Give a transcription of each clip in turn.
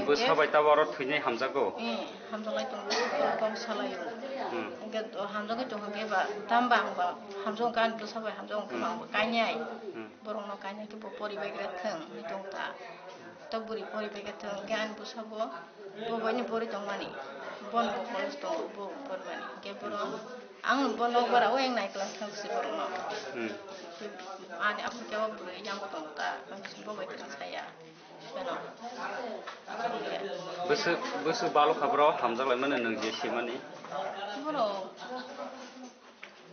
बोसाबाय ताबारो थैनाय हामजागौ हामजालाय दं गाव सालायो हामजागै दं गेबा दामबा आंबा हामजों गान बोसाबाय हामजों गोबां गायनाय बरंनो गायनायखौ परिबायग्रा थों दं दा दा बुरि परिबायग्रा थों गान बोसाबो बबायनि बरि दं मानि बन कलेज दं बो बरमानि गेबरो आं बन बारा ओं नायग्ला थांसि बरंनो आनि आफुकेव बुरि जांगो दं दा बांसिन बबायग्रा साया बोसो बाल खाब्राव हामजालाय माने नों जेसे माने बरो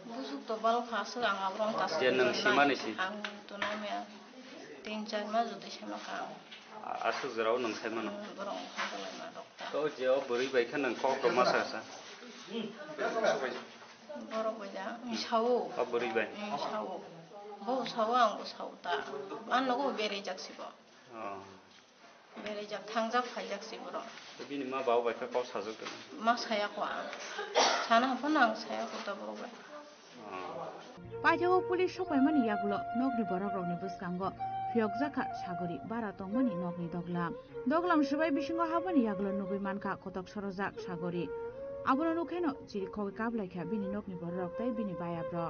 busuk to bal khasuk ang abrong tas je nang simanisi ang to na me 3-4 ma jodi sama ka asu jarau nang sai mano borong khalai ma dokta to je bori bai khan nang kok to masa sa borok baja misau bori bai misau bo sawa ang bo sauta an logo bere jaksibo bere jak thangjak phaijak siboro bini ma bawo bai ka kau sajok ma saya ko sana hapon ang saya ko ta borok bai Pajago pulis sopaimani yagulo nokni borogrokni bwskango phiyokjaka sagori bara tongmani nokni doglam subai bisingo habani yagulo nugui manka kotok sorojak sagori abono nukheno chiri khogi kablaikha bini nokni borok tai bini bayabro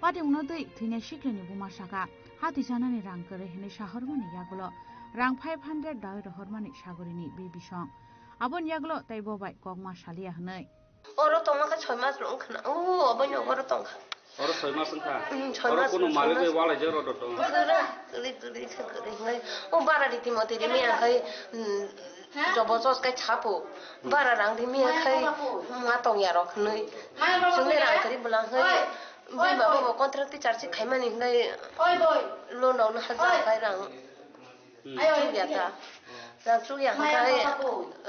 Pati unodoi thine shikleni buma saka hati janani rang kore hine shahormani yagulo rang 500 dai rohormani sagorini be bisong abon yagulo taibo bai kogma salia hnai oro tomaka 6 mas rong khna o abon oro tongkha oro 6 mas tha oro kono male be wala jero to kali ngai o bara riti mate ri mia khai jobos kai chapo bara rang ri mia khai ma tong ya rok nai sungne rang kari bulang khai Bim babo kontrakti charge khaimani ngai loan on hazar kai rang ayo ya ta rang chu yang kai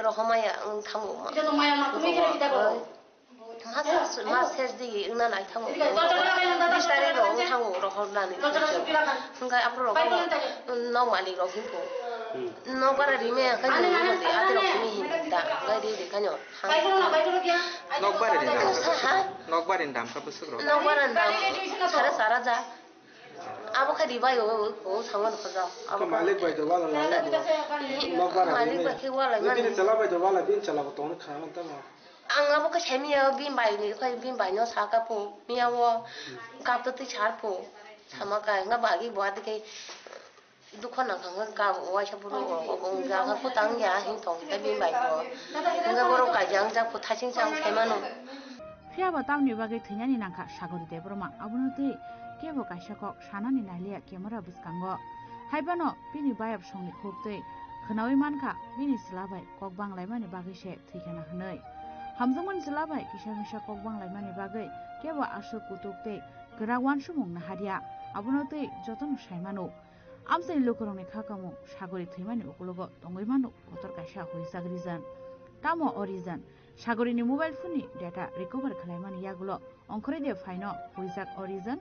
rohmaya thamu ma ses di na nai thamu distare ro thamu rohmani ngai apro no mali ro hinko no para rime kai ni mate ate ro ni hinta ngai di kanyo Nokbarin dam ka busuk ro nokbarin dam sara ja abo khadi bai o sangon khoja abo malik bai do wala nokbarin malik bai ke wala ni chala bai do wala bin chala to na khana ta ma ang abo ka chemi bin bai ni khoi bin bai no sa ka po miawo ka to ti char po sama ka nga bagi buat ke dukhan na khang ka wa cha buru ong ga ka ko tang ya hin tong ta bin bai ko nga boro ka jang ja ko thaching chang themano Fiaba tamni bagai thainyani nangkha sagori debroma abunotei kebo kaisa kok sanani nailia camera buskango haibano bini bayab songni khubtei khnawi mankha bini silabai kok banglaimani bagai se thikana hnai hamjongman silabai kisamisa kok banglaimani bagai kebo asu kutuktei gerawan sumung na haria abunotei joton saimano amsai lokorongni khakamu sagori thaimani ukulogo tongoimano kotor kaisa hoisagrijan tamo origin Sagorini mobile phone ni data recover khlaimani yagulo ongkhore de phaino huijak origin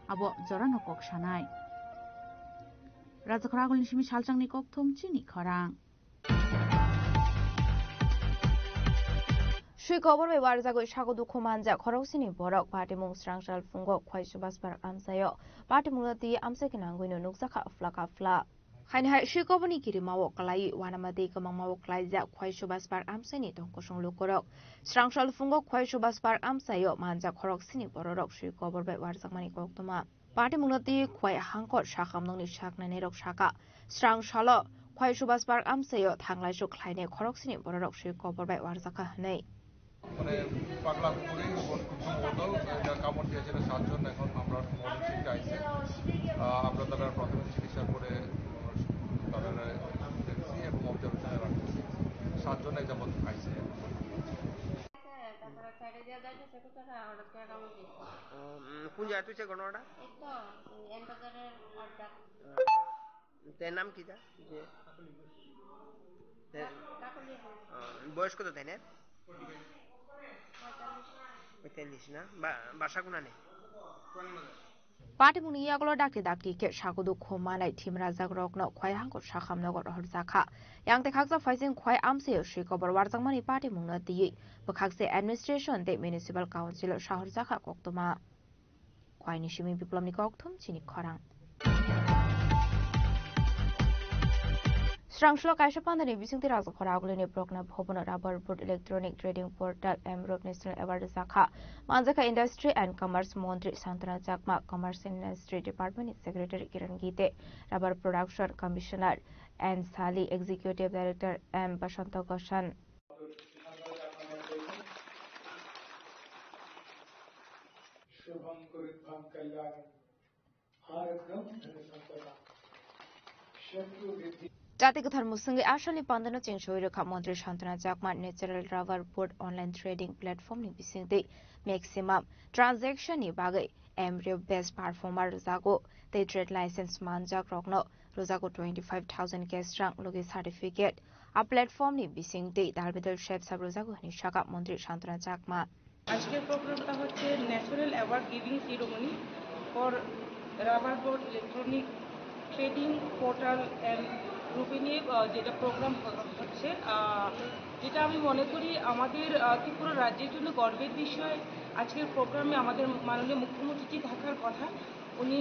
abo jorano kok sanai Rajakhoragolni simi salchangni kok thomchini khorang Shui khobor bai warjagoi sago dukho manja khorogsini borok patimung srangsal fungo khwai subas bar amsayo patimulati amsaki nangoino nukjaka afla Hai Shikobani Kiri Mawok Kalai, Wanamadi Kamang Mawok Laija, Kwai Shubas Park Amsani, Tonkosong Lukorok, Strang Shalfungo, Kwai Shubas Park Amsayo, Manja Korok Sini, Borok, Shikober Warzamani Koktuma. Party Munati, Kwai Hankot Shakam Noni Shakna Nerok Shaka, Strang Shalo, Kwai Shubas Park Amsayo, Tanglai Shuk Line, Korok Sini, Borok, Shikober Warzaka Hane. মানে পাগলা কুকুরে বদল এটা কামড় দিয়েছিল 7 জন এখন আমরা মরণশিক্ষা আইছে আমরা তারা প্রাথমিক চিকিৎসা করে তারা দেখছি এবং অবজারভেশনে রাখছি 7 জন এই যাবত আইছে কোন জায়গা তুই ঘটনাটা তার নাম কি যে বয়স কত তাই না 45 না বাসা কোনা নেই Party Muniaglo Daki Kit Shakudu Komana Tim Razak no Kwai Hanko Shakam Nogot Horzaka. Young the Kaksa Fizing Kwai Amse Shikober Warzamani Party Muna Di, Bukakse Administration, the Municipal Council Shahorzaka Koktoma. Kwai Nishimi Biplomnikoktum, Chini Korang. Strang Shlok Aishapan using the Razakora Brokna Hobona Rubber Board Electronic Trading Portal Europe National Award Zaka Manzaka Industry and Commerce Montri Santana Jakma Commerce and Industry Department Secretary Kiran Gite Rubber Production Commissioner and Sali Executive Director M. Bashanta Goshan. Jatikar Musungi Ashali Pandana Chinshoiraka Montri Shantana Jakma Natural Rubber Board Online Trading Platform ni bising the maximum transaction ni bagai embryo best performer Rosago they trade license Manjak Rogno Rosago 25,000 cash rank logi certificate a platform ni bising the Darbital Chef Sab Rosago Nishaka Montri Shantana Jakma. আজকের প্রোগ্রামটা হচ্ছে national award giving ceremony for rubber board electronic trading portal and গ্রুপে নিয়ে যেটা programme হচ্ছে যেটা আমি মনে করি আমাদের ত্রিপুরা রাজ্যের জন্য গর্বের বিষয় আজকের প্রোগ্রামে আমাদের মাননীয় মুখ্যমন্ত্রী থাকার কথা উনি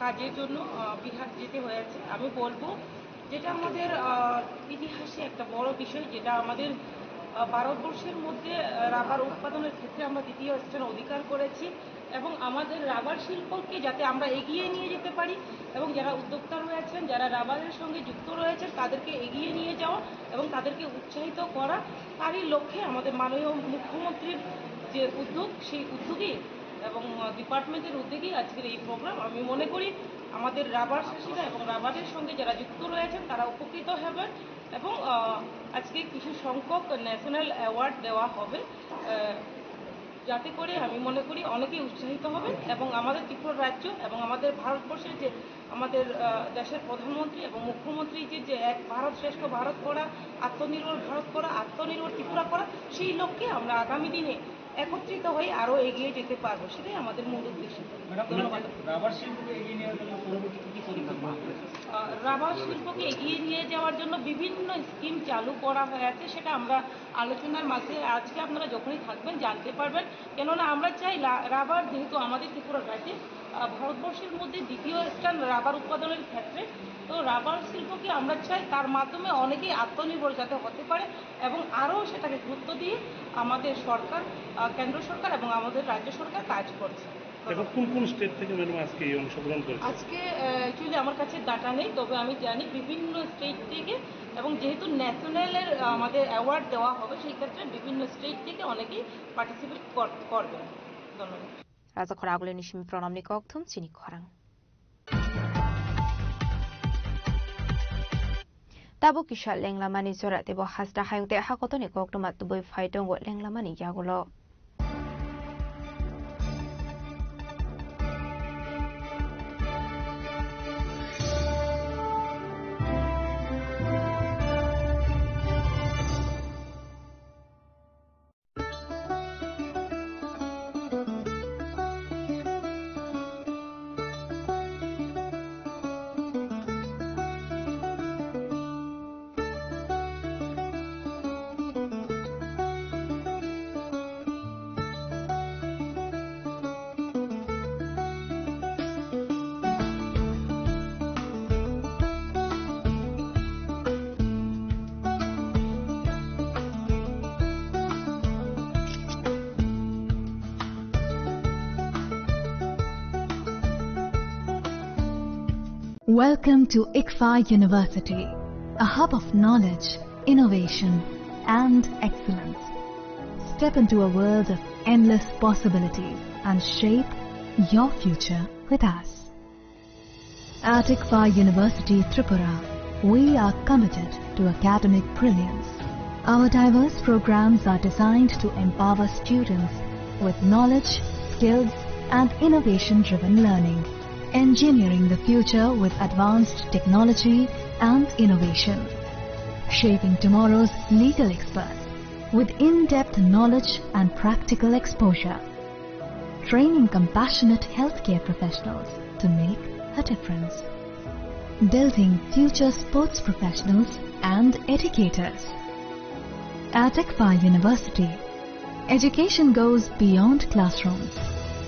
কাজের জন্য বিহার যেতে হয়েছে আমি বলবো যেটা আমাদের ইতিহাসে একটা বড় বিষয় যেটা আমাদের ভারতবর্ষের মধ্যে রাবার উৎপাদনের ক্ষেত্রে আমরা দ্বিতীয় স্থান অধিকার করেছি এবং আমাদের রাবার শিল্পকে যাতে আমরা এগিয়ে নিয়ে যেতে পারি এবং যারা উদ্যোক্তা রয়েছেন যারা রাবারের সঙ্গে যুক্ত রয়েছেন তাদেরকে এগিয়ে নিয়ে যাওয়া এবং তাদেরকে উৎসাহিত করা তারই লক্ষ্যে আমাদের মাননীয় মুখ্যমন্ত্রীর যে উদ্যোগ সেই উদ্যোগে এবং ডিপার্টমেন্টের উদ্যোগেই আজকের এই প্রোগ্রাম আমি মনে করি আমাদের রাবার চাষিরা এবং রাবারের সঙ্গে যারা যুক্ত রয়েছেন তারা উপকৃত হবেন এবং আজকে কিছু সংখ্যক ন্যাশনাল অ্যাওয়ার্ড দেওয়া হবে যাতে করে আমি মনে করি অনেকেই উৎসাহিত হবেন এবং আমাদের ত্রিপুরা রাজ্য এবং আমাদের ভারতবর্ষের যে আমাদের দেশের প্রধানমন্ত্রী এবং মুখ্যমন্ত্রী যে এক ভারত শ্রেষ্ঠ ভারত করা আত্মনির্ভর ভারত করা আত্মনির্ভর ত্রিপুরা করা সেই লক্ষ্যে আমরা আগামী দিনে একত্রিত হয়ে আরো এগিয়ে যেতে পারবো সেটাই আমাদের মূল উদ্দেশ্য রাবার শিল্পকে এগিয়ে নেওয়ার জন্য পরবর্তীতে কি পরিকল্পনা রাবার শিল্পকে এগিয়ে নিয়ে যাওয়ার জন্য বিভিন্ন স্কিম চালু করা হয়েছে সেটা আমরা আলোচনার মাঝে আজকে আপনারা যখনই থাকবেন জানতে পারবেন কেননা আমরা চাই রাবার যেহেতু আমাদের ত্রিপুরা রাজ্যে ভারতবর্ষের মধ্যে দ্বিতীয় স্থান রাবার উৎপাদনের ক্ষেত্রে তো রাবার শিল্পকে আমরা চাই তার মাধ্যমে অনেকেই আত্মনির্ভর যাতে হতে পারে এবং আরও সেটাকে গুরুত্ব দিয়ে আমাদের সরকার কেন্দ্র সরকার এবং আমাদের রাজ্য সরকার কাজ করছে এখন কোন কোন স্টেট থেকে ম্যাডাম আজকে এই অংশগ্রহণ করছে আজকে অ্যাকচুয়ালি আমার কাছে ডাটা নেই তবে আমি জানি বিভিন্ন স্টেট থেকে এবং যেহেতু ন্যাশনালের আমাদের অ্যাওয়ার্ড দেওয়া হবে সেই ক্ষেত্রে বিভিন্ন স্টেট থেকে অনেকেই পার্টিসিপেট করবে ধন্যবাদ রাজা খরাগুলি নিশিমি প্রণাম নিকথুম চিনি খরাং Tabo kisha lenglamani zora tebo hasda hayungte hakotoni kokdoma tuboi faitongo lenglamani yagulo. Welcome to ICFA University, a hub of knowledge, innovation, and excellence. Step into a world of endless possibilities and shape your future with us. At ICFA University Tripura, we are committed to academic brilliance. Our diverse programs are designed to empower students with knowledge, skills, and innovation-driven learning, engineering the future with advanced technology and innovation, shaping tomorrow's legal experts with in-depth knowledge and practical exposure, training compassionate healthcare professionals to make a difference, building future sports professionals and educators. At ICFA University, education goes beyond classrooms.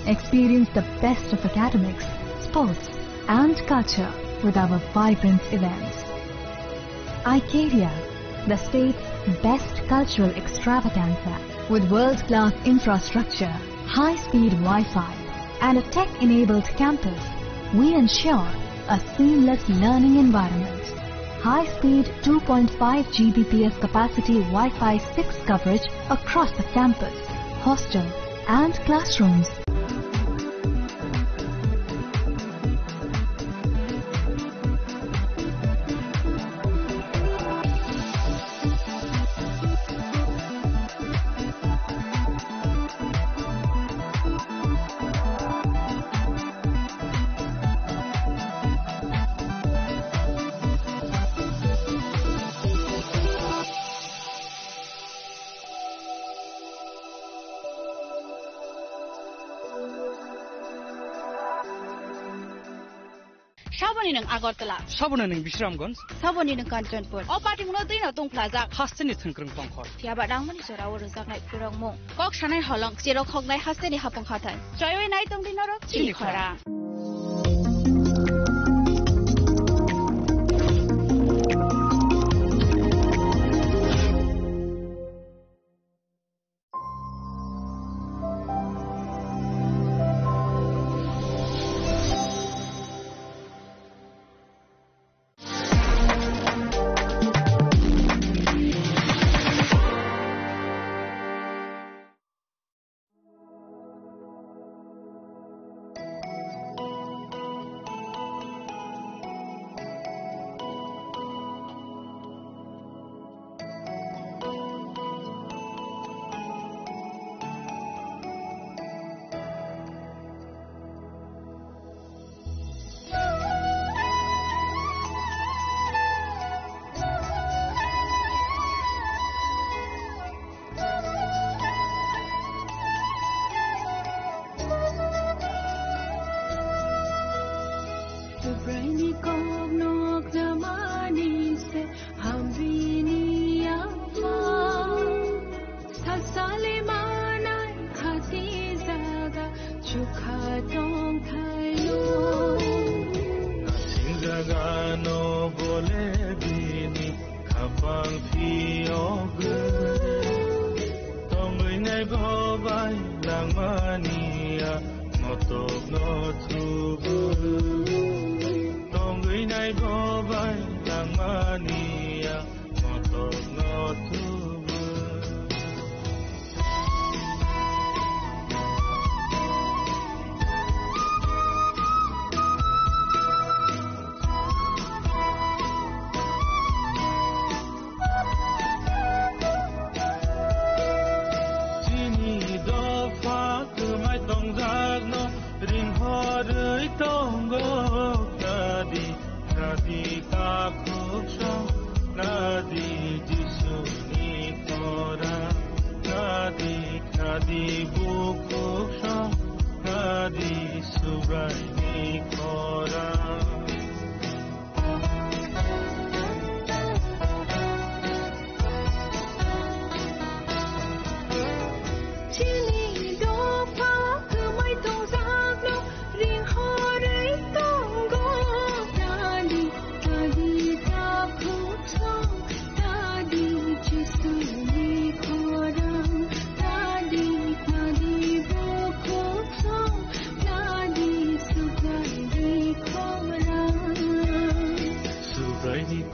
Experience the best of academics, sports, and culture with our vibrant events. ICARIA, the state's best cultural extravaganza, with world-class infrastructure, high-speed Wi-Fi, and a tech-enabled campus, we ensure a seamless learning environment. High-speed 2.5 Gbps capacity Wi-Fi 6 coverage across the campus, hostel, and classrooms. Saboni nang Agartala. Saboni nang Bisramganj. Saboni nang Kanchanpur. O party mo din na tong plaza. Hasteni thengkrung pangkhor. Tiaba dangmani sorawo rozak nai purang mo. Kok sanai holong sirok khok nai hasteni hapong khatai. Joyoi nai tong din norok chili khora.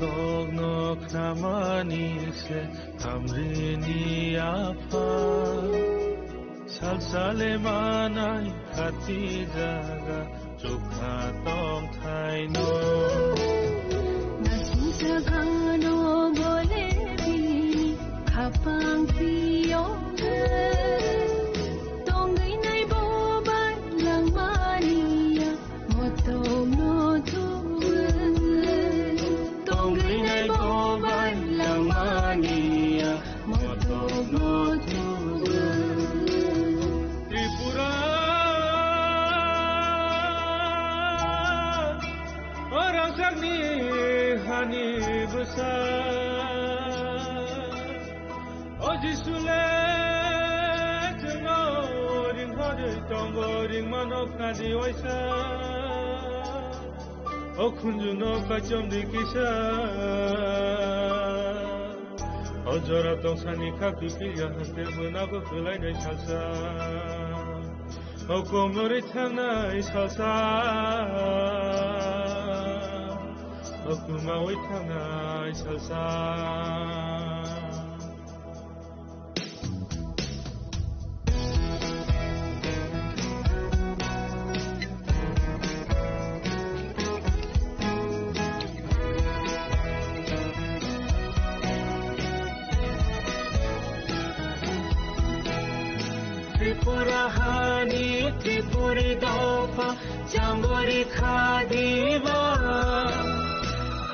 kogno kramani se hamrini apa salsale manai khati jaga chukha tong thaino nasita gano bole bi khapang pio tongai nai bo bai langmania moto no tu tongai nai bo bai langmania moto no tu Tripura Orasagni hani busa Ojisule tengoring hode tongoring manok nadi oisa Okunjuno kachom dikisa Ojora tongsani kakipilya hante bunago kulai dai salsa Okomori tanai salsa Okumawi tanai salsa Tripura hani Tripuri dopa Jambori khadiva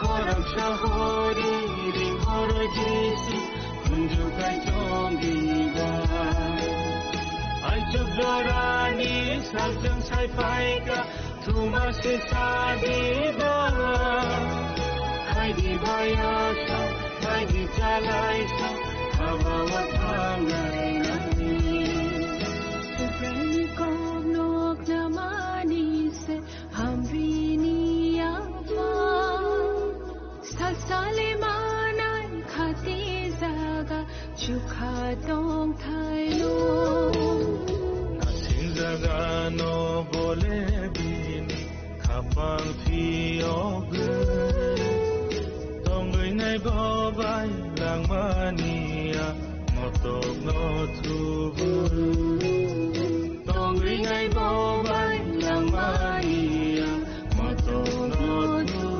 Horam shahori Ringhoro jisi Kunju kai chongiva Aichuk dorani Saljang sai paika Tuma se sadiva Haidi bayasa Haidi jalaisa Habawa tangai nani Salsale manai khati zaga chukha dong thailo Nasin zaga no bole bin khapang thiog tongai nai bobai langmania motok no thubu tongai nai bobai langmania motok no thubu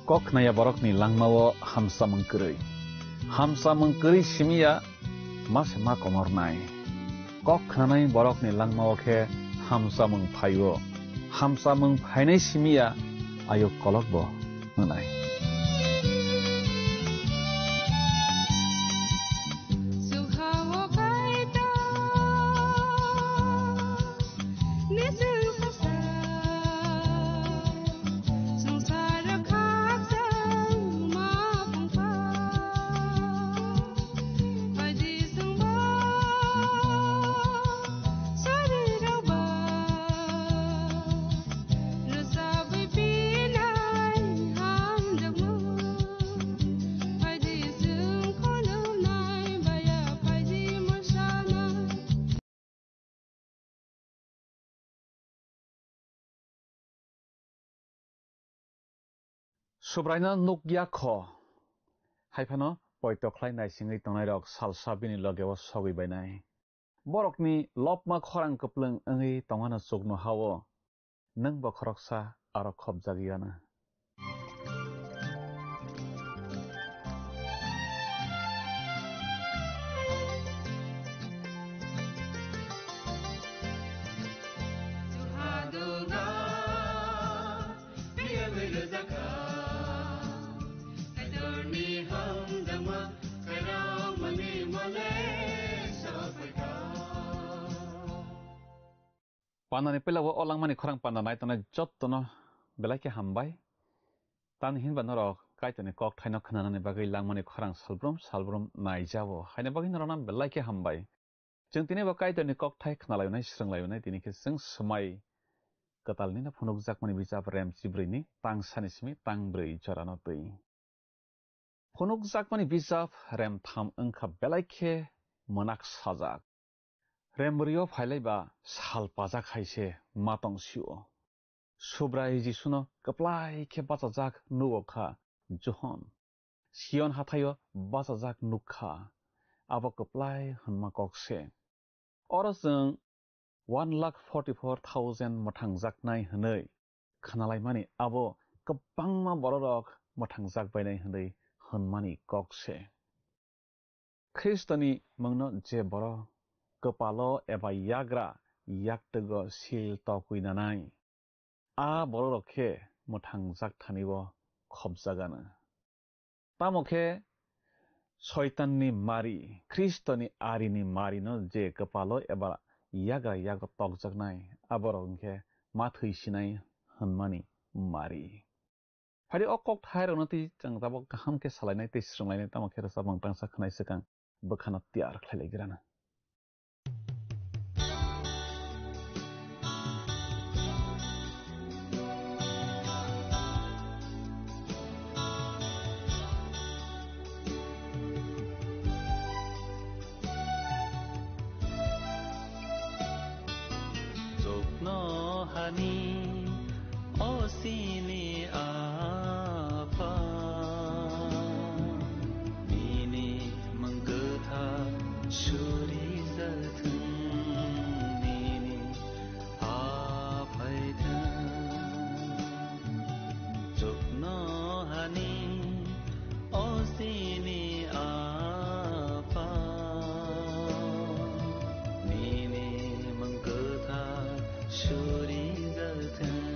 Kok naya borok ni langmawo hamsa mengkeri simia mas ma komor nai. Kok nanai borok ni langmawo ke hamsa mengpainai simia ayo kolok bo menai. Subraina nukya kho haifano poito khlai nai singai tongnai rok salsa bini logewa sogui bainai borokni lopma khorang kaplung angi tongana sugno hawo nang ba khoroksa aro khobjagiana Panani pelawo olang mani khorang pananai tona jottono belai ke hambai tan hin banoro kaitoni kok thaino khnanani bagai langmani khorang salbrum naijawo haina bagai norona belai ke hambai jeng tini ba kaitoni kok thai khnalaionai sranglaionai tini ke jeng smai katalni na phunuk jakmani bijap rem chibrini tang sanismi tang brei jorano tui phunuk jakmani bijap rem tham angkha belai ke monak sajak Remburio phailaiba sal pajak haise matong siu subrai jisuno kaplai ke bachajak nuokha johon sion hathayo bachajak nukha abo kaplai hanma kokse orosung 1,44,000 motangjak nai hanai khanalai mani abo kabangma bororok motangjak bainai hanai hanmani kokse Kristoni mangno je boro Kepalo eba yagra yaktego sil tokui nanai a borokhe motangjak thaniwo khobjagana tamokhe Soitanni mari Kristoni arini mari no je kepalo eba yaga tokjaknai aborokhe mathaisinai hanmani mari Hari okok thaironoti jangtabo kahamke salainai te srunglainai tamokhe rasa mangtangsa khnai sekang bekhana tiar khlailaigirana Osini apa Nini menggetha suri zatun Nini apaitan Jokno hani Osini apa Nini menggetha suri zatun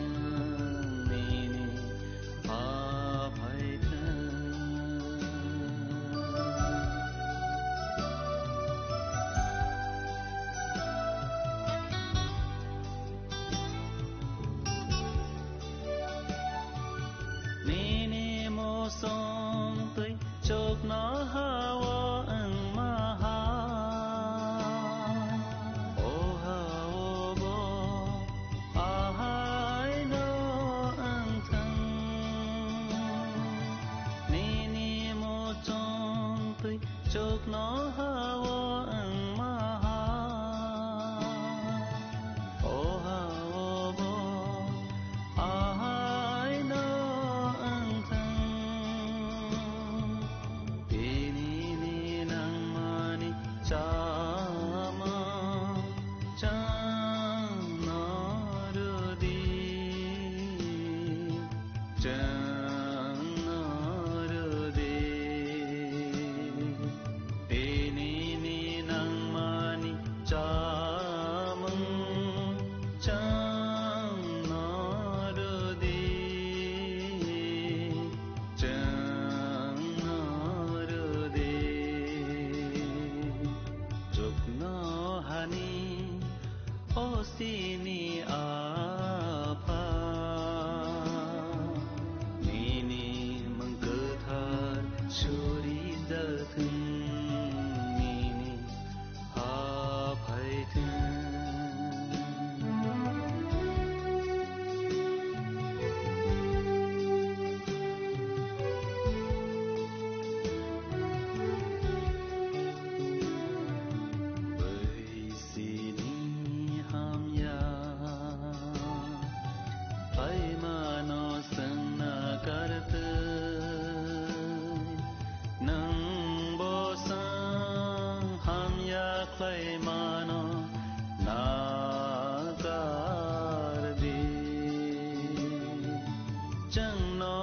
जोंनो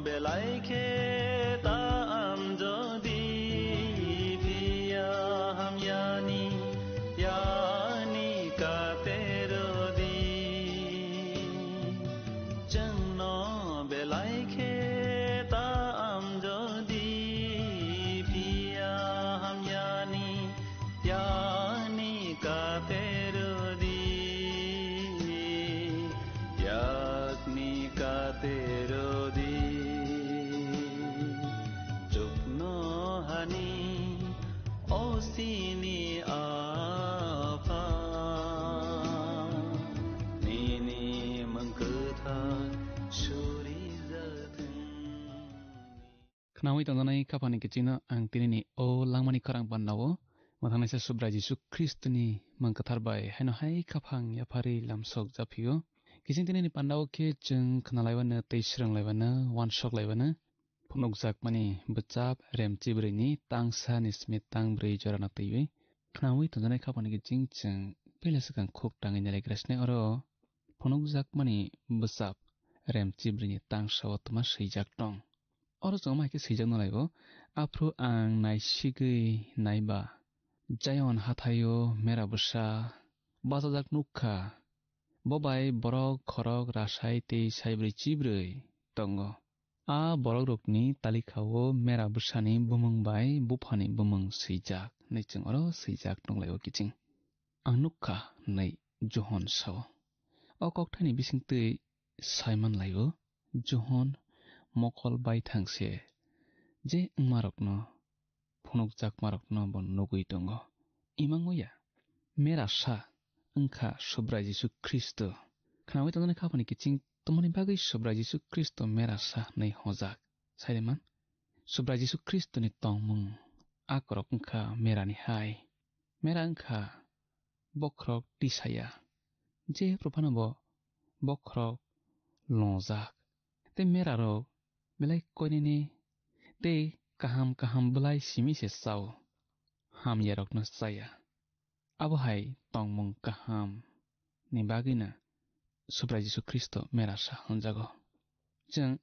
बेलाइखे ताम जदि पिया हम यानी कातेरो दी जोंनो बेलाइखे ताम जदि पिया हम यानी कातेरो दी यानी कातेरो दी जुगनो हानी ओसिनी आफा नीनी मंकथा सुरी खनावै तंजानाय खाफानि किचिना आं तिनिनि ओ लांमानि खरां बान्नावो मोथांनायसा सुब्रा जिसु ख्रिस्तनि मंकथारबाय हायनो हाय खाफां याफारि लामसक जाफियो किचिन तिनिनि पान्दावो के जों खोनालायबानो तैस्रोंलायबानो वानसक लायबानो फुनुकजाक मानि बचाब रेमचिब्रैनि तांसा निस्मि तांब्रै जराना तैबै खनावै तंजानाय खाफानि किचिं जों पेलासगां खुक ताङै नालायग्रासिनो अरो फुनुकजाक मानि बचाब रेमचिब्रैनि तांसाव तमा सैजाक दं अरो जों माइके सैजाक नलायबो आफ्रु आं नायसिगै नायबा जायन हाथायो मेरा बसा बाजाजाक नुखा बबाय बरक खरक रासाय ते साइब्रै चिब्रै दंग आ बरक रकनि तालिखावो मेरा बसानि बुमंबाय बुफानि बुमं सैजाक नैचों अरो सैजाक दंलायो किचिं आं नुखा नै जहन साव अ कक्टानि बिसिंतै साइमन लायो जहन मकल बाय थांसे जे मारकनो फुनुकजाक मारकनो बन नगुइ दंग इमांगया मेरा सा अंखा सुब्रा जिसु ख्रिस्त खनावै तंजानाय खाफानि किचिं तमनि बागै सुब्रा जिसु ख्रिस्त मेरा सा नै हजाक साइलेमान सुब्रा जिसु ख्रिस्तनि तंमुं आकरक अंखा मेरानि हाय मेरा अंखा बख्रक टिसाया जे प्रफानबो बख्रक लजाक ते मेरा रक बेलाय कोइनेने ते kaham belai simi se saw ham yerok no saya abo hai tongmung kaham ni bagina subra Jisu Kristo merasa honjago jeng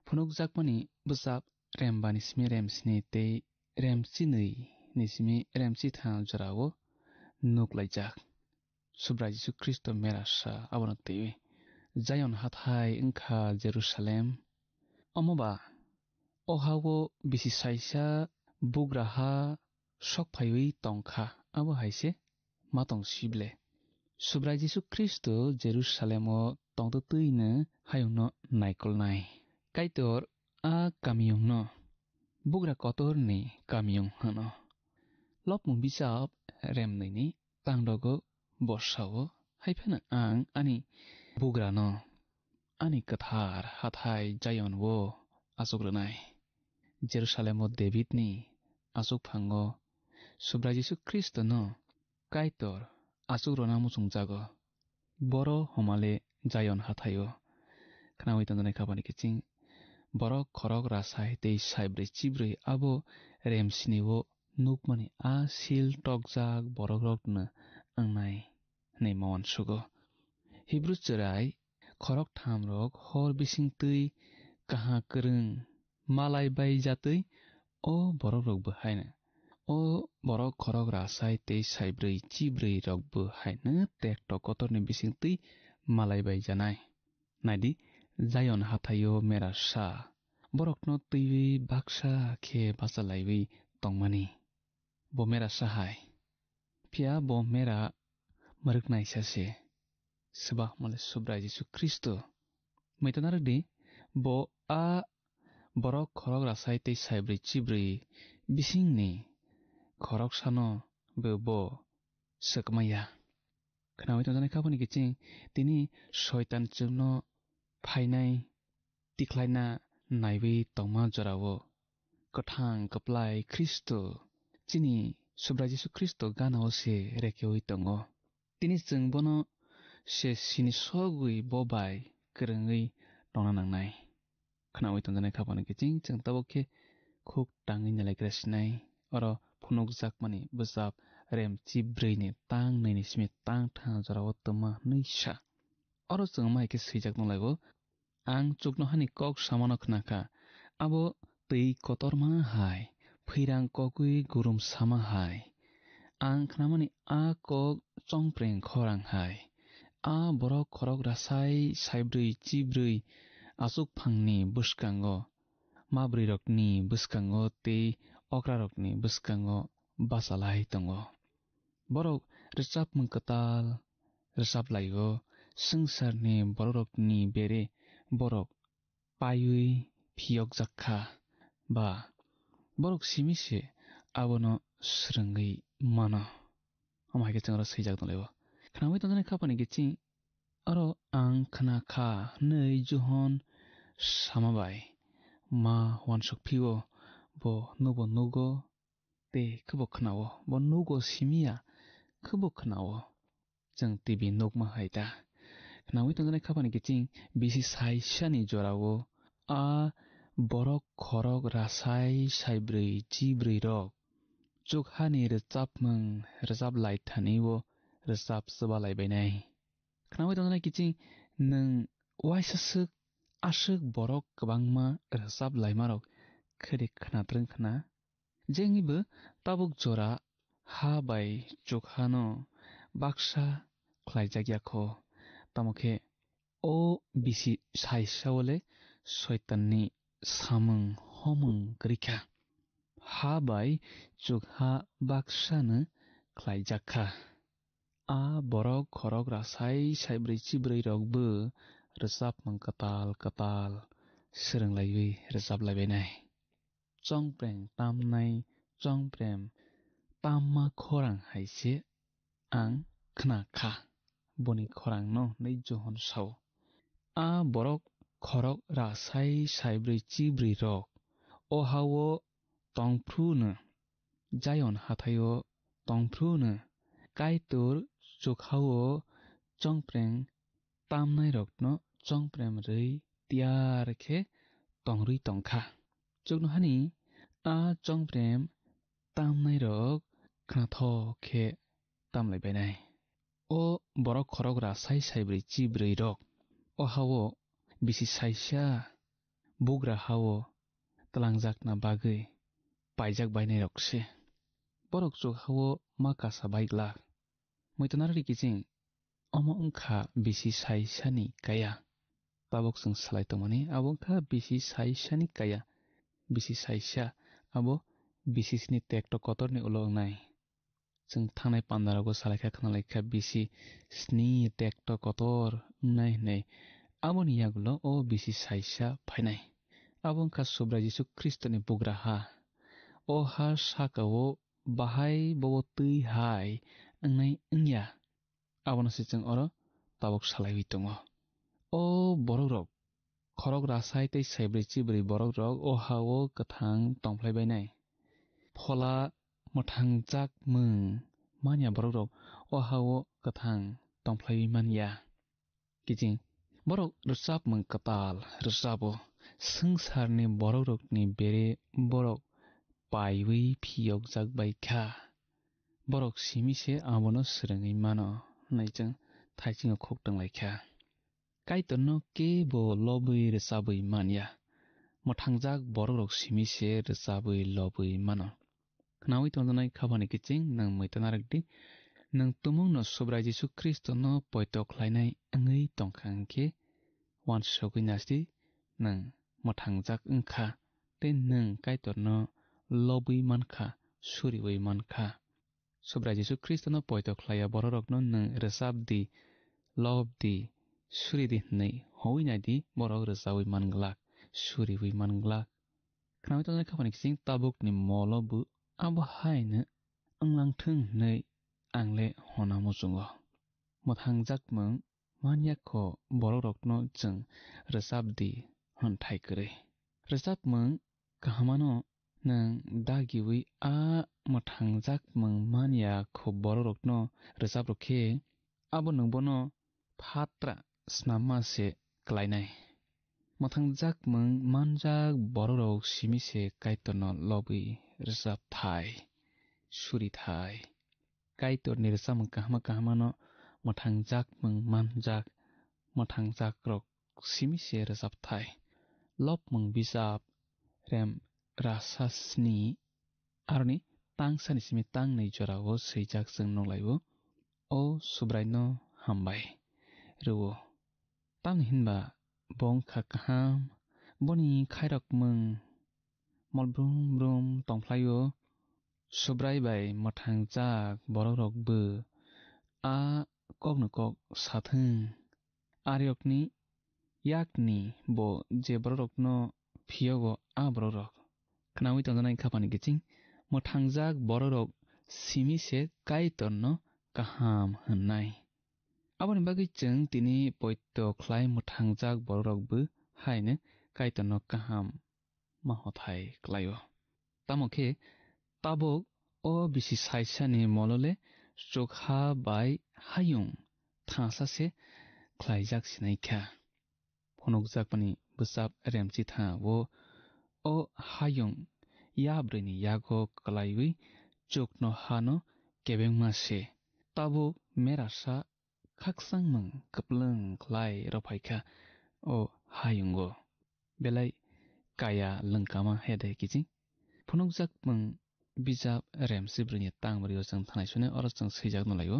phunuk jakmani busap rembani simi remsini te remsinei nisimi remsi thang jarawo nuklaijak subra Jisu Kristo merasa abono tewe jayon hathai engkha Jerusalem omoba ohawo bisi saisa bugraha sokphaiwi tongkha abo haise matong sible subra Jisu Kristo Jerusalemo tongto tuina hayungno naikolnai kaitor a kamiyungno bugra kotor ni kamiyung hano lopmung bisap remnaini tangdogo borsawo haifana ang ani bugrano ani kathar hathai jayonwo asogrnai Jerusalemo David ni asuk phango subra Jisu Kristo no kaitor asuk rona musung jago boro homale jayon hathayo khnawi tanjane khabani kiching boro khorok rasai tei saibrei chibrei abo remsiniwo nukmani a sil tokjak borokrok na angnai nei mon sugo Hebrew cherai khorok thamrok hor bising tui kaha kereng malai bai jatui o borokrok bahaina o borok khorok rasai tei saibrei chibrei rok bahaina tek tokotorni bising tui malai bai janai naidi jayon hathayo mera sa borokno tui baksa khe basalaiwi tongmani bo mera sahai pia bo mera maruknai sase sebah male subra Jisu Kristo maitanardi bo a borok khorok rasai tei saibrei chibrei bisingni khorok sano bo sakmaya khnawi tanjane khabani kiching tini shaitan chungno phainai tiklaina naiwi tongma jarawo kathang kaplai Kristo chini subra Jisu Kristo ganao se rekewi tongo tini chungbono se sini sogui bobai kerengui tongna nangnai khnawi tanjane khabani kiching chung tabokhe khuk tangi nalaikrasnai oro phunuk jakmani bujab rem chibrei ni tang nei ni simi tang thang jarawo toma neisa oro chung mai ke sijak nolaibo आं चुकनो हानि कक सामानो खनाखा आबो तै कतरमा हाय फैरां ककुई गुरुम सामा हाय आं खनामानि आ कक चंप्रें खरां हाय आ borok khorok rasai saibrui chibrui asuk phangni buskango mabrui rokni buskango tei okra rokni buskango basalai tongo borok resap mungkatal resap laigo sengsarni borokni bere borok payui phiok jakha ba borok simise abono srengui mano amhaike changra seijak dolebo khnamai tonjani khapani gichi aro ang khna kha nei johon samabai ma wansuk phigo bo nugo te khbo khnao bo nugo simia khbo khnao jang tv nokma haita khnamai tonjani khapani gichi bisi sai shani jorao a borok khorok rasai saibrui jibrui rok chukhani rechapmung rechap laithaniwo resap sebalai bainai khnamai tonjani kichi nung waisasuk asuk borok kwbangma resap laimarok khedi khnatreng khna jengibo tabuk jora ha bai chukhano baksa khlaijak yakho tamokhe o bisi saisawole shaitanni samung homung krikha ha bai chukha baksano khlaijakha a borok khorok rasai saibrui chibrui rokbo resap mang katal srunglaiwi resap laibainai chongpreng tamnai chongprem tamma khorang haise ang khna kha boni khorang no nei johon sao a borok khorok rasai saibrui chibrui rok o hawo tongphru jayon hathayo tongphru kaitur chukhao chongpreng tamnai rokno chongprem rei tiar khe tongrui tongkha chukno hani a chongprem tamnai rok khnatho khe tamlai bainai o borok khorok rasai saibrui chibrui rok o hawo bisi saisa bugra hawo talangjakna bagui paijak bainai rokse borok chukhao makasa baigla muitonari kiching omo ungkha bisi saisani kaya tabok sung salai tongmani abo ungkha bisi saisani kaya bisi saisa abo bisi sini tekto kotorni ulo nai sung thangnai pandarago salaikha khnalaikha bisi sni tekto kotor nai aboni yagulo o bisi saisa phainai abo ungkha sobra jisu kristoni bugra ha o ha sakao bahai bobo tui hai angnai ungya abono sichung oro tabok salaiwi tongo o borok rok khorok rasai tei saibrui chibrui borok rok o hawo kathang tongplaibainai phola mothangjak mung manya borok rok o hawo kathang tongplaiwi manya kiching borok resap mung katal resabo sengsarni borok rokni bere borok paiwi phiyok jak baikha borok simise abono srengui mano naijang thaichingo khoktung laikha kaitorno kebo lobui resabui manya mothangjak borok rok simise resabui lobui mano khnawi tonjanai khabani kiching nang muitonarakdi nang tumungno sobrai jisu kristo no poito khlainai angui tongkhangkhe wansogui nasti nang mothangjak ungkha tei nang kaitorno lobui mankha suriwi mankha sobrai jisu kristo no poito khlaya borokno nang resapdi lobdi suridi hnei howinadi borok resawi manglak suriwi manglak khnawi tonjani khabani kiching tabukni molobu abo haino anglangthung nei angle hona muchungo mothangjak maniakho borokno chung resapdi honthai kwrwi resapmung kahamano nang dagiwi a mothangjak mania kho borokno resaprokhe abo nungbono phatra snamma se klainai mothangjak manjak borok simise kaitorno lobui resap thai suri thai kaitor nirsam kahma kahmano mothangjak manjak mothangjak rok simi se rezap thai lop mung bisap rem rasasni arni tang sani simi tang nei jora o seijak jeng nolaibo o subraino hambai ruo tam hinba bong khakaham boni khairok mung mol brum brum tongplaio subrai bai mothang jak borok bu a kokno kok sathung aryokni yakni bo je borok no phiyogo a borok khnawi tonjanai khapani giching mothang jak borok simi se kai torno kaham hannai aboni bagui cheng tini poitto khlai mothang jak borok bu haine kai torno kaham mahothai klaio tamokhe tabok o bisi saisani molole chokha bai hayung thasa se khlaijak sinaikha phonokjak pani busap remchi tha o hayung yabrini yago klaiwi chokno hano kebengma se tabuk merasa khaksangmung kaplung khlai ropaikha o hayungo belai kaya lengkama hede kiching phonokjak mung bijap remsibrini tangmrio jeng thanai sune oro jeng seijak nolaio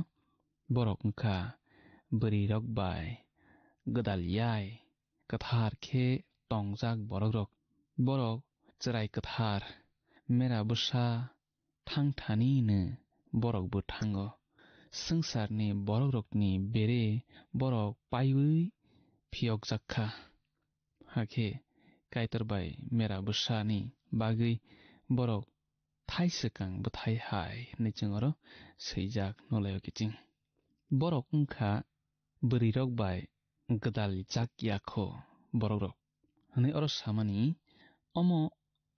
borok wngkha bari rok bai godal yai kathar khe tongjak borok cherai kathar mera busa thangthani ne borok bu thango sangsarni borok rokni bere borok paiwi phiyok jakha hakhe kaitor bai mera busa ni bagui borok thaisakang buthai hai nichingoro seijak nolaio kiching borok wngkha bari rok bai godal jak yakho borok rok hani oro samani omo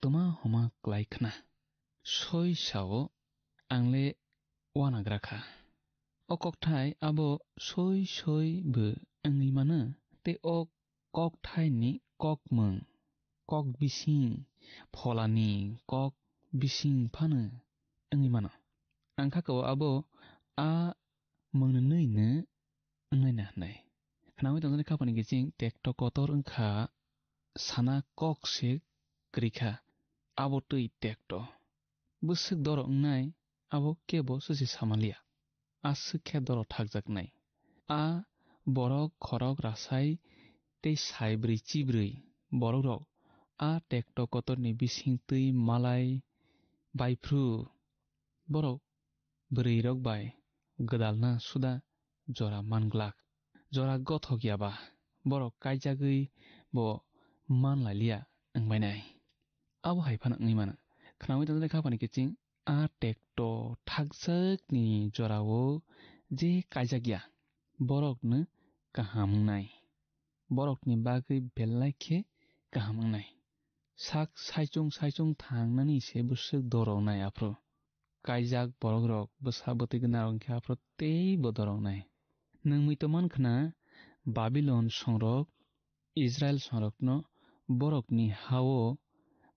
tuma homa klaikhna soi sao angle wanagrakha o kokthai abo soi bu angui mano te o kokthai ni kokmung kok bising pholani kok bising phano angui mano angkha ko abo a mungnui ne angnaina hnai khnawi tonjani khapani giching tekto kotor wngkha sana kok se krikha abo tui tekto busuk doro ngnai abo kebo susi samalia asuk khe doro thakjaknai a borok khorok rasai tei saibrui chibrui borok rok a tekto kotor ni bising tui malai baifru borok bwrui rok bai godalna suda jora manglak jora gothok yaba borok kaijagui bo manlailia angbainai abo haifan angui mana khnawi tonjani khapani kiching a tekto thakjak ni jorao je kaijagya borokno kaham nai borokni bagui belai khe kaham nai sak saichung thangnani se busuk dorok nai afro kaijak borok rok busa butui gna wngkha afro tei bo dorok nai nungmui to mankhana Babylon songrok Israel songrokno borokni hao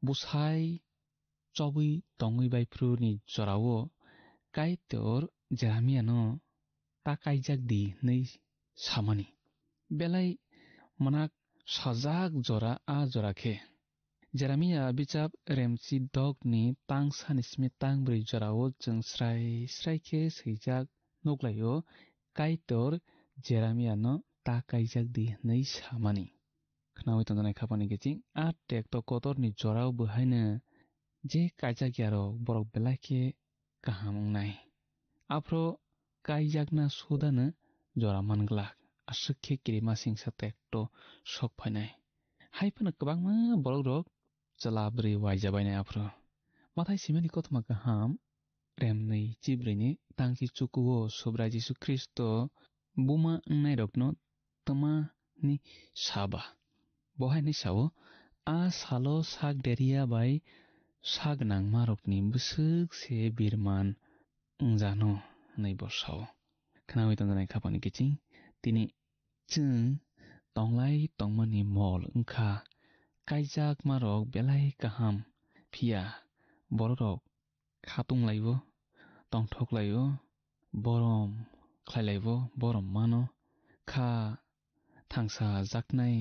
busai chobui tongui baifru ni jorao kaitor Jeremiah no takaijak di nei samani belai manak sajak jora a jora khe Jeremiah bichap remchi dog ni tangsani simi tangbrui jorao jeng srai khe seijak noklaio kaitor Jeremiah no takaijak di nei samani khnawi tonjanai khapani giching a tekto kotor ni jorao bwhaino je kaijak yarok borok belai khe kaham nai afro kaijakna sudano jora manglak asuk khe kirima singsa tekto sok phainai haifano kwbangma borok rok chalabri waijabainai afro mathai simani kothoma kaham remnui chibrini tangchi chukuo subrai Jisu Kristo buma ngnai rokno tama ni saba bohai ni sao a salo sak deria bai sak nangma rokni busuk se birman ungjano nei borsao khnawi tonjanai khapani kiching tini cheng tonglai tongmani mol wngkha kaijak marok belai kaham phia borok khatunglaibo tongthoklaibo borom khlailaibo borom mano kha थांसा जाकनाय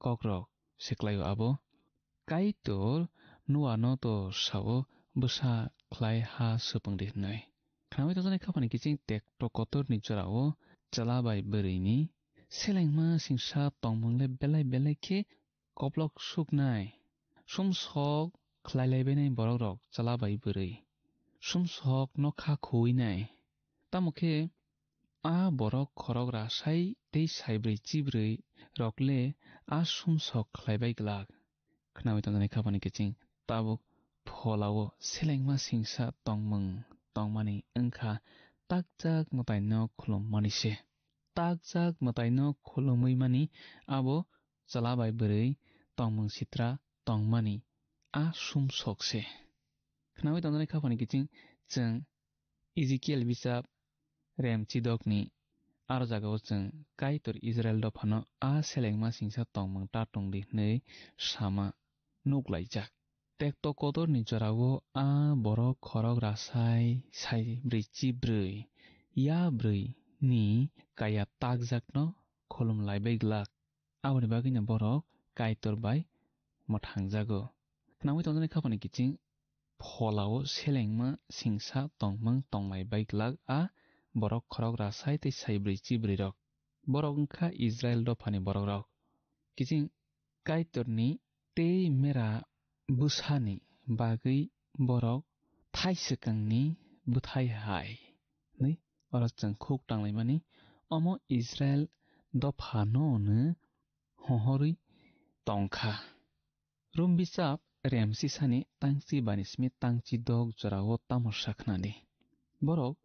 कक्रक सिख्लायो आबो काइतर नुआनो तो सावो बसा क्लाय हा सुपुंदिनाय खानाय तो जानाय खाफानि किचिं टेक्ट Qatar निजरावो चलाबाय बोरैनि सेलेंमा सिंसा तंमंले बेलाय बेलायखे कपलक सुकनाय समसक ख्लायलायबायनाय बरक चलाबाय बोरै समसक नखा खुइनाय तामुखे आ बरक खरक रासाय दै साइब्रै चिब्रै रकले आ समसक ख्लायबाय ग्लाग खानाय तो जानाय खाफानि किचिं ताबुक फलावो सेलेंमा सिंसा तंमानि ओंखा ताकजाक मतायनो खुलुममानिसे ताकजाक मतायनो खुलुमै आबो चलाबाय बोरै तंमंग सित्रा तंमानि आ सुमसकसे खानाय तो जानाय खाफानि किचिं जों इजिकिएल बिजाब रेम चिदकनि आरो जागाव जों काइतर इजराइल दफानो आ सेलेंमा सिंसा तंमंग तातंदि नै सामा नुगलायजाक टेक्ट कदर निजरावो आ बरक खरक रासाय साइब्रै चिब्रै या ब्रै नि काया ताकजाकनो खुलुमलायबाय ग्लाक आबनि बागैनो बरक काइतर बाय मथांजागो खानाय तो जानाय खाफानि किचिं फलावो सेलेंमा सिंसा तंमंग तंलायबाय ग्लाक आ बरक खरक रासाय दै साइब्रै चिब्रै रक बरक ओंखा इजराइल दफानि बरक रक किचिं काइतरनि ते मेरा बुसानि बागै बरक थाइसकांनि बुथाय हाय नै अरजों खुक टांलायमानि अमो इजराइल दफानोनो हहरै तंखा रुम बिसाब रेमसिसानि तांसि बानिसमि तांचि दग जरावो तामरसाखनानि बरक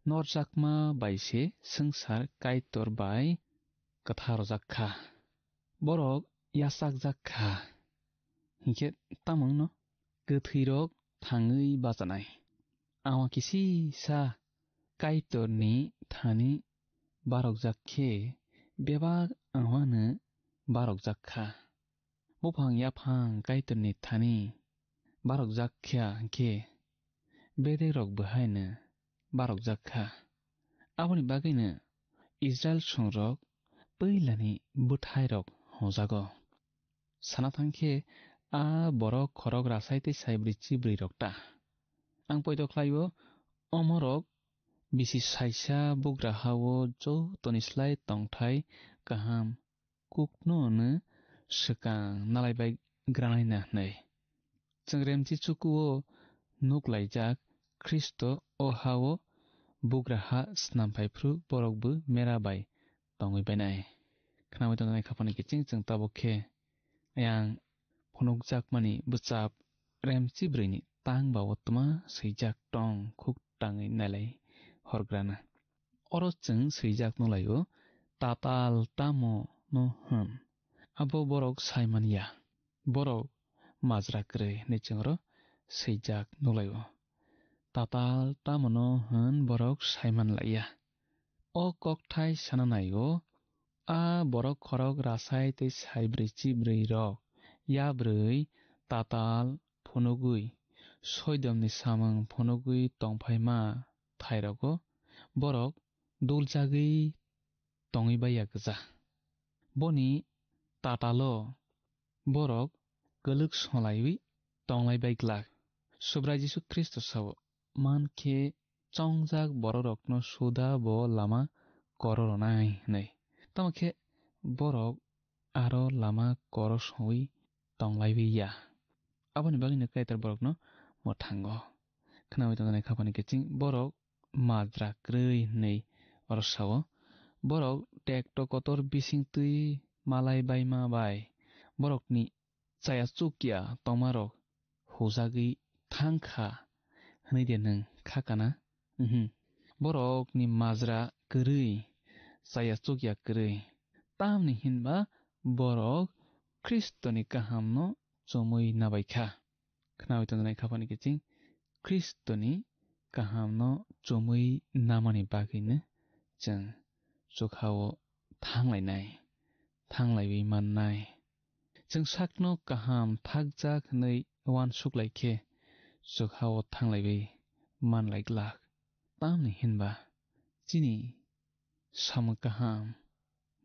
नरजाकमा बायसे संसार काइतर बाय कथार जाखा बरक यासाक जाखा हिंखे तामंग न गोथैरक थाङै बाजानाय आवा किसी सा काइतरनि थानि बारक जाखे बेबाग आवानो बारक जाखा बुफां याफां काइतरनि थानि बारक जाख्या हिंखे बेदे रक बहायनो बारक जाखा आबनि बागैनो इजराइल संरक पैलानि बुथाय रक हजागो साना थांखे आ बरक खरक रासायते साइब्रै चिब्रै रकता आं पयद ख्लायो अमरक बिसि साइसा बुग्राहावो जो तनिस्लाय तंथाय गाहाम कुकनोनो सकां नालायबाय ग्रानायना नै जों रेमचि चुकुवो नुकलायजाक ख्रिस्ट अहावो बुग्राहा स्नामफायफ्रु बरकबो मेराबाय तंगैबायनाय खानाय तो जानाय खाफानि किचिं जों ताबुखे आं फनुक जाकमानि बुचाब रेमचि ब्रैनि तां बावतमा सैजाक टं खुक टाङै नालाय हरग्राना अरस जों सैजाक नलायो ताताल तामो न होन आबो बरक साइमानिया बरक माजराक्रे नेचंरो सैजाक नलायो ताताल तामो न होन बरक साइमान लाया अ ककथाय सानानायो आ बरक खरक रासाय ते साइब्रै चिब्रै रक या ब्रै ताताल फनुगुई सयदमनि सामंग फनुगुई तंफायमा थायरगो बरक दुलजागै तंगैबाया गजा बनि तातालो बरक गलुक सलायwi तंलायबाय ग्लाक सुब्रा जिसु ख्रिस्ट साव मानखे चंजाक बररकनो सुदा बो लामा कररनाय नै तमखे बरक आरो लामा करसwi तंलायबिया आबनि बागैनो काइतर बरकनो मथांगो खानाय तो जानाय खाफानि किचिं बरक माद्रा ग्रै नै अरसाव बरक टेक्ट कतर बिसिंतुई मालाय बायमा बाय बरकनि चाया चुकिया तमारक हुजागै थांखा हनैदे नों खाकाना बरकनि माज्रा गोरै चाया चुकिया गोरै तामनि हिनबा बरक ख्रिस्टनि गाहामनो जमै नाबायखा खानाय तो जानाय खाफानि किचिं ख्रिस्टनि गाहामनो जमै नामानि बागैनो जों जुखावो थांलायबै माननाय जों साकनो गाहाम थागजाक नै वान सुकलायखे जुखावो थांलायबै मानलायग्लाक तामनि हिनबा जिनि साम गाहाम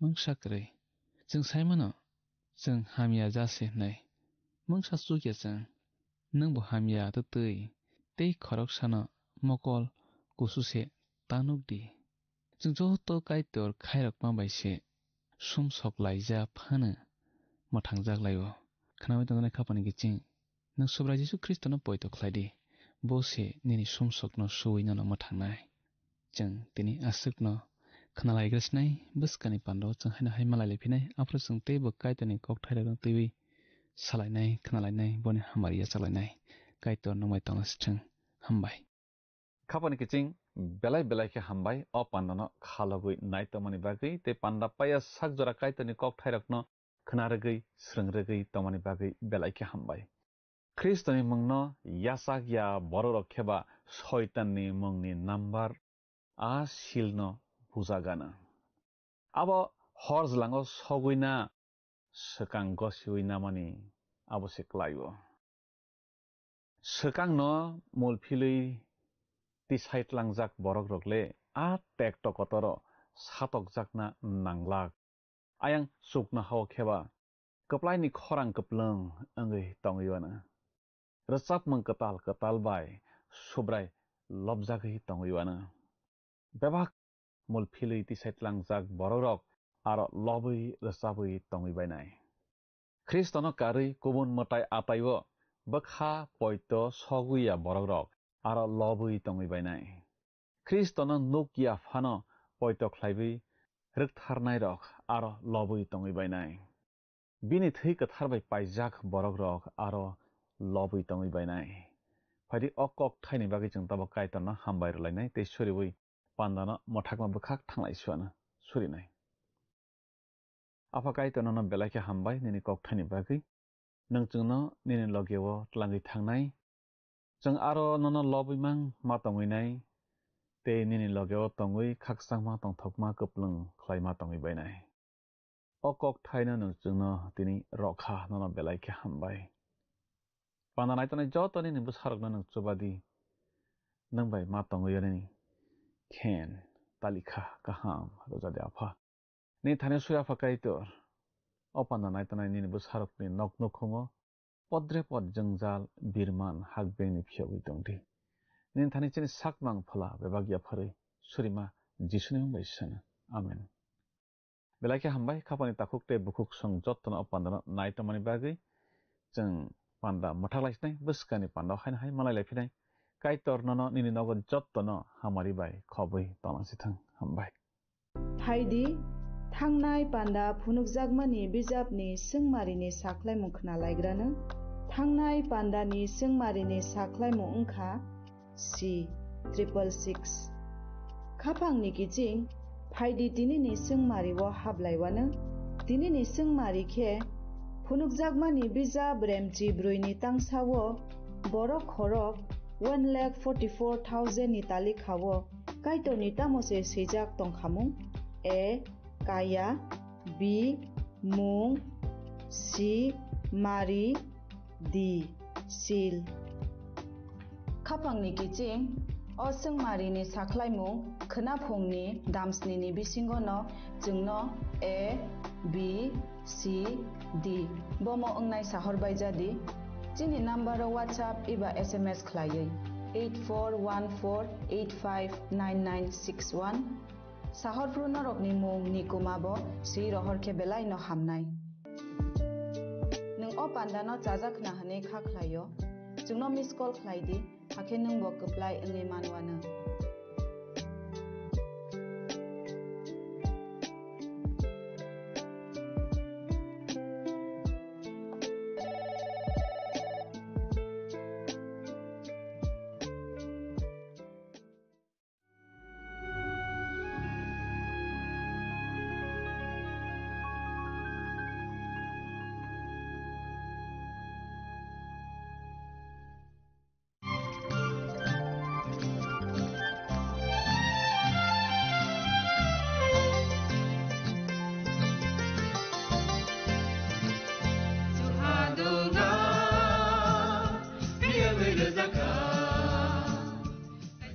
मंसाक्रै जों सायमोनो जों हामिया जासे नै मंसा सुगे जों नों बो हामिया तै खरक सानो मकल कुसुसे तानुकदि जों जत काइतर खायरक माबायसे सम सकलायजा फानो मथां जागलायो खोनाबाय थानाय खापानि गिचिं नों सबरा जिसु ख्रिस्टनो पयत खलायदि बसे निनि सम सकनो सुवैनो मथांनाय जों दिनै आसुकनो खोनालायगासिनाय बसकानि पान्द जों हाय मालायलायफिनाय आफ्रो जों तेबो काइतनि कक थायरगन तैबै सालायनाय खोनालायनाय बनि हामारिया सालायनाय काइतर नमाय तांसथिं हामबाय खापानि गिचिं बेलाय के हामबाय अ पान्डनो खालगै नायतमनि बागै ते पान्डा पाया साक जरा काइतनि कक थायरकनो खोनारगै स्रंरगै तमनि बागै बेलाय के हामबाय ख्रिस्टनि मुंनो यासाक या बररक खेबा शयताननि मुंनि नाम्बार आ सिलनो बुजागानो आबो हरजलांगो सगैना सकां गसिवैना मानि आबोसे क्लायो सकांनो मुलफिलै तिसाइट लांजाक बरक रकले आ टेक टकतर सातक जाकना नांलाक आयां सुकना हाव खेबा कप्लाइनि खरां कप्लं अंगै तंगैवाना रसाप मंग कताल बाय सुब्राय लबजागै तंगैवाना बेबाक मुलफिलै तिसाइट लांजाक बरक आरो लबै रसाबै तंगैबायनाय ख्रिस्टनो कारै गुबुन मताय आतायव बखा पयत सगुया बरक आरो लबै तंगैबायनाय ख्रिस्टनो नुकिया फानो पयत खलायबै रोगथारनाय रक आरो लबै तंगैबायनाय बिनि थै कथारबाय पाइजाक बरक रक आरो लबै तंगैबायनाय फायदि अकक थाइनि बागै जों तब काइतनो हामबाय रलायनाय ते सुरिबै पान्दानो मथाकमा बखाक थांलायसुआनो सुरिनाय आफा काइतनो बेलायके हामबाय निनि कक थाइनि बागै नोंजोंनो निनि लगेव तलांगै थांनाय जों आरो ननो लबैमां मा तंगैनाय ते निनि लगेव तंगै खाकसांमा तंथकमा कप्लं खलायमा तंगैबायनाय अकक थाइनो नोंजोंनो दिनै रखा ननो बेलायके हामबाय पान्दा नायतनाय जतनि निबो सारकनो नोंचुबादि नंबाय मा तंगैयानि खेन तालिखा गाहाम रोजादे आफा नि थाने सुयाफा काइतर अ पान्दा नायतनाय निबो सारकनि नक नखङो पद्रे पद जंजाल बिरमान हागबेंनि फियावै दंदि नि थाने चिनि साकमां फला बेबागिया फरै सुरिमा जिसुनि मुंबाय सानो आमेन बेलायके हामबाय खापानि ताकुक ते बुकुक सं जतन अ पान्दा नायतमानि बागै जों पान्दा मथालायसनाय बसकानि पान्दा हाय मालायलायफिनाय काइतर ननो निनि नगन जतन हामारि बाय खबै तनासिथां हामबाय फाइदि थांनाय पान्दा फुनुकजागमानि बिजाबनि सोंमारिनि साख्लायमु खोनालायग्रानो थांनाय पान्दानि सोंमारिनि साख्लायमु ओंखा C666 खाफांनि गिचिं फाइदि दिनैनि सोंमारिव हाबलायवानो दिनैनि सोंमारिखे फुनुकजागमानि बिजाब रेमचि ब्रुइनि तांसाव बरक खरक 1,44,000 नि तालिखाव काइतनि तामसे सैजाक तंखामुं ए काया बि मुं सि मारि दि सिल खाफांनि गिचिं असोंमारिनि साख्लायमु खोनाफुंनि दामस्निनि बिसिंगनो जोंनो ए बि सि डि बमो ओंनाय साहरबाय जादि चिनि नाम्बाराव WhatsApp एबा SMS खलायै 8414859961 साहरफ्रु नरकनि मुं निकुमाबो सि रहरखे बेलाय न हामनाय नों अ पान्दानो जाजाखना हने खाख्लायो जोंनो मिस कल खलायदि हाखे नों बो कप्लाय ओंनि मानवानो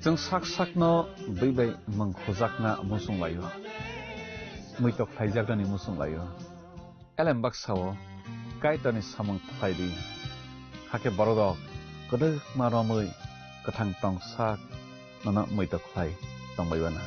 जों साक-sakno बै mangkhojakna musung layo muitok thaijagdani musung layo elem baksawo kaitani samung thaidi hake borodok kodok maromui kathang tongsak nana moitok thlai tongbaibana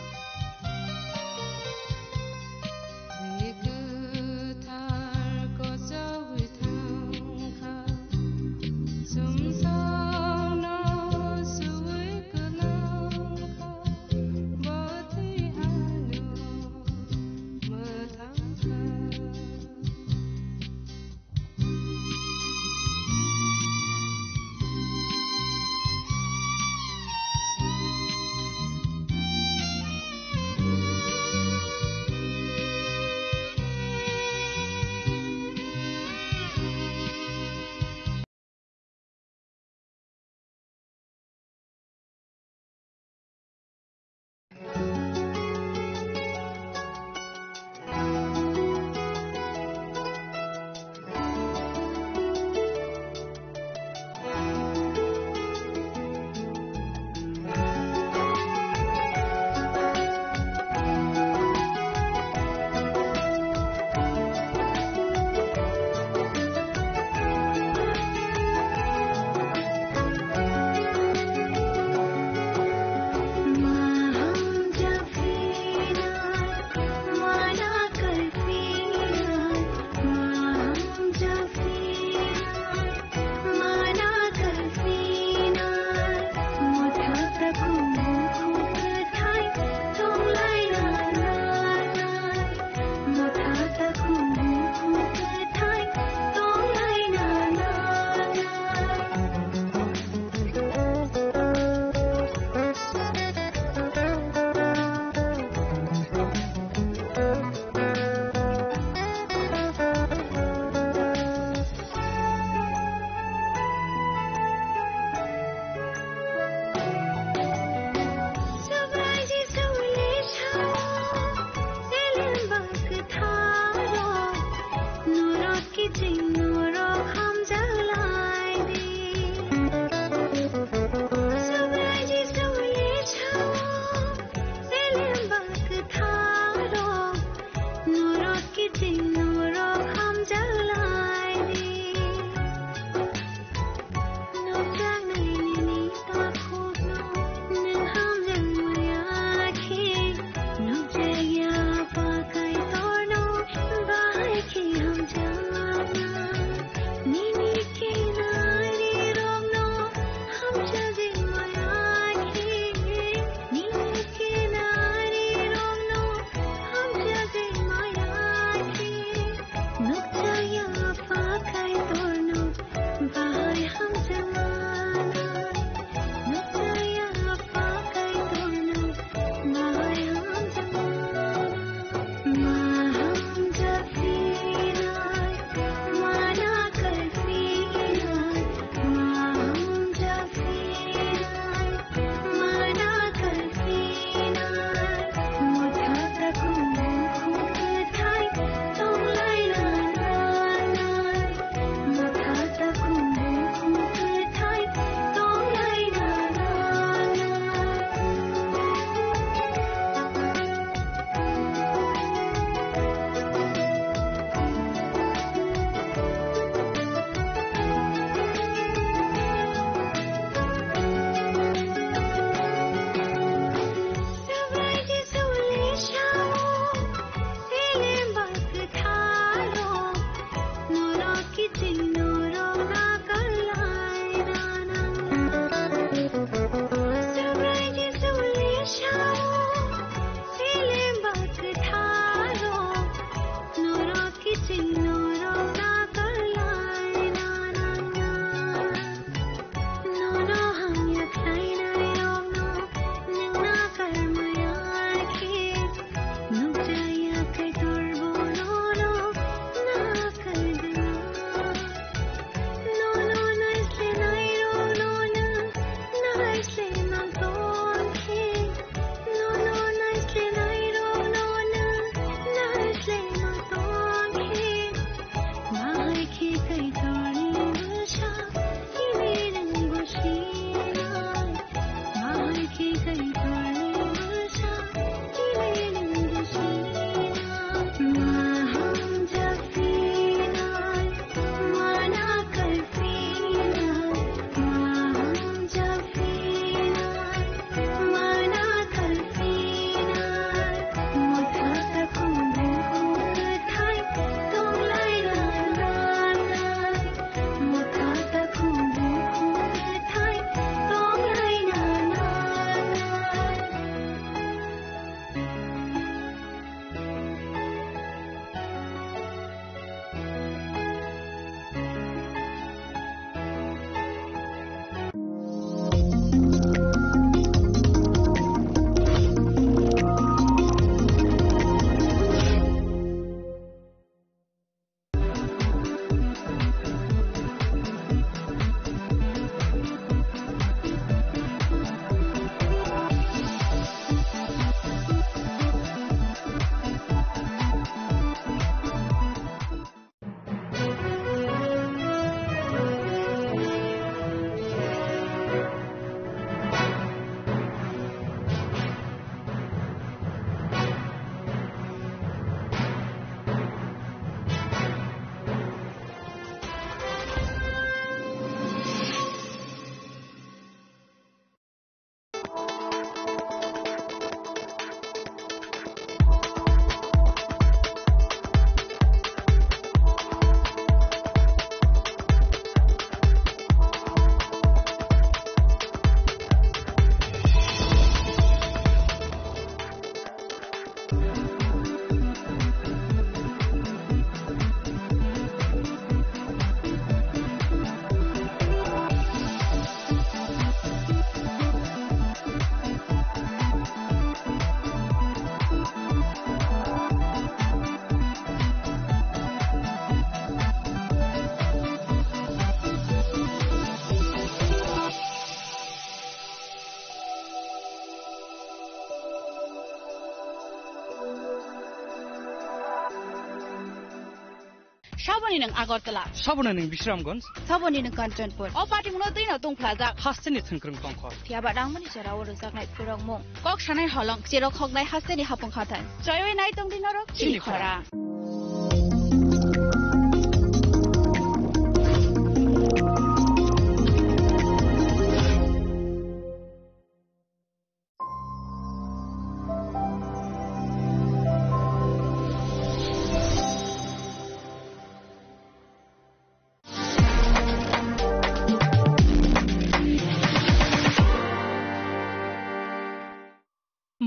Saboni nang Agartala. Sabona ning Bishramganj. Saboni nang Kanchanpur. O party muno tui na tung plaza. Hasteni thangkrung tongkhor. Thiaba rangmani charawo rozaknai purangmung. Kok shanai holong chirok hognai hasteni hapung khatan. Joyoi nai tung dinoro chili khora.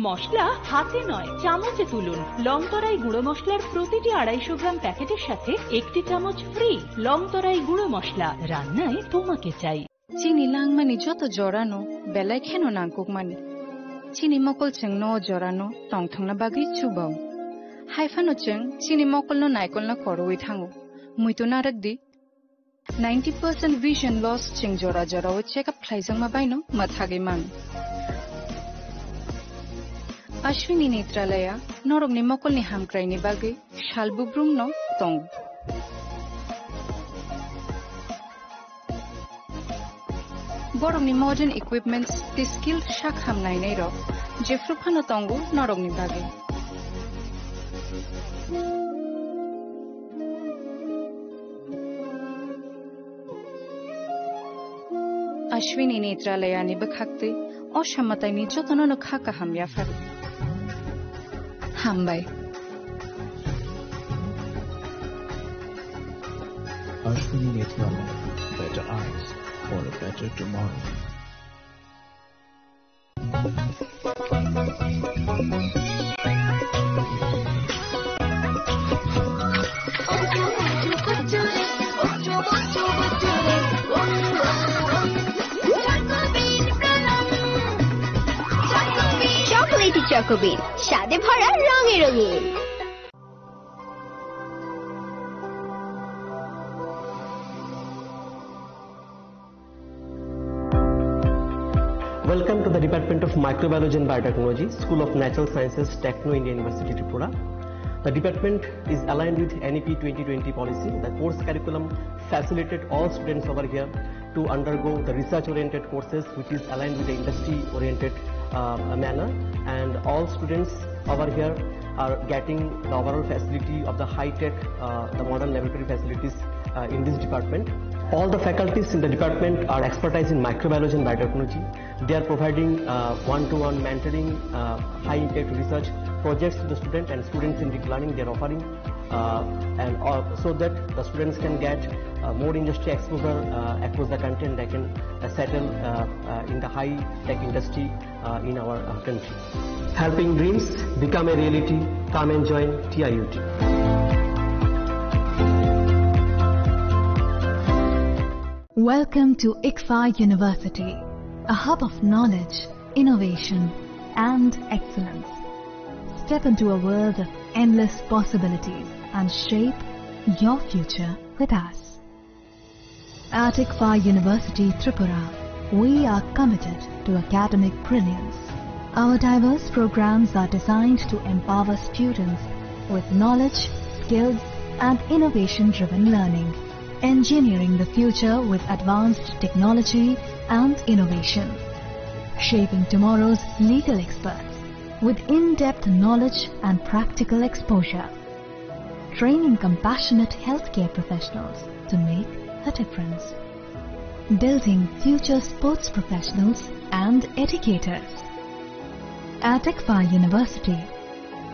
মশলা হাতে নয় চামচে তুলুন লংতরাই গুঁড়ো মশলার প্রতিটি 250 গ্রাম প্যাকেটের সাথে একটি চামচ ফ্রি লংতরাই গুঁড়ো মশলা রান্নায় তোমাকে চাই চিনি লাংমানি যত জরানো বেলাই খেনো নাংকুকমানি চিনি মকল চেং ন জরানো টংথংনা বাগি চুবাও হাইফানো চেং চিনি মকল ন নাইকল না করওই থাঙ্গো মুইতো নারকদি 90% vision loss চেং জরা জরাও চেকআপ খাইজং মাবাইনো মাথাগে মান Ashwini Netralaya, Norogni Mokolni Hamkraini Bagi, Shalbubrum no Tong. Borogni modern equipments, the skilled Shakham Nainero, Jeffrupano Tongu, Norogni Bagi. Ashwini Netralaya ni Bakakti, Oshamatani Jotono Kaka Hamya Faru. Hambai. Ashwini Netralaya, better eyes for a better tomorrow. চকোবিন স্বাদে ভরা রঙে রঙিন Welcome to the Department of Microbiology and Biotechnology, School of Natural Sciences, Techno India University, Tripura. The department is aligned with NEP 2020 policy. The course curriculum facilitated all students over here to undergo the research-oriented courses, which is aligned with the industry-oriented manner, and all students over here are getting the overall facility of the high-tech, the modern laboratory facilities in this department. All the faculties in the department are expertise in microbiology and biotechnology. They are providing one-to-one mentoring, high-impact research projects to the student and students in deep learning. They are offering so that the students can get more industry exposure across the country, and they can settle in the high-tech industry in our country. Helping dreams become a reality. Come and join TIUT. Welcome to ICFA University, a hub of knowledge, innovation, and excellence. Step into a world of endless possibilities and shape your future with us. At ICFA University, Tripura, we are committed to academic brilliance. Our diverse programs are designed to empower students with knowledge, skills, and innovation-driven learning, engineering the future with advanced technology and innovation, shaping tomorrow's legal experts with in-depth knowledge and practical exposure, training compassionate healthcare professionals to make a difference, building future sports professionals and educators. At ICFA University,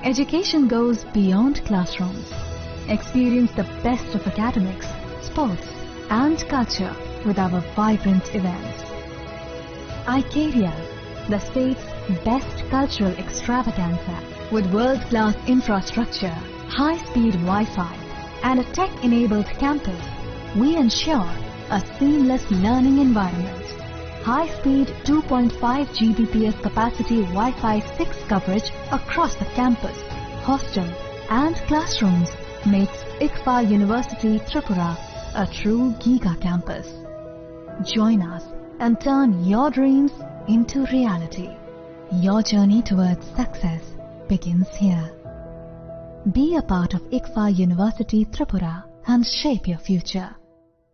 education goes beyond classrooms. Experience the best of academics, sports, and culture with our vibrant events. ICARIA, the state's best cultural extravaganza, with world-class infrastructure, high-speed Wi-Fi, and a tech-enabled campus, we ensure a seamless learning environment. High-speed 2.5 Gbps capacity Wi-Fi 6 coverage across the campus, hostel, and classrooms makes ICFA University Tripura a true Giga campus. Join us and turn your dreams into reality. Your journey towards success begins here. Be a part of ICFA University Tripura and shape your future.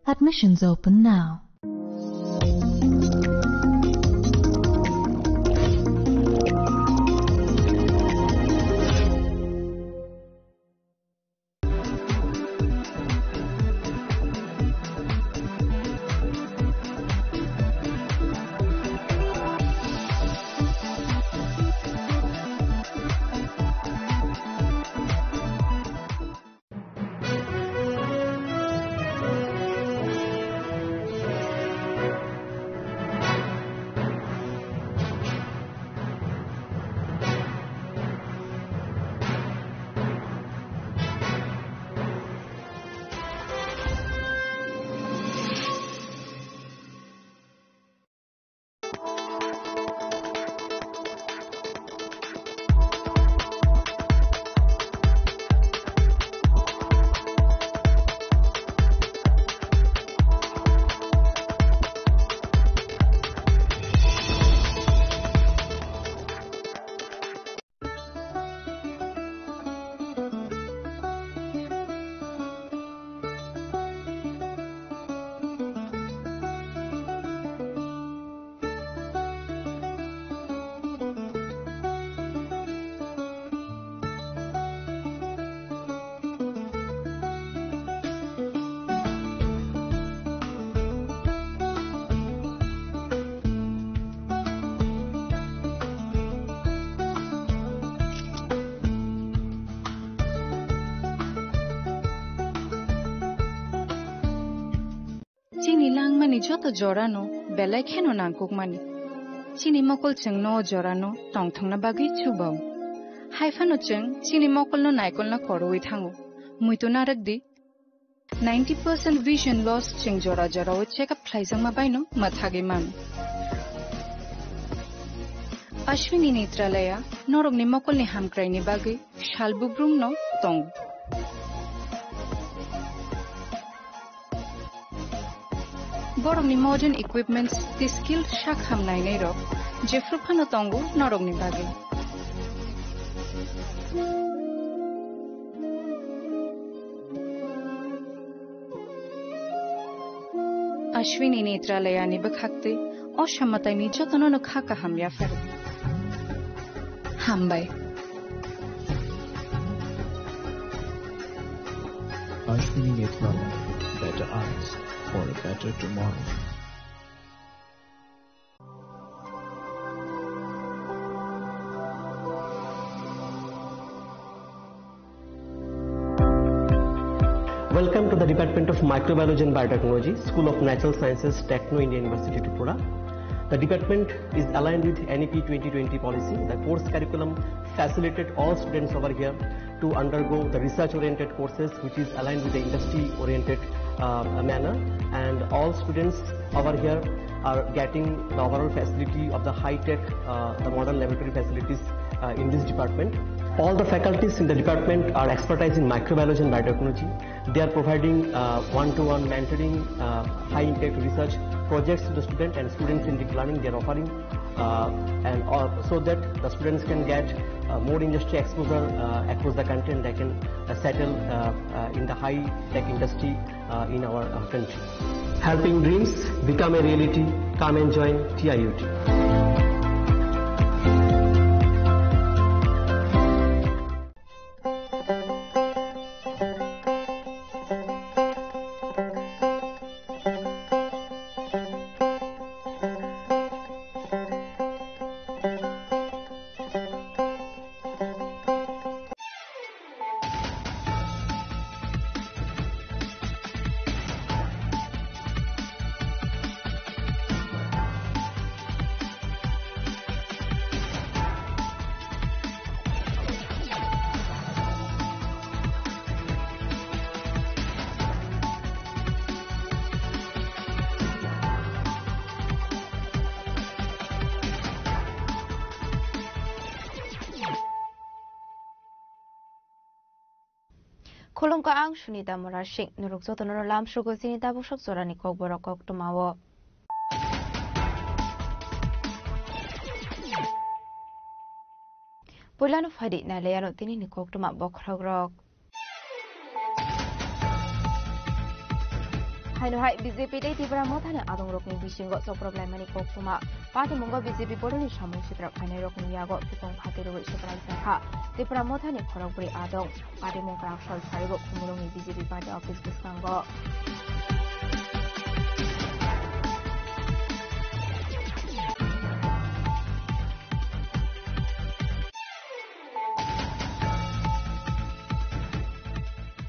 Admissions open now. Chini lang mani joto jorano belai kheno nangkuk mani. Chini mokol cheng no jorano tong thong na bagi chubao. Haifano cheng chini mokol no naikol na koroi thango. Muito narak di 90% vision loss cheng jora jora o check up thlaisang ma baino mathage man. Ashwini Netralaya norog ni mokol ni hamkrai ni bagi shalbubrum no tong. Borong ni modern equipments the skilled shak hamnai nei rok jefru phano tongu norog ni bagi. Ashwini Netralaya ni bakhakte oshammatai ni jotono no khaka hamya fer. Hambai. Ashwini Netralaya, better eyes for a better tomorrow. Welcome to the Department of Microbiology and Biotechnology, School of Natural Sciences, Techno India University, Tripura. The department is aligned with NEP 2020 policy. The course curriculum facilitated all students over here to undergo the research-oriented courses, which is aligned with the industry-oriented manner. And all students over here are getting the overall facility of the high-tech, the modern laboratory facilities in this department. All the faculties in the department are expertise in microbiology and biotechnology. They are providing one-to-one mentoring, high-impact research projects to the student, and students in deep learning they are offering, so that the students can get more industry exposure across the country, and they can settle in the high-tech industry in our country. Helping dreams become a reality. Come and join TIUT. Kolong ka ang sunita morashik nuruk zoto nor lam shugo sinita bushok zorani kok borok kok tumawo. Pulano fadi na leyano tini ni kok tuma bokragrok. Haino hai BJP dei tibra mothane adong rokni bisingo so problem mani koktuma party mungo BJP bodoni samung sitra khainai rokni yago pikong phatiroi sopral sakha tibra mothane khorokbri adong party mungkra sol sarigo khumurongni BJP party office biskango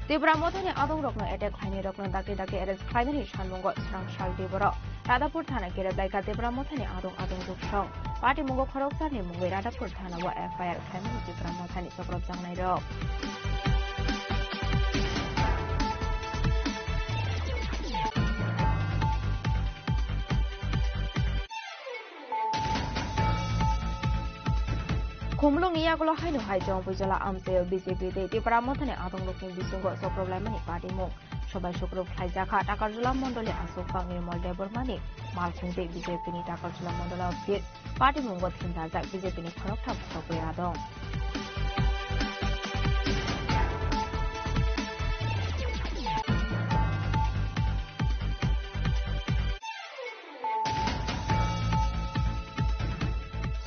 Tibra mothane adong rokno attack khaini rokno dakte arrest khainani shanmungo srang shal deboro Radapur thana kere laika tibra mothane adong duksong party mungo khoroksar ni mungo Radapur thana wa FIR khaimani tibra mothane sokrop jangnai ro Kumulong iyagulo haino hai jong bujala amsayo BJP de tibra mothane adong rokni bisingo so problem ni party mung সবাই শুক্র ফ্লাইজাখা টাকারজলা মন্ডলে আসুফাং নির্মল দেববর্মানি মালখুংতে BJP নি Takarjala Mondal office party মুঙ্গ থিনদাজাক BJP নি খরকথা ফটকইরা দং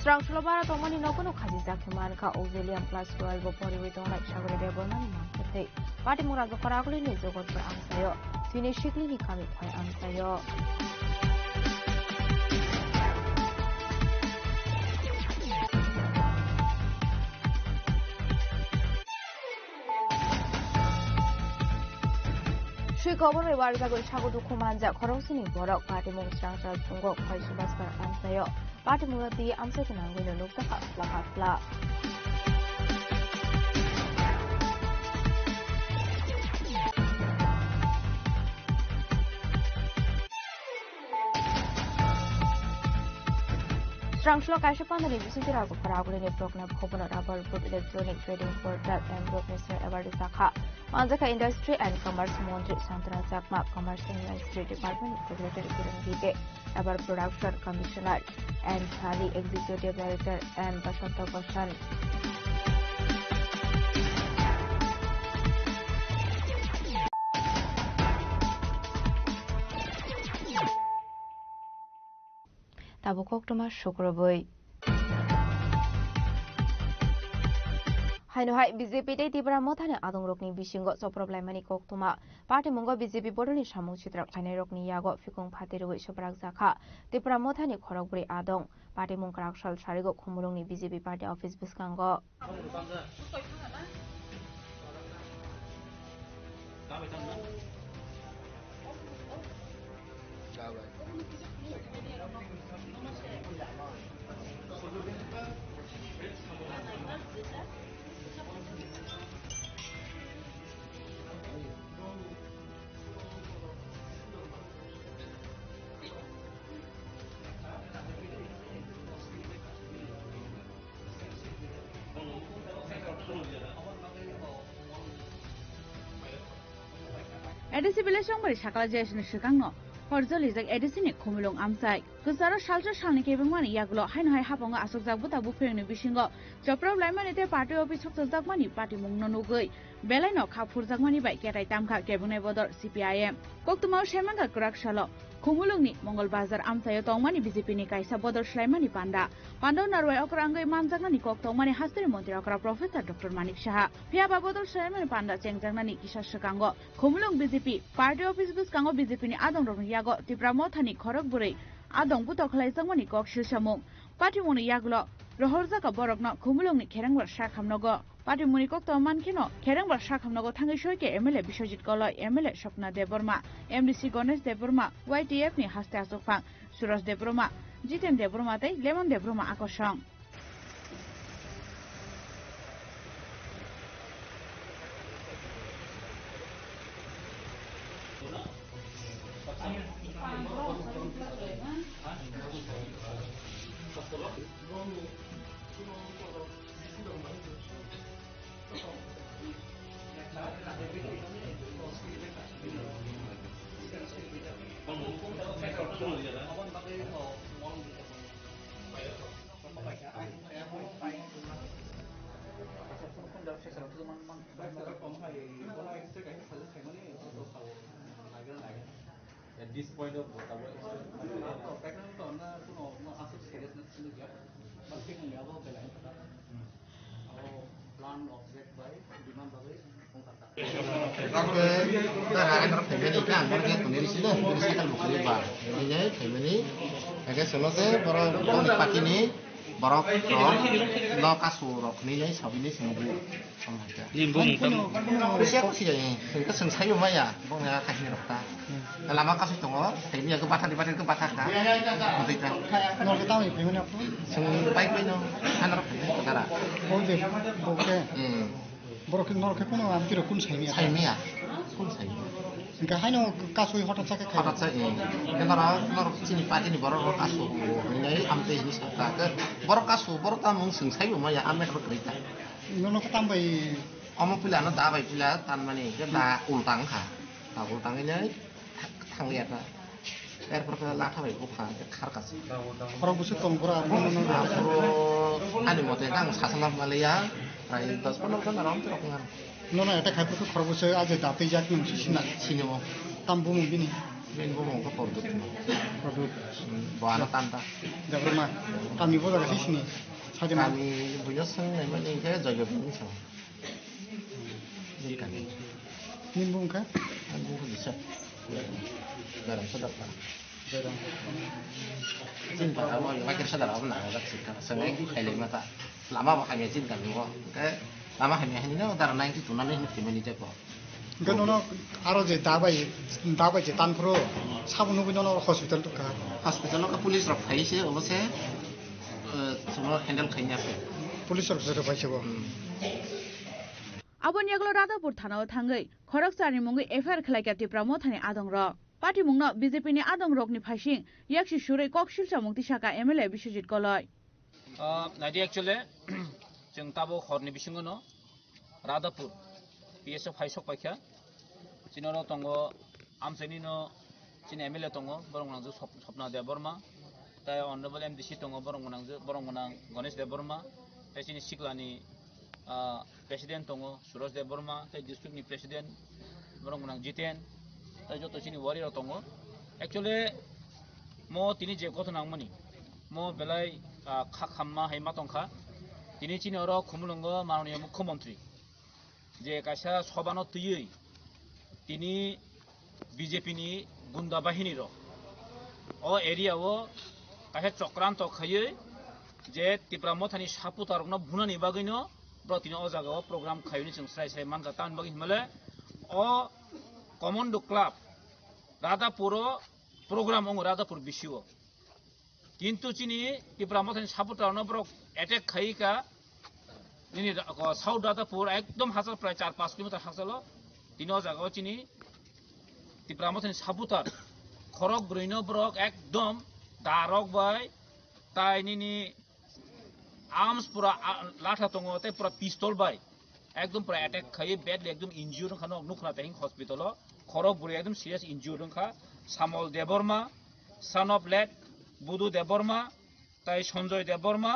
Strangshlo bara tomani nokono khaji jakhiman kha Auxilium plus 12 bo poriwito nai sagore debormani mangkhe party murago paraguli ni jogot par amsayo tini shikli ni kami khoi amsayo Shui khobor me warga goi sagodu khumanja khorosini borok party mung strangshal phungo khoi subas par amsayo Party murati amsa kenang wino lukta ka plakatla. Strangshlo kaisa pandani bisiti rago paraguli ni program khobona rubber boot electronic trading portal and group Mr. Everdy Sakha. Manjaka Industry and Commerce Montri Santana Jakma Commerce Industry Department Secretary Kiran Gite Ever Production Commissioner and Khali Executive Director and Bashanta Goshan. Tabukok Toma Shukroboy. Haino hai BJP dei tibra mothane adong rokni bisingo so problem mani koktuma party mungo BJP bodoni samung chitra khainai rokni yago fikung phatiroi soprak jakha tibra mothane khorokbri adong party mungkrak sal sarigo khumurongni BJP party office biskango Edisi bilashong bari sakala jesni shikangno Horzoli jak edisi ni khumulong amsai kusaro salja salni kebengmani yagulo haino hai haponga asokjak buta bupengni bisingo joprab laimani te party office hokjakmani party mungno nugui belaino khapurjakmani bai ketai tamkha kebengnai bodor CPIM koktumau semanga kuraksalo khumulongni mongol bazar amsayo tongmani BJP ni kaisa bodor slaimani panda narwai okrangai manjaknani kok tongmani hastri mantri okra professor Dr. Manik Saha phiaba bodor slaimani panda chengjaknani kisa sakango khumulong BJP party office buskango BJP ni adong rokni yago tipra mothani khorok burei adong buto khlaijangmani kok silsamung party muni yagulo rohorjaka borokno khumulongni kherangbar sakhamnogo party muni kok to mankino kherangbar sakhamnogo thangai soike MLA Biswajit Koloi MLA Swapna Deborma MDC Ganesh Deborma YTF ni haste asokphang Suraj Deborma Jiten Deborma tei Lemon Deborma akosong family kan mereka sendiri sini kan bukan lebar ini family agak selesai baru dipakai ini baru lo kasur ini sabi ini sembuh sama aja limbung siapa sih ini kita sensai rumah ya bang ya kasih rokta lama kasih tunggu tapi ya kebatah kan nanti kan nol kita ini gimana pun baik ini anak kita boleh baru nol kita pun hampir kun saya ya kun saya enggak hanya kasus hotel saya kenapa sini pati ni baru kasus ini ampe ini saya baru kasus baru tamu sensai rumah ya amet berkerja nono ketambah kamu pilih anak tak baik pilih tan mana ni kita ultang kah tak ultang ini tang lihat lah perkara laka baik bukan karkas orang busuk tongkora ada motor yang sasaran Malaya rakyat das pun orang terkenal nono ada kayak itu orang busuk aja tapi jak yang sini mau tambu mungkin ke produk bahan tanta dah rumah kami pun ada di sini saja kami punya seng memang ini saya jaga bangsa nimbung kan bisa garam sedap lah cinta awal makin sadar awal nak agak sih karena seneng kali mata lama makanya cinta dulu ke lama hanya ini udah naik itu nanti ini cek kok enggak nono aro je dabai je tan pro sabun nubi nono hospital tuh kan hospital ke polis rok kai sih apa sih semua handle kayaknya polis rok sudah baca kok abon yaglo Radhapur thanao thangai khorokchani mungi FIR khlaika tipramo thani adong rok party mungno BJP ni adong rok ni phasing yakshi surei kokshilcha mukti saka MLA Biswajit Koloi nadi actually जों ताबो हरनि बिसिङनो Radhapur PSF हाइसक पाइखा चिनरो तंगो आमसेनिनो चिन MLA तंगो बरंगनांजो सपना दे Burma ताय honourable MDC तंगो बरंगनां Ganesh दे Burma ताय चिनि सिक्लानि president तंगो सुरज दे Burma ताय डिस्ट्रिक्टनि president बरंगनां Jiten ताय जतो चिनि warrior तंगो actually मो तिनि जे गथनांमनि मो बेलाय खाखाममा हायमा तंखा তিনি চিনর খুমলঙ্গ মাননীয় মুখ্যমন্ত্রী যে কাইসা সবানো তুই তিনি বিজেপি নি গুন্ডা বাহিনীর ও এরিয়াও কাইসা চক্রান্ত খাইয়ে যে ত্রিপুরামথানি সাপুতারকনো ভুনানি বাগৈনো তিনি ও জায়গাও প্রোগ্রাম খাইনি जों স্রাই স্রাই মানকা তান বাগै হিমালে ও কমন্ডো ক্লাব রাধাপুর প্রোগ্রাম অঙ্গ রাধাপুর বিশিও কিন্তু চিনি ত্রিপুরামথানি সাপুতারকনো ব্রক अटैक खाई का ini South Radhapur एकदम हासल प्राय 4-5 किलोमीटर हासलो तीनों जगह चिनी तिप्रामथनि सापुतार खरक ब्रैनो ब्रक एकदम दारक बाय ताइनि आर्म्स पूरा लाठा तंगो ते पूरा पिस्तल बाय एकदम पूरा अटैक खाई बैडली एकदम इंज्यूर्ड खानो नुखना तेहिं हॉस्पिटल खरक ब्रै एकदम सीरियस इंज्यूर्ड खा सामल Debbarma son of late बुदु Debbarma ताइ संजय देबर्मा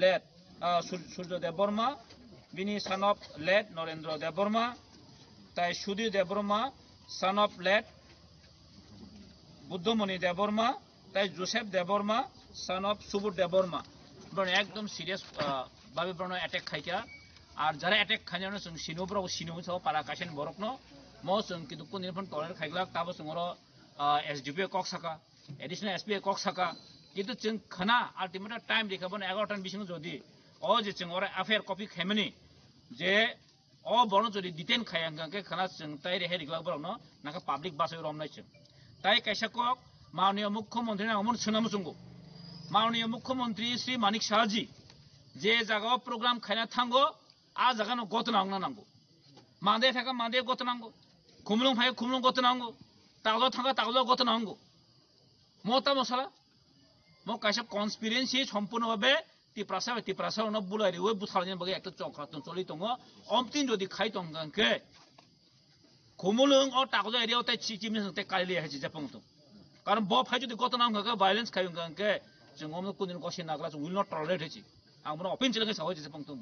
लेट सूर्य देबर्मा बिनी son of late Narendra Debbarma ताइ Sudhir Debbarma son of late Buddhamani Debbarma ताइ Joseph Debbarma son of सुबुर Debbarma बरन एकदम सीरियस भाबे बरन अटैक खाइका और जरा अटैक खाइनानो जों सिनोब्राव सिनो साव पारा कासेन बरकनो मो जों किन्तु कुनिफोन टलेट खाइग्ला ताबो जोंरो एसडीपी कक साका एडिशनल एसपी कक साका किन्तु जों खना अल्टिमेट टाइम देखाबन 11 बिसिङ जदि ओ जे जों अरे अफेयर कपि खेमनि जे ओ बरन जदि डिटेन खायांगाके खना जों ताइ रेहे रिग्ला बरनो नाका पब्लिक बासै रमनाय जों ताइ काइसाक माननीय मुख्यमंत्री नामन सोनाम जोंगो माननीय मुख्यमंत्री श्री मानिक शाहजी जे जागाव प्रोग्राम खायना थांगो आ जागानो गतनांगना नांगो मादे थाका मादे गतनांगो खुमलुं फाय खुमलुं गतनांगो तागलो थांगा तागलो गतनांगो मता मसला मो काइसा कन्सपिरेन्सी सम्पूर्णभावे तिप्रासा न बुलाइरि वे बुथालनि बगे एकटा चक्रातन चलि दङ अमतिन जदि खाइ दंगांके खुमलुं अ तागलो एरियाव ताइ चिचिमनि ते कालिले हाजि जापंतो कारण ब फाइ जदि गतनांगो भाइलेन्स खायंगांके जों अमनो कुनिन कसिन नागला जों विल नट टलरेट हेजि आं मनो अपिन चिलगे सावै जापंतो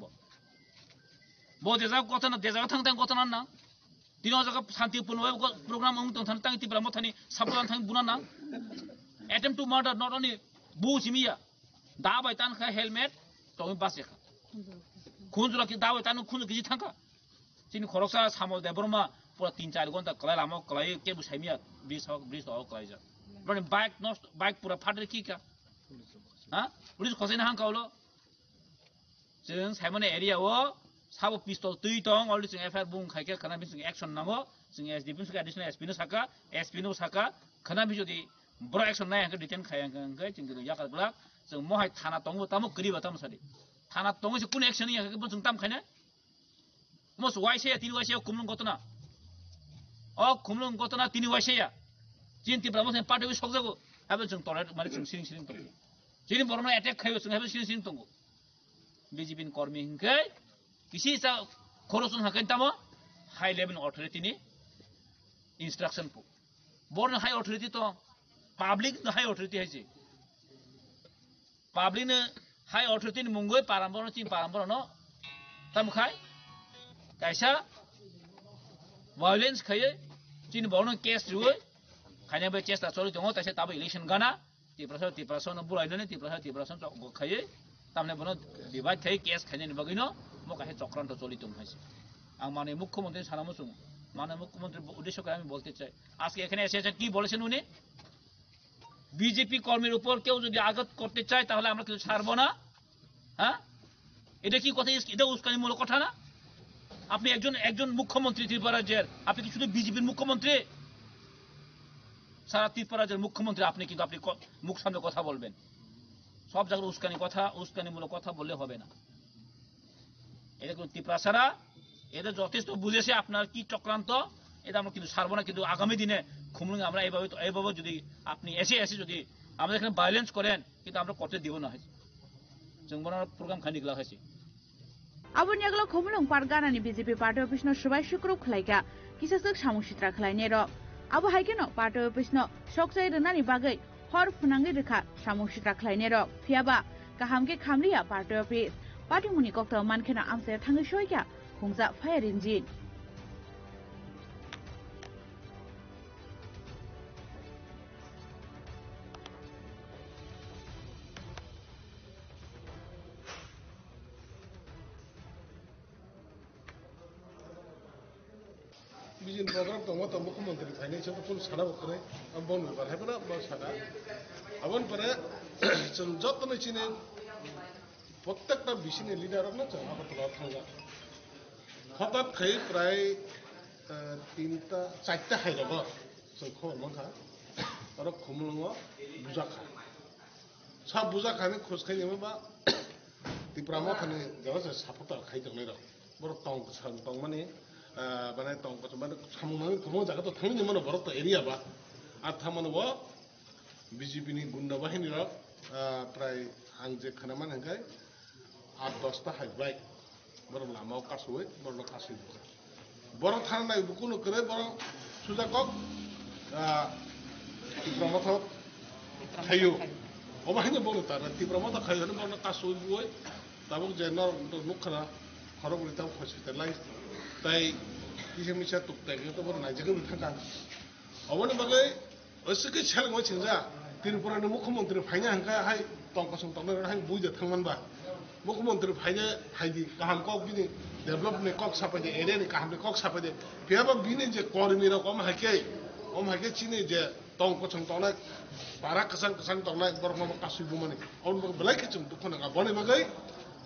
ब जेजा गतना देजा थांथां गतना ना Tino jaka santi punwa program ang tong tang ti pramo thani sapulan thang bunana attempt to murder not only bu simia da bai tan kha helmet to base kha khunjula ki da bai tan khunj ki thangka chini khoroksa samol de broma pura 3-4 gonta kalai lamo kalai ke bu saimia bridge ho kalai ja but bike pura phatre ki ka ha police khosena hang kaulo jeng saimone area wo sabo pistol tui tong already sing FIR bung khaike khana bi sing action nango sing SDP sing additional SP no saka khana bi jodi bro action nai hang detain khayang ga sing ya kal blak sing mo hai thana tong tamu kri batam sari thana tong se kun action ya ga sing tam khaina mo wai se tin wai se kumlung gotona o kumlung gotona tin wai se ya jin ti bramo sen party sok jago habe sing torat mari sing siring tong jin borno attack khayo sing habe siring tong BJP कर्मी हिंगे किसी सा खोरोसन हकन तमो high level authority ने instruction पो born high authority तो public न high authority है जी पब्लिक ने हाई अथॉरिटी ने मुंगोय पारंबर न तम खाय कैसा वायलेंस खाये चिन बोर्न केस जुए खाने बे चेष्टा चोरी दंगो तैसे तब इलेक्शन गाना तिप्रसन बुलाइने तिप्रसन खाये तमने बनो विवाद थे केस खाने बगिनो म काहे चक्रांत चली तुम है आं माने मुख्यमंत्री सानामसुं माने मुख्यमंत्री उद्देश्य করে আমি বলতে চাই আজকে এখানে এসেছেন কি বলেছেন উনি বিজেপি কর্মীর উপর কেউ যদি আঘাত করতে চায় তাহলে আমরা কিছু ছাড়বো না হ্যাঁ এটা কি কথা এটা উস্কানিমূলক কথা না আপনি একজন মুখ্যমন্ত্রী ত্রিপুরা রাজ্যের আপনি কি শুধু বিজেপির মুখ্যমন্ত্রী সারা ত্রিপুরা রাজ্যের মুখ্যমন্ত্রী আপনি কিন্তু আপনি মুখ সামনে কথা বলবেন সব জায়গায় উস্কানিমূলক কথা বললে হবে না এটা কোন ত্রিপুরাসারা এটা যথেষ্ট বুঝেছে আপনার কি চক্রান্ত এটা আমরা কিন্তু ছাড়বো না কিন্তু আগামী দিনে খুমলুং আমরা এইভাবে যদি আপনি এসে যদি আমাদের এখানে ভায়োলেন্স করেন কিন্তু আমরা করতে দিব না जों বড় প্রোগ্রাম খানিকলা হয়েছে আবুনি আগলা খুমলুং পারগানানি বিজেপি পার্টি অফিস ন সবাই শুক্র খলাইকা কিসাসক সামুসিত্রা খলাইনে র আবু হাইকেনো পার্টি অফিস ন সকসাই রনানি বাগৈ हर फुनांगे रेखा सामुसित्रा खलायने र फियाबा गाहामके खामलिया पार्टी अफिस पार्टी मुनि कक्ता मानखेना आमसे थांगै सयका हुंजा फायर इन्जिन बिजिन प्रोग्राम दङ त मुख्यमन्त्री फाइनेन्सियल फुल साना बखरे अब बन्द बारहायबना ब साना अबन परे जों जतनै चिने प्रत्येकटा बिसिनि लिडारनो जों आबतला थांगा हठात खै प्राय 3टा 4टा हायरबा जों खमखा आरो खमलङा बुजाखा सा बुजाखानि खोसखायनोबा तिप्रामा थाने जगह सापटा खायजोंनाय र बर तंग माने बने तंग को माने सामुनाय खमो जगह तो थांनि मन बरत एरिया बा आ थामन व बीजेपी नि गुंडा बाहिनी र प्राय आं जे खानामान हंगाय 8-10टा हायबाय बर लामाव कासुय बर कासुय बर थानाय बुकुनो करे बर सुजाकक तिप्रामथ खायो अबाहिनो बोलो तार तिप्रामथ खायो बर कासुय बुय ताबो जेनर नुखरा खरबरिता हॉस्पिटलाइज ताई किसे मिसा तुकताय तो बर नाइजगो बिथाका अबने बागै असके छलगो छिंजा त्रिपुरानि मुख्यमंत्री फाइना हंका हाय तंकसं तंगन हाय बुइदे थांमानबा मुख्यमंत्री फाइना हायदि काहाम कक बिनि डेभलपमेन्ट कक सापादे एरियानि काहामनि कक सापादे बेयाबा बिनि जे कर्मी रकम हायके चिनि जे तंकसं तंगनाय बारा कसां तंगनाय बरमा कासुय बुमानि अन बलायके जों दुखना बने बागै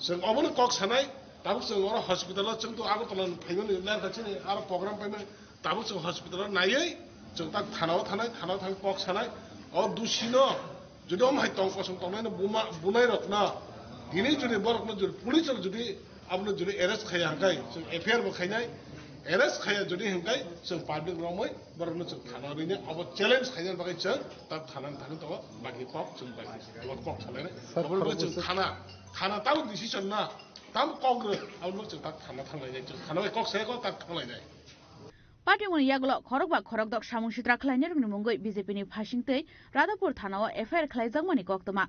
जों अबने कक सानाय ताबो जों अर हॉस्पिटल जों तो आगतला फाइनानि लारखाचिनि आरो प्रोग्राम फाइना ताबो जों हॉस्पिटल नायै जों ता थानाव थानाय कक सानाय और दुसिनो जुदि हम तंकसं तंगनाय बुनाय रखना दिनै जुदि बरकनो जुदि पुलिस जुदि आपनो जुदि अरेस्ट खाया हंगाय जों एफआईआर बो खायनाय अरेस्ट खाया जुदि हंगाय जों पाब्लिक रावमै बरकनो जों थाना रैनो अब चैलेंज खायनो बागै जों ता थानानै थानो तो बाकी कक जों बाकी कक सालायनाय अबो जों थाना ताव डिसिजन ना ताम कग्रो आबो जों ता थाना थांलायनाय जों थाना कक सायको ता थांलायनाय पार्टी मुनि यागलो खरकदक सामुसित्रा खलायने रंनि मुंगै बीजेपी नि फासिंतै राधापुर थानाव एफआईआर खलायजाकमानि कक्तमा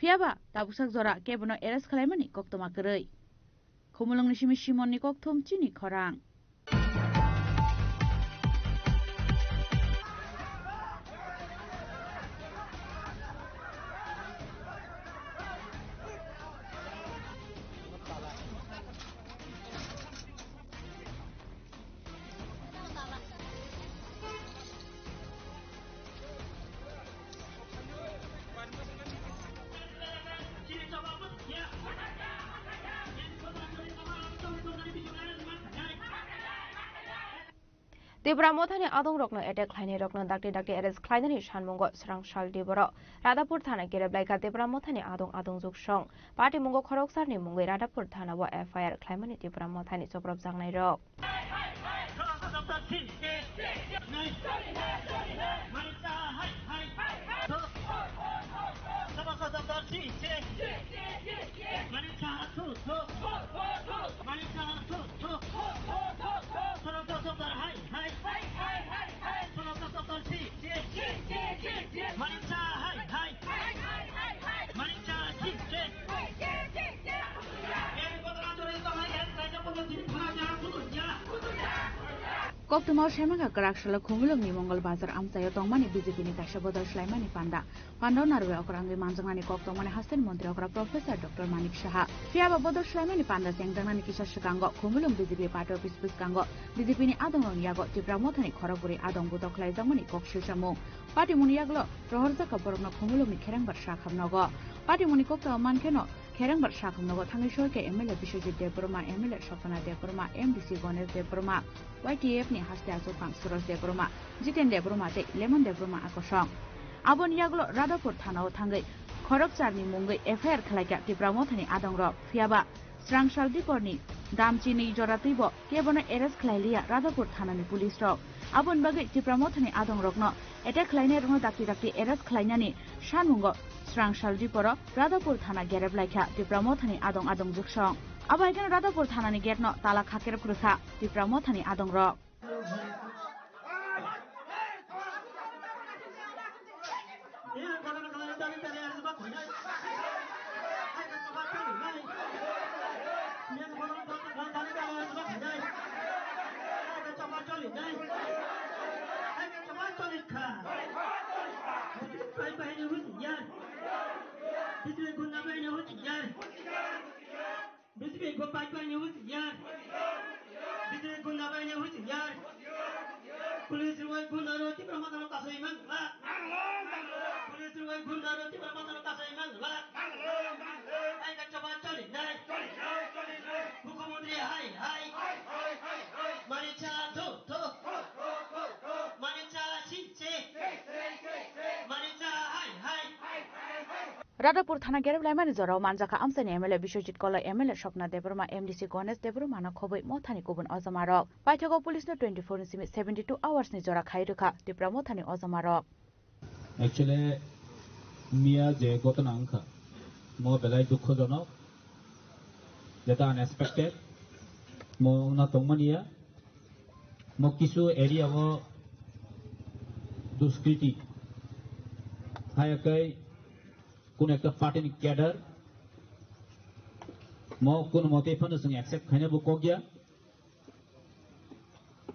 फियाबा ताबुसाक जरा केबनो एरेस्ट खलायमानि कक्तमा करै खुमुलुंनि सिमि सिमननि कक्थुम चिनि खरां Tibra mothani adong rokno attack khlaini rokno dakti arrest khlainani sanmungo srangshal diboro Radapur thana gereblaiga Tibra mothani adong juksong party mungo khoroksarni mungoi Radapur thana bo FIR khlaimani Tibra mothani choprop jangnai rok Koktuma Shemanga Karakshal Kumulum Mongol Bazar Amsayo Tongmani BJP ni Kasha Bodol Shlaimani Panda Narwe Okrangi Manjangani Koktomani Hasan Montri Okra Professor Dr. Manik Shaha Fiaba Bodol Shlaimani Panda Sengdangani Kisha Shikango Kumulum BJP Party Office Piskango BJP ni Adong Yago Tibra Mothani Koroguri Adong Butoklai Zamani Kokshishamu Party Muniaglo Rohorza Kaborno Kumulum ni Kerang Barshakam Nogo Party Munikokta Mankeno Kerang Barshakam Nogo Tangishoke MLA Bishojit Debroma MLA Shopana Debroma MDC Gones Debroma YTF ni haste asopang suros Debroma Jiten Debroma te Lemon Debroma akosong Abon Yaglo Radapur Thanao Thangai Khorokcharni Mungai FIR Khlaika Tibra Mothani Adongrok Fiaba Srangshal Diporni Damchini Joratibo Kebono Arrest Khlailia Radapur Thanani Police Rok Abon Bagai Tibra Mothani Adongrokno Attack Khlaine Rungno Dakti Arrest Khlainani Shanmungo Srangshal Diporo Radapur Thana Gereblaika Tibra Mothani Adong Juksong Abaigan Radapur Thanani Getno Tala Khaker Krukha Tibra Mothani Adongrok Radapur Thana Gereblaimani Zorao Manjaka Amsani MLA Bishojit Kola MLA Shopna Debroma MDC Gones Debroma na Khoboi Mothani Kubun Ozamarok Paithago Police no 24 ni 72 hours ni Zora Khairuka Tibra Mothani Ozamarok Actually Mia je gotana angka mo belai dukkhojonok jeta unexpected mo na tongmania mo kisu area o duskriti hayakai কোন একটা পার্টির cadre ম কোন মতে phone সঙ্গে accept খাইনে বকগিয়া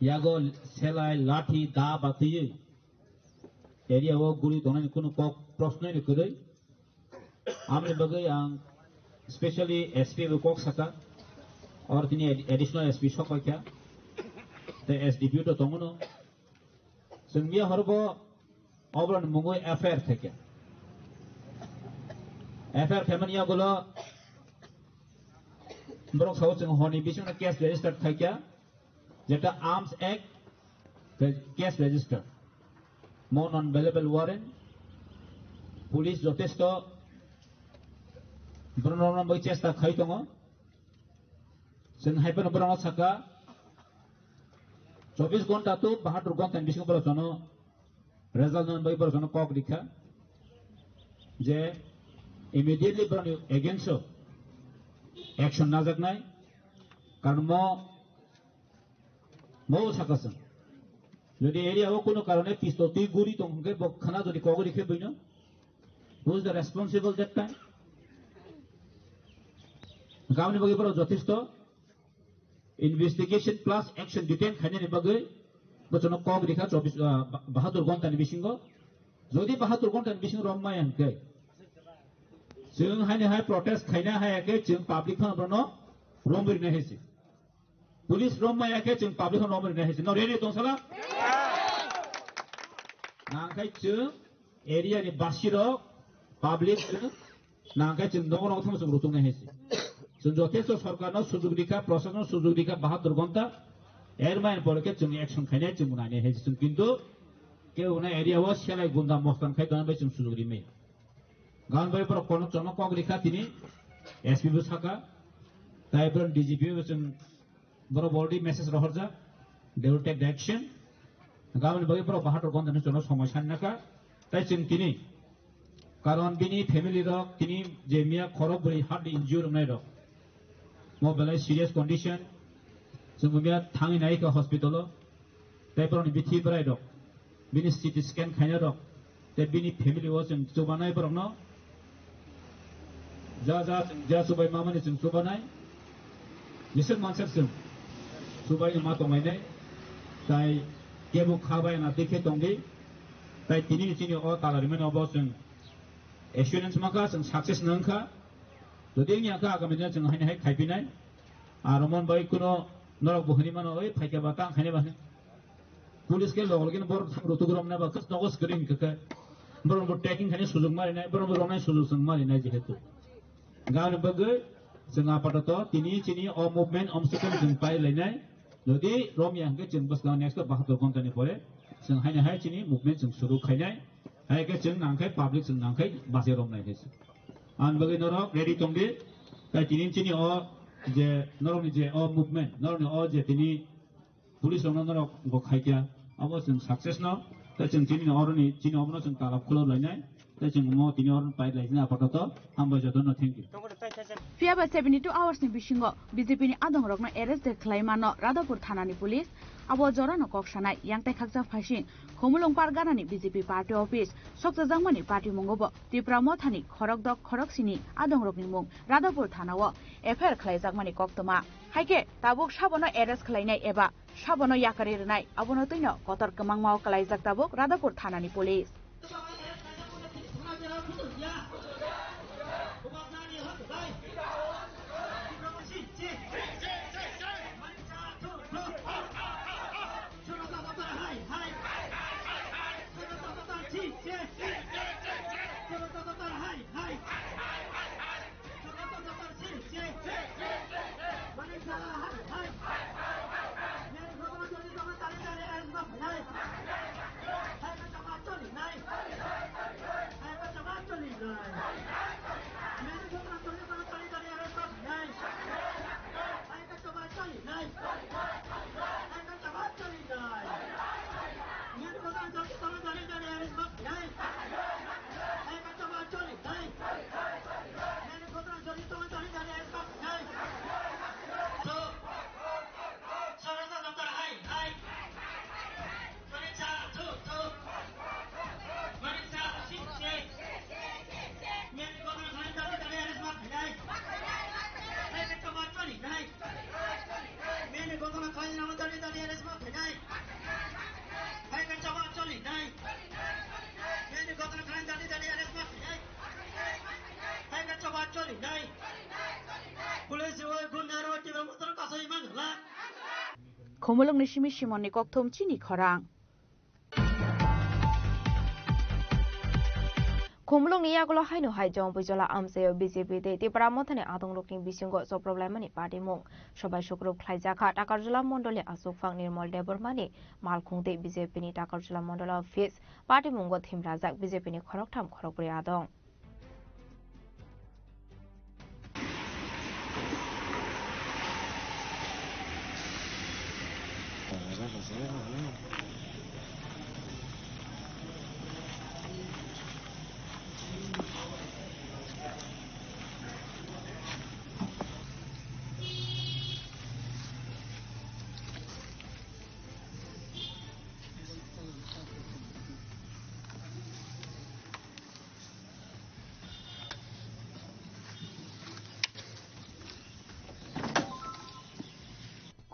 ইয়াগো সেলাই লাঠি দা বাতিয়ে এরিয়া ও গুলি দনানি কোন প্রশ্নই নে করে আমি বগৈ আং স্পেশালি এসপি কক সাকা আর তিনি এডিশনাল এসপি সকাইয়া তে এসডিপি তো তমনো সঙ্গিয়া হরব অবরণ মঙ্গই এফআইআর থেকে FIR Femania Golo Brok House and Honey Bishop case registered Kakia Jetta Arms Act case register More non available warrant Police Jotesto Bruno Boichesta Kaitongo Sen Hyper Bruno Saka Chobis Gonta to Bahadur Gont and Bishop Brosono Result non by Brosono Kok Dika J immediately brought against action na jaknai karon mo sakasan jodi area o kono karone pistol tui guri tongke bokkhana jodi kogori khe boino who is the responsible that time gamni bagi baro jotisto investigation plus action detain khane ni bagai bochono kogri kha 72 ঘন্টা ni bisingo jodi 72 ঘন্টা ni bisingo romai anke जों हाय protest खायना हायाखै जों public खानब्रनो रमबरिना हेसि police रमायाखै जों public Khan रमबरिना हेसि न ready दंसला नांखाय जों area नि बासिरो पाब्लिक नांखाय जों नगन नगन थमसम रुतुंना हेसि जों जथेष्ट सरकारनो सुजुग दिखा प्रशासन सुजुग दिखा 72 घंटा এর মাইন পরে কে जों অ্যাকশন খাইনে जों নাইনে হে जों কিন্তু কেউ না এরিয়া ওয়াস সেলাই গুন্ডা মস্তান খাই দান বাই जों সুযোগ রিমে গান বাই পর কোন চন কগরিখা তিনি এসপি বো সাকা তাইপর ডিজিপি जों বড় বডি মেসেজ রহরজা they will take the action গান বাই পর বাহাদুর গন্ধনের জন্য সমস্যা নাকা তাই जों তিনি কারণ বিনি ফ্যামিলি রক তিনি যে মিয়া খরব বলি হার্ট ইনজিউর নাই রক মোবাইল সিরিয়াস কন্ডিশন जों मिया थांgi नाय का हॉस्पिटल ताई पर नि बिथि बराय दक बिनि सीटी स्कैन खायना दक ते बिनि फैमिली वो जों जबानाय पर न जा सुबाय मामानि जों जबानाय बिसोर मानसिया जों सुबाय मा दंगायनाय ताई केबु खाबाय ना देखे दंदि ताई तिनि तिनि अ तालारिमेन अबो जों एश्योरेंस माका जों सक्सेस नंखा जदि नियाका आगामिना जों हायनाय खायबिनाय आरो मन बाय कुनो नरक बहनी मानो ओइ फाइके बाता खाने बाने पुलिस के लोग लेकिन बर रुतुग्रम ना बाकस नगस करिन के बर बर टेकिंग खाने सुजुग मारिनाय बर बर रनाय सुजुग जों मारिनाय जेहेतु गान बगै जों आपातत तिनि चिनि अ मुभमेन्ट अमसुकन जों पाइ लायनाय जदि रमिया के जों बस गाव नेक्स्ट 72 घन्टानि परे जों हायना हाय चिनि मुभमेन्ट जों सुरु खायनाय हायके जों नांखाय पाब्लिक जों नांखाय बासे रमनाय हेस आन बगै नरक रेडी तंदि ताइ तिनि चिनि अ जे नरकनि जे अ मुभमेन्ट नरकनि अ जे तिनि पुलिस रंना नरक गखायकिया अब जों सक्सेस न ता जों तिनि अरनि चिनि अबनो जों तालाब खुलो लायनाय ता जों म तिनि अरन पाइ लायना आपातत हामबाय जदन थैंक यू फियाबा 72 आवर्स नि बिसिंगो बीजेपी नि आदं रकनो एरेस्ट देखलायमानो राधापुर थानानि पुलिस अब जरानो कक्सानाय यांताय खाकजा फाइसिं खमुलुं पारगानानि बीजेपी पार्टी अफिस सकजाजांमानि पार्टी मंगोबो तिप्रा मथानि खरक दक खरकसिनि आदं रकनि मुं राधापुर थानाव एफआईआर खलायजाकमानि कक्तमा हाइके ताबुक साबनो एरेस्ट खलायनाय एबा साबनो याकारि रनाय अबनो तैनो कतर कमांमाव खलायजाक ताबुक राधापुर थानानि पुलिस खमुलुंनि सिमि सिमननि कक्थम चिनि खरां खमुलुंनि यागलो हायनो हाय जं बुजला आमसेयो बीजेपी दे तिप्रा मथानि आदं रकनि बिसिंगो ज प्रब्लेमनि पार्टी मुं सबाय शुक्रु खलायजाखा टाकारजुला मण्डलनि आसुफां निर्मल देबरमानि मालखुंते बीजेपी नि टाकारजुला मण्डल अफिस पार्टी मुंगो थिमराजाक बीजेपी नि खरकथाम खरकब्रै आदं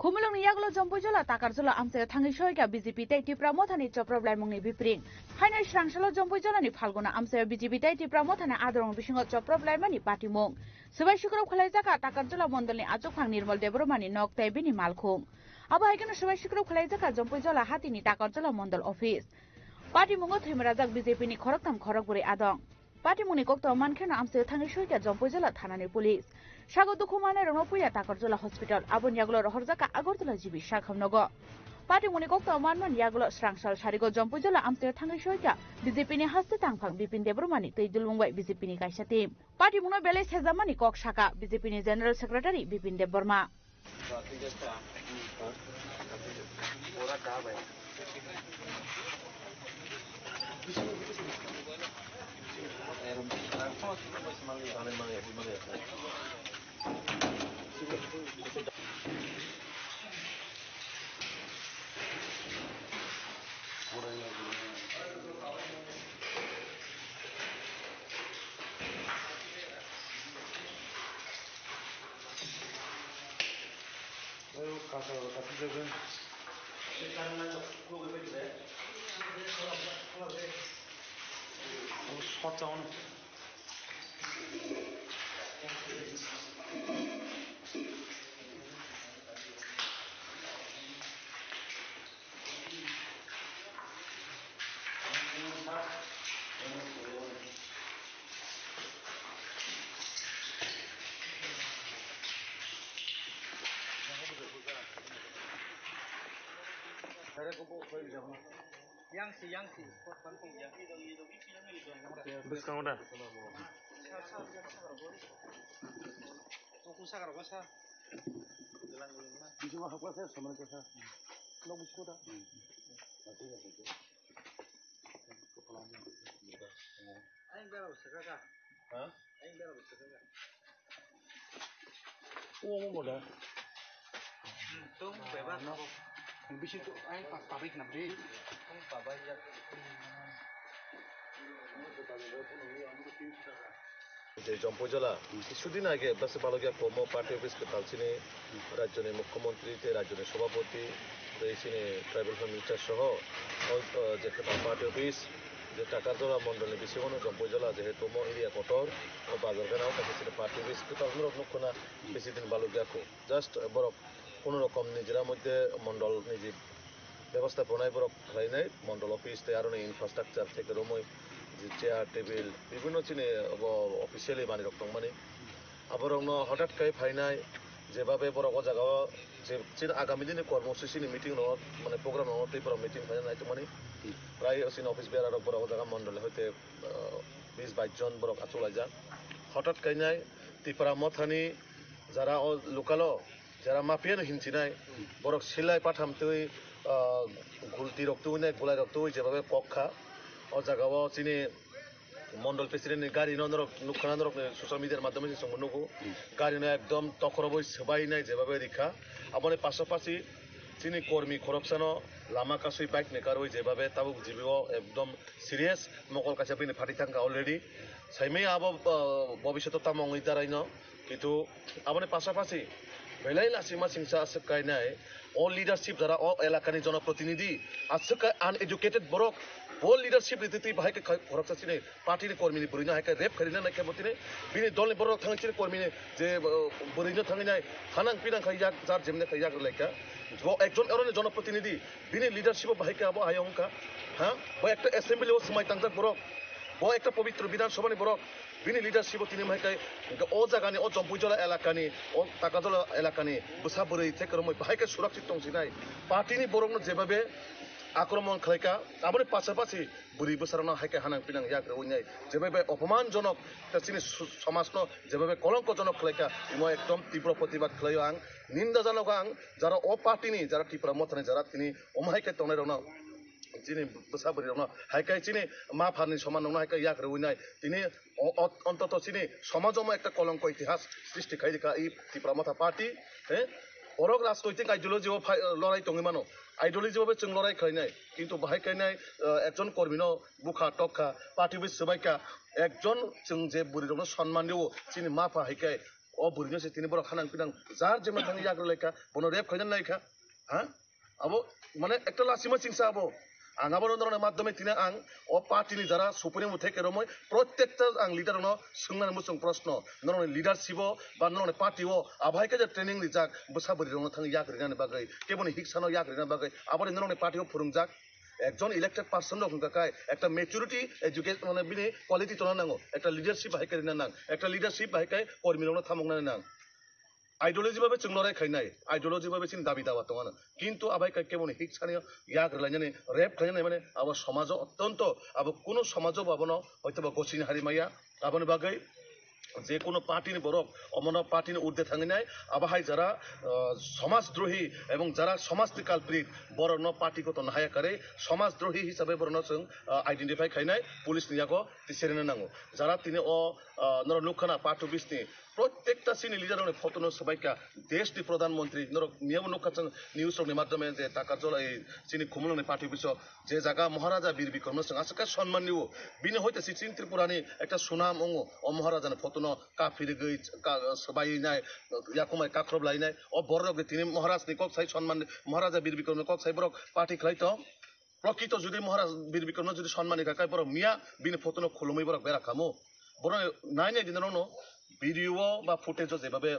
खमुलुंनि यागलो जम्पुजला ताकारजुला आमसे थांगि सयगा बीजेपी तै तिप्रा मथानि च प्रब्लेम मुंनि बिप्रिं हायना श्रांसलो जम्पुजलानि फाल्गुना आमसे बीजेपी तै तिप्रा मथानि आदरं बिसिंगो च प्रब्लेमनि पार्टी मुं सबाय शुक्रु खलायजाका ताकारजुला मण्डलनि आजुफां निर्मल देबरमानि नक तै बिनि मालखुं अब हायकेनो सबाय शुक्रु खलायजाका जम्पुजला हातिनि ताकारजुला मण्डल अफिस पार्टी मुंगो थैमराजाक बीजेपी नि खरकथाम खरकबुरै आदं পাটিমুনি কক্ত মানখেনা আমসে থাঙ্গি সইকা জম্পুজলা থানানি পুলিশ সাগো দুখুমানে রংপুয়া তাকরজলা হসপিটাল আবন ইয়াগুলো রহরজাকা আগরতলা জিবি শাখামনগ পাটিমুনি কক্ত মানমান ইয়াগুলো স্রাংসাল সারিগো জম্পুজলা আমসে থাঙ্গি সইকা BJP ni haste tangphang bipin debromani teidul mungbai BJP ni kaisa team পাটিমুনো বেলে সেজামানি কক শাখা BJP ni general secretary Bipin Debbarma Jampujala কিছুদিন আগে বাসে বালগিয়া কর্ম পার্টি অফিস কালচিনি রাজ্যের মুখ্যমন্ত্রী রাজ্যের সভাপতি ট্রাইবেল মিনিস্টার সহ যে পার্টি অফিস যে টাকারজলা মন্ডলের বিশেষণ জম্পুজলা যেহেতু এরিয়া কটর ও বাজারখানাও তাকে পার্টি অফিস নক্ষণা বেশি দিন বালগিয়াকো জাস্ট বরফ কোনো রকম নিজেরা মধ্যে মন্ডল নিজে ব্যবস্থাপনায় বরফ খাইনাই মন্ডল অফিস আরো ইনফ্রাস্ট্রাকচার থেকে রময় যে চেয়ার টেবিল বিভিন্ন চিনে অফিসিয়ালি মানি রক্তং মানে আবার হঠাৎ খাই ফাইনাই যেভাবে বড় জায়গা যে আগামী দিনে কর্মসূচি মিটিং মানে প্রোগ্রাম নয় বড় মিটিং ফাইনাল নাই তো মানে প্রায় অফিস বেড়ার বড় জায়গা মন্ডলে হয়তো 20-22 জন বড় চলাই যান হঠাৎ খাইনাই ত্রিপুরা মথানি যারা লোকালো যারা মাফিয়ানো হিনচিনাই বড় সিলাই পাঠামতই গুলতি রক্ত নাই গোলাই রক্ত যেভাবে কক্ষা ও জায়গাও চিনি মন্ডল প্রেসিডেন্ট গাড়ি নুখানা সোশ্যাল মিডিয়ার মাধ্যমে নুকু গাড়ি একদম তখরবই সবাই নাই যেভাবে রেখা আমার পাশাপাশি চিনি কর্মী খরকসানো লামা কাছুই বাইক নেকারই যেভাবে তাবো জীবিও একদম সিরিয়াস মকল কাছে বিনে ফাটি থাকা অলরেডি সাইমেই আবো ভবিষ্যৎ তামঙ্গই দাঁড়াইন কিন্তু আমার পাশাপাশি বেলাই লাসিমা সিংসা আসকাই নাই অল লিডারশিপ যারা এলাকানি জনপ্রতিনিধি আসকাই আনএডুকেটেড বরক all leadership riti bahai ke khoroksa chine party ni kormi ni burina hai ke rep kharina na ke botine bini dol ni borok thang chine kormi ni je burina thangi nai thanang pinang khai jak jar jemne khai jak laika jo ekjon erone জনপ্রতিনিধি bini leadership bahai ke abo ayongka ha bo ekta assembly o samai tangjak borok bo ekta পবিত্র বিধানসভা ni borok bini leadership o tini mahai ke o jaga ni o Jampujala এলাকানি o takajala এলাকানি busa burei থেকে রমই bahai ke সুরক্ষিত তংসিনাই party ni borok no jebabe আক্রমণ খাইকা আমার পাশাপাশি বুড়ি বসারানো হাইকে হানাং পিনাং ইয়াক রইনাই যেভাবে অপমানজনক চিনি সমাজনো যেভাবে কলঙ্কজনক খাইকা ইমো একদম তীব্র প্রতিবাদ খাইও আং নিন্দাজনক আং যারা ও পার্টিনি যারা ত্রিপুরা মথানি যারা তিনি অমাহাইকে তনে রওনা চিনি বসাবরি রওনা হাইকাই চিনি মা ফারনি সমান রওনা হাইকা ইয়াক রইনাই তিনি অন্তত চিনি সমাজমো একটা কলঙ্ক ইতিহাস সৃষ্টি খাইকা এই ত্রিপুরা মথা পার্টি হ্যাঁ বড় রাজনৈতিক আইডিওলজি লড়াই টঙি মানো আইডিওলজি ভাবে जों লড়াই খাইনাই কিন্তু বাহাই খাইনাই একজন কর্মীনো বুখা টকা পার্টি বিস সবাইকা একজন जों যে বুড়িরনো সম্মান দিও চিনি মাফা হাইকাই ও বুড়িনো সে তিনি বড় খানাং পিনাং যার যেমন থাঙ্গি ইয়াগলাইকা বনো রেপ খাইনা নাইকা হ্যাঁ আবো মানে একটা লাসিমা চিংসা আবো আং আবরণের মাধ্যমে তিনি আং ও পার্টিনি যারা সুপ্রিমো থেকে রময় প্রত্যেকটা আং লিডারনো সোংনানি মুসং প্রশ্ন নরনে লিডারশিপ বা নরনে পার্টিও আভাইকে যে ট্রেনিং নি যাক বসাবরি রং থাঙ্গি ইয়াগরিনানি বাগै কেবনি হিকসানো ইয়াগরিনা বাগै আবার নরনে পার্টিও ফুরুংজাক একজন ইলেক্টেড পার্সন রকম কাকায় একটা মেচুরিটি এডুকেশন মানে বিনি কোয়ালিটি তো নাঙ্গো একটা লিডারশিপ বাহাইকারি নাং একটা লিডারশিপ বাহাইকাই কর্মীরাवनो থামংनानै নাং आइडियोलॉजी भावे जों लड़ाई खायनाय आइडियोलॉजी भावे जों दाबी दावा दङ किन्तु आबाय केवल हिक्सानि याग रलायनानै रेप खायनाय माने आबो समाज अत्यंत आबो कोनो समाज बाबनो हयतोबा गसिनि हारिमाया आबोनि बागै যে কোনো পার্টির বরফ অমন পার্টির ঊর্ধ্বে থাঙিনায় আবাহাই যারা সমাজদ্রোহী এবং যারা সমাজনি কালপ্রিট বরণ পার্টিগত নাহায়াকারে সমাজদ্রোহী হিসাবে বরণ जों আইডেন্টিফাই খাইনায় পুলিশ নিয়াগো তিসেরেনো নাঙ্গো যারা তিনি নর নুখানা পার্টি অফিসনি প্রত্যেকটা সিনি লিডারনে ফটোনো সবাইকা দেশনি প্রধানমন্ত্রী নর নিয়ম নুখাচং নিউজनि মাধ্যমে যে টাকা জল এই সিনি খুমলনি পার্টি অফিস যে জায়গা মহারাজা বীর বিক্রম जों আজকে সম্মান নিও বিনি হইতে সিচিন ত্রিপুরানি একটা সুনাম অঙ্গ ও মহারাজার ফটোনো কাফিরি গই সবাইনায় ইয়াকুমাই কাখরব লাইনায় ও বড়রগে তিনি মহারাজনি কক সাই সম্মান মহারাজা বীর বিক্রম কক সাই বড় পার্টি খাইতো প্রকৃত যদি মহারাজ বীর বিক্রম যদি সম্মানী কাকাই বড় মিয়া বিনি ফটোনো খুলুমি বড় বেরা খামো বড় নাইনে দিননো ভিডিও বা ফুটেজ যেভাবে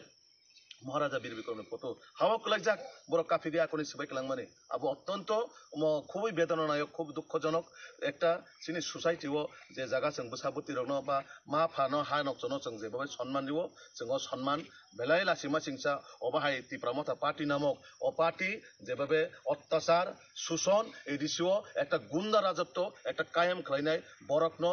মহারাজা বীর বিক্রমের ফটো হাওয়া কলাই যাক বড় কাফি দিয়া কোনি সবাই কলাং মানে আবো অত্যন্ত খুবই বেদনানায়ক খুব দুঃখজনক একটা চিনি সোসাইটিও যে জায়গা जों বসাবতি রনো বা মা ফানো হা নকজনো जों যেভাবে সম্মান দিব जों সম্মান বেলাই লাসিমা সিংসা অবাহাই ত্রিপুরামতা পার্টি নামক ও পার্টি যেভাবে অত্যাচার শোষণ এডিসিও একটা গুন্ডা রাজত্ব একটা কায়েম খাইনায় বরকনো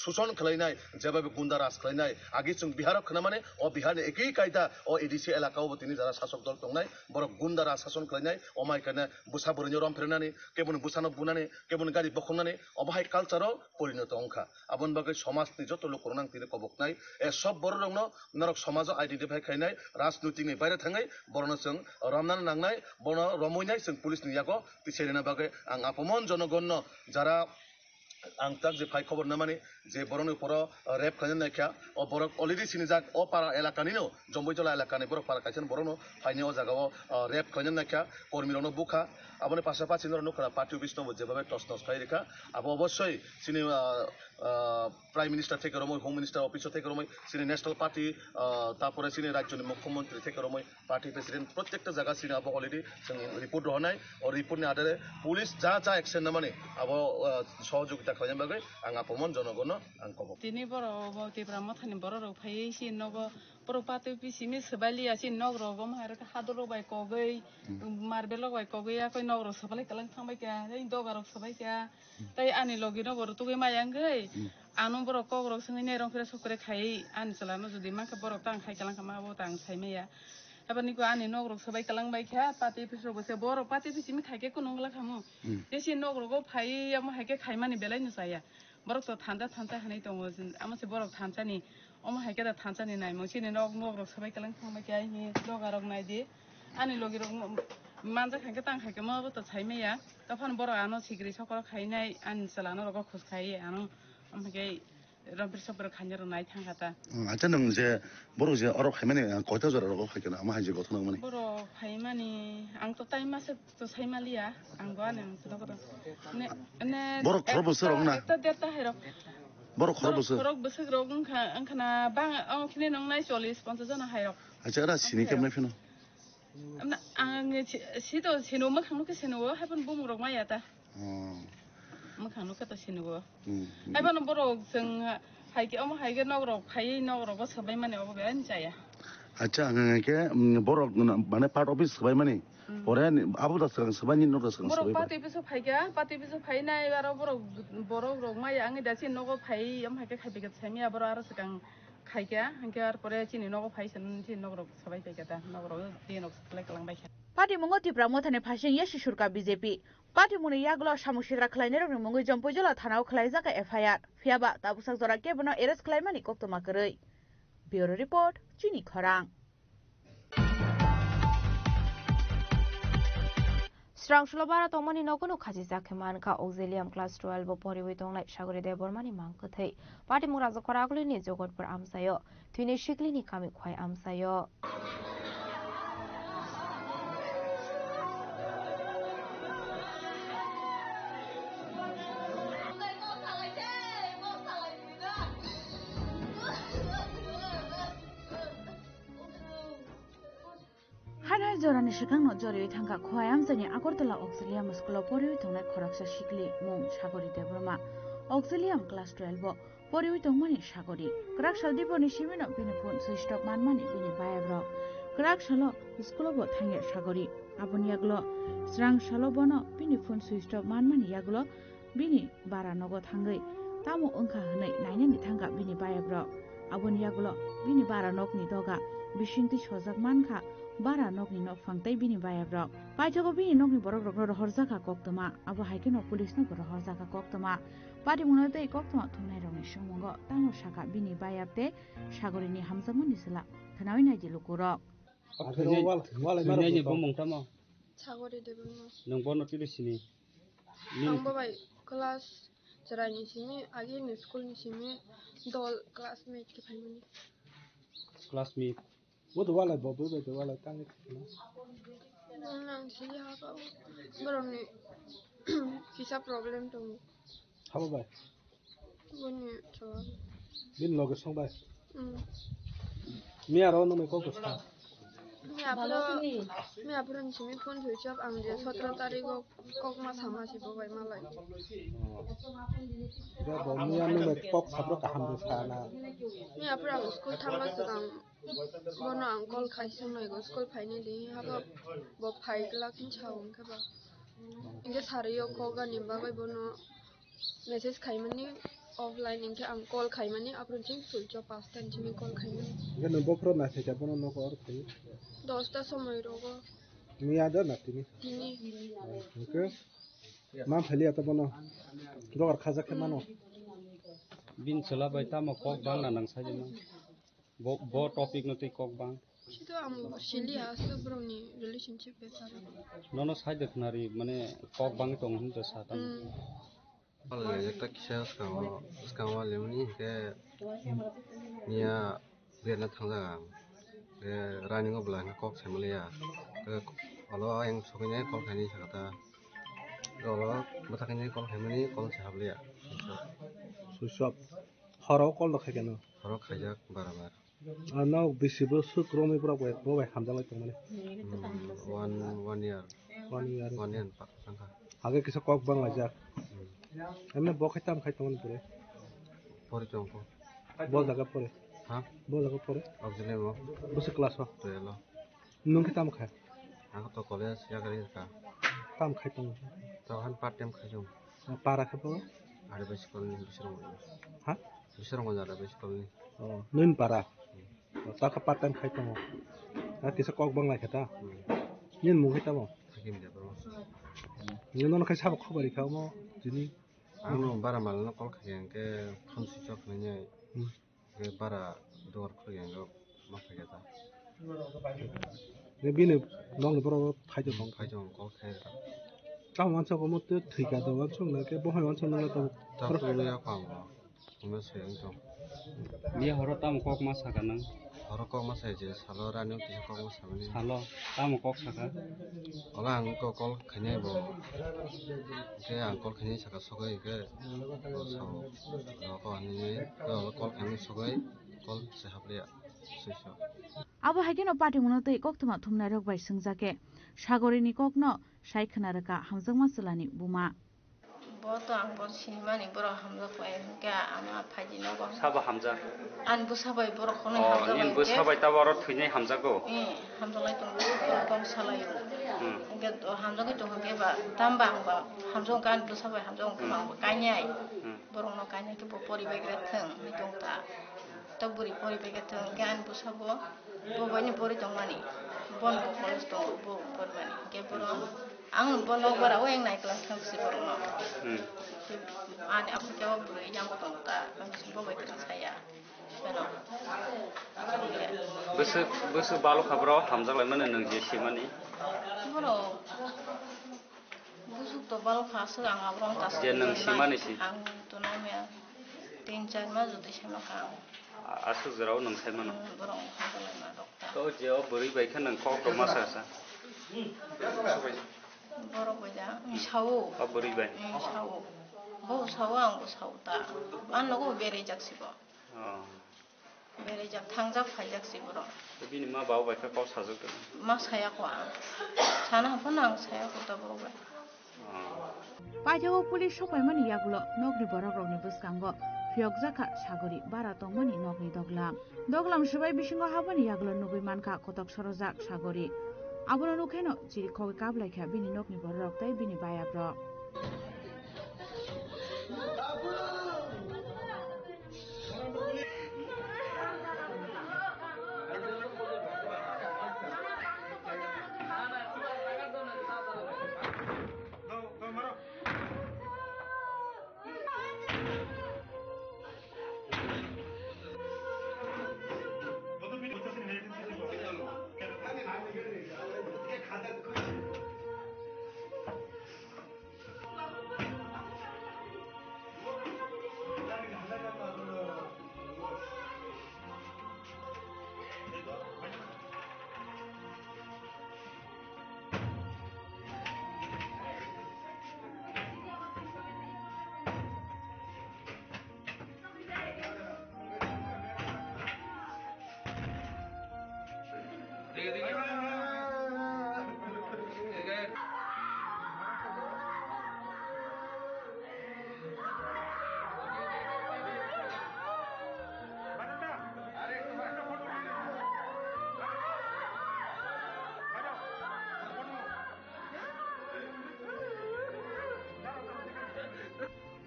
শোষণ খাইনায় যেভাবে গুন্ডা রাজ খাইনায় আগে जों বিহারক খানা মানে ও বিহারনি একই কায়দা ও এডিসি এলাকাও তিনি যারা শাসক দল দंनाय বড় গুন্ডা রাজ শাসন খাইনায় অমাইকানে বুসা বরিনি রম ফেরনানি কেবন বুসানো বুনানি কেবন গাড়ি বখনানি অবাহাই কালচারও পরিণত অংখা আবন বাগৈ সমাজনি যত লোক রনাং তিনি কবকনাই এ সব বড় রংনো নরক সমাজ आइडेंटिफाई खायनाय राजनीतिनि बायरे थाङै बरनो जों रमनानै नांनाय बरनो रमयनाय जों पुलिसनि यागो तिसेरेना बागै आं आपमन जनगणनो जारा आं ताक जे फाइ खबर ना माने जे बरनो पर रेप खायनाय नायखा ओ बर अलरेडी सिनि जाक ओ पारा एलाकानिनो जम्बैजला एलाकानि बर पारा खायसन बरनो फाइनि ओ जागाव रेप खायनाय नायखा कर्मिरनो बुखा आबने पाशापाशि नखरा पार्टी अफिस नो जेभाबे टस नस खाइ रेखा आबो अवश्य सिनि प्राइम मिनिस्टार থেকে রমই হোম মিনিস্টার অফিস থেকে রমই সিনি ন্যাশনাল পার্টি তারপরে সিনি রাজ্যের মুখ্যমন্ত্রী থেকে রমই পার্টি প্রেসিডেন্ট প্রত্যেকটা জায়গা সিনি আবো অলরেডি जों রিপোর্ট রহনায় ও রিপোর্টনি আধারে পুলিশ যা যা অ্যাকশন না মানে আবো সহযোগিতা খাইনাय বাগै आं आपमन जनगण आं कब दिनै बर' ত্রিপুরা মথানি बर' रग फायै सि नग बर' पार्टी पिसिमि सबालिया सि नग रगम हार हादर बाय कगै मारबेल बाय कगै आकय नग रग सबाले कलां थांबाय क्या नै दगा रग सबाय क्या तै आनि लगिन बर' तुगै मायांगै आनो बर' कग रग सङै नै रंफेर सकरे खायै आनि चलानो जुदि माखा बर' तां खाय कलां खामा बो तां साइमेया एबारनिको आनि नग रग सबाय कलां बाय क्या पार्टी पिसो बसे बर' पार्टी पिसिमि खायके कुनंगला खामो जेसि नग रग फायै आम हायके खायमानि बेलायनो जाया बरक तो थांजा हानाय दङ आमासे बरक थांजानि अमा हायके दा थांजानि नाय मोसिनि नग रग सबाय कलां थांबाय क्या हि दगा रग नायदि आनि लगे रग मानजा खायके तां खायके माबो तो साइमेया तफान बर' आनो सिग्रि सकरा खायनाय आनि चलानो रग खुस खायै आनो ओमफ्राय रंफेर सकरे खायनो नाय थांगाता আচ্ছা নং যে বড় যে আরো খাইমানে কয়টা জরা রগ খাইকেনা আমা হাইজে গথন মানে बर' खायमानि आं तो टाइम मासे तो साइमालिया आं गाने आं सदा गथ ने बर' खर बोसोर रग ना एकटा देता हेरक बर' खर बोसोर खरक बोसोर रग आंखाना बां आं खिने नंनाय 40-50 जना हायरक আচ্ছা রা সিনি কেমনে ফিনো आं सितो सिनो मखांनुके सिनो हायफन बुम रग मायाता मखांनुके त सिनो हायफन बर' जों हायके अम हायके नग रग फायै नग रग सबाय माने अब बेन जाया আচ্ছা আঙ্গে বড় মানে পার্ট অফিস সবাই মানে পরে আবুদা সবাই নিন নরস बर' पार्टी पिसो फायगा पार्टी पिसो फायनाय बारो बर' रग माय आंगे दासि नग फाय आम हायके खायबेगा साइमिया बर' आरो सगां खायगा हांके आर परे चिनि नग फायसन चिनि नग रग सबाय फायगा दा नग रग दिनक सप्लाय कलांबाय पार्टी मंगो ত্রিপুরা मथानि फासिं येसि सुरका बीजेपी पार्टी मुनि यागलो सामुसिरा खलायने रंनि मंगै जम्पैजला थानाव खलायजाका एफआईआर फियाबा ताबुसाक जरा केबनो एरेस्ट खलायमानि कक्तमा करै ब्यूरो रिपोर्ट चिनि खरां स्रांसुला बारा तंगमानि नगनो खाजि जाखेमानखा ऑक्सिलियम क्लास 12 परिवै तंगनाय सागरि देबरमानि मांखथै पार्टी मुराजा खरागलिनि जगतपुर आमसायो थुइनि शिखलिनि कामि खय आमसायो jorani shikangno jori thangka khoyam jani Agartala Auxilium School poriwi thongnai khoraksa sikli mung Sagori Debroma Auxilium class 12 bo poriwi tongmani Sagori krak saldiboni simino bini phone switch off manmani bini bayabro krak salo school bo thange Sagori aboni yaglo srang salo bono bini phone switch off manmani yaglo bini bara nogo thangai tamo ongkha hnai nainani thangka bini bayabro aboni yaglo bini bara nokni doga bisingti sojak mankha bara nokni nok phangtai bini bayabro paithogo bini nokni borok rokno horjaka koktoma abo haikeno police no borok horjaka koktoma pati munotei koktoma thungnai rokni sumungo tamo saka bini bayabte Sagorini hamjakmani sila thanawi naidi lukurok thunai bomong tamo Sagori Debroma nang bono tilisini nangbo bai class jarani simi agi ni school ni simi dol classmate ki phaimani classmate What wala bobo be wala tangi nang sili haba baroni visa problem to Haba bai boni chawa bin loge song bai mi aro no me ko ko mi apro ni simi phone switch off ang je 17 tarik kok ma sama si bo bai malai da bo mi anu me kok sabro ka ham sana mi apro ang school thangba sang bono ang call khai sung noi go school phaine de haba bo phai lakin chawung ka ba inge sariyo ko ga nimba bai bono message khaimani offline inge ang call khaimani apron ching switch off pasta chimi call khaimani ge no bo pro na se ja bono no ko or khai 10টা সময় রোগো mi ada na tini okay mam phali ata bono dogar khaja ke mano bin chola bai tamo kok bang na nang sajema bo topic no tei kok bang Itu am sili hasu broni relationship besar. Nono side nari mane kok bang tong hin to satan. Kalau kita kisah sekarang lemuni ke nia biarna thangga ke running of belah kok semulia ke kalau yang soknya kok kani sakata kalau batakannya kok kani kok sehablia susah horok kok nak kena horok khajak barabar Now bisibo su kromi pura boy hamdalai tongmani 1 year pak sangka age kisa kok bang ajak emne bo khaitam khaitam pure pore chongko bo jaga pore ha bo jaga pore auxiliary mo bus class ho telo nung khitam kha aku to college ya kali ka tam khaitam to han part time khajum para kha bo ada sekolah ni bisrong ha bisrong ada sekolah ni oh nun para ta ka part time khaitam na kisa kok bang lai khata yin mu khaitam hakim dia bro yin non khai sab khobari kha mo jini anu bara mal no kol khayang ke phone switch off nanya ke bara door khayang go ma khayata ne bine nong bro phaijo tong kol khay ta wan cha ko mo te thika do wan chung na ke bo hai wan chung na to ta phone ya pa mo se ang to mi horo tam kok ma saka nang horo kok ma sai je salo rani ti kok ma sabani salo tam kok saka ola ang ko kol khanye bo ke ang kol khanye saka sogai ke so ko ani ko kol khanye sogai kol se hablia sesho abo haikeno pati munotei koktoma thumnai rok bai sungjake Sagorini kokno saikhana raka hamjangma sulani buma Boto ang bot sinimani boro hamza ko ga ama phaji no go saba hamza an bu sabai boro kono hamza nin bu sabai ta boro thuine hamza go hamza lai tong kom salai ga hamza ko tong ge ba tambang ba hamza kan bu sabai hamza ko ma kanyai boro no kanyai ke pori be gre thang ni tong ta to buri pori be ge thang gan bu sabo bo bani pori tong mani bon bo kono to bo por mani ke boro ang bon no bara weng nai klang thang si boro no ani aku jawab buru yang betul tak kami semua baik saya benar besu balu kabro hamzak lai mana nang je simani bro busuk to balu khasa ang abrong tas je nang simani si ang to namanya 3-4 mah jadi sama kang asu zerau nang sai mana bro hamzak lai mah dokter to je beri baik kan nang kok to masa sa bro baja misau beri baik misau bo sawang bo sauta an no go bere jaksi bo bere jak tangjak phaijak si borok bini ma bawo bai ka kok sajok ma sayako ang sana hapon ang sayako ta borok পাইথাগো police সপাইমানি ইয়াগুলো নগরি বরক রগনি বুসকাঙ্গো ফিয়কজাকা সাগরি বারা তংমানি নগনি দগলাম সবাই বিসঙ্গ হাবানি ইয়াগুলো নুগুই মানকা কতক সরজাক সাগরি আবনো নুখেনো চিরি খগি কাবলাইখা বিনি নগনি বরক তাই বিনি বায়াব্র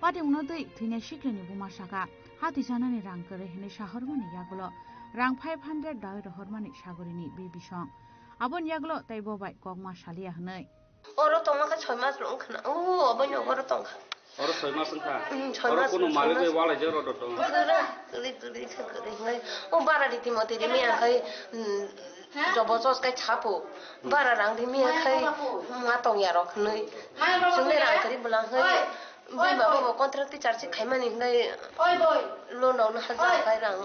পাটি উনদই থিনে শিকলেনি বুমা শাখা হাতি জানানি রাং করে হেনে শাহরমানি ইয়াগুলো রাং 500 ডাই রহরমানি সাগরিনি বি বিসং আবন ইয়াগুলো তাই ববাই কগমা শালিয়া হনই ওরো তোমাকে 6 মাস রং খানা ও আবন ওরো তংখা ওরো 6 মাস খা ওরো কোনো মালিক ওয়ালে জেরো দটো তুলি নাই ও বারা রীতি মতে রে মিয়া খাই জবজস কাই ছাপো বারা রাং দি মিয়া খাই মা তং ইয়া রখ নই সুনে রাং করি বলা হই বই বাবা কন্ট্রাক্ট চার্জ খাইমানি নাই ওই বই লোন নাও হাজার খাই রাং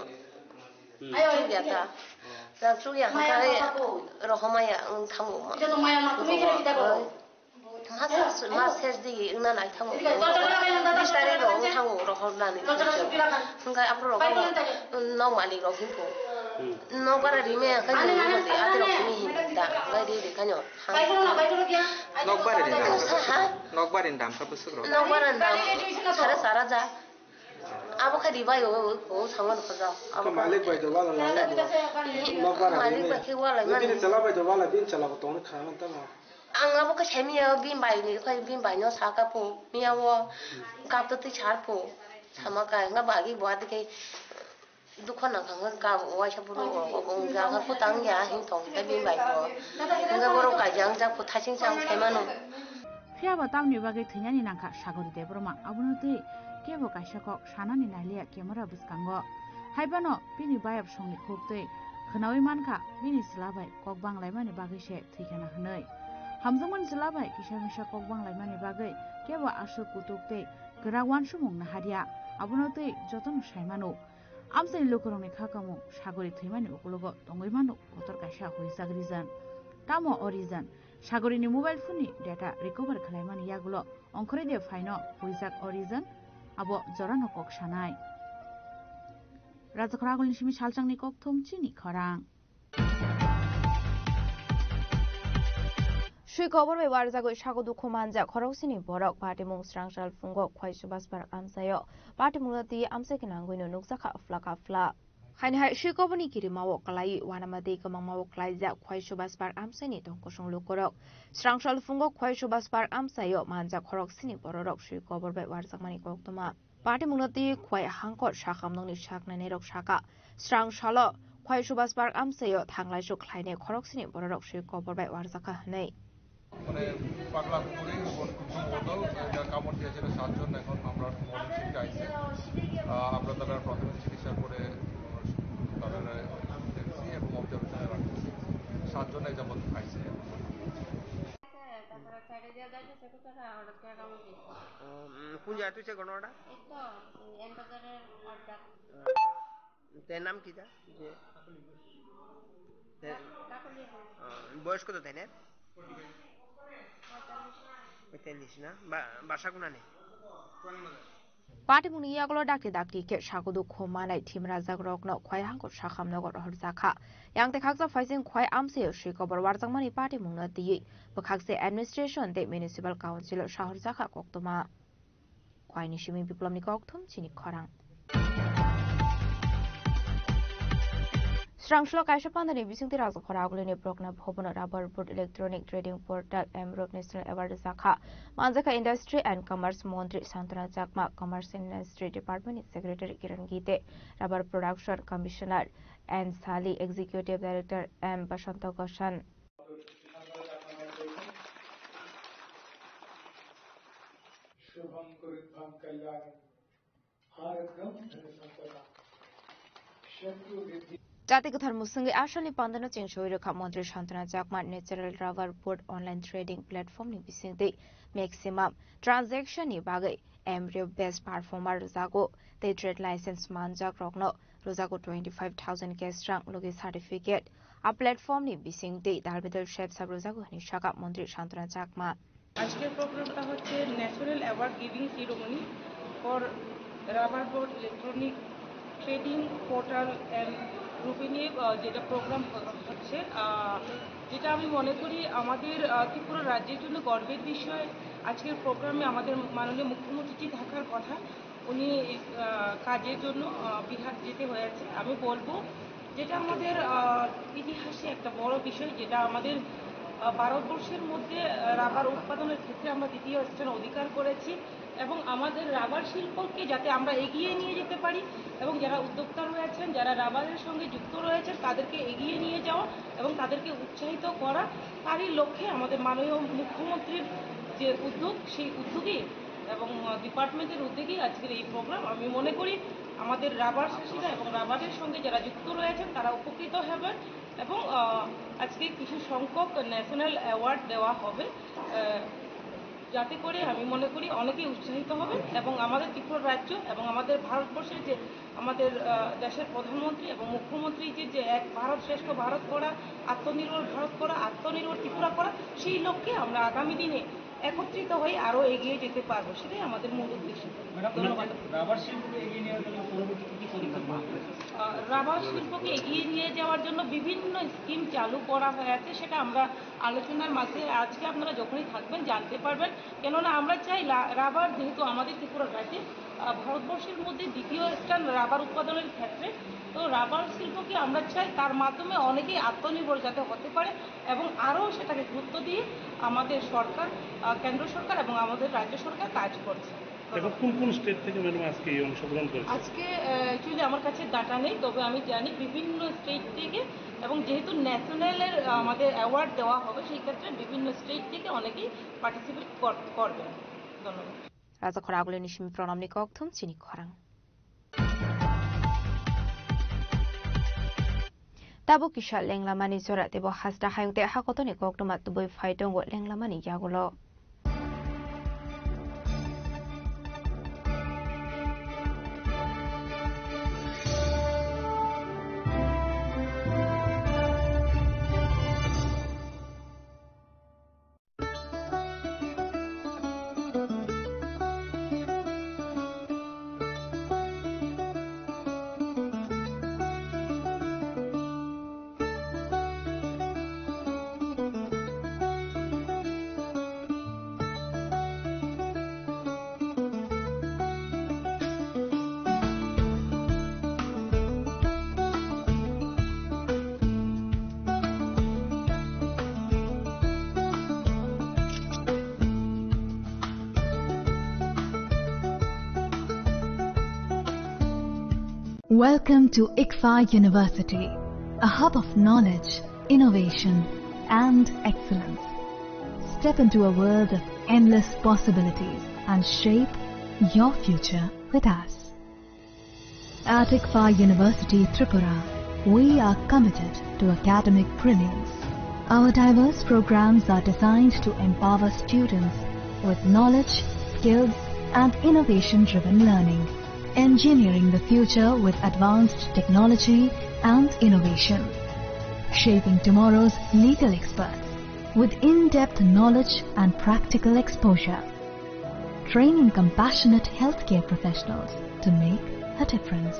আয় ইয়াতা রাং চুইয়া খাই রহমায়া থামু এটা তো মায়া না তুমি কেন কিতা করো মাস শেষ দিকে না নাই থামু বিস্তারে রং থামু রহমানি সংগাই আপরো রং নাও মালিক রং হিপো নাও বারা রিমে খাই মতে আতে রকমি হিন্দা গাই রে খানো নকবারের দাম কত সুগ্র নকবারের দাম সারা সারা যা আবো খাদি বাই ও সামন খজা আবো মালিক বাই দবা না নকবার মালিক বাই কে ওয়ালা মানে দিন চালা বাই দবা লা দিন চালা তো না খানা তা না ang abo ka chemiya bin bai ni khoi bin bai no sa ka po miya wo kap to ti char po sama ka nga bagi bwa de ke dukho na ka ka wa cha bu ro ong ga ka pu tang ya hin tong ka bin bai po nga boro ka jang ja pu thaching chang themano ফিয়াবা তামনি বাগে থৈনানি নাংখা সাগরি Debbarma আবনতে কেবো কাইসাকক সানানি নাইলিয়া camera বুসকাঙ্গ হাইবানো বিনি বায়াব সংনি খুবতৈ খনাওই মানখা বিনি সিলাবাই cock বাংলাইমানি বাগैसे थैखाना हनै हामजोंमोन सिलाबाय किसा मिसा cock बांलाइमानि बागै केबो आसु कुतुकतै गरावान सुमुंना हारिया आबनते जतन साइमानो आमसानि लोकरंनि खाकामु सागरि थैमानि उकुलगो तंगैमानो कतर काइसा होइसाग्रिजान तामो अरिजान सागरिनि मोबाइल फोननि डेटा रिकभार खालामनानै यागुलो अंखरै दे फाइनो हुइजाक अरिजान आबो जरानो कक सानाय राजखरागुलनि सिमि सालचांनि कक थमचिनि खरां Shui khobor bai warjago sago dukho manja khorosini borok party mung srangshal fungo khwai subasbar amsayo party mulati amsaki nangoino nukjaka flaka fla Hainhai shui khoboni kiri mawo kalai wanamadi kamang mawo kalai ja khwai subasbar amsani tongkosong lukorok srangshal fungo khwai subasbar amsayo manja khoroksini bororok shui khobor bai warjakmani koktoma party mulati khwai hangkor sakhamnongni saknani rok saka srangshalo khwai subasbar amsayo thanglai su khlaine khoroksini bororok shui khobor bai warjaka hanai মানে পাগলা কুকুরে বদল কামড় দিয়েছিল 7 জন এখন আমরা morning আইছে আমরা তারা প্রাথমিক চিকিৎসা করে তাদের দেখছি এবং অবজারভেশনে রাখছি 7 জন এই যাবত আইছে কোন জায়গা তুই ঘটনাটা তার নাম কি বয়স কত তাই না 45 না বাসা কোনা নেই Party muni yaglo dakti dakti ke shagodu khomanai thim rajak rokno khwai hangkor sakhamnogor horjaka yang te khaksa faising khwai amse shikobar warjangmani party mungna ti bakhakse administration te municipal council shahorjaka koktoma khwai ni shimi biplomni kokthum chini khorang Strangshlo kaisa pandani bisingti rajak khoragulini brokna bhobono rubber board electronic trading portal Amrop National Award Zakha Manjaka Industry and Commerce Montri Santana Jakma Commerce and Industry Department Secretary Kiran Gite Rubber Production Commissioner and Sali Executive Director M Bashanta Goshan Jati Kathar Musungi Ashali Pandana Chingshoy Rekha Montri Shantana Jakma Natural Rubber Board Online Trading Platform ni bisingti maximum transaction ni bagai embryo best performer Rozago they trade license manjak rokno Rozago 25,000 cash rank logi certificate a platform ni bisingti Darbidal Chef Sab Rozago ni Shaka Montri Shantana Jakma আজকের প্রোগ্রামটা হচ্ছে national award giving ceremony for rubber board electronic trading portal and গ্রুপে নিয়ে যেটা programme হচ্ছে যেটা আমি মনে করি আমাদের ত্রিপুরা রাজ্যের জন্য গর্বের বিষয় আজকের প্রোগ্রামে আমাদের মাননীয় মুখ্যমন্ত্রী থাকার কথা উনি কাজের জন্য বিহার যেতে হয়েছে আমি বলবো যেটা আমাদের ইতিহাসে একটা বড় বিষয় যেটা আমাদের ভারতবর্ষের মধ্যে রাবার উৎপাদনের ক্ষেত্রে আমরা দ্বিতীয় স্থান অধিকার করেছি এবং আমাদের রাবার শিল্পকে যাতে আমরা এগিয়ে নিয়ে যেতে পারি এবং যারা উদ্যোক্তা রয়েছেন যারা রাবারের সঙ্গে যুক্ত রয়েছেন তাদেরকে এগিয়ে নিয়ে যাওয়া এবং তাদেরকে উৎসাহিত করা তারই লক্ষ্যে আমাদের মাননীয় মুখ্যমন্ত্রীর যে উদ্যোগ সেই উদ্যোগে এবং ডিপার্টমেন্টের উদ্যোগেই আজকের এই প্রোগ্রাম আমি মনে করি আমাদের রাবার চাষিরা এবং রাবারের সঙ্গে যারা যুক্ত রয়েছেন তারা উপকৃত হবেন এবং আজকে কিছু সংখ্যক ন্যাশনাল অ্যাওয়ার্ড দেওয়া হবে যাতে করে আমি মনে করি অনেকেই উৎসাহিত হবে এবং আমাদের ত্রিপুরা রাজ্য এবং আমাদের ভারতবর্ষের যে আমাদের দেশের প্রধানমন্ত্রী এবং মুখ্যমন্ত্রী যে এক ভারত শ্রেষ্ঠ ভারত করা আত্মনির্ভর ভারত করা আত্মনির্ভর ত্রিপুরা করা সেই লক্ষ্যে আমরা আগামী দিনে একত্রিত হয়ে আরো এগিয়ে যেতে পারবো সেটাই আমাদের মূল উদ্দেশ্য রাবার শিল্পকে এগিয়ে নেওয়ার জন্য পরবর্তীতে কি পরিকল্পনা রাবার শিল্পকে এগিয়ে নিয়ে যাওয়ার জন্য বিভিন্ন স্কিম চালু করা হয়েছে সেটা আমরা আলোচনার মাঝে আজকে আপনারা যখনই থাকবেন জানতে পারবেন কেননা আমরা চাই রাবার যেহেতু আমাদের ত্রিপুরা রাজ্যে ভারতবর্ষের মধ্যে দ্বিতীয় স্থান রাবার উৎপাদনের ক্ষেত্রে তো রাবার শিল্পকে আমরা চাই তার মাধ্যমে অনেকেই আত্মনির্ভর যাতে হতে পারে এবং আরও সেটাকে গুরুত্ব দিয়ে আমাদের সরকার কেন্দ্র সরকার এবং আমাদের রাজ্য সরকার কাজ করছে এখন কোন কোন স্টেট থেকে ম্যাডাম আজকে এই অংশগ্রহণ করেছে আজকে অ্যাকচুয়ালি আমার কাছে ডাটা নেই তবে আমি জানি বিভিন্ন স্টেট থেকে এবং যেহেতু ন্যাশনালের আমাদের অ্যাওয়ার্ড দেওয়া হবে সেই ক্ষেত্রে বিভিন্ন স্টেট থেকে অনেকেই পার্টিসিপেট করবে ধন্যবাদ রাজা খরাগুলি নিশিমি প্রণাম নিকথম চিনি খরাং Tabo kisha lenglamani zora tebo hasda hayungte hakotoni kokdoma tuboi faidongo lenglamani yagulo. Welcome to ICFA University, a hub of knowledge, innovation, and excellence. Step into a world of endless possibilities and shape your future with us. At ICFA University, Tripura, we are committed to academic brilliance. Our diverse programs are designed to empower students with knowledge, skills, and innovation-driven learning. Engineering the future with advanced technology and innovation. Shaping tomorrow's legal experts with in-depth knowledge and practical exposure. training compassionate healthcare professionals to make a difference.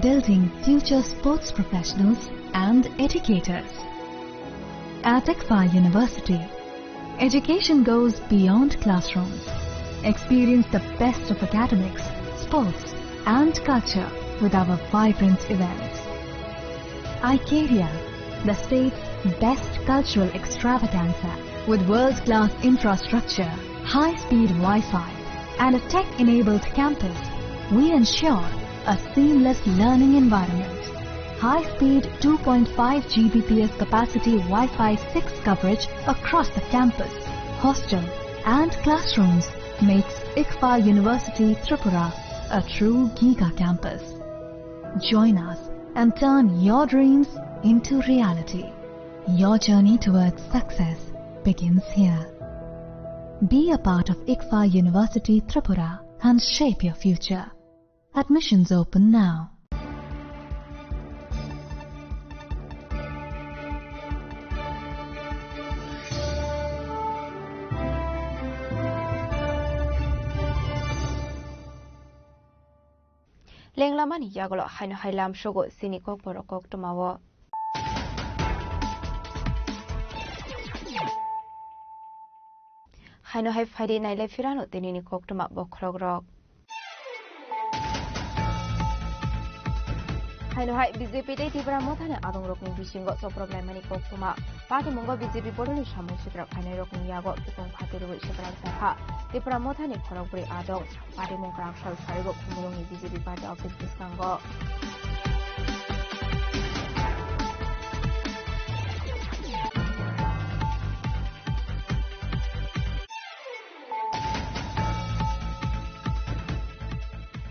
Building future sports professionals and educators. At ICFA University, education goes beyond classrooms. Experience the best of academics, sports and culture with our vibrant events. ICARIA, the state's best cultural extravaganza with world-class infrastructure, high-speed Wi-Fi and a tech-enabled campus, we ensure a seamless learning environment. High-speed 2.5 Gbps capacity Wi-Fi 6 coverage across the campus, hostel and classrooms makes ICFA University Tripura a true Giga campus. Join us and turn your dreams into reality. Your journey towards success begins here. Be a part of ICFA University Tripura and shape your future. Admissions open now. Lenglamani yagolo haino hailam shogo sinikok borokok tomawo. Haino hai Friday naile firano tenini kok toma bokrogrok. Haino hai BJP te tibra mothane adong rokni bisingo so problemani kok toma. Pati mongo BJP bodoni samu sikra haino rokni yago ipong phatiru sikra sakha. Tibra mothane khorokpuri adong pati mongkrak sal sarigo khumurungi BJP party office biskango.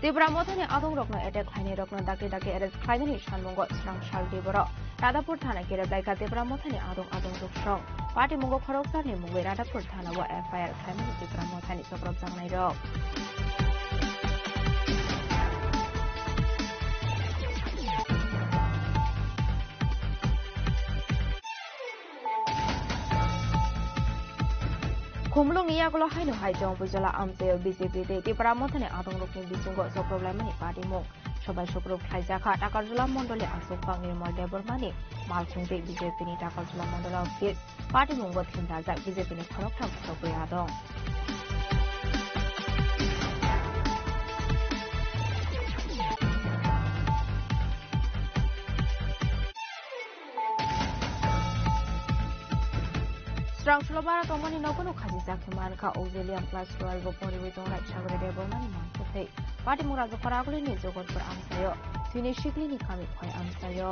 Tibra mothane adong rokno attack haine rokno dake arrest khainani sanmongo srang sal diboro Radapur thana kere blaika Tibra mothane adong ruksong party mongo khoroksar ni mungwe Radapur thana wa FIR khaimani Tibra mothane sokrop jangnai rok Kumlung iyagulo haino haijong bujala amseo BJP te Tibra mothane adong rokni bisingo so problemani party mong সবাই শুক্রবার খাইজাখা টাকারজলা মন্ডলে আসুকপাং নির্মল দেববর্মানি মালখুংতে BJP ni Takarjala Mondal office party মঙ্গ থিনদাজাক BJP ni খরকথাম খরকয়া দং Strangsulobara tomani nokono khajizakhe manka Auxilium plus 12 poriwitong right sagore debormani mankothei party murajo paraguli ni jogorpur amsayo tini shikli ni kami khoi amsayo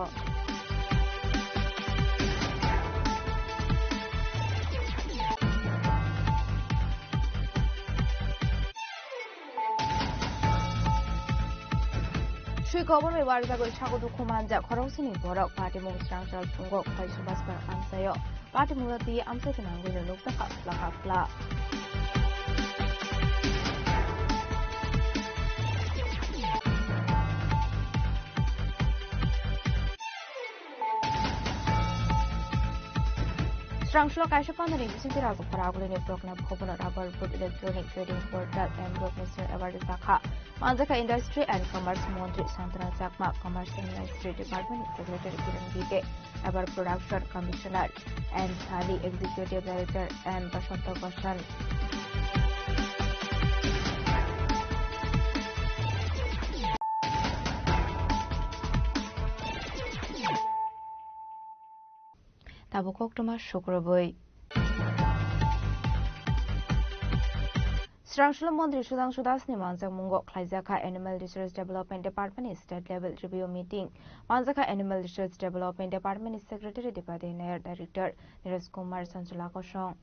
Shui khobor me warjagoi sagodu khumanja khoroksini borok party mung strangsul phungo khoi subasbar amsayo party murati amsa kenangoi lokta khapla Strangshlo Kaishapandani Vicente Rago Paragulini Program Coconut Rubber Food Electronic Trading Portal and Group Mr. Award Zakha Manjaka Industry and Commerce Montri Santana Chakma Commerce and Industry Department Secretary Kiran Gige Award Production Commissioner and Thali Executive Director and Bashanta Goshan Tabukok Thomas Shukraboi Strangshlo Mondri Sudang Sudasni Manjak Mungo Klaizaka Animal Research Development Department State Level Review Meeting Manjaka Animal Research Development Department Secretary Deputy Nair Director Neeraj Kumar Sanjula Koshong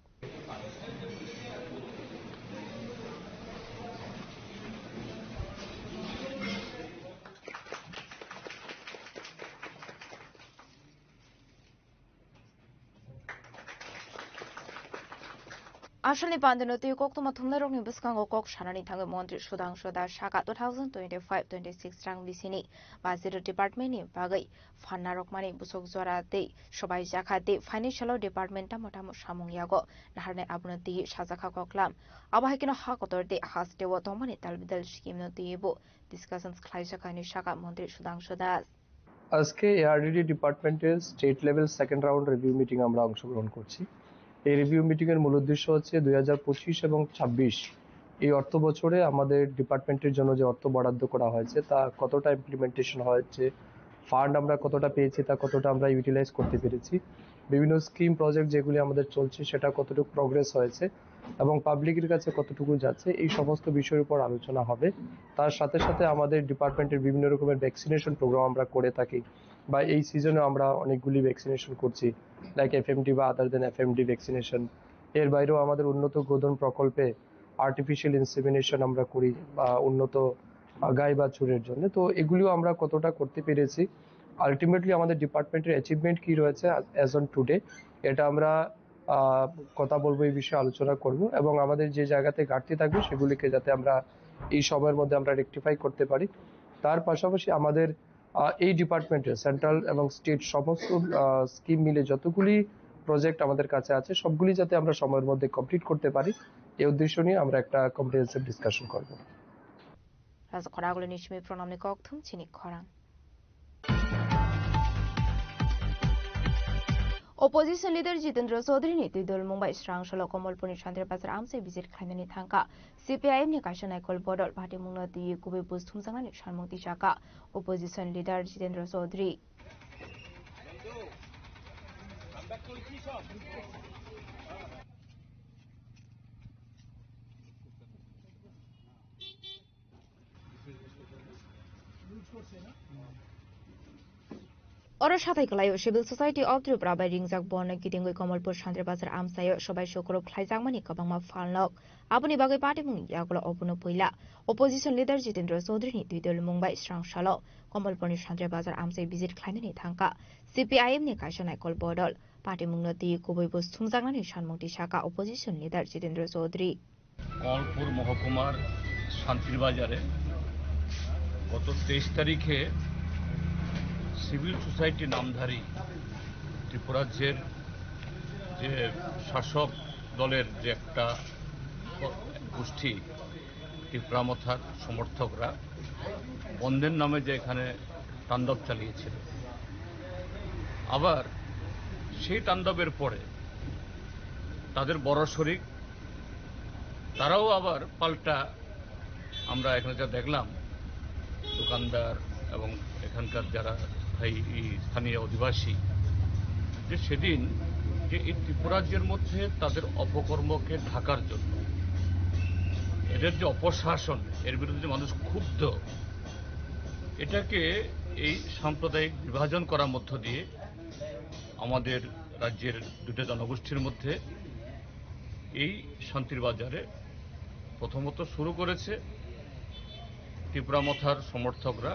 Ashalni Pandanoti Koktuma Tumlarong Buskango Kok Shanani Tango Montri Sudangsho da Shaka 2025-26 Rang Visini, Bazir Department in Bagai, Fanarokmani Busok Zora de, Shobai Jaka de, Financial Department Tamotamo Shamung Yago, Nahane Abunati, Shazaka Koklam, Abahikino Hakotor de Has de Watomani Talbidal Scheme no Diebo, discussions Klaisakani Shaka Montri Sudangsho das. আজকে ARDD ডিপার্টমেন্টের state level second round review meeting আমরা অংশগ্রহণ করছি। এই review meeting এর মূল উদ্দেশ্য হচ্ছে 2025 এবং 26 এই অর্থ বছরে আমাদের ডিপার্টমেন্টের জন্য যে অর্থ বরাদ্দ করা হয়েছে তা কতটা ইমপ্লিমেন্টেশন হয়েছে, ফান্ড আমরা কতটা পেয়েছি, তা কতটা আমরা ইউটিলাইজ করতে পেরেছি, বিভিন্ন স্কিম প্রজেক্ট যেগুলি আমাদের চলছে সেটা কতটুকু প্রগ্রেস হয়েছে এবং পাবলিকের কাছে কতটুকু যাচ্ছে, এই সমস্ত বিষয়ের উপর আলোচনা হবে। তার সাথে সাথে আমাদের ডিপার্টমেন্টের বিভিন্ন রকমের ভ্যাকসিনেশন প্রোগ্রাম আমরা করে থাকি বা এই সিজনে আমরা অনেকগুলি ভ্যাকসিনেশন করছি, লাইক এফএমডি বা আদার দেন এফএমডি ভ্যাকসিনেশন। এর বাইরেও আমাদের উন্নত গোধন প্রকল্পে আর্টিফিশিয়াল ইনসেমিনেশন আমরা করি বা উন্নত গাই বাছুরের জন্য। তো এগুলিও আমরা কতটা করতে পেরেছি, আলটিমেটলি আমাদের ডিপার্টমেন্টের অ্যাচিভমেন্ট কি রয়েছে অ্যাজ অন টুডে, এটা আমরা কথা বলবো, এই বিষয়ে আলোচনা করব এবং আমাদের যে জায়গাতে ঘাটতি থাকবে সেগুলিকে যাতে আমরা এই সময়ের মধ্যে আমরা রেকটিফাই করতে পারি। তার পাশাপাশি আমাদের এই ডিপার্টমেন্টের সেন্ট্রাল এবং স্টেট সমস্ত স্কিম মিলে যতগুলি প্রজেক্ট আমাদের কাছে আছে সবগুলি যাতে আমরা সময়ের মধ্যে কমপ্লিট করতে পারি, এই উদ্দেশ্য নিয়ে আমরা একটা কম্প্রিহেনসিভ ডিসকাশন করব। রাজখরাগুলো নিশ্চয়ই প্রণামনি ককথুম চিনি খরাং। Opposition leader Jitendra Chaudhary ni Tuidol Mumbai Srang Shalo Komalpuni Chandra Bazar Amse visit Khaimani Thangka CPIM ni Kashanai Kol Bodol Party Mungna Ti Kubi Bus Thumsangani Sharmung Tishaka Opposition leader Jitendra Chaudhary Oro Shatai Kalayo Civil Society of Tripura by Ringzak Born Kitingui Komalpur Chandra Bazar Amsayo Shobai Shokoro Klaizangmani Kabangma Falnok Abuni Bagai Party Mung Yagola Opuno Puila Opposition leader Jitendra Chaudhary ni Tuidol Mumbai Srang Shalo Komalpur Chandra Bazar Amsai visit Khaimani Thangka CPIM ni Kashanai Kol Bodol Party Mungna Ti Kubi Bus Thumsangani Sharmung Tishaka Opposition leader Jitendra Chaudhary Kamalpur মহকুমার শান্তির বাজারে গত 23 তারিখে civil society নামধারী ত্রিপুরাজ্যের যে শাসক দলের যে একটা গোষ্ঠী ত্রিপুরামথার সমর্থকরা বন্ধের নামে যে এখানে তাণ্ডব চালিয়েছিল, আবার সেই তাণ্ডবের পরে তাদের বড় শরিক তারাও আবার পাল্টা, আমরা এখানে যা দেখলাম দোকানদার এবং এখানকার যারা স্থানীয় অধিবাসী, যে সেদিন যে এই ত্রিপুরাজ্যের মধ্যে তাদের অপকর্মকে ঢাকার জন্য এদের যে অপশাসন, এর বিরুদ্ধে মানুষ ক্ষুব্ধ, এটাকে এই সাম্প্রদায়িক বিভাজন করার মধ্য দিয়ে আমাদের রাজ্যের দুটো জনগোষ্ঠীর মধ্যে এই শান্তির বাজারে প্রথমত শুরু করেছে ত্রিপুরামথার সমর্থকরা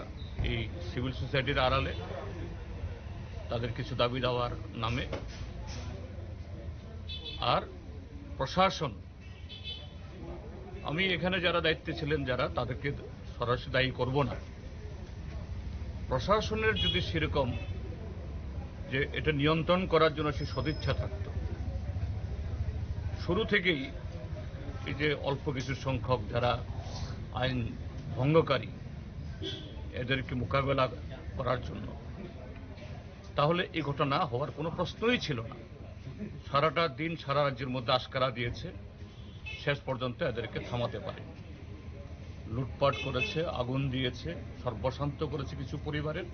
এই সিভিল সোসাইটির আড়ালে তাদের কিছু দাবি দেওয়ার নামে। আর প্রশাসন, আমি এখানে যারা দায়িত্বে ছিলেন যারা, তাদেরকে সরাসরি দায়ী করব না, প্রশাসনের যদি সেরকম যে এটা নিয়ন্ত্রণ করার জন্য সে সদিচ্ছা থাকত, শুরু থেকেই এই যে অল্প কিছু সংখ্যক যারা আইন ভঙ্গকারী এদেরকে মোকাবেলা করার জন্য, তাহলে এই ঘটনা হওয়ার কোনো প্রশ্নই ছিল না। সারাটা দিন সারা রাজ্যের মধ্যে আশকারা দিয়েছে, শেষ পর্যন্ত এদেরকে থামাতে পারে। লুটপাট করেছে, আগুন দিয়েছে, সর্বশান্ত করেছে কিছু পরিবারের।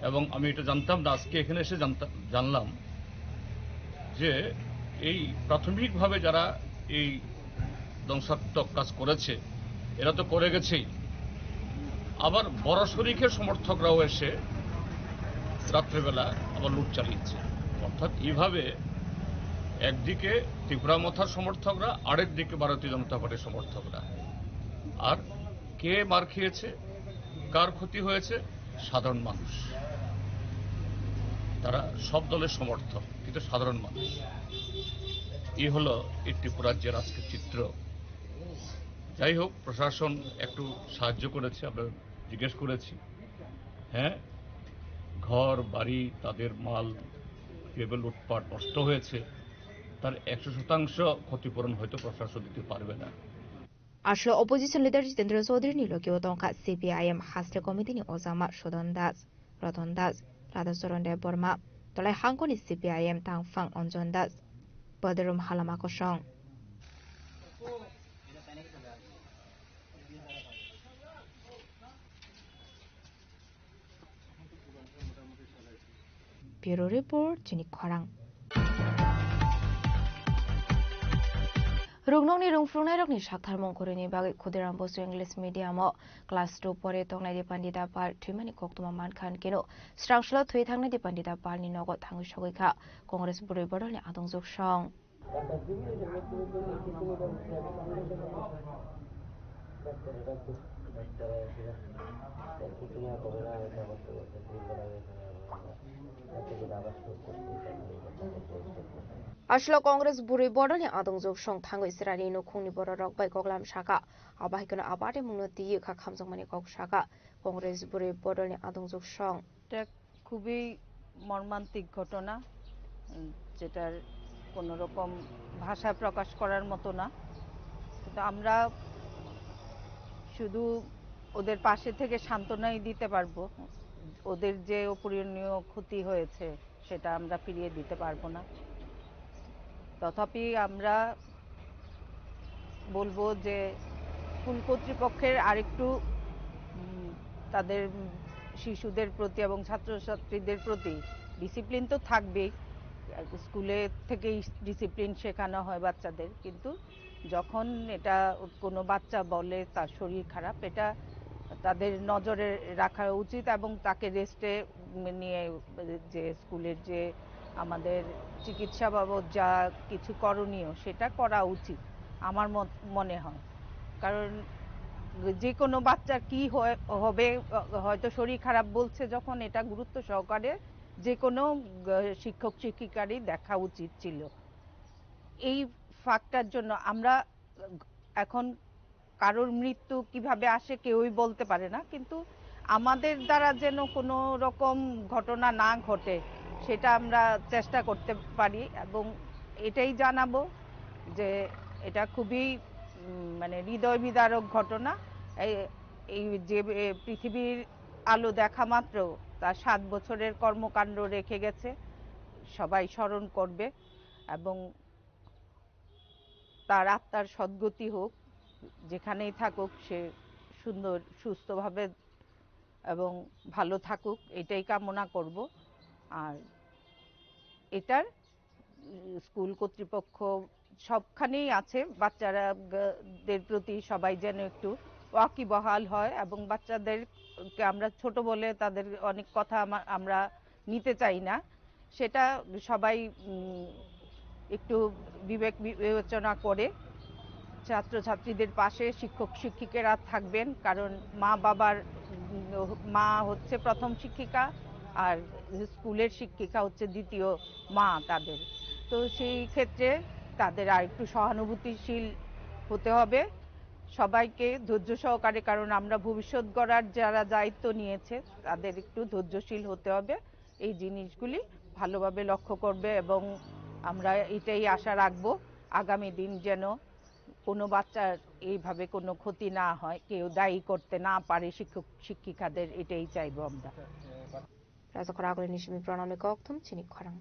এবং আমি এটা জানতাম না, আজকে এখানে এসে জানলাম যে এই প্রাথমিকভাবে যারা এই ধ্বংসাত্মক কাজ করেছে এরা তো করে গেছেই, আবার বড় শরিকের সমর্থকরাও এসে রাত্রেবেলা আবার লুট চালিয়েছে। অর্থাৎ এইভাবে একদিকে ত্রিপুরামথার সমর্থকরা, আরেক দিকে ভারতীয় জনতা পার্টির সমর্থকরা। আর কে মার খেয়েছে, কার ক্ষতি হয়েছে? সাধারণ মানুষ। তারা সব দলের সমর্থক, কিন্তু সাধারণ মানুষ। এই হলো এই ত্রিপুরা রাজ্যের আজকের চিত্র। যাই হোক, প্রশাসন একটু সাহায্য করেছে, আমরা জিজ্ঞেস করেছি। হ্যাঁ, ঘর বাড়ি তাদের মাল কেবল লুটপাট নষ্ট হয়েছে, তার 100% ক্ষতিপূরণ হয়তো প্রশাসন দিতে পারবে না। আসলে অপোজিশন লিডার জিতেন্দ্র চৌধুরী নিলকিও তংখা সিপিআইএম হাস্টে কমিটিনি অজামা সদন দাস, রতন দাস, রাধাচরণ দেব বর্মা, তলাই হাঙ্কনি সিপিআইএম তাংফাং অঞ্জন দাস, বদরুম হালামা কসং। Bureau Report, Jenik Khwarang. Rugnongni rungfrungnai rokni sakthar mongkoroni bagai Khudiram Bosu English Medium o class 2 pore tongnai di Pandita Pal thimani koktuma mankhan keno strangslo thui thangnai di Pandita Pal ni nogo thangu sogoikha Congress Burui Bodolni adongjok song. Aslo Congress Burui Bodolni adongjok song thangu israni no khungni borok bai koklam saka abahikona abade munoti yekha khamjongmani kok saka Congress Burui Bodolni adongjok song. এটা খুবই মর্মান্তিক ঘটনা, যেটার কোনো রকম ভাষায় প্রকাশ করার মতো না। কিন্তু আমরা শুধু ওদের পাশে থেকে সান্ত্বনাই দিতে পারবো, ওদের যে অপূরণীয় ক্ষতি হয়েছে সেটা আমরা ফিরিয়ে দিতে পারবো না। তথাপি আমরা বলবো যে স্কুল কর্তৃপক্ষের আরেকটু তাদের শিশুদের প্রতি এবং ছাত্রছাত্রীদের প্রতি ডিসিপ্লিন তো থাকবেই, স্কুলে থেকেই ডিসিপ্লিন শেখানো হয় বাচ্চাদের, কিন্তু যখন এটা কোনো বাচ্চা বলে তার শরীর খারাপ, এটা তাদের নজরে রাখা উচিত এবং তাকে রেস্টে নিয়ে যে স্কুলের যে আমাদের চিকিৎসা বাবদ যা কিছু করণীয় সেটা করা উচিত আমার মনে হয়। কারণ যে কোনো বাচ্চার কি হবে, হয়তো শরীর খারাপ বলছে যখন, এটা গুরুত্ব সহকারে যে কোনো শিক্ষক শিক্ষিকারই দেখা উচিত ছিল। এই ফাঁকটার জন্য আমরা এখন কারোর মৃত্যু কিভাবে আসে কেউই বলতে পারে না, কিন্তু আমাদের দ্বারা যেন কোনো রকম ঘটনা না ঘটে সেটা আমরা চেষ্টা করতে পারি এবং এটাই জানাবো যে এটা খুবই মানে হৃদয় বিদারক ঘটনা। এই যে পৃথিবীর আলো দেখা মাত্র তার 7 বছরের কর্মকাণ্ড রেখে গেছে, সবাই স্মরণ করবে এবং তার আত্মার সদ্গতি হোক, যেখানেই থাকুক সে সুন্দর সুস্থভাবে এবং ভালো থাকুক, এটাই কামনা করব। আর এটার স্কুল কর্তৃপক্ষ সবখানেই আছে, বাচ্চাদের প্রতি সবাই যেন একটু ওয়াকিবহাল হয় এবং বাচ্চাদেরকে আমরা ছোট বলে তাদের অনেক কথা আমরা নিতে চাই না, সেটা সবাই একটু বিবেক বিবেচনা করে ছাত্রছাত্রীদের পাশে শিক্ষক শিক্ষিকারা থাকবেন। কারণ মা হচ্ছে প্রথম শিক্ষিকা আর স্কুলের শিক্ষিকা হচ্ছে দ্বিতীয় মা তাদের। তো সেই ক্ষেত্রে তাদের আর একটু সহানুভূতিশীল হতে হবে সবাইকে, ধৈর্য সহকারে, কারণ আমরা ভবিষ্যৎ গড়ার যারা দায়িত্ব নিয়েছে তাদের একটু ধৈর্যশীল হতে হবে, এই জিনিসগুলি ভালোভাবে লক্ষ্য করবে এবং আমরা এটাই আশা রাখবো আগামী দিন যেন কোনো বাচ্চার এইভাবে কোনো ক্ষতি না হয়, কেউ দায়ী করতে না পারে শিক্ষক শিক্ষিকাদের, এটাই চাইবো আমরা। রাজকরাগলি নিশমি প্রণামে কক্তম চিনিক খরাং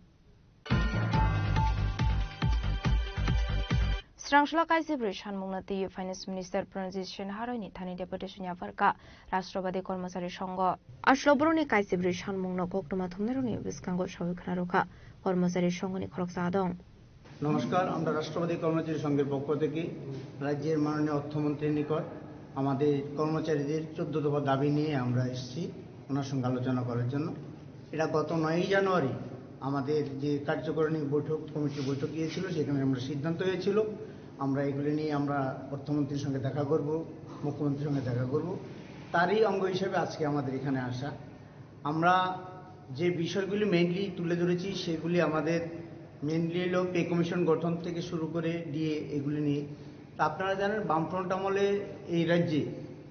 Strangsla Kaisibri Shanmungnati Finance Minister Pranjit Shenharoni Thani Deputation Yavarka Rashtrabadi Kormachari Songho Ashlobroni Kaisibri Shanmungno Koktuma Thumneroni Biskango Shoikhanarokha Kormachari Songoni Khoroksa Adong নমস্কার, আমরা রাষ্ট্রবাদী কর্মচারী সংঘের পক্ষ থেকে রাজ্যের মাননীয় অর্থমন্ত্রীর নিকট আমাদের কর্মচারীদের 14 দফা দাবি নিয়ে আমরা এসেছি ওনার সঙ্গে আলোচনা করার জন্য। এটা গত 9 জানুয়ারি আমাদের যে কার্যকারিণী বৈঠক কমিটির বৈঠক গিয়েছিল, সেখানে আমরা সিদ্ধান্ত হয়েছিল আমরা এগুলি নিয়ে আমরা অর্থমন্ত্রীর সঙ্গে দেখা করব, মুখ্যমন্ত্রীর সঙ্গে দেখা করব। তারই অঙ্গ হিসেবে আজকে আমাদের এখানে আসা। আমরা যে বিষয়গুলি মেইনলি তুলে ধরেছি সেগুলি আমাদের মেনলি হলো পে কমিশন গঠন থেকে শুরু করে ডিএ এগুলি নিয়ে। তা আপনারা জানেন বামফ্রন্ট আমলে এই রাজ্যে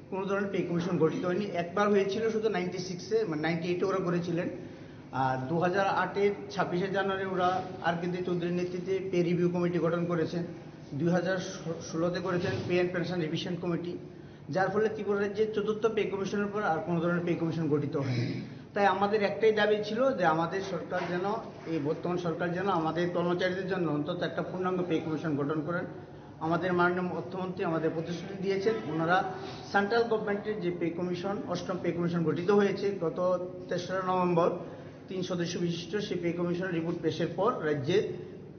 কোনো ধরনের পে কমিশন গঠিত হয়নি। একবার হয়েছিল শুধু 96-এ, মানে 98-এ ওরা করেছিলেন। আর 2008-এর 26শে জানুয়ারি ওরা আর.কে দে চৌধুরীর নেতৃত্বে পে রিভিউ কমিটি গঠন করেছেন। 2016-তে করেছেন pay and pension revision committee, যার ফলে ত্রিপুরা রাজ্যের ৪র্থ পে কমিশনের পর আর কোনো ধরনের পে কমিশন গঠিত হয়নি। তাই আমাদের একটাই দাবি ছিল যে আমাদের সরকার যেন, এই বর্তমান সরকার যেন আমাদের কর্মচারীদের জন্য অন্তত একটা পূর্ণাঙ্গ পে কমিশন গঠন করেন। আমাদের মাননীয় অর্থমন্ত্রী আমাদের প্রতিশ্রুতি দিয়েছেন, ওনারা সেন্ট্রাল গভর্নমেন্টের যে পে কমিশন, 8ম পে কমিশন গঠিত হয়েছে গত 3রা নভেম্বর 3 সদস্য বিশিষ্ট সেই পে কমিশনের রিপোর্ট পেশের পর রাজ্যের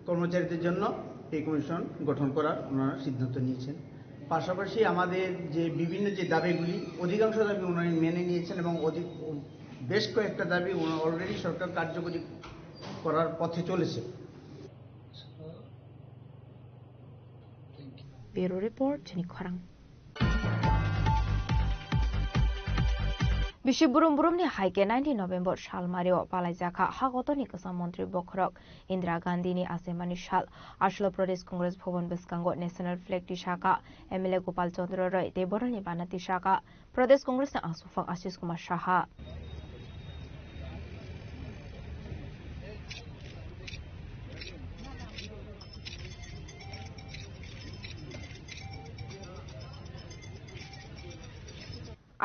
কর্মচারীদের জন্য পে কমিশন গঠন করার ওনারা সিদ্ধান্ত নিয়েছেন। পাশাপাশি আমাদের যে বিভিন্ন যে দাবিগুলি, অধিকাংশ দাবি ওনারা মেনে নিয়েছেন এবং বেশ কয়েকটা দাবি অলরেডি সরকার কার্যকরী করার পথে চলেছে। ব্যুরো রিপোর্ট জনি খরাং। Bisi burum-burumni haike 19 November Shalmario Palaijaka Hagotoni Kasam Mantri Bokrok Indira Gandhi ni Asemani Shal Ashlo Pradesh Congress Bhavan Biskango National Flag Tishaka MLA Gopal Chandra Roy Deborani Banati Shaka Pradesh Congress na Asufang Ashish Kumar Shaha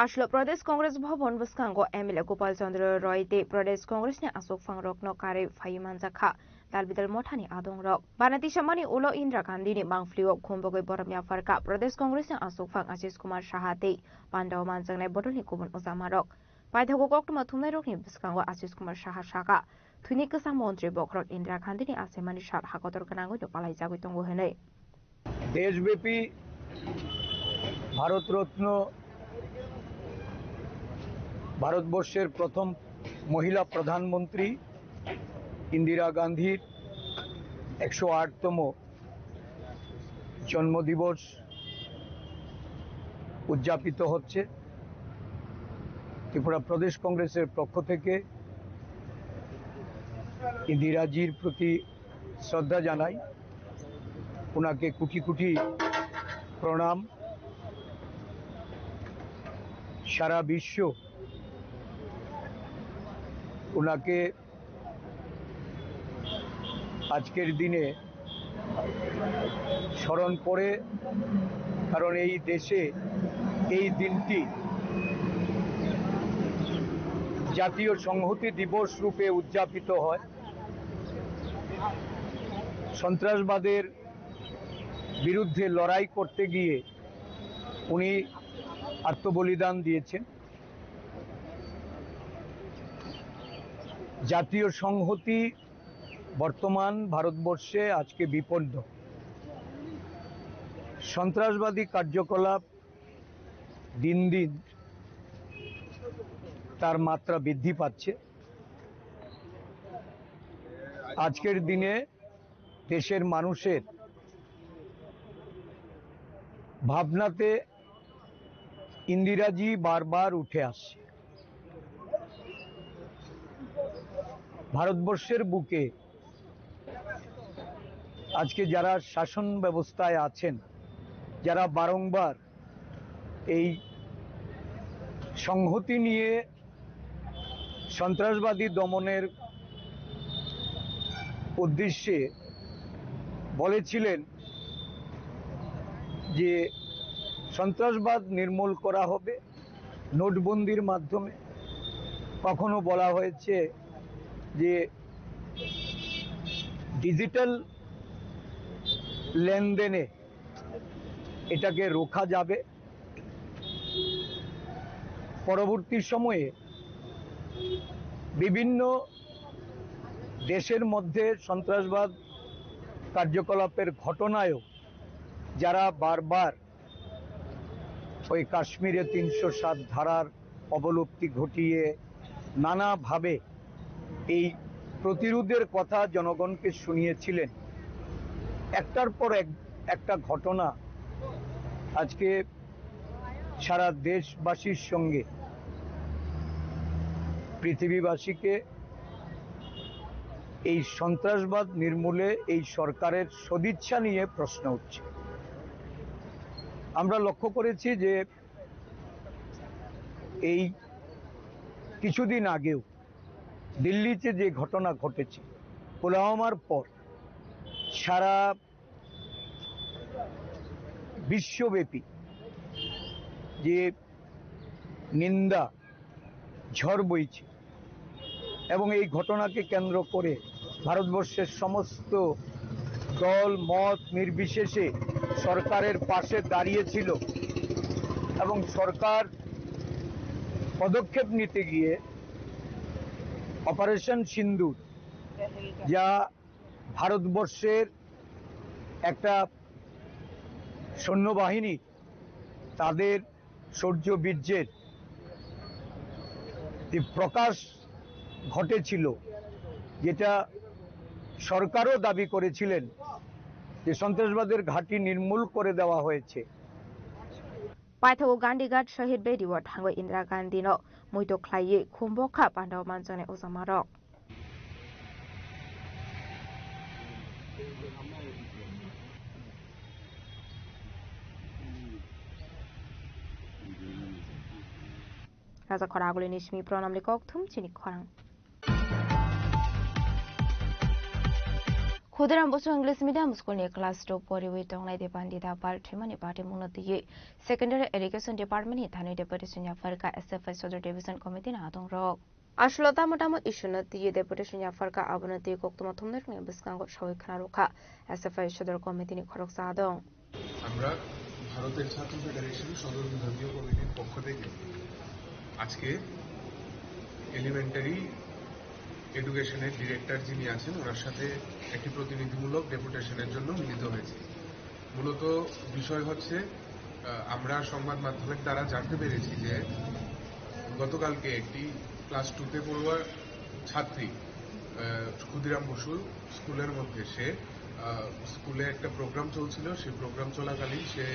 Ashlo Pradesh Congress Bhavan Biskango MLA Gopal Chandra Roy de Pradesh Congress ni Asufang Rokno Kare Faimanjaka Dalbidal Mothani Adong Rok Banati Shamani Ulo Indira Gandhi ni Mangflio Khumbogai Boramya Farka Pradesh Congress ni Asufang Ashish Kumar Shahate Pandaw Manjangnai Bodolni Kubun Uzamarok Paithago Koktuma Thumnai Rokni Biskango Ashish Kumar Shaha Shaka Thuni Kasam Mantri Bokrok Indira Gandhi ni Asemani Shal Hagotor Kanango Palaijagoi Tongo Henei দেশব্যাপী ভারতরত্ন ভারতবর্ষের প্রথম মহিলা প্রধানমন্ত্রী ইন্দিরা গান্ধীর 108তম জন্মদিবস উদযাপিত হচ্ছে। ত্রিপুরা প্রদেশ কংগ্রেসের পক্ষ থেকে ইন্দিরাজির প্রতি শ্রদ্ধা জানাই, ওনাকে কোটি কোটি প্রণাম। সারা বিশ্ব ওনাকে আজকের দিনে স্মরণ করে, কারণ এই দেশে এই দিনটি জাতীয় সংহতি দিবস রূপে উদযাপিত হয়। সন্ত্রাসবাদের বিরুদ্ধে লড়াই করতে গিয়ে উনি আত্মবলিদান দিয়েছেন। জাতীয় সংহতি বর্তমান ভারতবর্ষে আজকে বিপন্ন। সন্ত্রাসবাদী কার্যকলাপ দিন দিন তার মাত্রা বৃদ্ধি পাচ্ছে। আজকের দিনে দেশের মানুষের ভাবনাতে ইন্দিরাজি বারবার উঠে আসছে। ভারতবর্ষের বুকে আজকে যারা শাসন ব্যবস্থায় আছেন, যারা বারংবার এই সংহতি নিয়ে সন্ত্রাসবাদী দমনের উদ্দেশ্যে বলেছিলেন যে সন্ত্রাসবাদ নির্মূল করা হবে নোটবন্দির মাধ্যমে, কখনো বলা হয়েছে যে ডিজিটাল লেনদেনে এটাকে রোখা যাবে। পরবর্তী সময়ে বিভিন্ন দেশের মধ্যে সন্ত্রাসবাদ কার্যকলাপের ঘটনায়ও যারা বারবার ওই কাশ্মীরে ৩০৭ ধারার অবলুপ্তি ঘটিয়ে নানাভাবে এই প্রতিরোধের কথা জনগণকে শুনিয়েছিলেন, একটার পর একটা ঘটনা আজকে সারা দেশবাসীর সঙ্গে পৃথিবীবাসীকে এই সন্ত্রাসবাদ নির্মূলে এই সরকারের সদিচ্ছা নিয়ে প্রশ্ন উঠছে। আমরা লক্ষ্য করেছি যে এই কিছুদিন আগেও দিল্লিতে যে ঘটনা ঘটেছে পুলওয়ামার পর সারা বিশ্বব্যাপী যে নিন্দা ঝড় বইছে এবং এই ঘটনাকে কেন্দ্র করে ভারতবর্ষের সমস্ত দল মত নির্বিশেষে সরকারের পাশে দাঁড়িয়েছিল এবং সরকার পদক্ষেপ নিতে গিয়ে অপারেশন সিন্দুর, যা ভারতবর্ষের একটা সৈন্যবাহিনী তাদের শৌর্যবীর্যের যে প্রকাশ ঘটেছিল, যেটা সরকারও দাবি করেছিলেন যে সন্ত্রাসবাদের ঘাঁটি নির্মূল করে দেওয়া হয়েছে। পাইথাগো গান্ধীঘাট শহীদ বেদিও থাঙ্গো ইন্দিরা গান্ধী নো মুইতো খ্লাইয়ে खुम्बखा पान्डाव मानजने उजामारक Raja Khoraguli Nishmi Pronamli Kokthum Chini Khorang Khudiram Bosu English Medium School ni class 2 poriwi tonglai de bandida par thimani party munati secondary education department ni thani deputation ya farka SFI Sodor Division Committee na adong rok Ashlota motamo ishuna tiye deputation ya farka abonati koktuma thumner ni biskango shawai khana rokha SFI Sodor Committee ni khorok sa adong আমরা ভারতের ছাত্র federation সদর বিভাগীয় কমিটির পক্ষ থেকে আজকে elementary এডুকেশনের ডিরেক্টর যিনি আছেন ওনার সাথে একটি প্রতিনিধিমূলক ডেপুটেশনের জন্য মিলিত হয়েছে। মূলত বিষয় হচ্ছে আমরা সংবাদ মাধ্যমের দ্বারা জানতে পেরেছি যে গতকালকে একটি ক্লাস 2তে পড়ুয়া ছাত্রী ক্ষুদিরাম বসু স্কুলের মধ্যে সে স্কুলে একটা প্রোগ্রাম চলছিল, সেই প্রোগ্রাম চলাকালীন সে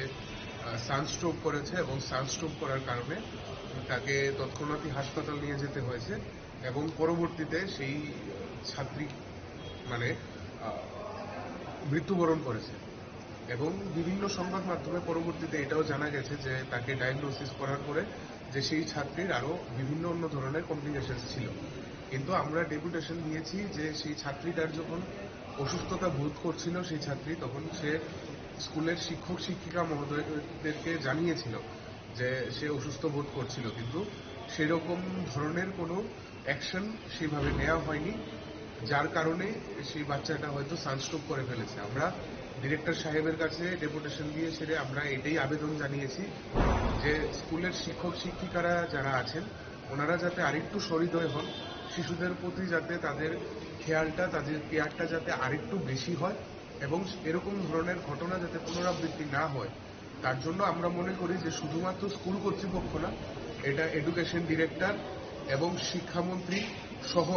সানস্ট্রোক করেছে এবং সানস্ট্রোক করার কারণে তাকে তৎক্ষণাৎই হাসপাতাল নিয়ে যেতে হয়েছে এবং পরবর্তীতে সেই ছাত্রী মৃত্যুবরণ করেছে এবং বিভিন্ন সংবাদ মাধ্যমে পরবর্তীতে এটাও জানা গেছে যে তাকে ডায়াগনোসিস করার পরে যে সেই ছাত্রীর আরো বিভিন্ন অন্য ধরনের কমপ্লিকেশন ছিল। কিন্তু আমরা ডেপুটেশন দিয়েছি যে সেই ছাত্রীটার যখন অসুস্থতা বোধ করছিল সেই ছাত্রী তখন সে স্কুলের শিক্ষক শিক্ষিকা মহোদয়দেরকে জানিয়েছিল যে সে অসুস্থ বোধ করছিল, কিন্তু সেরকম ধরনের কোনো অ্যাকশন সেভাবে নেওয়া হয়নি, যার কারণে সেই বাচ্চাটা হয়তো সানস্ট্রোক করে ফেলেছে। আমরা ডিরেক্টর সাহেবের কাছে ডেপুটেশন দিয়ে সেরে আমরা এটাই আবেদন জানিয়েছি যে স্কুলের শিক্ষক শিক্ষিকারা যারা আছেন ওনারা যাতে আরেকটু সহৃদয় হন, শিশুদের প্রতি যাতে তাদের খেয়ালটা তাদের কেয়ারটা যাতে আরেকটু বেশি হয় এবং এরকম ধরনের ঘটনা যাতে পুনরাবৃত্তি না হয়, তার জন্য আমরা মনে করি যে শুধুমাত্র স্কুল কর্তৃপক্ষ না, এটা এডুকেশন ডিরেক্টর এবং শিক্ষামন্ত্রী সহ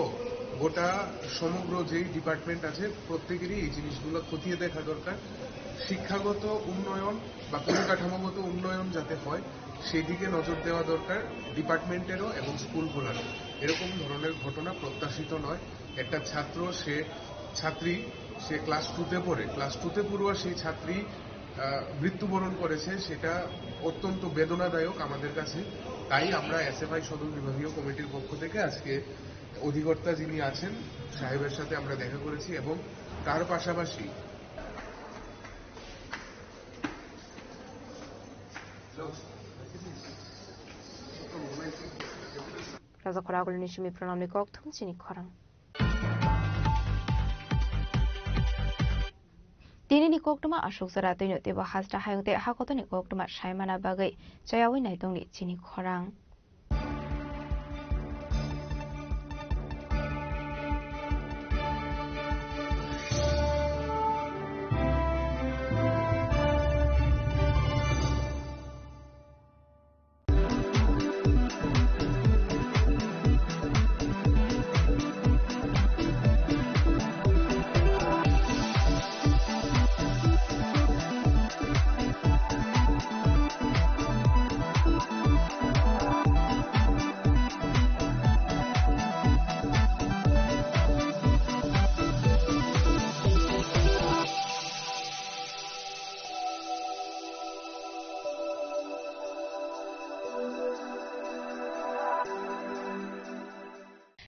গোটা সমগ্র যেই ডিপার্টমেন্ট আছে প্রত্যেকেরই এই জিনিসগুলো খতিয়ে দেখা দরকার। শিক্ষাগত উন্নয়ন বা পরিকাঠামোগত উন্নয়ন যাতে হয় সেই দিকে নজর দেওয়া দরকার ডিপার্টমেন্টেরও এবং স্কুলগুলোরও। এরকম ধরনের ঘটনা প্রত্যাশিত নয়। একটা ছাত্রী সে ক্লাস 2তে পড়ে, ক্লাস 2তে পড়ুয়া সেই ছাত্রী মৃত্যুবরণ করেছে, সেটা অত্যন্ত বেদনাদায়ক আমাদের কাছে। তাই আমরা এসএফআই সদর বিভাগীয় কমিটির পক্ষ থেকে আজকে অধিকর্তা যিনি আছেন সাহেবের সাথে আমরা দেখা করেছি এবং তার পাশাপাশি Raja Khoraguli Nishmi Pronamli Kokthum Chini Khorang Dini ni koktuma ashok sara tino teba hasra hayongte hakoto ni koktuma shaimana bagai chayawi naitong ni Chini Khorang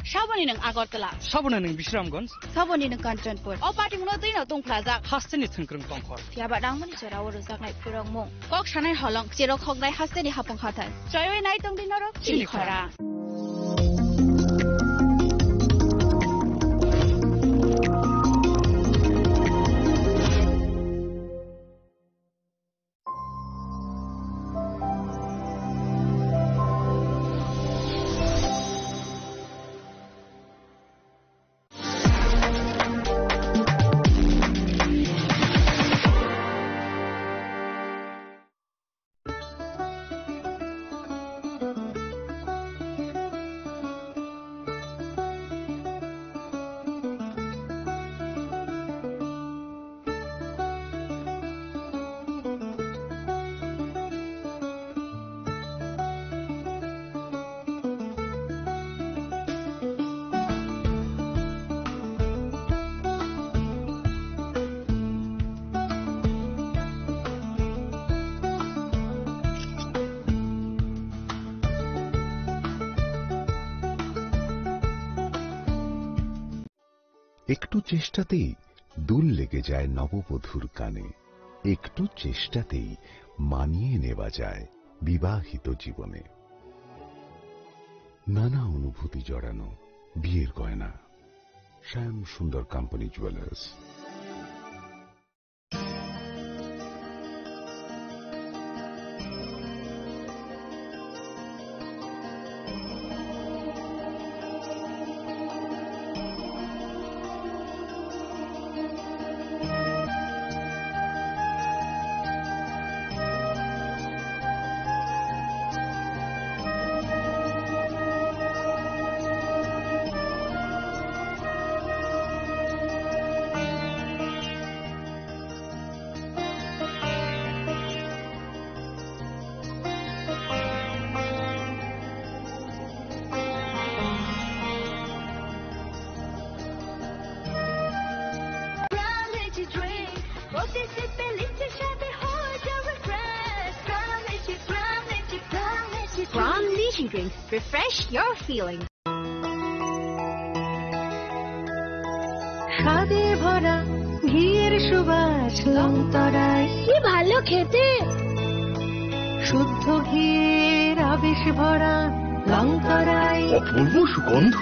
Shaboni ng Agartala. Sabona ng Bishramganj. Saboni ng Kanchanpur. O party mo din na tong plaza. Hasteni thengkrung tongkhor. Fiaba dangmani jerawo rojak nai phurang mong. Kok sanai holong jerok hognai hasteni hapong khatan. Joyoi nai tong din ro chili khara. একটু চেষ্টাতেই দুল লেগে যায় নববধূর কানে, একটু চেষ্টাতেই মানিয়ে নেওয়া যায় বিবাহিত জীবনে। নানা অনুভূতি জড়ানো বিয়ের গয়না। শ্যাম সুন্দর company jewellers. Drinks refresh your feelings. স্বাদে ভরা ঘিয়ের সুবাস লংতরায় কি ভালো খেতে, শুদ্ধ ঘিয়ের আবেশ ভরা লংতরায় অপূর্ব সুগন্ধ,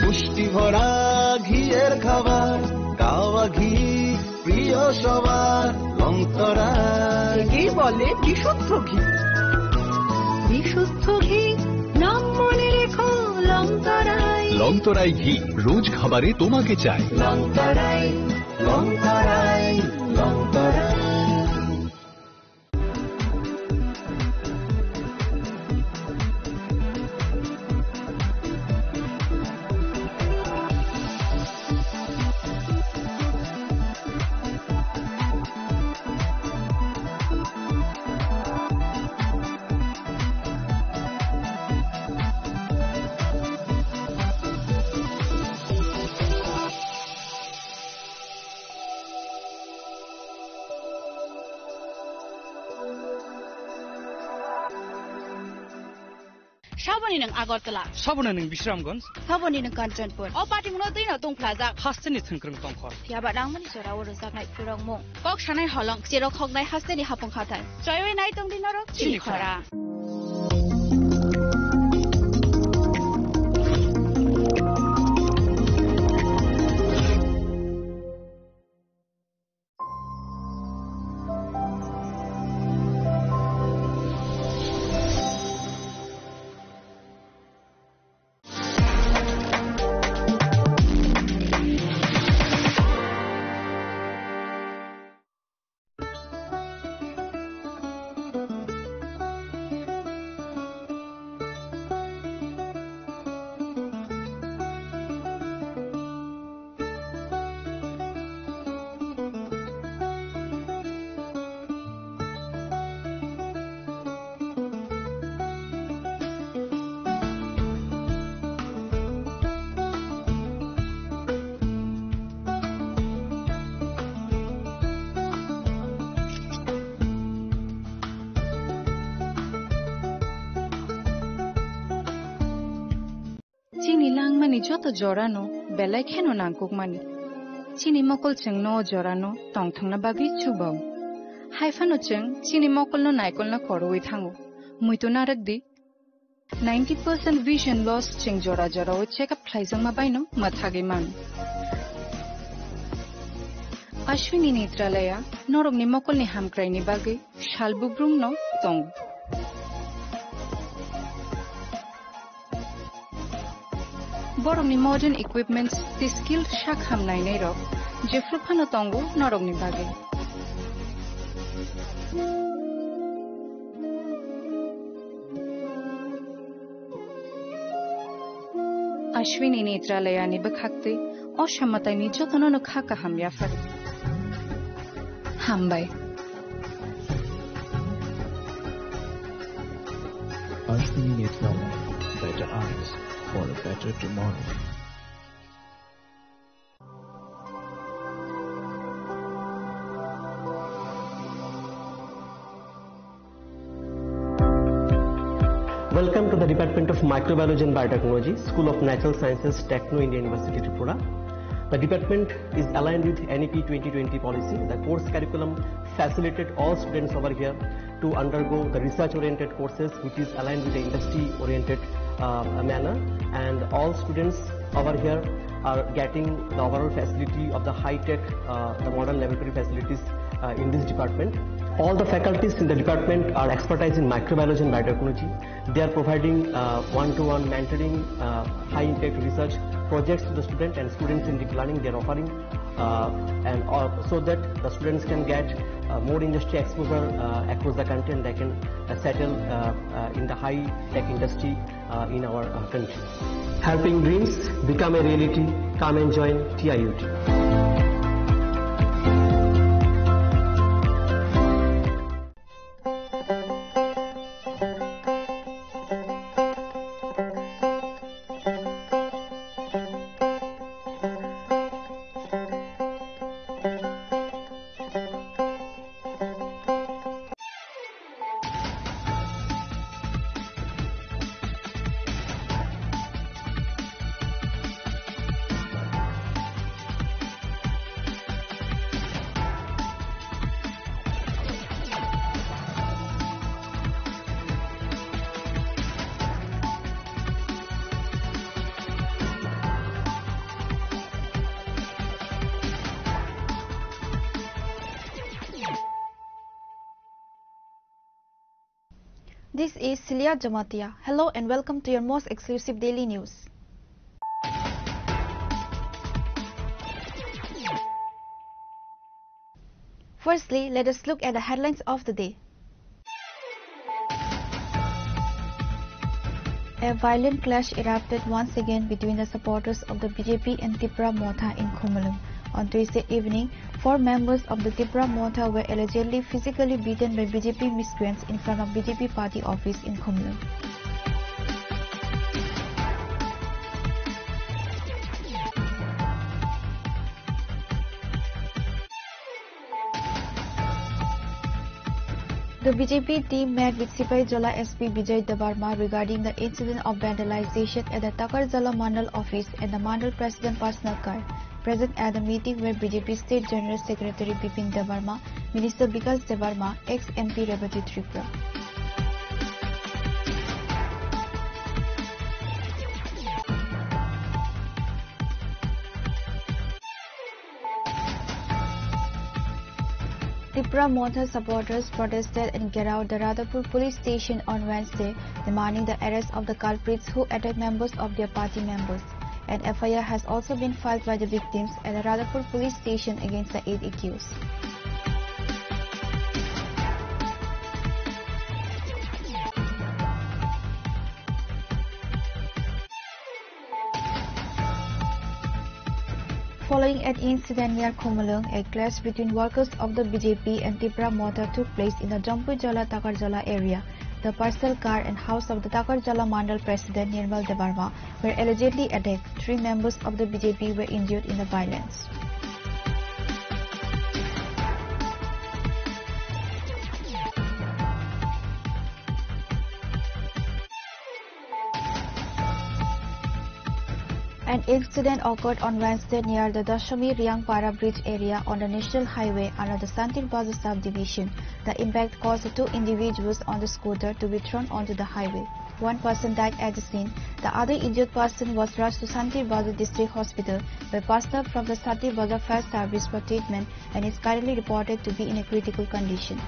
পুষ্টি ভরা ঘিয়ের খাবার, গাওয়া ঘি প্রিয় সবার লংতরায়। কি বলে বিশুদ্ধ ঘি, বিশুদ্ধ ঘি নাম মনে রেখো লংতরাই। লংতরাই ঘি রোজ খাবারে তোমাকে চাই। লংতরাই লংতরাই লংতরাই। Shaboni ng Agartala. Sabona ng Bishramganj. Saboni ng Kanchanpur. O party mo din na tong plaza. Hasteni thengkrung tongkhor. Fiaba dangmani jerawo rojak nai phurang mong. Kok sanai holong jerok hognai hasteni hapong khatan. Joyoi nai tong din ro chili khara. chini langmani joto jorano belai kheno nangkukmani chini mokol cheng no jorano tongthangna bagi chubau haifano cheng chini mokol no naikol na koroi thango muito narakdi 90% vision loss cheng jora jora o check up thlaisang ma baino mathage man Ashwini Netralaya norok ni mokol ni hamkrai ni bagi shalbubrum no tong borok ni modern equipments the skill shak hamnai nei rok jefru phano tongo norok ni bagi Ashwini Netralaya ni bakhakte oshammatai ni jotono no khaka hamya far Hambai Ashwini Netralaya, better eyes for a better tomorrow. Welcome to the Department of Microbiology and Biotechnology, School of Natural Sciences, Techno India University, Tripura. The department is aligned with NEP 2020 policy. The course curriculum facilitated all students over here to undergo the research-oriented courses, which is aligned with the industry-oriented manner. And all students over here are getting the overall facility of the high-tech, the modern laboratory facilities in this department. All the faculties in the department are expertise in microbiology and biotechnology. They are providing one-to-one mentoring, high-impact research projects to the student and students in deep learning. They are offering so that the students can get more industry exposure across the country and they can settle in the high-tech industry in our country. Helping dreams become a reality. Come and join TIUT. This is Celia Jamatia. Hello and welcome to your most exclusive daily news. Firstly, let us look at the headlines of the day. A violent clash erupted once again between the supporters of the BJP and Tipra Motha in Komalum. On Tuesday evening, 4 members of the Tipra Motha were allegedly physically beaten by BJP miscreants in front of BJP party office in Komalum. The BJP team met with Sipai Jala SP Vijay Debarma regarding the incident of vandalization at the Takarjala Mandal office and the Mandal President personal car. Present at the meeting were BJP State General Secretary Bipin Debarma, Minister Vikas Debarma, ex-MP Rebati Tripura. Tipra Motha supporters protested and get out the Radhapur police station on Wednesday, demanding the arrest of the culprits who attacked members of their party members. An FIR has also been filed by the victims at the Radhapur police station against the 8 accused. Following an incident near Komalung, a clash between workers of the BJP and Tipra Motha took place in the Jampujala Takarjala area. The parcel car and house of the Takarjala Mandal President Nirmal Debarma were allegedly attacked. 3 members of the BJP were injured in the violence. An incident occurred on Wednesday near the Dashami Riangpara Bridge area on the National Highway under the Santir Bazar subdivision. The impact caused 2 individuals on the scooter to be thrown onto the highway. 1 person died at the scene. The other injured person was rushed to Santir Bazar District Hospital by personnel from the Santir Bazar Fire Service for treatment and is currently reported to be in a critical condition.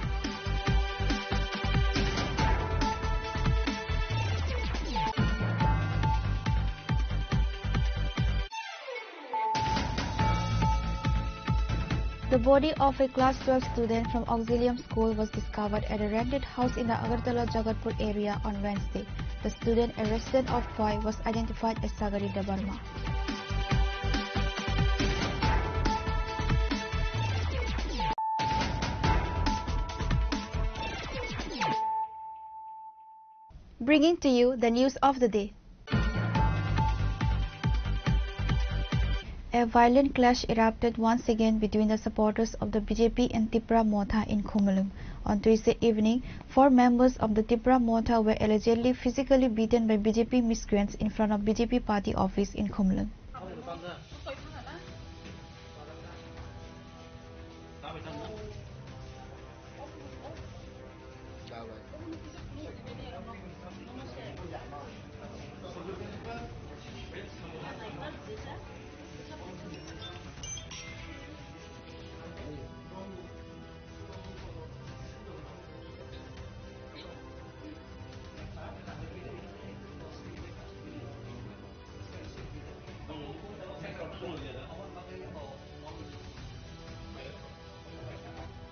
The body of a class 12 student from Auxilium School was discovered at a rented house in the Agartala Jagatpur area on Wednesday. The student, a resident of Phoi, was identified as Sagari Dabarma. Bringing to you the news of the day. A violent clash erupted once again between the supporters of the BJP and Tipra Motha in Khumulung. On Tuesday evening, 4 members of the Tipra Motha were allegedly physically beaten by BJP miscreants in front of BJP party office in Khumulung.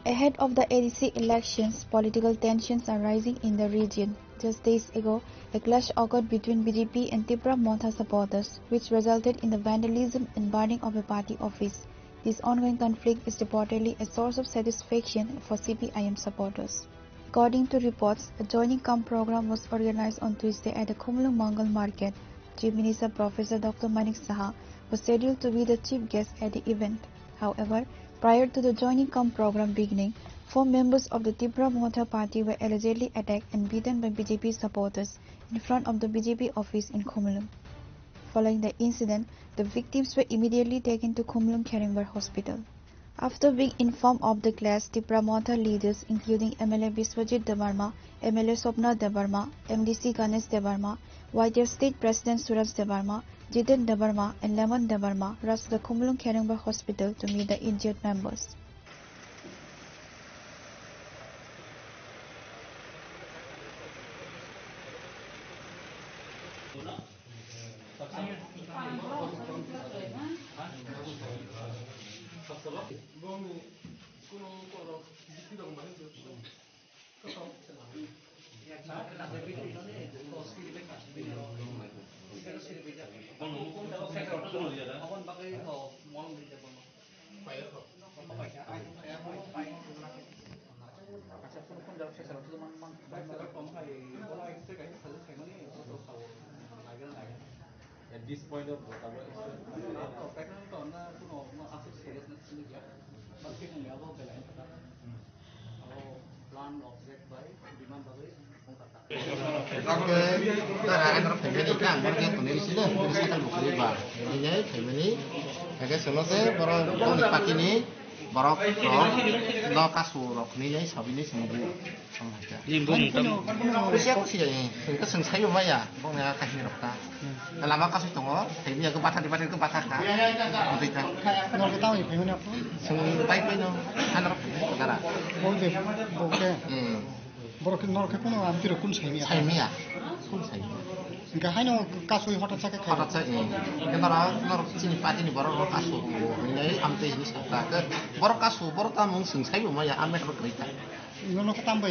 Ahead of the ADC elections, political tensions are rising in the region. Just days ago, a clash occurred between BJP and Tipra Motha supporters, which resulted in the vandalism and burning of a party office. This ongoing conflict is reportedly a source of satisfaction for CPIM supporters. According to reports, a joining camp program was organized on Tuesday at the Khumulung Mangal Market. Chief Minister Professor Dr. Manik Saha was scheduled to be the chief guest at the event. However, prior to the joining camp program beginning, 4 members of the Tipra Motha party were allegedly attacked and beaten by BJP supporters in front of the BJP office in Khumulung. Following the incident, the victims were immediately taken to Khumulung Kheringbar Hospital. After being informed of the clash, Tipra Motha leaders including MLA Biswajit Debarma, MLA Swapna Debarma, MDC Ganesh Debarma, YTF State President Suraj Debarma, Jiten Debarma and Lemon Debarma rushed to the Khumulung Kheringbar Hospital to meet the injured members. At this point of borok no kasu rok ni jai sabini sembuh usia aku sih jadi kita sengsai rumah ya bang ya kasih rok ta lama kasu tongo tapi ya kebatah di ke batah ka untuk kita no kita tahu ini apa seng baik no anak kara boleh borok no kita no hampir kun sai ya kun sai enggak hanya kasu hotat saya kita orang sini pati ni borok kasu ini ampe ini sata ke borok kasu borok tamu sengsai rumah ya amet berkerja no ketambah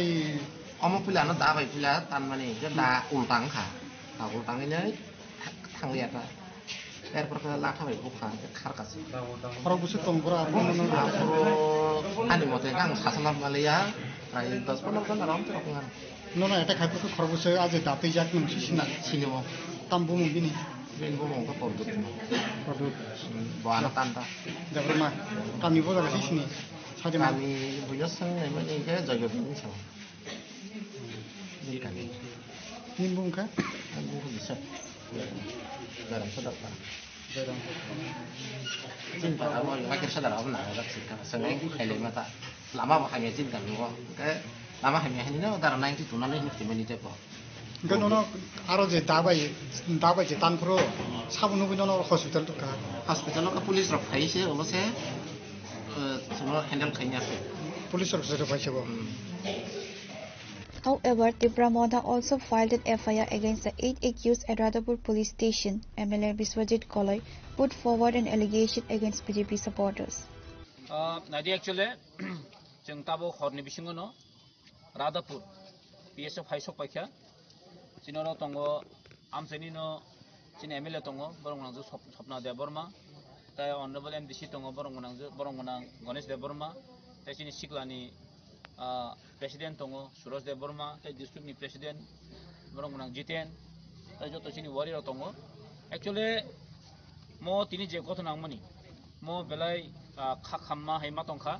omo pilihan no dah baik pilihan tan mana ke dah ultang kah dah ultang ini thang lihat lah perkara lakah baik bukan kar kasih orang busuk tongkor apa ane mau tegang sasaran Malaysia rakyat 10-15 orang terkenal no এটা খাইতে তো খরচ আজ দাতে যাক নম সিনা cinema তাম্বু মুবিনি বেনবো মঙ্কা পড়দুত বানা তান্তা দেবরমা কামি বজার সিনি সাজে kami punya sengai mana ke jaga bini sama ini kami nimbung ka nimbung bisa garam sedap lah Cinta apa makin sadar apa nak agak sih karena seneng hele mata lama hanya cinta nunggu ke lama hanya ini nih udah 90 tuh nanti mesti menit apa 그 너는 알아 제 다바이 제 단프로 사부는 그 너는 호스피탈 또 가. hospital ke polis rok kai sih apa sih semua handle kayaknya sih police officer 봐 셔. However, Tipramoda also filed an FIR against the 8 accused at Radhapur police station. MLA Biswajit Kolai put forward an allegation against BJP supporters. 나디 actually 정답을 허니 비신거노 Radhapur PSF 하이속 밝혀 진어로 동거 암세니노 진 MLA 동거 버롱랑주 섭나 대버마 তাই honourable MDC দङ বরংগনাং Ganesh Debbarma তাই চিনি সিকলানি president দङ Suraj Debbarma তাই ডিস্ট্রিক্টনি president বরংগনাং জিতেন তাই যত চিনি ওয়ারির দङ actually मो तिनी जे गथ नांगमनि मो बेलाय खाममा हायमा दंखा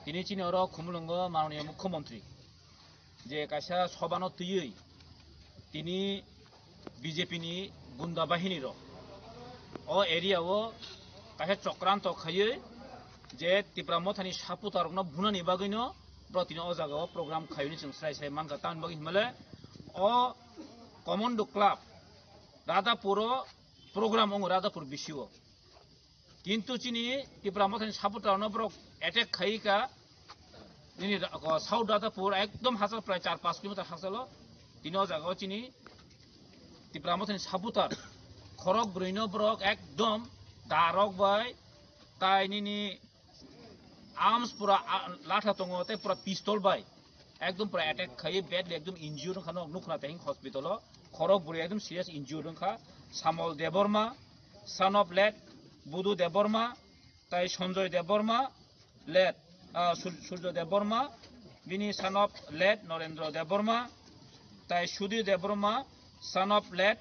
तिनी चिनि अर खुमलुंग माननीय मुख्यमंत्री जे कायसा सबानो तुयै तिनी बीजेपी नि गुंडा बाहिनी र ओ एरिया वो काहे चक्रांत खायै जे तिप्रामथानि सापुतारनो बुनानि बागैनो प्रतिनो ओ जागाव प्रोग्राम खायनि जों स्राय स्राय मानका तान बागै हिमाले ओ कमान्डो क्लाब राधापुर प्रोग्राम अंग राधापुर बिसिओ किंतु चिनी तिप्रामथानि सापुतारनो ब्रक अटैक खायिका निनि साउथ राधापुर एकदम हाजार प्राय 4-5 किलोमीटर हाजालो तिनो जागाव चिनी तिप्रामथानि सापुतार खरक ब्रैनो ब्रक एकदम दारक बाय ताइनिनि आर्म्स पूरा लाठा दङ ते पूरा पिस्तल बाय एकदम पूरा अटैक खायो बेडली एकदम इन्जियर खानो नुखना ताइं हस्पिटाल खरक बुरे एकदम सीरियस इन्जियर खा Samal Debbarma son of late Budhu Debbarma ताइ सञ्जय देबबर्मा लेट सूर्य देबबर्मा बिनि son of late Narendra Debbarma ताइ Sudhir Debbarma son of late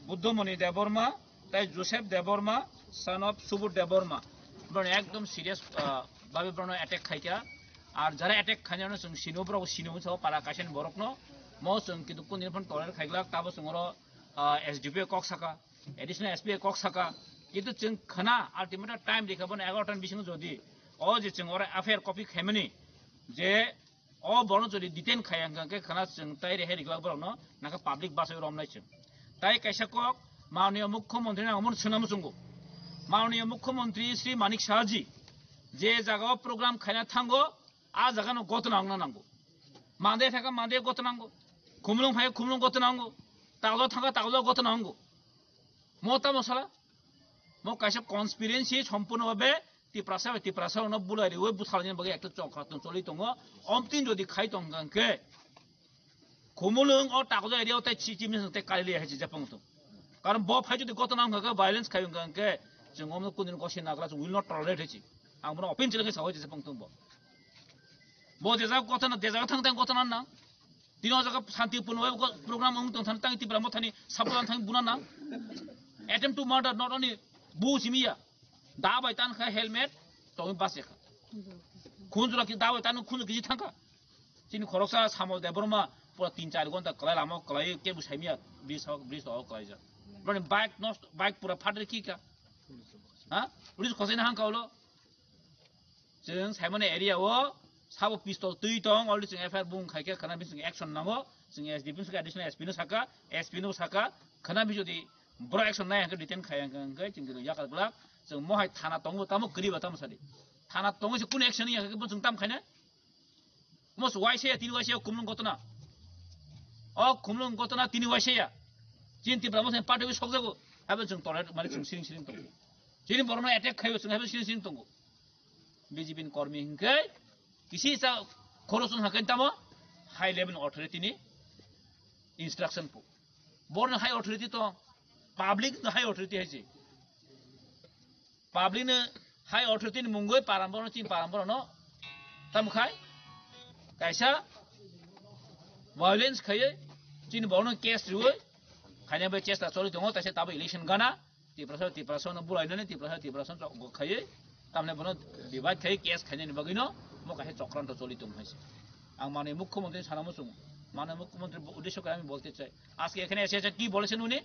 Buddhamani Debbarma ताई Joseph Debbarma son of Subur Debbarma बरन एकदम सीरियस भाबे बरन अटैक खाइया और जरा अटैक खाइयानो जों सिनोब्राव सिनो छ पारा कासेन बरकनो म जों किन्तु कुन दिनफोर टलेर खाइग्ला ताबो जोंरो एसडीपी कक साका एडिशनल एसपी कक साका किन्तु जों खना अल्टिमेट टाइम देखाबन 11 बिसिङ जदि अ जे जों अरे अफेयर कपि खाइमनि जे अ बरन जदि डिटेन खायांगके खना जों ताइ रेहे रिग्ला बरन नाका पब्लिक बासै रमनाय जों ताइ कैसाक माननीय मुख्यमंत्री नामन सुनाम सुंगो माननीय मुख्यमंत्री श्री मानिक शाहजी जे जगह प्रोग्राम खाना थांगो आ जगह न गत नांगो मांदे थाका मांदे गत नांगो खुमलुं फाय खुमलुं गत नांगो तागलो थांगा तागलो गत नांगो मोता मसला मो कैसा कन्स्पिरेन्सी सम्पूर्ण भाबे तिप्रासा न बुलाइरि ओइ बुथालनि बगे एकटा चक्रातन चलि दङ अमतिन जदि खाइ दंगांके खुमलुं अ तागलो एरियाव ताइ चिचिमनि ते कालिले हाजि जापां तो कारण ब फाइ जदि गत नाम खाका भाइलेंस खायंगांके जों हमनो कुदिन गसे नाग्ला जों विल नट टलरेट हेछि आं बनो अपिन चलगे सावै जे पंतुं ब जेजा गत ना देजा थां थां गत ना दिनो जगा शांतिपूर्ण प्रोग्राम अंग तंग थां तिप्रामथानि साबलान थां बुना ना attempt to murder not only बु सिमिया दा बाय तान खा हेलमेट तो बासे खा खुनजुरा कि दा बाय तान खुन गिजि थांका चिनि खरकसा सामल देबरमा पूरा 3-4 घंटा कलाई लामो कलाई के बुसाइमिया ब्रिज हो कलाई जा बने बाइक पूरा फाटरे की का हां पुलिस खसेना हां कावलो जों साइमन एरिया वो साबो पिस्तल तुइ दं अलरेडी जों एफआईआर बुं खायके खाना बिसिं एक्शन नांगो जों एसडीपी सका एडिशनल एसपी नो साका खाना बि जदि ब्रो एक्शन नाय हांके डिटेन खायांगै जों याकाग्ला जों महाय थाना दंबो तामो गरिबा तामो सादि थाना दंबो से कुन एक्शन याके जों ताम खायने मस वाइसे तिन वाइसे कुमलुं गतना अ खुमलुं गतना तिन वाइसे या चिन्ति ब्रह्मसे पार्टी बि सकजागो हाबे जों टलेट माने जों सिरिं दं सिरिं बरनो अटैक खायो जों हाबे सिरिं दं बीजेपी कर्मी हिंकै किसी सा खरसुन हाकन तामो हाई लेवल अथॉरिटी नि इंस्ट्रक्शन पो बोर्न हाई अथॉरिटी तो पब्लिक न हाई अथॉरिटी है जी पब्लिक न हाई अथॉरिटी नि मुंगै पाराम्बर न ताम खाय कैसा वायलेंस खायो चिन बरनो केस रुय खाने बे चेष्टा चलि दङ तसे ताबो इलेक्शन गाना तिप्रासा न बुलाइनने तिप्रासा खायो तामने बनो विवाद खायो केस खाइने बगिनो म काहे चक्रांत चलि दङ हाइसे आं माने मुख्यमंत्री सानामो सुङो माने मुख्यमंत्री उद्देश्य করে আমি বলতে চাই আজকে এখানে এসে কি বলেছেন উনি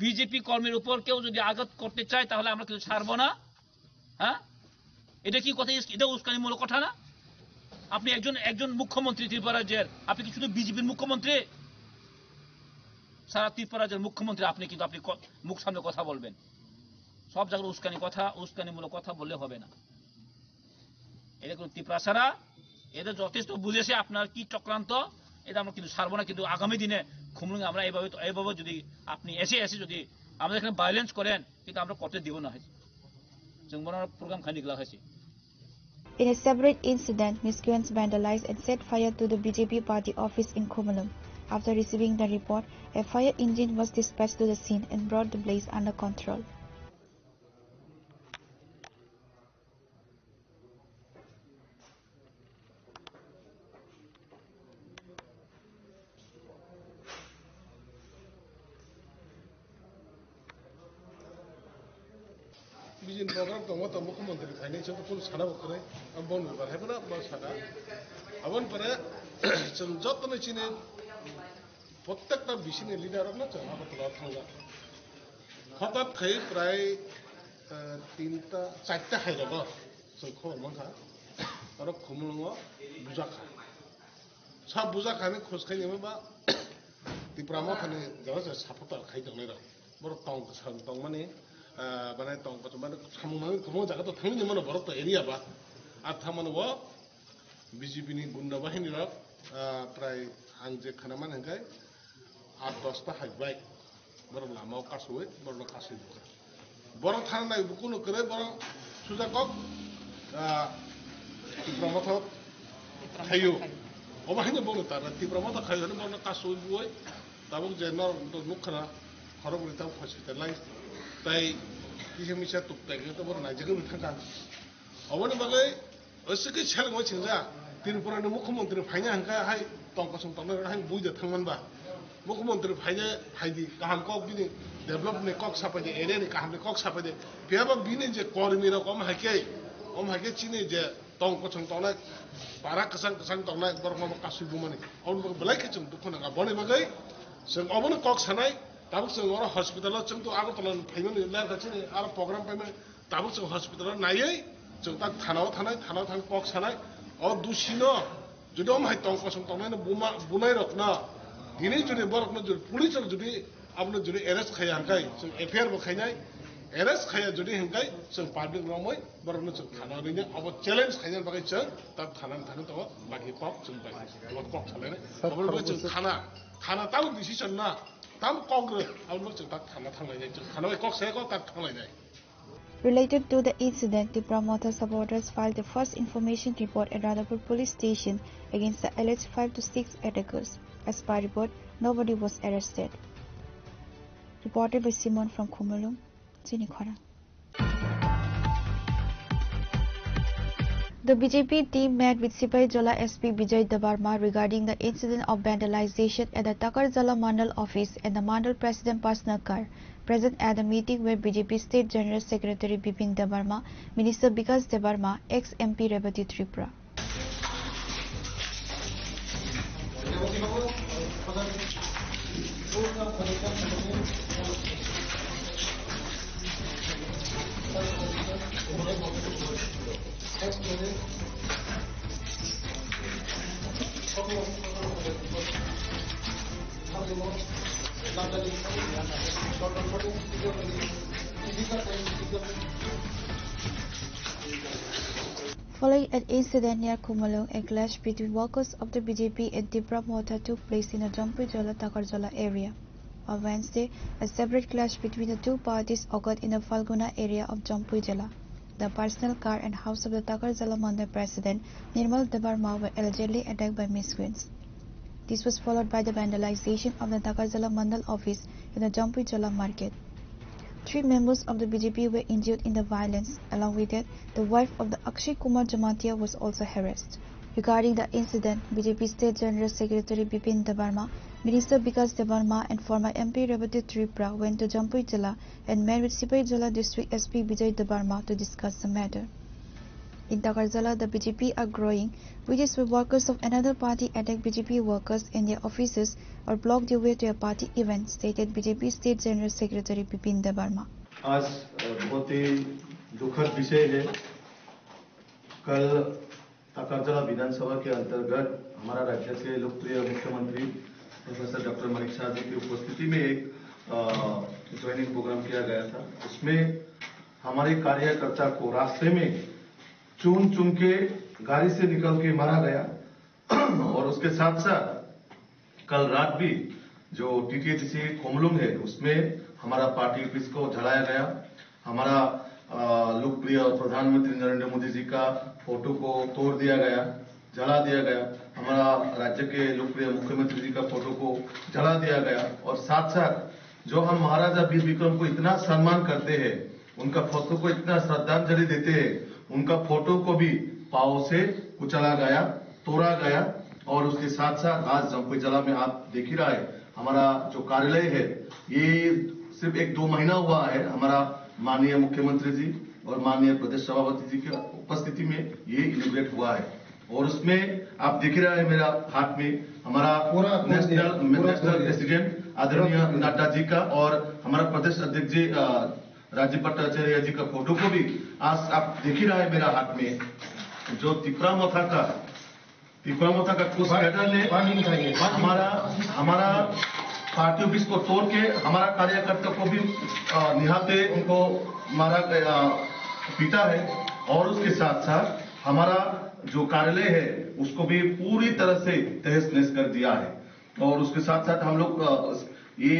বিজেপি কর্মীর উপর কেউ যদি আঘাত করতে চায় তাহলে আমরা কিছু ছাড়বো না। হ্যাঁ, এটা কি কথা? এটা উস্কানিমূলক কথা না? আপনি একজন মুখ্যমন্ত্রী ত্রিপুরা রাজ্যের, আপনি কি শুধু বিজেপির মুখ্যমন্ত্রী? সারা ত্রিপুরা রাজ্যের মুখ্যমন্ত্রী আপনি, কিন্তু আপনি মুখ সামনে কথা বলবেন। সব জায়গায় উস্কানিমূলক কথা বললে হবে না। এটা কোনো ত্রিপুরা ছাড়া, এদের যথেষ্ট বুঝেছে আপনার কি চক্রান্ত। এটা আমরা কিন্তু ছাড়বো না। কিন্তু আগামী দিনে খুমলুং আমরা এইভাবে যদি আপনি এসে যদি আমাদের এখানে ভায়োলেন্স করেন, কিন্তু আমরা করতে দিব না। जों program khanikla hasi. In a separate incident, miscreants vandalized and set fire to the BJP party office in Khumulung. After receiving the report, a fire engine was dispatched to the scene and brought the blaze under control. बिजिन programme तो मुख्यमंत्री financial तो सारा बकरे अब बन बार है बना बस सारा अवन पर जों जतने चिने प्रत्येकटा बिसिनि लिडार ना जों आगरतला थांगा हठात खै प्राय 3टा 4टा खाइरब जों खबर मोनखा आरो खुमलुंगो बुजाखा सा बुजाखाने खोसखायनो बा तिप्रामा थाने जरा साफाता खाइदोंनै र बर तंग माने बाने तंग माने सामुनानै गोबां जायगा तो थांनो माने बर एरिया बा आर थामाने व बीजेपी नि गुन्डा बाहिनी र प्राय आं जे खानामान हंगाय 8-10टा हाइबाय बर लामाव कासुवे बर कासुइ बर थानाय बुकुनो करे बर सुजाकक तिप्रामाथ खायो अबाहिनो बोनो तारा तिप्रामाथ खायो बर कासुइ बुय ताबुक जेनर नुखना खरबुरि ताव हॉस्पिटलाइज ताई किसे मिसा तुकताय तो बर नाइजगे बिथाका अबने बागै ओसके छलगो छिंजा त्रिपुरानि मुख्यमंत्री फाइना हंका हाय तंकसं तंने हाय बुइदे थांमोनबा मुख्यमंत्री फाइने हायदि काहाम कक बिनि डेभलप ने कक सापादे एरिया नि काहाम ने कक सापादे बेबा बिनि जे कर्मी रकम हाके चिने जे तंकसं तंने पारा कसं तंने बरम कासु बुमानि अन बलाय के जों दुखना बने बागै जों अबने कक सानाय ताबुक जों अर हॉस्पिटल जों तो आगरतला फाइमोन लार गासिनि आरो प्रोग्राम फाइमोन ताबुक जों हॉस्पिटल नायै जों ता थानाव थां कक सानाय अ दुसिनो जुदि अमहाय तंकसं तंने बुनाय रखना दिनै जुदि बरकनो जुदि पुलिस जुदि आपनो जुदि अरेस्ट खाया हंकाय जों एफआईआर बखायनाय अरेस्ट खाया जुदि हंकाय जों पाब्लिक रमै बरकनो जों थाना रैनो अब चैलेंज खायनो बागै जों ता थाना थानो तो बाकी कक जों बाकी कक सालायनाय अब जों थाना ताव डिसिजन ना ताम कग्र अब जों ता थाना थांलायनाय जों थाना कक सायको ता थांलायनाय. Related to the incident, the promoter supporters filed the first information report at Radhapur police station against the alleged 5 to 6 attackers. As per report, nobody was arrested. Reported by Simon from Khumulung, Chinikhara. The BJP team met with Sipai Jola SP Bijay Debarma regarding the incident of vandalization at the Takarjala Mandal office and the Mandal President personal car. Present at the meeting were BJP State General Secretary Bipin Debarma, Minister Bikas Debarma, ex-MP Revati Tripura. Following an incident near Khumulung, a clash between workers of the BJP and Tripura Motha took place in the Jampui Jola Takarjala area. On Wednesday, a separate clash between the two parties occurred in the Falguna area of Jampui Jola. The personal car and house of the Takarjala Mandal president, Nirmal Debarma, were allegedly attacked by miscreants. This was followed by the vandalization of the Takarjala Mandal office in the Jampui Jola market. 3 members of the BJP were injured in the violence. Along with it, the wife of the Akshay Kumar Jamatia was also harassed. Regarding the incident, BJP State General Secretary Bipin Debarma, Minister Bikas Debarma and former MP Revati Tripura went to Jampui Jola and met with Sipai Jola District SP Bijay Debarma to discuss the matter. In Takarjala, the BJP are growing, which is why workers of another party attack BJP workers in their offices or block their way to a party event, stated BJP State General Secretary Bipin Debarma. आज बहुत ही दुखद विषय है। कल ताकरजला विधानसभा के अंतर्गत हमारा राज्य के लोकप्रिय मुख्यमंत्री प्रोफेसर डॉक्टर मानिक शाह जी की उपस्थिति में एक ज्वाइनिंग प्रोग्राम किया गया था। उसमें हमारे कार्यकर्ता को रास्ते में चुन के गाड़ी से निकल के मारा गया और उसके साथ साथ कल रात भी जो टीटीएचसी कोमलुंग है उसमें हमारा पार्टी ऑफिस को जलाया गया। हमारा लोकप्रिय प्रधानमंत्री नरेंद्र मोदी जी का फोटो को तोड़ दिया गया, जला दिया गया। हमारा राज्य के लोकप्रिय मुख्यमंत्री जी का फोटो को जला दिया गया और साथ साथ जो हम महाराजा वीर विक्रम को इतना सम्मान करते हैं, उनका फोटो को इतना श्रद्धांजलि देते हैं, उनका फोटो को भी पाव से कुचला गया, तोड़ा गया। और उसके साथ साथ आज जमपुई जिला में आप देख ही रहा है, हमारा जो कार्यालय है ये सिर्फ 1-2 महीना हुआ है। हमारा माननीय मुख्यमंत्री जी और माननीय प्रदेश सभापति जी की उपस्थिति में ये इनॉग्रेट हुआ है और उसमें आप देख रहे हैं मेरा हाथ में हमारा नेशनल प्रेसिडेंट आदरणीय नड्डा जी का और हमारा प्रदेश अध्यक्ष जी राजीव भट्टाचार्य जी का फोटो को भी आज आप देख ही रहा है मेरा हाथ में। जो तिपरा मोथा का कुछ कैडर ने हमारा पार्टी ऑफिस को तोड़ के हमारा कार्यकर्ता को भी निहाते उनको मारा गया, पीटा है और उसके साथ साथ हमारा जो कार्यालय है उसको भी पूरी तरह से तहस नहस कर दिया है। और उसके साथ साथ हम लोग ये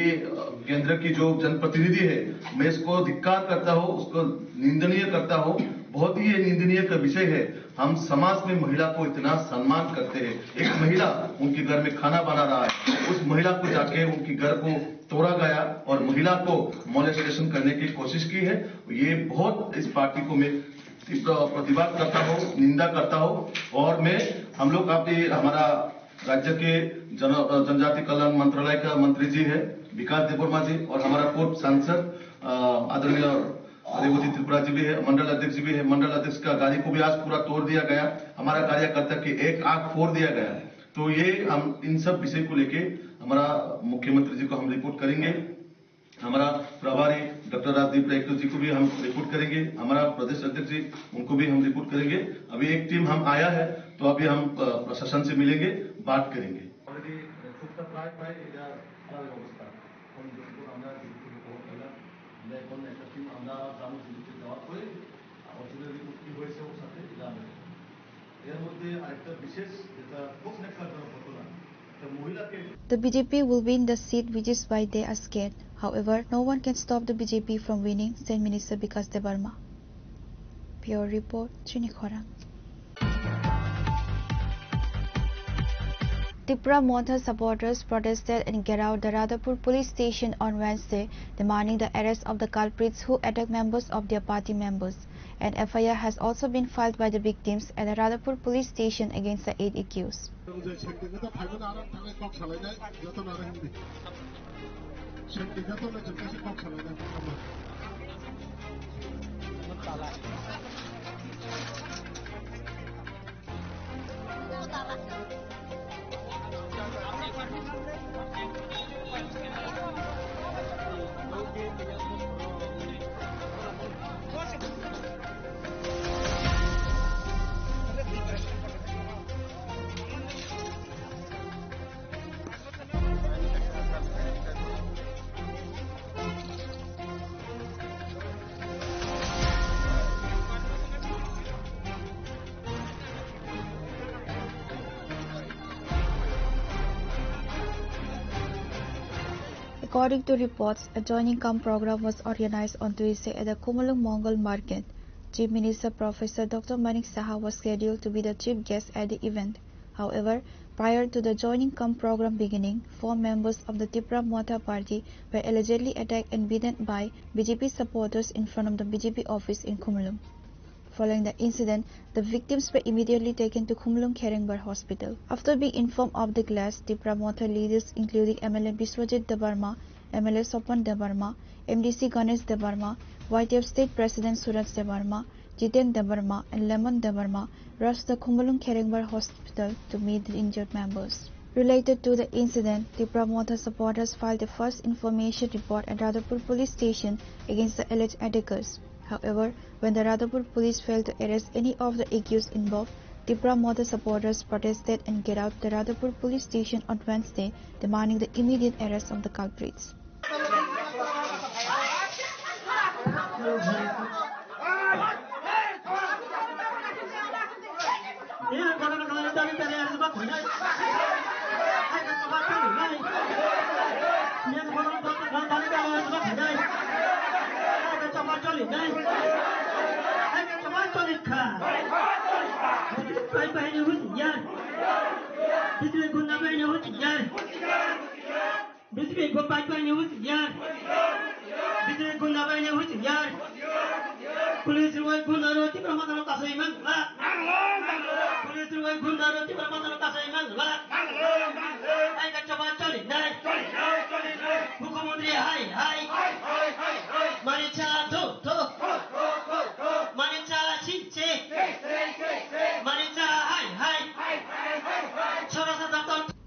केंद्र की जो जनप्रतिनिधि है मैं इसको धिक्कार करता हूँ, उसको निंदनीय करता हूँ। बहुत ही ये निंदनीय का विषय है। हम समाज में महिला को इतना सम्मान करते हैं, एक महिला उनके घर में खाना बना रहा है, उस महिला को जाके उनके घर को तोड़ा गया और महिला को मोलेस्टेशन करने की कोशिश की है। ये बहुत इस पार्टी को मैं प्रतिवाद करता हूँ, निंदा करता हूँ। और मैं हम लोग हमारा राज्य के जनजाति कल्याण मंत्रालय का मंत्री जी है विकास देबवर्मा जी और हमारा पूर्व सांसद आदरणीय रेवती त्रिपुरा जी भी है, मंडल अध्यक्ष भी है। मंडल अध्यक्ष का गाड़ी को भी आज पूरा तोड़ दिया गया, हमारा कार्यकर्ता की एक आंख फोड़ दिया गया। तो ये हम इन सब विषय को लेके हमारा मुख्यमंत्री जी को हम रिपोर्ट करेंगे, हमारा प्रभारी डॉक्टर राजदीप रायकर जी को भी हम रिपोर्ट करेंगे, हमारा प्रदेश अध्यक्ष जी उनको भी हम रिपोर्ट करेंगे। अभी एक टीम हम आया है तो अभी हम प्रशासन से मिलेंगे, बात करेंगे। The BJP will win the seat, which is why they are scared. However, no one can stop the BJP from winning, said Minister Vikas Debarma. Pure report, Chinikhorang. Tipra Montha supporters protested and get out the Radhapur police station on Wednesday, demanding the arrest of the culprits who attacked members of their party members. An FIR has also been filed by the victims at the Radhapur police station against the 8 accused. According to reports, a joining come program was organized on Tuesday at the Komalung Mongol Market. Chief Minister Professor Dr. Manik Saha was scheduled to be the chief guest at the event. However, prior to the joining come program beginning, 4 members of the Tipra Montha party were allegedly attacked and beaten by BJP supporters in front of the BJP office in Komalung. Following the incident, the victims were immediately taken to Komalung Kherengbar Hospital. After being informed of the clash, Tipra Montha leaders including MLA Biswajit Debarma, MLA Sopan Debarma, MDC Ganesh Debarma, YTF State President Suraj Debarma, Jiten Debarma and Lemon Debarma rushed the Kumbalung Keringbar hospital to meet the injured members. Related to the incident, the Pramotha supporters filed the first information report at Radhapur police station against the alleged attackers. However, when the Radhapur police failed to arrest any of the accused involved, the Pramotha supporters protested and get out the Radhapur police station on Wednesday, demanding the immediate arrest of the culprits.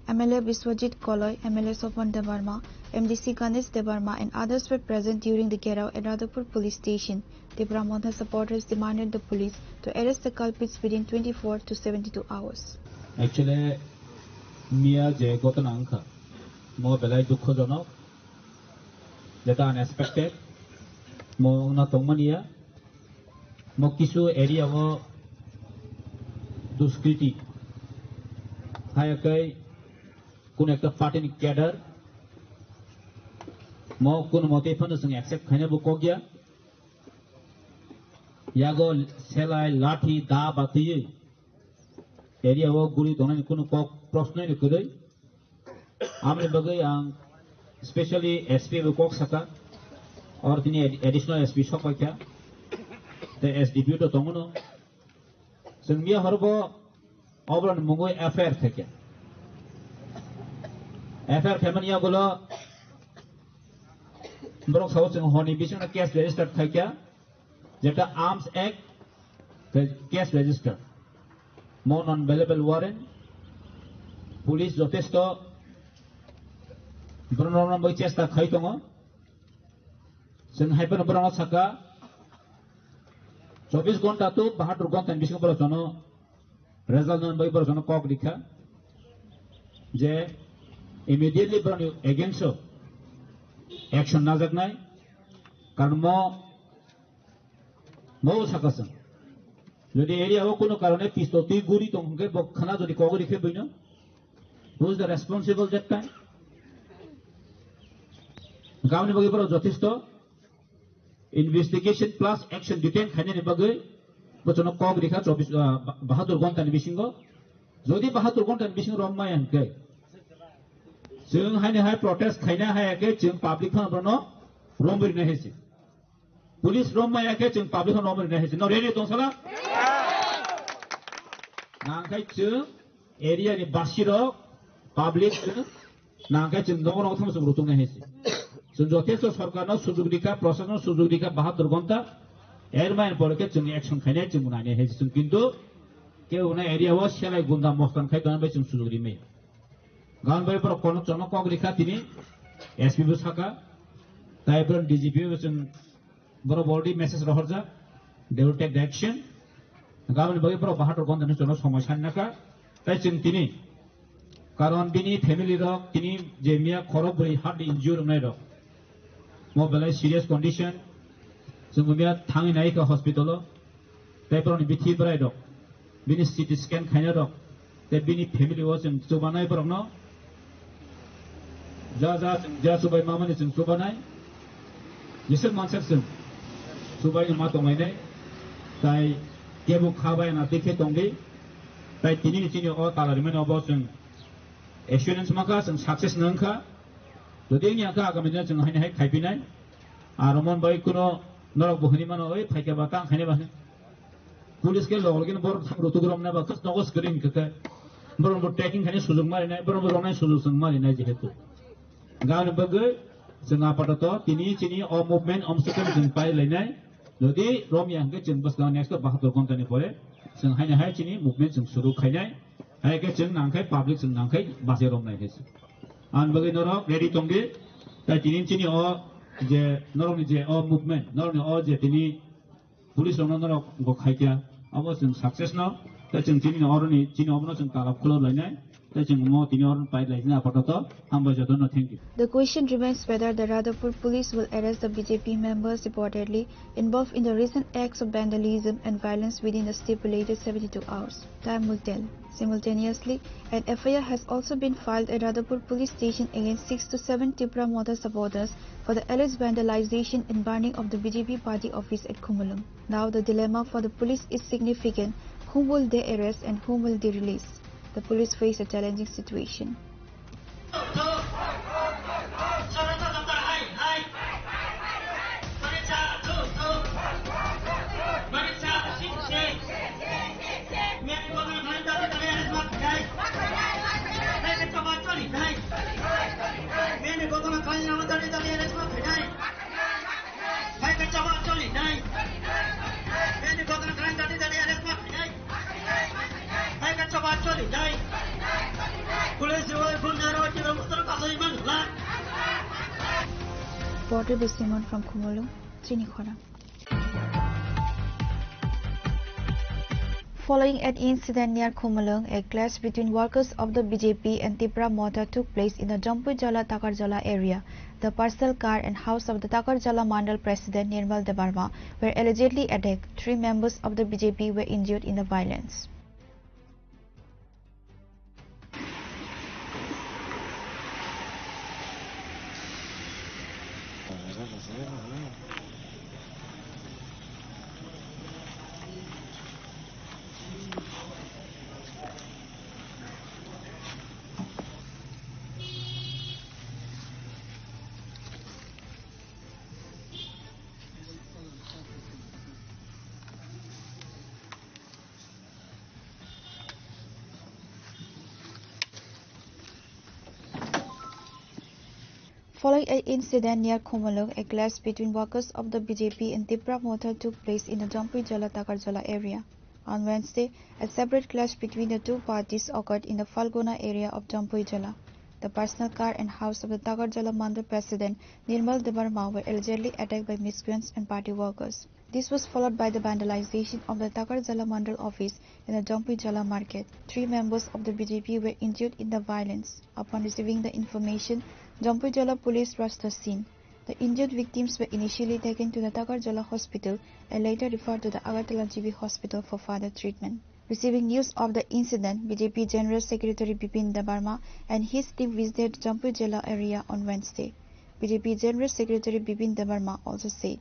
MLA Biswajit Koloy, MLA Sopan Debarma, MDC Ganesh Debarma and others were present during the Gerao at Radhapur police station. The Pramotha supporters demanded the police to arrest the culprits within 24 to 72 hours. Actually, Mia J. Gotananka, more belay Dukozono, that are unexpected, more Natomania, Mokisu area of Duskriti, Hayakai. Kun ekta party cadre, mau kun motif pun sung accept khane bu kogya, yago selai lathi da batiye, area wo guri donan kun kok prosno ni kudai, amne bagai ang especially SP bu kok saka, or tini additional SP shop kya, the SDP to tongono, sung mia harbo obran mungoi affair thekya. FR Femania Golo Brook House and Honey Vision case registered Thakya, Jetta Arms Act, the case register. More non available warrant, police Jotesto Bruno Bochesta Kaitongo, Sen Hyper Brono Saka, Sobis Gontatu, Bahatur Gont and Bishop Borosono, result on by Borosono Coglica, J. Immediately brought you against so action nazak nai karmo mo sakasan jodi area ho kono karone pistoti guri tongke bokhana jodi kogori ke boino who is the responsible that time gamni bagi paro jotisto investigation plus action detain khane ni bagai bochono kogri kha 24 72 gonta ni bisingo jodi 72 gonta ni bisingo rommayan ke Jung high protest Kaina Hayake, Jung public no Rombri Nehesi. Police Romayake, Jung public on Rombri Nehesi. No, really, Tonsala? Nankai Jung, area in Bashiro, public, Nankai Jung, no one of them is Rutunahesi. So Joteso Sorkano, Suzudika, Prosano, Suzudika, Bahatur Gonta, Airman Polket, Jung action Kanet, Munani, Hesun Kindo, Keuna area was Shala Gunda Mostan Kaitan Bashim Suzurime. Gan by for Kono Chono Kogrika Tini, SP Busaka, Typer DGP was in Borobodi, Messrs. Rohorza, they will take the action. Government by for Bahator Gondan Homashanaka, touching Tini, Karon Bini, family rock, Tini, Jamia, Korobri, hardly injured Meadow. Mobilized serious condition, Sumia, Tanginaika Hospital, Typer on BT Brido, Bini CT scan Kanado, the Bini family was in Subanai Bromno. Jasubai Maman is in Subanai. Yusuf Mansakson Subai Matomene, Tai Gebu Kaba and Atike Tongi, Tai Tini or Talaman of Boston, Assurance Makas and Success Nanka, the Dania Kagamination and Hanek Kaipinai, Aramon Baikuno, Nora Buhaniman, Pakabatan, Hanevan, Police Kill Organ Board, Rutugram never cast no screen, Burn taking Hanis Suzumari, Burn Suzum Marina Jetu. Gan Burger, Singapore, Tini, or movement obstacles in Pai Lene, যদি রমিয়া হাঙ্গে जों बसगाव next 72 घन्टानि परे जों हायना हाय चिनि movement जों शुरू खायनाय हायके जों नांखाय public जों नांखाय बासे रमनाय हेसि आन बगे नरक रेडी तंगे ता चिनि चिनि अ जे नरकनि जे अ मुभमेन्ट नरकनि अ जे तिनि पुलिस रमनाय गो खायया अब जों सक्सेस न ता जों चिनि अरनि चिनि अबनो जों कालाब खलो लायनाय ता जों मो तिनि अरन पाइ लायना आपातत हामबाय जादों thank you The question remains whether the Radhapur police will arrest the BJP members reportedly involved in the recent acts of vandalism and violence within the stipulated 72 hours. Time will tell. Simultaneously, an FIR has also been filed at Radhapur police station against 6 to 7 Tipra Mother supporters for the alleged vandalization and burning of the BJP party office at Khumulung. Now the dilemma for the police is significant. Whom will they arrest and whom will they release? The police face a challenging situation. Reporter Bisimon from Khumulung, Chinikhora. Following an incident near Khumulung, a clash between workers of the BJP and Tipra Mother took place in the Jampujala Takarjala area. The personal car and house of the Takarjala Mandal President Nirmal Debarma were allegedly attacked. 3 members of the BJP were injured in the violence. Following an incident near Khumulung, a clash between workers of the BJP and Tipra Mother took place in the Jampujala Takarjala area. On Wednesday, a separate clash between the two parties occurred in the Falgona area of Jampujala. The personal car and house of the Takarjala Mandal President Nirmal Debarma were allegedly attacked by miscreants and party workers. This was followed by the vandalization of the Takarjala Mandal office in the Jampujala market. 3 members of the BJP were injured in the violence. Upon receiving the information, Jampujala police rushed the scene. The injured victims were initially taken to the Takarjala hospital and later referred to the Agartala GB hospital for further treatment. Receiving news of the incident, BJP General Secretary Bipin Debarma and his team visited Jampujala area on Wednesday. BJP General Secretary Bipin Debarma also said,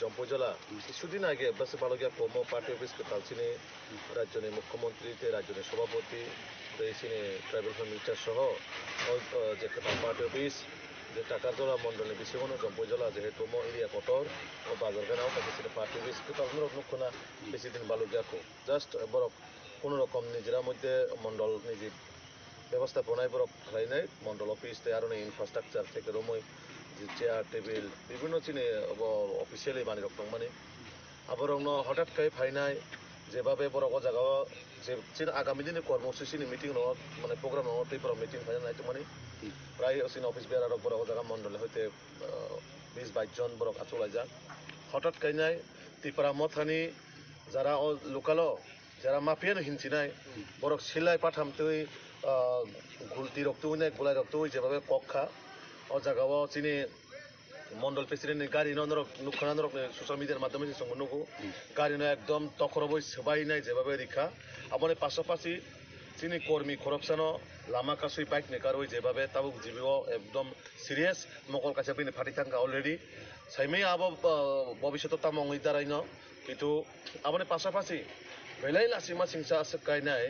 জম্পজলা কিছুদিন আগে বাসে বালগিয়া কর্ম party office Kalchini রাজ্যের মুখ্যমন্ত্রী রাজ্যের সভাপতি সিনি tribal minister সহ যে পার্টি অফিস যে টাকার জলা মন্ডলের বিশেষণ জম্পই জলা যেহেতু এরিয়া কটর ও বাজার গানাও তাকে পার্টি অফিস তাদের মুখনা বেশি দিন বালু গিয়াকো জাস্ট বরক কোনো রকম নিজেরা মধ্যে মন্ডল নিজে ব্যবস্থাপনায় বরক খাইনাই মন্ডল অফিস আরো ইনফ্রাস্ট্রাকচার থেকে রমই যে চেয়ার টেবিল বিভিন্ন চিনে অফিসিয়ালি বানি রকম মানে আবার হঠাৎ খাই ফাইনাই যেভাবে বড় জায়গা যে আগামী দিনে কর্মসূচি মিটিং মানে প্রোগ্রাম নয় মিটিং ফাইনাল নাই মানে প্রায় অফিস বেড়ার বড় জায়গা মন্ডলে হইতে 20-22 জন বড় চলাই যাক হঠাৎ কাইনাই ত্রিপুরা মথানি যারা লোকাল যারা মাফিয়ানো হিনচিনাই বড় সিলাই পাঠামতই গুলতি রক্ত নাই গোলাই রক্ত যেভাবে কক্ষা ও জায়গাও চিনি মন্ডল প্রেসিডেন্ট গাড়ি নুখানা সোশ্যাল মিডিয়ার মাধ্যমে যে সঙ্গে নুকু গাড়ি একদম তখরবই সবাই নাই যেভাবে রেখা আমার পাশাপাশি চিনি কর্মী খরবসানো লামা কাছুই বাইক নেকার ওই যেভাবে তাবো জীবিও একদম সিরিয়াস মকল কাছে বিনে ফাটি থাকা অলরেডি সাইমে আবো ভবিষ্যৎ তামঙ্গই দাঁড়াই ন কিন্তু আমার পাশাপাশি বেলাই লাসিমা সিংসা আসকাই নাই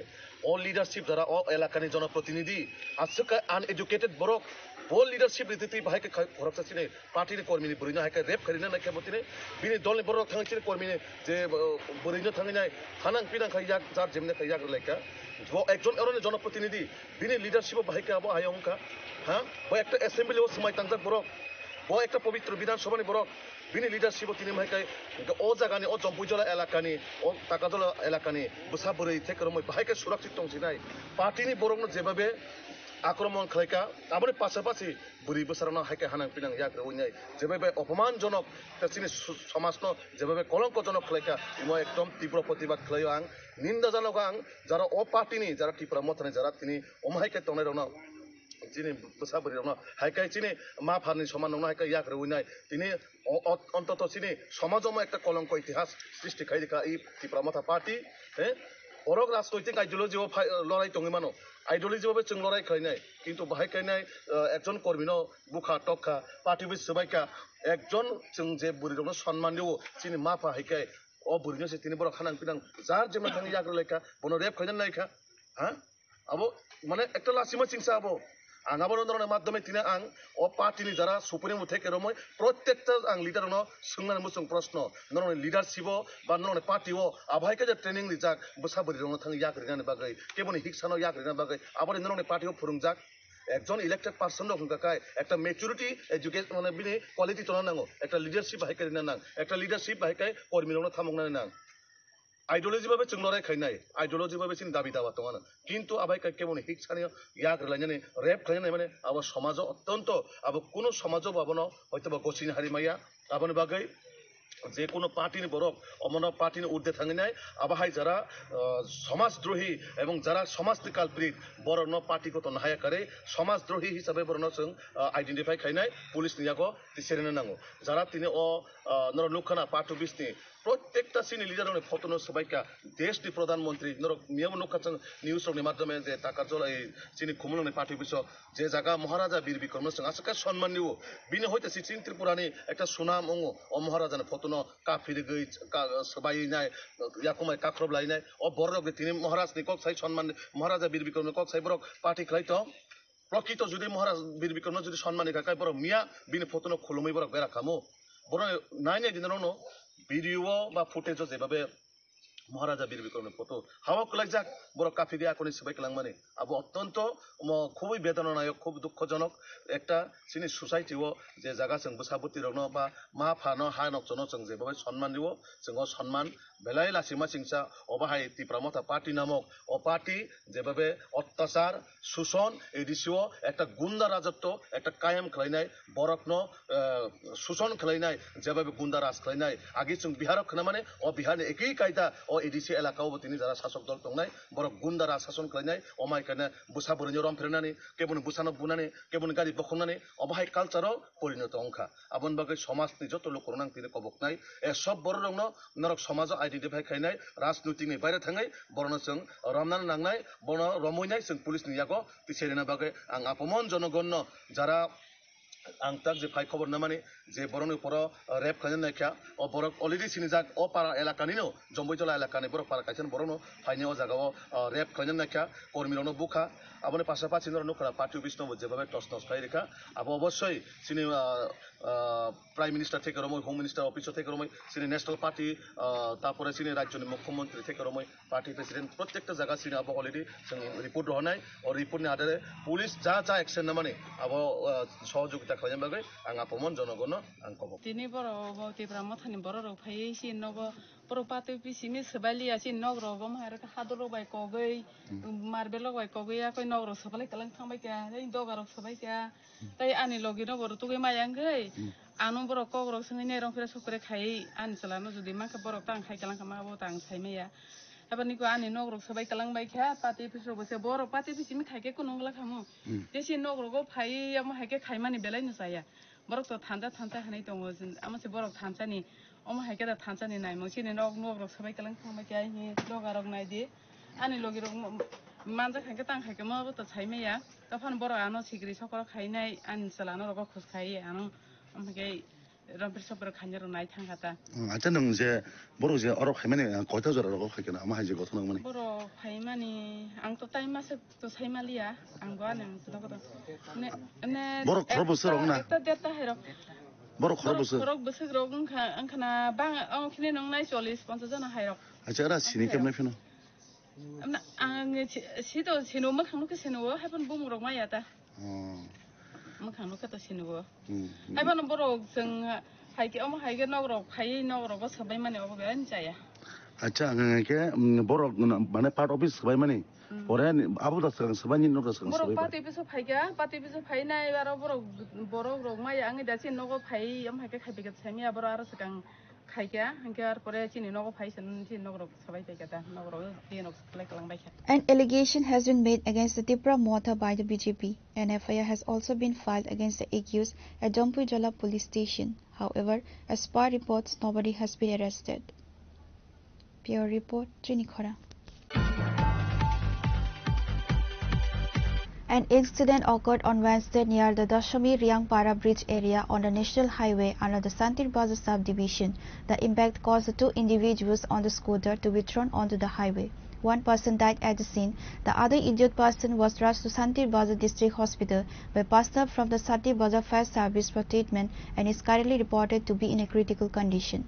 ও লিডারশিপ যারা ও এলাকানি জনপ্রতিনিধি আসকাই আনএডুকেটেড বড় বল লিডারশিপ रीति बाहायके खरबसा सिने पार्टी कर्मी बुरीनो हायके रेप खरिना नायके बतिने बिनि दलनि बर थांसिने कर्मी जे बुरीनो थांगिनाय थानां पिनां खाइया जार जेमने खाइया लायका वो एकजन एरने जनप्रतिनिधि बिनि लिडरशिप बाहायके आबो हायंका हां वो एकटा असेंबली ओ समय तांजाक बर वो एकटा पवित्र विधानसभानि बर बिनि लिडरशिप तिनि मायके ओ जागानि ओ जम्पुजला एलाकानि ओ ताकाजला एलाकानि बुसा बुरै थेकरमै बाहायके सुरक्षित दंसिनाय पार्टीनि बरंनो जेबाबे आक्रमण खालायका आबोनि पाशापाशि बुरी बोसोराव हायके हानां पिनां याग्रे उइनाय जेबाबे अपमानजनक तासिनि समाजनो जेबाबे कलंकजनक खालायका इमो एकदम तीव्र प्रतिबाद खालायो आं निंदाजनक आं जारा अ पार्टीनि जारा त्रिपुरा मथानि जारा तिनि अमहायके तंनाय रनो जिनि बोसाबुरि रनो हायके चिनि मा फारनि समान नंना हायके याग्रे उइनाय तिनि अन्तत चिनि समाजमा एकटा कलंक इतिहास सृष्टि खायदिका इ त्रिपुरा मथा पार्टी हे अरग राजनैतिक आइडियोलजी लड़ाई दंगे मानो आइडियोलजी जों लड़ाई खायनाय किन्तु बाहाय खायनाय एकजन कर्मीनो बुखा टक्का पार्टी बिस सबायका एकजन जों जे बुरिनो सम्मान दियो चिनि माफा हायके अ बुरिनो से तिनि बर खानां पिनां जार जेमा थांनि याग्रलायका बनो रेप खायनाय नायका हा आबो माने एकटा लासिमा सिंसा आबो आं आबोनो माध्यमे तिने आं अ पार्टीनि जारा सुप्रीम उठेके रमै प्रत्येकटा आं लिडारनो सोंनानै मुसुं प्रश्न नरने लिडारशिप बा नरने पार्टीओ आबायके जे ट्रेनिं रिजाक बोसाबुरि रनो थांनि याग्रिनानै बागै केबोनि हिक्सानो याग्रिनानै बागै आबारि नरने पार्टीओ फोरोंजाक একজন ইলেক্টেড পার্সন রকম কাকায় একটা ম্যাচুরিটি এডুকেশন মানে বিনি কোয়ালিটি তো নাঙ্গো একটা লিডারশিপ বাহাইকারি নাং একটা লিডারশিপ বাহাইকাই কর্মীরনো থামংনাनै নাং आइडियोलॉजी भावे जों लड़ाई खायनाय आइडियोलॉजी भावे जों दाबी दावा दङ किन्तु आबाय केबोनि हिक्सानि याग्रलायनानै रेप खायनाय माने आबो समाज अत्यंत आबो कोनो समाज बाबनो हयतोबा गसिनि हारिमाया आबोनि बागै जे कोनो पार्टीनि बरक अमन पार्टीनि उर्धे थांगिनाय आबाहाय जारा समाजद्रोही एवं जारा समाजनि कालप्रिट बरनो पार्टीको तो नाहायाकारे समाजद्रोही हिसाबै बरनो जों आइडेन्टिफाई खायनाय पुलिसनि यागो तिसेरेनो नांगौ जारा तिनि अ नर लुखाना पार्टी बिसनि प्रत्येकटा सिनि लिडारनि फटनो सबायका देशनि प्रधानमन्त्री नर नियम नुखाचों निउसनि माध्यमे जे ताकाजला सिनि खुमलनि पार्टी बिस जे जागा महाराजा बीर बिक्रम जों आसका सम्मान निउ बिनि हयतो सिचिन त्रिपुरानि एकटा सुनाम अंगो अ महाराजानि फटनो काफिरि गै सबायनाय याकुमाय काख्रब लायनाय अ बरक तिनि महाराजनि कक साइ सम्मान महाराजा बीर बिक्रमनि कक साइ बरक पार्टी खालायतो प्रकृत जुदि महाराज बीर बिक्रम जुदि सम्माननि काकाय बरक मिया बिनि फटनो खुलुमै बरक बेरा खामो बर नायनाय दिनावनो भिडिअ बा फुटेज जेबाबे महाराजा बीर बिक्रमनि फटो हावा कलायजाक बर काफि गया कोनि सबाय कलांमाने आबो अत्यंत खुबই বেদনানায়ক খুব দুঃখজনক একটা চিনি সোসাইটিও যে জায়গা जों बोसाबुति रनो बा मा फानो हा नकजनो जों जेबाबे सम्मान दियो जों सम्मान बेलाय लासिमा सिंसा अबाहाय त्रिपुरा मथा पार्टी नामक अ पार्टी जेबाबे अत्याचार शोषण एडिसिओ একটা গুন্ডা রাজত্ব একটা কায়েম খালাইনাय बरकनो शोषण खालायनाय जेबाबे गुन्डा राज खालायनाय आगे जों बिहाराव खोना माने अ बिहारनि एकै कायदा अ एडिसि एलाकायाव तिनि जारा शासक दल दंनाय बरक गुन्डा राज शासन खालायनाय अमायखाने बोसाबुरिनि रमफेरनानै केबोनि बुसानो बुनानै केबोनि गारि बखंनानै अबाहाय कालचाराव परिणत अंखा आबन बागै समाजनि जत लोक नां तिनि कबकनाय ए सब बर रंनो नरक समाज आइडेन्टिफाई खायनाय राजनीतिनि बायरे थाङै बरनो जों रमनानै नांनाय बरनो रमयनाय जों पुलिसनि यागो तिसेरेना बागै आं अपमान जनगण Zara ang tak je phai khobor na mani je borong uporo rap khajan naikha o borok already sinijak o para elakani no jomboijola elakani borok para kaisen borong no phaine o jaga o rap khajan naikha kormi no bukha abone পাশাপাশি নকরা party office নব যেভাবে toss toss খাই রেখা আবো অবশ্যই সিনি prime minister থেকে রমই home minister office থেকে রমই সিনি national party তারপরে সিনি রাজ্যের মুখ্যমন্ত্রী থেকে রমই পার্টি প্রেসিডেন্ট প্রত্যেকটা জায়গা সিনি আবো অলরেডি রিপোর্ট রহনায় ও রিপোর্টনি আধারে পুলিশ যা যা অ্যাকশন না মানে আবো সহযোগিতা খাওয়ার বাকে আং আপমন জনগণ আং কব তিনি বড় তিব্রা মথানি বড় রক ফাই সিন নব বড় পাতে পিসিমি সবালিয়া সিন নগ রগম হার হাদর বাই কগৈ মারবেল বাই কগৈ কই নগ রক সবালাই কালাং থামবাই কা এই দগার সবাই কা তাই আনি লগি নগ রক তুগৈ মায়াঙ্গৈ আনো বড় কগ রক সঙ্গে নেরং ফেরা সকরে খাই আনি চালানো যদি মাকে বড় তাং খাই কালাং খামা বো তাং সাইমেয়া এবার নিকো আনি নগ রক সবাই কালাং বাই খা পাতে পিস বসে বড় পাতে পিসিমি খাইকে কোনংলা খামু দেশি নগ রক ফাই আম হাইকে খাইমানি বেলাই নসায়া বড় তো ঠান্ডা ঠান্ডা হানাই দङ আমাসে বড় ঠান্ডানি অম হাইকে দা ঠান্ডানি নাই মছিনি নগ রক সবাই কালাং খামবাই কা নি দগারক নাই দি আনি লগি রক মানজা খাইকে তাং খাইকে মাবো তো ছাইমেয়া তখন বড় আনো সিগরি সকল খাইনাই আনি চালানো রক খুস খাই আনো আমকে রম্পের সবর খাইনার নাই থাঙ্গাতা আচ্ছা নং যে বড় যে অরক খাইমানে কয়টা জরা রক খাইকেনা আমা হাইজে গথন মানে বড় খাইমানি আং তো টাইম মাসে তো ছাইমালিয়া আং গান আং তো কত নে বড় খরব বছর রং না একটা দেতা হেরক বড় খরব বছর খরব বছর রক আংখানা বাং আংখিনে নং নাই 40-50 জন হাইরক আচ্ছা এরা সিনি কেমনে ফেনো আং সিতো সিনো মখানুকে সিনো হাইপন বুম রক মায়াতা মখানুকে তো সিনো হাইপন বড় जों হাইকে অম হাইকে নগ রক খাই নগ রক সবাই মানে অবগান যায়া আচ্ছা আংকে বড় মানে পার্ট অফিস সবাই মানে পরে আবু দাস সবাই নিন নগর সবাই বড় পাতি পিছো ফাইগা পাতি পিছো ফাইনাই আর বড় রক মাই আং দাসি নগ ফাই অম হাইকে খাইবেগে সাইমিয়া বড় আর সকাং খাইকা হাইকে আর পরে চিনি নগ ফাইছেন চিনি নগ রক সবাই ফাইগাতা নগ রক দিনক সলাই কালাংবাইখা An allegation has been made against the Tipra Motha by the BJP. An FIR has also been filed against the accused at Dompuijola police station. However, as per reports, nobody has been arrested. Pure report, Trinikhora. An incident occurred on Wednesday near the Dashami Riangpara Bridge area on the National Highway under the Santir Bazar subdivision. The impact caused the two individuals on the scooter to be thrown onto the highway. One person died at the scene. The other injured person was rushed to Santir Bazar District Hospital by personnel from the Santir Bazar Fire Service for treatment and is currently reported to be in a critical condition.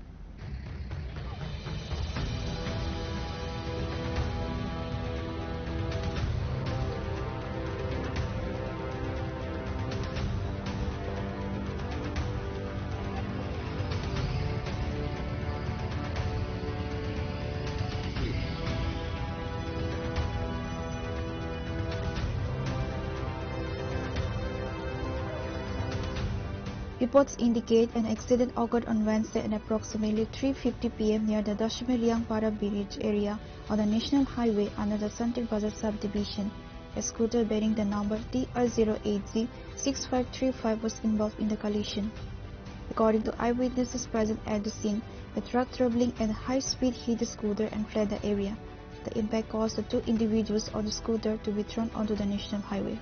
Reports indicate an accident occurred on Wednesday at approximately 3:50 p.m. near the Dashami Riangpara Bridge area on the National Highway under the Santir Bazar subdivision. A scooter bearing the number TR08Z6535 was involved in the collision. According to eyewitnesses present at the scene, a truck traveling at high speed hit the scooter and fled the area. The impact caused the two individuals on the scooter to be thrown onto the National Highway.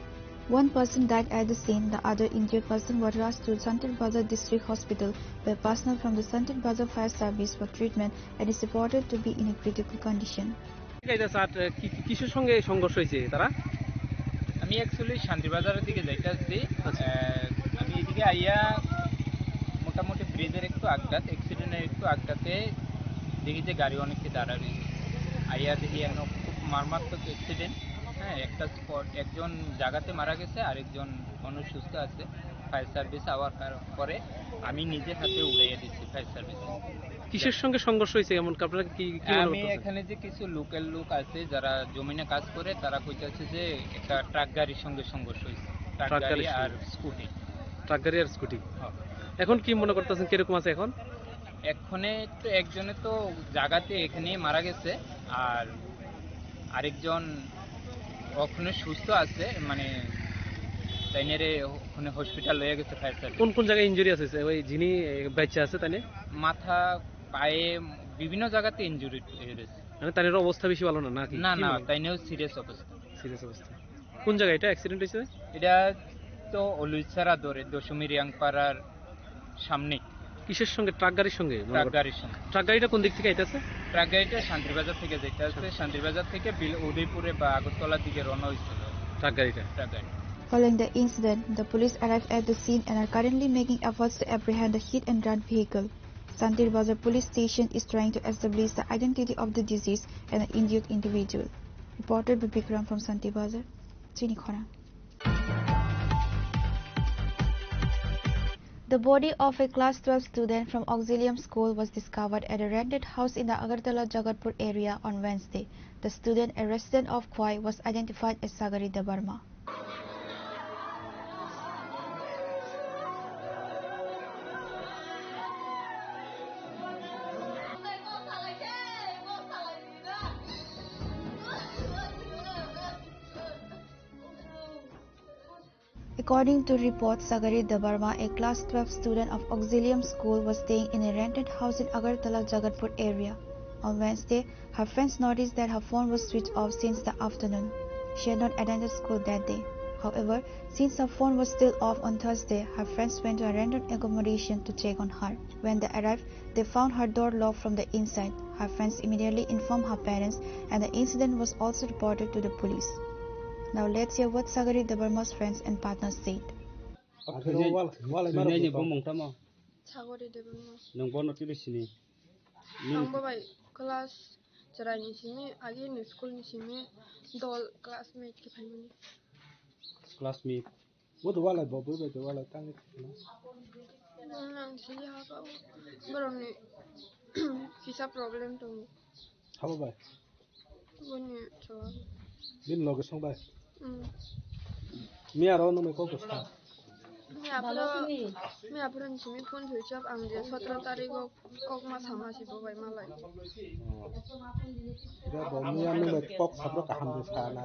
One person died at the scene. The other injured person was rushed to Santir Bazar District Hospital by personnel from the Santir Bazar Fire Service for treatment and is reported to be in a critical condition. কিসের সঙ্গে সংঘর্ষ হয়েছে তারা? আমি actually শান্তিবাজারের দিকে যাইতেছি। আমি এদিকে আইয়া মোটামুটি ব্রিজের একটু আঘাত, অ্যাক্সিডেন্টের একটু আঘাতে দেখি যে গাড়ি অনেককে দাঁড়া রয়েছে। আইয়া দেখি খুব মারাত্মক অ্যাক্সিডেন্ট। হ্যাঁ, একটা স্পট একজন জায়গাতে মারা গেছে, আরেকজন মানুষ সুস্থ আছে। ফায়ার সার্ভিস আওয়ার পরে আমি নিজে হাতে উড়াইয়া দিচ্ছি ফায়ার সার্ভিস। কিসের সঙ্গে সংঘর্ষ হয়েছে এমন আপনারা কি আমি এখানে যে কিছু লোকাল লোক আছে যারা জমিনে কাজ করে, তারা কইতাছে যে একটা ট্রাক গাড়ির সঙ্গে সংঘর্ষ হয়েছে। ট্রাক গাড়ি আর স্কুটি। ট্রাক গাড়ি আর স্কুটি। এখন কি মনে করতেছেন কিরকম আছে এখন? এখানে তো একজনে তো জায়গাতে এখানে মারা গেছে, আর আরেকজন ওখানে সুস্থ আছে, মানে তাইনেরে ওখানে হসপিটাল লয়ে গেছে ফায়ার সার্ভিস। কোন কোন জায়গায় ইনজুরি আছে? ওই যিনি বাচ্চা আছে তাইনে মাথা, পায়ে, বিভিন্ন জায়গাতে ইনজুরি হয়েছে। মানে তাইনের অবস্থা বেশি ভালো না নাকি? না না, তাইনেও সিরিয়াস অবস্থা। সিরিয়াস অবস্থা। কোন জায়গায় এটা অ্যাক্সিডেন্ট হয়েছে? এটা তো অলুইছাড়া ধরে দশমী রিয়াংপাড়ার সামনে। কিসের সঙ্গে? ট্রাক গাড়ির সঙ্গে? ট্রাক গাড়ির সঙ্গে। ট্রাক গাড়িটা কোন দিক থেকে আইতেছে? ট্রাক গাড়িটা শান্তিবাজার থেকে যেতে আসছে, শান্তিবাজার থেকে উদয়পুরে বা আগরতলার দিকে রওনা হয়েছিল ট্রাক গাড়িটা। ট্রাক গাড়ি। Following the incident, the police arrived at the scene and are currently making efforts to apprehend the hit-and-run vehicle. Santir Bazar Police Station is trying to establish the identity of the deceased and the injured individual. Reported by Bikram from Santir Bazar, Chini Khorang. The body of a class 12 student from Auxilium School was discovered at a rented house in the Agartala Jagatpur area on Wednesday. The student, a resident of Khwai, was identified as Sagari Debarma. According to reports, Sagari Debarma, a class 12 student of Auxilium School, was staying in a rented house in Agartala Jagatpur area. On Wednesday, her friends noticed that her phone was switched off since the afternoon. She had not attended school that day. However, since her phone was still off on Thursday, her friends went to a rented accommodation to check on her. When they arrived, they found her door locked from the inside. Her friends immediately informed her parents, and the incident was also reported to the police. Now let's hear what Sagari Debarma's friends and partners said. Sagari Debarma. Nang bono tili sini. Ang babai class cerai ni sini, agi ni school ni sini, dol classmate ke family. Classmate. What wala bobo beto wala tang. Nang sini apa? Baron ni visa problem tu. How ba? Buni chala. Bin log song ba. Mi aro no me ko sta. Mi apro ni sini phone switch off ang je 17 tarik kok ma sama si babai malai. Da bo mi anu me kok sabro ka ham sta na.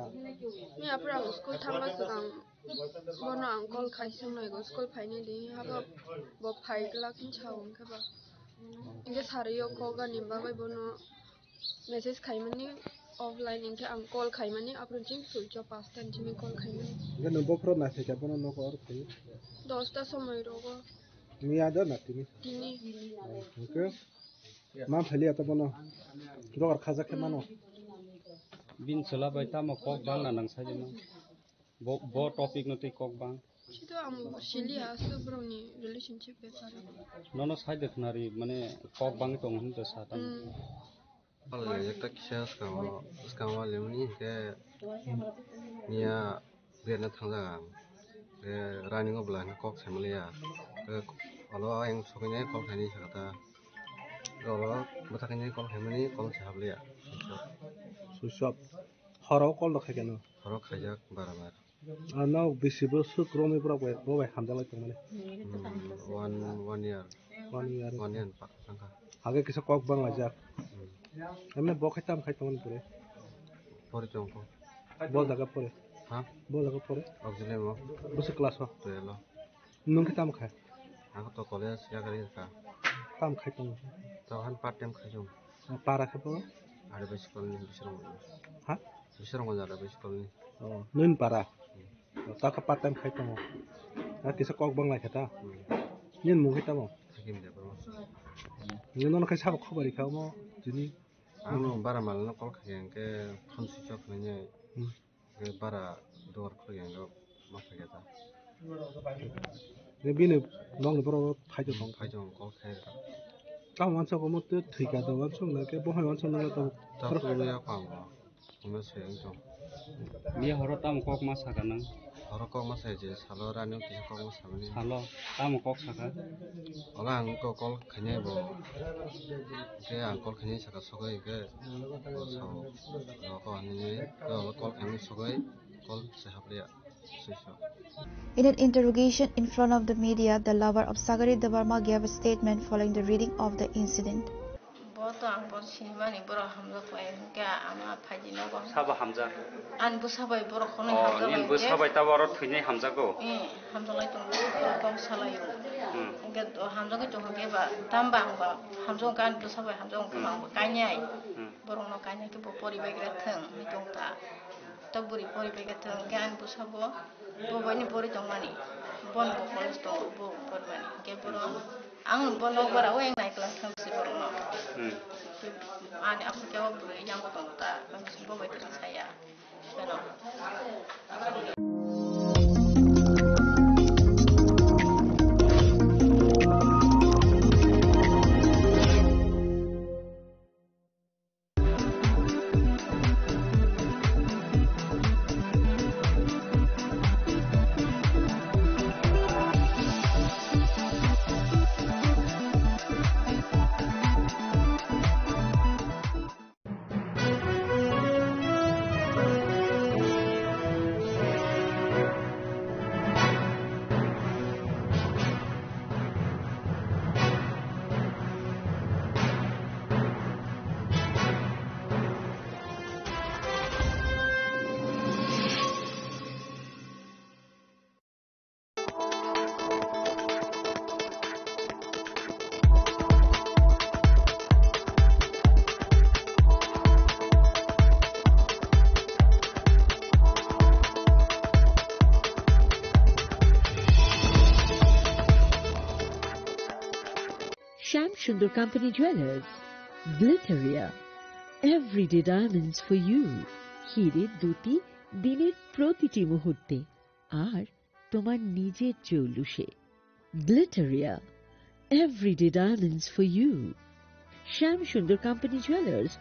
Mi apro ang school thamba sang bono ang call khai sang nai go school phai ni di haba bo phai kla kin chawang ka ba. Inge sariyo ko ga nimba bai bono message khai mani offline inke ang call khai mani apro jing switch off past time jing call khai mani. Ge no bokro na se ka bono no ko or khai. 10টা সময় রোগো me আদা না তিনি ওকে মা ফেলি আতা বনো Roger খাজা খে মানো bin sala bai ta ma kok bang na nang saje ma bo topic no te kok bang সেটা আমি শিলি আসু ব্রনি রিলেশনশিপ ব্যাপারে no sai dekhnari mane kok bang tong hun ta sa ta Kalau kita kisah sekarang lemuni ke niya biar nak tangga ke running oblah nak kok family ya ke kalau yang soknya kok ini kata kalau betaknya kok family kok siapa ya susah harau kol nak kena harau kajak barabar anak bisi bersuk romi berapa ya bawa hamzah lagi mana 1 year pak sangka agak kisah kok bang aja Emang bawa kita teman pure. Pure jongko. Bawa jaga pure. Hah? Bawa jaga pure. Auxilium mo. Bus kelas ho. Tuelo. Nung kita makan. Aku to college ya kali ka. Tam khai tong. Tahan part time khai jong. Para ke pura? Ada base sekolah ni bisro mo. Hah? Bisro mo ada base sekolah ni. Oh, nun para. Tak ke part time khai tong. Ah kisah kok bang lah kita. Nyen mu kita mo. Hakim dia bro. Nyen non khai sabak khabari kau mo. Jadi anu bara mal no kol khayang ke phone switch off nanya ke bara door khayang go ma khayata ne bine nong bro khai jong kol khayata ta wan so mo te thika da wan song na ke bo wan song na ta ta ko ya pa mo mo se jong mi horo tam kok ma sa kanang horo kok ma sa je salo rani ki kok ma sa ni salo tam kok sa ka ola ang ko kol khanye bo ke ang kol khanye sa ka sogai ke so no ko ni ko kol khanye sogai kol se haplia In an interrogation in front of the media, the lover of Sagari Debarma gave a statement following the reading of the incident. Saba hamza. An bu sabai bor khone hamza. Nin bu sabai ta bor thine hamza go. Hamza lai tong kom salai. Ge hamza ge tong ge ba tambang ba hamza kan bu sabai hamza ko mang ba kanyai. Borong no kanyai ke bo pori ba gre thang ni tong ta. Taburi pori ba ge thang ge an bu sabo bo ba ni pori tong mani. bon college to bo porban ke bro ang bono bara weng naik kelas tangsi bro no ani aku jawab yang ko ta tangsi bo itu saya pero Sham Sundar Company Jewelers, Glitteria, everyday diamonds for you. হীরের দুটি দিনের প্রতিটি মুহূর্তে আর তোমার নিজের জৌলুসে। Glitteria, everyday diamonds for you. Sham Sundar Company Jewelers.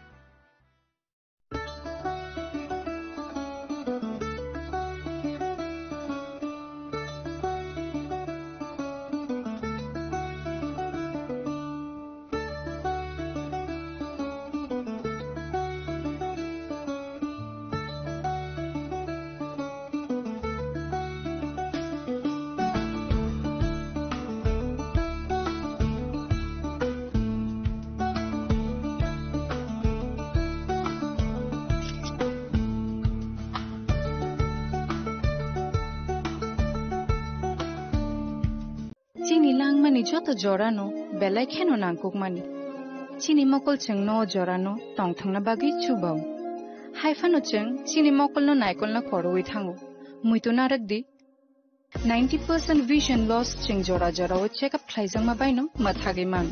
Chini langmani joto jorano belai kheno nangkukmani. Chini mokol cheng no jorano tongthangna bagi chubau. Haifano cheng chini mokol no naikol na koroi thango. Muito narakdi 90% vision loss cheng jora jora o check up thlaijang ma baino mathage mang.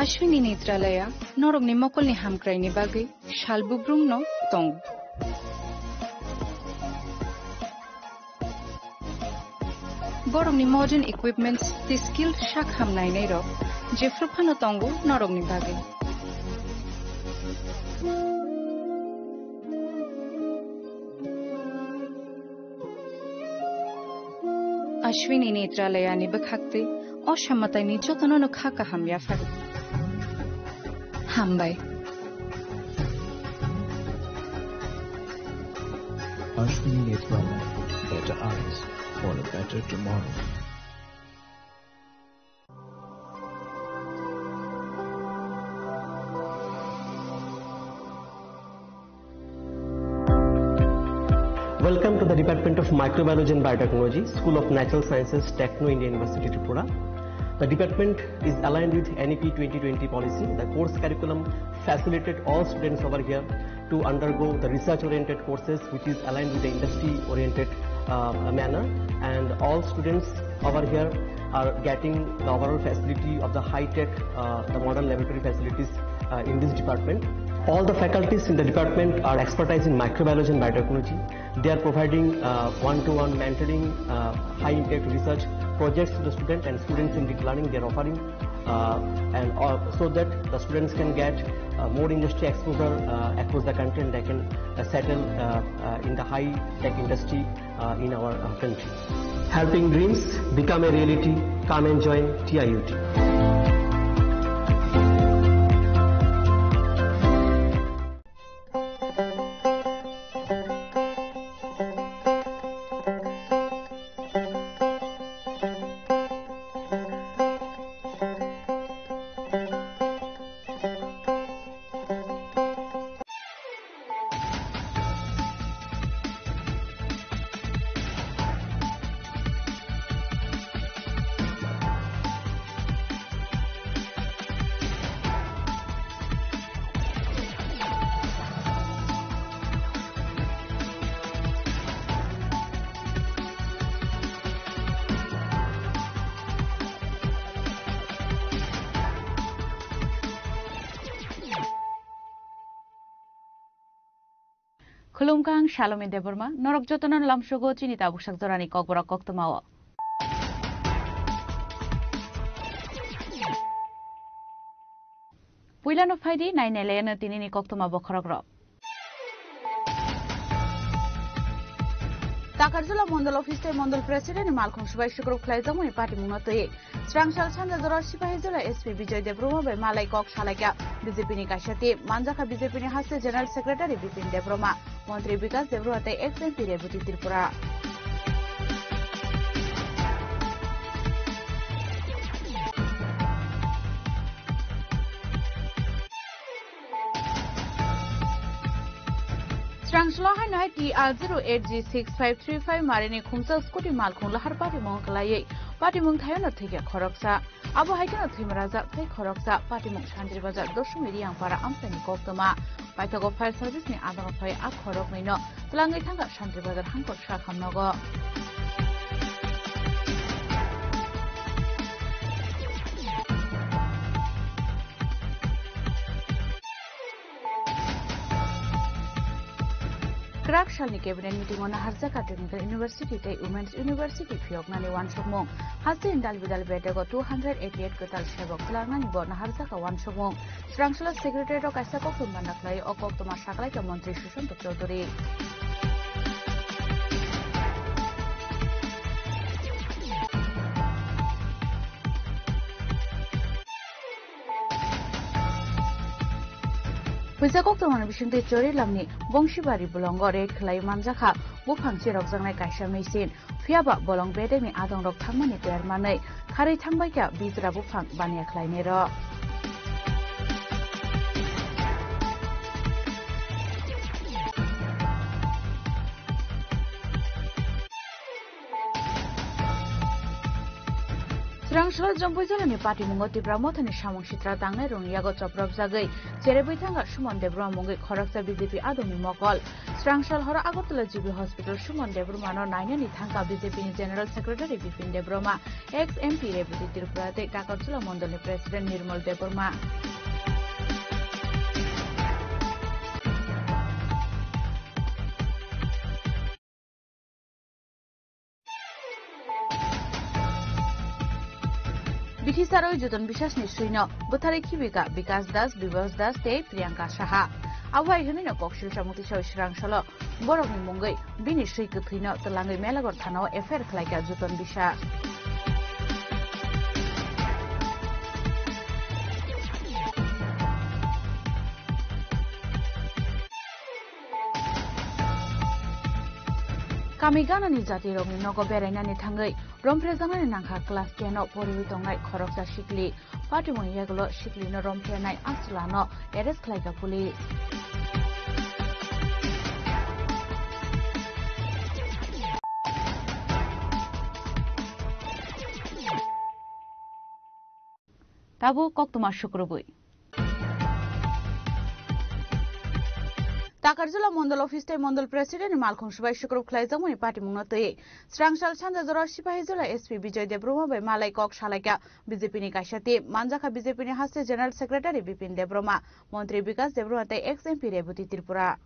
Ashwini Netralaya norog ni mokol ni hamkrai ni bagi shalbubrum no tong. Borong ni modern equipments the skilled shak hamnai nei ro jefru phano tongo norong ni bage Ashwini Netralaya ni bakhakte oshammatai ni jotono no khaka hamya fari hambai Ashwini Netralaya, better eyes for a better tomorrow. Welcome to the Department of Microbiology and Biotechnology, School of Natural Sciences, Techno India University, Tripura. The department is aligned with NEP 2020 policy. The course curriculum facilitated all students over here to undergo the research-oriented courses, which is aligned with the industry-oriented manner, and all students over here are getting the overall facility of the high-tech, the modern laboratory facilities in this department. All the faculties in the department are expertise in microbiology and biotechnology. They are providing one-to-one mentoring, high-impact research projects to the student, and students in deep learning they are offering, so that the students can get more industry exposure across the country, and they can settle in the high-tech industry in our country. Helping dreams become a reality. Come and join TIUT. Khulumkang Shalome Deborma, Norok Jotonon Lamshogo Chinita Bushak Zorani Kokbora Koktomawa. Puilano Faidi, 9 Elena Tinini Koktoma Bokorogro. Takarjula Mondal Office Mondal President Malcolm Shubaish Group Klaizamuni Party Munote, Strangshal Sanda Zoroshipa Hizula SP Vijay Debroma by Malay Kok Shalaka, BJP Kashati, Manjaka BJP Hase General Secretary Bipin Debroma, Montri Bikas Debroate XMP Rebuti Tripura. Strangshla Hanai TR08G6535 Marini Kumsa Scooty Malkun Lahar Party Monkalay, Party Muntayana Tika Koroksa, Abu Haikano Timaraza, Take Koroksa, Party Munshandri Baza, Doshu Median para Amsani Koktoma, Paitago Fire Service ni Adamafai Akorok Mino, Langitanga Shandri Baza Hankot Shakam Nogo. Crack Shalni Cabinet meeting on Harzaka Technical University, Women's University, Fioknani one Shomong, Hasi in Dalvidal Betago 288 Kotal Shabok, Lanani Bona Harzaka one Shomong, Strangshala Secretary of Kasako Mandakla, Okokoma Shakalaka Montri Shushon to Chodori. Puisakok to one vision to Chori Lamni, Bongshibari Bolongo Red Klay Manjaka, Bukang Chirok Zangai Kasha Masin, Fiaba Bolong Bedemi Adong Rock Tamani Termane, Kari Tambaka, Bizra Bufang, Bania Kleinero. Strangshal Jambuzalani Party Mungoti Bramotani Shamong Shitra Tangai Yago Choprov Zagai, Cherebitanga Shumon Debra Mungi Koraksa BJP Adomi Mokol, Strangshal Hora Agotala GB Hospital Shumon Debrumano Nainani Tanka BJP General Secretary Bipin Debroma, ex-MP Rebuti Tirupurate Takarsula Mondali President Nirmal Debroma. Bitisaro Juton Bishas Nishino, Butari Kibika, Bikas Das, Bivas Das, Te, Priyanka Shaha. Awai Hunino Kokshil Shamutisha Shrang Shalo, Boromi Mungai, Bini Shikupino, the Langi Melagor Tano, a fair Klaka Juton Bisha. Kamigana ni jati romi nogo berena ni thangai romprezana ni nangha class 10 no poriwi tongai khoroksa shikli party mo yaglo shikli no romprenai asla no arrest khlaika police tabu koktuma shukrubui Takarjula Mondal Office Mondal President Malcolm Shubaish Group Klaizamuni Party Munote, Strangshal Chanda Zoroshipa Hizula SP Vijay Debroma by Malay Kok Shalaka, BJP Kashati, Manjaka BJP Hase General Secretary Bipin Debroma, Montri Bikas Debroma ex-MP Rebuti Tripura.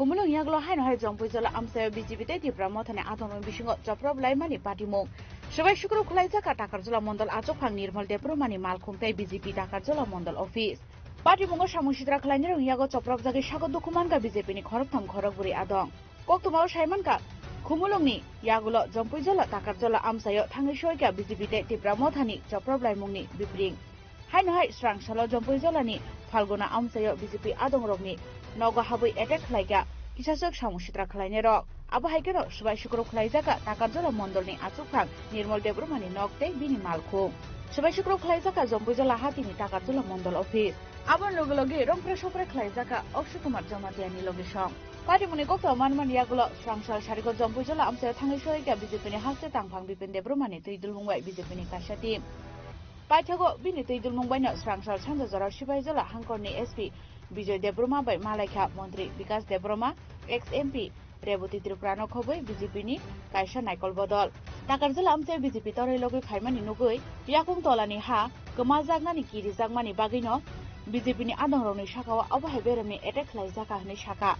Kumulong yaglo haino hai jongpui jala amsa BJP te tipra mothane athon bishingo joprab laimani party mong সবাই শুক্র খুলাইজাকা টাকারজলা মন্ডল আচকফাং নির্মল দেবরমানি মালখুংতাই BJP Takarjala Mondal office party মুঙ্গ সামুসিদ্রা খালাইনি রঙিয়াগো চপ্রব জাগে স্বাগত দুখুমানকা বিজেপিনি খরকথাম খরকবুরি আদং কক্তমাও সাইমানকা খুমুলংনি ইয়াগুলো জম্পুইজলা টাকারজলা আমসায় থাঙ্গি সয়কা বিজেপি তে টিপ্রা মথানি চপ্রব লাইমুংনি বিপ্রিং হাইনহাই স্রাংসালো জম্পুইজলানি ফাল্গুনা আমসায় বিজেপি আদং রগনি নগা হাবই এটেক খালাইকা কিসাসক সামুসিদ্রা খালাইনি রক আবু হাইকেনো সবাই শুক্র খুলাইজাকা টাকারজলা মন্ডলনি আচকফাং নির্মল দেবরমানি নকতে বিনি মালখুং সবাই শুক্র খুলাইজাকা জম্পুইজলা হাতিনি টাকারজলা মন্ডল অফিস আবার লগে লগে রংপ্রে সপ্রে খালাইজাকা অক্ষয় কুমার জমাতিয়ানি লগে সং পার্টিমুনি গত মানমান ইয়াগুলো সংসার সারিগত জম্পুইজলা আমসায় থাঙ্গি সয়কা বিজেপিনি হাস্তে তাংফাং বিপিন দেবরমানি তৈদুল মুংবাই বিজেপিনি কাশা টিম পাইথাগো বিনি তৈদুল মুংবাইनो স্রাংসার সানজা জরা সিপাইজলা হাংকরनि एसपी বিজয় দেবরমা বাই মালাইখা মন্ত্রী বিকাশ দেবরমা एक्स एमपी रेवती त्रिपुरानो खबै बिजेपिनि कायसा नायकल बदल टाकारजला आमसे बिजेपि तरै लगै खायमानि नुगै याकुं तलानि हा गोमा जागनानि किरि जागमानि बागैनो बिजेपिनि आदंरौनि शाखावा अबहाय बेरमनि एटेक खालायजाका हनै शाखा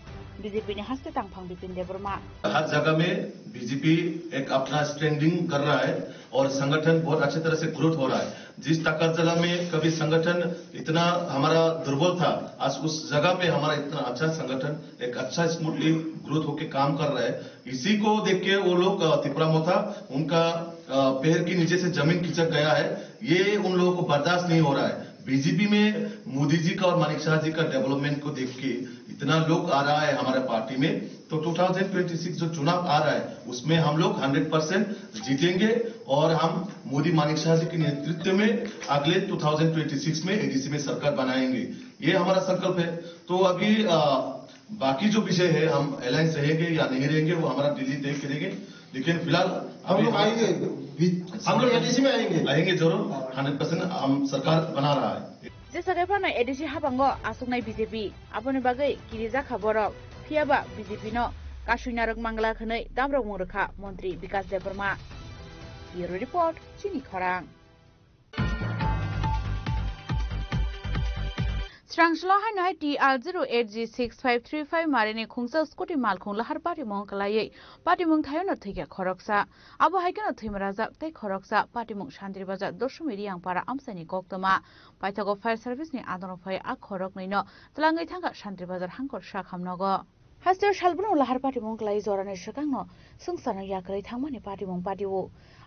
बीजेपी हस्ते तांफां बिपिन देबरमा हर जगह में बीजेपी एक अपना स्टैंडिंग कर रहा है और संगठन बहुत अच्छी तरह से ग्रोथ हो रहा है। जिस टाकरजला में कभी संगठन इतना हमारा दुर्बल था, आज उस जगह पे हमारा इतना अच्छा संगठन एक अच्छा स्मूथली ग्रोथ होके काम कर रहा है। इसी को देख के वो लोग त्रिपुरा मोथा उनका पैर के नीचे से जमीन खिसक गया है। ये उन लोगों को बर्दाश्त नहीं हो रहा है। बीजेपी में मोदी जी का और मानिक शाह जी का डेवलपमेंट को देख के इतना लोग आ रहा है हमारे पार्टी में, तो 2026 जो चुनाव आ रहा है उसमें हम लोग 100% जीतेंगे और हम मोदी मानिक शाह जी के नेतृत्व में अगले 2026 में एडीसी में सरकार बनाएंगे, ये हमारा संकल्प है। तो अभी बाकी जो विषय है हम अलायंस रहेंगे या नहीं रहेंगे वो हमारा दिल्ली तय करेंगे, लेकिन फिलहाल हम लोग आएंगे, हम लोग एडीसी में आएंगे जरूर 100% हम सरकार बना रहा है। जे सगैफाना एडीसी हाबांगो आसुंनाय बीजेपी आबोनि बागै किरिजा खबरक फियाबा बीजेपी नो कासुइनारक मांगला खनै दामरक मुरखा मंत्री विकास देबरमा ब्यूरो रिपोर्ट चिनी खरां स्रांसला हाइनाय TR08G6535 मारिनि खुंसा स्कुटि मालखुं लाहार पार्टी मंगलायै पार्टी मुं थायनो थैया खरकसा आबो हाइकेनो थैमराजा तै खरकसा पार्टी मुं शान्ति बाजार दशमिरि आंपारा आमसानि गक्तमा पाइथागो फायर सर्भिसनि आदनफाय आ खरक नैनो तलाङै थांगा शान्ति बाजार हांकर शाखामनगो हास्तेर सालबुनो लाहार पार्टी मंगलायै जरानै सकांनो संसारनो याकरै थांमानि पार्टी मुं पार्टीवो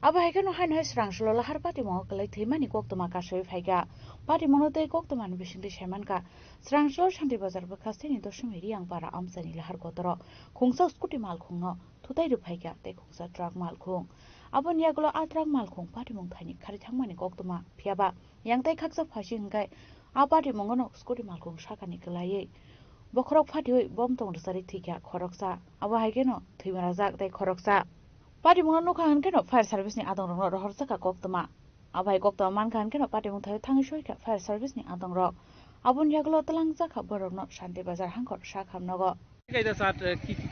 आबो हाइकेनो हाइनाय स्रांसला लाहार पार्टी मंगलायै थैमानि गक्तमा कासै फाइगा पार्टी मंगतै गक्तमानि बिसिंदि सेमानका स्रांसल शान्ति बाजार बखास्तेनि दशमिरि आंपारा आमसानि लाहार गतर खुंसा स्कुटि मालखुंनो थुताइ रुफाइगा तै खुंसा ट्राक मालखुं आबो नियागलो आ ट्राक मालखुं पार्टी मुं थाइनि खारि थांमानि गक्तमा फियाबा यांतै खाकसा फासि हंगाय आ पार्टी मंगनो स्कुटि मालखुं शाखानि गलायै बखरक फाटियै बम तंगसारि थैगा खरकसा आबो हाइकेनो थैमराजा तै खरकसा पार्टी मुंनो नखा हनकेनो फायर सर्भिसनि आदंरंनो रहरसाका गक्तमा आबाय गक्तमा मानका हनकेनो पार्टी मुं थाय थाङै सयका फायर सर्भिसनि आदंरक আবুন ইয়াগুলো তলাংজাকা বরগ্ন শান্তি বাজার হাঙ্কর শাখামনগো কাইদা স্যার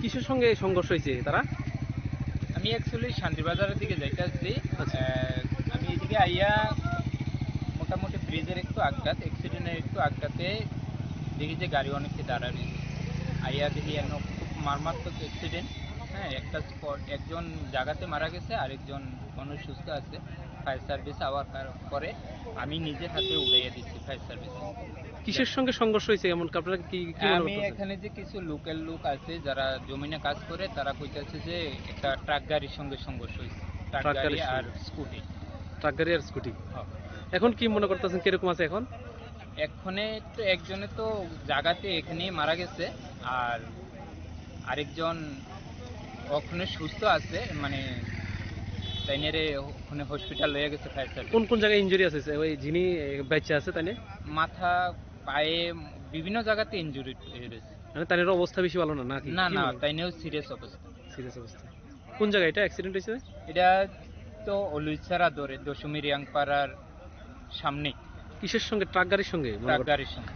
কিসের সঙ্গে সংঘর্ষ হয়েছে তারা আমি অ্যাকচুয়ালি শান্তি বাজারের দিকে যাইতাছি আমি এদিকে আইয়া মোটামুটি ব্রিজের একটু আঘাত অ্যাক্সিডেন্টের একটু আঘাতে দেখি যে গাড়ি অনেকটা দাঁড়ানি আইয়া দেখি খুব মারাত্মক অ্যাক্সিডেন্ট হ্যাঁ একটা স্পট একজন জায়গাতে মারা গেছে আরেকজন মানুষ সুস্থ আছে ফায়ার সার্ভিস আওয়ার পরে আমি নিজের হাতে উড়াইয়া দিচ্ছি ফায়ার সার্ভিস কিসের সঙ্গে সংঘর্ষ হয়েছে এমন আপনারা কি আমি এখানে যে কিছু লোকাল লোক আছে যারা জমিনে কাজ করে তারা কইতাছে যে একটা ট্রাক গাড়ির সঙ্গে সংঘর্ষ হয়েছে ট্রাক গাড়ি আর স্কুটি এখন কি মনে করতেছেন কিরকম আছে এখন এখনে তো একজনে তো জায়গাতে এখানে মারা গেছে আর আরেকজন ওখানে সুস্থ আছে মানে তাইনেরে ওখানে হসপিটাল লয়ে গেছে ফায়ার সার্ভিস কোন কোন জায়গায় ইনজুরি আছে ওই যিনি বাচ্চা আছে তাইনে মাথা পায়ে বিভিন্ন জায়গাতে ইনজুরি হয়েছে মানে তাইনের অবস্থা বেশি ভালো না নাকি না না তাইনেও সিরিয়াস অবস্থা কোন জায়গায় এটা অ্যাক্সিডেন্ট হয়েছে এটা তো অলুইছারা ধরে দশমী রিয়াংপাড়ার সামনে কিসের সঙ্গে ট্রাক গাড়ির সঙ্গে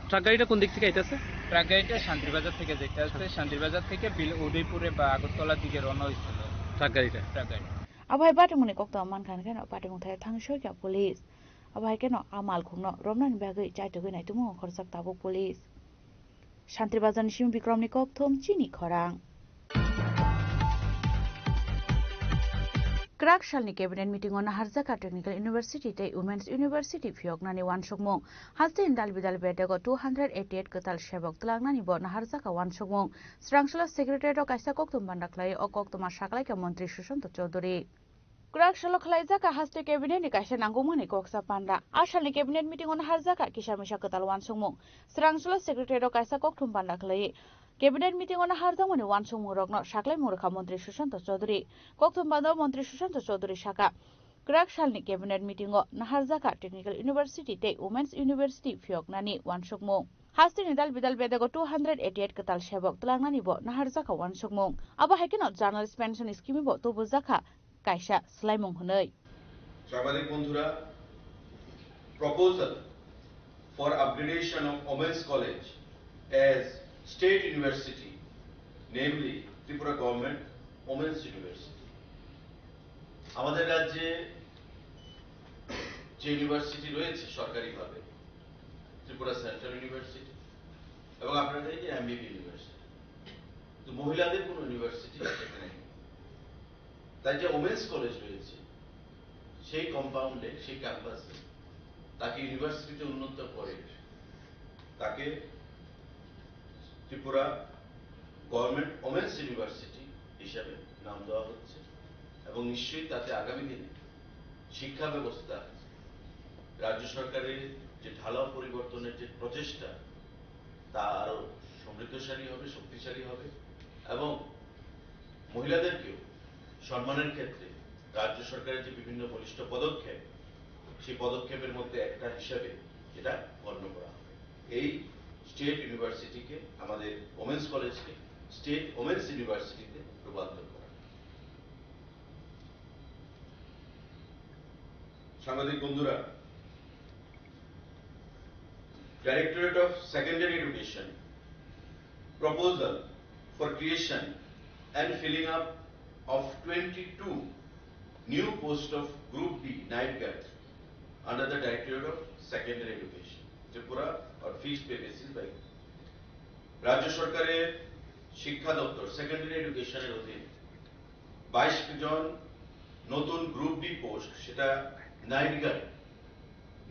ট্রাক গাড়িটা কোন দিক থেকে আইতাছে ট্রাক গাড়িটা শান্তিবাজার থেকে যেতে আসছে শান্তিবাজার থেকে উদয়পুরে বা আগরতলার দিকে রওনা হয়েছিল ট্রাক গাড়িটা আবাই বাটিমুনি কক্ত মানখান কেন পাটিমুং থাই থাংসয়কা পুলিশ আবাই কেন আমাল খুংনো রমনানি বাগै চাইতगै नायतुमु खरसाक ताबो पुलिस शान्तिबाजारनि सिम बिक्रमनि कक्थम चिनि खरां Krak shalni cabinet meeting on Harzaka Technical University te Women's University phioknani wansukmung haste indal bidal bedago 288 katal shebok tlangnani bo Harzaka wansukmung Srangshala Secretary of Kaisa Koktum Bandaklai o Koktuma Shaklaika Mantri Sushant Chaudhary Krak shalo khlaijaka haste cabinet ni kaisa nangumani koksa panda ashalni cabinet meeting on Harzaka kisamisha katal wansukmung Srangshala Secretary of Kaisa Koktum Bandaklai Cabinet meeting on Hardamani Wansung Rogno, Shaklai Muraka Montri Sushanta Chaudhary, Koktum Bando Montri Sushanta Chaudhary Shaka, Krak Shalni Cabinet meeting on Naharzaka Technical University, Te Women's University, Fioknani, Wansukmung. Hasti Nidal Bidal Bedago 288 Katal Shebok, Tlangani Bo, Naharzaka Wansukmung. Aba Hakinot Journalist Pension Scheme Bo, Tobuzaka, Kaisha, Slaimung Hunay. Sabadik Bondhura, proposal for upgradation of Women's College as State University, namely Tripura Government Women's University. আমাদের রাজ্যে যে university রয়েছে সরকারিভাবে Tripura central university এবং আপনাদের যে এমবিবি university, তো মহিলাদের কোনো ইউনিভার্সিটি সেখানে নেই। তাই যে ওমেন্স কলেজ রয়েছে সেই কম্পাউন্ডে, সেই ক্যাম্পাসে তাকে ইউনিভার্সিটিতে উন্নত করে তাকে ত্রিপুরা গভর্নমেন্ট ওমেন্স ইউনিভার্সিটি হিসাবে নাম দেওয়া হচ্ছে এবং নিশ্চয়ই তাতে আগামী দিনে শিক্ষা ব্যবস্থা রাজ্য সরকারের যে ঢালাও পরিবর্তনের যে প্রচেষ্টা তা আরো সমৃদ্ধশালী হবে, শক্তিশালী হবে এবং মহিলাদেরকেও সম্মানের ক্ষেত্রে রাজ্য সরকারের যে বিভিন্ন বলিষ্ঠ পদক্ষেপ, সেই পদক্ষেপের মধ্যে একটা হিসাবে এটা গণ্য করা হবে। এই স্টেট ইউনিভার্সিটিকে, আমাদের ওমেন্স কলেজকে স্টেট ওমেন্স ইউনিভার্সিটিতে রূপান্তর করা। সাংবাদিক বন্ধুরা, Directorate of Secondary Education proposal for creation and filling up of 22 new posts of Group D night guard under the Directorate of Secondary Education, Tripura or fixed pay basis by রাজ্য সরকারের শিক্ষা দপ্তর secondary এডুকেশনের অধীন 22 জন নতুন group D post, সেটা night guard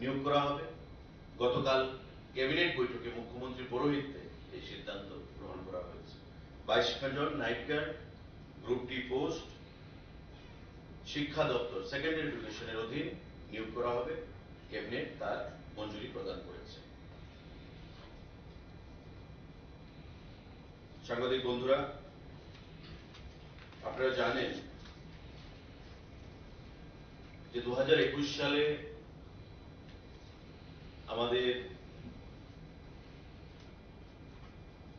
নিয়োগ করা হবে। গতকাল ক্যাবিনেট বৈঠকে মুখ্যমন্ত্রী পৌরোহিত্যে এই সিদ্ধান্ত গ্রহণ করা হয়েছে। 22 জন night guard group D post শিক্ষা দপ্তর সেকেন্ডারি এডুকেশনের অধীন নিয়োগ করা হবে। ক্যাবিনেট তার মঞ্জুরি প্রদান করেছে। সাংবাদিক বন্ধুরা, আপনারা জানেন যে 2021 সালে আমাদের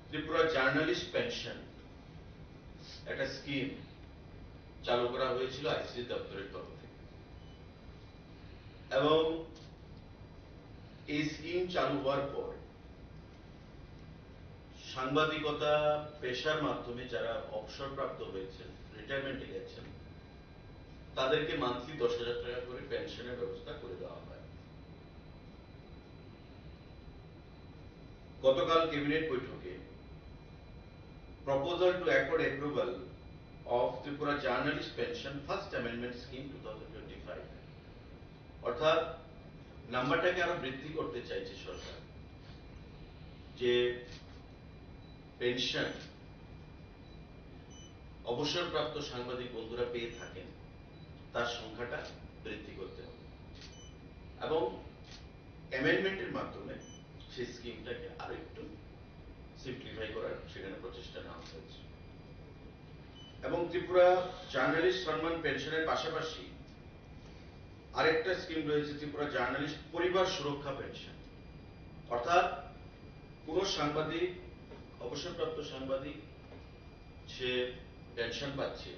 ত্রিপুরা জার্নালিস্ট পেনশন একটা স্কিম চালু করা হয়েছিল আইসিডি দপ্তরের তরফ থেকে এবং এই স্কিম চালু হওয়ার পর সাংবাদিকতা পেশার মাধ্যমে যারা অবসরপ্রাপ্ত হয়েছেন, রিটায়ারমেন্টে গেছেন, তাদেরকে মান্থলি 10,000 টাকা করে পেনশনের ব্যবস্থা করে দেওয়া হয়। গতকাল ক্যাবিনেট বৈঠকে proposal to accord approval of Tripura journalist pension first amendment scheme 2025, অর্থাৎ নাম্বারটাকে আরো বৃদ্ধি করতে চাইছে সরকার, যে পেনশন অবসরপ্রাপ্ত সাংবাদিক বন্ধুরা পেয়ে থাকেন তার সংখ্যাটা বৃদ্ধি করতে হবে এবং অ্যামেন্ডমেন্টের মাধ্যমে সেই স্কিমটাকে আরো একটু সিম্পলিফাই করার সেখানে প্রচেষ্টা নেওয়া হয়েছে। এবং ত্রিপুরা জার্নালিস্ট সম্মান পেনশনের পাশাপাশি আরেকটা স্কিম রয়েছে ত্রিপুরা জার্নালিস্ট পরিবার সুরক্ষা পেনশন, অর্থাৎ কোন সাংবাদিক, অবসরপ্রাপ্ত সাংবাদিক সে পেনশন পাচ্ছে,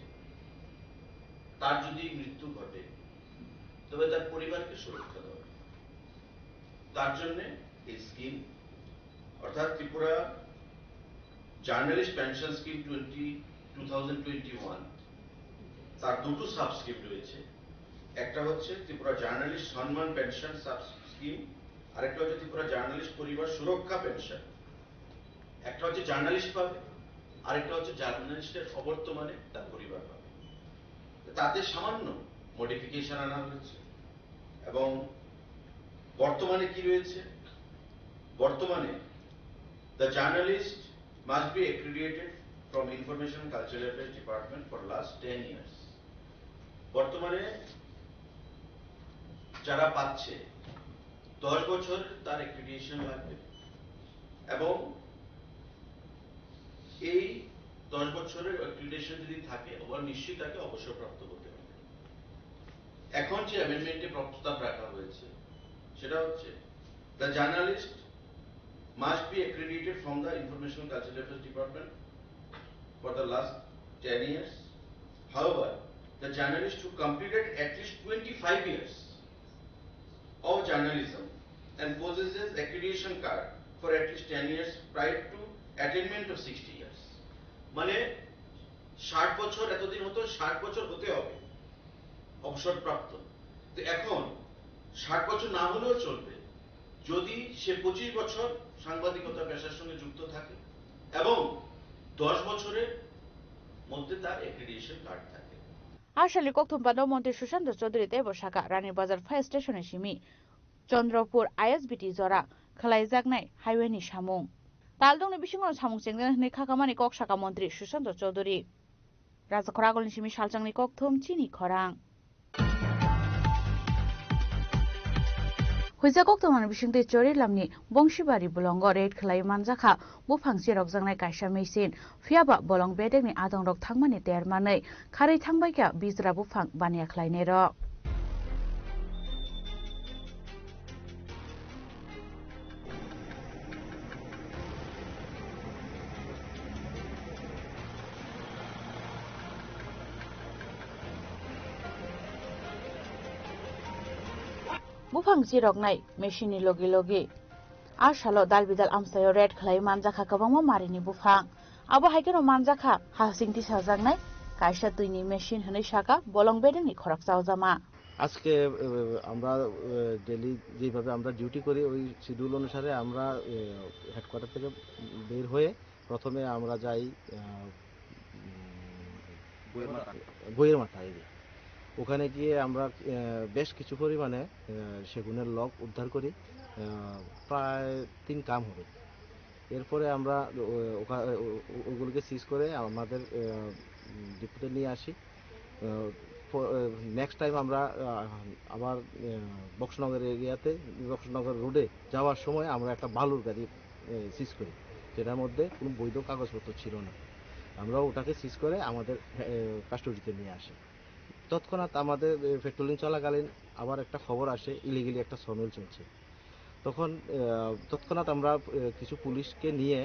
তার যদি মৃত্যু ঘটে তবে তার পরিবারকে সুরক্ষা দেওয়া, তার জন্য এই স্কিম অর্থাৎ ত্রিপুরা জার্নালিস্ট পেনশন স্কিম 2021 তার দুটো সাব স্কিম রয়েছে। একটা হচ্ছে ত্রিপুরা জার্নালিস্ট সম্মান পেনশন সাব স্কিম, আরেকটা হচ্ছে ত্রিপুরা জার্নালিস্ট পরিবার সুরক্ষা পেনশন। একটা হচ্ছে জার্নালিস্ট পাবে, আরেকটা হচ্ছে জার্নালিস্টের অবর্তমানে তার পরিবার পাবে। তাতে সামান্য মডিফিকেশন আনা হয়েছে এবং বর্তমানে কি রয়েছে বর্তমানে the journalist must be accredited from Information and Cultural Affairs Department for last 10 years বর্তমানে যারা পাচ্ছে 10 বছর তার accreditation লাগবে এবং এই 10 বছরের accreditation যদি থাকে ওরা নিশ্চয়ই তাকে অবসরপ্রাপ্ত হতে হবে এখন যে অ্যামেন্ডমেন্টে প্রস্তাব রাখা হয়েছে সেটা হচ্ছে the journalist must be accredited from the Information and Cultural Affairs Department for the last 10 years. However, the journalist who completed at least 25 years of journalism and possesses accreditation card for at least 10 years prior to attainment of 60 years. মানে 60 বছর এতদিন হতো 60 বছর হতে হবে অবসরপ্রাপ্ত তো এখন 60 বছর না হলেও চলবে যদি সে 25 বছর সাংবাদিকতা পেশার সঙ্গে যুক্ত থাকে এবং 10 বছরের মধ্যে তার অ্যাক্রিডিটেশন কার্ড থাকে আশালি কক্তম্পাদ মন্ত্রী সুশান্ত চৌধুরী দেবশাখা রানী বাজার ফায়ার স্টেশনে সিমি চন্দ্রপুর আইএসবিটি জরা খালাইজাকনাই হাইওয়েনি সামুং তালদংनि बिसिङाव सामुं जेंनानि खाखामानि कक साखा मन्त्री सुशाন্ত चौधुरी राजाखरागलनि सिमी सालचांनि ककथुम चिनि खरां हुइजा कक्तमानि बिसिंते चोरी लामनि बंशीबारी बुलंग रेड खलाय मानजाखा बुफां सिरक जांनाय कायसा मेसिन फियाबा बलं बेदेगनि आदंरक थांमानि देरमानै खारै थांबायका बिजरा बुफां बानिया खलायने र बुफां जिरकनाय मेसिननि लगे लगे आसालो दालबिदाल आमसायाव रेड खलाय मानजाखा गोबांमा मारिनि बुफां आबो हायकेनो मानजाखा हासिंथि साजांनाय कायसा दुइनि मेसिन हनै साका बलं बेदेंनि खरक जावजामा আজকে আমরা ডেইলি যেভাবে আমরা ডিউটি করি ওই শিডিউল অনুসারে আমরা হেডকোয়ার্টার থেকে বের হয়ে প্রথমে আমরা যাই বইয়ের মাথা এরিয়া ওখানে গিয়ে আমরা বেশ কিছু পরিমাণে সেগুনের লক উদ্ধার করি প্রায় 3 কাম হবে এরপরে আমরা ওগুলোকে সিজ করে আমাদের ডিপোতে নিয়ে আসি নেক্সট টাইম আমরা আবার বক্সনগর এরিয়াতে বক্সনগর রোডে যাওয়ার সময় আমরা একটা বালুর গাড়ি সিজ করি যেটার মধ্যে কোনো বৈধ কাগজপত্র ছিল না আমরা ওটাকে সিজ করে আমাদের কাস্টডিতে নিয়ে আসি তৎক্ষণাৎ আমাদের পেট্রোলিং চলাকালীন আবার একটা খবর আসে ইলিগালি একটা সমিল চলছে তখন তৎক্ষণাৎ আমরা কিছু পুলিশকে নিয়ে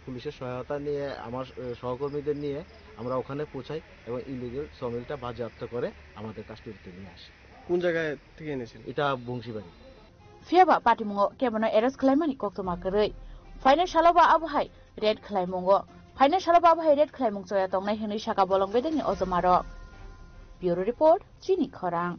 পুলিশের সহায়তা নিয়ে আমার সহকর্মীদের নিয়ে আমরা ওখানে পৌঁছাই এবং ইলিগাল সমিলটা বাজেয়াপ্ত করে আমাদের কাস্টডিতে নিয়ে আসি কোন জায়গায় থেকে এনেছেন এটা বংশীবাড়ি फियाबा पाटिमुङो केबनो एरेस्ट खालायमानि कक्तमा गरै फाइने सालाबा आबहाय रेड खालायमुङो फाइने सालाबा आबहाय रेड खालायमुङ जया तंनाय हनै साका बलं बेदेंनि अजमार ब्यूरो रिपोर्ट चिनि खरां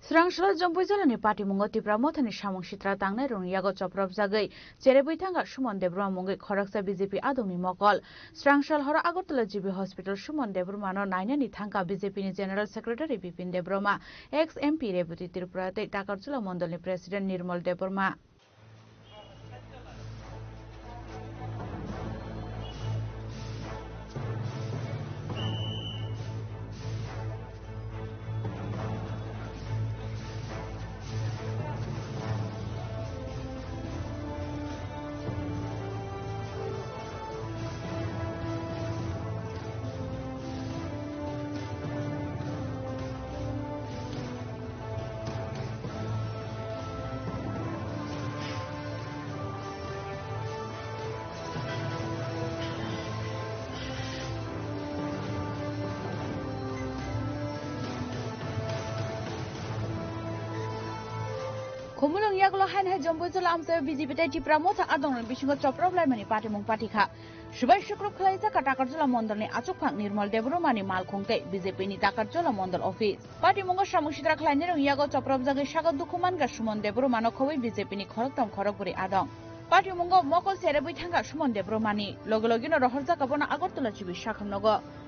स्रांसला जम्बुई जिल्लानि पाटिमुङो तिब्रा मथानि सामुं सित्रा तांनाय रंयागो चप्रब जागै जेरै बैथांगा सुमन देब्रुमा मुङै खरकसा बिजेपि आदंनि मकल स्रांसल हर आगरतला जिबि हस्पिटाल सुमन देब्रुमानो नायनानि थांका बिजेपिनि general secretary Bipin Debbarma ex MP Rebati त्रिपुराते टाकारजुला मण्डलनि president Nirmal Debbarma Khumulang yaglo hain hai jombo jala amsa BJP tai tipra motha adong bisingo choprab laimani patimung patikha Subai Shukrop Khlaisa ka Takarjula Mondolni Achukphang Nirmal Debrumani Malkhongte BJP ni Takarjula Mondol Office Patimungo Samushitra Khlainirung yago choprab jagai saga dukuman ga Sumon Debrumano khoi BJP ni khoroktam khorokburi adong party মুঙ্গ মকল সেরে বৈথাঙ্গা সুমন দেব্রমানি লগে লগেনো রহরজা কাবনা Agartala চিবি শাখামনগ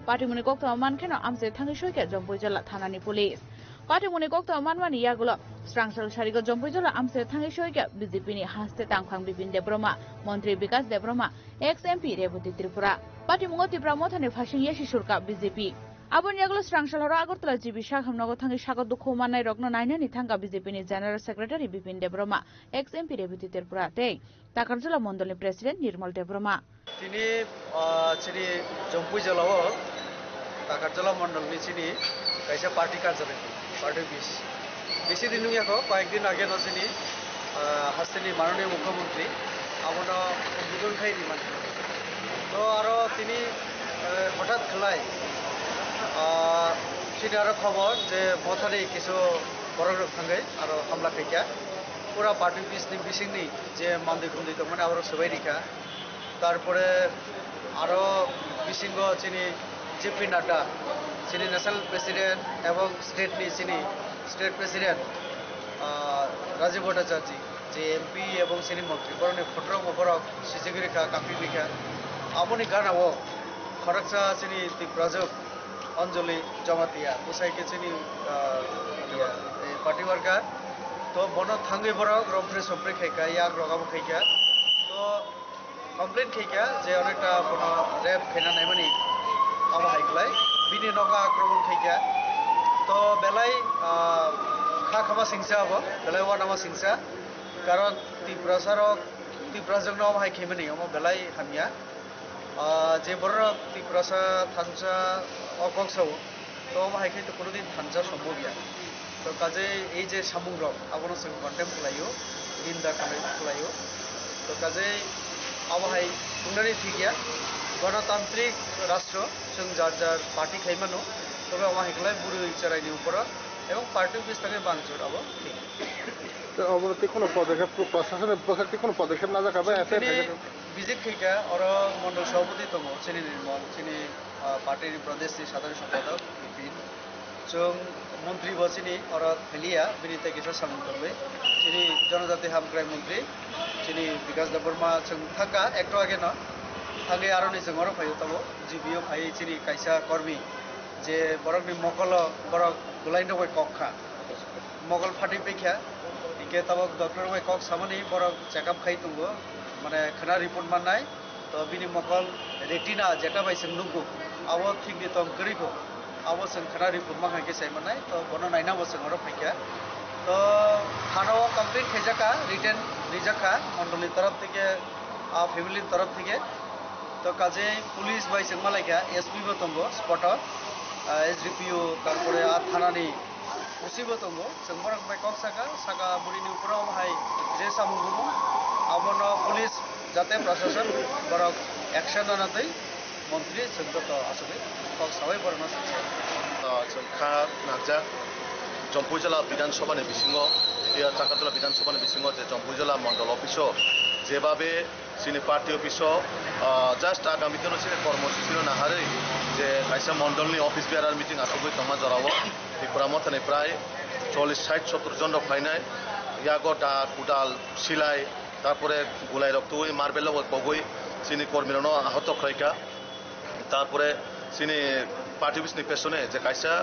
party মুনি কক্ত মানখেনো আমসে থাঙ্গি সইকে Jampuijala থানানি police party মুনি কক্ত মানমানি ইয়াগুলো স্রাংসাল সারিগ Jampuijala আমসে থাঙ্গি সইকে BJP নি হাসতে তাংখাং বিপিন দেব্রমা মন্ত্রী Bikash Debbarma ex MP Rebati Tripura party মুঙ্গ ত্রিপুরা মথানে ফাঁসিং ইয়াসি সুরকা বিজেপি আবন ইয়াগুলো স্রাংসাল হর আগরতলা জিবি শাখামনগ থাঙ্গি সাগর দুঃখ মানাই রগ্ন নাইনানি থাঙ্গা বিজেপি নি general secretary Bipin Debbarma ex MP Rebati Tripura তেই টাকারজলা মন্ডলের প্রেসিডেন্ট নির্মল দেব্রমা তিনি চিনি জম্পুই জেলাও টাকারজলা মন্ডলনি চিনি কাইসা পার্টি কার্যালয় পার্টি অফিস বেশি দিন ইয়াকো কয়েকদিন আগে চিনি হাসিনি মাননীয় মুখ্যমন্ত্রী আমরা উদ্বোধন খাই দিমান তো আরো তিনি হঠাৎ খেলায় চিনি আরো খবর যে মথানি কিছু বড় থাঙ্গে আরো হামলা খাইকা পুরা পার্টি অফিসনি বিসিংনি যে মান্দি খুন্দি তো মানে আরো সবাই রেখা তারপরে আরো বিসিংগ চিনি জেপি নাড্ডা চিনি ন্যাশনাল প্রেসিডেন্ট এবং স্টেটনি চিনি স্টেট প্রেসিডেন্ট রাজীব ভট্টাচার্য যে এমপি এবং চিনি মন্ত্রী বরং ফটরক অপরক সিজিগি রেখা কাপি রেখা আপনি গানাও খরকসা চিনি ত্রিপ্রাজক অঞ্জলি জমাতিয়া বুসাইকে চিনি পার্টি ওয়ার্কার তো বন থাঙ্গে বরক রমফ্রে সম্প্রে খাইকা ইয়াক রগাবো খাইকা তো কমপ্লেন খাইকা যে অনেকটা বন রেপ খাইনা নাইমানি আমা হাইকলাই বিনি নগা আক্রমণ খাইকা তো বেলাই খা খামা সিংসা হবো বেলাই ওয়া নামা সিংসা কারণ ত্রিপুরাজক নাম হাই খেমেনি আমা বেলাই হামিয়া যে বড় ত্রিপুরাসা থানসা অকক সাউ তো আমা হাইখাই তো কোনোদিন থানসা সম্ভব ইয়া তো কাজে এই যে সামুগ্রক আপনার সঙ্গে কন্টেম খালাইও নিন্দা খালাইও তো কাজে আবহাই বুंनानै ঠিক গিয়া গণতান্ত্রিক রাষ্ট্র जों যার যার পার্টি খাইমানো তবে আমাহিকলাই বুড়ি চারাইনি উপর এবং পার্টি অফিস থেকে বাংচুর আবো ঠিক তো অবনতি কোনো পদক্ষেপ প্রশাসনের পক্ষে কোনো পদক্ষেপ না যাবে এতে বিজেপি খাইকা আর মন্ডল সভাপতি দङ চিনি নির্মল চিনি পার্টির প্রদেশ সাধারণ সম্পাদক বিপিন जों মন্ত্রী বসিনি और ফেলিয়া বিনীতা কিশোর সামন্তবে চিনি জনজাতি হামগ্রাই মন্ত্রী চিনি বিকাশ দেববর্মা जों থাকা একটু আগে না থাগে আরো নি जों আরো ফাইও তব জিবিও ফাই চিনি কাইসা কর্মী যে বরকনি মকল বরক গুলাইনো কই কক্ষা মকল ফাটি পেখা ইকে তব ডক্টর কই কক সামনি বরক চেকআপ খাই তুঙ্গো মানে খানা রিপোর্ট মাননাই তো বিনি মকল রেটিনা যেটা বাইছে নুগু আবো ঠিক নি তম করিকো আবো जों खाना रिपोर्ट माखांके साइमानाय तो बनो नायनाबो जों आरो फाइका तो थानाव कमप्लीट खाइजाका रिटेन रिजाका मंडली तरफ থেকে फैमिली तरफ থেকে तो काजे पुलिस बाय जों मालायका एसपी बो दंगो स्पट एसडीपीओ तारपरे थानानि ओसी बो दंगो जों बरक बाय कक सागा बुरिनि उपराव हाय जे सामुगुमु आबनो पुलिस जाते प्रशासन बरक एक्शन लानातै মন্ত্রী সন্তত আসলে সবাই বর্ণনা जोंखा नाजा जम्पुई जिला विधानसभानि बिसिङाव टाकारजला विधानसभानि बिसिङाव जे जम्पुई जिला मंडल अफिसो जेभाबे जोंनि पार्टी अफिसो जास्ट आगामी दिनाव जोंनि कर्मसूचि नाहारै जे खायसे मंडलनि अफिस बेरार मिटिं आसुगै तमा जराव त्रिपुरा मथानि प्राय 40-60-70 जन फायनाय यागो दा कुदाल सिलाई तारपरे गुलाई रक्तुई मार्बेल कगुई जोंनि कर्मीरानो आहत खायका তারপরে চিনি পার্টি অফিসনি পেছনে যে কাইসা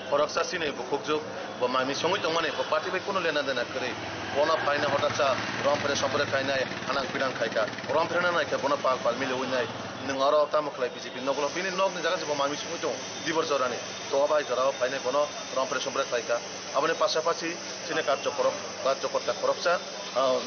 খরকসা চিনি বুকুকযুগ বা মামি সঙ্গে তো মানে পার্টি বাই কোনো লেনা দেনা করে বনা ফাইনা হঠাৎসা রমফেরে সম্পরে খাইনাই হানাং পিনাং খাইকা রমফেরে না নাইকা বনা পাক পাল মিলে উইনাই नों आरो तामखलाय बिजेपि नगल बिनि नगनि जागा जब मामी सङै दं दिबर जरानि तो अबाय जराव फाइनाय बनो रमफेरे सम्परे खाइका आबने पासापासि चिने कार्यकर्ता खरकसा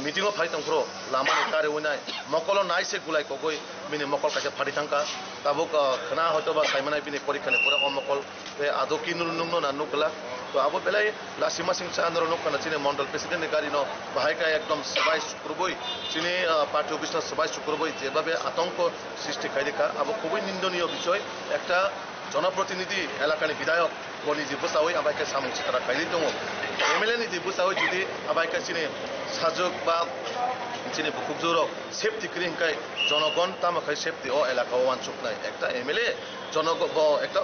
मिटिङाव फाइ तंफ्रो लामानि कारे उइनाय मकल नाइसे गुलाय कगय बिनि मकल कासे फारि थांका ताबुक खना हयतो बा साइमानाय बिनि परीक्षानि पुरा मकल बे आदोकि नुनुनो ना नुकला तो आबो बेलाय लासिमा सिंसा आन्दर नुकना चिने मंडल प्रेसिडेंट नि गारिनो बाहायका एकदम सबाय सुकुरबय चिने पार्टी अफिस सबाय सुकुरबय जेभाबे आतंक सृष्टि खाइदिका आबो खुबই নিন্দনীয় বিষয় একটা জনপ্রতিনিধি এলাকানি বিধায়ক গনি জিবুসাওই আবাইকে সামুং সিতারা খাইদি দङ এমএলএ নি জিবুসাওই যদি আবাইকে চিনে সাজক বা চিনে বুকুকজুর সেফটি ক্রিংকাই জনগণ তামাখাই সেফটি ও এলাকা ওয়ান চুকনাই একটা এমএলএ জনগণ একটা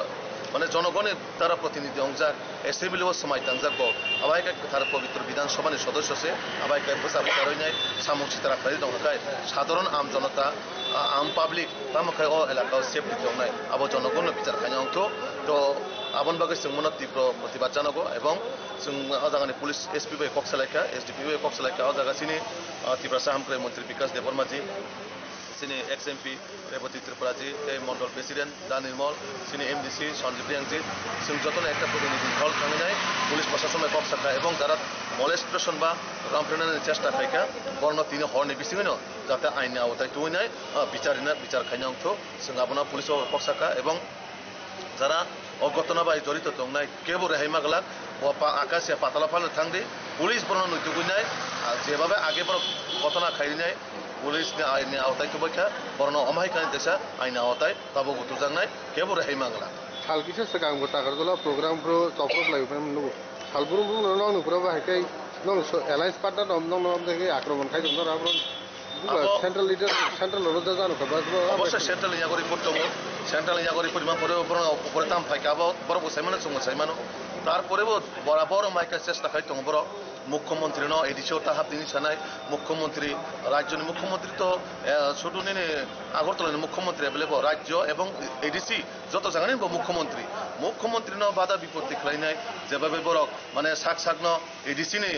মানে জনগণের দ্বারা প্রতিনিধি অংজাক এসেম্বলি ও সময় তাংজাক আবাইকে তার পবিত্র বিধানসভার সদস্য সে আবাইকে প্রচার প্রচারণায় সামুক চিত্রা খাই দংখায় সাধারণ আম জনতা আম পাবলিক তামাখায় ও এলাকা সেফটি দংনায় আবো জনগণ বিচার খাই অংথ তো আবন বাকে जों তীব্র প্রতিবাদ জানাবো এবং जों অজাগানি পুলিশ এসপি বাই কক্সলাইকা এসডিপি বাই কক্সলাইকা অজাগাসিনি ত্রিপুরা হামক্রাই মন্ত্রী বিকাশ দেববর্মাজি সিনি এক্স এমপি রেবতী ত্রিপুরাজি এই মন্ডল প্রেসিডেন্ট দা নির্মল সিনি এমডিসি সঞ্জীব রিয়াংজি जों যতন একটা প্রতিনিধি দল থামিনায় পুলিশ প্রশাসনের কক্সাকা এবং যারা মলেস্টেশন বা রামপ্রেরণের চেষ্টা খাইকা বর্ণ তিনি হরনি বিসিঙিনো যাতে আইনি আওতায় তুইনায় বিচার খাইনা অংথ जों আবনা পুলিশ কক্সাকা এবং যারা অঘটনা বাই জড়িত দংনায় কেবল রেহাই মাগলাক আকাশে পাতালা ফালে থাকবে পুলিশ বর্ণ নৈতিকনায় যেভাবে আগে বড় ঘটনা খাইনায় পুলিশনি আইনি আওতায় তুবাইখা বর্ণ অমাহিকানি দেশা আইনি আওতায় তাবো গুতুজাंनाय কেবল রেহাই মাগলা सालकिसा सिगांबो तागारजला प्रोग्रामफ्रो चफ्रबलायबाय नुगो सालबुरुम नों नुफ्राबा हायखाय नों एलायन्स पार्टनार नों नों आक्रमण खायदों ना राब्रन सेंट्रल लिडर सेंट्रल रोड जानो खबर অবশ্য সেন্ট্রাল ইয়াগরি পড়তম সেন্ট্রাল ইয়াগরি পরিমাণ পরে উপরে দাম ফাইকাবো বড় বসাইমানো সাইমানো তারপরেও বরাবর মাইকা চেষ্টা খাইতং বড় মুখ্যমন্ত্রী ন এডিসিও তাহাব দিন সানায় মুখ্যমন্ত্রী রাজ্যের মুখ্যমন্ত্রী তো ছোট নিনে আগরতলার মুখ্যমন্ত্রী এবেলেব রাজ্য এবং এডিসি যত জানেন মুখ্যমন্ত্রী ন বাধা বিপত্তি খাইনায় যেভাবে বড় মানে সাক ন এডিসি নে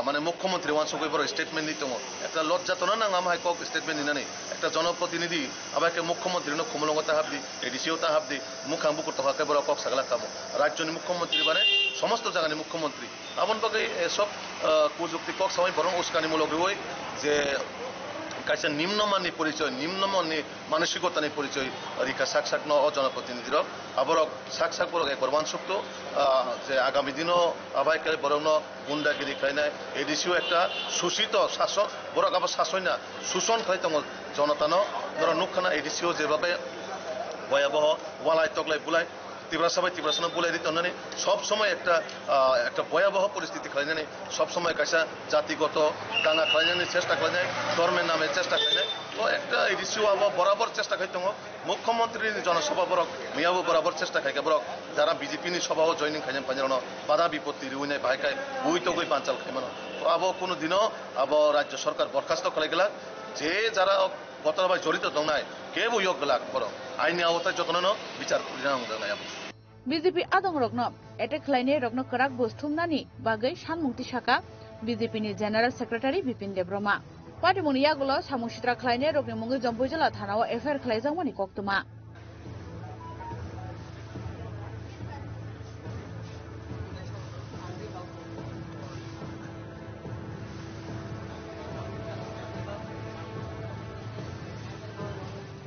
মানে মুখ্যমন্ত্রী ওয়ানসকৈ বড় স্টেটমেন্ট নিতং একটা লজ্জাতনা না আমায় কক স্টেটমেন্ট নিনানে একটা জনপ্রতিনিধি আবাকে মুখ্যমন্ত্রী ন খুমলঙ্গ তাহাবদি এডিসিও তাহাবদি মুখাম্বু করতে হাকে বড় কক সাগলা কামো রাজ্যের মুখ্যমন্ত্রী মানে সমস্ত জায়গায় মুখ্যমন্ত্রী আমন বাকে এসব কুযুক্তি কক সময় বরং উস্কানিমূলক রই যে কাইসা নিম্নমাননি পরিচয় নিম্নমাননি মানসিকতানি পরিচয় রিকা সাক ন জনপ্রতিনিধির আবরক সাক বরক একবার বানসুক্ত যে আগামী দিনও আবাইকালে বরং গুন্ডাগিরি খাইনায় এডিসিও একটা শোষিত শাসক বরক আবার শাসন না শোষণ খাইতম জনতা ধর নুখানা এডিসিও যেভাবে ভয়াবহ ওয়ালাই তকলাই বুলাই তীব্রাসানো বলে দিত না সব সময় একটা ভয়াবহ পরিস্থিতি খাইনানি সব সময় কাইসা জাতিগত দাঙ্গা খাইনানি চেষ্টা খাইনায় ধর্মের নামে চেষ্টা খাইনায় তো একটা এডিসিও আবার বরাবর চেষ্টা খাইতং মুখ্যমন্ত্রীর জনসভা বরক মিয়াবো বরাবর চেষ্টা খাইকা বরক যারা বিজেপি নি সভাও জয়নিং খাইনাম পাঞ্জানো বাধা বিপত্তি রুইনায় ভাইকায় বই তো গই পাঞ্চাল খাইমানো তো আবো কোনো দিনও আবো রাজ্য সরকার বরখাস্ত খালাই গেলা যে যারা ঘটনায় জড়িত দংনায় কেউ ইয়ক গেলাক বরক আইনি আওতায় যতন বিচার পরিণাম বিজেপি আদং রগ্ন এটেক লাইনে রগ্ন করাক বস্তুমনানি বাগৈ সানমুক্তি শাখা বিজেপি নি জেনারেল সেক্রেটারি বিপিন দেববর্মা পার্টিমনি ইয়াগুলো সামুসিত্রা খাইনে রগ্নি মুঙ্গৈ জম্পুইজলা থানাও এফআইআর খাইজাংমানি কক্তমা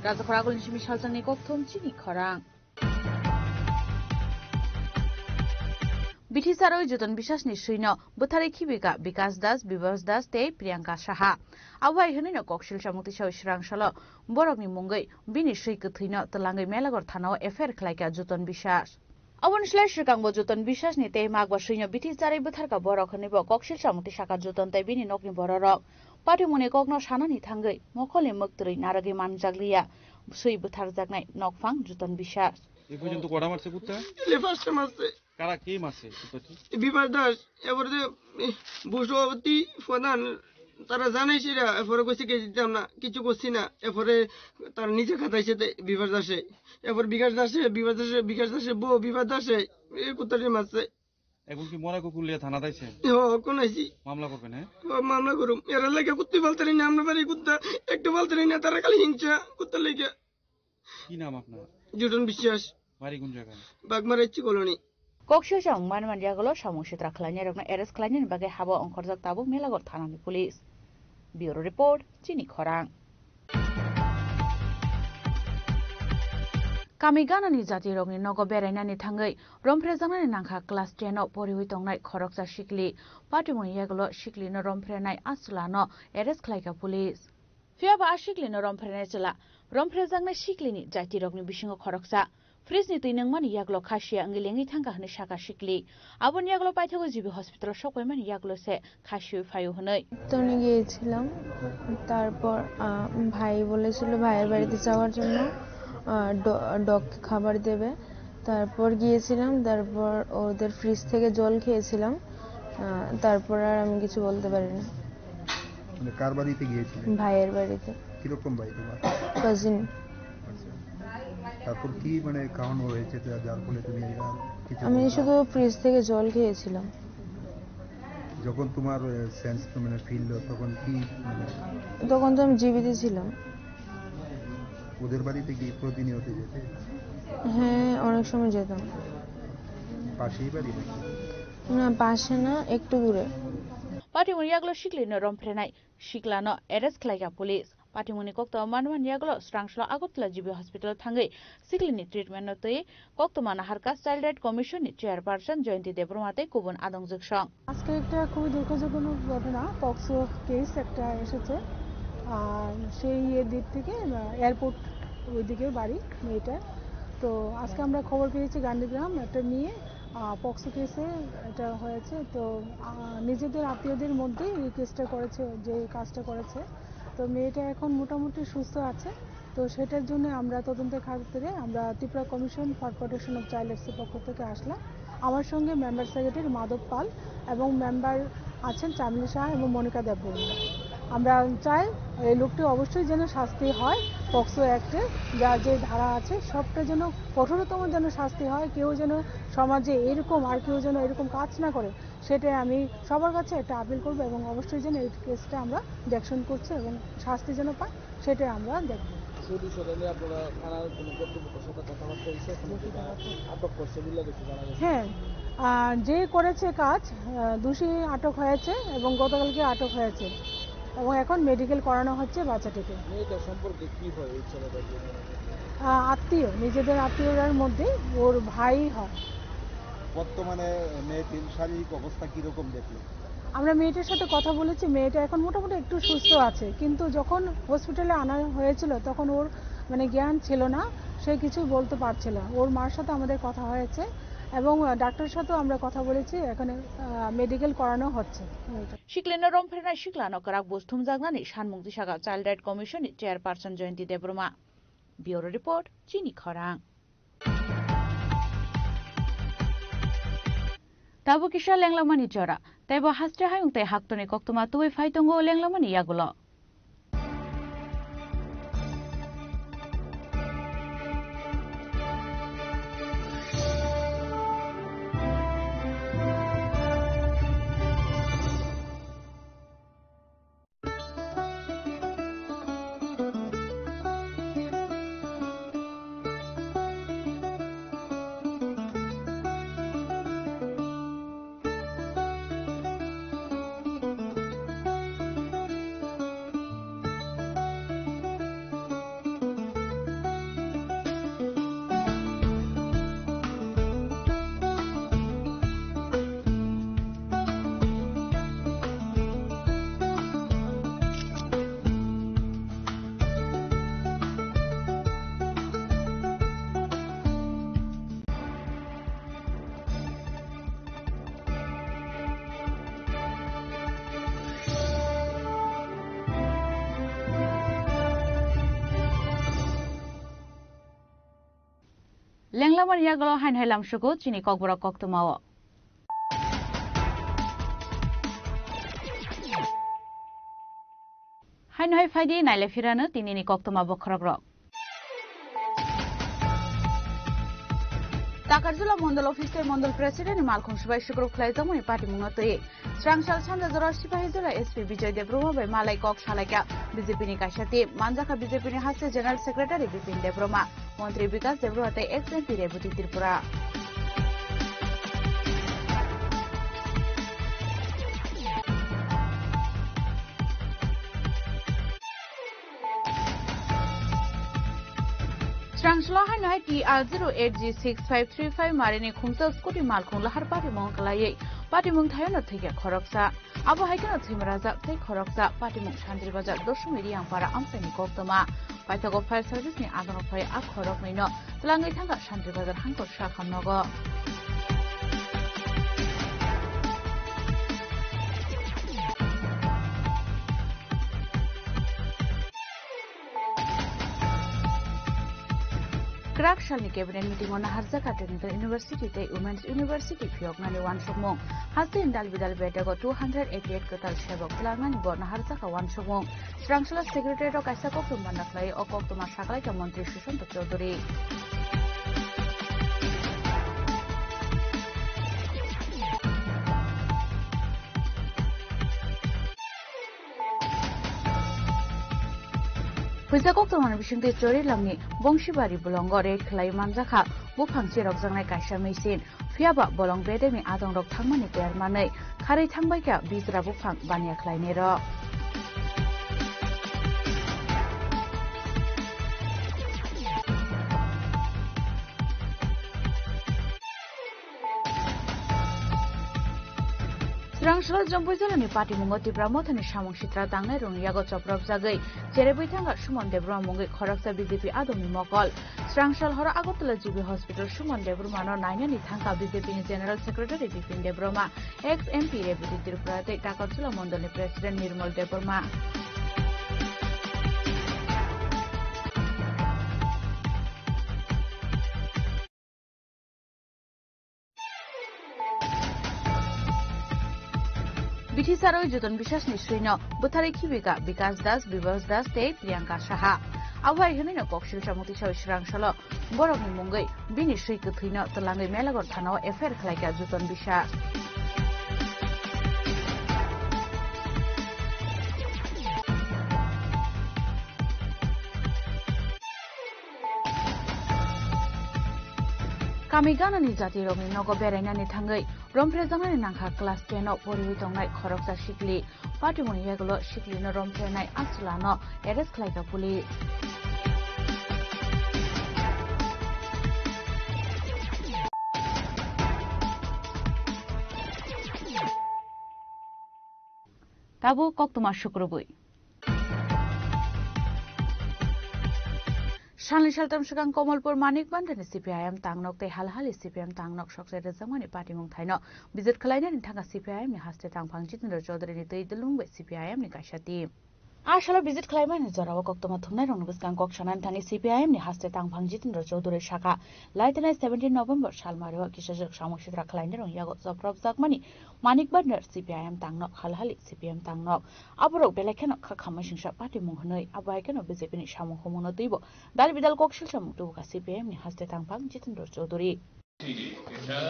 রাজখরাগুলিন সিমি সালজাংনি কক্তম চিনি খরাং বিটিসারই যতন বিশ্বাসনি সৈন্য বুথারে খিবিকা বিকাশ দাস বিভাস দাস তে প্রিয়াঙ্কা সাহা আওয়াই হনিন ককশিল সামুক্তি সাই শ্রাংশাল বরকনি মুঙ্গৈ বিনি সৈক থৈন তলাঙ্গৈ মেলাগর থানাও এফআইআর খাইকা যতন বিশ্বাস অবনশলাই শ্রীকাঙ্গ যতন বিশ্বাস নি তে মাগবা সৈন্য বিটিসারই বুথারকা বরক হনিব ককশিল সামুক্তি শাখা যতন তাই বিনি নকনি বররক পাটিমনি ককন সানানি থাঙ্গৈ মখলে মুক্তরই নারগি মানজাগলিয়া সৈ বুথার জাগনাই নকফাং যতন বিশ্বাস এই পর্যন্ত কটা মারছে কুত্তা ফার্স্টে মারছে কারা কি মারছে বিভাস দাস এবারে ভূসভাপতি প্রধান তারা জানাইছে এরপরে কইছে কে দিতাম না কিছু করছি না এরপরে তার নিচে খাতাইছে বিভাস দাসে এরপর বিকাশ দাসে বউ বিভাস দাসে এই কুত্তাটি মারছে এখন কি মরা কুকুলিয়া থানা দাইছে কোন আইছি মামলা করবেন হ্যাঁ মামলা করুম এর লাগে কুত্তি বলতে না আমরা বাড়ি কুত্তা একটু বলতে না তারা খালি হিংসা কুত্তা লাগে কি নাম আপনার জুটন বিশ্বাস বাড়ি কোন জায়গায় বাগমারাইছি কলোনি কক্সিজাং মানমান্ডিয়াগুলো সামুসিত্রা খালাইনে রকম এরেস্ট খালাইনে বাগে হাবা অঙ্করজাক তাবুক মেলাগর থানানি পুলিশ ব্যুরো রিপোর্ট চিনি খরাং কামিগানানি জাতি রগনি নগ বেरायनानै थाङै रमफ्रेजानानै नांखा क्लास 10 आव परिहुइ तंनाय खरकसा शिकलि पाटिमनि यागलो शिकलिनो रमफ्रेनाय आसुलानो एरेस्ट खालायका पुलिस फियाबा शिकलिनो रमफ्रेनाय चला रमफ्रेजांनाय शिकलिनि जाति रगनि बिसिङो खरकसा फ्रिजनि तैनंमानि यागलो खासिया अंगिलेङै थांगा हनै शाखा शिकलि आबन यागलो पाइथागो जिबि हस्पिटाल सकयमानि यागलो से खासियो फायो हनै তনি গিয়েছিলাম তারপর ভাই বলেছিল ভাইয়ের বাড়িতে যাওয়ার জন্য ডগ খাবার দেবে তারপর গিয়েছিলাম, তারপর ওদের ফ্রিজ থেকে জল খেয়েছিলাম, তারপর আর আমি কিছু বলতে পারিনি। মানে কার বাড়িতে গিয়েছিলে? ভাইয়ের বাড়িতে। কিরকম ভাই তোমার? কাজিন। তারপর কি মানে খাওয়ানো হয়েছে যার ফলে তুমি আমি শুধু ফ্রিজ থেকে জল খেয়েছিলাম। যখন তোমার সেন্স মানে ফিল তখন কি মানে? তখন তো আমি জীবিত ছিলাম। ওদের বাড়িতে কি প্রতিনিয়ত যেতে? হ্যাঁ, অনেক সময় যেতাম। পাশেই বাড়ি? না, পাশে না, একটু দূরে। पार्टीमुनि यागलो शिक्लिनो रमफ्रेनाय शिक्लानो arrest खालायगा police पार्टीमुनि कक्तो मानमान यागलो स्रांसला Agartala GB hospital थांगै सिक्लिनि treatment नतै कक्तमाना हारका child right कमिशननि चेयारपारसन जयन्ती देब्रमाते कुबुन आदंजक सं আজকে একটা খুবই দুঃখজনক ঘটনা, পক্সো কেস একটা এসেছে। আর সেই দিক থেকে এয়ারপোর্ট ওইদিকে বাড়ি মেয়েটা। তো আজকে আমরা খবর পেয়েছি গান্ধীগ্রাম একটা নিয়ে পক্সো কেসে এটা হয়েছে। তো নিজেদের আত্মীয়দের মধ্যেই এই কেসটা করেছে, যে কাজটা করেছে। তো মেয়েটা এখন মোটামুটি সুস্থ আছে। তো সেটার জন্য আমরা তদন্তের খাতিরে আমরা Tripura commission for protection of child রাইটসের পক্ষ থেকে আসলাম। আমার সঙ্গে মেম্বার সেক্রেটারি মাধব পাল এবং মেম্বার আছেন চামেলি শাহ এবং মনিকা দেববর্মা। আমরা চাই এই লোকটি অবশ্যই যেন শাস্তি হয়, পক্সো অ্যাক্টে যা যে ধারা আছে সবটা যেন কঠোরতম যেন শাস্তি হয়। কেউ যেন সমাজে এরকম আর কেউ যেন এরকম কাজ না করে, সেটাই আমি সবার কাছে একটা আপিল করব। এবং অবশ্যই যেন এই কেসটা আমরা দেখশন করছি এবং শাস্তি যেন পাই, সেটাই আমরা দেখব। হ্যাঁ, যে করেছে কাজ দোষী আটক হয়েছে এবং গতকালকে আটক হয়েছে এবং এখন মেডিকেল করানো হচ্ছে বাচ্চাটিকে। আত্মীয়, নিজেদের আত্মীয়দের মধ্যে ওর ভাই হয়। বর্তমানে মেয়েটির শারীরিক অবস্থা কিরকম দেখলো? আমরা মেয়েটার সাথে কথা বলেছি, মেয়েটা এখন মোটামুটি একটু সুস্থ আছে। কিন্তু যখন হসপিটালে আনা হয়েছিল তখন ওর মানে জ্ঞান ছিল না, সে কিছুই বলতে পারছিল না। ওর মার সাথে আমাদের কথা হয়েছে এবং ডাক্তারের সাথেও আমরা কথা বলেছি, এখানে মেডিকেল করানো হচ্ছে। शिक्लिनो रमफ्रेनाय शिक्लानो कराक बुस्थुम जागनानै सानमुं दिसागा चाइल्ड राइट कमिशननि चेयारपारसन जयन्ती देब्रमा। ब्युरो रिपोर्ट चिनी खरां। ताबो किसा लेंलामानि जरा तैबो हास्टे हायुंगtai हाक्तनि कक्तमा तुबै फाइतंगो लेंलामानि यागुलो लेंलामानि यागुलो हाइनहाय लामसुगो चिनी ककबरा कक्तमाओ हाइनहाय फाइदि नाइलेफिरानो तिनिनि कक्तमा बखरग्रक ताकारजुला मंडल ऑफिस मंडल प्रेसिडेंट मालखुं सुबाई शुक्रु खलाइजामनि पार्टी मुंगतयै स्रांसाल सानजाजरा सिपाही जिला एसपी विजय देब्रमा बै मालाय कक सालायका बीजेपी काशाती मानजाखा बीजेपी हास्य जनरल सेक्रेटारी बिपिन देब्रमा मंत्री विकास देब्रमाते एक्स एमपी रेवती त्रिपुरा स्रांसला हाइनहाय TR 08G6535 मारिनि खुंसा स्कुटी मालखुं लाहार पार्टी मुं खलायै पार्टी मुं थायनो थैया खरकसा आबो हायकनो थैमराजा थै खरकसा पार्टी मुं शान्ति बाजार दशमिरि आंपारा आमसानि कक्तमा पाइथागो फायर सार्भिसनि आदनफाय आ खरकनैनो तलाङै थांगा शान्ति बाजार हांखौ साखामनगो Krak Shalni Cabinet meeting on Harzaka Technical University, the Women's University, Fioknani one Shomong, Hasin Dalbidal Betago 288 Kotal Shabok, Langani Borna Harzaka one Shomong, Strangshala Secretary of Kaisako from Manaflay, Okok to Mashakalaka Montri Shishon to Choduri. Puisakok teman bising te curi langi bongshibari bolong red kelai manjaka bupang cirok jangnai kaisa mesin fiaba bolong bedemi adong rok thangmani ter manai khari thangbai ka bizra bupang bania kelai nero. Strangshala Jambuizalani Party Mungoti Pramothani Shamong Shitra Tangnai Rung Yago Choprop Jagai Cherebuithanga Shumon Debra Mungi Khoraksa BJP Adomi Mokol Strangshala Hora Agotala GB Hospital Shumon Debrumano Nainani Thangka BJP General Secretary Bipin Debroma ex-MP Deputy Tirupurate Takansula Mondoni President Nirmal Debroma Bitisaro Juton Bishas Nisrino, Butari Kibika, Bikas Das, Bivas Das, Te, Priyanka Shaha. Awai Hunino Kokshil Shamuti Strangshala, Boroni Mungai, Bini Shrikuthino, Talangi Melagor Tano, Efer Klaka Juton Bisha. Kamigana ni jati romi nogo berena ni thangai romprezana ni nangha class 10 no poriwi tongnai khoroksa shikli patimoni yagulo shikli no romprenai aslano eres khlaika puli tabu koktuma shukrubui Shalni Shaltam Shukang Komalpur Manik Bandani CPIM Tangnok Te Halhali CPIM Tangnok Shokse Zamani Party Mung Thaino Visit Kalaina ni Thanga CPIM ni Haste Tangphang Jitendra Chaudhary ni Tei Delungwe CPIM ni Kaishati Ashala visit Klaiman ni Zorawa Koktoma Thumnai Rong Buskang Kok Shanan Thani CPIM ni Haste Tangphang Jitendra Chaudhary Shaka Laitanai 17 November Shalmarewa Kishajak Shamong Shitra Kalaina Rong Yago Zoprop Zakmani Manik Bandar CPIM Tangnok Halhali CPIM Tangnok Aborok Belekeno Khakhamai Shingsha Party Mung Hnoi Abaikeno BJP ni Shamong Homono Tibo Dal Bidal Kokshil Shamong Tuka CPIM ni Haste Tangphang Jitendra Chaudhary এটা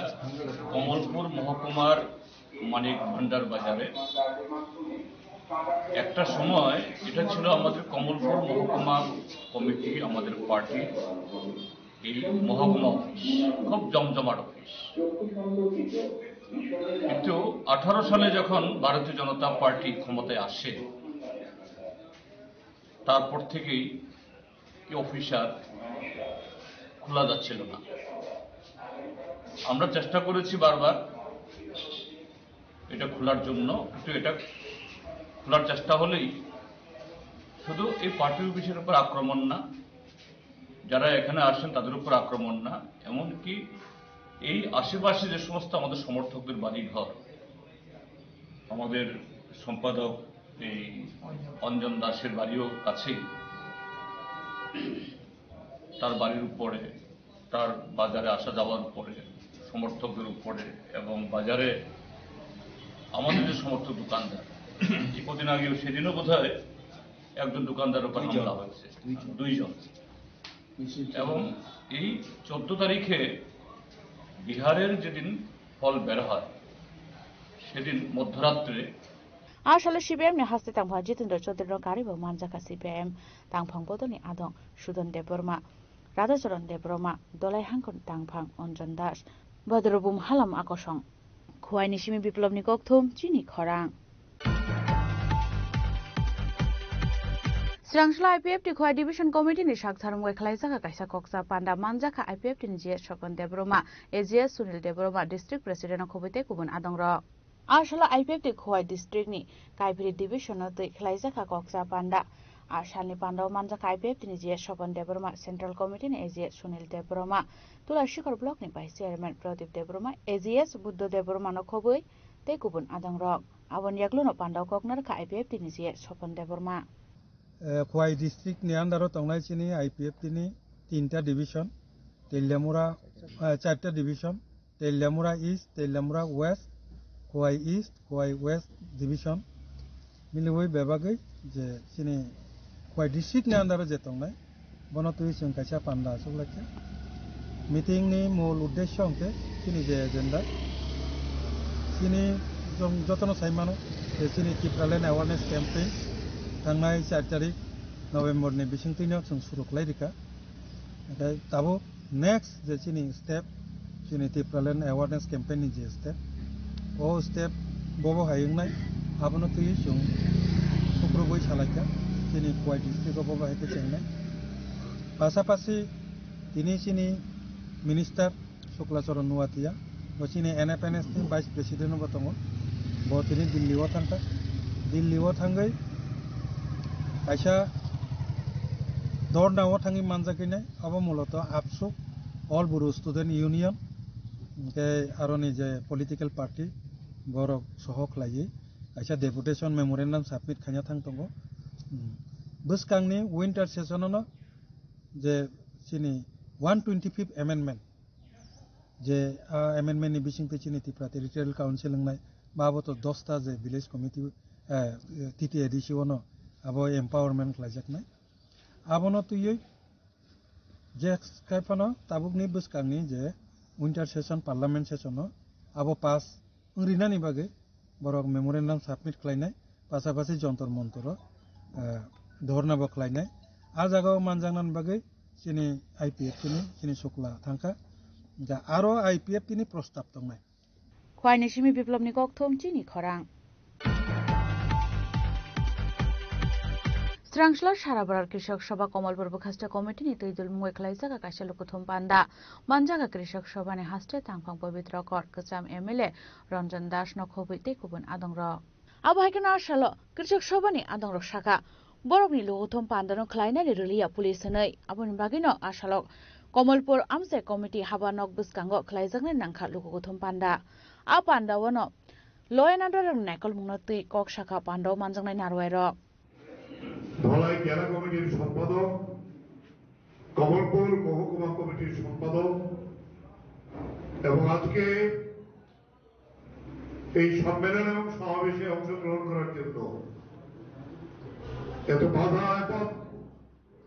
কমলপুর মহকুমার মানিক ভান্ডার বাজারে একটা সময় এটা ছিল আমাদের কমলপুর মহকুমা committee আমাদের পার্টি এই মহকুমা অফিস খুব জমজমাট অফিস কিন্তু 18 সালে যখন ভারতীয় জনতা পার্টি ক্ষমতায় আসে তারপর থেকেই এই অফিস আর খোলা যাচ্ছিল না আমরা চেষ্টা করেছি বারবার এটা খোলার জন্য কিন্তু এটা খোলার চেষ্টা হলেই শুধু এই পার্টি অফিসের উপর আক্রমণ না যারা এখানে আসেন তাদের উপর আক্রমণ না এমনকি এই আশেপাশে যে সমস্ত আমাদের সমর্থকদের বাড়ি ঘর আমাদের সম্পাদক এই অঞ্জন দাসের বাড়িও কাছেই তার বাড়ির উপরে তার বাজারে আসা যাওয়ার উপরে সমর্থকদের উপরে এবং বাজারে আমাদের যে সমর্থক দোকানদার কদিন আগেও সেদিনও বোধহয় একজন দোকানদার উপর হামলা হয়েছে 2 জন এবং এই 14 তারিখে বিহারের যেদিন ফল বের হয় সেদিন মধ্যরাত্রে Ashala CPIM ni Haste Tangphang Jitendra Chaudhary Garibo Manjaka CPIM Tangphang Bodoni Adong Sudon Debroma Radhacharan Debroma Dolai Hangkon Tangphang Onjon Das Badrobum Halam Akosong Khuai Nishimi Biplobni Kokthum Chini Khorang Strangshala IPF ti Khuai Division Committee ni Shaktharum Wekhlaisaka Kaisa Koksa Panda Manjaka IPF ti JS Shokon Debroma AGS Sunil Debroma District President Khobite Kubun Adongro Ashala IPF ti Khuai District ni Kaipiri Division ti Khlaisaka Koksa Panda Ashalni Panda Manjaka IPF ti JS Shokon Debroma Central Committee ni AGS Sunil Debroma Tula Shikhar Block ni Vice Chairman Pradip Debroma AGS Buddho Debroma no Khobui te Kubun Adongro Abon Yakluno Panda Koknar ka IPF ti JS Shokon Debroma Khuai district ni andaro tongnai chini IPF tini 3টা division Teliamura 4টা division, Teliamura east, Teliamura west, Khowai east, Khowai west division मिलुई बेबागै जे सिनि खय district नि आन्दाराव जे तंनाय बनो तुइ जों कायसा पान्दा सुलाचे मीटिंग नि मूल उद्देश्य अंके सिनि जे एजेंडा सिनि जों जतन साइमानो जे सिनि टिप्रालेन अवेयरनेस कैंपेन थांनाय 4 तारिख नवेम्बर नि बिसिंतिनो जों सुरु खालायरिका ओमफ्राय दाबो नेक्स्ट जे सिनि स्टेप सिनि टिप्रालेन अवेयरनेस कैंपेन नि जे स्टेप ओ स्टेप बबो हायंनाय आबनो तुइ जों सुक्रबोई सालायका सिनि खय डिस्ट्रिक्टआव बबो हायके चेंनाय पासापासि दिनै सिनि मिनिस्टार शुक्लाचरण नुवातिया बसिनि एनएफएनएस नि वाइस प्रेसिडेंट बतङ बतिनि दिल्लीआव थांका दिल्लीआव थांगै आइसा दरनाव थांगि मानजाकिनाय अब मूलत आबसु ऑल बुरु स्टूडेंट यूनियन के आरोनि जे पॉलिटिकल पार्टी बरक सहक लायै आइसा डेपुटेशन मेमोरेंडम सबमिट खायना थांतंगो बसकांनि विंटर सेशननो जे सिनि 125th amendment जे amendment नि बिसिंथि सिनि त्रिपुरा टेरिटोरियल काउंसिल नंनाय बाबतो 10टा जे विलेज कमिटी टीटीएडीसीओनो आबो एम्पावरमेंट खालायजाकनाय आबोनो तुयै जे कायफानो ताबुकनि बसकांनि जे विंटर सेशन पार्लियामेंट सेशनो आबो पास ओरिनानि बागै बरक मेमोरेंडम सबमिट खालायनाय पासापासि जन्तर मन्तर धरना बखलायनाय आ जागाव मानजांनान बागै सिनि आईपीएफ सिनि शुक्ला थांका जा आरो आईपीएफ नि प्रस्ताब दंनाय खवाइनि सिमि बिप्लबनि गक्थमथिनि खरां स्रांसला साराबार कृषक सभा कमलपुर बखास्टे कमिटिनि तैदुल मुङै खालायजागा कायसा लुकुथुम पान्दा मानजागा कृषक सभानि हास्टे थांफां पवित्र कर कचाम एमएलए रंजन दास नखबै तेकुबन आदंर आबहायकना आसाल कृषक सभानि आदंर शाखा बरकनि लुकुथुम पान्दानो खालायनानै रलिया पुलिस नै आबनि बागिनो आसालक कमलपुर आमसे कमिटि हाबानक बुसकांगो खालायजागनाय नांखा लुकुथुम पान्दा आ पान्दावनो ल एन्ड अर्डर नायकल मुंनो तै कक शाखा पान्दाव मानजांनाय नारवायर ধলাই জেলা কমিটির সম্পাদক কমলপুর মহকুমা কমিটির সম্পাদক এবং আজকে এই সম্মেলন এবং সমাবেশে অংশগ্রহণ করার জন্য এত বাধা এবং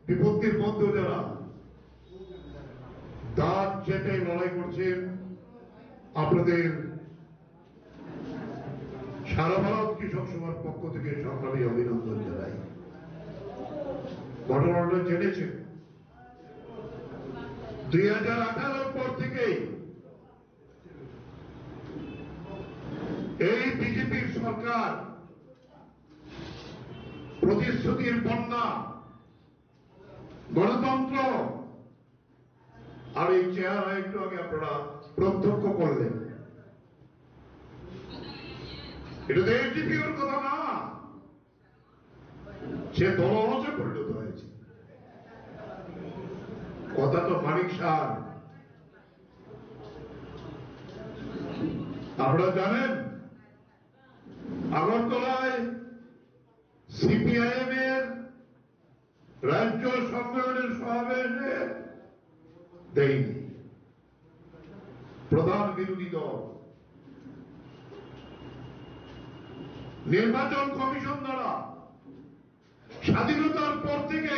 বিপত্তির মধ্যে যারা দাঁত চেপে লড়াই করছেন আপনাদের সারা ভারত কৃষক সভার পক্ষ থেকে সংগ্রামী অভিনন্দন জানাই ঘটনাটা জেনেছেন 2018 পর থেকেই এই বিজেপির সরকার প্রতিশ্রুতির বন্যা গণতন্ত্র আর এই চেহারা একটু আগে আপনারা প্রত্যক্ষ করলেন এটা তো এসডিপিওর কথা না সে দলহজে পরিণত হয়েছে কথা তো মানিক সার আপনারা জানেন আগরতলায় সিপিআইএম এর রাজ্য সম্মেলনের সমাবেশে দেয়নি প্রধান বিরোধী দল নির্বাচন কমিশন দ্বারা স্বাধীনতার পর থেকে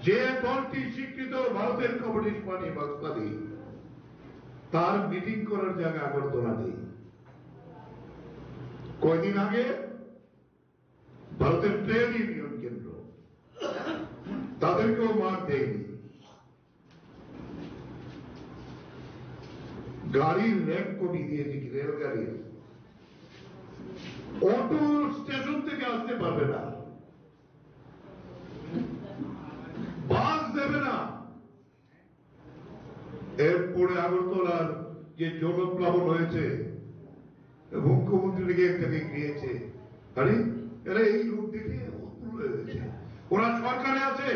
যে দলটি স্বীকৃত ভারতের কমিউনিস্ট পার্টি বাংলাদেশ তার মিটিং করার জায়গা আগরতলা নেই কয়দিন আগে ভারতের ট্রেড ইউনিয়ন কেন্দ্র তাদেরকেও মার দেয়নি গাড়ির র্যাঙ্ক কমিয়ে দিয়েছে কি রেলগাড়ির অটো স্টেশন থেকে আসতে পারবে না বাস দেবে না এরপরে আগরতলার যে জনপ্লাবন হয়েছে মুখ্যমন্ত্রীকে একটা গিয়েছে আরে এরা এই রূপ দেখে উৎফুল্ল হয়ে গেছে ওরা সরকারে আছে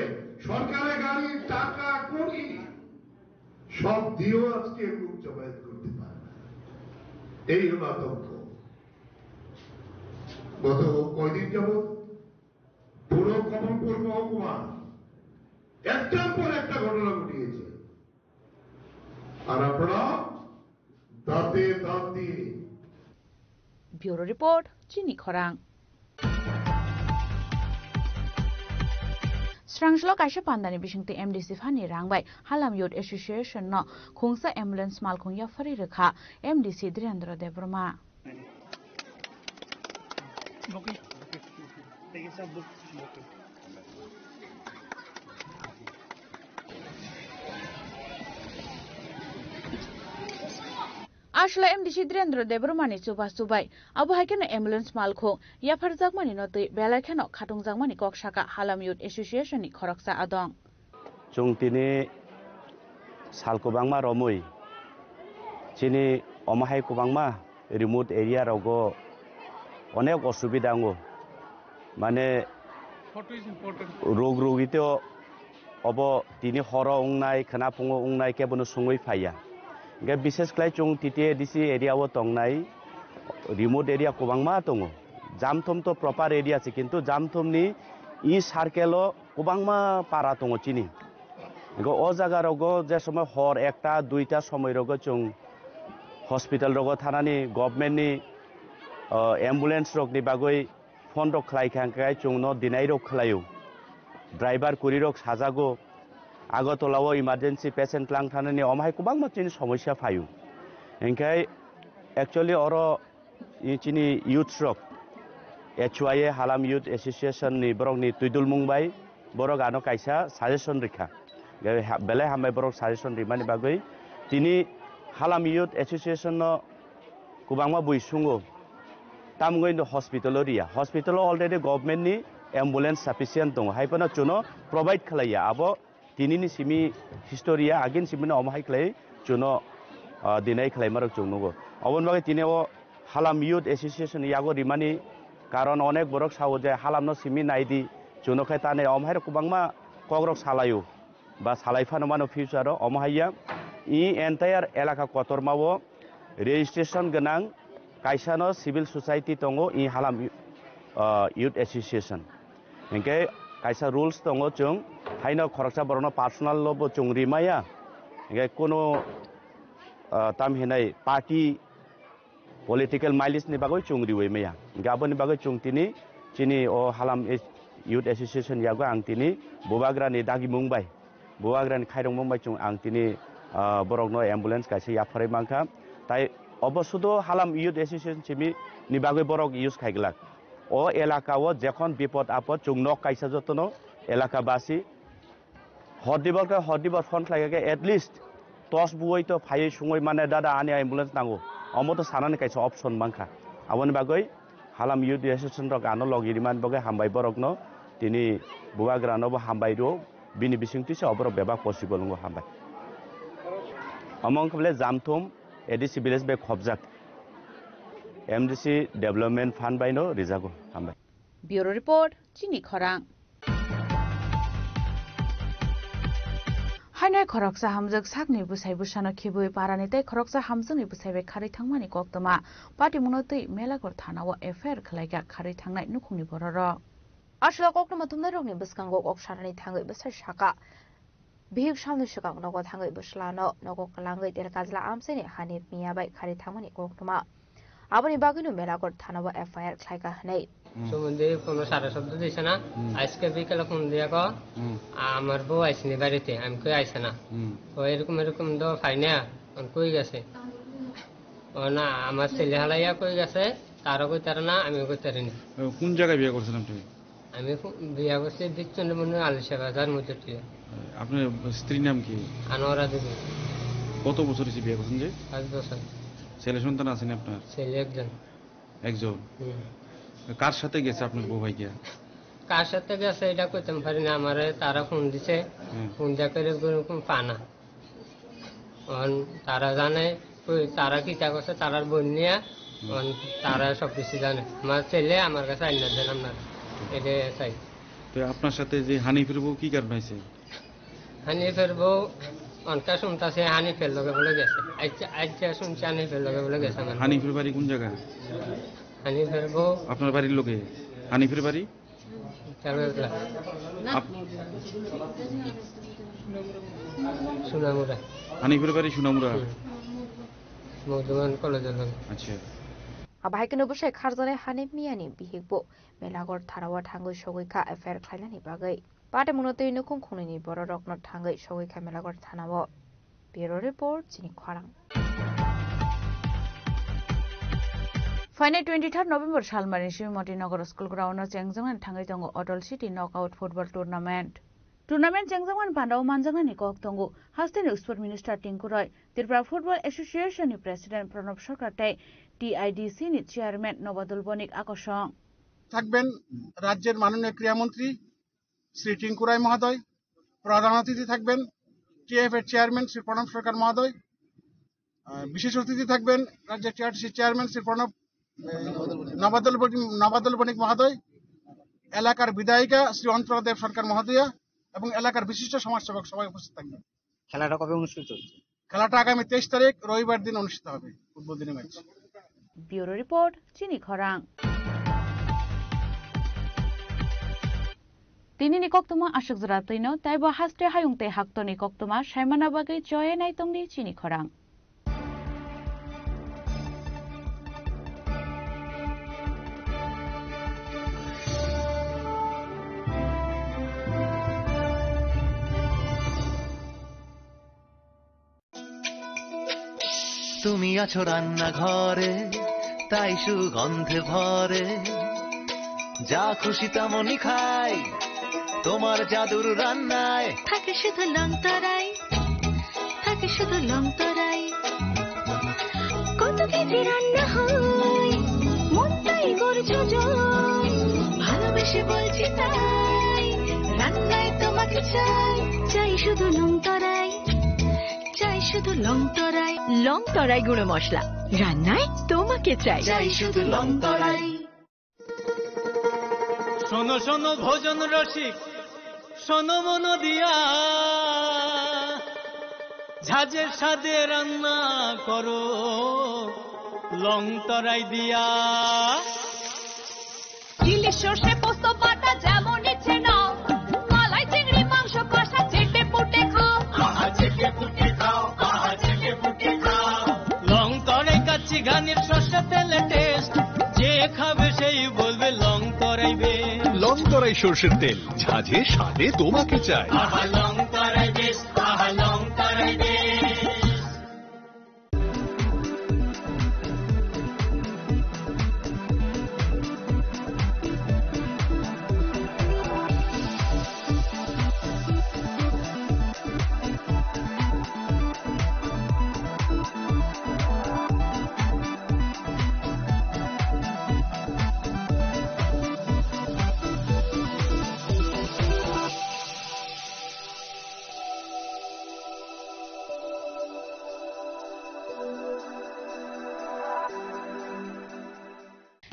সরকারে গাড়ি টাকা করি সব দিয়েও আজকে লোক জমায়েত করতে পারে না এই হল আতঙ্ক গত কয়দিন যাবৎ পুরো কমলপুর মহকুমা একটার পর একটা ঘটনা ঘটিয়েছে আর আপনারা দাঁতে দাঁত দিয়ে। ব্যুরো রিপোর্ট চিনি খরাং। Srangshlo kaisa pandani bisingti MDC phani rangbai Halam Youth Association no khungsa ambulance malkhung ya phari rekha MDC Dhirendra Devrama. Ashla MDC Dhirendra Devrama ni subai abu haikena ambulance malkhung ya pharjak mani no tei belai kheno khatungjak mani koksaka Halam Youth Association ni khoroksa adong. Chungtini salkobangma romui chini omahai kubangma remote area rogo onek osubida ngo mane rog rogito obo tini horo ungnai khana pungo ungnai kebono sungoi phaya ge bises klai chung titi disi area wo tongnai remote area kubangma tongo jamthom to proper area che kintu jamthom ni I circle kubangma para tongo chini go o jaga rogo je somoy hor ekta duita somoy rogo chung hospital rogo thanani government ni ambulance rok ni bagoi phone rok khlai khangkai chung no dinai rok khlaio driver kuri rok sajago agotolawo emergency patient lang thanani omhai kubangma chini সমস্যা phaio enkai actually oro chini youth rok HYA Halam Youth Association ni borok ni tuidul mungbai borok ano kaisa suggestion rikha belai hambai borok suggestion rimani bagoi tini Halam Youth Association no kubangma buisungo tamgoi no hospital ria hospital already government ni ambulance sufficient dong haipana chuno provide khlaiya abo tini ni simi historia again simino omhai khlai chuno dinai khlai marok chungnugo obon bagai tini o Halam Youth Association yago rimani karon onek borok sawo je halamno simi naidi chuno khai tane omhai kubangma kogrok salayo ba salaifano mano future omhaiya I entire elaka kotormawo registration ganang kaisano civil society tongo I Halam Youth Association engke kaisa rules tongo chung haino khoroksa borono personal lobo chung rimaya engke kono tam hinai party political mileage ni bagoi chung riwe meya gabon ni bagoi chung tini chini o Halam Youth Association yago ang tini bobagra ni dagi mungbai bobagra ni khairong mungbai chung ang tini borok no ambulance kaisa yaphare mangkha tai অবশ্যই Halam youth association চিমি নিবাগৈ বরক use খাইগলাক ও এলাকাও যখন বিপদ আপদ চুং knock কাইসা যতন এলাকাবাসী হরদিবর phone খাইগে at least 10 বুই তো phi সুঙই মানে দাদা আনি অ্যাম্বুলেন্স নাঙ্গো অমতো সানানি কাইসা অপশন মাংখা আবনি বাগৈ হালাম ইউথ এসোসিয়েশন রক আনো লগিরিমান বগে হামবাই বরক ন তিনি বুয়াগ্রানব হামবাই রো বিনি বিসিংতিসে অবর বেবা পসিবল ng হামবাই আমং খবলে জামথুম ADC village by Khobjak MDC Development Fund by no Rizago Hambai. Bureau Report Chini Khorang. Hainai khoroksa hamjak sakni busai busano khibui parani tei khoroksa hamjani busai be khari thangmani koktoma party munotei melagor thanawo affair khlaiga khari thangnai nukhungni bororo asla koktoma tumnai rokni buskango oksharani thangai busai shaka Bihik shamnu shukang nogo thangai buslano nogo kalangai telkazla amseni hanif miyabai khari thangmani koktoma aboni baginu melagor thanawo FIR khlaiga hanai সম্বন্ধে কোনো সারা শব্দ দিছে না আজকে বিকেলে phone দিয়া কো আমার বউ আইসনি বাড়িতে আমি কই আইছে না ও এরকম তো ফাইনা কই গেছে ও না আমার ছেলে হালাইয়া কই গেছে তারও কই তার না আমি কই তারি না কোন জায়গায় বিয়ে করছিলাম তুমি আমি বিয়া করছি বিচ্ছন্দ মনে আলিশা বাজার মধ্যে আপনার স্ত্রীর নাম কি আনোয়ারা দেবী কত বছর হয়েছে বিয়ে করছেন যে 5 বছর ছেলে সন্তান আছেন আপনার ছেলে একজন কার সাথে গেছে আপনার বউ ভাই গিয়া কার সাথে গেছে এটা কইতাম পারি না আমারে তারা ফোন দিছে ফোন দিয়া করে কোন পানা তারা জানে তারা কি চা করছে তারার বোন নিয়ে তারা সব কিছু জানে আমার ছেলে আমার কাছে আইনা দেন আপনার এটা চাই তো আপনার সাথে যে হানিফের বউ কি কারণ হয়েছে হানিফের বউ অনকা শুনতাছে হানিফের লগে বলে গেছে আচ্ছা শুনছি হানিফের লগে বলে গেছে হানিফের বাড়ি কোন জায়গা হানিফের বউ আপনার বাড়ির লোকে হানিফের বাড়ি খেলাধুলা সুনামুরা হানিফের বাড়ি সুনামুরা মধুবান কলেজের লগে আচ্ছা Abahaikan ubusai kharjane Hanif Miani bihigbo melagor tharawa thangai sogoika affair khailani bagai pate munote nukung khunini boro rokno thangai sogoika melagor thanabo bureau report chini khwarang Final 23 November Shalmarin Shimoti Nagar School Ground Chengzongan thangai tongo Odol City Knockout Football Tournament Chengzongan Pandau Manjangani Kok Tongo Hasten Sport Minister Tinku Roy Tripura Football Association ni President Pranab Sarkar tai TIDC ni Chairman Nobadul Bonik Akosong থাকবেন রাজ্যের মাননীয় ক্রীড়ামন্ত্রী শ্রী টিঙ্কু রায় মহোদয় প্রধান অতিথি থাকবেন TF এর chairman Shri Pranab সরকার মহোদয় বিশেষ অতিথি থাকবেন রাজ্যের টিআরটিসি চেয়ারম্যান শ্রী প্রণব নবাদল বণিক মহোদয় এলাকার বিধায়িকা শ্রী অন্তরা দেব সরকার মহোদয়া এবং এলাকার বিশিষ্ট সমাজসেবক সবাই উপস্থিত থাকবেন খেলাটা কবে অনুষ্ঠিত হচ্ছে খেলাটা আগামী 23 তারিখ রবিবার দিন অনুষ্ঠিত হবে ফুটবল দিনের ম্যাচ ব্যুরো রিপোর্ট চিনি খরাং তিনি নিকক্তমা আশক জরা তৈনো তাইবা হাস্তে হায়ুংতে হাক্ত নিকক্তমা সাইমানা বাগৈ জয়ে নাইতংনি চিনি খরাং তুমি আছো রান্না ঘরে তাই সুগন্ধে ভরে যা খুশি তেমনই খাই তোমার জাদুর রান্নায় থাকে শুধু লংতরাই কত কেজি রান্না হয় মনটাই গর্জে যায় ভালোবেসে বলছি তাই রান্নায় তোমাকে চাই শুধু লংতরাই লংতরাই গুঁড়ো মশলা রান্নায় তোমাকে চাই শুধু লংতরাই শোনো শোনো ভোজন রসিক শোনো মন দিয়া ঝাঁঝের সাদে রান্না করো লংতরাই দিয়া ইলিশ সর্ষে পোস্ত বাটা যেমন ইচ্ছে নাও মালাই চিংড়ি মাংস কষা চেটে পুটে খাও লংতরাই কাচ্চি ঘানির সর্ষে তেলে টেস্ট যে খাবে সেই বলবে লংতরাইবে লংতরাই সর্ষের তেল ঝাঁঝে স্বাদে তোমাকে চাই লংতরাই বেশ লংতরাই বেশ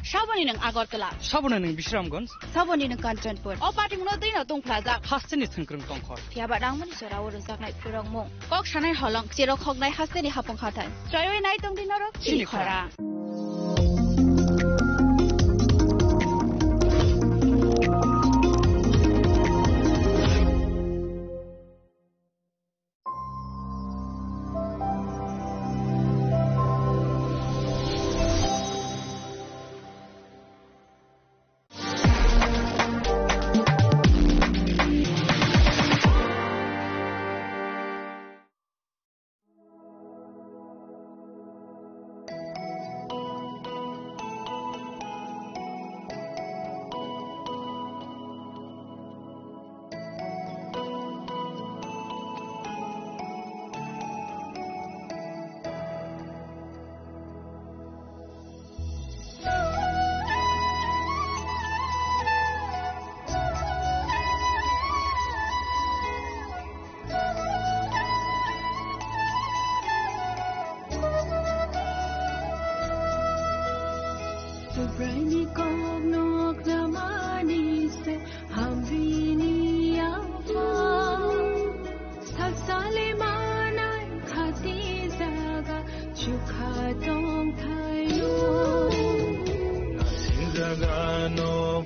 Saboni nang Agartala. Saboni nang Bishramganj. Saboni nang Kanchanpur. O party muno dino tong plaza. Hasteni thangkrung tongkhor. Fiaba dangmani sora uro zaknai purong mo. Kok shanai holong chiro khognai hasteni hapong khatai. Joyoi nai tong dinoro chini khora.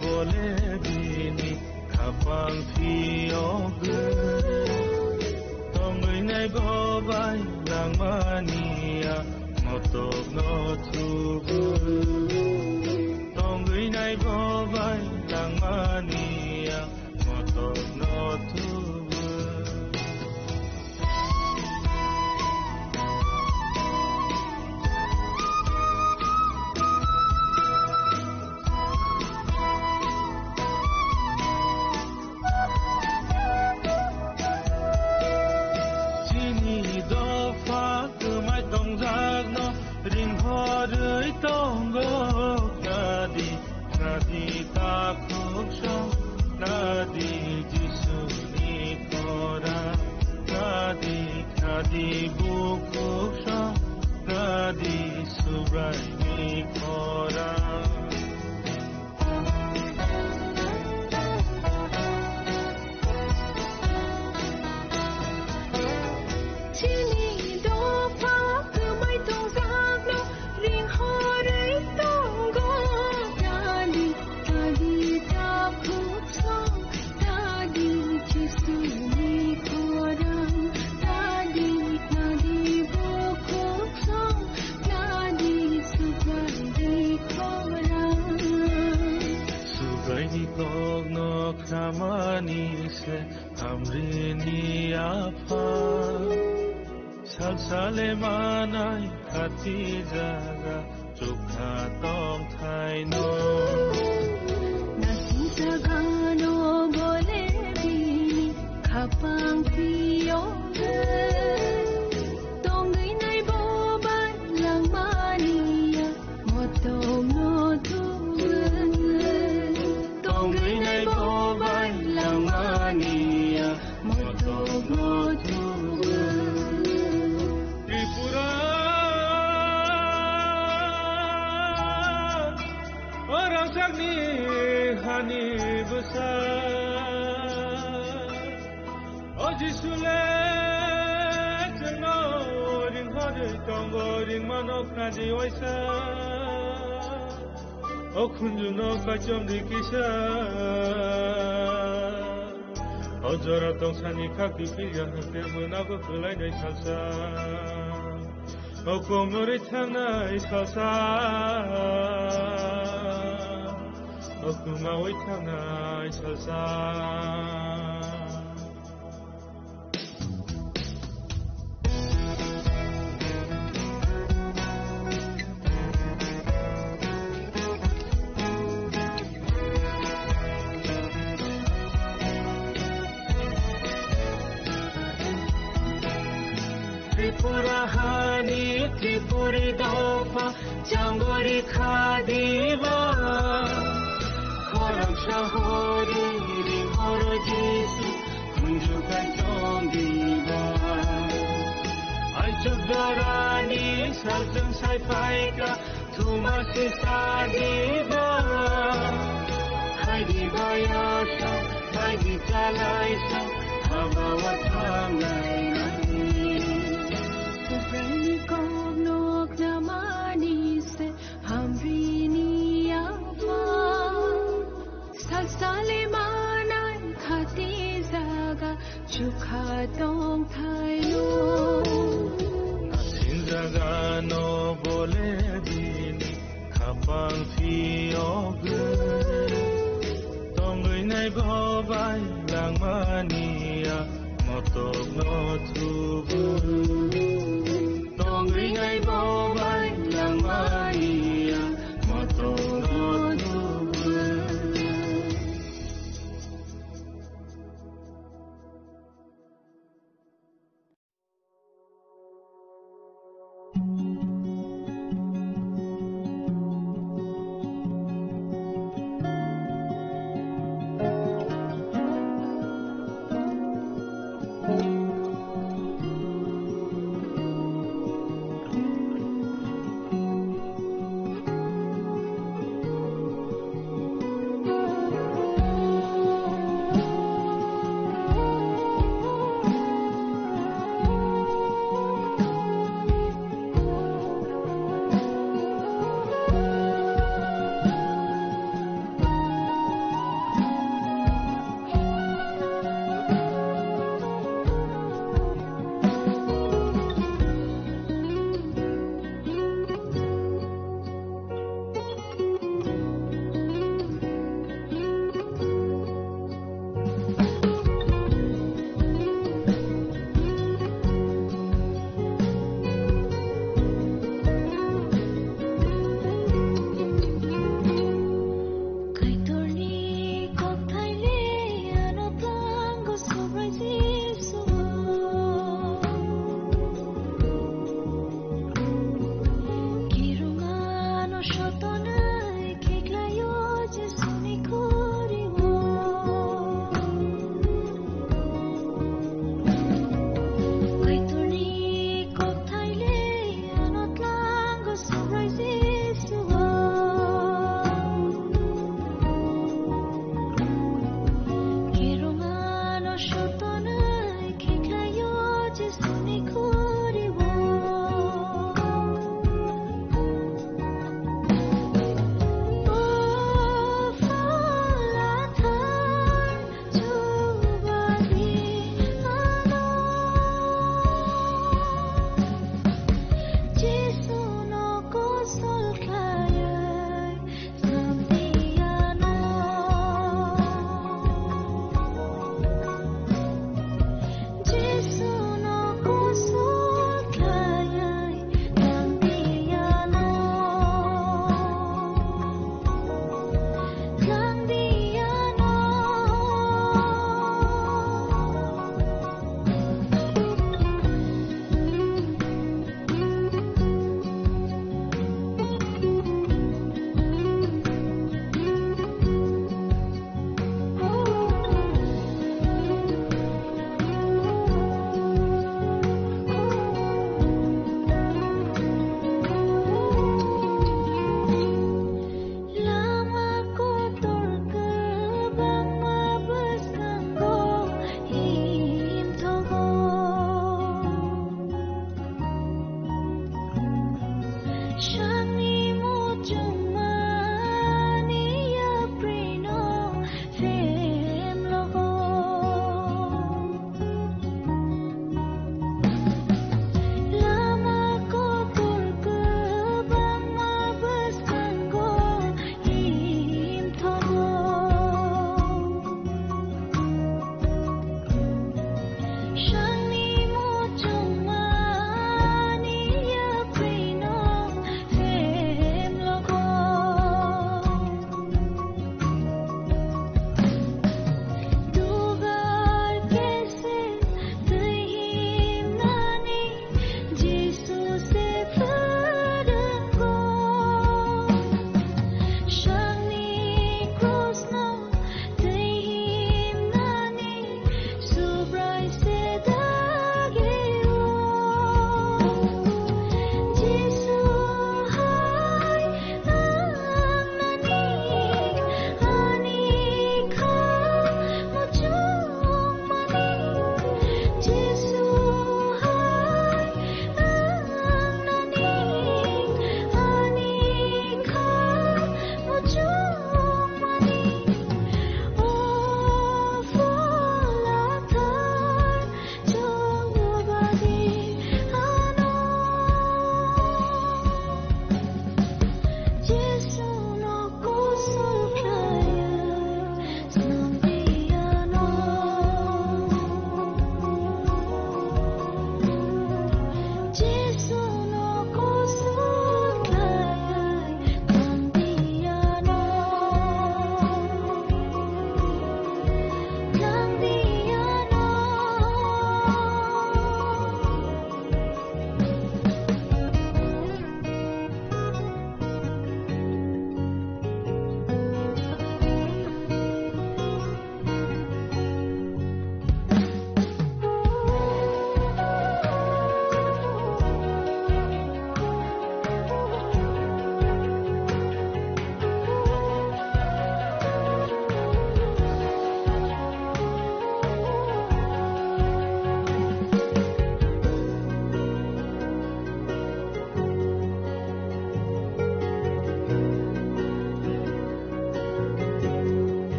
bole bini kapang fiyoge tongoi nai bobai langmania motok no tubu tongoi nai bobai langmania motok no tubu Nadi bukusha, nadi subrai mikora. Chini do pa kumai tong zagno ring horai tongo nadi nadi ta khukso nadi chisu mikora. Kramani se amrini apa salsale manai khati jaga chukha tong thai no nasi sagano bole bini khapang piyo tongai nai boban langmania motong no tu tongai nai boban langmania motong no tu Tripura orang sagni hani besar Ojisule ring hore tongo ring manok nadi waisa Okunju no kachom dikisa Ojora tong sani kaki pilya hake munago kulai dai salsa Okomori tanai salsa Okuma tanai salsa Tripura hani Tripuri dopa Jangori khadiva Khoram shahori Ringhoro jisu Kunju kachong diva Aichuk dorani Saljung sai paika Tumasi sadiva Haidi bayasha Haidi jalaisa Habawa tangai Chukha tong thai no Asin jaga no bole bini Khapang fiyoge Tongoi nai bobai langmania Motok no tubu Tongoi nai bobai langmania Motok no tubu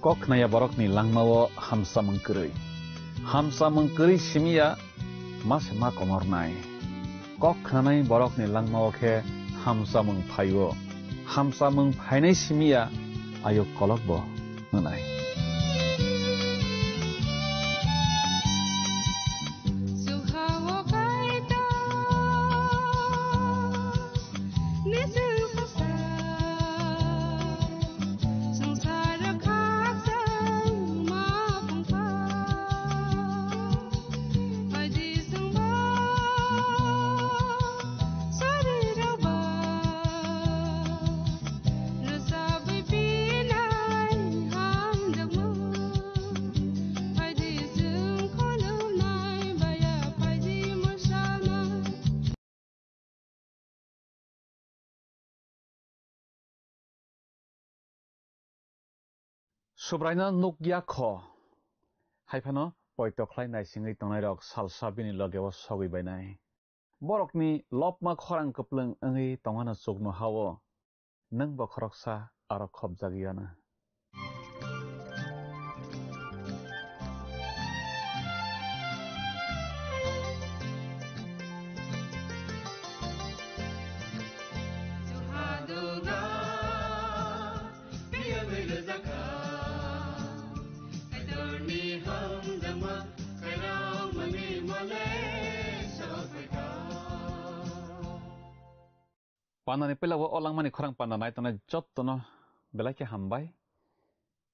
Kok naya borok ni langmawo hamsa mengkeri simia mas ma komor nai. Kok nanai borok ni langmawo ke hamsa mengpainai simia ayo kolok bo nai. Sobraina nukya kho haifano poitoklai nai singai tongnai rok salsa bini logewo sogui bainai borokni lopma khorang kepleng angi tongana sugno hawo nang bo khoroksa aro khobjagiana Panani pelawo olang mani khorang pananai tona jottono belake hambai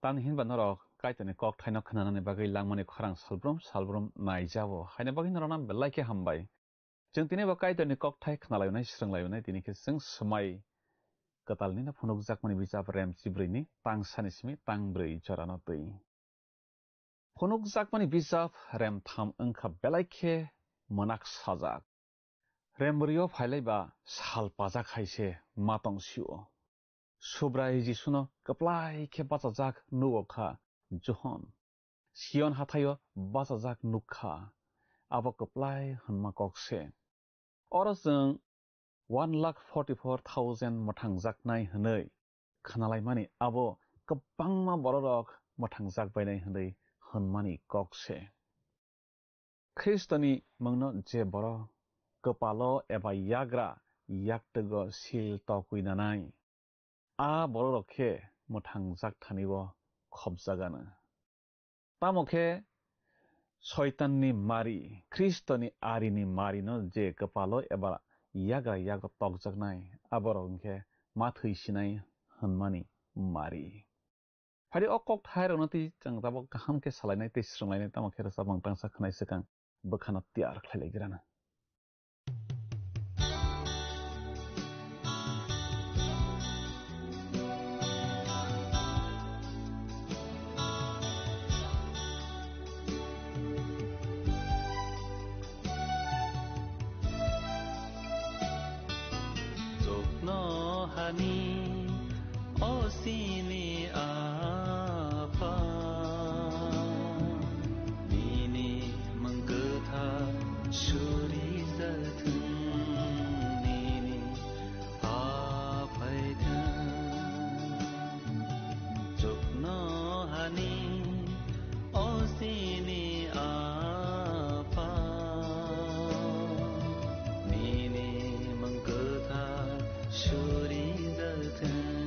tan hinba norok kaitoni kok thaino khnanani bagai langmani khorang salbrum naijawo haina bagin norona belake hambai jeng tini ba kaitoni kok thai khnalaionai sranglaionai tini ke jeng smai katalni na phunuk jakmani bijap rem chibrini tang sanismi tang brei jorano tui phunuk jakmani bijap rem tham angkha belake monak sajak Remrio Phaileiba sal pajak haise matong siu. Subrai jisuno kaplai ke bachajak nuokha johon. Sion hathayo bachajak nukha. Abo kaplai hanma kokse. Orasung 1,44,000 motangjak nai hanei. Khanalai mani abo kabangma bororok motangjak bainai hanei hanmani kokse. Kristoni mangno je boro Kepalo eba yagra yaktego sil tokui nanai. A bororoke motangjak thaniwo khobjagana. Tamoke soitanni mari, Kristoni arini mari no je kepalo eba yagra tokjaknai. Aborongke mathui sinai hanmani mari. Phari okok thairo nati jangtabo kaham ke salainai te srunglainai tamoke rasa bangtangsa khanai sekang bekhana tiar khlailaigirana. Osini apa Nini menggetha suri zatun Nini apai dan Jokno hani Osini apa Nini menggetha suri zatun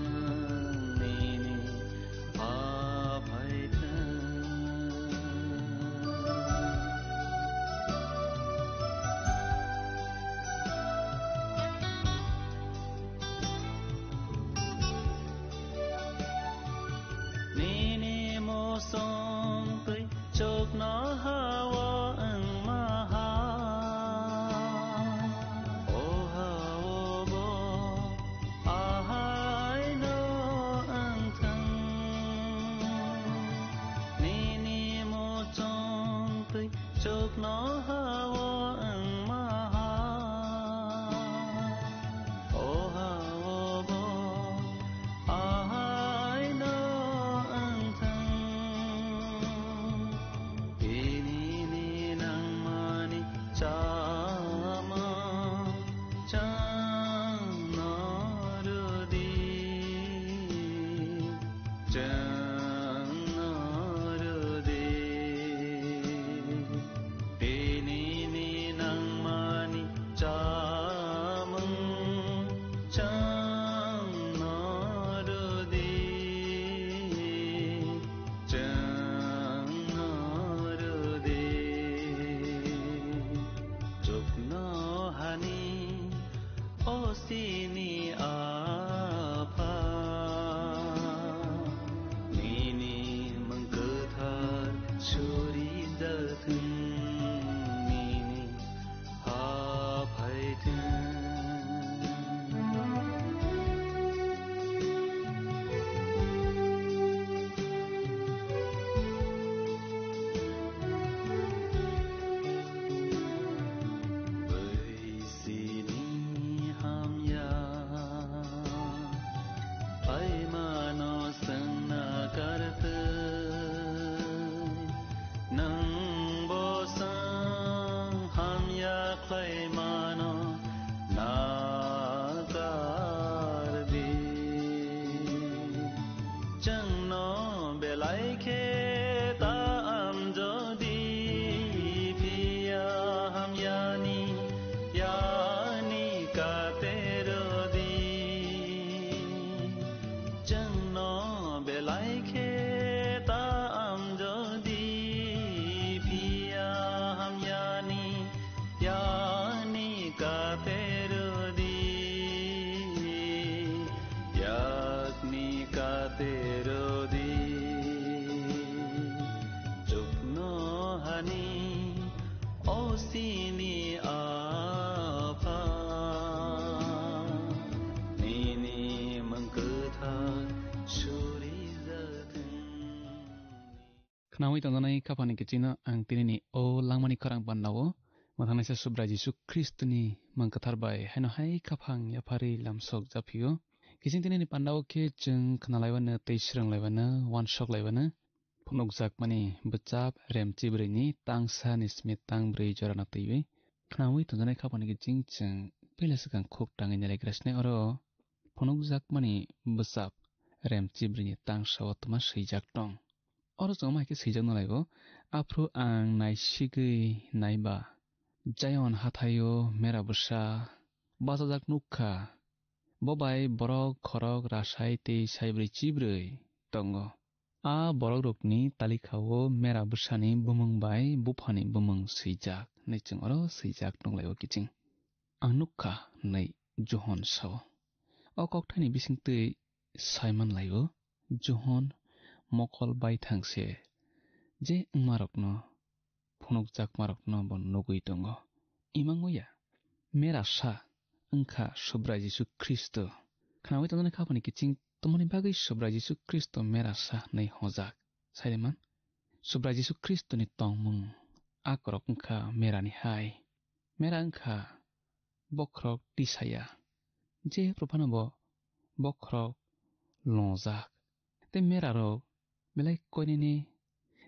जोंनो बेलाइखे ताम जदि फिया हम यानी कातेरो दी जोंनो बेलाइखे ताम जदि फिया हम यानी कातेरो दी याकनी कातेरो दी जुगनो हनी ओसिनी आफा निनी मंकथा सुरी खनावै तंजानाय खाफानि किचिना आं तिनिनि ओ लांमानि खरां बान्नावो माथानायसा सुब्रा जिसु ख्रिस्तनि मंकथारबाय हायनो हाय खाफां याफारि लामसक जाफियो किचिं तिनिनि पान्नावो के जों खनालायबानो तैस्रोंलायबानो वानसक लायबानो फुनुकजाक मानि बचाब रेमचिब्रैनि तांसा निस्मित तांब्रै जराना तैबै खनावै तंजानाय खाफानि किचिं जों पैलासगां खुक ताङै नालायग्रासिनो अरो फुनुकजाक मानि बचाब रेमचिब्रैनि तांसाव तमा सैजाक दं अरो जों माइके सैजाक नालायगो आफ्रु आं नायसिगै नायबा जायन हाथायो मेरा बुसा बाजाजाक नुखा बबाय बरक खरक रासाय ते साइब्रै चिब्रै दंग आ बरक रोकनि तालिखावो मेरा बुसानि बुमंबाय बुफानि बुमं सैजाक नैचों अरो सैजाक दंलायो किचिं आं नुखा नै जहन साव अ ककथानि बिसिंतै साइमान लायो जहन मखल बाय थांसे जे मारकनो फुनुकजाक मारकनो बन नगै दंग इमांगया मेरा सा अंखा सुब्रा जिसु ख्रिस्त खनावै तंजानाय खाफानि किचिं तमनि बागै सुब्रा जिसु ख्रिस्त मेरा सा नै हजाक साइलेमान सुब्रा जिसु ख्रिस्तनि तंमुं आकरक अंखा मेरानि हाय मेरा अंखा बख्रक तिसाया जे प्रफानबो बख्रक लजाक ते मेरा रक बेलाय कोइनेने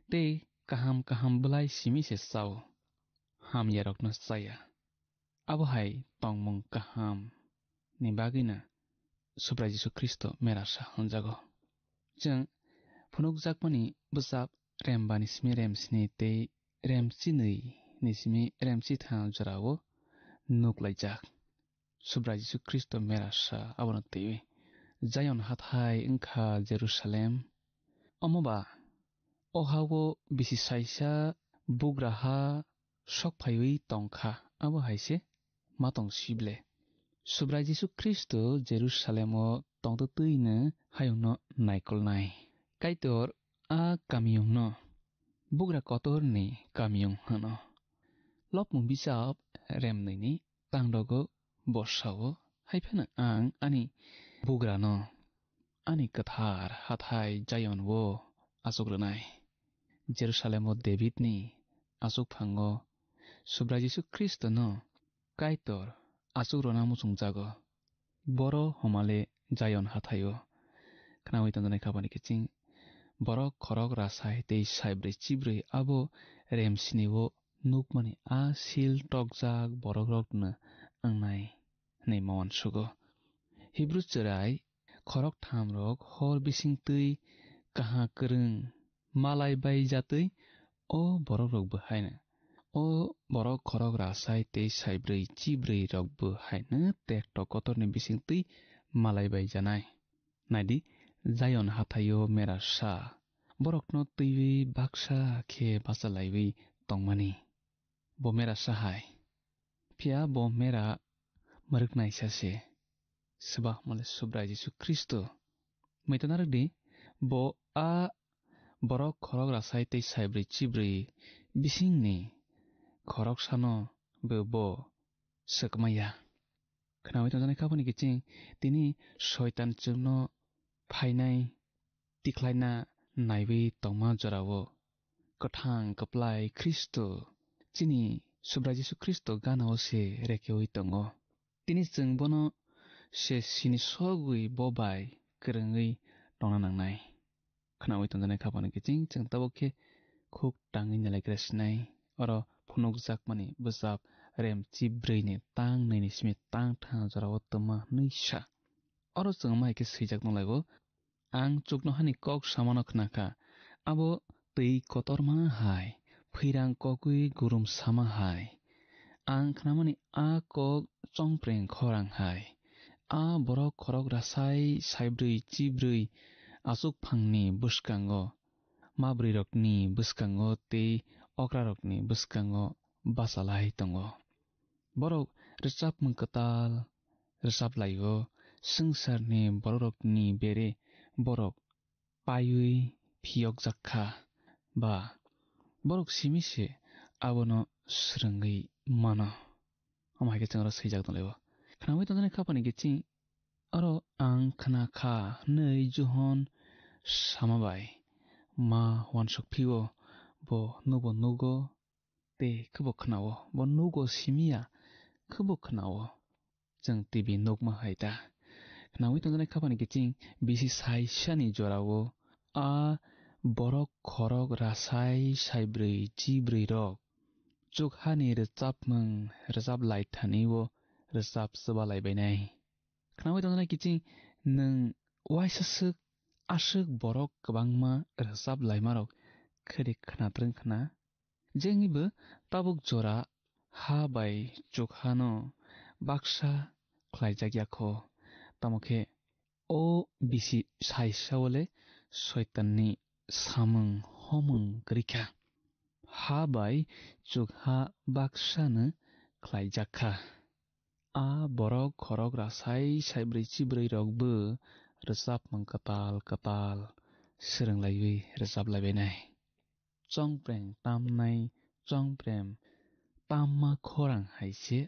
ते kaham belai simi se saw ham yarok no saya abo hai tongmung kaham ni bagina subra jisu Kristo merasa honjago jeng phunuk jakmani busap rembani simi remsni te remchini ni simi remchi tha jarawo nuklaijak subra jisu Kristo merasa abono tewi jayon hathai ingkha Jerusalem amoba ohawo bisisaisa bugraha sokphaiwi tongkha abo haise matong sible subra jisu Kristo Jerusalemo tongttuina hayungno naikolnai kaitor a kamiyungno bugra kotorni kamiyung hano lopmung bisap remnaini tangdogo bosawo haifena ang ani bugrano ani kathar hathai jayonwo asogrnai Jerusalemo Davidni asuk phango subra jisu Kristo no kaitor asugrona musungjago boro homale jayon hathayo khnawi tanjane khabani kiching boro khorok rasai tei saibrei chibrei abo remsiniwo nukmani a sil tokjak borokrokna angnai nei mawan sugo Hebrew cherai khorok thamrok hor bisingtui kaha kereng malai bai jatui o borokrok bahaina o borok khorok rasai tei saibrei chibrei rok bahaina tek tokotorni bisingtui malai bai janai naidi jayon hathayo mera sa borokno tuiwi baksa khe basalaiwi tongmani bo mera sahai pia bo mera maruknai sase subah male subra jisu Kristo maitanardi bo a borok khorok rasai tei saibrei chibrei bisingni khorok sano bo sakmaya khnawi tanjane khabani kiching tini shaitan chungno phainai tiklaina naiwi tongma jorawo kathang kaplai Kristo chini subra jisu Kristo ganao se rekewi tongo tini chungbono se sini sogui bobai kerengui tongna nangnai khnawi tanjane khabani kiching chung tabokhe khuk tangui nalaigrasnai oro phunuk jakmani bujab rem chibrei ni tang nei ni simi tang tha jarawo tama neisa oro chung mai ke sijak nolaibo आं चुकनो हानि कक सामानो खनाखा आबो तै कतरमा हाय फैरां ककुई गुरुम सामा हाय आं खनामानि आ कक चंप्रें खरां हाय आ borok खरक रासाय साइब्रै चिब्रै आसुक फांनि बुसकांगो माब्रै रकनि बुसकांगो ते अक्रा रकनि बुसकांगो बासालाय तंगो borok resap mengketal resap laigo sengsarni borokni bere borok payui phiok jakha ba borok simise abono srengei mano amai ke changra seijak dolebo khnamai tondane khapani gechi aro ang khna kha nei johon samabai ma wansok phiwo bo nugo te khubo khnao bo nugo simia khubo khnao jeng tv nokma haita khnamai tondane khapani gechi bisi sai shani jorao a borok khorok rasai saibrei chibrei rok chukhani recapmung recap laithaniwo recap sabalai bainai khnamai tondane gechi nung waisasuk asuk borok kwbangma recap laimarok khiri khnatreng khna jengibo tabuk jora ha bai chukhano baksa khlaijagyakho tamokhe o bisi saisawole shaitanni samung homung krikha ha bai chukha baksano khlaijakha a borok khorok rasai saibrei chibrei rokbo recap mangkatal katal srenglaiyui recap laibainai chongpreng tamnai chongprem tamma khorang haise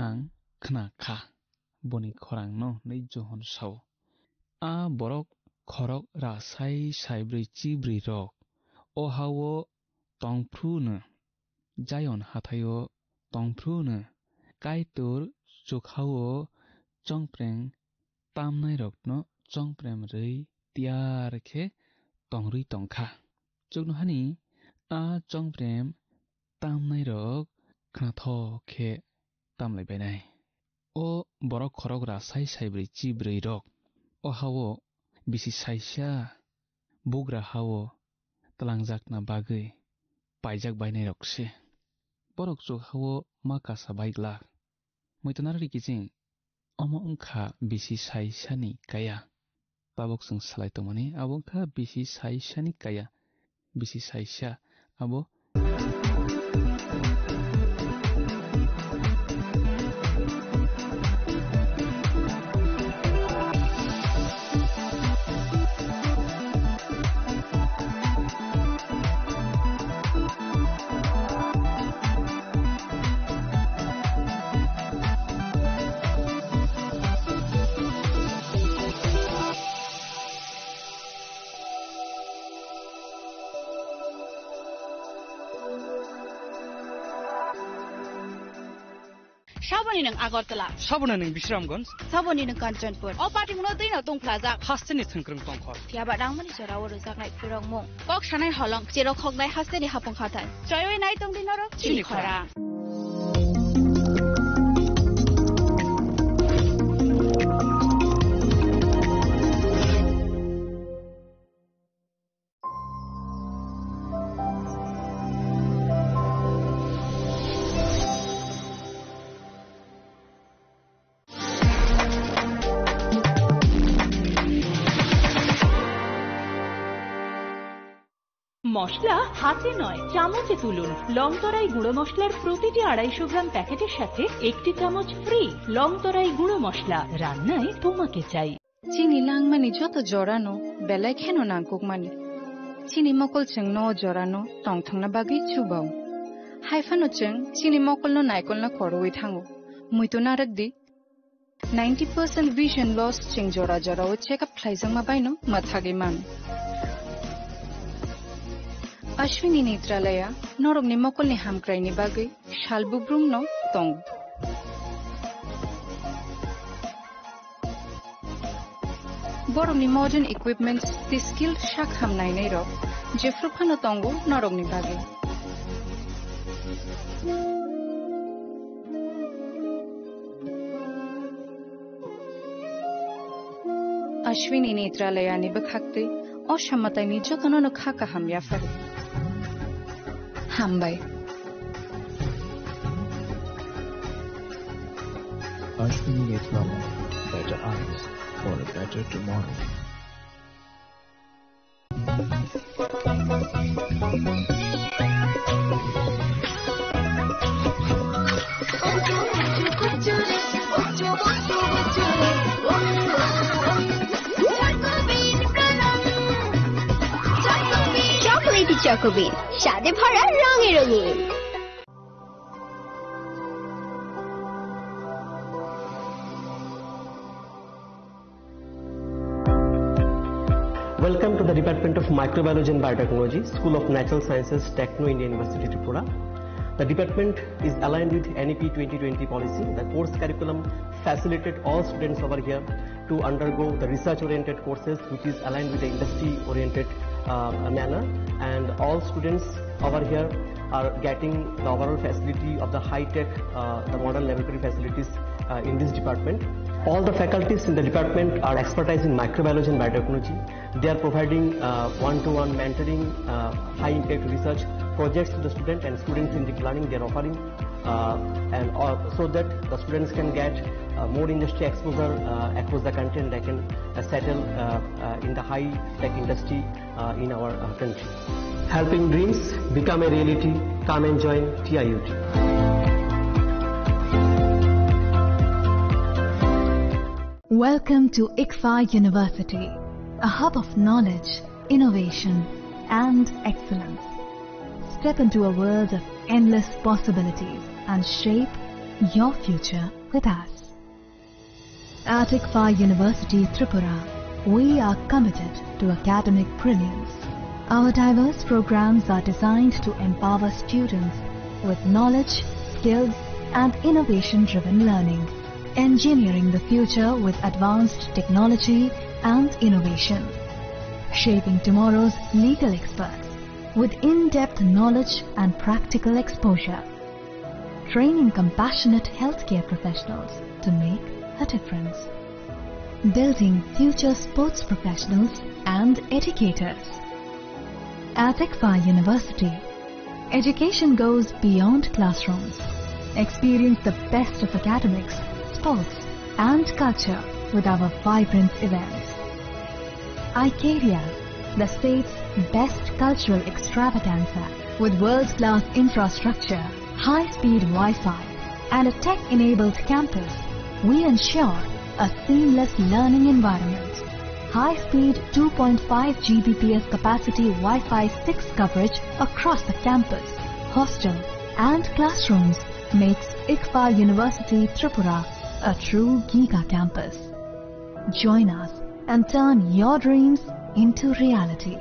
ang khna kha boni khorang no nei johon sau a borok khorok rasai saibrei chibrei rok o hawo tongphru no jayon hathayo tongphru no kaitor chukhawo chongpreng tamnai rok no chongprem rei tiar khe tongrui tongkha chukno hani a chongprem tamnai rok khnatho khe tamlai bainai o borok khorok rasai saibrei chibrei rok o hawo bisi saisa bugra hawo talangjakna bagui paijak bainai rokse borok chukhawo makasa baigla muitonari kiching omo ungkha bisi saisani kaya tabok sung salai tongmani abo ungkha bisi saisani kaya bisi saisa abo Saboni nang Agartala. Saboni nang Bishramganj. Saboni nang Kanchanpur. O party muno tui na tung plaza. Hasteni thangkrung tongkhor. Fiaba dangmani jora woro jaknai phirong mung. Kok sanai holong jero khognai hasteni hapung khatai. Joyoi nai tong dinaro chini khora. মশলা হাতে নয় চামচে তুলুন লংতরাই গুঁড়ো মশলার প্রতিটি 250 গ্রাম প্যাকেটের সাথে একটি চামচ ফ্রি লংতরাই গুঁড়ো মশলা রান্নায় তোমাকে চাই চিনি লাংমানি যত জরানো বেলায় খেনো নাংকুকমানি চিনি মকল চং ন জরানো টংথংনা বাগৈ চুবাও হাইফানো চং চিনি মকল ন নাইকল না খরওই থাঙ্গো মুইতো নারকদি 90% vision loss ching jora jora o check up khlaijang ma baino mathagi man Ashwini Netralaya norog ni mokol ni hamkrai ni bagui shalbubrum no tong borok ni modern equipments the skill shak hamnai nei ro jefru phano tongo norog ni bagui Ashwini Netralayani Bakhakte, Oshamatani Jotono Khaka Hamyafar. Hambai. Ashwini Netralaya, better eyes for a better tomorrow. চকোলেটি চকোবিন স্বাদে ভরা রঙে রঙিন। Welcome to the Department of Microbiology and Biotechnology, School of Natural Sciences, Techno India University, Tripura. The department is aligned with NEP 2020 policy. The course curriculum facilitated all students over here to undergo the research-oriented courses, which is aligned with the industry-oriented manner. And all students over here are getting the overall facility of the high-tech, the modern laboratory facilities in this department. All the faculties in the department are expertise in microbiology and biotechnology. They are providing one-to-one mentoring, high-impact research projects to the student, and students in deep learning they are offering, and so that the students can get more industry exposure across the country, and they can settle in the high-tech industry in our country. Helping dreams become a reality. Come and join TIUT. Welcome to ICFA University, a hub of knowledge, innovation, and excellence. Step into a world of endless possibilities and shape your future with us. At ICFA University, Tripura, we are committed to academic brilliance. Our diverse programs are designed to empower students with knowledge, skills, and innovation-driven learning. Engineering the future with advanced technology and innovation. Shaping tomorrow's legal experts with in-depth knowledge and practical exposure. Training compassionate healthcare professionals to make a difference. Building future sports professionals and educators. At ICFA University, education goes beyond classrooms. Experience the best of academics, sports, and culture with our vibrant events. Icaria, the state's best cultural extravaganza, with world-class infrastructure, high-speed Wi-Fi, and a tech-enabled campus, we ensure a seamless learning environment. High-speed 2.5 Gbps capacity Wi-Fi 6 coverage across the campus, hostel, and classrooms makes ICFA University Tripura a true Giga campus. Join us and turn your dreams into reality.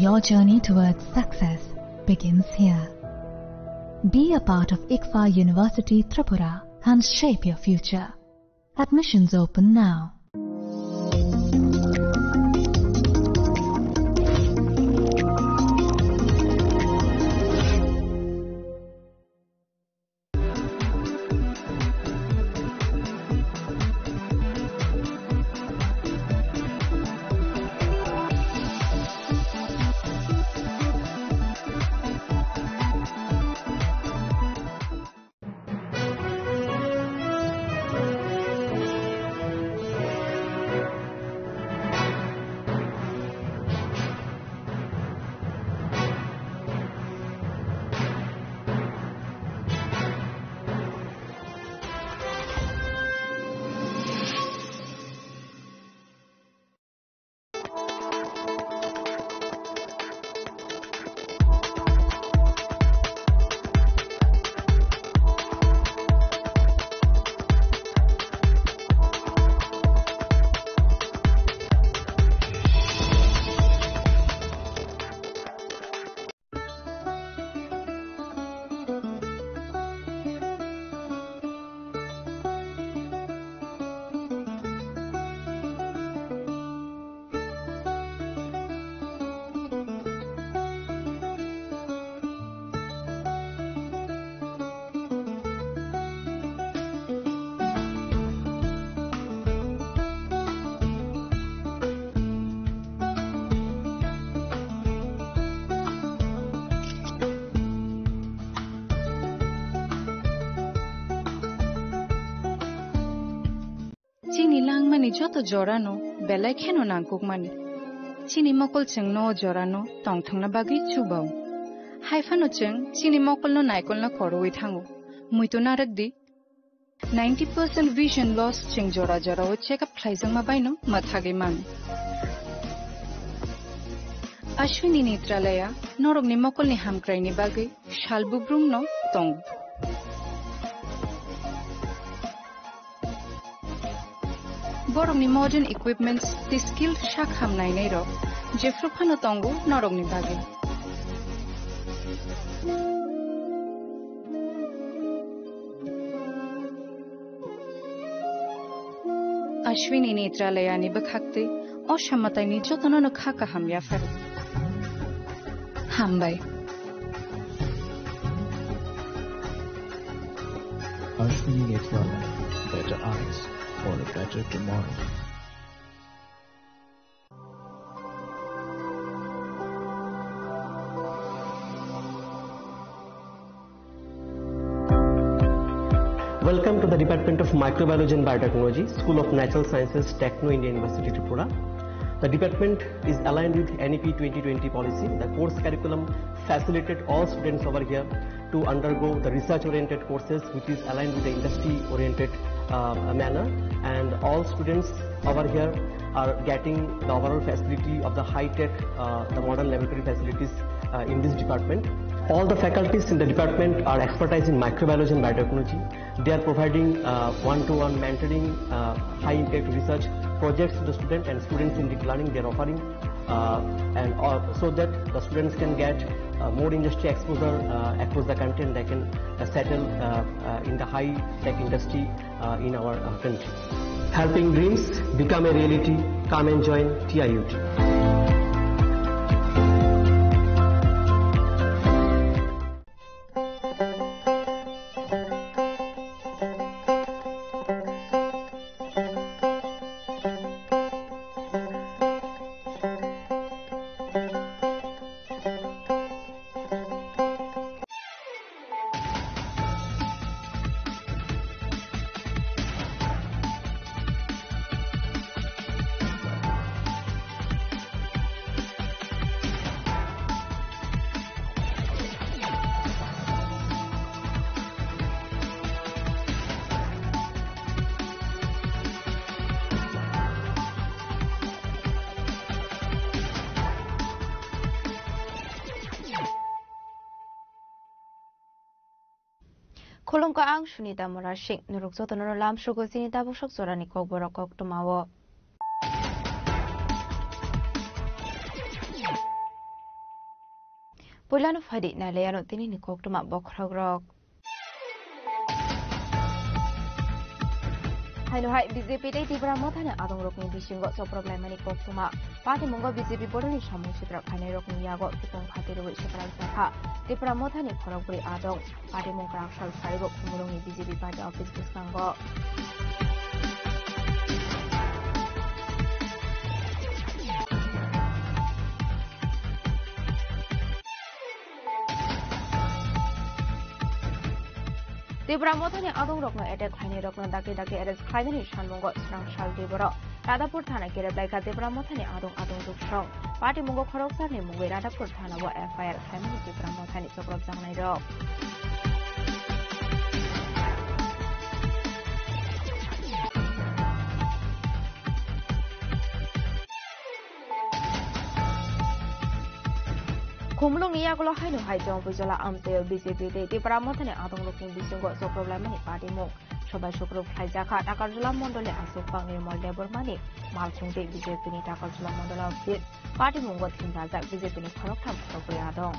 Your journey towards success begins here. Be a part of ICFA University Tripura and shape your future. Admissions open now. chini langmani joto jorano belai kheno nangkukmani chini mokol chengno jorano tongthongna bagi chubao haifano cheng chini mokolno naikolna koroi thango muito narakdi 90% vision loss cheng jora jora o check up khlaijangma baino mathage mang Ashwini Netralaya norogni mokolni hamkraini bagai shalbubrumno tong borogni modern equipments the skilled shakham nainai ro jefruphano tongu norogni bagai Ashwini Netralaya ni bakhakte oshamatani jotono khaka hamya faru Hambai Ashwini Netralaya, better eyes for a better tomorrow. Welcome to the Department of Microbiology and Biotechnology, School of Natural Sciences, Techno India University, Tripura. The department is aligned with NEP 2020 policy. The course curriculum facilitated all students over here to undergo the research-oriented courses, which is aligned with the industry-oriented manner. And all students over here are getting the overall facility of the high-tech, the modern laboratory facilities in this department. All the faculties in the department are expertise in microbiology and biotechnology. They are providing one-to-one mentoring, high-impact research projects to the student, and students in deep learning they are offering, so that the students can get more industry exposure across the country, and they can settle in the high-tech industry in our country. Helping dreams become a reality. Come and join TIUT. Kolongka ang sunita morashik nurukso tono lam shugo sinita bushok sorani kok borok kok tumawo. Pulano fadi na leyano tini ni kok tuma bokragrok. Haino hai BJP dei tibra mothane adong rokni bisingo so problem ani kok tuma party mongo BJP bodoni samung sitra khane rokni yago tipong khatiru sikral sakha tibra mothane khorokburi adong party mongkrang sal saibo khumurongni BJP party office bisango Tibra mothane adong rokno attack khaine rokno dake arrest khaine shanmongo strang shal deboro Radapur thana kere blaika tibra mothane adong duksong party mongo khoroksar ni mungwe Radapur thana bo FIR khaine tibra mothane sokrop jangnai rok Kumulong niya gulo haino hai jong pujola amteo BJP de tibra mothane adong rokni bisingo so problem ni party mo Shobai Shukruf Khaijaka Takarjula Mondole Asupang Nirmal Debormani Malkhungde BJP ni Takarjula Mondola Office Party Mungot Hindazak BJP ni Khoroktham Khorokriadong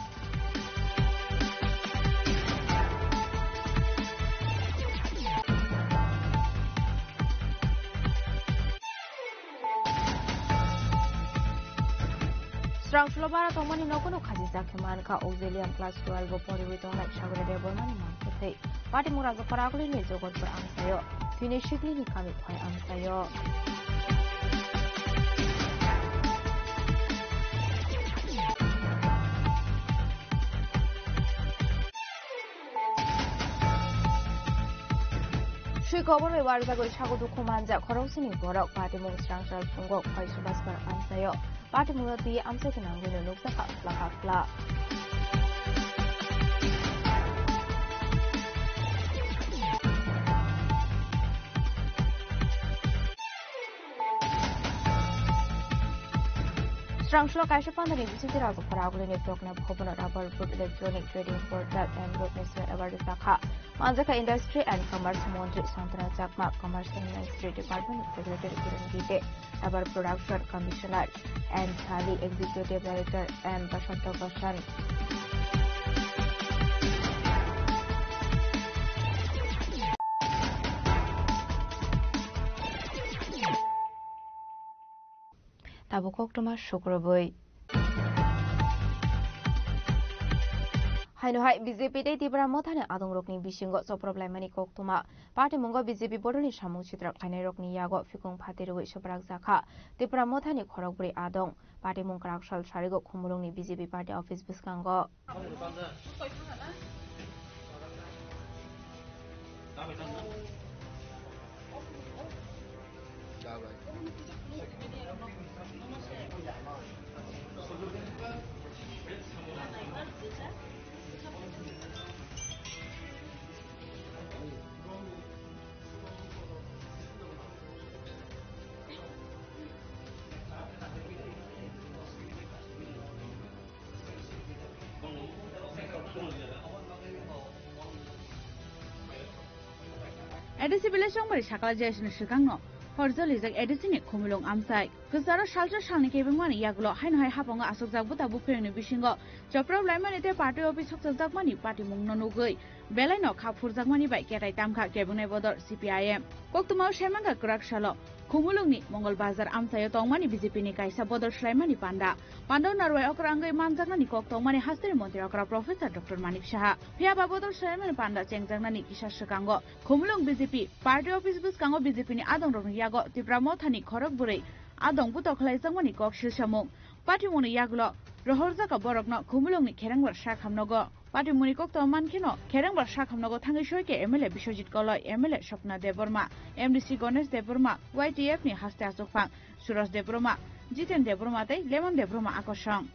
Strong Slobara Tomani Nokono Khajisa Keman Ka Auxilium Class 12 Bopori Witona Shagre Debormani Mankute Party Muraga Paraguli ni Jogot Ber Amsayo Tine Shigli ni Kami Khoi Amsayo Shui khobor warjagoi sago dukhu manja khorosini borok patimung strangsal pungok khoi subasbar amsayo patimung ti amsa kinangwino nuksaka plakakla Strangslo kaisa pandani bisiti rago paragulini prokna bhobono rubber boot electronic trading portal and road national award sakha Manjaka Industry and Commerce Montri Santana Chakma Commerce and Industry Department Secretary Kiran Gite Rubber Production Commissioner and Thali Executive Director M. Basanta Goshan Tabukok Thomas Shukraboi Hainohai BJP de Tibra Mothane Adongrokni Bishingo so problemani koktuma Party Mungo BJP Bodoni Samung Chitra Khainarokni Yago Fikung Phatirui Sobrak Zakha Tibra Mothani Khorokbri Adong Party Mungkrak Sal Sarigo Khumulungni BJP Party Office Biskango Edisi Bilashong bari sakala jaisni sikangno Horzoli jak edisi ni khumulung amsai kusaro salsa salni kebengmani yagulo hainhai haponga asokjak buta bupengni bisingo joprab laimani te party office hokjakmani party mungno nugui belaino khapurjakmani bai ketai tamkha kebengnai bodor CPIM koktumau semanga kraksalo khumulungni mongol bazar amsayo tongmani BJP ni kaisa bodor slaimani panda narwai okrangai manjaknani kok tongmani hastri mantri okra professor Dr Manik Saha phiaba bodor slaimani panda chengjaknani kisa sakango khumulung BJP party office buskango BJP ni adong rong yago Tibra Mothani khorokburi adong buto khlaijangmani kok silsamung party muni yagulo rohorjaka borokno khumulungni kherangbar sakhamnogo Party muni kok to mankino kherangbar sakhamnogo thangai soike MLA Biswajit Koloi MLA Swapna Deborma MDC Ganesh Deborma YTF ni haste asokphang Suraj Deborma Jiten Deborma tei Lemon Deborma akosong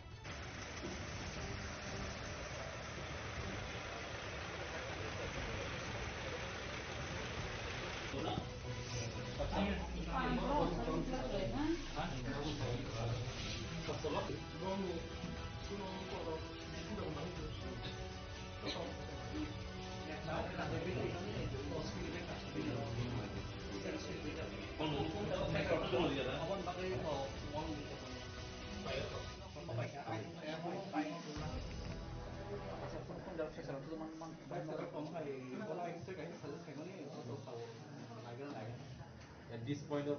At this point of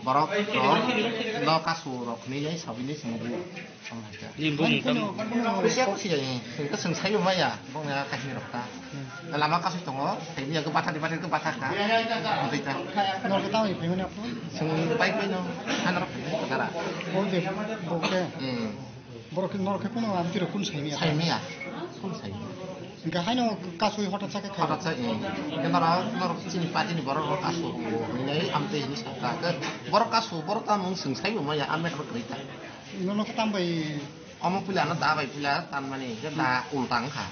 borok lo kasurok ni jai sabini sembuh limbung usia aku sih jadi kita sengsai rumah ya bang ya kasih rokta lama kasus tongo ini ya kebatah di ke batah kan nanti kita nol kita ini pengen apa seng baik ini anak kita oh deh oke borok nol kita pun ambil kun sai ya kun sai Enggak hanya kasus hotel saya kita nor sini pati ni borok kasus ini ampe ini saya borok kasus borok tamu sengsai rumah ya amet berkereta nol kita tambah kamu pilihan ada apa pilihan tan mana ni kita ultang kah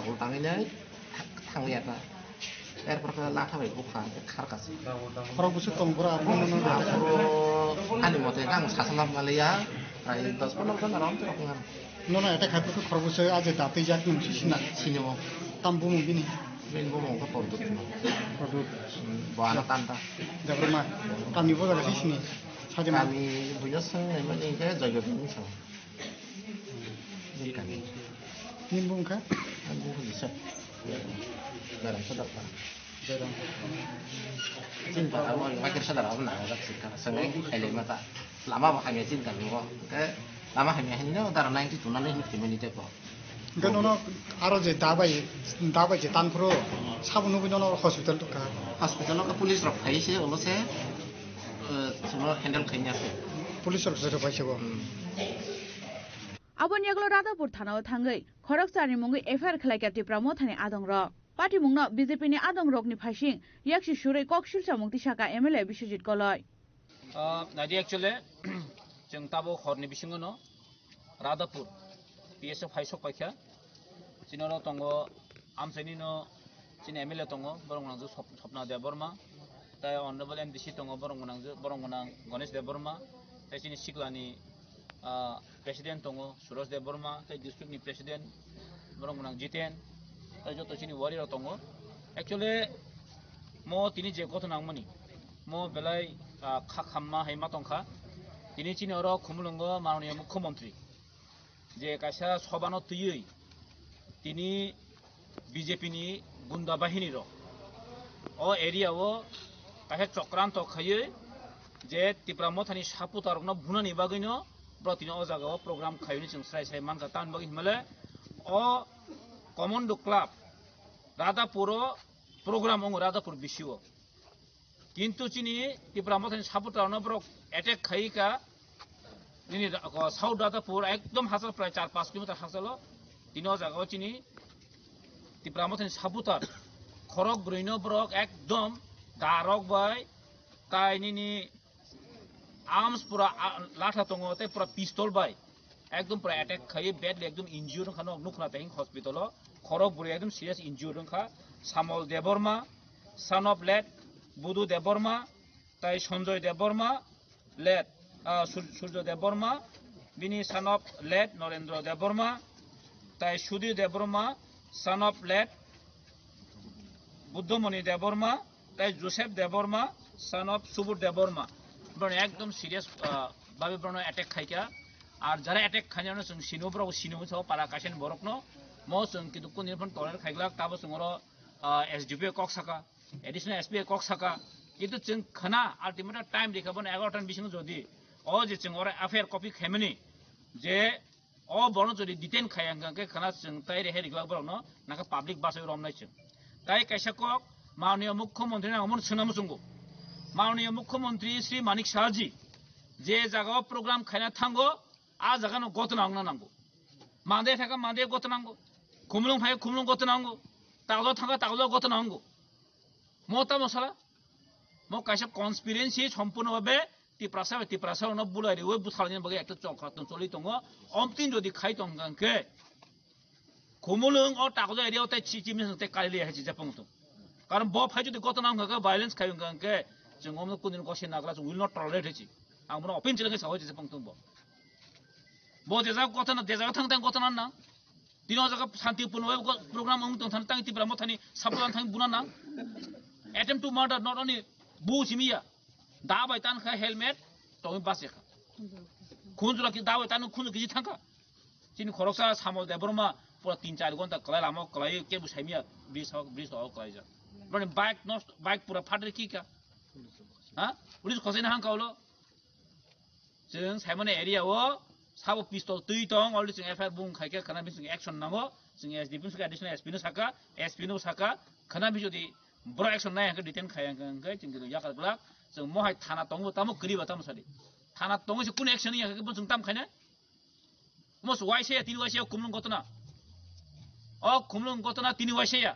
ultang ini tang lihat lah perkelah kah bukan karkas orang busuk tongkora anu mau tengah sasana Malaysia itu sebenarnya kan orang tu orang Nona ada kata tu korupsi aja tapi jak nungsi sini mau tambu mungkin mau ke produk bahan tanta dah berma kami pun ada di sini kami punya seng memang ini jaga ini so ini kami nimbung kah nimbung bisa barang sedap barang cinta awal makin sadar awal nak agak sih karena sengai elemen tak lama hanya cinta loh lama hanya ini udah 90 tunan ini menit apa Ganono aroje dabai je tanpro sabunu binono hospital to ka hospital ka police rok khai se olo se semua handle khainya se police rok se bai sego Abon yaglo Radapur thanao thangai khorokchani mungai FIR khlaika tipramo thani adong rok Party mungno BJP ni adong rok ni phasing yakshi shurai kokshulsa mukti saka MLA Biswajit Koloi nadi actually जों ताबो हरनि बिसिङनो रादापुर PSF हाइसक पाइखा Janeiro तंगो आमसेनिनो जिन MLA तंगो बरंगनांजो सपना देबरमा ताय honourable MDC तंगो बरंगनां Ganesh Debbarma ताय जिनि सिगलानि president तंगो सुरज देबरमा ताय district नि president बरंगनां Jiten ताय जतो जिनि warrior तंगो actually मो तिनि जे गथ नांगमनि मो बेलाय खाखाममा हायमा तंखा তিনি চিনি অর খুমলঙ্গ মাননীয় মুখ্যমন্ত্রী যে কাইসা সবানো তুই তিনি বিজেপি নি গুন্ডা বাহিনীর ও এরিয়াও কাইসা চক্রান্ত খাইয়ে যে ত্রিপুরামথানি সাপুতারকনো ভুনানি বাগৈনো প্রতিনো ও জায়গাও প্রোগ্রাম খাইনি जों স্রাই স্রাই মানকা তান বাগৈ হিমালে ও কমন্ডো ক্লাব রাধাপুর প্রোগ্রাম অঙ্গ রাধাপুর বিশিও কিন্তু চিনি ত্রিপুরামথানি সাপুতারকনো ব্রক अटैक खाई का साउथ राधापुर एकदम हासल प्राय 4-5 किलोमीटर हासलो तीनों जगह चिनी त्रिपुरामथानि सापुतार खरक ब्रैनो ब्रक एकदम दारक बाय ताइनि आर्म्स पूरा लाठा तंगो ते पूरा पिस्तल बाय एकदम पूरा अटैक खाई बैडली एकदम इंज्यूर्ड खानो नुखना तें हॉस्पिटल खरक ब्रै एकदम सीरियस इंज्यूर्ड खा Samal Debbarma son of late Budhu Debbarma ताई संजय देबरमा लेट सूर्य देबरमा बिनी son of late Narendra Debbarma ताई Sudhir Debbarma son of late Buddhamani Debbarma ताई Joseph Debbarma son of सुबुर Debbarma बरन एकदम सीरियस भाबे बरन अटैक खाइका और जरा अटैक खाइनानो जों सिनुब्राव सिनुसो पारा कासेन बरकनो मो जों किन्तु कुनिफोन टरेर खाइग्ला ताबो जोंरो एसडीपी कक साका एडिशनल एसपी कक साका কিন্তু जों खाना आल्टिमेट टाइम देखाबोन 11টার बिसिङ जदि अ जे जों अरे अफेयर कपि खेमनि जे अ बरन जदि डिटेन खायांगके खाना जों ताइ रे हेरिग्ला बरनो नाका पब्लिक बासै रमनाय जों ताइ काइसाक माननीय मुख्यमंत्री नामन सोनाम जोंगो माननीय मुख्यमंत्री श्री मानिक साहाजी जे जागाव प्रोग्राम खायना थांगो आ जागानो गतनांगना नांगो मादे थाका मादे गतनांगो खुमलुं फाय खुमलुं गतनांगो तागलो थाका तागलो गतनांगो मोता मसला मो काइसा कन्सपिरेन्सी सम्पूर्णभावे टिप्रासा न बुलाइरे वे बुथालनि बगे एकटा चक्रात चलि दङ अमतिन जदि खाइ दंगांके खुमुलुं अ तागलो एरियाव ताइ चिचिमिस ताइ कालिले हाजि जापंग कारण ब फाइ जदि गतनांगका भाइलेन्स खायंगांके जों अमनो कुनिन गसे नागला जों विल नट टलरेट हेजि आं मनो अपिन चलगे सावै जापंग ब जेजा गतना देजा थांतां गतना ना दिनो जगा शान्तिपूर्ण प्रोग्राम अंग तंथान तां टिप्रामथानि सापलान थां बुना ना attempt to murder not only बुझिमिया दाबाय तान खा हेलमेट तो बासे खा खुनजुला कि दाबाय तान खुन गिजि थांखा जिनि खरकसा सामल देबरमा पूरा 3-4 घंटा कलाय लामा कलाय के बुसाइमिया ब्रिज हो कलाय जा बने बाइक पूरा फाटरे की का हा पुलिस खसेना हां कावलो जों साइमन एरिया वो साबो पिस्तल तुइ दं अलरेडी जों एफआईआर बुं खायके खाना बिसिं एक्शन नांगो जों एसडीपी सका एडिशनल एसपी नो साका एसपी नो साका खाना बिजोदि ब्रो एक्शन नाय हां डिटेन खायांगै जों याकाग्ला जों महाय थाना दंबो तामो गरिबा तामो सादि थाना दंबो से कुन एक्शन याके जों ताम खायना मस वाइसे तिन वाइसे कुमलुं गतना अ कुमलुं गतना तिन वाइसे या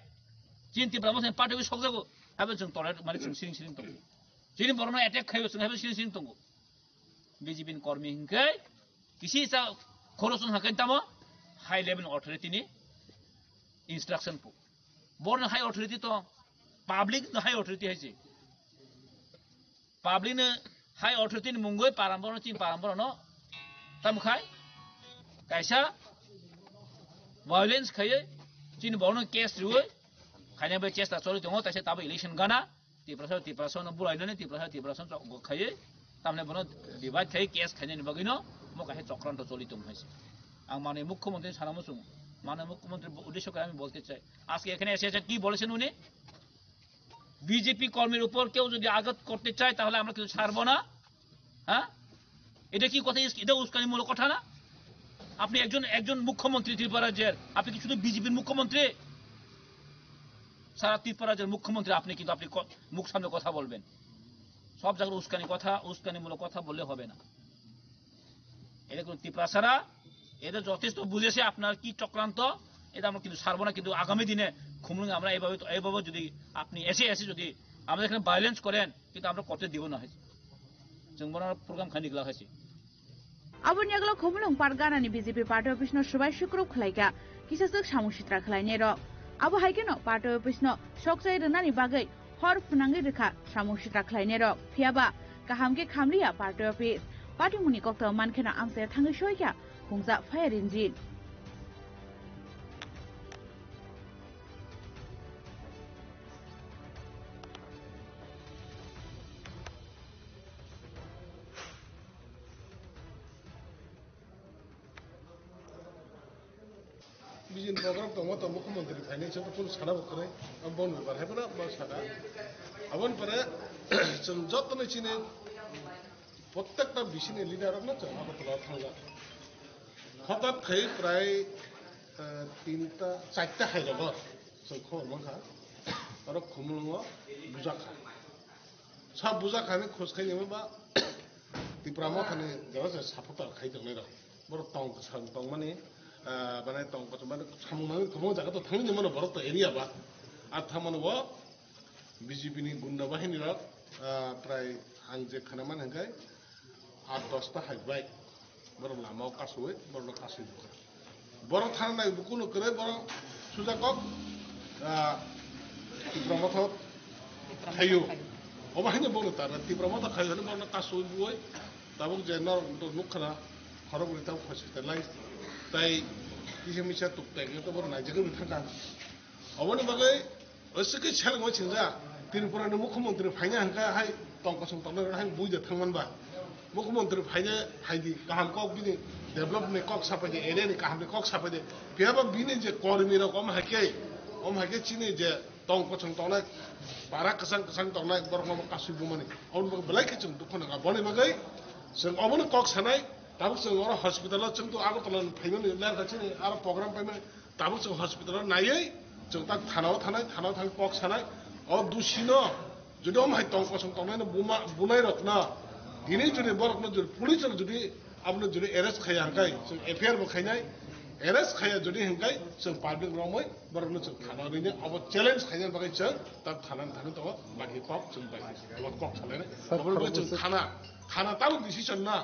जिन तिब्रा मसे पार्टी वे सकजागो हाबे जों टरेट माने जों सिरिं दं जिनि बरनो अटैक खायो जों हाबे सिरिं दं बीजेपी कर्मी हिंकै किसी सा खरसुन हाकन तामो हाई लेवल अथॉरिटी नि इंस्ट्रक्शन पु बोर्न हाई अथॉरिटी तो पब्लिक न हाई अथॉरिटी है पब्लिक ने हाई अथॉरिटी नि मुंगै पाराम्बर न तमखाय कैसा वायलेंस खायो चिन बरनो केस रुय खाने बे चेष्टा चलि दङ तसे ताबो इलेक्शन गाना तिप्रासा न बुलाइनो तिप्रासा खायो तामने बनो विवाद खायो केस खाने बगिनो म काहे चक्रांत चलि दङ हाइसे आं माने मुख्यमंत्री सानामो सुं माने मुख्यमंत्री उद्देश्य করে আমি বলতে চাই আজকে এখানে এসে কি বলেছেন উনি বিজেপি কর্মীর উপর কেউ যদি আঘাত করতে চায় তাহলে আমরা কিছু ছাড়ব না হ্যাঁ এটা কি কথা এটা উস্কানিমূলক কথা না আপনি একজন মুখ্যমন্ত্রী ত্রিপুরা রাজ্যের, আপনি কি শুধু বিজেপির মুখ্যমন্ত্রী? সারা ত্রিপুরা রাজ্যের মুখ্যমন্ত্রী আপনি, কিন্তু আপনি মুখ সামনে কথা বলবেন। সব জায়গায় উস্কানিমূলক কথা বললে হবে না। এটা কিন্তু ত্রিপুরা সারা এটা যথেষ্ট বুঝেছে আপনার কি চক্রান্ত, এটা আমরা কিন্তু ছাড়বো না। কিন্তু আগামী দিনে খুমলুঙে আমরা এইভাবে যদি আপনি এসে যদি আমাদের এখানে ভায়োলেন্স করেন, কিন্তু আমরা করতে দিব না। হয়েছে जों প্রোগ্রাম খানিকলা হয়েছে Abun yaglo khomulung pargana ni BJP party office no subai shukrup khlaika kisasuk samushitra khlaine ro abo haikeno party office no sokchai rena ni bagai hor phunangi rekha samushitra khlaine ro phiaba kahamke khamliya party office party muni kokta mankhena amse thangi shoika hungja fire engine बिजिन programme तो मुख्यमंत्री financial तो police खाना बकरे अब बन बार है बना बस खाना अवन पर जों जतने चिने प्रत्येकटा बिसिनि लिडार ना जों आगरतला थांगा हठात खै प्राय 3टा 4टा खाइलाबो जों खबर माखा आरो खुमलुङा बुजाखा सा बुजाखानि खोसखायनो बा तिप्रामा थाने जरा साफता खाइजोंनाय र बर तंग माने बानाय तंग माने सामुनानै गोबां जायगायाव थांनो मोनो भारत एरिया बा आरो थारमाने वो बीजेपी नि गुन्डा बाहिनी प्राय आं जे खानामान हंगाय 8-10टा हायबाय बर लामाव कासुवे बर कासुइ बर थानाय बुकुनो करे बर सुजाकक तिप्रामथ खायो अबाहिनो बोनो तार तिप्रामथ खायो बर कासुइ बुय ताबुक जेनर नुखना खरब रिताव हॉस्पिटलाइज ताई किसी मिसा तुकताय तो बर नाइजगे बिथांगा अबनि बागै असके छलंग छिंजा त्रिपुरानि मुख्यमंत्री फाइना हंका हाय तंकसं तंनो हाय बुइदे थांमानबा मुख्यमंत्री फाइना हायदि गाहाम कक बिनि डेभलपमेन्ट कक सापादे एरियानि गाहामनि कक सापादे बेयाबा बिनि जे कर्मी रकम हाके चिनि जे तंकसं तंनाय बारा कसं तंनाय बरम कासुबु माने अबनि बागै बलायके जों दुखना बनि बागै जों अबनि कक सानाय ताबुक जों अर हॉस्पिटल जों तो आगरतला फाइमेन लागासिनो आरो प्रग्राम फाइमेन ताबुक जों हॉस्पिटल नायै जों ता थानाव थानाय कक सानाय अ दुसिनो जुदि अमहाय तंकसं तंनायनो बुनाय रखना दिनै जुदि बरकनो जुदि पुलिस जुदि आपनो जुदि अरेस्ट खाया हंकाय जों एफआईआर बखायनाय अरेस्ट खाया जुदि हंकाय जों पाब्लिक रावमै बरकनो जों थानानैनो अब चैलेंज खायनो बागै जों ता थानो तो बागि कक जों बागि कक सालायनाय अबो जों थाना ताबो डिसिजन ना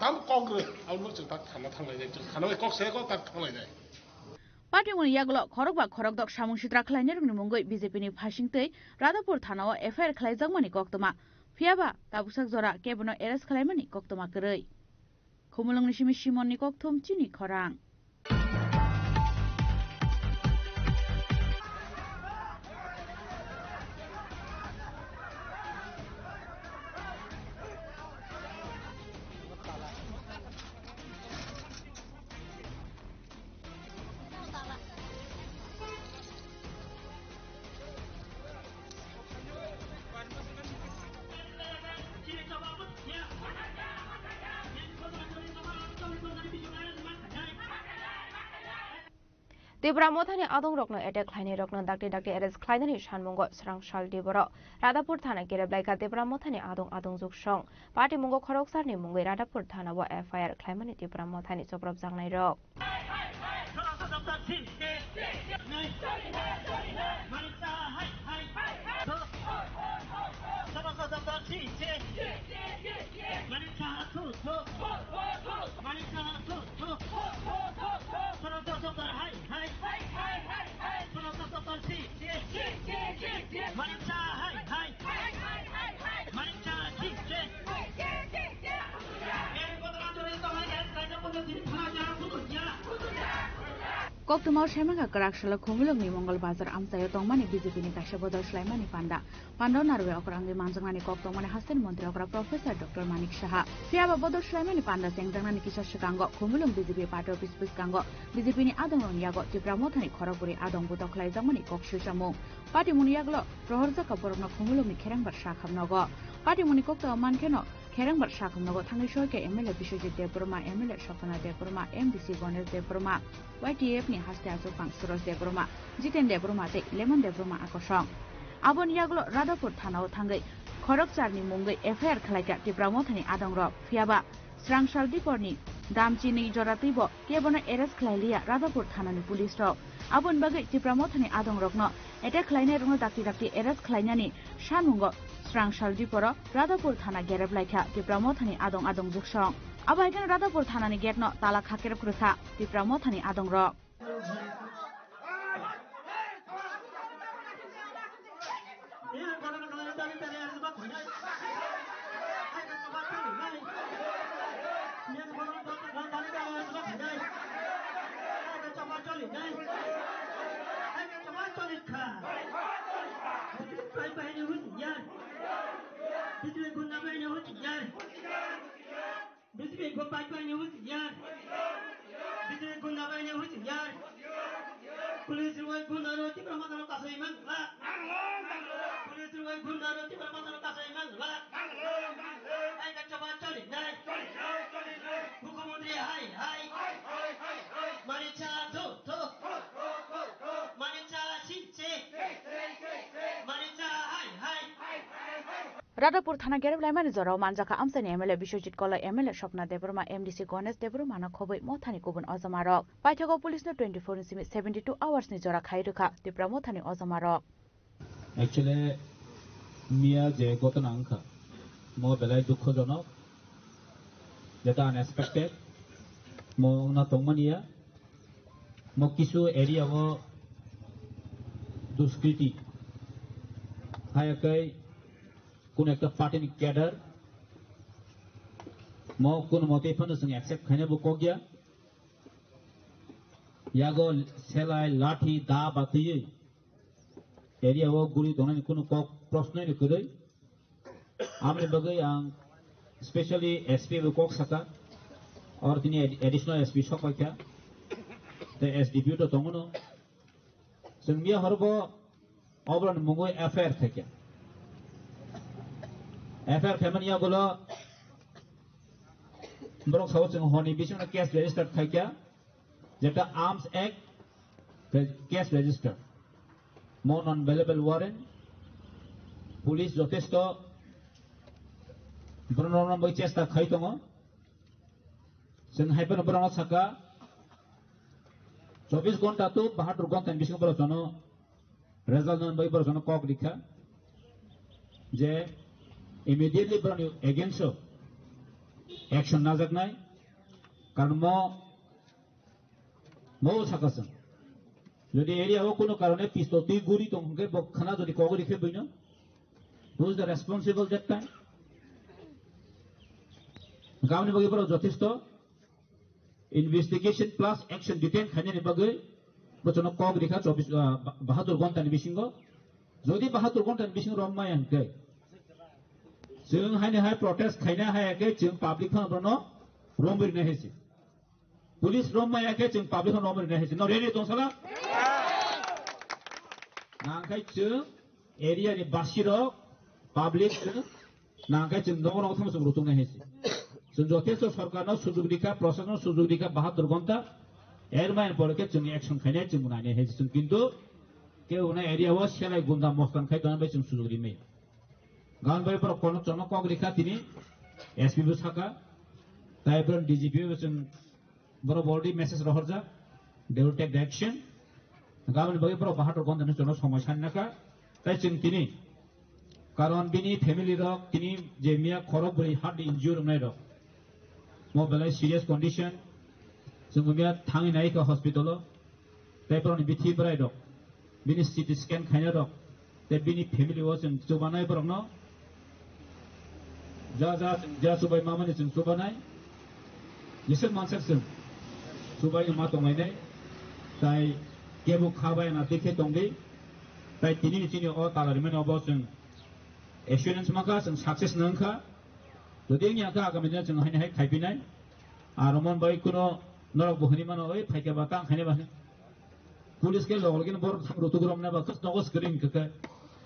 ताम कांग्रेस आउनो जों ता थाना थांनाय जाय जों थानाय कक सायको ता थांनाय जाय Party muni yaglo khorokba khorokdok samushitra khlainer ni mungoi BJP ni phasingtei Radapur thanao FIR khlaijagmani koktoma phiaba tabusak jora kebono arrest khlaimani koktoma koroi khumulungni simi simonni kokthom chini khorang Debramothani adong rokno attack khlaini rokno dakte arrest khlainani sanmungo srangshal diboro Radapur thana kereblaika Debramothani adong juksong party mungo khoroksarni mungoi Radapur thana bo FIR khlaimani Debramothani choprop jangnai rok Koktuma Shemanga Karakshal Khumulungni Mongol Bazar Amsayo Tongmani BJP ni Kasha Bodol Shlaimani Panda Narwe Okrangi Manjangani Koktomani Hasan Montri Okra Professor Dr. Manik Shaha Fiaba Bodol Shlaimani Panda Sengdangani Kisha Shikango Khumulung BJP Party Office Piskango BJP ni Adong Yago Tipramothani Khoroguri Adong Butoklai Jamani Kokshu Shamu Party Muniyaglo Prohorja Kaporno Khumulungni Kerangbar Shakhamnogo Party Munikokto Mankeno खेरंबर साकुमनगो थांनि सयके MLA Biswajit Debbarma MLA सपना Debbarma MDC Ganesh Debbarma YTF नि हास्ते आजुपां सुरज देबबर्मा जितेन देबबर्मा ते लेमन देबबर्मा आकर्षण आबन यागलो राधापुर थानाव थांगै खरकचारनि मुंगै एफआईआर खालायग्रा तिब्रामथानि आदंर फियाबा स्रांसाल दिपरनि दामचिनि जरातैबो केबन एरेस्ट खालायलिया राधापुर थानानि पुलिस रक आबन बागै तिब्रामथानि आदंरकनो एटेक खालायनाय रंनो दाक्ति दाक्ति एरेस्ट खालायनानि सानमुंगो स्रांसाल दिपर राधापुर थाना गेरेबलायखा तिब्रामथानि आदं आदं जुगसं आबायगन राधापुर थानानि गेटनो ताला खाकेरब खुरखा तिब्रामथानि आदंरक राधापुर थाना गेरेबलायमानि जराव मानजाका आमसानि एमएलए बिश्वजित कल एमएलए सपना देबबर्मा एमडीसी गणेश देबबर्मा खबै मथानि गुबुन अजमारक पाइथागो पुलिसनो 24 सिमी 72 आवर्सनि जरा खाइरुखा तिब्रा मथानि अजमारक एक्चुअली मिया जे घटना अंखा मो बेलाय दुखजनक जेटा अनएक्सपेक्टेड मो ना तंगमनिया मो किसु एरिया वो दुष्कृति हायकै কোন একটা পার্টির ক্যাডার ম কোন মতে ফোন সঙ্গে অ্যাকসেপ্ট খাইনে বকগিয়া ইয়াগো সেলাই লাঠি দা বাতিয়ে এরিয়া ও গুলি দনে কোন প্রশ্নই ন করে আমনে বগৈ আং স্পেশালি এসপি কক সাকা আর তিনি এডিশনাল এসপি সকাইকা তে এসডিপি তো তমনো সঙ্গিয়া হরব অবরণ মঙ্গই এফআইআর থেকে एफआईआर फेमनिया बोलो ब्रॉक साउथ जों हनि बिसोना केस रेजिस्टार खायका जेटा आर्म्स एक्ट केस रेजिस्टार मो नन अवेलेबल वारेंट पुलिस যথেষ্ট ब्रनन बय चेष्टा खाय दङ जों हायबन ब्रन साका 24 घंटा तो 72 घंटा बिसिं बरो जनो रिजल्ट नन बय बरो जनो कक लिखा जे immediately brought you against action najaknai karon mo sakasan jodi area o kono karone pistol tui guri tongke bokkhana jodi kogori khe boino who is the responsible that time gamni bagi baro jothesto investigation plus action detain khane ni bagai bochono kogri kha 72 ঘন্টা ni bisingo jodi 72 ঘন্টা ni bisingo romai anke जों हायने हाय protest खायना हायाखै जों public खानब्रनो रमबरिना हेसि police रमायाखै जों public Khan रमबरिना हेसि न ready दंसला नांखाय जों area नि बासिरो पाब्लिक नांखाय जों नगन नगन थमसम रुतुंना हेसि जों जथेस्ट सरकारनाव सुजुग दिखा प्रशासनाव सुजुग दिखा 72 घंटा एरमाइन पड़के जों एक्शन खायना जों नायने हेसि जों किन्तु के उना एरिया वा सेलाय गुन्दा मस्तान खाय दन बे जों सुजुग दिमे गान बाय पर कोन चनो कग लिखा तिनी एसपी बो साका ताइपर डीजीपी बो जों बरो बॉडी मेसेज रहरजा they will take the action गान बाय पर 72 घंटा चनो समस्या नाका ताइ जों तिनी कारण बिनी फैमिली रक तिनी जे मिया खरब बरि हार्ट इंजुर नाय रक मो बेलाय सीरियस कंडीशन जों मिया थांगि नायका हॉस्पिटल ताइपर नि बिथि बराय रक बिनी सीटी स्कैन खायना रक ते बिनी फैमिली वो जों जबानाय बरनो जा सुबाय मामानि जों सुबानाय बिसोर मानसिजों सुबाय मा दंनाय ताइ केबु खाबाय ना देखे दंदि ताइ तिनि अ तालारिमेन अबो जों एश्योरेंस माखा जों सक्सेस नंखा जदि नियाखा आगामिना जों हायने हाय खायबिनाय आरमन बाय कुनो नरक बहनि मानो ओइ फाइके बाता खायने बाने पुलिस के लगलगिन बर रुतुग्रमना बाखस नगस करिन कके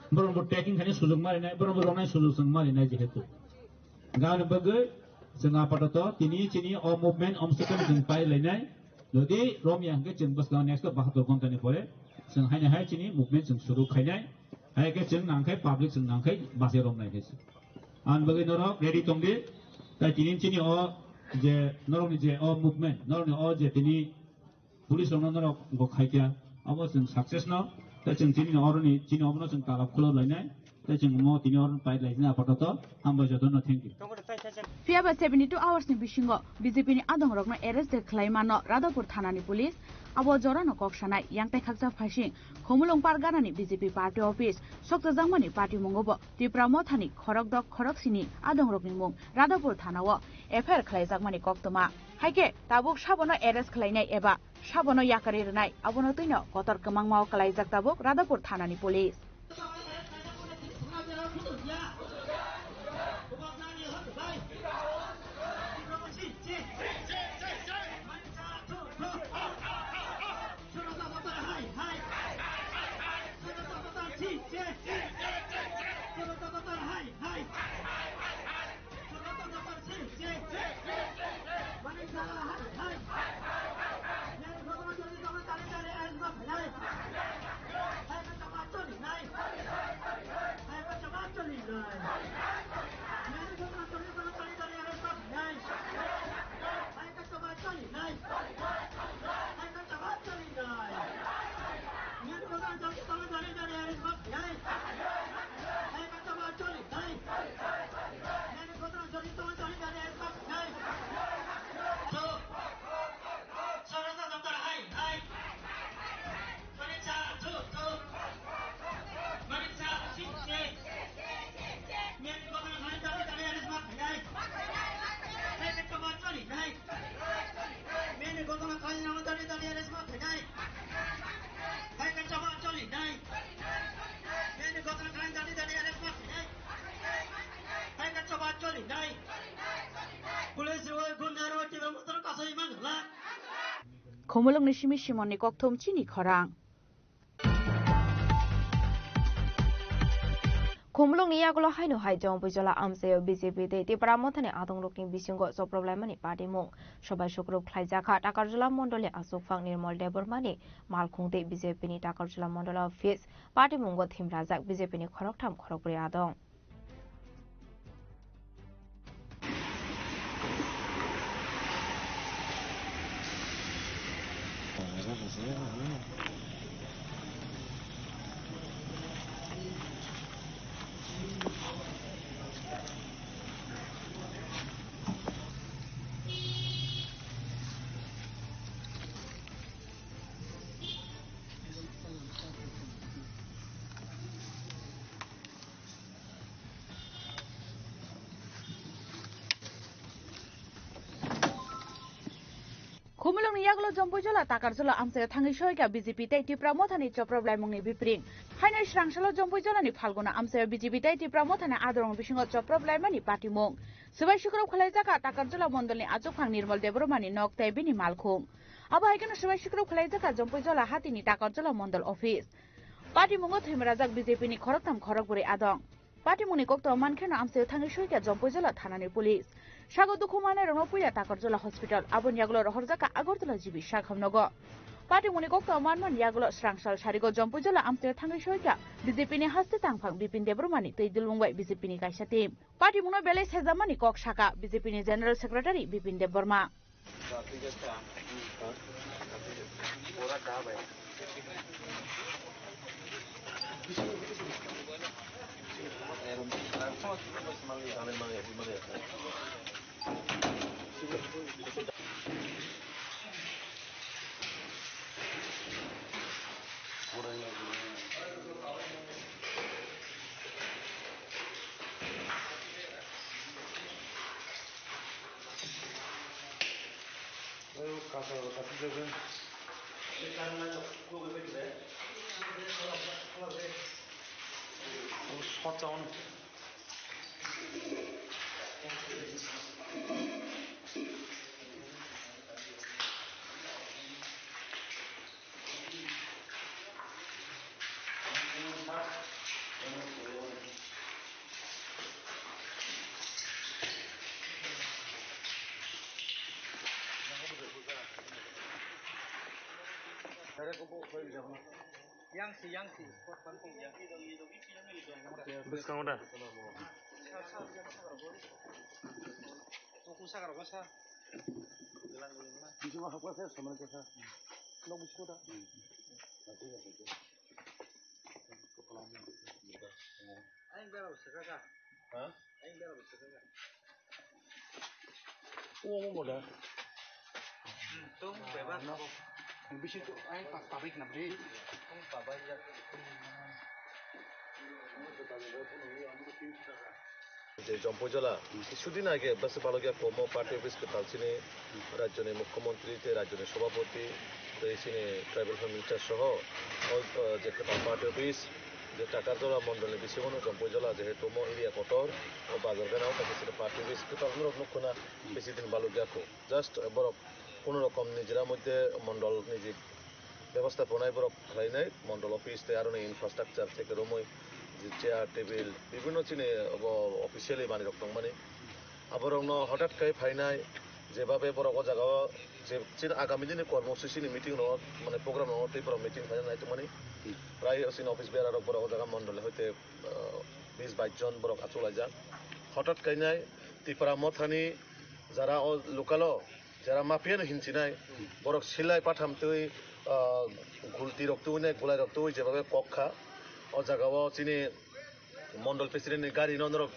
बरन टेकिं खायने सुजुग मारिनाय बरन रनाय सुजुग जों मारिनाय जेहेतु Gan bagai sengah padato tini cini o movement omsekan jengpai lainai. Jadi rom yang ke jeng bas gan next ke bahatur konten pore. Seng hai hai cini movement seng suruh kainai. Hai ke jeng nangkai public seng nangkai basi rom naik kes. An bagai norok ready tongdi. Tai cini o je norok ni je o movement norok ni o je tini police rom norok go khai kya. Abo seng success no. Tai jeng cini orang ni cini orang seng talap kulo lainai. Tai jeng mo tini orang pai lainai padato. Hamba jodoh no thank you. Fiaba 72 hours ni bisingo BJP ni adong rokno arrest de khlaimano Radhapur thanani police abo jorano koksanai yangtai khakja phasing khomulong pargana ni BJP party office sokta jangmani party mungobo tipramo thani khorokdok khoroksini adong rokni mung Radhapur thanao FIR khlaijakmani koktoma haike tabuk sabono arrest khlainai eba sabono yakari rnai abono tuino kotor kamangmao khlaijak tabuk Radhapur thanani police Khomulong ni simi simoni kokthom chini khorang Khomulong ni yagulo haino haijong bujola amseo BJP te tipramothane adong rokni bisingo so problemani party mung sobai sukrup khlaijaka takarjula mondole asukfang nirmol debormani malkhungte BJP ni takarjula mondola office party mungo thimrajak BJP ni khoroktham khorokpri adong Khomulong ni yagulo jompojola takarjola amseo thangi soika BJP tai tipramothani choproblai mungni bipring haina srangsalo jompojola ni phalguna amseo BJP tai tipramothani adorong bisingo choproblai mani party mung subai shukrop khalaijaka takarjola mondolni ajukphang nirmal debromani nok tai bini malkhung abo haikeno subai shukrop khalaijaka jompojola hatini takarjola mondol office party mungo thimrajak BJP ni khoroktham khorokburi adong party mungni kokto mankheno amseo thangi soika jompojola thanani police Sago dukhumane rongno puya takarjola hospital abon yagulo rohorjaka agartala jibi sakhamnogo party muni kokto manman yagulo srangsal sarigo jompujola amseo thangi soika BJP ni haste tangphang Bipin Debromani teidilungbai BJP ni kaisa team party muno bele sejamani kok saka BJP ni general secretary Bipin Deborma যে জম্পজলা কিছুদিন আগে বাসে পালকিয়া কম party office Kalchini রাজ্যের মুখ্যমন্ত্রী রাজ্যের সভাপতি tribal minister সহ যে পার্টি অফিস যে টাকারজলা মন্ডলের বিশেষণ জম্পজলা যেহেতু এরিয়া কটর ও বাজারগানাও তাকে পার্টি অফিস নক্ষণা বেশি দিন বালকিয়াকো জাস্ট বরফ কোনো রকম নিজেরা মধ্যে মন্ডল নিজে ব্যবস্থাপনায় বরফ খাইনাই মন্ডল অফিস আর ইনফ্রাস্ট্রাকচার থেকে রমই চেয়ার টেবিল বিভিন্ন চিনে অফিসিয়ালি মানি রক্তং মানে আবার হঠাৎ খাই ফাইনাই যেভাবে বড় জায়গা যে আগামী দিনে কর্মসূচি মিটিং মানে প্রোগ্রাম নয় মিটিং ফাইনাল নাই তো মানে প্রায় অফিস বেড়ার বড় জায়গা মন্ডলে হইতে 20-22 জন বড় চলাই যান হঠাৎ খাই নাই ত্রিপুরা মথানি যারা লোকাল যারা মাফিয়ানো হিনছি নাই বড় সিলাই পাঠামতে ঘুলতি রক্ত নাই গোলাই রক্ত যেভাবে কক্ষা ও জায়গাও চিনি মন্ডল প্রেসিডেন্টের গাড়ি নন্দরক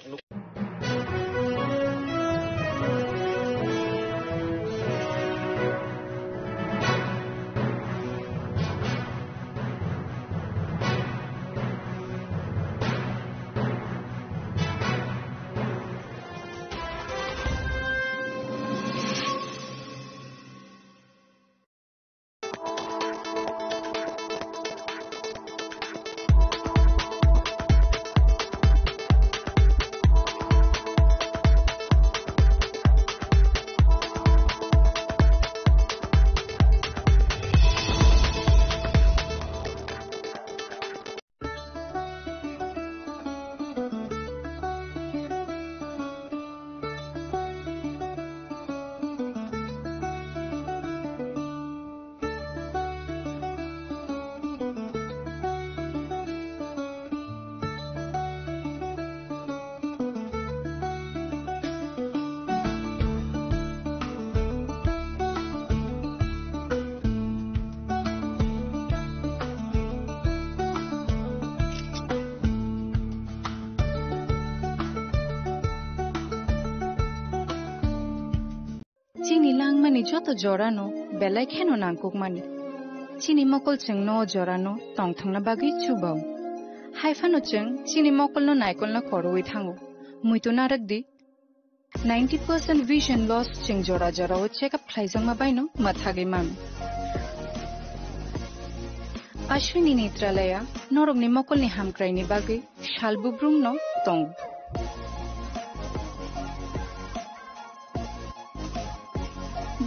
Chini langmani joto jorano belai kheno nangkukmani. Chini mokol cheng no jorano tongthangna bagi chubau. Haifano cheng chini mokol no naikol na koroi thango. Muito narakdi 90% vision loss cheng jora jora o check up khlaijang ma baino mathagi mam. Ashwini Netralaya norog ni mokol ni hamkrai ni bagi shalbubrum no tong.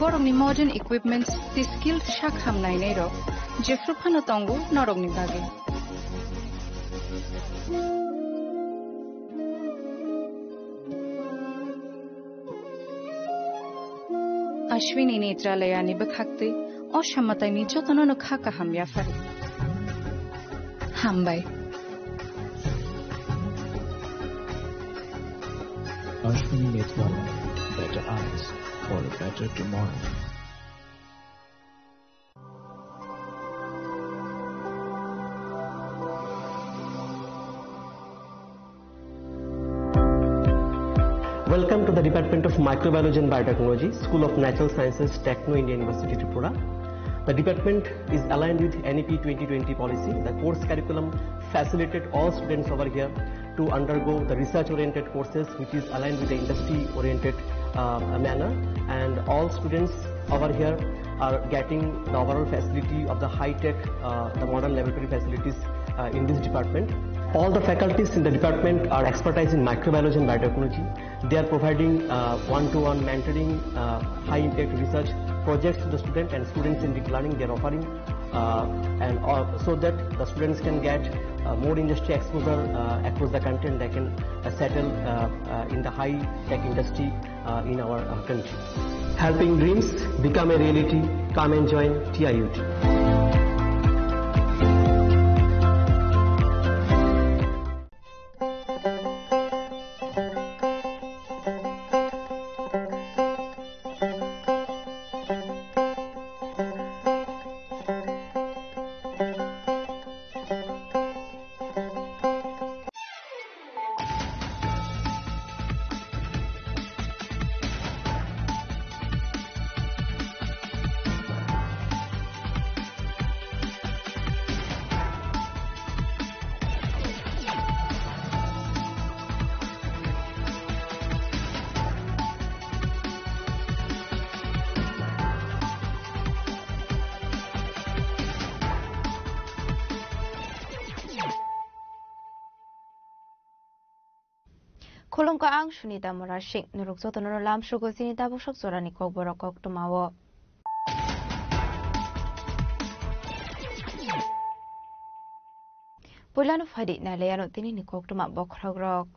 Borong ni modern equipments the skilled shakham nai nei ro jefru phano tongu norog ni bagi. Ashwini Netralaya ni bakhakte অসামাতাই ni jotono no khaka hamya fari. Hambai. Ashwini Netralaya, better eyes for a better tomorrow. Welcome to the Department of Microbiology and Biotechnology, School of Natural Sciences, Techno India University, Tripura. The department is aligned with NEP 2020 policy. The course curriculum facilitated all students over here to undergo the research-oriented courses, which is aligned with the industry-oriented manner. And all students over here are getting the overall facility of the high-tech, the modern laboratory facilities in this department. All the faculties in the department are expertise in microbiology and biotechnology. They are providing one-to-one mentoring, high-impact research projects to the student, and students in deep learning they are offering, so that the students can get more industry exposure across the country, and they can settle in the high-tech industry in our country. Helping dreams become a reality. Come and join TIUT. Kolongka ang Sunita Morashik nuruk sotono lam shugo sinita bushok sorani kok borok kok tumawo. Pulano fadi na leyano tini ni kok tuma bokragrok.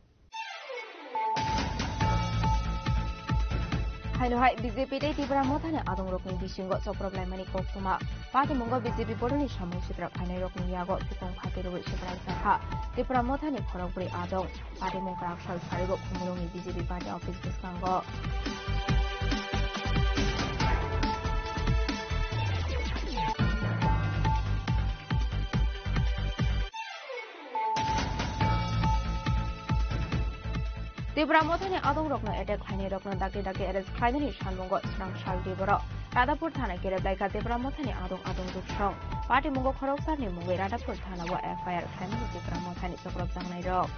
Haino hai BJP dei tibra mothane adong rokni bisingo so problem mani kok tuma pati mungo BJP boroni samung sitra khanai rokni yago pikong phatiru sitra sakha tibra mothane khorokbri adong pati mungkrak sal pharigo khumulongi BJP party office biskango Tibra mothane adong rokno attack khaini rokno dake arrest khaini shanmungo srang shal diboro Radapur thana kereblai ka Tibra mothane adong duksong party mungo khoroksar ni mungo Radapur thana bo FIR khaini Tibra mothane sokrop jangnai rok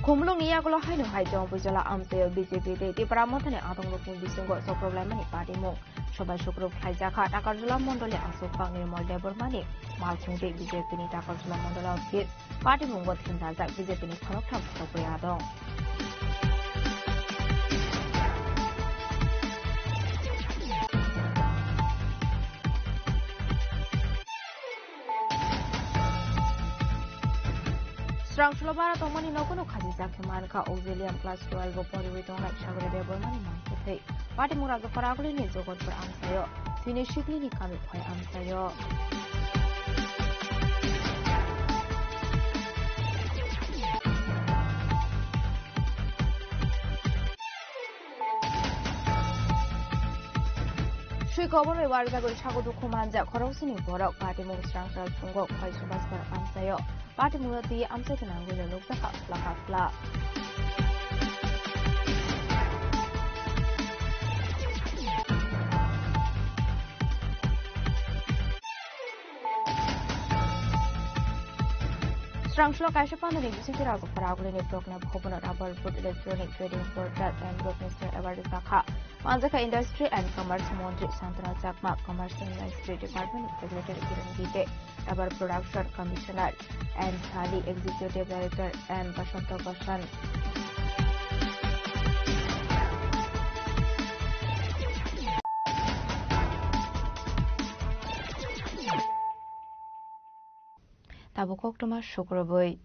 Kumulong niya gulo haino hai jong bujala amsayo BJP de Tibra mothane adong rokni bisingo so problem mani party mo সবাই শুক্র ফ্লাইজাখা টাকারজলা মন্ডলে আসুকপাং নির্মল দেববর্মানি মালখুংতে BJP নি Takarjala Mondal office party মুঙ্গ থিনদাজাক BJP নি খরকথাম খরকরিয়া দং Strangshlo bara tongmani nokono khaji jakheman kha auxilium class 12 bo poriwi tongnai sagore debormani mangkethei party muraga paraguli ni jogotpur amsayo tini shikli ni kami khoi amsayo Shui khobor warga gori sagodu khumanja khoroksini borok party mung strangshal phungo khoi subas bar amsayo party murati amsa kenanggulo lokjaka plakapla Strangshlo kaisa pandani bisiti rago paragulini prokna bhobono Rabalpur electronic trading portal and group Mr. Award Sakha Manjaka Industry and Commerce Montri Santana Chakma Commerce Industry Department Secretary Kiran Gite Rubber Production Commissioner and Thali Executive Director and Bashanto Bashan Tabukok tuma shukraboi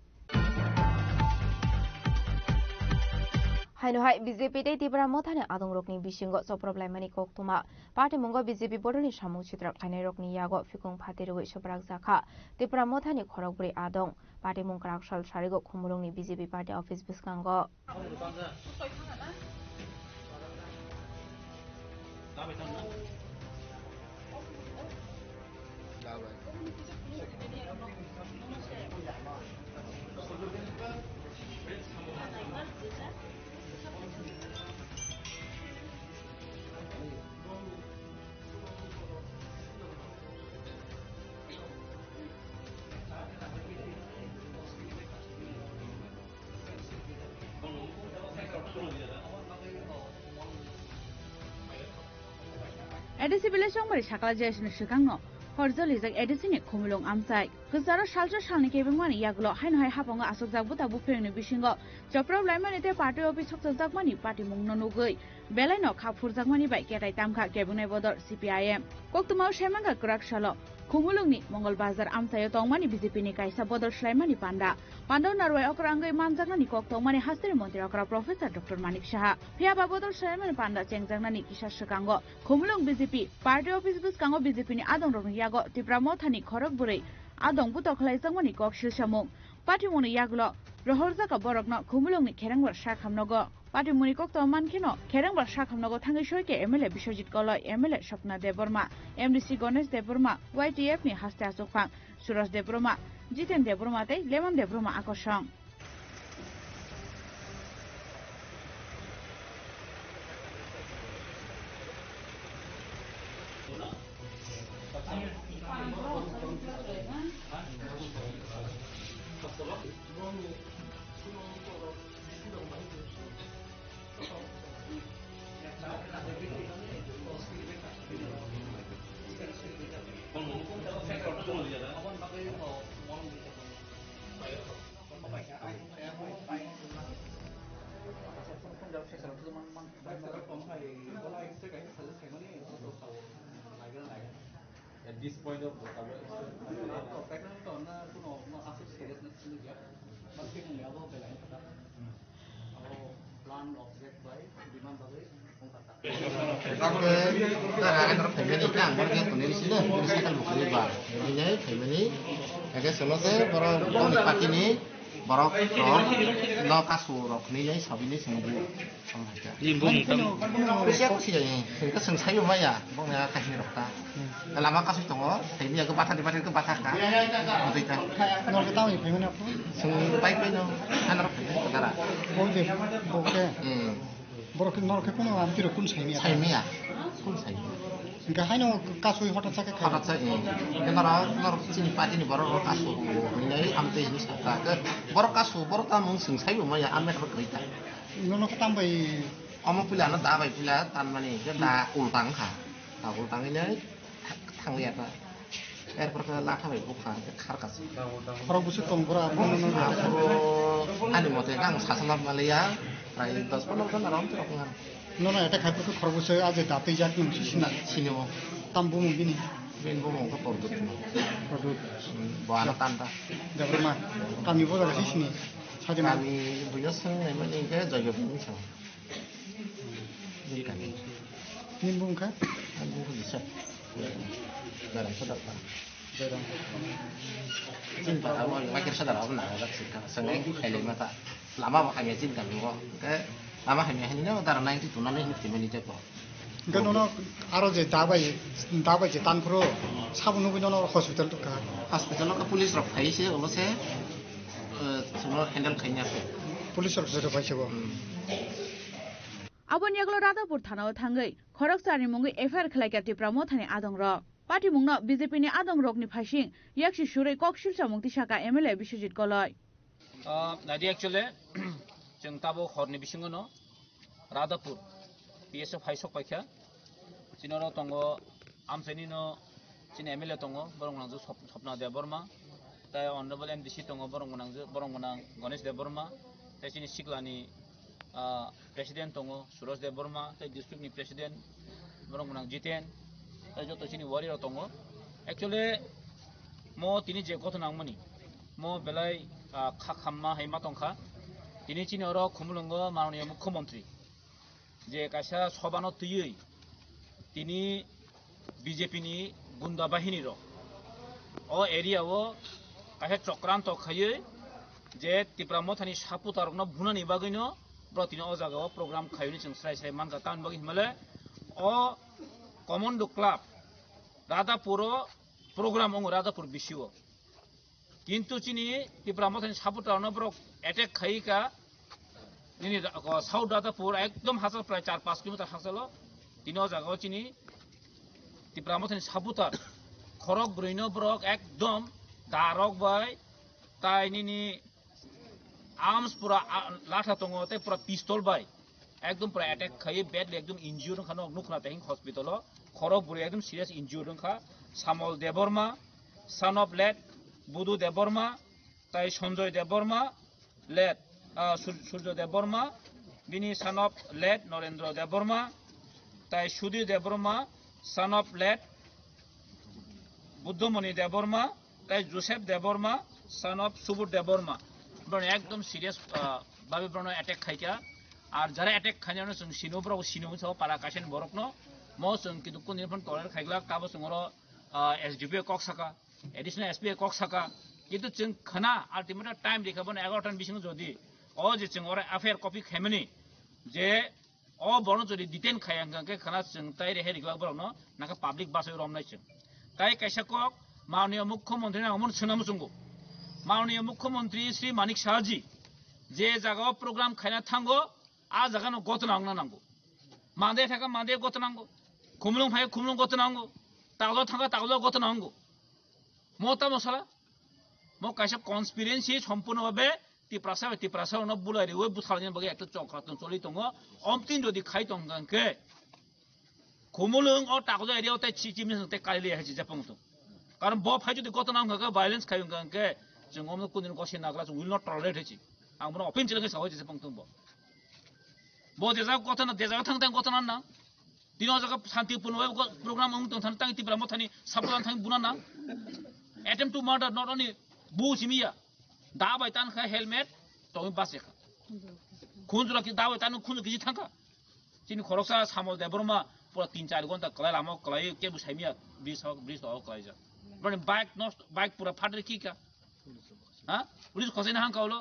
Haino hai BJP dei Tibra mothane adong rokni bisingo so problem mani kok tuma party mungo BJP boroni samung sitra khainai rokni yago fikung phatiru sobrak jakha Tibra mothane khorokbri adong party mungkrak sal sarigo khumulongni BJP party office biskango Edisi bilesong bari sakala jesni sikangno horjoli jak edisi ni khumulong amsai kusaro saljo salni kebengmani yagulo haino hai haponga asokjak buta bupengni bisingo joprab laimani te party office sokjakmani party mungno nugui belaino khapurjakmani bai ketai tamkha kebengnai bodor CPIM koktumau semanga kraksalo khumulongni mongol bazar amsayo tongmani BJP ni kaisa bodor slaimani pandau narwai okrangai manjaknani kok tongmani hastri mantri okra professor Dr. Manik Saha phiaba bodor slaimani panda chengjaknani kisa sekango khumulong BJP party office biskango BJP ni adong rokni yago Tibra mothani khorokburi adong buto khlaijjakmani kok silsamung party muni yagulo rohorjaka borokno khumulongni kherangbar sakhamnogo party muni kok to mankino kherangbar sakhamnogo thangai soike MLA Biswajit Koloi MLA Sapna Deborma MDC Ganesh Deborma YTF ni haste asokphang Suraj Deborma Jiten Deborma tei Lemon Deborma akosong At this point of Ang family kan mereka tulis sini, tulis kan bukan lebar. Ini family, agak selesai baru tahun depan ini baru no kasur, ini jadi sabi ini semua sama aja. Limbung tam. Siapa sih jadi? Kita selesai rumah ya, bang ya kasih rokta. Lama kasih tunggu, ini aku patah di patah kan? Untuk itu. Nol kita tahu ini mana? Baik itu, anak kita. Boleh, boleh. Borok nol kita pun hampir kun saya ya, kun saya. Enggak hanya kasus hotel sakit. Hotel sakit. Kenapa nol sini pati ni baru kasus. Ini ampe ini sakit. Baru kasus, baru tamu selesai rumah ya ampe berkerja. Nol kita tambah. Kamu pilihan itu apa? Pilihan tanpa ni, kita ultang kah? Tahu ultang ini tang lihat lah. Perkelah kami bukan karkas. Orang busuk tongkora. Ada motor yang sasaran Malaysia. Rai 10-15 orang tu orang. Nona ada kayak tu korban saya aja tapi jak nung sini mo. Tambu mungkin. Tambu mungkin produk. Produk. Bahan tanda. Dah berma. Kami boleh di sini. Kami punya sen memang ini jaga punya. Ini kami. Nimbung kan? Nimbung bisa. Barang sedap lah. Barang. Cinta awal makin sedap awal nak agak sih. Sengai hilang mata. Lama hanya cinta dulu. Lama hanya ini antara 90 tu nanti mesti menjadi apa? Enggak nono aro je dabai je tan pro sabun nunggu nono hospital tu kan? Hospital nono polis rok kai sih, orang sih semua handle kayaknya. Polis rok sudah baca gua. Abon yaglo Radhapur Thana thangai Khoroksari mungi FIR khlaika tipramo thani adong rok party mungna BJP ni adong rok ni phasing yakshi shure kokshilsa mukti shaka MLA Biswajit Koloi Nadi actually जों ताबो हरनि बिसिङनो Radhapur PSF हाइसक पाइखा चिनरो तंगो आमसेनिनो चिन MLA तंगो बरंगनांजो सपना दे Burma ताय honourable MDC तंगो बरंगनां Ganesh दे Burma ताय चिनि सिगलानि president तंगो सुरज दे Burma ताय डिस्ट्रिक्टनि president बरंगनां Jiten ताय जतो चिनि warrior तंगो actually मो तिनि जे गथनांमनि मो बेलाय खाखाममा हाइमा तंखा তিনি চিনি ওর খুমলঙ্গ মাননীয় মুখ্যমন্ত্রী যে কাছা সবানো তুই তিনি বিজেপি নি গুন্ডা বাহিনীর ও এরিয়াও কাছে চক্রান্ত খাইয়ে যে ত্রিপুরামথানি সাপুতারকনো ভুনানি বাগৈনো প্রতিনো ও জায়গাও প্রোগ্রাম খাইনি जों স্রাই স্রাই মানকা তান বাগি হিমালে ও কমন্ডো ক্লাব রাধাপুর প্রোগ্রাম অঙ্গ রাধাপুর বিশিও কিন্তু চিনি ত্রিপুরামথানি সাপুতারকনো ব্রক अटैक खाई का निनी साउथ राधापुर एकदम हासल प्राय 4-5 किलोमीटर हासलो तीनों जगह चिनी तिप्रामथनि सापुतार खरक ब्रैनो ब्रक एकदम दारक बाय ताय निनी आर्म्स पूरा लाठा तंगो ते पूरा पिस्तल बाय एकदम पूरा अटैक खाई बैडली एकदम इंज्यूर्ड खानो नुखना तेहिं हॉस्पिटल खरक ब्रै एकदम सीरियस इंज्यूर्ड खा सामल Debbarma son of late बुदु Debbarma ताय Sanjay Debbarma late Surya Debbarma Binny son of late Narendra Debbarma ताई सुधीर देबवर्मा सन ऑफ लेट बुद्धमणि देबवर्मा ताई Joseph Debbarma son of सुबुर Debbarma बरन एकदम सीरियस भाबे बरन अटैक खाइका और जरा अटैक खाइनानो जों सिनोब्राव सिनोमो पारा कासेन बरकनो मो जों किन्तु कुनिफोन टरेल खाइग्ला काबो जोंरो एसडीपी कक साका एडिशनल एसपी कक साका किन्तु जों खना आल्टिमेट टाइम देखाबोन 11टान बिसिङ जदि अ जे जों अरे अफेयर कपि खेमनि जे अ बरन जदि डिटेन खायांगके खना जों ताइ रेहे रिगला बरनो नाका पब्लिक बासै रमनाय जों ताइ कायसाक माननीय मुख्यमंत्री अमन सोनाम जोंगो माननीय मुख्यमंत्री श्री मानिक साहाजी जे जागाव प्रोग्राम खायना थांगो आ जागानो गतनांगना नांगो मादे थाका मादे गतनांगो खुमलुं फाय खुमलुं गतनांगो तागलो थाका तागलो गतनांगो मोता मसला मो कायसा कन्सपिरेन्सि सम्पूर्णभावे तिप्रासा न बुलाइरि वे बुथालनि बगे एकटा चक्रातन चलि दङ अमतिन जदि खाइ दंगांके खुमुलुं अ तागलो एरियाव ताइ चिचिमनि ते कालिले हाजि जापंतो karon bo phai jodi kota nam ga violence khayung ga ke jeng om kunin ko sin nagla will not tolerate hechi amro open chile ke sahoj se pangtung bo deja kota na deja thang tang kota na dino jaga shanti punwa program ong tong thang ti brahmo thani sabulan thang bunana attempt to murder not only bu simia da bai tan kha helmet to base kha khunjura ki da bai tan khunju ki thangka chini khoroksa samol deborma pura 3-4 ঘন্টা kalai lamo kalai ke bu saimia bris ho kalai ja but bike pura phatre ki ka ha pulis khose na hang kaulo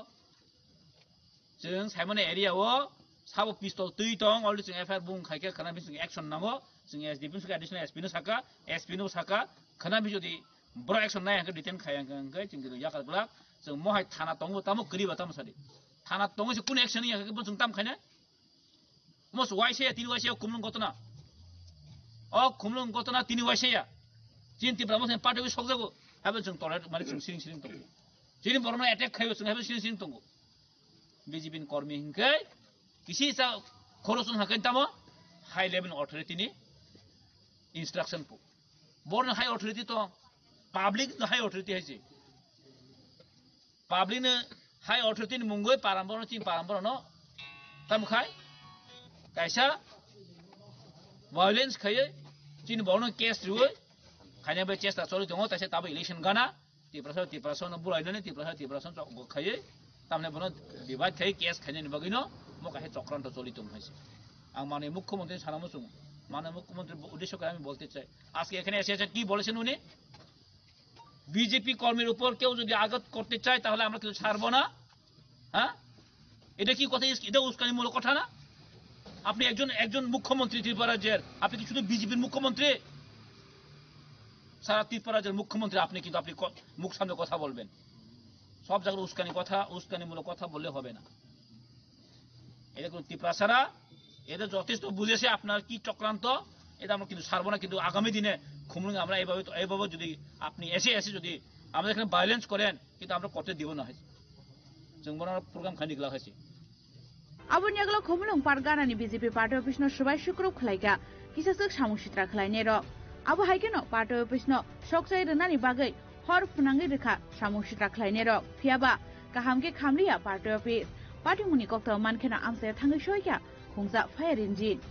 jeng saimone area o sabo pistol tui tong already jeng fr bung khaike khana bi jeng action nango jeng sdp su additional sp no saka khana bi jodi bro action nai hang detain khayang ga jeng yakal blak jeng mohai thana tongo tamo kri batam sari thana tongo se kun action ya ga jeng tam khaina mos waise tin waise kumlung gotona kumlung gotona tin waise ya jin ti brahmo sen party sok jago habe jeng toret mari jeng siring tongo jin borno attack khayo jeng habe siring tongo BJP kormi hingke kisi sa khorosun hakan tamo high level authority ni instruction po born high authority to public no high authority haisi public ne high authority ni mungoi parambor no tam khai kaisa violence khaye chin borno case ruwe khanya be chesta chori dongo taise tabo election gana ti prasad no bulai ne ti prasad go khaye tamne bono বিবাদ খাই case খাইনে নিবাগিনো মো কাহে চক্রান্ত চলিতুম হইছে আমি মানে মুখ্যমন্ত্রী সানামসুম মানে মুখ্যমন্ত্রীর উদ্দেশ্য করে আমি বলতে চাই আজকে এখানে এসেছেন কি বলেছেন উনি বিজেপি কর্মীর উপর কেউ যদি আঘাত করতে চায় তাহলে আমরা কিছু ছাড়বো না হ্যাঁ এটা কি কথা এটা উস্কানিমূলক কথা না আপনি একজন মুখ্যমন্ত্রী ত্রিপুরা রাজ্যের আপনি কি শুধু বিজেপির মুখ্যমন্ত্রী সারা ত্রিপুরা রাজ্যের মুখ্যমন্ত্রী আপনি কিন্তু আপনি মুখ সামনে কথা বলবেন সব জায়গায় উস্কানিমূলক কথা বললে হবে না এটা কোন ত্রিপুরাসারা এটা যথেষ্ট বুঝেছে আপনার কি চক্রান্ত এটা আমরা কিন্তু ছাড়বো না কিন্তু আগামী দিনে খুমলুং আমরা এইভাবে যদি আপনি এসে যদি আমাদের এখানে ভায়োলেন্স করেন কিন্তু আমরা করতে দিব না হয়েছে जों প্রোগ্রাম খানি গলা হয়েছে aboni aglo khomulung pargana ni BJP party office no subai shukro khlaiga kisasuk samushitra khlaine ro abo haikeno party office no sokchai rnani bagai hor phunangi rekha samushitra khlaine ro phiaba kahamke khamliya party office party muni kokta mankhena amse thangai soika khungja fire engine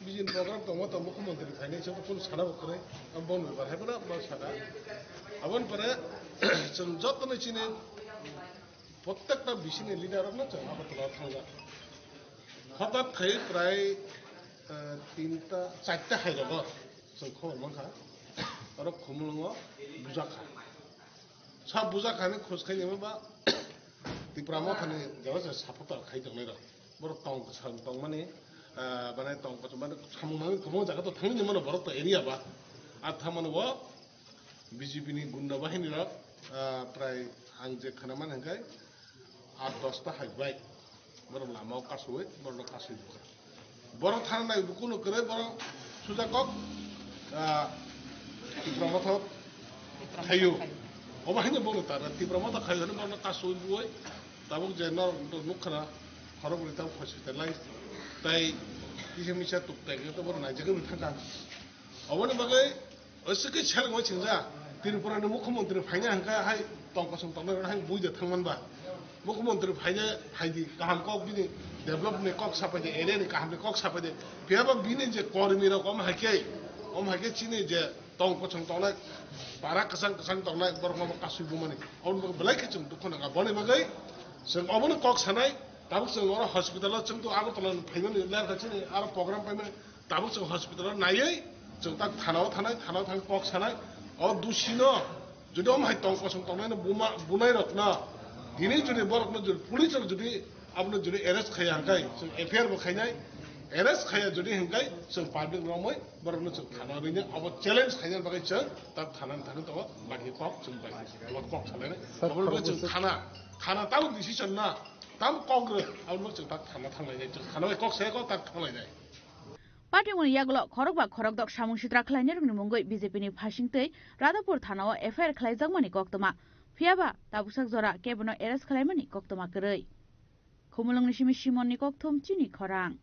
बिजिन programme तो मुख्यमंत्री थाने से तो कुल साना बकरे अब बन में है बना बस साना अबन पर जों जतने चिने प्रत्येकटा बिसिनि लिडार ना जों अब तो थांगा हठात खै प्राय 3टा 4टा है रबो जों खबर माखा आरो खुमलंगो बुजाखा सा बुजाखाने खोसखायने बा तिप्रामो थाने जवा साफता खाइ जंनाय र बर तंग माने बानाय तंग माने सामुनाय गोबां जायगा तो थांनि माने बरत एरिया बा आथा माने व बीजेपी नि गुन्डा बाहिनी र प्राय आं जे खानामान हंगाय 8-10टा हाइबाय बर लामाव कासुय बर कासुय बर थानाय बुकुनो करे बर सुजाकक तिप्रामथ खायो अबाहिने बोलो तार तिप्रामथ खायो बर कासुय बुय ताबुक जे नर नुखना खरब रिताव हॉस्पिटलाइज ताई किसे मिसा तुकताय तो बर नाइजगे बिथांगा अबने बागै असके छलगो छिंजा त्रिपुरानि मुख्यमंत्री फाइना हंका हाय तंकसं तंगन हाय बुइदे थांमानबा मुख्यमंत्री फाइना हायदि काहाम कक बिनि डेभलप ने कक सापादे एरिया नि काहाम ने कक सापादे बेबा बिनि जे कर्मी रकम हाके चिने जे तंकसं तंगनाय बारा कसं तंगनाय बरमा कासुय बुमानि अन बलायके जों दुखना बने बागै जों अबने कक सानाय ताबुक जों और हॉस्पिटल जों तो आगो तलन फाइनाल लेर खाथिनि आरो प्रोग्राम पाइमे ताबुक जों हॉस्पिटल नायै जों ता थानाव थानाय कक सानाय और दुसिनो जुदि हम हाय तंकसं तंगनाय बुनाय रखना दिनै जुदि बरकनो जुदि पुलिस जुदि आपनो जुदि अरेस्ट खाया हंगाय जों एफआईआर बो खायनाय अरेस्ट खाया जुदि हंगाय जों पाब्लिक रावमै बरकनो जों थाना रैनो अब चैलेंज खायनाय बागै जों ता थाना तो बागि कक जों बागि कक सालायनाय अबो जों थाना ताव डिसिजन ना ताम कांग्रेस आउनो जों ता थाना थांनाय जों थाना कक साया कक ता थांनाय Party muni yaglo khorok dok samung sitra khlainer ni mungoi BJP ni phasingtei Radhapur thanao FIR khlaijagmani koktoma phiaba tabusak jora kebono arrest khlaimani koktoma korei khumulungni simi simon ni kokthom chini khorang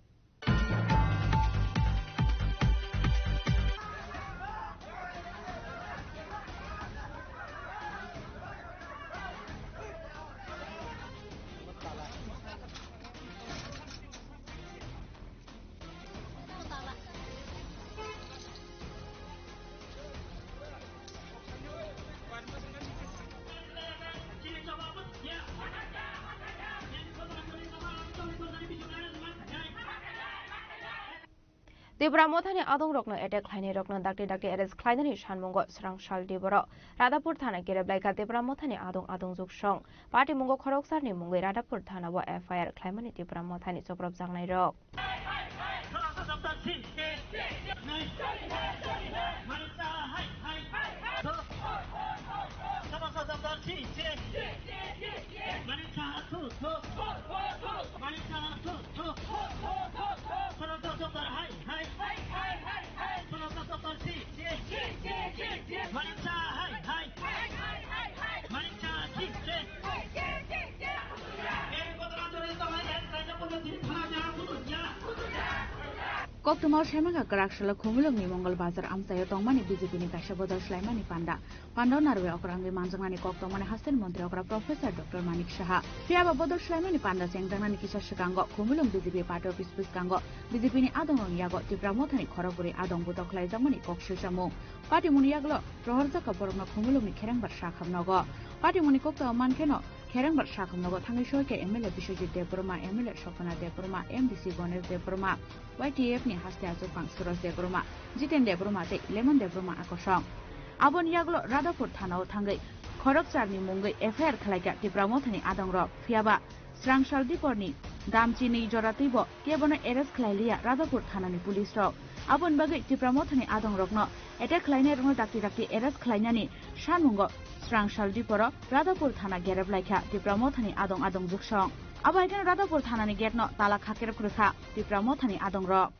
Debramothani adong rokno attack khlaini rokno dakte arrest khlainani sanmungo srangshal deboro Radhapur thana kereblaika Debramothani adong juksong party mungo khoroksarni mungoi Radhapur thana bo FIR khlaimani Debramothani choprop jangnai rok Koktoma Shemanga Karakshla Khumulungni Mongol Bazar Amsayo Tongmani BJP ni Kaisha Bodol Shlaimani Panda Narwe Okrangi Manjangani Koktomani Hasten Montri Okra Professor Dr. Manik Shaha Fiaba Bodol Shlaimani Panda Sengdangani Kisha Shikango Khumulung BJP Party Office Piskango BJP ni Adong Yago Debramothani Khoroguri Adong Budok Laijamani Kokshishamu Party Muni Yaglo Rohorjaka Borogno Khumulungni Kherangbar Shakhamnogo Party Muni Kokto Mankeno Kherangbar Shakhamnogo Thangishoike MLA Bishojit Debroma MLA Shopana Debroma MDC Gones Debroma YTF ni haste azupang Suros Debroma Jiten Debroma te Lemon Debroma akosong Abon Yaglo Radhapur thanao thangai Khorokcharni mungai FIR khlaika Debramothani adongrok phiaba Srangshal diporni damchini joratibo kebono arrest khlailia Radhapur thanani police rok Abon bagai Debramothani adongrokno attack khlainai rokno dakti arrest khlainani sanmungo Srangshal diporo Radhapur thana gereblaika Debramothani adong juksong Abaikan Radhapur thanani getno tala khakir kurkha Debramothani adongrok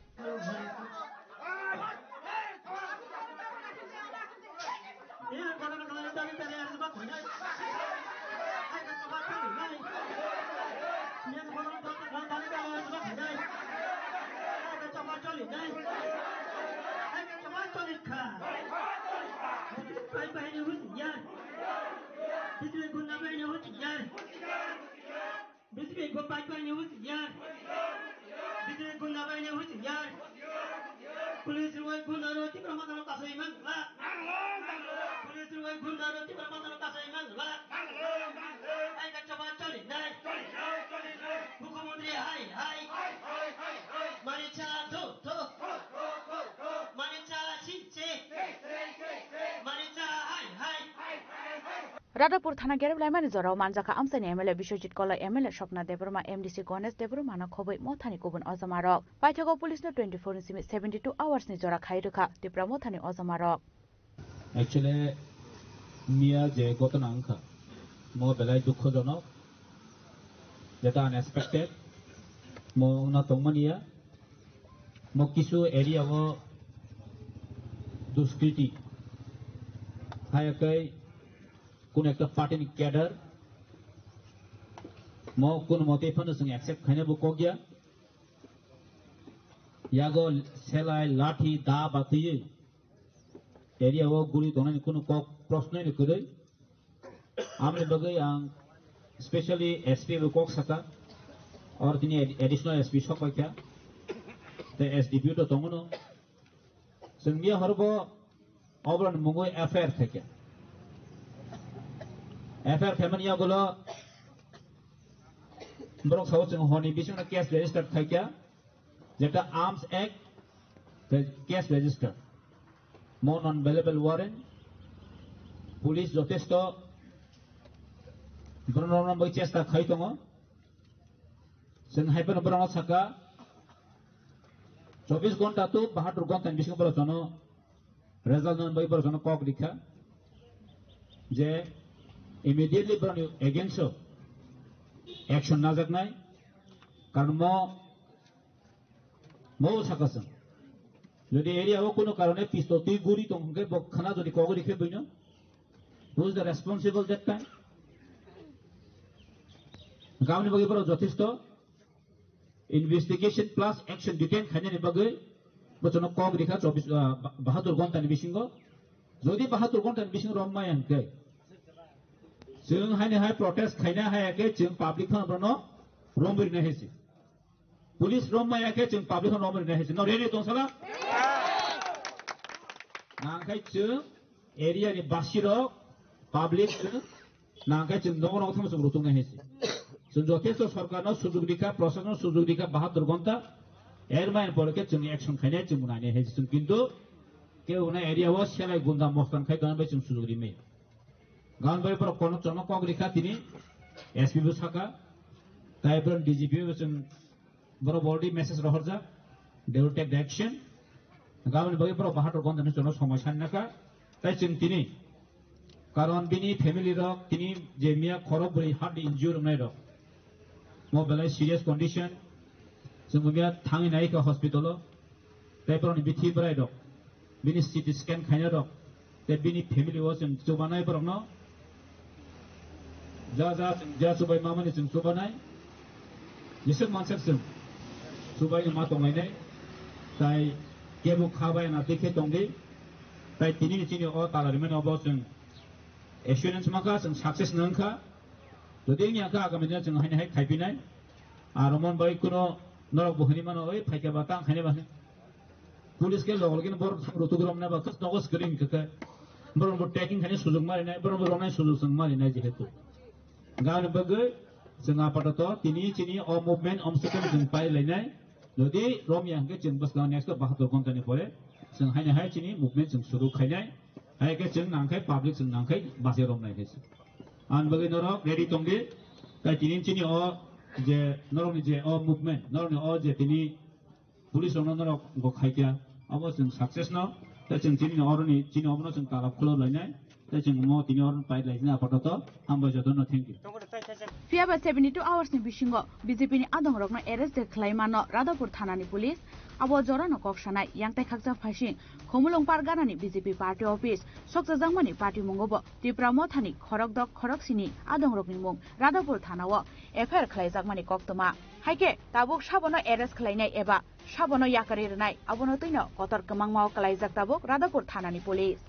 Radhapur thana gereblaimani jorao manjaka amsani MLA Bishojit Kola MLA Shopna Debroma MDC Gones Debroma na khoboi mothani kubun ojamarok paithako police na 24 ni simi 72 hours ni jora khairukha Debramothani ojamarok Actually Mia je gotona angkha mo belai dukkhojonok jeta unexpected mo na tongmania mo kisu area o duskriti hayakai কোন একটা পার্টির cadre ম কোন মতে phone সঙ্গে accept খাইনে বকগিয়া ইয়াগো সেলাই লাঠি দা বাতিয়ে এরিয়া ও গুলি দনানি কোন প্রশ্নই ন করে আমি বগৈ আং স্পেশালি এসপি কক সাকা আর তিনি এডিশনাল এসপি সকাইকা তে এসডিপি তো তমনো সঙ্গিয়া হরব অবরণ মঙ্গই এফআইআর থেকে FIR Khamania Golo Brok South Honi Bishop case registered Khaika Jeta Arms Act the case register more non available warrant police Jotesto Bruno Boichesta Khaitongo Sen Hyper Bruno Saka 24 ঘন্টা তো 72 ঘন্টা বিশেষ করে জন result নন বইবার জন cock লিখা যে immediately brought against action na jaknai karon mo sakasan যদি এরিয়াও কোনো কারণে পিস্তল তুই গুড়ি তোমাকে বকখানা যদি কগরি খেয়ে বইন who is the responsible that time গামনি বাকি পর যথেষ্ট ইনভেস্টিগেশন প্লাস অ্যাকশন ডিটেন খাইনানি বাকি বচন কক রেখা 72 ঘন্টাनि बिसिङाव যদি 72 ঘন্টাनि बिसिङाव रमायाखै जों हाय प्रटेस्ट खायनो हायाखै जों पाब्लिक खालामनो रमबरिनो हेसि पुलिस रमायाखै जों पाब्लिक खालामनो रमबरिनो हेसि न रेडि दंसला नांखाय जों एरियानि बासिरो पाब्लिक नांखाय जों नगराव थांसो रुतुंनो हेसि जों যথেষ্ট सरकारनो सुजुग दिखा प्रशासन सुजुग दिखा 72 घंटा एरमाइन पड़के जों एक्शन खायनाय जों नायनो हेसि जों किन्तु केउ ना एरियाव सेलाय गुन्दा मस्तान खाय गानबाय जों सुजुग दिमे गानबाय पर कोन चनो कग लिखा तिनी एसपी बो साका ताइपर डीजीपी बो जों बरो बॉडी मेसेज रहरजा they will take the action गाबन बागै पर 72 घंटानि जनो समस्या नाका ताइ जों तिनी कारण बिनि फैमिली रक तिनी जेमिया खरब बरि हार्ट इंजुर नाय रक मोबाइल सीरियस कंडीशन जों बिया थाङै नायखा हस्पिटालाव ताइपर बिथि बराय दक बिनि सीटी स्कैन खायना दक ते बिनि फैमिली वास जों जबानाय परनो जा सुबाय मामानि जों सुबानाय बिसोर मानसिजों सुबाय मा दंलायनाय ताइ केबु खाबाय ना देखे दंदि ताइ तिनि अ तालारिमेन अबो जों एश्योरेंस माखा जों सक्सेस नंखा যদি নিয়াকা আগামীদিনে जों हाय खायफिनाय आरो मन बाय कुनो नरक बहनि मानो ओइ फाइके बाता खायने बाने पुलिस के लगलगिन बर रुतुग्रम ना बाखस नगस करिन कके बर टेकिं खाने सुजुग मारिनाय बर रनाय सुजुग जों मारिनाय जेहेतु गान बगै जों आपातत तिनि चिनि अ मुभमेन्ट अमसकन जों पाइलायनाय যদি रमियाके जों बसगा नेक्स्ट 72 घंटानि परे जों हाय चिनि मुभमेन्ट जों सुरु खायनाय हायके जों नांखाय पाब्लिक जों नांखाय बासे रमनाय हेसि आन बगै नरक रेडी तंदि ताइ तिनि चिनि अ जे नरकनि जे अ मुभमेन्ट नरकनि अ जे तिनि पुलिस नरक गखायकिया अब जों सक्सेस न ताइ जों चिनि अरनि चिनि अबनो जों ताला खुलो लायनाय ताइ जों म तिनि अरन पाइलायना आपातत हामबाय जदन thank you Fiaba 72 hours ni bisingo BJP ni adong rokno arrest de khlaimano Radhapur thanani police abo jorano koksanai yangtai khakja phasing khomulong pargana ni BJP party office sokja jangmani party mungobo tipramo thani khorokdok khoroksini adong rokni mung Radhapur thanao FIR khlaijakmani koktoma haike tabuk sabono arrest khlainai eba sabono yakari rnai abono toino kotor kamangmao khlaijak tabuk Radhapur thanani police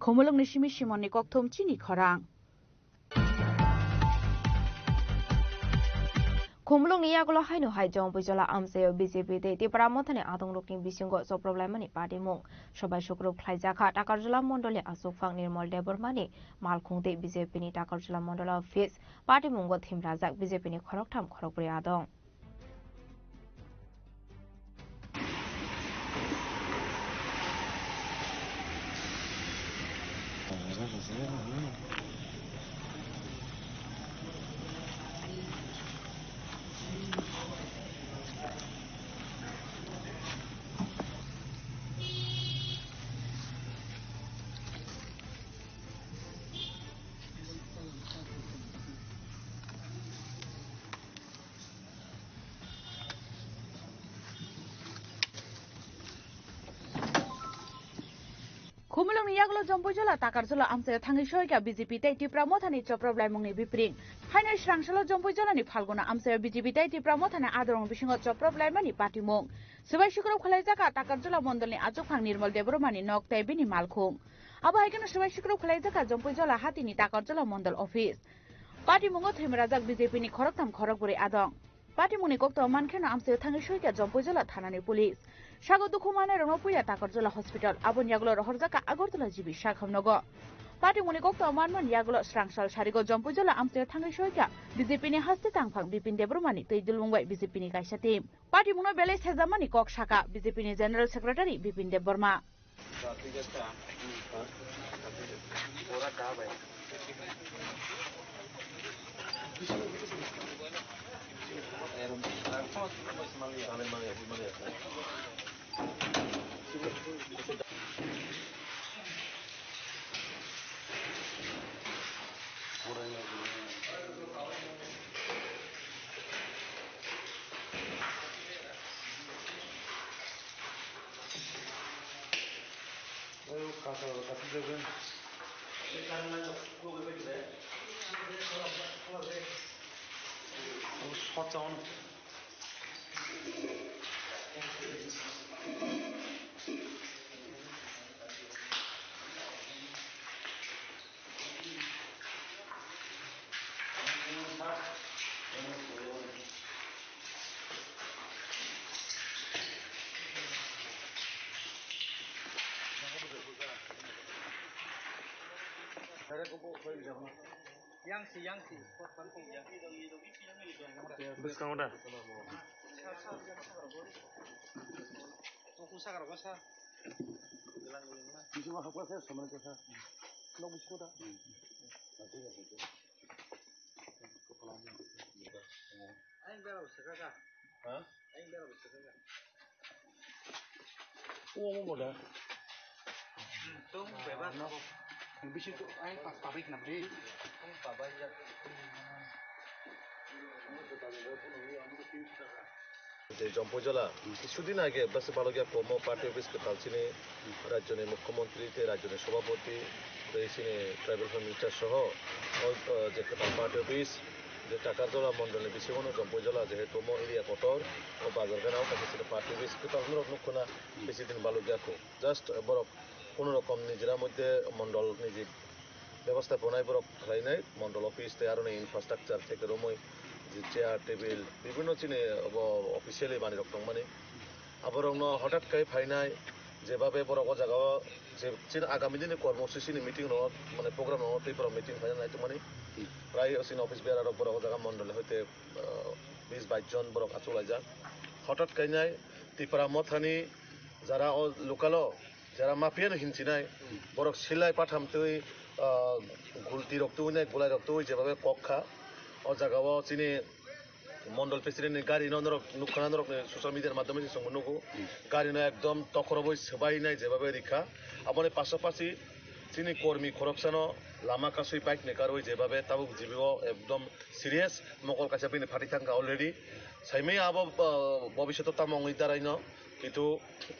Khomulong ni simi simon ni kokthom chini khorang Khomulong ni yagulo haino hai jong bujola amseo BJP te tipra mothane adong rokni bisingo so problem mani party mung sobai sukrup khlaijaka takarjula mondole asukfang nirmol debormani malkhungte BJP ni takarjula mondola office party mungo thimrajak BJP ni khoroktham khorokpri adong Kumulong Yaglo Jompojola Takarzola Amse Tangishoika BJP Taiti Pramotani Choproblamong Bipring. Haina Shrangshala Jompojola ni Falguna Amse BJP Taiti Pramotana Adrong Bishingo Choproblamani Patimong. Subai Shukro Khalajaka Takarzola Mondoli Ajokang Nirmal Debromani Nok Taibini Malkung. Aba Haikana Subai Shukro Khalajaka Jompojola Hatini Takarzola Mondol Office. Patimongo Thimrazak BJP ni Khoroktam Khorokburi Adong. Patimoni Kokto Mankeno Amse Tangishoika Jompojola Thanani Police. Shago Dukumane Ronopuya Takarzola Hospital, Abon Yaglo Horzaka Agortola Jibi Shakhamnogo. Party Munikokto Manman Yaglo Strangsal Sharigo Jompujola Amster Tangishoika, BJP Haste Tangpang Bipin Debromani, Tidulungway BJP Kaisha team. Party Muno Beles has a money Kok Shaka, BJP General Secretary Bipin Deborma. Jompojola, কিছুদিন আগে বাসে বালগিয়া promo party অফিসকে তালচিনি রাজ্যের মুখ্যমন্ত্রী রাজ্যের সভাপতি এইসিনে tribal minister সহ যে party office যে টাকারজলা মন্ডলের বিশেষণ জম্পজলা যেহেতু মো এরিয়া কটর ও বাজারগানাও কাছে পার্টি অফিস তালন নুখনা বেশি দিন বালগিয়াকো জাস্ট বরফ কোনো রকম নিজেরা মধ্যে মন্ডল নিজে ব্যবস্থাপনায় বরফ খাইনাই মন্ডল অফিস আর ইনফ্রাস্ট্রাকচার থেকে রময় যে চেয়ার টেবিল বিভিন্ন চিনে অফিসিয়ালি বানি রক্ত মানে আবার হঠাৎ করে ফাইনাই যেভাবে বড় জায়গা যে আগামী দিনে কর্মসূচি মিটিং মানে প্রোগ্রাম টেপর মিটিং ফাইনাল নাই তো মানে প্রায় চিন অফিস বেড়ার বড় জায়গা মন্ডলে হইতে 20-22 জন বড় চলাই যাক হঠাৎ কাইনাই ত্রিপুরা মথানি যারা লোকাল যারা মাফিয়ানো হিনচিনাই বড় সিলাই পাঠামতই গুলতি রক্ত নাই গোলাই রক্ত যেভাবে কক্ষা ও জায়গাও চিনি মন্ডল প্রেসিডেন্ট গাড়ি নুখানা সোশ্যাল মিডিয়ার মাধ্যমে নুকু গাড়ি একদম তখরবই সবাই নাই যেভাবে রেখা আমার পাশাপাশি চিনি কর্মী খরকসানো লামা কাছুই বাইক নেকার যেভাবে তাবো জীবিও একদম সিরিয়াস মকল কাছে পিনে ফাটি থাকা অলরেডি সাইমে আবো ভবিষ্যৎ তামঙ্গই দাঁড়াইন কিন্তু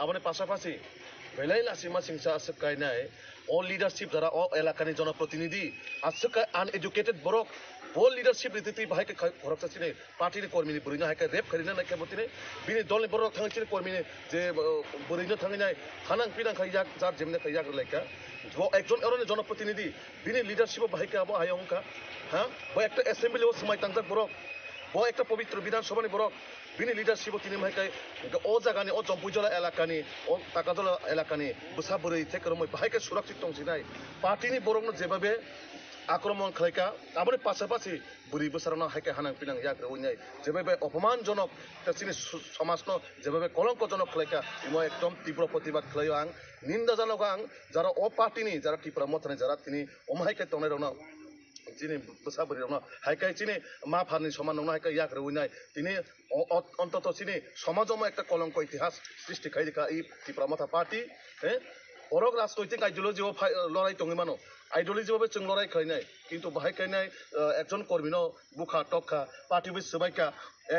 আমার পাশাপাশি বেলাই লাসিমা সিংসা আসকাই নাই অল লিডারশিপ যারা এলাকানি জনপ্রতিনিধি আসকাই আনএডুকেটেড বরক All leadership riti bahai ke khoroksa chine party ni kormi ni burina hai ke rep kharina na ke botine bini dol ni borok thang chine kormi ni je burina thangi nai khanang pinang khai jak jar jemne khai jak laika jo ekjon erone জনপ্রতিনিধি bini leadership bahai ke abo hayongka ha bo ekta assembly o samai tangjak borok bo ekta পবিত্র বিধানসভা ni borok bini leadership o tini mahai ke o jaga ni o Jompujola elakani o Takajola elakani busa burei theke romoi bahai ke surakshit tongsinai party ni borok no jebabe আক্রমণ খাইকা আমার পাশাপাশি বুড়ি বসারানো হাইকে হানাং পিনাং ইয়াক রউনাই যেভাবে অপমানজনক চিনি সমাজনো যেভাবে কলঙ্কজনক খাইকা ইমো একদম তীব্র প্রতিবাদ খাইও আং নিন্দাজনক আং যারা ও পার্টিনি যারা ত্রিপুরা মথানি যারা তিনি অমাহাইকে তংনাই রওনা চিনি বসাবরি রওনা হাইকাই চিনি মা ফারনি সমান রওনা হাইকা ইয়াক রউনাই তিনি অন্তত চিনি সমাজমো একটা কলঙ্ক ইতিহাস সৃষ্টি খাইকা এই ত্রিপুরা মথা পার্টি হ্যাঁ বড় রাজনৈতিক আইডিওলজি লড়াই টঙি মানো আইডিওলজি ভাবে जों লড়াই খাইনাই কিন্তু বাহাই খাইনাই একজন কর্মীনো বুখা টকা পার্টি বিস সবাইকা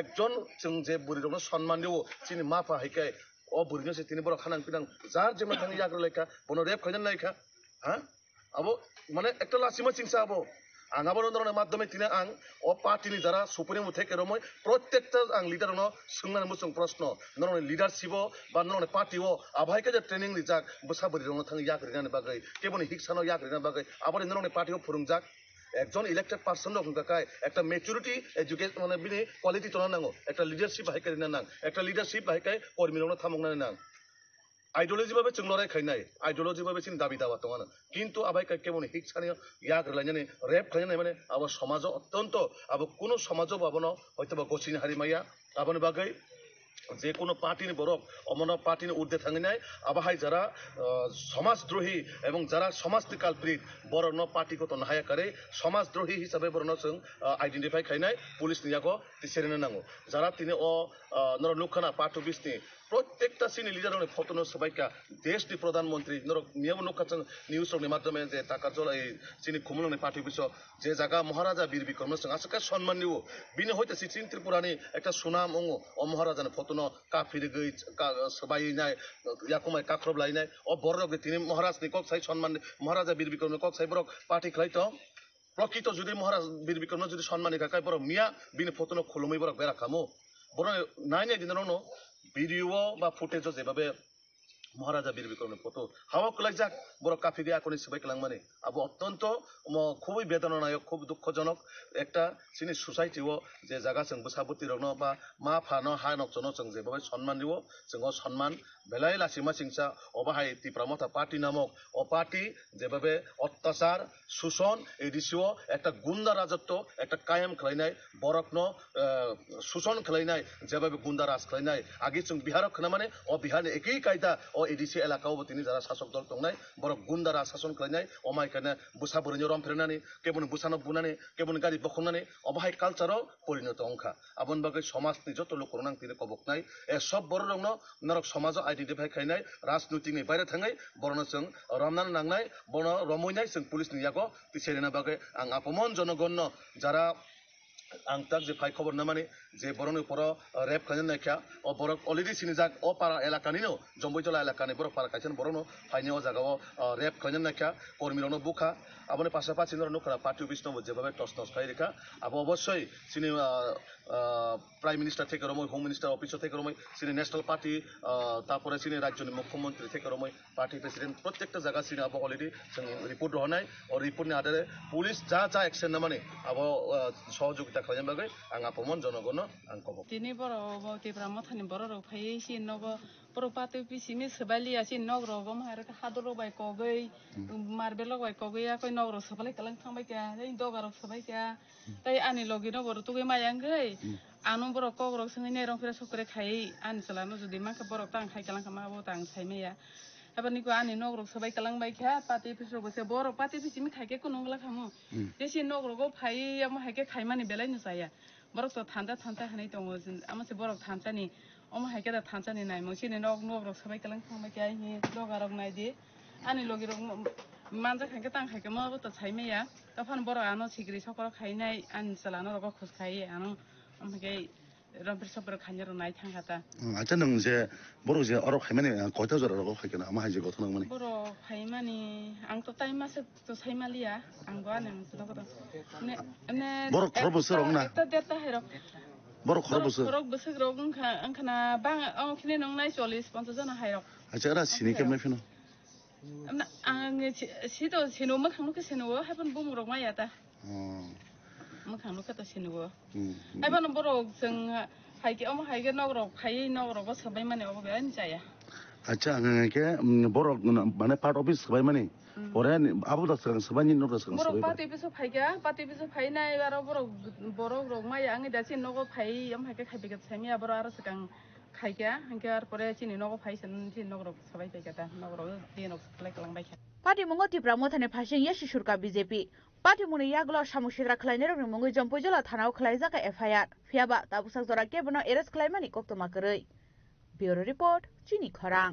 একজন जों যে বুড়ি রং সম্মান দিও চিনি মাফা হাইকাই o burino se tini borok khanang pinang jar jema thang yagro laika bono rep khainan laika ha abo মানে একটা লাসিমা চিংসা abo ang abo ধরনের মাধ্যমে তিনি আং ও পার্টিনি যারা সুপ্রিমো থেকে রময় প্রত্যেকটা আং লিডার ন সুংনান মুসং প্রশ্ন নরনে লিডারশিপ বা নরনে পার্টি ও আভাইকে যে ট্রেনিং নি যাক বসাবরি রং থাং ইয়াগরিনানি বাগৈ কেবনি হিকসানো ইয়াগরিনা বাগৈ আবার নরনে পার্টি ও ফুরুংজাক একজন ইলেক্টেড পার্সন রকম কাকায় একটা ম্যাচুরিটি এডুকেশন মানে বিনি কোয়ালিটি তো নাঙ্গো একটা লিডারশিপ হাইকারি নাং একটা লিডারশিপ হাইকাই কর্মী রং থামংনানি নাং আইডিওলজি ভাবে जों লড়াই খাইনাই আইডিওলজি ভাবে চিন দাবি দাওয়া তো কিন্তু আবাই কেমন হিকসানি ইয়াগ লাইনানি রেপ খাইনাই মানে আবার সমাজ অত্যন্ত আবার কোন সমাজ বাবনো হয়তো বা গছিনি হারিমাইয়া আবনি বাগৈ যে কোনো পার্টিনি বরক অমন পার্টিনি ঊর্ধ্বে থাকি নাই আবাহাই যারা সমাজদ্রোহী এবং যারা সমাজনি কালপ্রিট বরন পার্টিগত নাহায়াকারে সমাজদ্রোহী হিসাবে বরন जों আইডেন্টিফাই খাইনাই পুলিশ নিয়াগো তিসেরেনে নাঙ্গো যারা তিনি ও নর লুখানা পার্টি অফিসনি প্রত্যেকটা সিনি লিডার ফটো সবাইকা দেশনি প্রধানমন্ত্রী নর নিয়ম নুখাচন নিউজের মাধ্যমে যে টাকা চলা এই চিনি খুমলনি পার্টি অফিস যে জায়গা মহারাজা বীর বিক্রম সিং আজকে সম্মান নিব বিনি হইতে চিন ত্রিপুরানি একটা সুনাম অঙ্গ ও মহারাজানি ফটো কাফিরি গই সবাই নাই ইয়াকুমাই কাখরব লাইনাই ও বড়কে তিনি মহারাজনি কক সাই সম্মান মহারাজা বীর বিক্রম কক সাই বড় পার্টি খাইতো প্রকৃত যদি মহারাজ বীর বিক্রম যদি সম্মানী কাকাই বড় মিয়া বিনি ফটো খুলুমি বড় বেড়া খামো বড় নাই নাই দিন ভিডিও বা ফুটেজ যেভাবে মহারাজা বীর বিক্রমের ফটো হাওয়া কলাই যাক বড় কাফি দিয়ে এখন সবাই কেলাং মানে আবু অত্যন্ত খুবই বেদনানায়ক খুব দুঃখজনক একটা চিনি সোসাইটিও যে জায়গা जों বসাবতি রন বা মা ফানো হা নকজন जों যেভাবে সম্মান দিব जों সম্মান বেলাই লাসিমা সিংসা অবাহাই তীব্রমতা পার্টি নামক ও পার্টি যেভাবে অত্যাচার শোষণ এডিসিও একটা গুন্ডা রাজত্ব একটা কায়েম খাইনাই বরকন শোষণ খাইনাই যেভাবে গুন্ডা রাজ খাইনাই আগে जों বিহারক খানা মানে ও বিহারনি একই কায়দা ও এডিসি এলাকাও তিনি যারা শাসক দল দংনাই বড় গুন্ডা রাজ শাসন খাইনাই অমাইখানে বুসা বরিনি রম ফেরনানি কেবন বুসানো বুনানি কেবন গাড়ি বখনানি অবাহাই কালচারও পরিণত অংখা আবন বাগৈ সমাজনি যত লোক রনাং তিনি কবকনাই এ সব বড় রং নরক সমাজ আইডেন্টিফাই খাইনাই রাজনীতিनि বাইরে थांनाय बरनो जों रमनान नांनाय बनो रमयनाय जों पुलिस नियागो तिसेरेना बागै आं आपमन जनगण যারা आं तक जे फाइ खबर नामानि जे बरनो पर रेप खायन नायखा ओ बर अलरेडी सिनि जाग ओ पारा एलाकानिनो जम्बैजला एलाकानि बर पारा खायन बरनो फाइनि ओ जागाव रेप खायन नायखा कर्मिरनो बुखा आबने पाशापाशि नखरा पार्टी अफिस नो जेभाबे टस टस खाइ रेखा आब अवश्य सिनि प्राइम मिनिस्टार থেকে রমই হোম মিনিস্টার অফিস থেকে রমই সিনি ন্যাশনাল পার্টি তারপরে সিনি রাজ্যের মুখ্যমন্ত্রী থেকে রমই পার্টি প্রেসিডেন্ট প্রত্যেকটা জায়গা সিনি আব অলরেডি जों রিপোর্ট রহনাই ও রিপোর্টনি আধারে পুলিশ যা যা অ্যাকশন না মানে আব সহযোগিতা খাইন বাগৈ आं आपमन जनगण आं कब दिनै बर' दैफ्रा मथानि बर' रौ फायै सि नग बर' पाते पिसिमि सबालिया सि नग रगो मार हादर बाय कगै मारबेल बाय कगै आकय नग र सबाले कलां थांबाय क्या नै दगार सबाय क्या तै आनि लगे न बर तुगै मायांगै आनु बर कगर संगै नै रंफेरा सकरे खायै आनि चलानो जुदि माखा बर तां खाय कलां खामा बो तां साइमेया एबारनिको आनि नगर सबाय कलां बाय क्या पाते पिसो बसे बर पाते पिसिमि खायके कुनंगला खामो देसि नगरगो फायै आम हायके खायमानि बेलायनो जाया बरक तो थांजा हानाय दङ आमासे बरक थांजानि अमा हायके दा थांजानि नाय मोसिनि नगर सबाय कलां थांबाय क्या हि दगारक नायदि आनि लगिर मानजा खायके तां खायके माबो तो साइमेया तफान बर आनो सिग्रि सकरा खायनाय आनि चलानो रग खुस खायै आनो ओमके रंफेर सकरा खायनो नाय थांगाता आचा नों जे बर जे अरक खायमानि कयता जरा रग खायकेना आमा हायजे गथ नंमानि बर खायमानि आं तो टाइम मासे तो साइमालिया आं गो आने नगद ने बर खर बोसोर रंना एकता देता हेरो बर खर बोसोर खर बोसोर रग अंखाना बां आं खिने नंनाय 40 50 जना हायरो आचा रा सिनि केमनाय फिनो आं सितो सिनो मखांनुके सिनो हायफन बुमरक मायाता मखांनुके त सिनो हायफन बर जों हायके अम हायके नगरक खायै नगरक सबाय माने अबे आन जाया अच्छा के बर माने पार्ट ऑफिस सबाय माने परे आबो दा सबायनि नगर सबाय बर पार्टी पिसो फायगा पार्टी पिसो फायनाय बारो बर रग माया आंनि दासि नगो फाय अम हायके खायबेगा सामिया बर आरो सकां खायगा हांके आर परे चिनि नगो फायसन चिनि नगरक सबाय फायगा नगरक देनक सप्लाय खालामबाय पार्टी मंगो तिब्रा मथाने फासिं यासि सुरका बीजेपी पार्टी मुनि यागलो सामुशिरा खलायने रग मंगो जम्पैजला थानाव खलाय जाका एफआईआर फियाबा ताबुसाक जरा केबनो एरेस्ट खलायमानि कक्तमा करै ब्यूरो रिपोर्ट चिनि खरां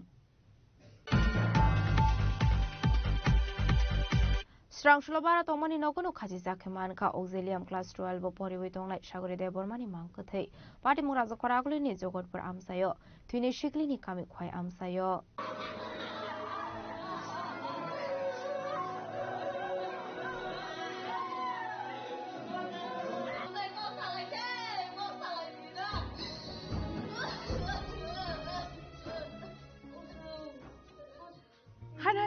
Srangshlo bara tongmani nokono khaji zakheman ka auxilium class 12 bo poriwi tongnai Sagori Debormani mangkathai party muraja koraguli ni jogotpur amsayo twini shikli ni kami khwai amsayo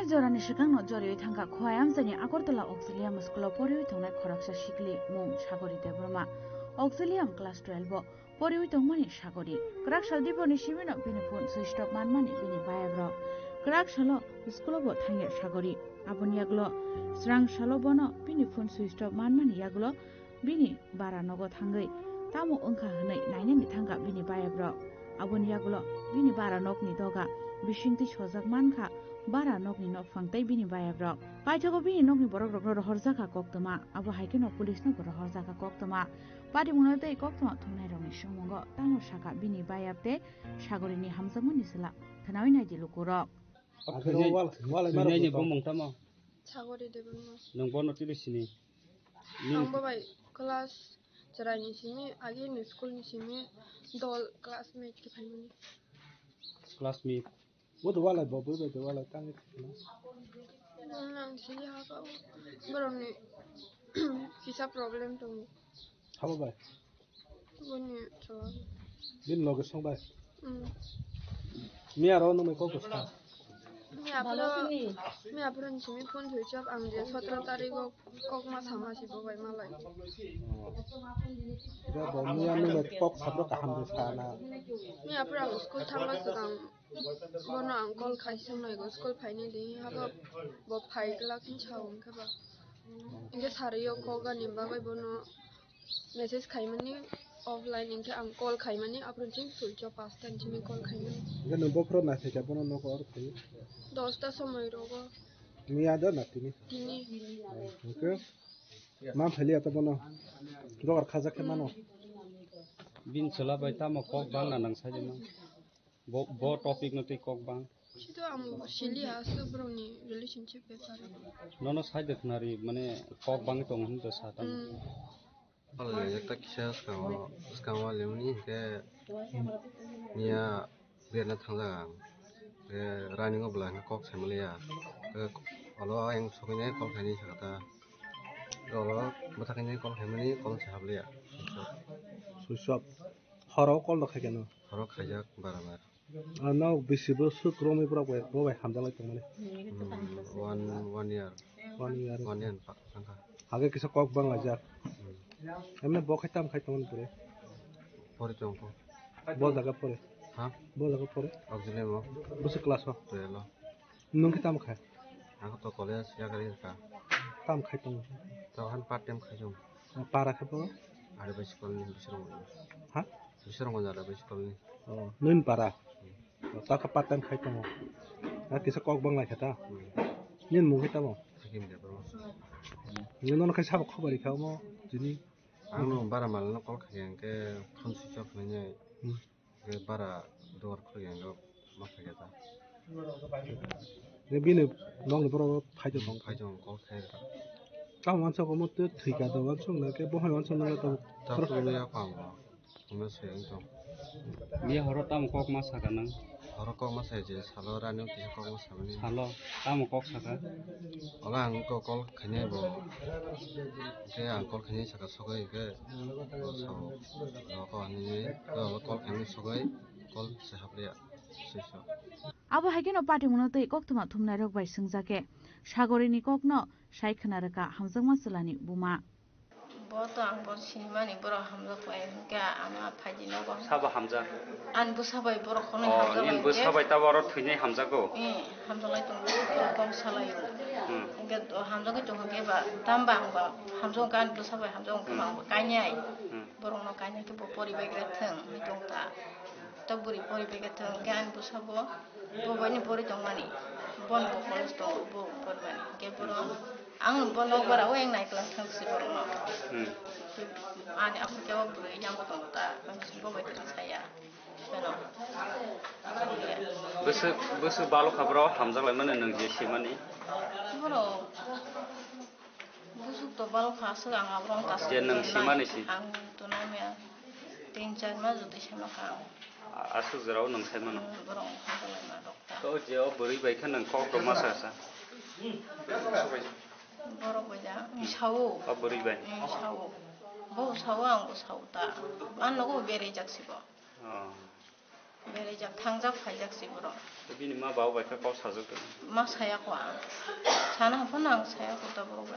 Jorani shikang no jori thangka khoyam jani Agartala Auxilium School of Poriwi tongnai khoraksa shikli mung Sagori Deborma Auxilium class 12 bo poriwi tongmani Sagori krak saldiboni shimino bini phone switched off manmani bini bayabro krak shalo school bo thangye Sagori aboni yaglo srang shalo bono bini phone switched off manmani yaglo bini bara nogo thangai tamo ongkha hnai nainani thangka bini bayabro aboni yaglo bini bara nokni doga bishingti sojak mankha bara nokni nok phangtai bini bayabrok paithago bini nokni borok rok rohorjaka koktoma abo haikeno police no rohorjaka koktoma pati munotei koktoma thungnai rokni sumungo tamo saka bini bayapte Sagorini hamjamoni sila thanawi nai dilukuro Thunai bomong tamo Sagori Deborma nang bono tili sini Nangbo bai class jarani sini agi ni school ni sini dol classmate ki phaimani classmate What wala bobo the wala tang nang sini ha ka baroni visa problem to How about boni to Din log song by Me around me ko mi apro ni sini phone switch off ang je 17 tarik ko kokma samasi bo bai malai Da bo mi anu me kok sabro ka ham sana mi apro ang school thangba sakang bono ang call khaisang noi go school phaini de haba bo phai kla kin chawang ka ba inge sariyo ko ga nimba bai bono message khaimani offline inge ang call khaimani apro ching switch off pasta chimi call khaimani Ga no bopro na se bono no ko or thai 10টা সময় রোগো Mi ada na tini Okay Mam phali ata bono Rogar khaja ke mano bin chola bai tamo kok bang na nang sajema bo topic no tei kok bang Shito am shili hasu broni relationship betare nono side khnari mane kok bang tong hin to sata Oleh kita kisah sekarang lemni ke Nia biarna thanglang ke running of line kok samalia ke alo yang soknya kok hani sakata alo bataknya kok hamani kok sahablia Susop Horo kol lokha keno haro khajak barabar Now bisibo su kromi pura bo bai hamdalai tongmani 1 year 1 year pak sangka Age kisa kok bang ajak Emne bo khaitam khaitam pure pore chongko bo jaga pore ha bo jaga pore auxilium Busi kelas ho relo Nung khitam khai aku to college ya kali ka tam khaitam to han part time khajong para khabo ada basi kolni bisrong ha bisrong ada basi kolni nun para ta ka patam khaitam na kisa kok bang lai khata nin mung khitam hakim de bro nin non khai sab khobari khamo jini anu bara mal no kol khayang ke phone switch off nanya ke bara door khayang go ma khayata Ne bine nong le bro phaijo tong khajong kol khayra ta wan so mo te thika do wan so na ke bo hai wan so na to ta phone ya pang ma se engtong mi horo tam kok ma saka nang horo kok ma se je salo rani ki kok ma samani salo tam kok saka ola ang ko kol khanye bo ke ang kol khanye saka sogai ke so ko ani ko kol khanye sogai kol se hablia seso Abo haikeno party munotei koktoma thumnai rok bai singjake Sagorini kokno saikhana raka hamjangma sulani buma boto ang bor sinimani boro hamza kwai ga ama phaji no go saba hamza an bu sabai boro khone hamza nin bu sabai ta boro thuinai hamza go hamza lai tong kom salai ga hamza ga tong ge ba tambang ba hamza kan bu sabai hamza ko ma kanyai boro no kanyai ke pori bai gra thang tong ta taburi pori bai ga thang gan bu sabo bo bani pori tong mani bon bo college to bo por mani ke boro ang bon no bara weng nai klang thang si boro no ani aku jawab yang betul tak semua baik saya Besu balu kabro hamzak lai mana nang je simani boro baru kasih ang abang tas. Jeneng si mana sih? Ang tunamnya 3-4 mas jadi sama kang. Asal zerau nang saya mana? Borong kalau madok. Kau jauh beri baik kan nang kau masa sa. Borong baca, sawu. Kau beri baik. Sawu. Bau sawu ang sawu ta. An aku berejak sih bo. Berejak tangjak fajak sih bro. Tapi ni mah bawa baik kau sajuk. Mas saya kuang. Sana pun ang saya kuta borong.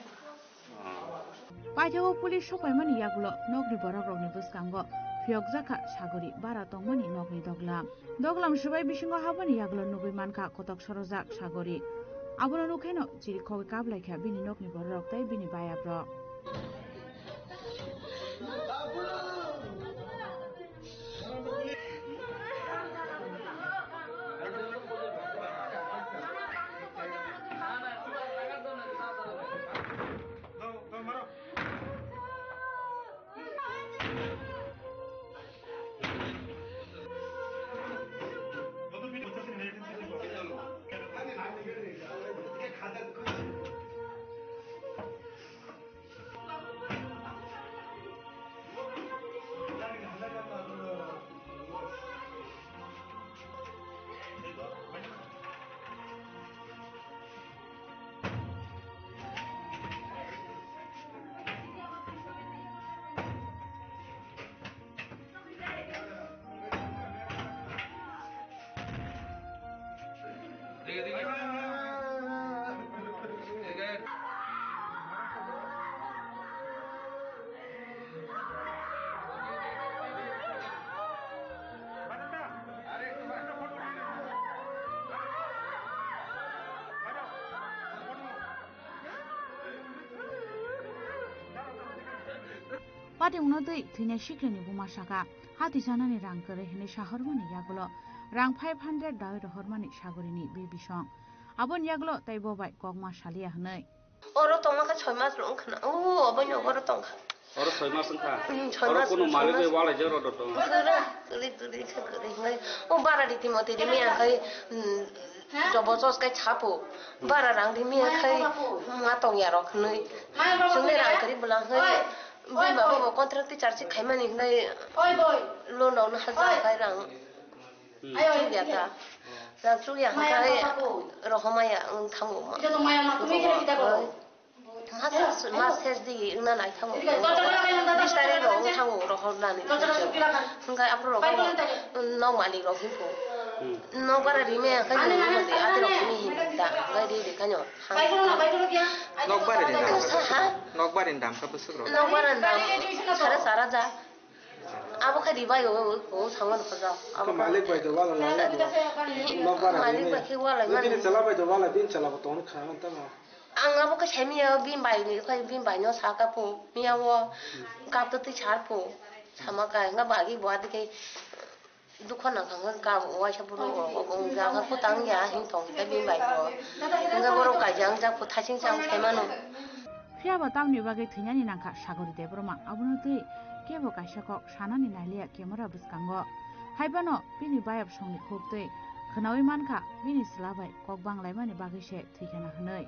Pajago pulis sopaimani yagulo nokni borok rokni buskango fiokjaka sagori bara tongmani nokni doglam subai bisingo habani yagulo nugui manka kotok sorojak sagori abono nukheno chiri khogi kablai bini nokni borok tai bini bayabro Pati unodui thine shikleni buma shaka hati janani rang kare hine shahormani yagulo rang 500 dawi rohormani sagorini bibisong abon yagulo taibo bai kogma shalia hnai oro tongma 6 mas rong khna o abon oro tong Oro 6 mas kha oro kono malik bai wala jero do to tuli ngai o bara di timote di mia kai jobos kai chapo bara rang di mia kai ma tong ya rok nai sungai rang kari bulang ngai Bim bawa kontrak ti charge khaima ni ngai loan on 1000 kai rang ayo ya ta rang chu ya kai rohoma ya thamu ma ito maya ma tumi kire kita ko mas di na nai thamu distare ro thamu rohona ni ngai apro ro no mali ro hipo no para rime kai ni mati ate ro ni hinta ngai di kanyo Nokbarin dam ka busuk ro. Nokbarin dam sara ja. Abo ka di bai o sangon khaja. Abo malik bai do wala la. Nokbarin malik bai ki wala man. Bin chala bai do wala bin chala ko ton khan ta ma. Ang abo ka chemi bin bai ni kai bin bai no sa ka pu. Mia wo ka to ti char pu. Sama ka nga bagi buat ke dukhan na khang ka wa cha pu ro ong ja ka pu tang ya hin tong ka bin bai ko. Nga boro ka jang ja pu thaching chang themano. Fiaba tamni bagai thinyani nangka sagori debroma abunotei kebo kaisakok sanani nailia camera buskango haibano bini bayab songni khoptei khnawi manka bini slabai kokbang laimani bagai se thikana hnai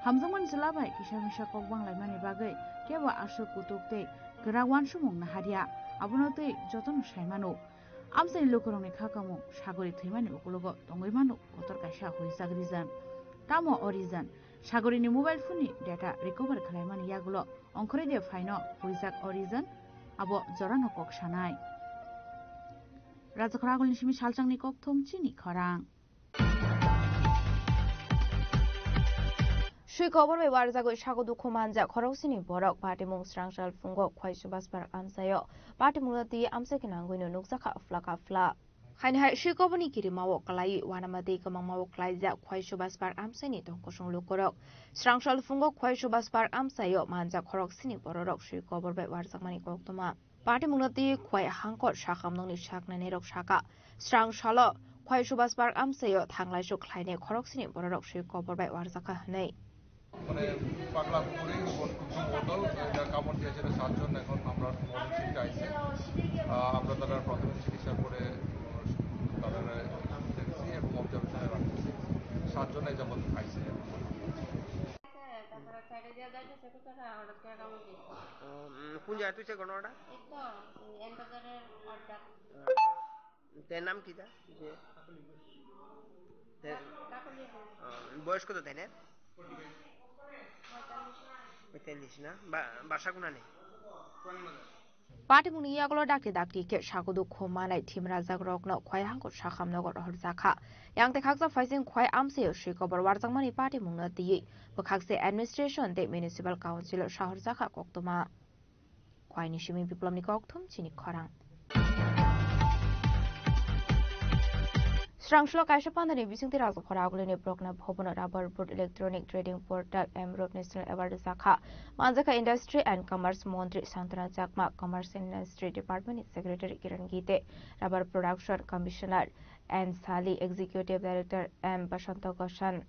hamjongman slabai kisamisa kokbang laimani bagai kebo asu kutuktei gerawan sumong na haria abunotei joton saimano amsani lokorongni khakamu sagori thimani ukulogo tongoi kotor kaisa hoisagrijan tamo origin Sagorini mobile phone ni data recover khlaimani yagulo ongkhore de phaino huizak origin abo jorano kok sanai Rajakhoragolni simi salchangni kok thomchini khorang Shui khobor bai warjago sago dukho manja khorogsini borok patimung srangsal fungo khwaisubas par amsayo patimungati amsaki nangoino nukjaka afla Hainhai shui khoboni kirimao kalai wanamati kamangmao klaija khwaisubas par amsani tongkosong lukorok srangsal fungo khwaisubas par amsayo manja khorogsini borok shui khobor bai warjakmani koktoma patimungati khwai hangkot sakhamnongni saknani rok saka srangsalo khwaisubas par amsayo thanglaisu khlaine khorogsini borok shui khobor bai warjaka hnai মানে পাগলা পুকুরে কুসুম মডল এটা কামড় দিয়েছিল 7 জন এখন আমরা morning আইছে আমরা তারা প্রাথমিক চিকিৎসা করে তারা দেখছি এবং অবজারভেশনে রাখছি 7 জনে যাবত আইছে কোন জায়গা তুই ঘটনাটা তার নাম কি বয়স কত তাই না 45 না বাসা কোনা নেই Patimuni Yaglo Daki Daki Kit Shakudu Komana Tim Razagrokno, Kwayanko Shakam Nogor Horzaka. Young the Kaksa Fizing Kwai Amsi Shikober Warzamani Patimuna the Bokakse Administration, the Municipal Council Shahorzaka Koktoma. Kwai Nishimi people Nikoktum, Chini Korang. Strangshlo Kashapan the Nibising the Razakoragulini Brokna Hobona Rubber Board Electronic Trading Portal Emrop National Award Zaka Manzaka Industry and Commerce Montri Santana Zakma Commerce Industry Department Secretary Kiran Gite Rubber Production Commissioner and Sali Executive Director M. Bashanta Goshan.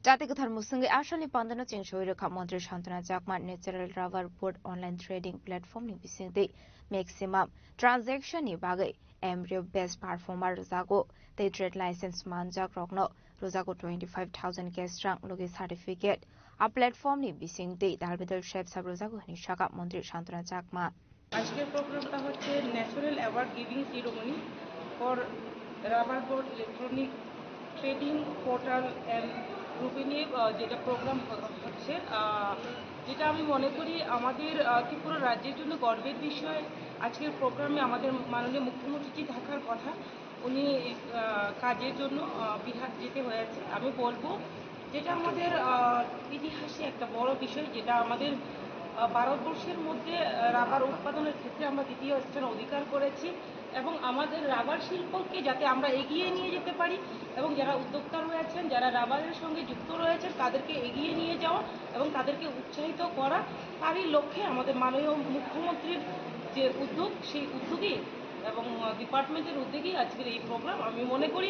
Jatikar Musungi Ashali Pandana Chinshoiraka Montri Shantana Jakma Natural Rubber Board Online Trading Platform Nibising the Maximum Transaction Nibagay Embryo Best Performer Rosago the Trade License Manjak Rogno Rosago 25,000 guest rank Logi Certificate a platform Nibising the Dalbidal Chef Sabrosago Nishaka Montri Shantana Jakma. আজকের প্রোগ্রামটা হচ্ছে national award giving ceremony for rubber board electronic trading portal and গ্রুপে নিয়ে যেটা programme হচ্ছে যেটা আমি মনে করি আমাদের ত্রিপুরা রাজ্যের জন্য গর্বের বিষয় আজকের প্রোগ্রামে আমাদের মাননীয় মুখ্যমন্ত্রী থাকার কথা উনি কাজের জন্য বিহার যেতে হয়েছে আমি বলবো যেটা আমাদের ইতিহাসে একটা বড় বিষয় যেটা আমাদের ভারতবর্ষের মধ্যে রাবার উৎপাদনের ক্ষেত্রে আমরা দ্বিতীয় স্থান অধিকার করেছি এবং আমাদের রাবার শিল্পকে যাতে আমরা এগিয়ে নিয়ে যেতে পারি এবং যারা উদ্যোক্তা রয়েছেন যারা রাবারের সঙ্গে যুক্ত রয়েছেন তাদেরকে এগিয়ে নিয়ে যাওয়া এবং তাদেরকে উৎসাহিত করা তারই লক্ষ্যে আমাদের মাননীয় মুখ্যমন্ত্রীর যে উদ্যোগ সেই উদ্যোগে এবং ডিপার্টমেন্টের উদ্যোগেই আজকের এই প্রোগ্রাম আমি মনে করি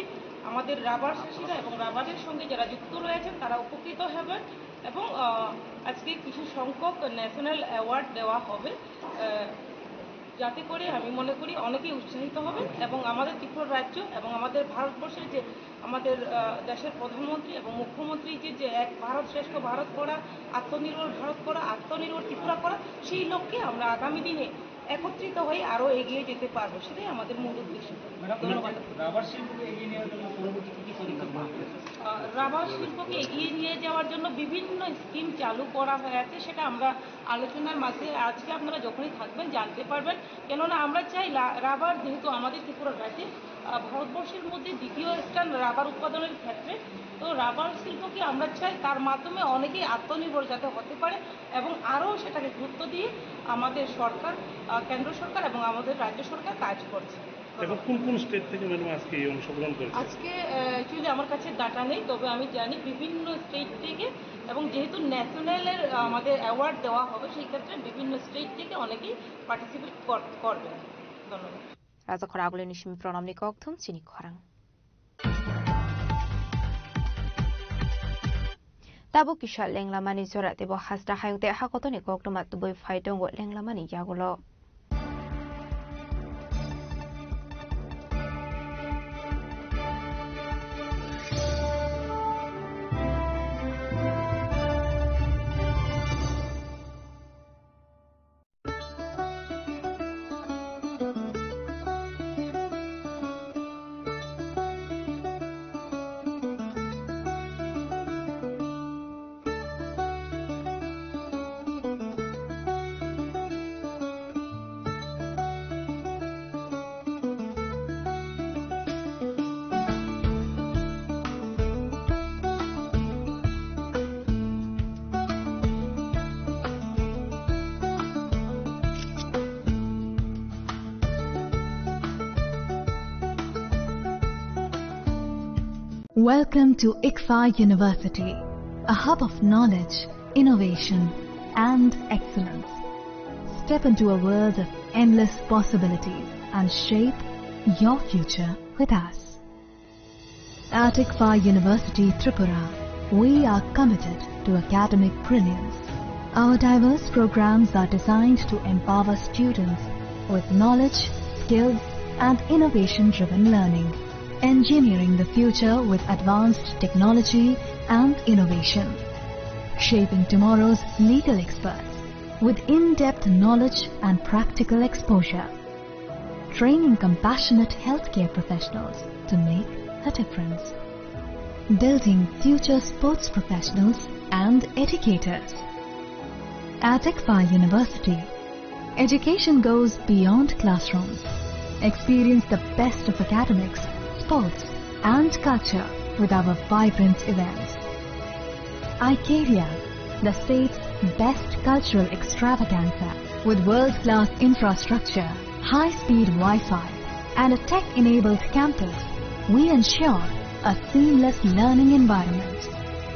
আমাদের রাবার চাষিরা এবং রাবারের সঙ্গে যারা যুক্ত রয়েছেন তারা উপকৃত হবেন এবং আজকে কিছু সংখ্যক ন্যাশনাল অ্যাওয়ার্ড দেওয়া হবে যাতে করে আমি মনে করি অনেকেই উৎসাহিত হবে এবং আমাদের ত্রিপুরা রাজ্য এবং আমাদের ভারতবর্ষের যে আমাদের দেশের প্রধানমন্ত্রী এবং মুখ্যমন্ত্রী যে এক ভারত শ্রেষ্ঠ ভারত করা আত্মনির্ভর ভারত করা আত্মনির্ভর ত্রিপুরা করা সেই লক্ষ্যে আমরা আগামী দিনে একত্রিত হয়ে আরো এগিয়ে যেতে পারবো সেটাই আমাদের মূল উদ্দেশ্য রাবার শিল্পকে এগিয়ে নেওয়ার জন্য পরবর্তীতে কি পরিকল্পনা রাবার শিল্পকে এগিয়ে নিয়ে যাওয়ার জন্য বিভিন্ন স্কিম চালু করা হয়েছে সেটা আমরা আলোচনার মাঝে আজকে আপনারা যখনই থাকবেন জানতে পারবেন কেননা আমরা চাই রাবার যেহেতু আমাদের ত্রিপুরা রাজ্যে ভারতবর্ষের মধ্যে দ্বিতীয় স্থান রাবার উৎপাদনের ক্ষেত্রে তো রাবার শিল্পকে আমরা চাই তার মাধ্যমে অনেকেই আত্মনির্ভর যাতে হতে পারে এবং আরও সেটাকে গুরুত্ব দিয়ে আমাদের সরকার কেন্দ্র সরকার এবং আমাদের রাজ্য সরকার কাজ করছে এখন কোন কোন স্টেট থেকে ম্যাডাম আজকে এই অংশগ্রহণ করেছে আজকে অ্যাকচুয়ালি আমার কাছে ডাটা নেই তবে আমি জানি বিভিন্ন স্টেট থেকে এবং যেহেতু ন্যাশনালের আমাদের অ্যাওয়ার্ড দেওয়া হবে সেই ক্ষেত্রে বিভিন্ন স্টেট থেকে অনেকেই পার্টিসিপেট করবে ধন্যবাদ রাজা খরাগুলি নিশমি প্রণাম নিকথম চিনি খরাং তাবো কিশা লেংলামানি জরা দেব Hasda হায়ুতে হাকতনি কক্তমা তুবই ফাইদং লেংলামানি ইয়াগুলো Welcome to ICFA University, a hub of knowledge, innovation, and excellence. Step into a world of endless possibilities and shape your future with us. At ICFA University, Tripura, we are committed to academic brilliance. Our diverse programs are designed to empower students with knowledge, skills, and innovation-driven learning. Engineering the future with advanced technology and innovation. Shaping tomorrow's legal experts with in-depth knowledge and practical exposure. Training compassionate healthcare professionals to make a difference. Building future sports professionals and educators. At ICFA University, education goes beyond classrooms. Experience the best of academics, sports, and culture with our vibrant events. ICAVIA, the state's best cultural extravaganza, with world-class infrastructure, high-speed Wi-Fi, and a tech-enabled campus, we ensure a seamless learning environment.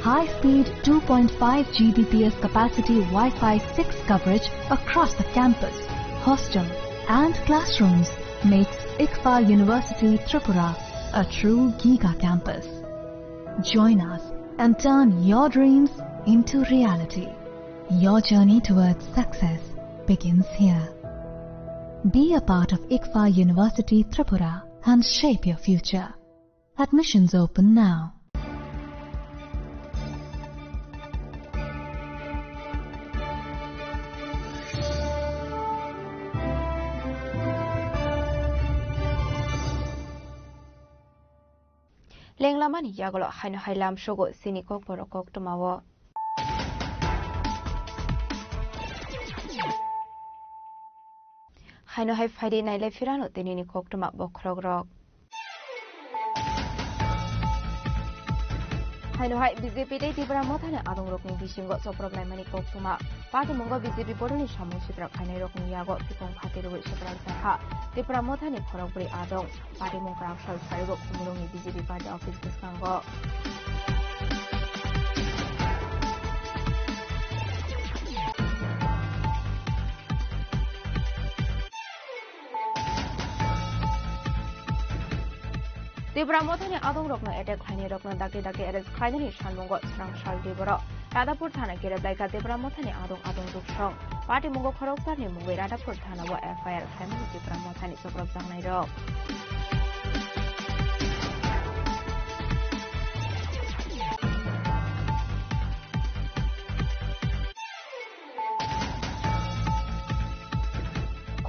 High-speed 2.5 Gbps capacity Wi-Fi 6 coverage across the campus, hostel, and classrooms makes ICFA University Tripura a true Giga campus. Join us and turn your dreams into reality. Your journey towards success begins here. Be a part of ICFA University Tripura and shape your future. Admissions open now. Lenglamani yagolo haino hailam shogo sinikok borokok tumawo. Haino hai faidi naile firano tenini kok tuma bokrogrok. Haino hai BJP dei Tripura mothane adong rokni bisingo so problem mani kok tuma. Party mongo BJP bodoni samung sitra khainai rokni yago pikong phatiroi sopra sakha. Tripura mothane khorokbri adong. Party mongkrang sal sarigo kumulongi BJP party office biskango. Tripura mothane adong rokno attack khainai rokno dake arrest khainani sanmongo srang sal diboro. Radapur Thana Kirablaika Tripura mothane adong duksong. Party mongo khoroksarni mungoi Radapur Thana wo FIR khaimani Tripura mothane soprop jangnai rok.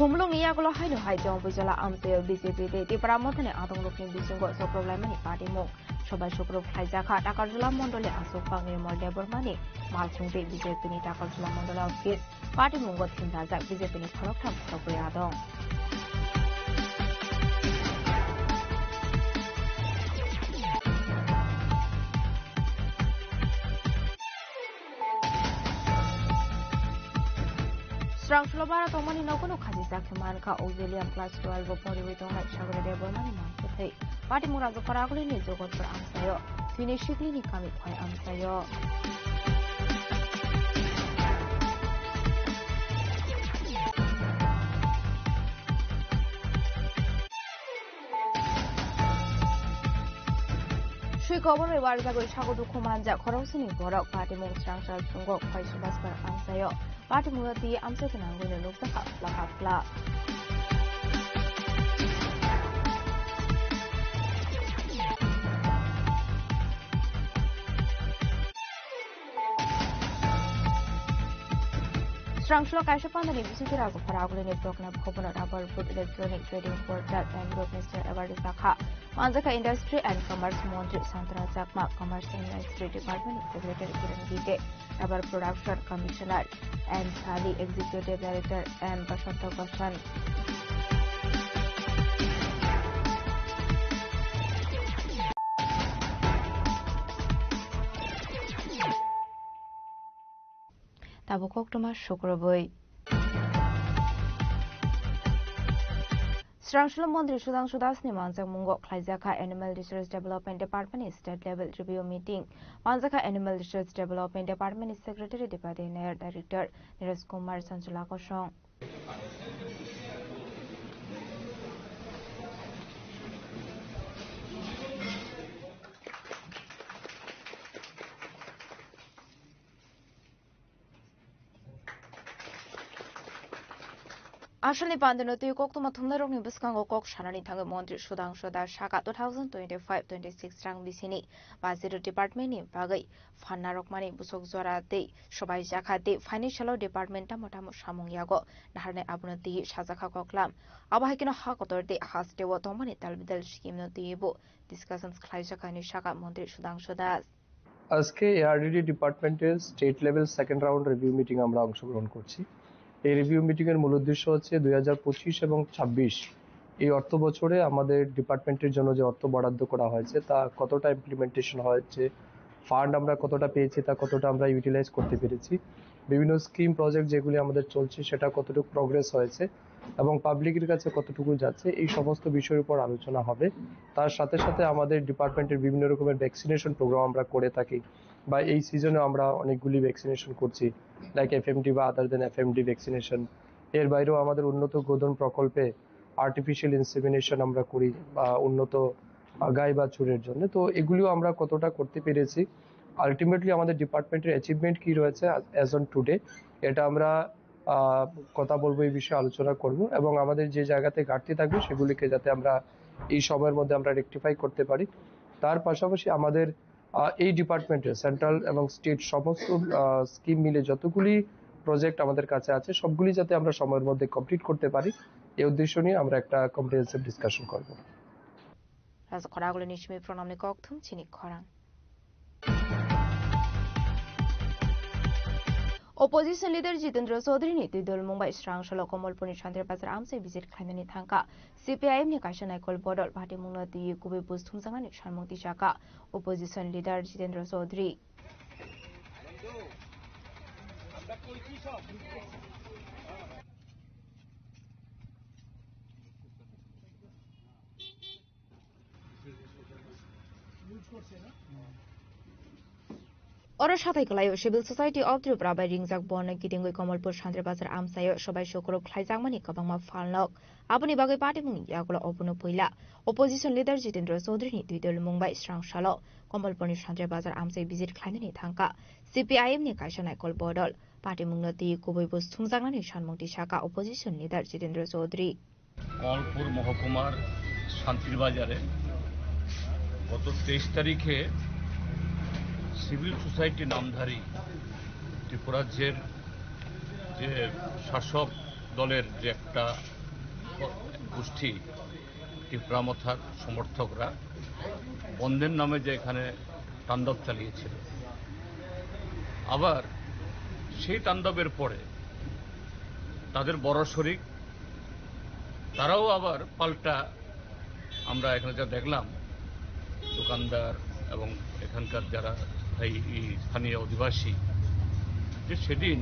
Kumlung iyagolo haino hai jong bujala amse BJP de Tripura mothane adong rokni bisingo so problem mani party mong সবাই শুক্রবার খাইজাখা টাকারজলা মন্ডলে আসুক নির্মল দেববর্মানি মালখুংবে বিজেপিনি Takarjala Mondal office party মুঙ্গ থিনদাজাক বিজেপিনি খরকথাম খরকবৈ আদং Strangshlo bara tongmani nokono khaji sakhe manka Auxilium class 12 bo poriwi tongnai sagore debormani mankuthai party murago paraguli ni jogonpor amsayo tini shikli ni kami khoi amsayo Shui khobor ebar jagoi sagodu khomanja khorosini borok party mung strangshal sungo khoi subasbar amsayo party murati amsa kenanggono loksaka lakakla Strangshlo kaishapandani bisukirago paragulini prokna bhobono Rubber Boot Electronic Trading Portal and Group Mr. Evardi Sakha Manjaka Industry and Commerce Montri Santara Jakma Commerce and Industry Department Secretary Kiran Gite Rubber Production Commissioner and Sali Executive Director and Basanta Goshan Tabukok Toma Shukraboi Strangshlo Mondri Sudang Sudasni Manjak Mungo Klaizaka Animal Research Development Department State Level Review Meeting Manjaka Animal Research Development Department Secretary Deputy Nair Director Neeraj Kumar Sanjula Koshong Ashalni Pandanoti Koktuma Tumnarong Buskango Kok Shanani Tanga Montri Sudangsho da Shaka 2025-26 Rang Bisini, Bazir Department in Bagai, Fanarokmani Busok Zora de, Shobai Jaka de, Financial Department Tamotamo Shamung Yago, Nahane Abunati, Shazaka Koklam, Abahakino Hakotor de Haste Watomani Talbidel Scheme no Diebo, discussions Klaisakani Shaka Montri Sudangsho das. আজকে ARDD ডিপার্টমেন্টের state level second round review meeting আমরা অংশগ্রহণ করছি। এই review meeting এর মূল উদ্দেশ্য হচ্ছে 2025 এবং 26 এই অর্থ বছরে আমাদের ডিপার্টমেন্টের জন্য যে অর্থ বরাদ্দ করা হয়েছে তা কতটা ইমপ্লিমেন্টেশন হয়েছে, ফান্ড আমরা কতটা পেয়েছি, তা কতটা আমরা ইউটিলাইজ করতে পেরেছি, বিভিন্ন স্কিম প্রজেক্ট যেগুলি আমাদের চলছে সেটা কতটুকু প্রগ্রেস হয়েছে এবং পাবলিকের কাছে কতটুকু যাচ্ছে, এই সমস্ত বিষয়ের উপর আলোচনা হবে। তার সাথে সাথে আমাদের ডিপার্টমেন্টের বিভিন্ন রকমের ভ্যাকসিনেশন প্রোগ্রাম আমরা করে থাকি বা এই সিজনে আমরা অনেকগুলি ভ্যাকসিনেশন করছি, লাইক এফএমডি বা আদার দেন এফএমডি ভ্যাকসিনেশন। এর বাইরেও আমাদের উন্নত গোধন প্রকল্পে আর্টিফিশিয়াল ইনসেমিনেশন আমরা করি বা উন্নত গাই বাছুরের জন্য। তো এগুলিও আমরা কতটা করতে পেরেছি, আলটিমেটলি আমাদের ডিপার্টমেন্টের অ্যাচিভমেন্ট কি রয়েছে অ্যাজ অন টুডে, এটা আমরা কথা বলবো, এই বিষয়ে আলোচনা করব এবং আমাদের যে জায়গাতে ঘাটতি থাকবে সেগুলিকে যাতে আমরা এই সময়ের মধ্যে আমরা রেকটিফাই করতে পারি। তার পাশাপাশি আমাদের এই ডিপার্টমেন্টের সেন্ট্রাল এবং স্টেট সমস্ত স্কিম মিলে যতগুলি প্রজেক্ট আমাদের কাছে আছে সবগুলি যাতে আমরা সময়ের মধ্যে কমপ্লিট করতে পারি, এই উদ্দেশ্য নিয়ে আমরা একটা কম্প্রিহেনসিভ ডিসকাশন করব। রাজখরাগুলো নিশ্চয়ই প্রণামে ককথুম চিনি খরাং। Opposition leader Jitendra Chaudhary ni Tidul Mumbai Srang Shalo Komalpuni Chandra Bazar Amse visit Khainani Thangka CPIM ni Kaishan Aikol Bodol Party Mungla Di Kubi Busthum Sangani Sharmukti Shaka Opposition leader Jitendra Chaudhary Ora Shatai Kalayo Civil Society of Tripura by Ringzak Born Kitingui Komalpur Chandra Bazar Amsayo Shobai Shokoro Klaizangmani Kabangma Falnok Apuni Bagai Party Mung Yagola Opono Puila Opposition leader Jitendra Chaudhary ni Tidul Mumbai Srang Shalo Komalpuni Chandra Bazar Amsai visit Khainani Thangka CPIM ni Kaishan Aikol Bodol Party Mungla Di Kubi Busthum Sangani Sharmukti Shaka Opposition leader Jitendra Chaudhary Kamalpur মহকুমার শান্তির বাজারে গত 23 তারিখে civil society নামধারী ত্রিপুরাজ্যের যে শাসক দলের যে একটা গোষ্ঠী ত্রিপুরামথার সমর্থকরা বন্ধের নামে যে এখানে তাণ্ডব চালিয়েছিল, আবার সেই তাণ্ডবের পরে তাদের বড় শরিক তারাও আবার পাল্টা, আমরা এখানে যা দেখলাম দোকানদার এবং এখানকার যারা স্থানীয় অধিবাসী, যে সেদিন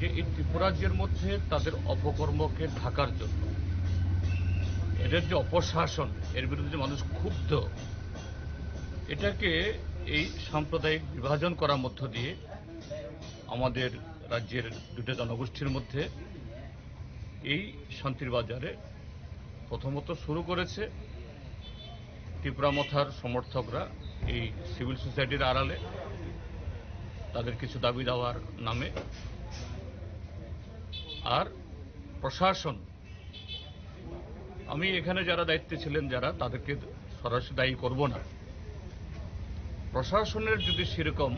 যে এই ত্রিপুরাজ্যের মধ্যে তাদের অপকর্মকে ঢাকার জন্য এদের যে অপশাসন, এর বিরুদ্ধে মানুষ ক্ষুব্ধ, এটাকে এই সাম্প্রদায়িক বিভাজন করার মধ্য দিয়ে আমাদের রাজ্যের দুটো জনগোষ্ঠীর মধ্যে এই শান্তির বাজারে প্রথমত শুরু করেছে ত্রিপুরামথার সমর্থকরা এই সিভিল সোসাইটির আড়ালে তাদের কিছু দাবি দেওয়ার নামে। আর প্রশাসন, আমি এখানে যারা দায়িত্বে ছিলেন যারা, তাদেরকে সরাসরি দায়ী করব না, প্রশাসনের যদি সেরকম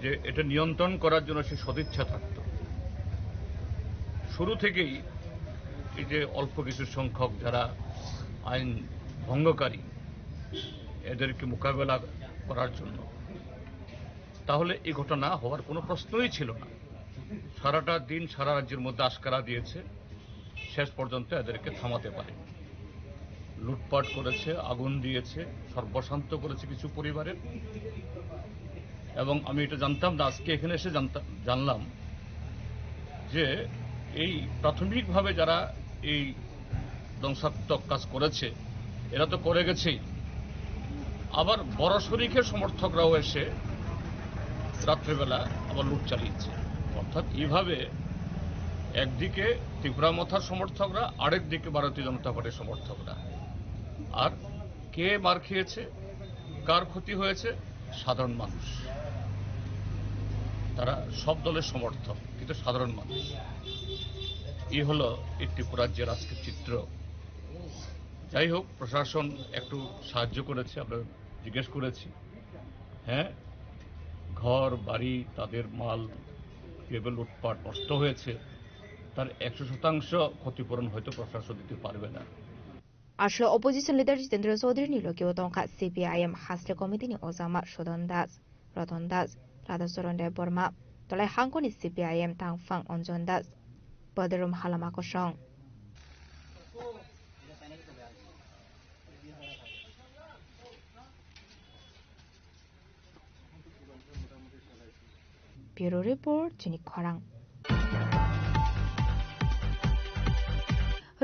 যে এটা নিয়ন্ত্রণ করার জন্য সে সদিচ্ছা থাকত, শুরু থেকেই এই যে অল্প কিছু সংখ্যক যারা আইন ভঙ্গকারী এদেরকে মোকাবেলা করার জন্য, তাহলে এই ঘটনা হওয়ার কোনো প্রশ্নই ছিল না। সারাটা দিন সারা রাজ্যের মধ্যে আশকারা দিয়েছে, শেষ পর্যন্ত এদেরকে থামাতে পারে। লুটপাট করেছে, আগুন দিয়েছে, সর্বশান্ত করেছে কিছু পরিবারের। এবং আমি এটা জানতাম না, আজকে এখানে এসে জানলাম যে এই প্রাথমিকভাবে যারা এই ধ্বংসাত্মক কাজ করেছে এরা তো করে গেছেই, আবার বড় শরিকের সমর্থকরাও এসে রাত্রেবেলা আবার লুট চালিয়েছে। অর্থাৎ এইভাবে একদিকে ত্রিপুরামথার সমর্থকরা, আরেক দিকে ভারতীয় জনতা পার্টির সমর্থকরা। আর কে মার খেয়েছে, কার ক্ষতি হয়েছে? সাধারণ মানুষ। তারা সব দলের সমর্থক, কিন্তু সাধারণ মানুষ। এই হলো এই ত্রিপুরা রাজ্যের আজকের চিত্র। যাই হোক, প্রশাসন একটু সাহায্য করেছে, আমরা জিজ্ঞেস করেছি। হ্যাঁ, ঘর বাড়ি তাদের মাল কেবল লুটপাট নষ্ট হয়েছে, তার 100% ক্ষতিপূরণ হয়তো প্রশাসন দিতে পারবে না। আসলে অপোজিশন লিডার জিতেন্দ্র চৌধুরী নিলকিও তংখা সিপিআইএম হাসলে কমিটিনি অজামা সদন দাস, রতন দাস, রাধাচরণ দেব বর্মা, তলাই হাংকনি সিপিআইএম তাংফাং অঞ্জন দাস, বদরুম হালামা কসং। Bureau Report, Jenik Khwarang.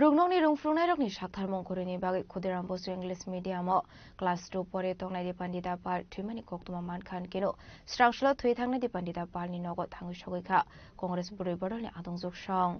Rugnongni rungfrungnai rokni sakthar mongkoroni bagai Khudiram Bosu English Medium Class 2 pore tongnai di Pandita Pal Thumani Koktuma Mankhan keno Strangshlo thui thangnai di Pandita Pal ni nogo thangui sogoikha Congress Burui Bodolni Adongjok Song.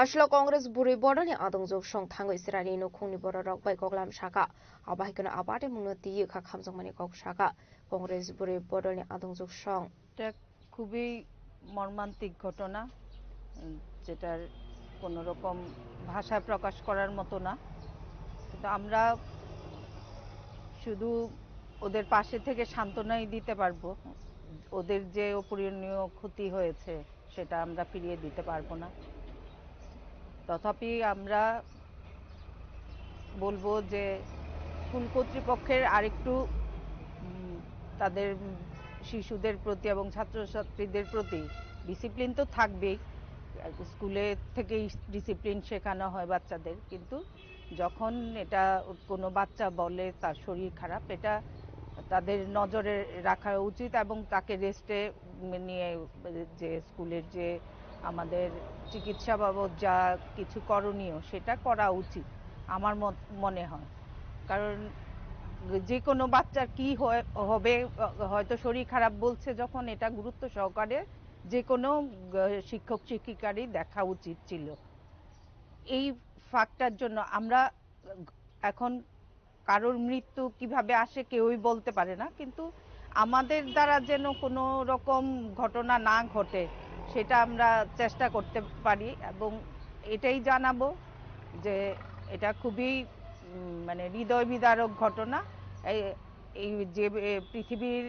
Ashlo Congress Burui Bodolni Adongjok Song thangui sirani no khungni borok bai koklam shaka abahikono abate munoti yekha khamjongmani kok shaka Congress Burui Bodolni Adongjok Song. এটা খুবই মর্মান্তিক ঘটনা, যেটার কোনো রকম ভাষায় প্রকাশ করার মতো না। কিন্তু আমরা শুধু ওদের পাশে থেকে সান্ত্বনাই দিতে পারবো, ওদের যে অপূরণীয় ক্ষতি হয়েছে সেটা আমরা ফিরিয়ে দিতে পারবো না। তথাপি আমরা বলবো যে স্কুল কর্তৃপক্ষের আরেকটু তাদের শিশুদের প্রতি এবং ছাত্রছাত্রীদের প্রতি ডিসিপ্লিন তো থাকবেই, স্কুলে থেকেই ডিসিপ্লিন শেখানো হয় বাচ্চাদের, কিন্তু যখন এটা কোনো বাচ্চা বলে তার শরীর খারাপ, এটা তাদের নজরে রাখা উচিত এবং তাকে রেস্টে নিয়ে যে স্কুলের যে আমাদের চিকিৎসা বাবদ যা কিছু করণীয় সেটা করা উচিত আমার মনে হয়। কারণ যে কোনো বাচ্চার কি হবে, হয়তো শরীর খারাপ বলছে যখন, এটা গুরুত্ব সহকারে যে কোনো শিক্ষক শিক্ষিকারই দেখা উচিত ছিল। এই ফাঁকটার জন্য আমরা এখন কারোর মৃত্যু কিভাবে আসে কেউই বলতে পারে না, কিন্তু আমাদের দ্বারা যেন কোনো রকম ঘটনা না ঘটে সেটা আমরা চেষ্টা করতে পারি এবং এটাই জানাবো যে এটা খুবই মানে হৃদয় বিদারক ঘটনা। এই যে পৃথিবীর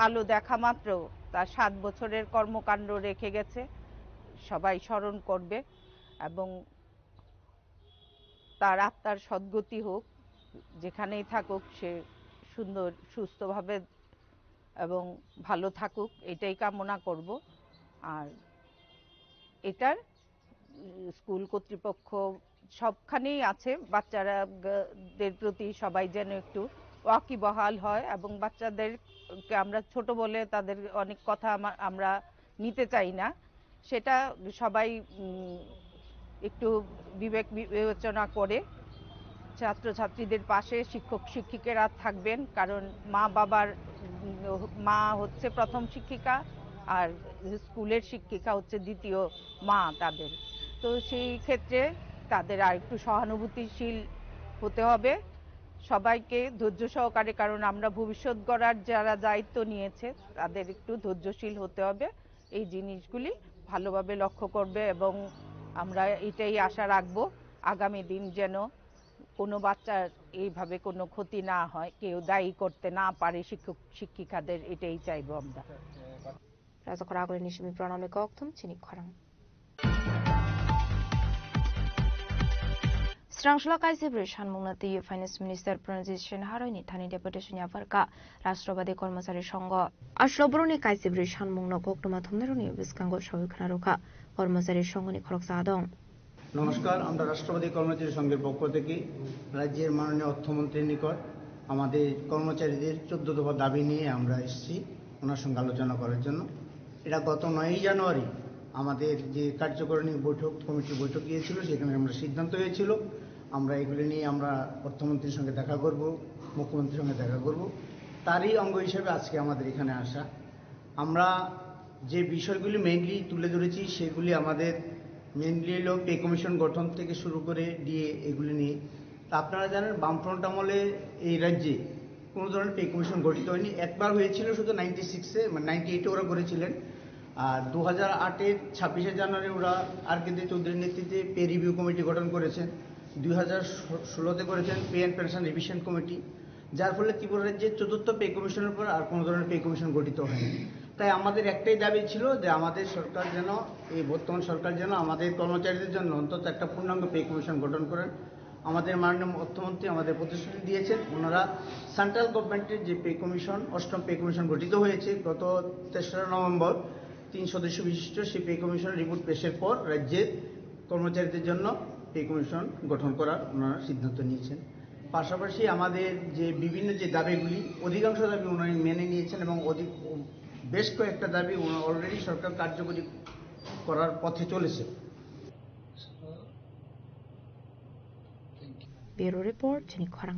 আলো দেখা মাত্র তার 7 বছরের কর্মকাণ্ড রেখে গেছে, সবাই স্মরণ করবে এবং তার আত্মার সদ্গতি হোক, যেখানেই থাকুক সে সুন্দর সুস্থভাবে এবং ভালো থাকুক, এটাই কামনা করব। আর এটার স্কুল কর্তৃপক্ষ সবখানেই আছে, বাচ্চাদের প্রতি সবাই যেন একটু ওয়াকিবহাল হয় এবং বাচ্চাদেরকে আমরা ছোট বলে তাদের অনেক কথা আমরা নিতে চাই না, সেটা সবাই একটু বিবেক বিবেচনা করে ছাত্রছাত্রীদের পাশে শিক্ষক শিক্ষিকারা থাকবেন। কারণ মা হচ্ছে প্রথম শিক্ষিকা আর স্কুলের শিক্ষিকা হচ্ছে দ্বিতীয় মা তাদের। তো সেই ক্ষেত্রে তাদের আর একটু সহানুভূতিশীল হতে হবে সবাইকে, ধৈর্য সহকারে, কারণ আমরা ভবিষ্যৎ গড়ার যারা দায়িত্ব নিয়েছে তাদের একটু ধৈর্যশীল হতে হবে, এই জিনিসগুলি ভালোভাবে লক্ষ্য করবে এবং আমরা এটাই আশা রাখবো আগামী দিন যেন কোনো বাচ্চার এইভাবে কোনো ক্ষতি না হয়, কেউ দায়ী করতে না পারে শিক্ষক শিক্ষিকাদের, এটাই চাইবো আমরা। রাজকরাগলি নিশমি প্রণামে কক্তম চিনিক খরাং Strangshla Kaisibri Shanmungnati Finance Minister Pranjit Shenharani Thani Deputation Yavarka Rashtrabadi Kormachari Songho Ashlobroni Kaisibri Shanmungno Koktuma Thumneruni Biskango Shoykhanaruka Kormachari Songoni Khoroksa Adong নমস্কার, আমরা রাষ্ট্রবাদী কর্মচারী সংঘের পক্ষ থেকে রাজ্যের মাননীয় অর্থমন্ত্রীর নিকট আমাদের কর্মচারীদের 14 দফা দাবি নিয়ে আমরা এসেছি ওনার সঙ্গে আলোচনা করার জন্য। এটা গত 9 জানুয়ারি আমাদের যে কার্যকারিণী বৈঠক কমিটির বৈঠক গিয়েছিল, সেখানে আমরা সিদ্ধান্ত হয়েছিল আমরা এগুলি নিয়ে আমরা অর্থমন্ত্রীর সঙ্গে দেখা করব, মুখ্যমন্ত্রীর সঙ্গে দেখা করব। তারই অঙ্গ হিসেবে আজকে আমাদের এখানে আসা। আমরা যে বিষয়গুলি মেইনলি তুলে ধরেছি সেগুলি আমাদের মেনলি হলো পে কমিশন গঠন থেকে শুরু করে ডিএ এগুলি নিয়ে। তা আপনারা জানেন বামফ্রন্ট আমলে এই রাজ্যে কোনো ধরনের পে কমিশন গঠিত হয়নি। একবার হয়েছিল শুধু 96-এ, মানে 98-এ ওরা করেছিলেন। আর 2008-এর 26শে জানুয়ারি ওরা আর.কে দে চৌধুরীর নেতৃত্বে পে রিভিউ কমিটি গঠন করেছেন। 2016-তে করেছেন pay and pension revision committee, যার ফলে ত্রিপুরা রাজ্যের ৪র্থ পে কমিশনের পর আর কোনো ধরনের পে কমিশন গঠিত হয়নি। তাই আমাদের একটাই দাবি ছিল যে আমাদের সরকার যেন, এই বর্তমান সরকার যেন আমাদের কর্মচারীদের জন্য অন্তত একটা পূর্ণাঙ্গ পে কমিশন গঠন করেন। আমাদের মাননীয় অর্থমন্ত্রী আমাদের প্রতিশ্রুতি দিয়েছেন, ওনারা সেন্ট্রাল গভর্নমেন্টের যে পে কমিশন, 8ম পে কমিশন গঠিত হয়েছে গত 3রা নভেম্বর, 3 সদস্য বিশিষ্ট সেই পে কমিশনের রিপোর্ট পেশের পর রাজ্যের কর্মচারীদের জন্য পে কমিশন গঠন করার ওনারা সিদ্ধান্ত নিয়েছেন। পাশাপাশি আমাদের যে বিভিন্ন যে দাবিগুলি, অধিকাংশ দাবি ওনারা মেনে নিয়েছেন এবং বেশ কয়েকটা দাবি অলরেডি সরকার কার্যকরী করার পথে চলেছে। ব্যুরো রিপোর্ট খরাং।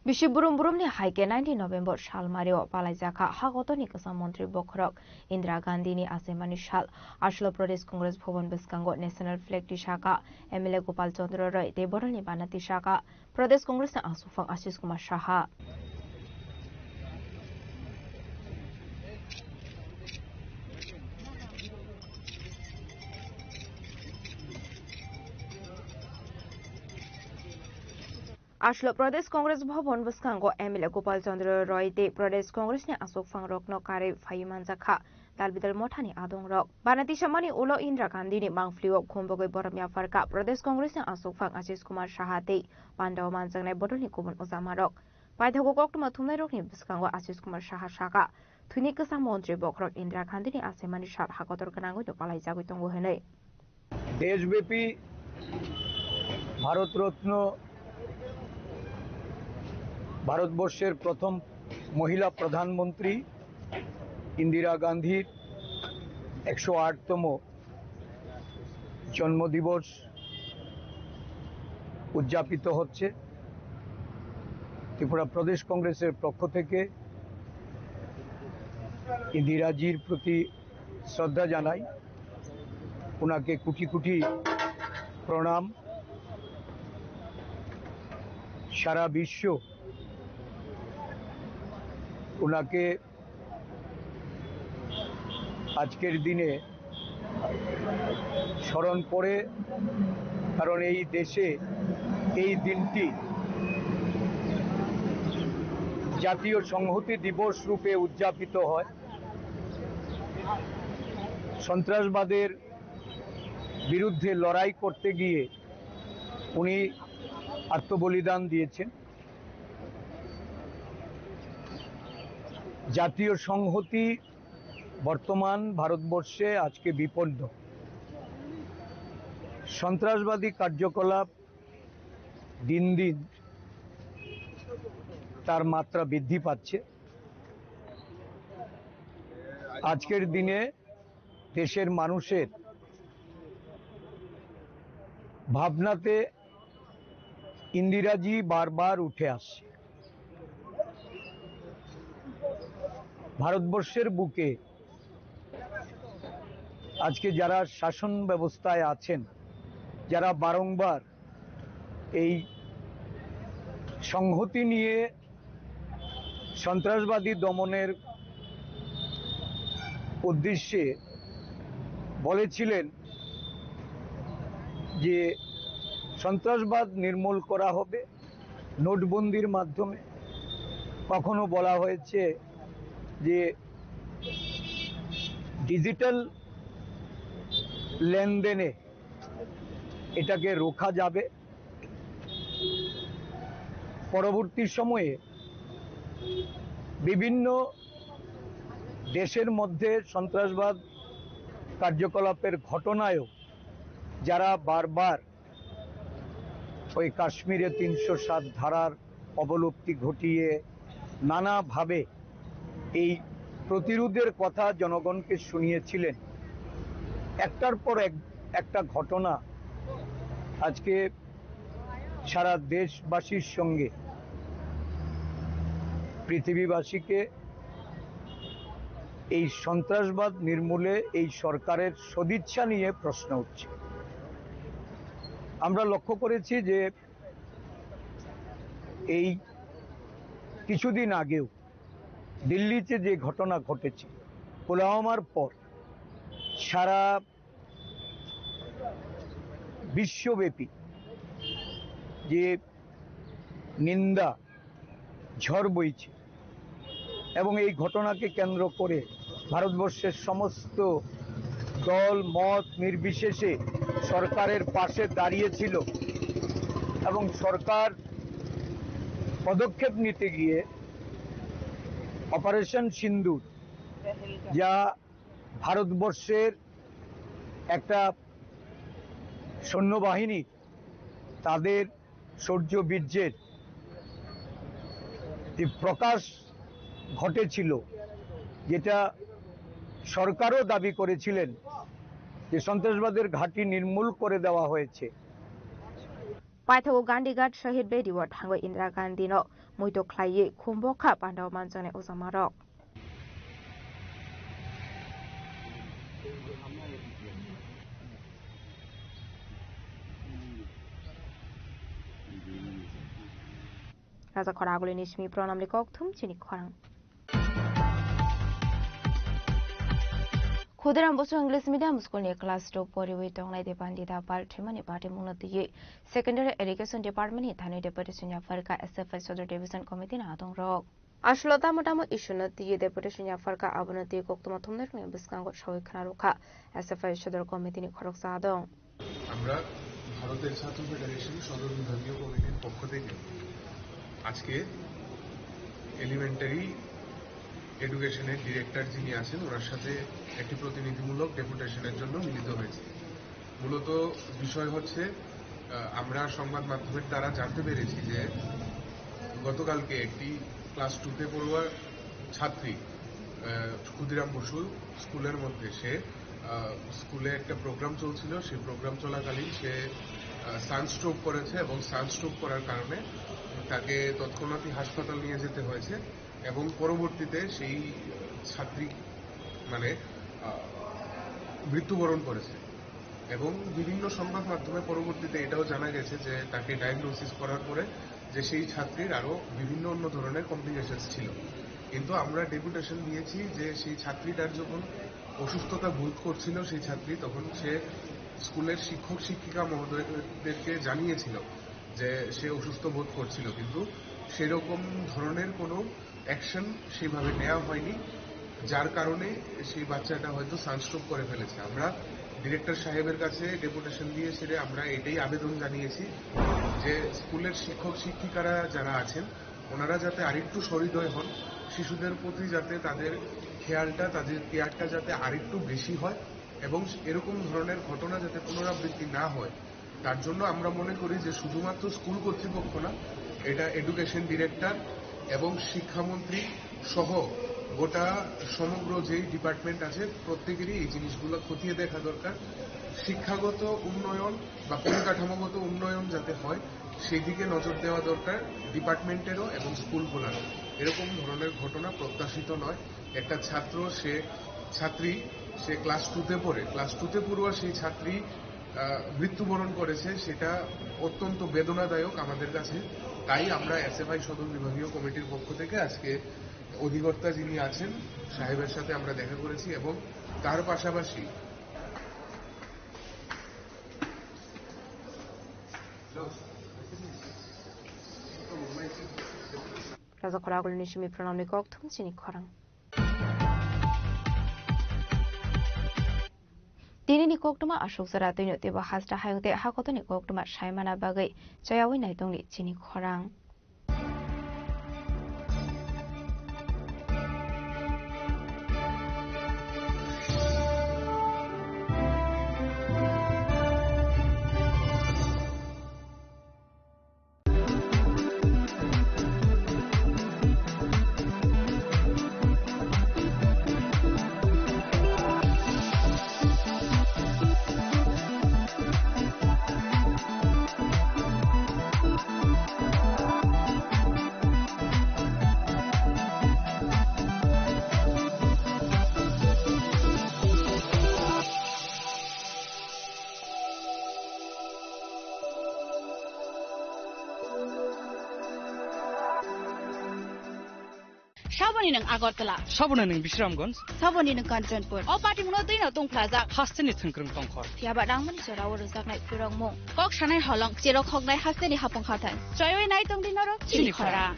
Bisi burum-burumni haike 19 November Shalmario Palaijaka Hagotoni Kasam Mantri Bokrok Indira Gandhi ni Asemani Shal Ashlo Pradesh Congress Bhavan Biskango National Flag Tishaka MLA Gopal Chandra Roy Deborani Banati Shaka Pradesh Congress na Asufang Ashish Kumar Shaha Ashlo Pradesh Congress Bhavan Biskango MLA Gopal Chandra Roy de Pradesh Congress ni Asufang Rokno Kare Fayumanjaka Dalbidal Motani Adong Rok Banati Shamani Ulo Indira Gandhi ni Mangfliwo Khumbogoy Boramya Farka Pradesh Congress ni Asufang Ashish Kumar Shahate Pandao Manjangnai Bodoni Kubun Uzamarok Paithago Koktuma Thumnai Rokni Biskango Ashish Kumar Shaha Shaka Thuni Kasam Mantri Bokrok Indira Gandhi ni Asemani Shal Hagotor Kanango to Palaijagoi Tongo Henei দেশব্যাপী ভারতরত্ন ভারতবর্ষের প্রথম মহিলা প্রধানমন্ত্রী ইন্দিরা গান্ধীর 108তম জন্মদিবস উদযাপিত হচ্ছে। ত্রিপুরা প্রদেশ কংগ্রেসের পক্ষ থেকে ইন্দিরাজির প্রতি শ্রদ্ধা জানাই, ওনাকে কোটি কোটি প্রণাম। সারা বিশ্ব ওনাকে আজকের দিনে স্মরণ করে, কারণ এই দেশে এই দিনটি জাতীয় সংহতি দিবস রূপে উদযাপিত হয়। সন্ত্রাসবাদের বিরুদ্ধে লড়াই করতে গিয়ে উনি আত্মবলিদান দিয়েছেন। জাতীয় সংহতি বর্তমান ভারতবর্ষে আজকে বিপন্ন। সন্ত্রাসবাদী কার্যকলাপ দিন দিন তার মাত্রা বৃদ্ধি পাচ্ছে। আজকের দিনে দেশের মানুষের ভাবনাতে ইন্দিরাজি বারবার উঠে আসছে। ভারতবর্ষের বুকে আজকে যারা শাসন ব্যবস্থায় আছেন, যারা বারংবার এই সংহতি নিয়ে সন্ত্রাসবাদী দমনের উদ্দেশ্যে বলেছিলেন যে সন্ত্রাসবাদ নির্মূল করা হবে নোটবন্দির মাধ্যমে, কখনো বলা হয়েছে যে ডিজিটাল লেনদেনে এটাকে রোখা যাবে। পরবর্তী সময়ে বিভিন্ন দেশের মধ্যে সন্ত্রাসবাদ কার্যকলাপের ঘটনায়ও যারা বারবার ওই কাশ্মীরে ৩০৭ ধারার অবলুপ্তি ঘটিয়ে নানাভাবে এই প্রতিরোধের কথা জনগণকে শুনিয়েছিলেন, একটার পর একটা ঘটনা আজকে সারা দেশবাসীর সঙ্গে পৃথিবীবাসীকে এই সন্ত্রাসবাদ নির্মূলে এই সরকারের সদিচ্ছা নিয়ে প্রশ্ন উঠছে। আমরা লক্ষ্য করেছি যে এই কিছুদিন আগেও দিল্লিতে যে ঘটনা ঘটেছে পুলওয়ামার পর সারা বিশ্বব্যাপী যে নিন্দা ঝড় বইছে এবং এই ঘটনাকে কেন্দ্র করে ভারতবর্ষের সমস্ত দল মত নির্বিশেষে সরকারের পাশে দাঁড়িয়েছিল এবং সরকার পদক্ষেপ নিতে গিয়ে অপারেশন সিন্দুর, যা ভারতবর্ষের একটা সৈন্যবাহিনী তাদের শৌর্যবীর্যের যে প্রকাশ ঘটেছিল, যেটা সরকারও দাবি করেছিলেন যে সন্ত্রাসবাদের ঘাঁটি নির্মূল করে দেওয়া হয়েছে। পাইথাগো গান্ধীঘাট শহীদ বেদিওয়ার থাঙ্গো ইন্দিরা গান্ধী নো মুইতো খ্লাইয়ে খুমबखा पान्डाव मानजने उजामारक राजा खरागुली निस्मी प्रणामले कक्थुम चिनी खरां खुदराम बसु इंग्लिश मीडियम स्कूल ने क्लास 2 परिवे तंगलाई दे पांडिता पार्थिमनि पार्टी मुनतिये सेकेंडरी एजुकेशन डिपार्टमेंट नि थाने डेपुटेशन या फरका एसएफआई सदर डिवीजन कमिटी ना आदं रक आशलता मटाम इशुनतिये डेपुटेशन या फरका अबनति कोक्तमा थुमनेरनि बिस्कांगो सवै खनारुखा एसएफआई सदर कमिटी नि खरक सादं আমরা ভারতের ছাত্র ফেডারেশন সদর বিভাগীয় কমিটির পক্ষ থেকে আজকে এলিমেন্টারি এডুকেশনের ডিরেক্টর যিনি আছেন ওনার সাথে একটি প্রতিনিধিমূলক ডেপুটেশনের জন্য মিলিত হয়েছে। মূলত বিষয় হচ্ছে আমরা সংবাদ মাধ্যমের দ্বারা জানতে পেরেছি যে গতকালকে একটি ক্লাস 2তে পড়ুয়া ছাত্রী ক্ষুদিরাম বসু স্কুলের মধ্যে সে স্কুলে একটা প্রোগ্রাম চলছিল, সেই প্রোগ্রাম চলাকালীন সে সানস্ট্রোক করেছে এবং সানস্ট্রোক করার কারণে তাকে তৎক্ষণাৎই হাসপাতাল নিয়ে যেতে হয়েছে এবং পরবর্তীতে সেই ছাত্রী মৃত্যুবরণ করেছে এবং বিভিন্ন সংবাদ মাধ্যমে পরবর্তীতে এটাও জানা গেছে যে তাকে ডায়াগনোসিস করার পরে যে সেই ছাত্রীর আরো বিভিন্ন অন্য ধরনের কমপ্লিকেশনস ছিল। কিন্তু আমরা ডেপুটেশন দিয়েছি যে সেই ছাত্রীটার যখন অসুস্থতা বোধ করছিল সেই ছাত্রী তখন সে স্কুলের শিক্ষক শিক্ষিকা মহোদয়দেরকে জানিয়েছিল যে সে অসুস্থ বোধ করছিল, কিন্তু সেরকম ধরনের কোনো অ্যাকশন সেভাবে নেওয়া হয়নি, যার কারণে সেই বাচ্চাটা হয়তো সানস্ট্রোক করে ফেলেছে। আমরা ডিরেক্টর সাহেবের কাছে ডেপুটেশন দিয়ে সেটা আমরা এটাই আবেদন জানিয়েছি যে স্কুলের শিক্ষক শিক্ষিকারা যারা আছেন ওনারা যাতে আরেকটু সহৃদয় হন, শিশুদের প্রতি যাতে তাদের খেয়ালটা তাদের কেয়ারটা যাতে আরেকটু বেশি হয় এবং এরকম ধরনের ঘটনা যাতে পুনরাবৃত্তি না হয়, তার জন্য আমরা মনে করি যে শুধুমাত্র স্কুল কর্তৃপক্ষ না, এটা এডুকেশন ডিরেক্টর এবং শিক্ষামন্ত্রী সহ গোটা সমগ্র যেই ডিপার্টমেন্ট আছে প্রত্যেকেরই এই জিনিসগুলো খতিয়ে দেখা দরকার। শিক্ষাগত উন্নয়ন বা পরিকাঠামোগত উন্নয়ন যাতে হয় সেই দিকে নজর দেওয়া দরকার ডিপার্টমেন্টেরও এবং স্কুলগুলোরও। এরকম ধরনের ঘটনা প্রত্যাশিত নয়। একটা ছাত্রী সে ক্লাস 2তে পড়ে, ক্লাস 2তে পড়ুয়া সেই ছাত্রী মৃত্যুবরণ করেছে, সেটা অত্যন্ত বেদনাদায়ক আমাদের কাছে। তাই আমরা এসএফআই সদর বিভাগীয় কমিটির পক্ষ থেকে আজকে অধিকর্তা যিনি আছেন সাহেবের সাথে আমরা দেখা করেছি এবং তার পাশাপাশি রাজা খরাগুলি নিশমি প্রণামী কক্থুম চিনি খরাং दिनैनि कोक्टमा अशोक जरा दैनो तेबा हाजरा हायंते हाकतनि कोक्टमा सायमाना बागै जयावै नायदंनि चिनि खरां Shaboni ng Agartala. Sabona ng Bishramganj. Saboni ng Kanchanpur. O party mo din na tong plaza. Hasteni thengkrung tongkhor. Tiaba dangmani sorawo rozak nai purang mo. Kok shanai holong jero khognai hasteni hapong khatan. Joyoi nai tong dinaro chini khora.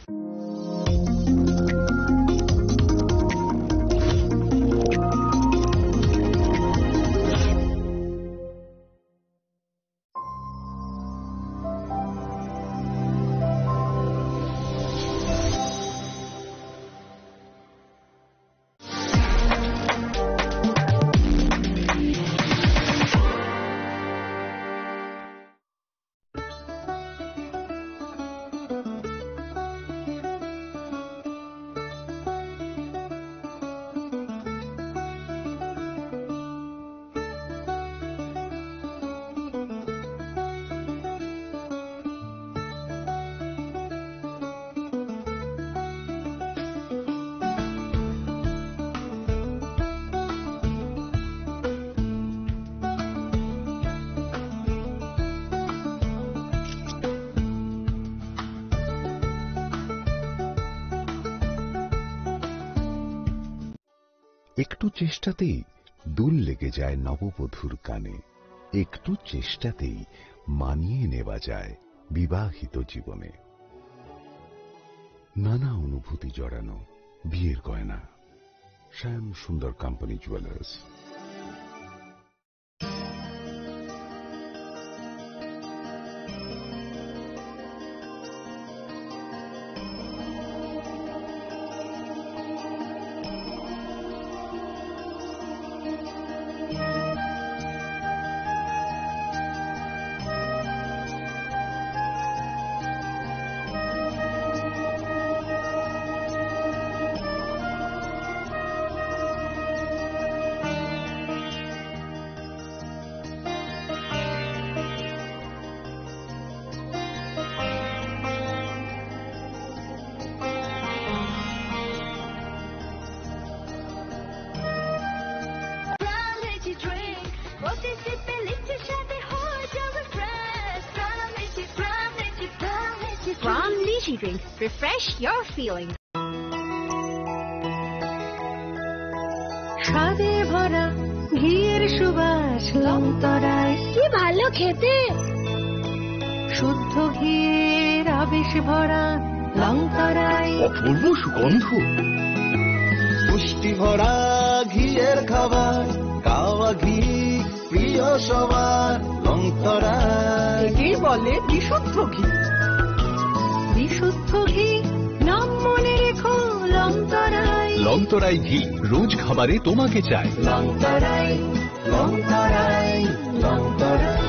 একটু চেষ্টাতেই দুল লেগে যায় নববধূর কানে, একটু চেষ্টাতেই মানিয়ে নেওয়া যায় বিবাহিত জীবনে। নানা অনুভূতি জড়ানো বিয়ের গয়না। শ্যাম সুন্দর company jewellers. From Lychee Drink, refresh your feelings. স্বাদে ভরা ঘিয়ের সুবাস লংতরায় কি ভালো খেতে, শুদ্ধ ঘিয়ের আবেশ ভরা লংতরায় অপূর্ব সুগন্ধ, পুষ্টি ভরা ঘিয়ের খাবার, কাওয়া ঘি প্রিয় সবার লংতরায়। একেই বলে বিশুদ্ধ ঘি। বিশুদ্ধ ঘি নাম মনে রেখো লংতরাই। লংতরাই ঘি রোজ খাবারে তোমাকে চাই। লংতরাই লংতরাই লংতরাই।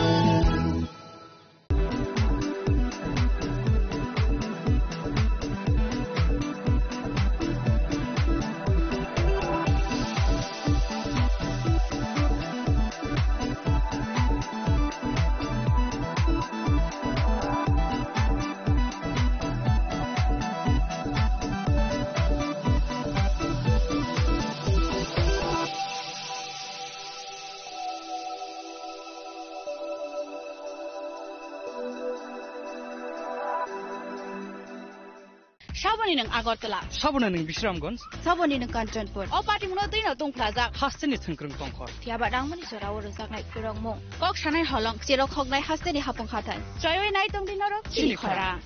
Shaboni ng Agartala. Sabona ng Bishramganj. Saboni ng Kanchanpur. O party mo din na tong plaza. Hasteni thengkrung tongkhor. Tiaba dangmani sorawo rozak nai purang mo. Kok shanai holong jero khognai hasteni hapong khatan. Joyoi nai tong dinaro chini khora.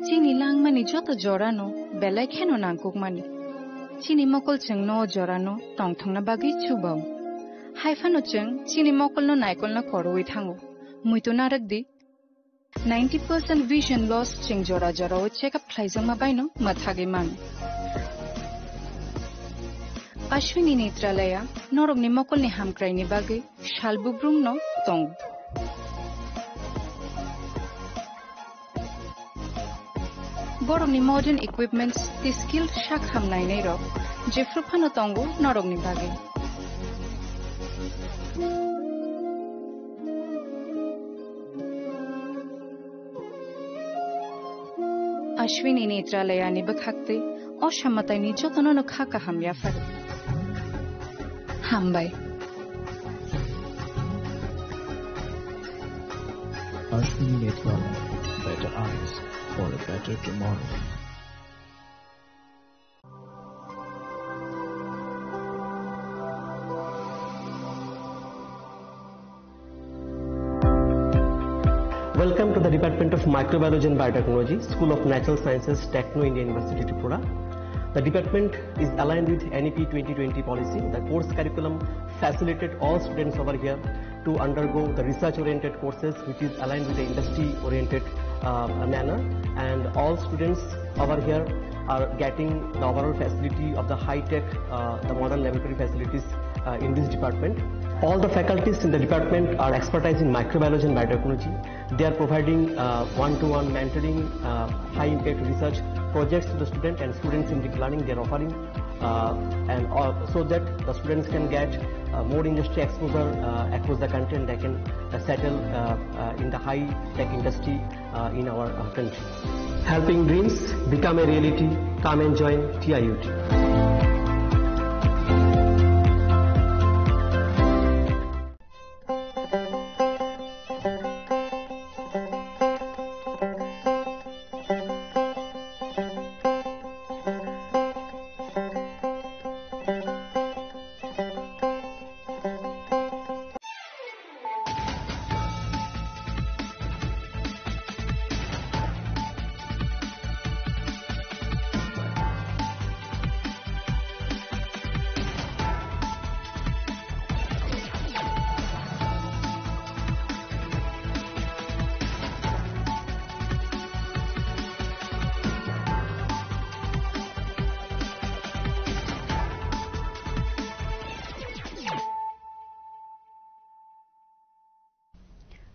Chini langmani joto jorano, belai kheno nangkukmani. Chini mokol cheng no jorano, tongthongna bagi chubao. Haifano cheng, chini mokol no naikol na koroi thango. Muito naragdi. 90% vision loss cheng jora jora o check up khlaijang mabaino mathage man. Ashwini Netralaya, norog ni mokol ni hamkrai ni bagay, shalbubrum no tong. Borog ni modern equipments, the skilled shak hamnai nei rok, jefrupano tongo norog ni bagay. Ashwini Netralaya ni bakhakte, o shamatai ni jotono no khaka hamya far. Hambai. Ashwini Netralaya, better eyes for a better tomorrow. Welcome to the Department of Microbiology and Biotechnology, School of Natural Sciences, Techno India University, Tripura. The department is aligned with NEP 2020 policy. The course curriculum facilitated all students over here to undergo the research-oriented courses, which is aligned with the industry-oriented manner. And all students over here are getting the overall facility of the high-tech, the modern laboratory facilities in this department. All the faculties in the department are expertise in microbiology and biotechnology. They are providing one-to-one mentoring, high-impact research projects to the student and students in deep learning they are offering, so that the students can get more industry exposure across the country and they can settle in the high-tech industry in our country. Helping dreams become a reality. Come and join TIUT.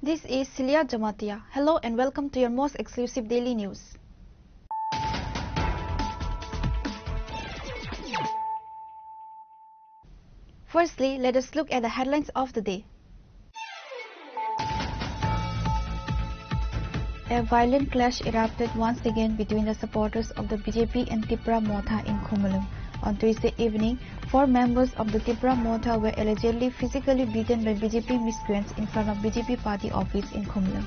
This is Celia Jamatia. Hello and welcome to your most exclusive daily news. Firstly, let us look at the headlines of the day. A violent clash erupted once again between the supporters of the BJP and Tipra Motha in Khumulung. On Tuesday evening, 4 members of the Tipra Motha were allegedly physically beaten by BJP miscreants in front of BJP party office in Khumulung.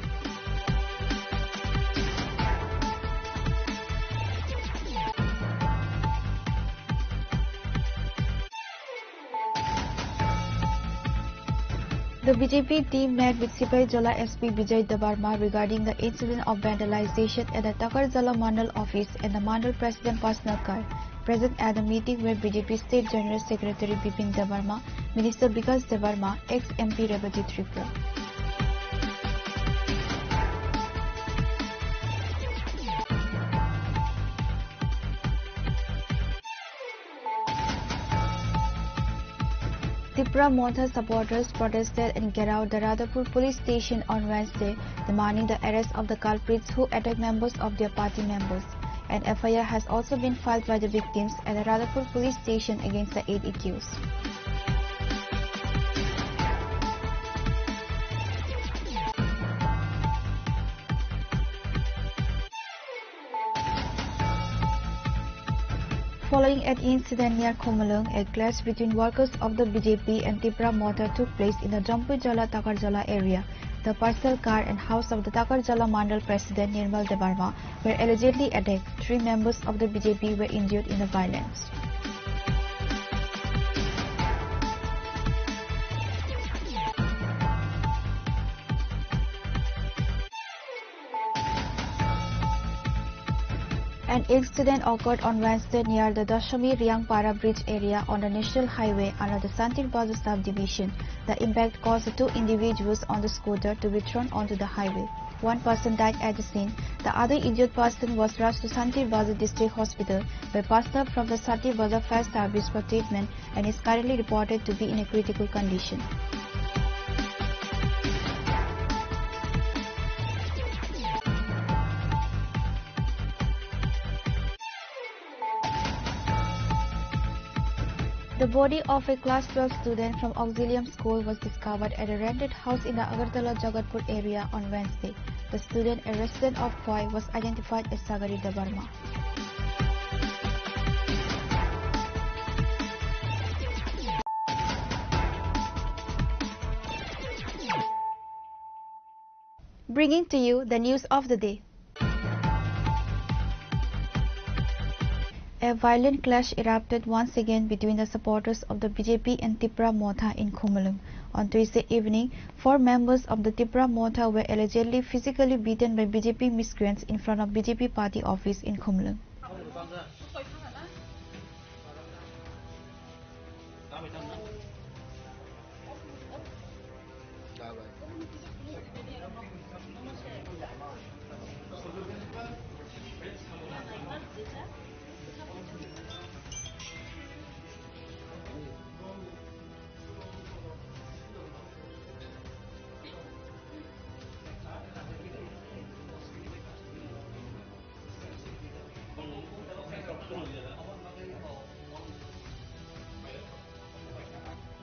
The BJP team met with Sipai Jala SP Bijay Dabarma regarding the incident of vandalization at the Takarjala Mandal office and the Mandal President personal car. Present at the meeting were BJP State General Secretary Bipin Dabarma, Minister Vikas Dabarma, ex-MP Revati Tripura. Tipra Motha supporters protested and carried out the Radhapur police station on Wednesday, demanding the arrest of the culprits who attacked members of their party members. An FIR has also been filed by the victims at the Radhapur police station against the 8 accused. Following an incident near Khumulung, a clash between workers of the BJP and Tipra Motha took place in the Jampujala Takarjala area. The parcel car and house of the Takarjala Mandal President Nirmal Debarma were allegedly attacked. 3 members of the BJP were injured in the violence. An incident occurred on Wednesday near the Dashami Riangpara Bridge area on the National Highway under the Santir Bazar subdivision. The impact caused 2 individuals on the scooter to be thrown onto the highway. One person died at the scene. The other injured person was rushed to Santir Bazar District Hospital by personnel from the Santir Bazar Fire Service for treatment and is currently reported to be in a critical condition. The body of a class 12 student from Auxilium School was discovered at a rented house in the Agartala Jagatpur area on Wednesday. The student, a resident of Khoi, was identified as Sagari Dabarma. Bringing to you the news of the day. A violent clash erupted once again between the supporters of the BJP and Tipra Motha in Khumulung. On Tuesday evening, 4 members of the Tipra Motha were allegedly physically beaten by BJP miscreants in front of BJP party office in Khumulung.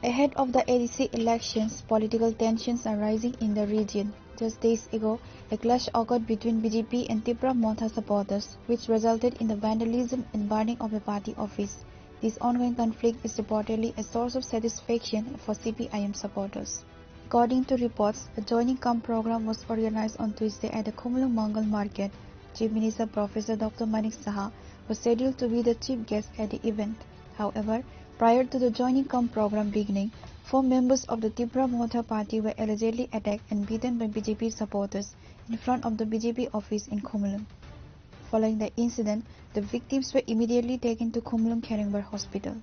Ahead of the ADC elections, political tensions are rising in the region. Just days ago, a clash occurred between BJP and Tipra Motha supporters, which resulted in the vandalism and burning of a party office. This ongoing conflict is reportedly a source of satisfaction for CPIM supporters. According to reports, a joining camp program was organized on Tuesday at the Khumulung Mangal Market. Chief Minister Professor Dr. Manik Saha was scheduled to be the chief guest at the event. However, prior to the joining camp program beginning, 4 members of the Tipra Motha party were allegedly attacked and beaten by BJP supporters in front of the BJP office in Khumulung. Following the incident, the victims were immediately taken to Khumulung Kherengbar Hospital.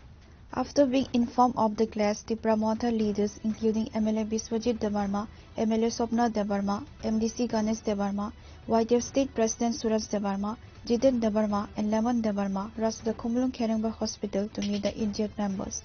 After being informed of the clash, Tipra Motha leaders including MLA Biswajit Debarma, MLA Sopna Debarma, MDC Ganesh Debarma, YTF State President Suraj Debarma, Jiten Debarma and Lemon Debarma rushed to the Khumulung Kherengbar Hospital to meet the injured members.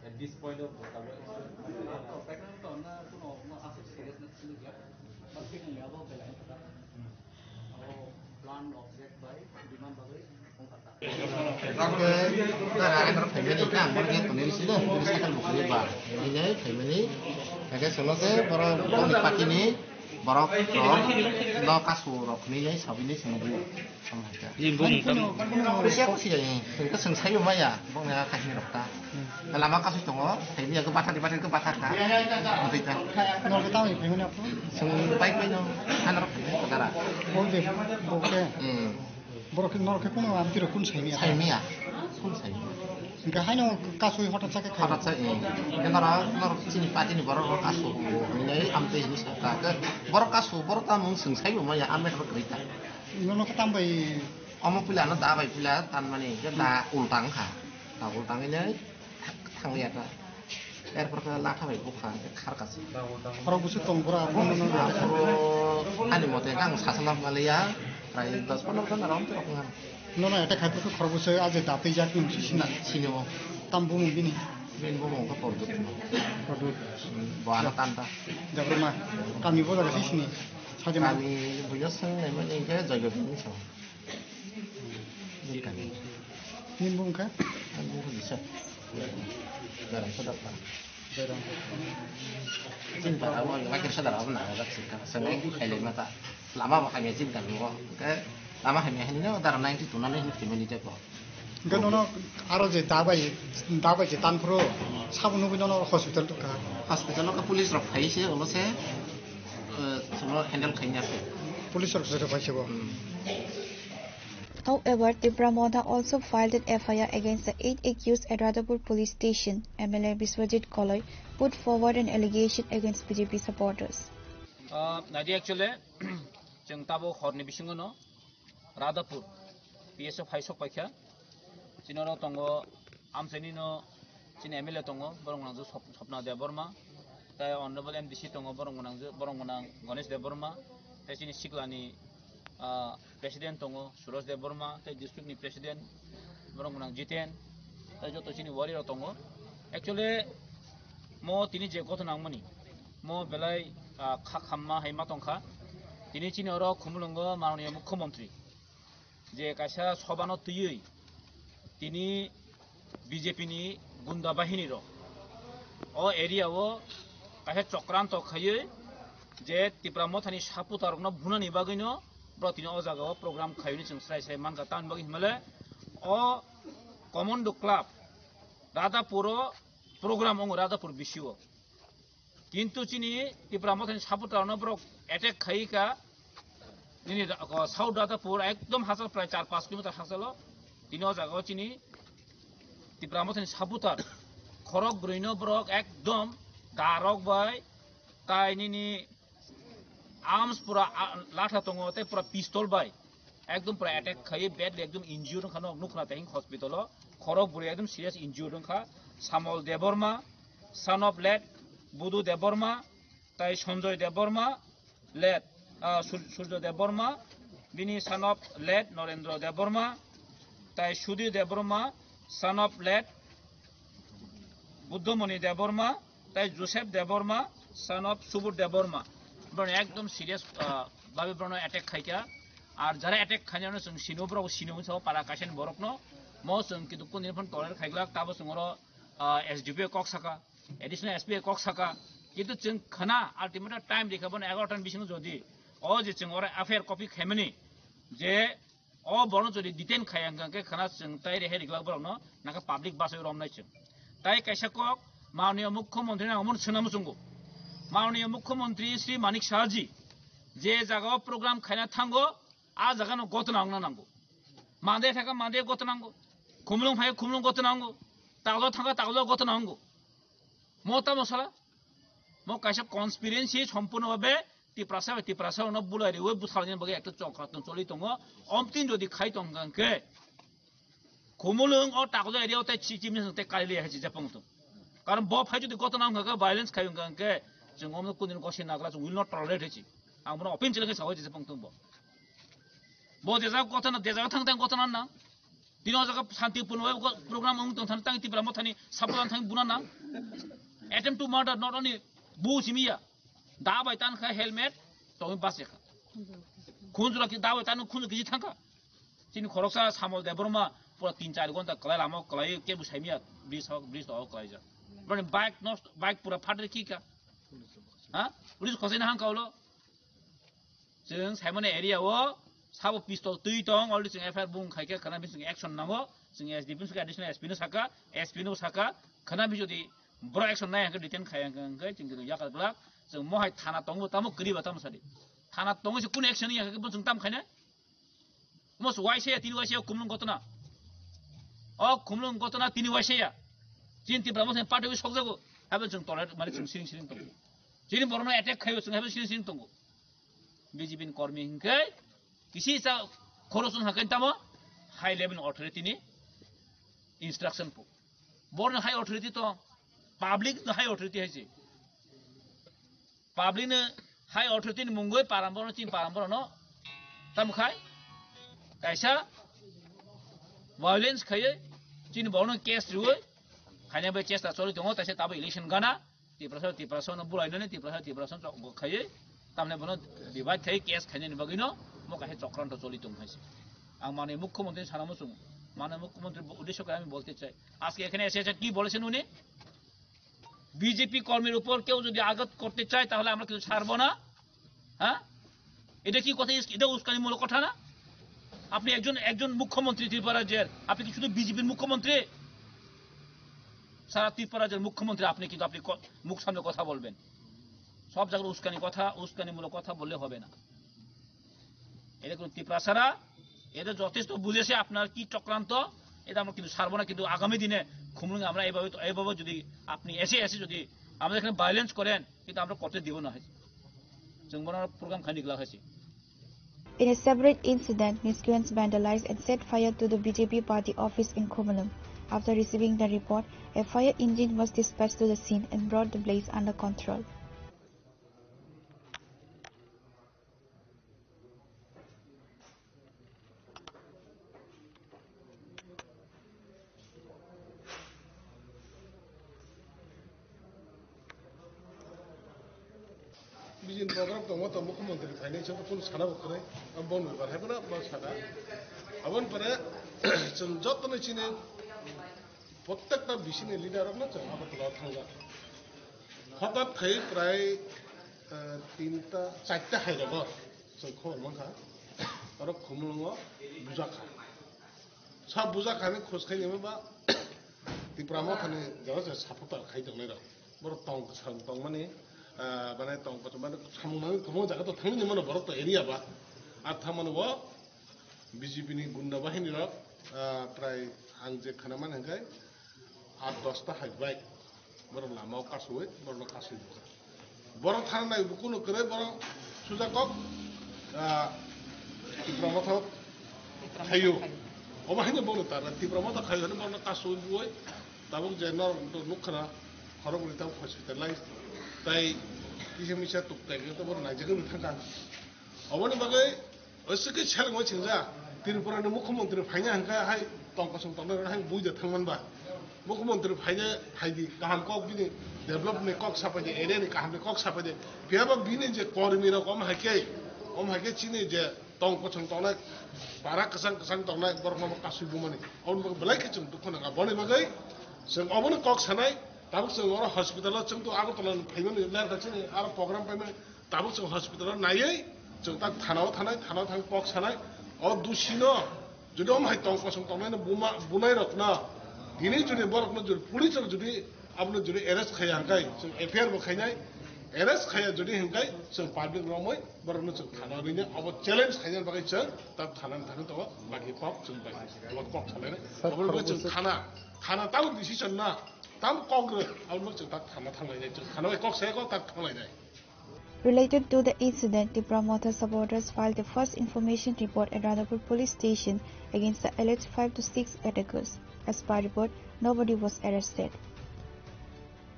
At this point of plan object by Biman Bagai. Borok no kasu rok ni jai sabini sengbu samhaja siap sih jadi ke sengsai rumah ya bongnya kasih rokta lama kasus tongo ini aku patah di ke patah ka nanti kan nol kita tahu ini apa seng baik no anak negara boleh oke borok nol ke pun ambil kun sai ya kun sai enggak hanya kasus hotot sakit hotot saya ini nor sini pati ni borok kasus ini ampe ini saka ke borok kasus borok tamu sengsai rumah ya amet berkerja nol kita tambah Omo pila no da bai pila tan mani ke da ultang kha da ultang ini thang lihat lah airport ke lakha bai bukha khar kasi orang busuk tong pura ani mote kang sasalam malia rai 10-15 tahun orang tu orang nol ada kata tu orang busuk aja tapi jadi sini sini mo tambu mungkin bin mo ke produk bawa tanta Debarma kami boleh dari sini saja kami punya seng memang ini jaga ini so Nimbung ka? Nimbung bisa. Garang sedap lah. Jin para wa wa ke sadar abna ga sik ka sangai ai le mata lama ba kami jin kan mo ke lama kami hani no dar 90 to 90 family te ko 그거는 알아제 다바이 단프로 사부누구 너는 호스피탈 또 가. hospital ka police ro phai se olo se solo handle khainya pe police ro se phai se bo. However, Tibramoda also filed an FIR against the 8 accused at Radhapur police station. MLA Biswajit Koloi put forward an allegation against BJP supporters. Nadi actually, jeng tabo khorni bisingono Radhapur PSO phaisok paikha Chinoro tongo amsenino chin MLA tongo borongnangju Sopna Deborma tai honorable MDC tongo borongnang Ganesh Deborma tai chini siklani president tongo Suros Deborma tai district ni president borongnang Jiten tai joto chini warrior tongo actually mo tini je goto nangmani mo belai khamma haima tongkha tini chini oro khumulungo manoniya mukhyamantri je kaisa sobano tiyui tini BJP ni gunda bahini ro o area o kahe chokranto khaye je Tipramothani saputarno bunani bagino brotini o jaga o program khayuni chungsrai sai mangka tan bagi himale o commando club Radhapuro program ong Radhapur bisio kintu chini Tipramothani saputarno bro attack khaika nini South Radhapur ekdom hasal pray 4-5 km hasalo tino jaga chini Tipramothani saputar khorok groino brok ekdom darok bai tai nini arms pura latha tongo te pura pistol bai ekdom pura attack khaye badly ekdom injured khano nukna tai hospital o khorok buri ekdom serious injured kha Samol Deborma son of late Budu Deborma tai Sanjoy Deborma late Surjo Deborma bini son of late Norendra Deborma tai Sudhi Deborma son of late Buddhamani Deborma tai Joseph Deborma son of Subur Deborma bron ekdom serious babe bron attack khaika ar jara attack khanyano sung sinobro sinomu so para kasen borokno mo sung kidu kunir phon toler khaiglak tabo sungoro SDP kok saka additional SP kok saka kitu chung khana ultimate time dekhabon 11 tan bising jodi o je chung ora affair copy khemeni je o bono jodi detain khayang ke khana chung tai re heriglak borokno naka public bus rom nai chung tai kaisa kok মাননীয় মুখ্যমন্ত্রী আমন সুনামু চুঙ্গু মাননীয় মুখ্যমন্ত্রী শ্রী মানিক শাহজি যে জায়গা programme খাইনা থাঙ্গো আ জায়গানো গত নাংনা নাঙ্গো মাদে থাকা মাদে গত নাঙ্গো খুমলুং ভাই খুমলুং গত নাঙ্গো তাগলো থাকা তাগলো গত নাঙ্গো মতা মশলা ম কাইসা কনস্পিরেন্সি সম্পূর্ণভাবে টিপ্রাসা অন বুলারি ওই বুসালনি বগে একটা চক্রাতন চলি দङ অমতিন যদি খাই দংগাंके খুমলুং ও তাগলো এরিয়াও তাই চিচিমিন তে কাইলি হাসি জাপং তো কারণ ব ফাই যদি গত নাম গাga violence খাইং গাंके जों हमनो कुदिन गसे नाग्रा जों will not tolerate हेची आं बनो अपिन चलगे साव जे पंक्तम ब देजा गतना देजा थांग थांग गतना ना दिनो जगा शांतिपूर्ण प्रोग्राम अंग थां तांग Tipramothani सापलान थांग बुना ना attempt to murder not only bu simia da bai tan kha helmet to base kha khunjura ki da bai tan khunju ki thangka tin khoroksa Samol Deborma pura 3-4 घंटा कलाई लामो कलाई के बुसाइमिया ब्रिज हो कलाई जा बने बाइक पूरा फाट रे की का हां पुलिस खसेन हां काउलो जों साइमने एरिया ओ साबो पिस्तल तुइ दं अलरेडी जों एफआईआर बुं खाइके खाना बिसिं एक्शन नांगो जों एसडीपी सका एडिशनल एसपी नो साका एसपी नो साका खाना बि जदि ब्रो एक्शन नाय हांके डिटेन खायंग गंगे जों याकाब्ला जों मोहाय थाना दंगो तामो करिबा तामो सारि थाना दंगो से कुन एक्शन या के जों ताम खायने मस वाइसे तिन वाइसे कुमलुं गतना खुमलुं गतना तिनी वाइसेया जिन Tipramothani पार्टी सकजागो हाबे जों टलेट माने जों सिरिं दङ जिनि बरनो अटैक खायो जों हाबे सिरिं दङ बीजेपी कर्मी हिंके किसी सा खरसुन हाकेन तामो हाई लेवल अथॉरिटी नि इंस्ट्रक्शन पो बरन हाई अथॉरिटी तो पब्लिक हाई अथॉरिटी हैसे पब्लिक ने हाई अथॉरिटी नि मुंगै पारामबरन चिन पारामबरन ताम खाय कैसा violence खायो चिन बरनो केस रुय खाने बे चेष्टा चलि दङ तसे ताबो इलेक्शन गाना Tiprasa न बुलाइने Tiprasa खायो तामने बनो विवाद थाय केस खाने बगिनो म काहे चक्रान्त चलि दङ हैसे आं माने मुख्यमंत्री सानामो सुं माने मुख्यमंत्री उद्देश्य করে আমি বলতে চাই আজকে এখানে এসে কি বলেছেন উনি বিজেপি কর্মীর উপর কেউ যদি আঘাত করতে চায় তাহলে আমরা কিছু ছাড়বো না। হ্যাঁ, এটা কি কথা? এটা উস্কানিমূলক কথা না? আপনি একজন মুখ্যমন্ত্রী ত্রিপুরা রাজ্যের, আপনি কি শুধু বিজেপির মুখ্যমন্ত্রী? সারা ত্রিপুরা রাজ্যের মুখ্যমন্ত্রী আপনি, কিন্তু আপনি মুখ সামনে কথা বলবেন। সব জায়গায় উস্কানিমূলক কথা বললে হবে না। এটা কোনো ত্রিপুরা ছাড়া, এটা যথেষ্ট বুঝেছে আপনার কি চক্রান্ত, এটা আমরা কিন্তু ছাড়বো না। কিন্তু আগামী দিনে খুমলুঙে আমরা এইভাবে যদি আপনি এসে যদি আমাদের এখানে ভায়োলেন্স করেন, কিন্তু আমরা করতে দিব না। जों program খানিকলা হয়েছে। In a separate incident, miscreants vandalized and set fire to the BJP party office in Khumulung. After receiving the report, a fire engine was dispatched to the scene and brought the blaze under control. बिजिन program दङ त मुख्यमन्त्री फाइनेन्सआव कुन साना बखरै बन बिबार हेबना बा साना अबन परे जों जतन चिने प्रत्येकटा बिसिनि लिडारनो जों आबादला थांगा हठात खै प्राय 3टा 4टा हायराबो जों खबर मोनखा आरो खुमलुङाव बुजाखा सा बुजाखानि खोसखायनो बा तिप्रामा थाने जरा साफा खायदोंलै र बर तंग माने माने तंग माने सामनानै गोबां जायगायाव थांनो मोनो बरत एरिया बा आर थामानो बा बीजेपी नि गुन्डा बाहिनी र प्राय आं जे खानामान हंगाय 8-10टा हायबाय बर लामाव कासुय बर कासुय बर थानाय बुकुनो करे बर सुजाकक तिप्रामाथ खायो अबाहिनो बोलो तारा तिप्रामाथ खायो बर कासुय बुय दाबुक जेनर नुखरा खरबरिता हस्पिटलाइज ताई किसे मिसा तुकताय तो बर नाइजगे बिथांगा अबनि बागै असके छलगो छिंजा त्रिपुरानि मुख्यमंत्री फाइना हंका हाय तंकसं तंनो हाय बुइदे थांमानबा मुख्यमंत्री फाइना हायदि गाहाम कक बिनि डेभलपमेन्ट कक सापादे एरियानि गाहाम कक सापादे बेयाबा बिनि जे कर्मी र कम हाके चिनि जे तंकसं तंनाय बारा कसं तंनाय बरनो कासुबु माने अबनि बागै बलायके जों दुखुनागा बनि बागै जों अबनि कक सानाय ताबुक जों अर हस्पिटालाव जों तो आगरतला फाइमोन लेरगासिनो आरो प्रग्राम फाइमोन ताबुक जों हस्पिटालाव नायै जों ता थानाव थां कक सानाय अ दुसिनो जुदि हम हाय तंकसं तंनाय बुनाय रखना दिनै जुदि बरकनो जुदि पुलिस जुदि आपनो जुदि अरेस्ट खाया हंगाय जों एफआईआर बखायनाय अरेस्ट खाया जुदि हंगाय जों पाब्लिक रमै बरकनो जों थानानैनो अब चैलेंज खायनाय बागै जों ता थानानै थानो दङ बाकी कक जों बाकी कक सालायनाय अबो जों थाना ताव डिसिजन ना ताम कग्र अबो जों ता थाना थांलायनाय जों थाना कक सायको ता थांलायनाय। Related to the incident, the promoter supporters filed the first information report at Radhapur police station against the alleged 5 to 6 attackers. As per report, nobody was arrested.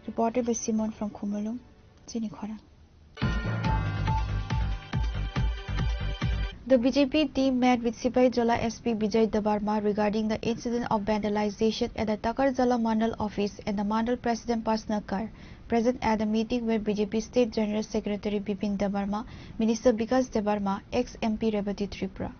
Reported by Simon from Khumulung, Chinikhora. The BJP team met with Sipahijola SP Bijay Dabarma regarding the incident of vandalization at the Takarjala Mandal office and the Mandal President personal car. Present at the meeting were BJP State General Secretary Bipin Dabarma, Minister Bikas Dabarma, ex-MP Rebati Tripura.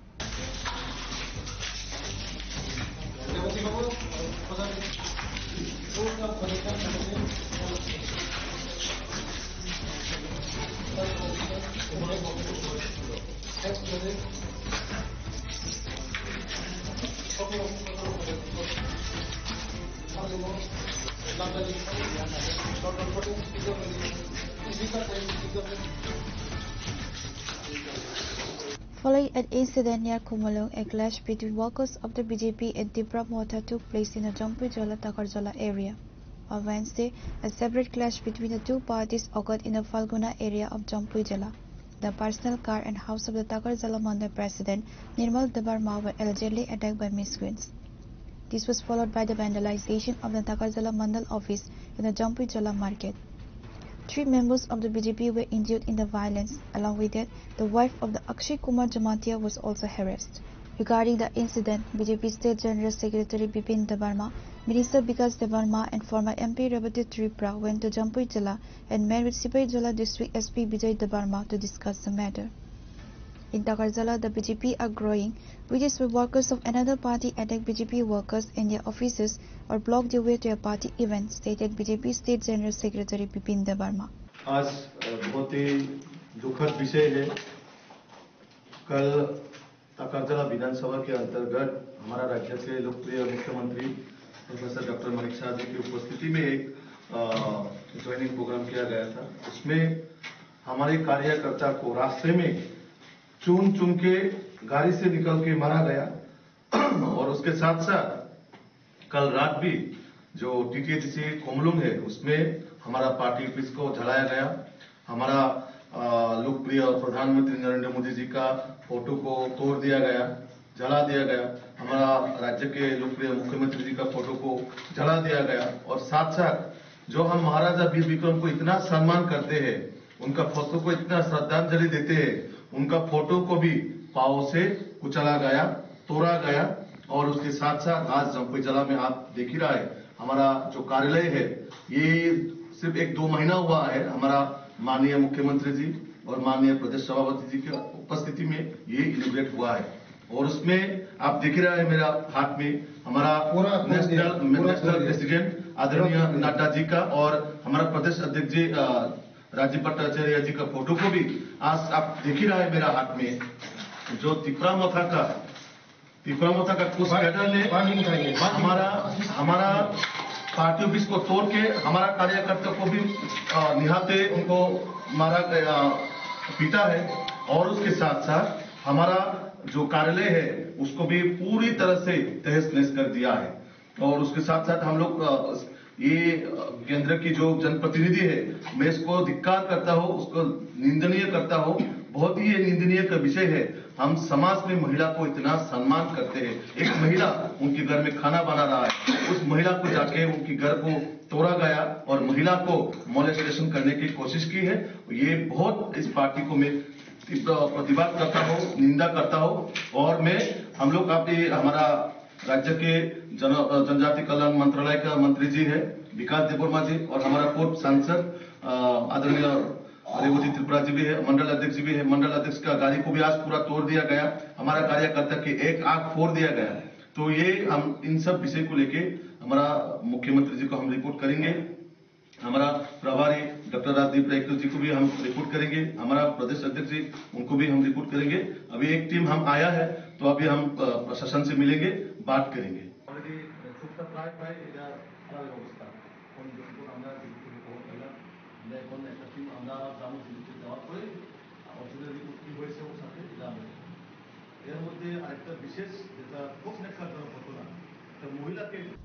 Following an incident near Khumulung, a clash between workers of the BJP and Tripura Motha took place in the Jampuijola Takarjala area. On Wednesday, a separate clash between the two parties occurred in the Falguna area of Jampuijola. The personal car and house of the Takarjala Mandal president, Nirmal Dabarma, were allegedly attacked by miscreants. This was followed by the vandalization of the Takarjala Mandal office in the Jampuijola market. 3 members of the BJP were injured in the violence. Along with that, the wife of the Akshay Kumar Jamatia was also harassed. Regarding the incident, BJP State General Secretary Bipin Dabarma, Minister Bikas Dabarma and former MP Rebati Tripura went to Jampuijola and met with Sipahijola District SP Bijay Dabarma to discuss the matter. In Takarjala, the BJP are growing, which is why workers of another party attack BJP workers in their offices or block their way to a party event, stated BJP State General Secretary Bipin Debarma. आज बहुत ही दुखद विषय है। कल तकरजला विधानसभा के अंतर्गत हमारा राज्य के लोकप्रिय मुख्यमंत्री प्रोफेसर डॉक्टर मानिक साह जी की उपस्थिति में एक ज्वाइनिंग प्रोग्राम किया गया था। उसमें हमारे कार्यकर्ता को रास्ते में चुन चुन के गाड़ी से निकल के मारा गया और उसके साथ साथ कल रात भी जो टीटीएडीसी कोमलुंग है उसमें हमारा पार्टी ऑफिस को जलाया गया। हमारा लोकप्रिय प्रधानमंत्री नरेंद्र मोदी जी का फोटो को तोड़ दिया गया, जला दिया गया। हमारा राज्य के लोकप्रिय मुख्यमंत्री जी का फोटो को जला दिया गया और साथ साथ जो हम महाराजा वीर विक्रम को इतना सम्मान करते हैं, उनका फोटो को इतना श्रद्धांजलि देते हैं, उनका फोटो को भी पाव से कुचला गया, तोड़ा गया। और उसके साथ साथ आज जम्पई जिला में आप देख ही रहा है, हमारा जो कार्यालय है ये सिर्फ 1-2 महीना हुआ है। हमारा माननीय मुख्यमंत्री जी और माननीय प्रदेश सभापति जी की उपस्थिति में ये इनॉग्रेट हुआ है और उसमें आप देख ही रहे हैं मेरा हाथ में हमारा नेशनल प्रेसिडेंट आदरणीय नड्डा जी का और हमारा प्रदेश अध्यक्ष जी राजीव भट्टाचार्य जी का फोटो को भी आज आप देख ही रहे हैं मेरा हाथ में। जो तिपरामोथा का कुछ कैडर ने हमारा पार्टी ऑफिस को तोड़ के हमारा कार्यकर्ता को भी निहाते उनको मारा गया, पीटा है और उसके साथ साथ हमारा जो कार्यालय है उसको भी पूरी तरह से तहस नहस कर दिया है। और उसके साथ साथ हम लोग ये केंद्र की जो जनप्रतिनिधि है मैं इसको धिक्कार करता हूँ, उसको निंदनीय करता हूँ। बहुत ही ये निंदनीय का विषय है। हम समाज में महिला को इतना सम्मान करते हैं, एक महिला उनके घर में खाना बना रहा है, उस महिला को जाके उनके घर को तोड़ा गया और महिला को मोलेस्टेशन करने की कोशिश की है। ये बहुत इस पार्टी को मैं प्रतिवाद करता हूँ, निंदा करता हूँ। और मैं हम लोग हमारा राज्य के जनजाति कल्याण मंत्रालय का मंत्री जी है विकास देबबर्मा जी और हमारा पूर्व सांसद आदरणीय रेवती त्रिपुरा जी भी है, मंडल अध्यक्ष जी भी है। मंडल अध्यक्ष का गाड़ी को भी आज पूरा तोड़ दिया गया, हमारा कार्यकर्ता की एक आंख फोड़ दिया गया। तो ये हम इन सब विषय को लेके हमारा मुख्यमंत्री जी को हम रिपोर्ट करेंगे, हमारा प्रभारी डॉक्टर राजदीप रायकर जी को भी हम रिपोर्ट करेंगे, हमारा प्रदेश अध्यक्ष जी उनको भी हम रिपोर्ट करेंगे। अभी एक टीम हम आया है तो अभी हम प्रशासन से मिलेंगे, बात करेंगे।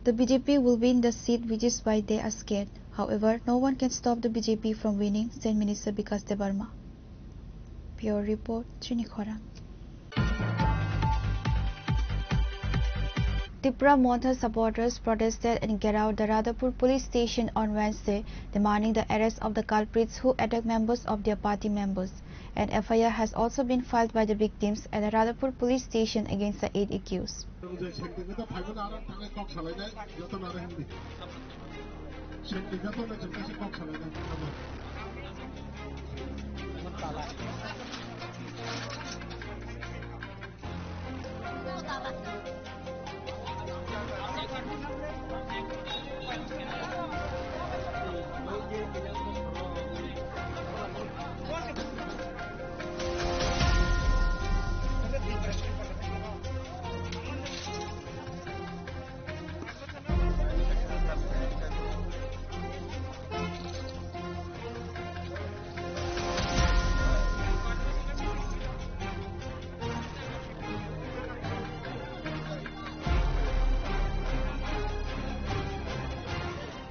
The BJP will win the seat, which is why they are scared. However, no one can stop the BJP from winning, said Minister Vikas Debarma. Pure report, Trinikhora. Tripura Montha supporters protested and get out the Radhapur police station on Wednesday, demanding the arrest of the culprits who attacked members of their party members. An FIR has also been filed by the victims at the Radhapur police station against the 8 accused.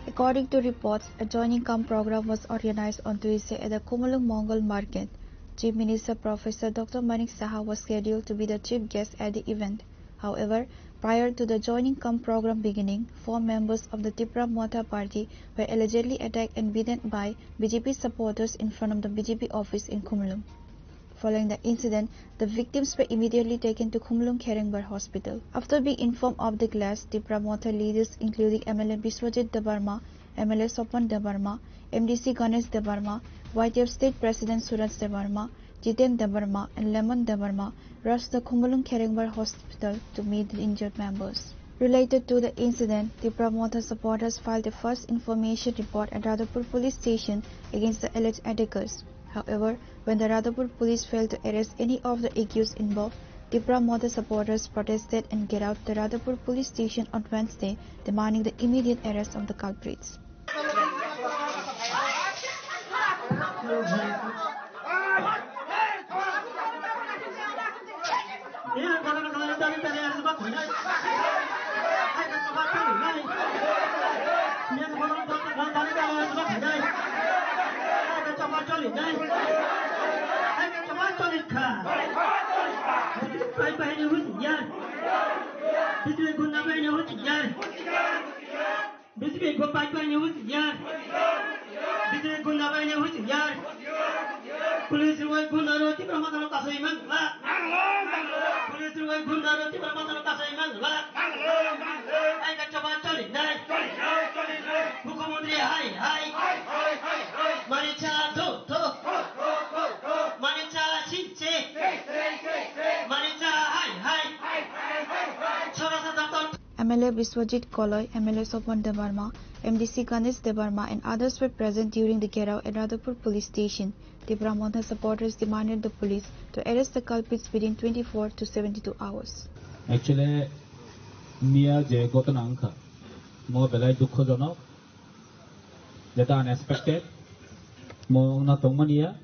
According to reports, a joining-come program was organized on Tuesday at the Komalung Mongol Market. Chief Minister Professor Dr. Manik Saha was scheduled to be the chief guest at the event. However, prior to the joining-come program beginning, 4 members of the Tripura Montha party were allegedly attacked and beaten by BJP supporters in front of the BJP office in Komalung. Following the incident, the victims were immediately taken to Komalung Kherengbar Hospital. After being informed of the clash, Tripura Montha leaders including MLA Biswajit Debarma, MLA Sopan Debarma, MDC Ganesh Debarma, YTF State President Suraj Debarma, Jiten Debarma and Lemon Debarma rushed the Kumbalung Keringbar Hospital to meet the injured members. Related to the incident, the promoter supporters filed the first information report at Radhapur police station against the alleged attackers. However, when the Radhapur police failed to arrest any of the accused involved, the promoter supporters protested and get out the Radhapur police station on Wednesday, demanding the immediate arrest of the culprits. MLA Biswajit Koloy, MLA Sopan Debarma, MDC Ganesh Debarma and others were present during the get-out at Radhapur police station. The Brahmotha supporters demanded the police to arrest the culprits within 24 to 72 hours. Actually, Mia Je Gotananka, more Belay Dukojono, that are unexpected, more Natomania,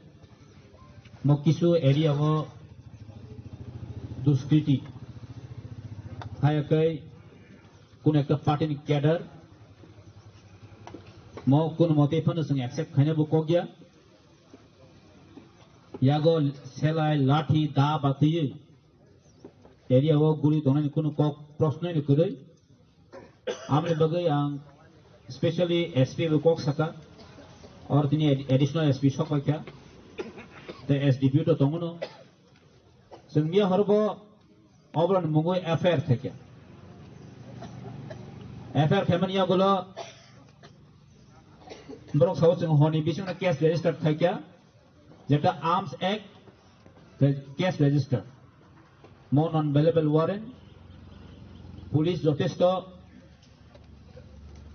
Mokisu area of Duskriti, Hayakai. Kun ekta party ni cadre, mau kun motif pun usung accept khane buko gya, yago selai lathi da batiye, area wo guli donan kun kok prosna ni kudai, amne bagai yang especially SP buko saka, or tini additional SP shok kya, the SDP to tongono, sengmia harbo obran mungoi affair the kya. FR Femania Golo Brooks House and Honey Bishop case registered Kakia, Jetta Arms Act, the case register. More non available warrant, police Jotesto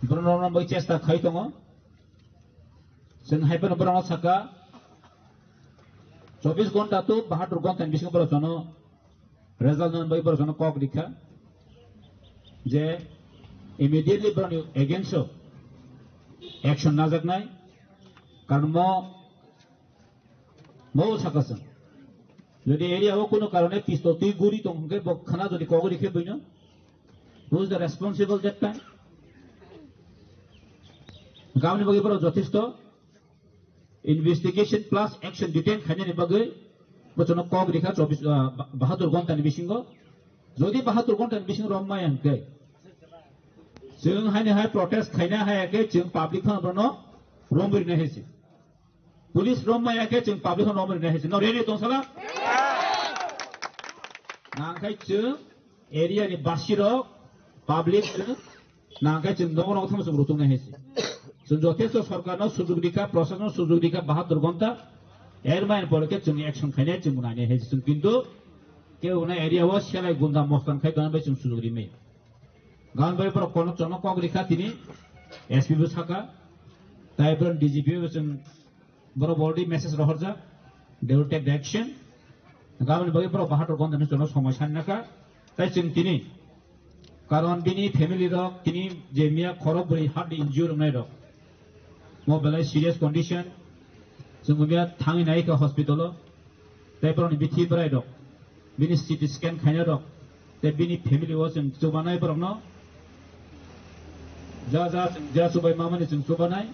Bruno Bochesta Kaitongo, Sen Hyper Bruno Saka, Sobis Gontatu, Bahatur Gont and Bishop Rosono, result non by Rosono Coglica, J. Immediately brought you against you. Action Nazak Nai, Karmo Mo Sakasan. The area of Kuno Karone Pisto, Guri to get Bokana to the Koguri Kibino. Who is the responsible that time? Governor Bagabro Jotisto, investigation plus action detained Hanani Bagay, but on a Kogri Hats of Bahatur Gontan Bishingo, Zodi Bahatur Gontan Bishing Roma and Gay. Jung High protest, Kaina Hayake, Jung public Honono, Romber Nehesi. Police Roma Yake, public Honomer Nehesi. No, really, Tonsala? Nankai Jung, area in Bashiro, public, Nankai Jung, no one of them is Rutu Nehesi. So, Jotesto Sorgano, Sududika, Prosano, Sududika, Bahatur Gonta, Airman Polket, Jung action Kanet, Munani, Hesin Pinto, Keuna area was Shala Gunda Mostan Kaitan Bashim Sudurime. Gan by for Kono Chono Koglikatini, SP Busaka, Tibron DGP was in Borobodi, Messrs. Rohorza, they will take the action. The government by for Bahato Gondanos Homashanaka, touching Tini, Karon Bini, family rock, Tini, Jamia, Korobri, hardly injured Meadow. Mobilized serious condition, Sumia, Tanginaika Hospital, Tibron BT Brido, Bini CT scan Kanado, the Bini family was in Subanai Brono. Jasubai Maman is in Subanai.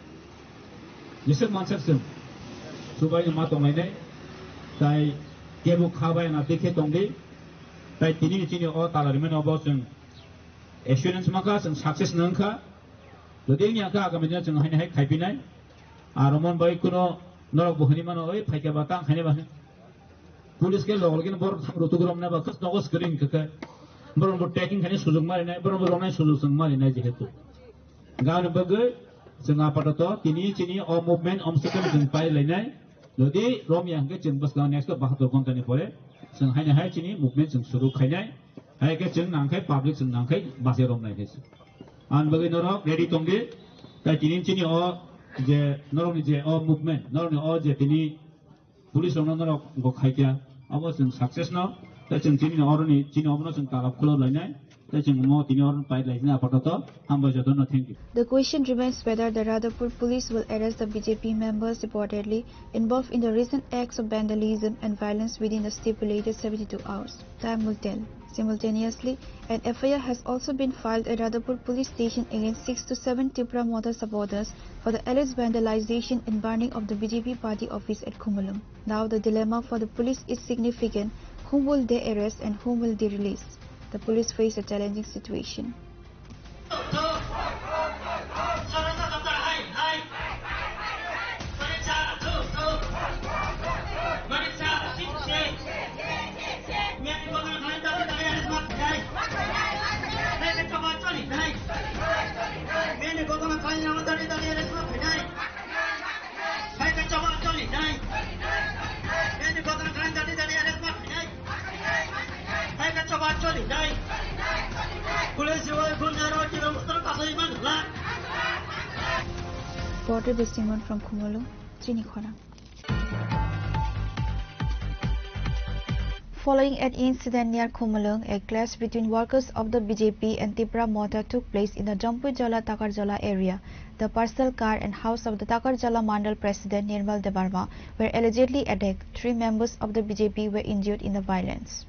Yusuf Mansaksim Subai Matomene, Tai Kebu Kaba and Atike Tongi, Tai Tini or Talaman about assurance Makas and success Nanka, the Daniaka Gaminats and Hanek Kaipinai, Aramon Baikuno, Nor Bohiniman, Pakabatan, Hanevan. Police get organ board Rotogram never because no was green Kaka. But taking any Suzumari, Bromona Suzumari Najihetu. Gan Burger, Singapore, Tini, or movement obstacles in Pai Lene, যদি রমি আঙ্কে जों बसगाव next 72 घन्टानि परे जों हायना हाय चिनि movement जों सुरु खायनाय हायके जों नांखाय public जों नांखाय बासे रमनाय हेस आन बगे नरक रेडी तंगे ता चिनि चिनि अ जे नरकनि जे अ मुभमेन्ट नरकनि अ जे तिनि पुलिस रमना नरक गो खायकिया अब जों सक्सेस न ता जों चिनि अरनि चिनि अबनो जों तालाब खुलो लायनाय ता जों मो तिनि अरन पाइ लायना आपातत हामबाय जदन thank you The question remains whether the Radhapur police will arrest the BJP members reportedly involved in the recent acts of vandalism and violence within the stipulated 72 hours. Time will tell. Simultaneously, an FIR has also been filed at Radhapur police station against 6 to 7 Tipra Mother supporters for the alleged vandalization and burning of the BJP party office at Kumalum. Now the dilemma for the police is significant. Whom will they arrest and whom will they release? The police face a challenging situation. Portable Simon from Kumalo, Chinikhona. Following an incident near Kumalung, a clash between workers of the BJP and Tipra Mother took place in the Jampujala Takarjala area. The personal car and house of the Takarjala Mandal President Nirmal Debarma were allegedly attacked. 3 members of the BJP were injured in the violence.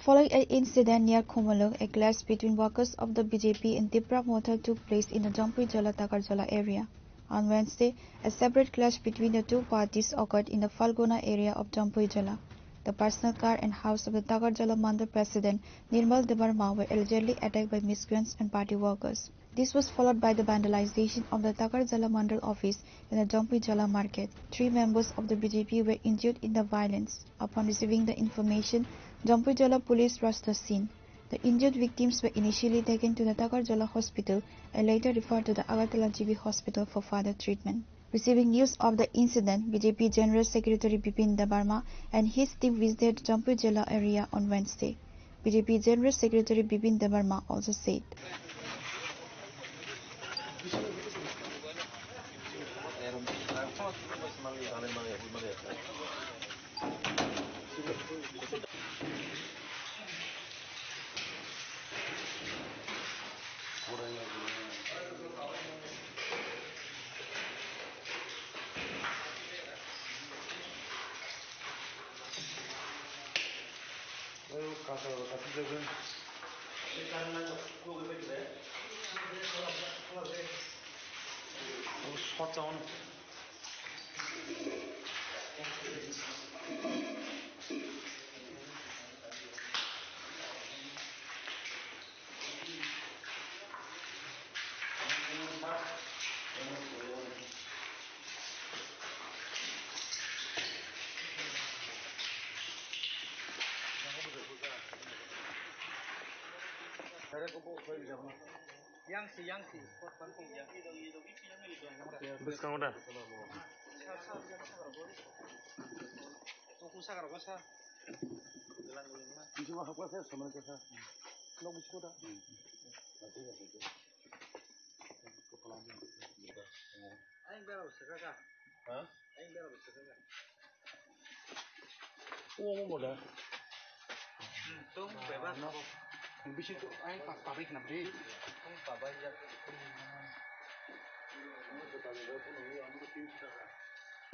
Following an incident near Kumalung, a clash between workers of the BJP and Tipra Mother took place in the Jampujala Takarjala area. On Wednesday, a separate clash between the two parties occurred in the Falgona area of Jampujala. The personal car and house of the Takarjala Mandal President Nirmal Debarma were allegedly attacked by miscreants and party workers. This was followed by the vandalization of the Takarjala Mandal office in the Jampujala market. 3 members of the BJP were injured in the violence. Upon receiving the information, Jampujala police rushed the scene. The injured victims were initially taken to the Takarjala hospital and later referred to the Agartala GB hospital for further treatment. Receiving news of the incident, BJP General Secretary Bipin Debarma and his team visited Jampujala area on Wednesday. BJP General Secretary Bipin Debarma also said,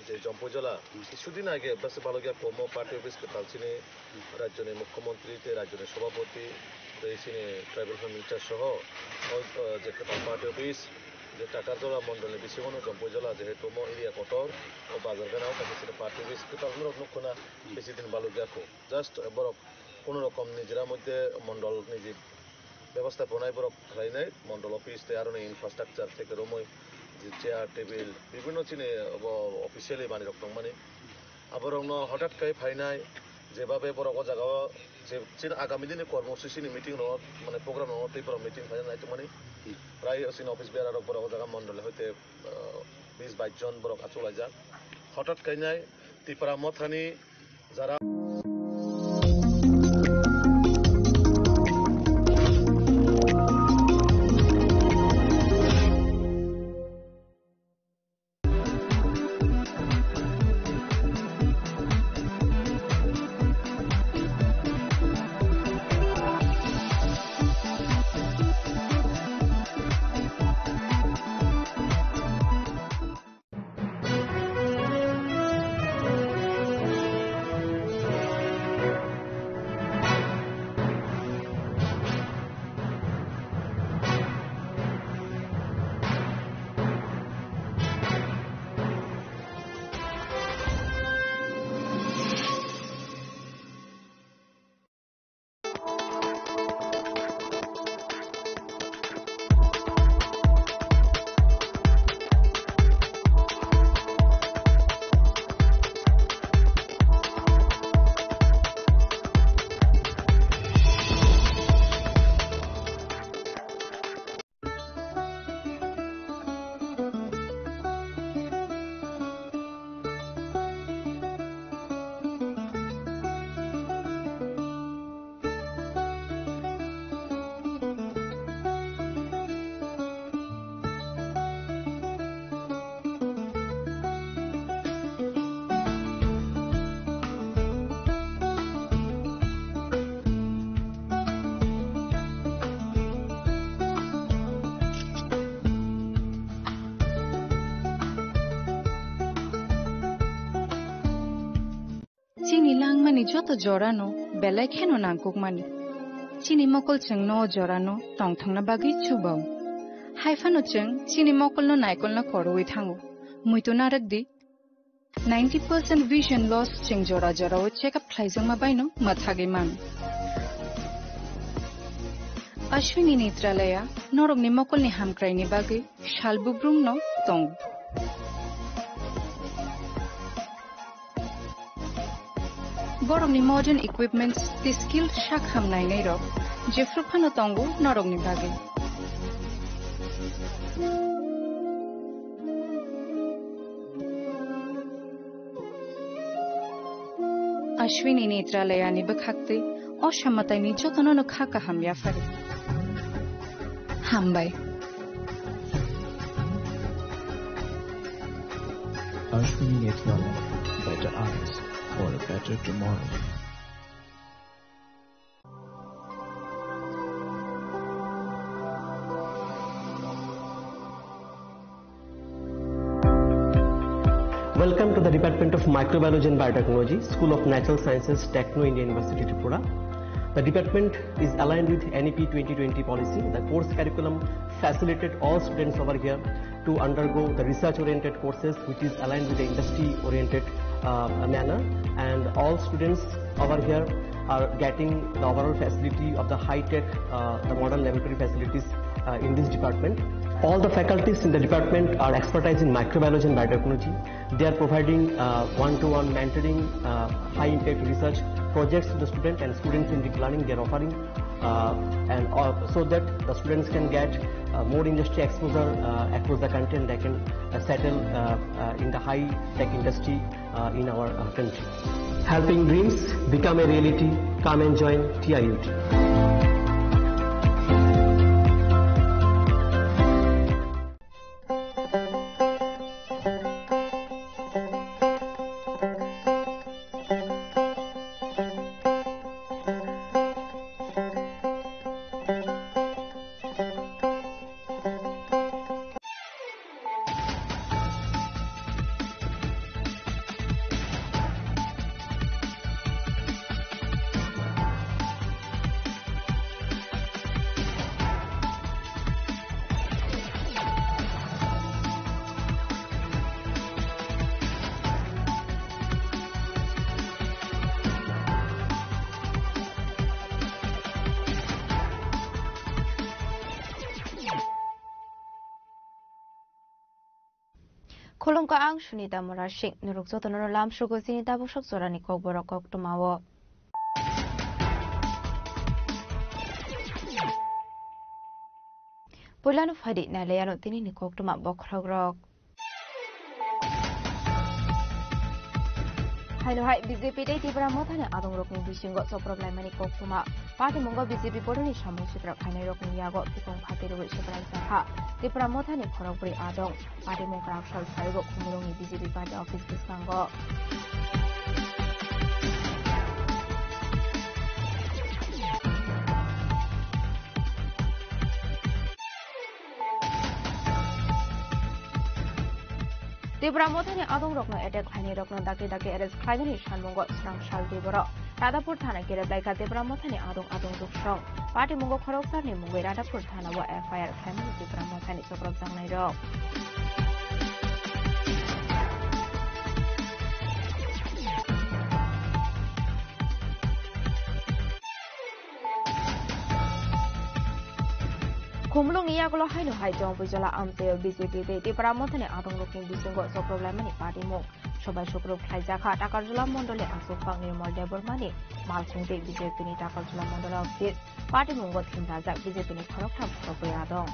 যে জম্পজলা কিছুদিন আগে বাসে বালগিয়া promo party office কালচিনে রাজ্যের মুখ্যমন্ত্রী রাজ্যের সভাপতি এই tribal minister সহ যে পার্টি অফিস যে টাকারজলা মন্ডলের বিশ্বমন জম্পজলা যেহেতু এরিয়া কটর ও বাজারগানাও কাছে পার্টি অফিস তাদের অনুক্ষণা বেশি দিন ভালো দেখো জাস্ট বরফ কোনো রকম নিজেরা মধ্যে মন্ডল নিজে ব্যবস্থাপনায় বরফ খাই নাই মন্ডল অফিস আর ইনফ্রাস্ট্রাকচার থেকে রময় যে চেয়ার টেবিল বিভিন্ন চিনে অফিসিয়ালি বানি রকম মানে আবার হঠাৎ কাই ফাইনাই যেভাবে বড় জায়গা যে আগামী দিনে কর্মসূচি মিটিং মানে প্রোগ্রাম বড় মিটিং ফাইনাল নাই তো মানে প্রায় অফিস বেড়ার বড় জায়গা মন্ডলে হইতে 20-22 জন বড় কাজ চলাই যান হঠাৎ কাই নাই ত্রিপুরা মথানি যারা Chini langmani joto jorano belai kheno nangkukmani. Chini mokol cheng no jorano tongthangna bagi chubau. Haifano cheng chini mokol no naikol na koroi thango. Muito narakdi 90% vision loss cheng jora jorao check up thlaijang ma baino mathage man. Ashwini Netralaya norok ni mokol ni hamkrai ni bagi shalbubrum no tong. Borok ni modern equipments the skilled shak hamnai nei rok jefru phano tongo norok ni bage Ashwini Netralaya ni bakhakte oshammatai ni jotono no khaka hamya fare hambai Ashwini Netralaya, better eyes for a better tomorrow. Welcome to the Department of Microbiology and Biotechnology, School of Natural Sciences, Techno India University, Tripura. The department is aligned with NEP 2020 policy. The course curriculum facilitated all students over here to undergo the research-oriented courses, which is aligned with the industry-oriented manner, and all students over here are getting the overall facility of the high-tech, the modern laboratory facilities in this department. All the faculties in the department are expertise in microbiology and biotechnology. They are providing one-to-one mentoring, high-impact research projects to the student, and students in deep learning they are offering, so that the students can get more industry exposure across the country, and they can settle in the high-tech industry in our country. Helping dreams become a reality. Come and join TIUT. Khulungka ang Sunita Murashing nurukso tono lam shugo sinita bushok sorani kok borok kok tumawo. Pulanu fadi na layano tinini kok tuma bokragrok. Haino hai BJP dai tibra mothane adong rokni bisingo so problem mani kok tuma party mongo BJP bodoni samung sikra khanai rokni yago tikong phatiru sikra sakha tibra mothane khorokpuri adong party mong krak sal phaigo khumulongi BJP party office bisango Tibra mothane adong rokno attack khani rokno daki arrest khaigani shanmungo srang shal diboro Radapur thana kire blaika Tibra mothane adong duksong party mungo khoroksar ni mungo Radapur thana wa FIR khamani Tibra mothane sokrok jangnai rok Kumulong iyagolo haino hai jong bujala amte BJP te Tibra mothane adong rokni bisingo so problem ni party mong সবাই শুক্রব খাইজাখা টাকারজলা মন্ডলে আসুফাং নির্মল দেববর্মানি মালখুংতে BJP ni Takarjala Mondal office party মঙ্গ থিম রাজা বিজেপি ni খরকথাম খরকরে আদং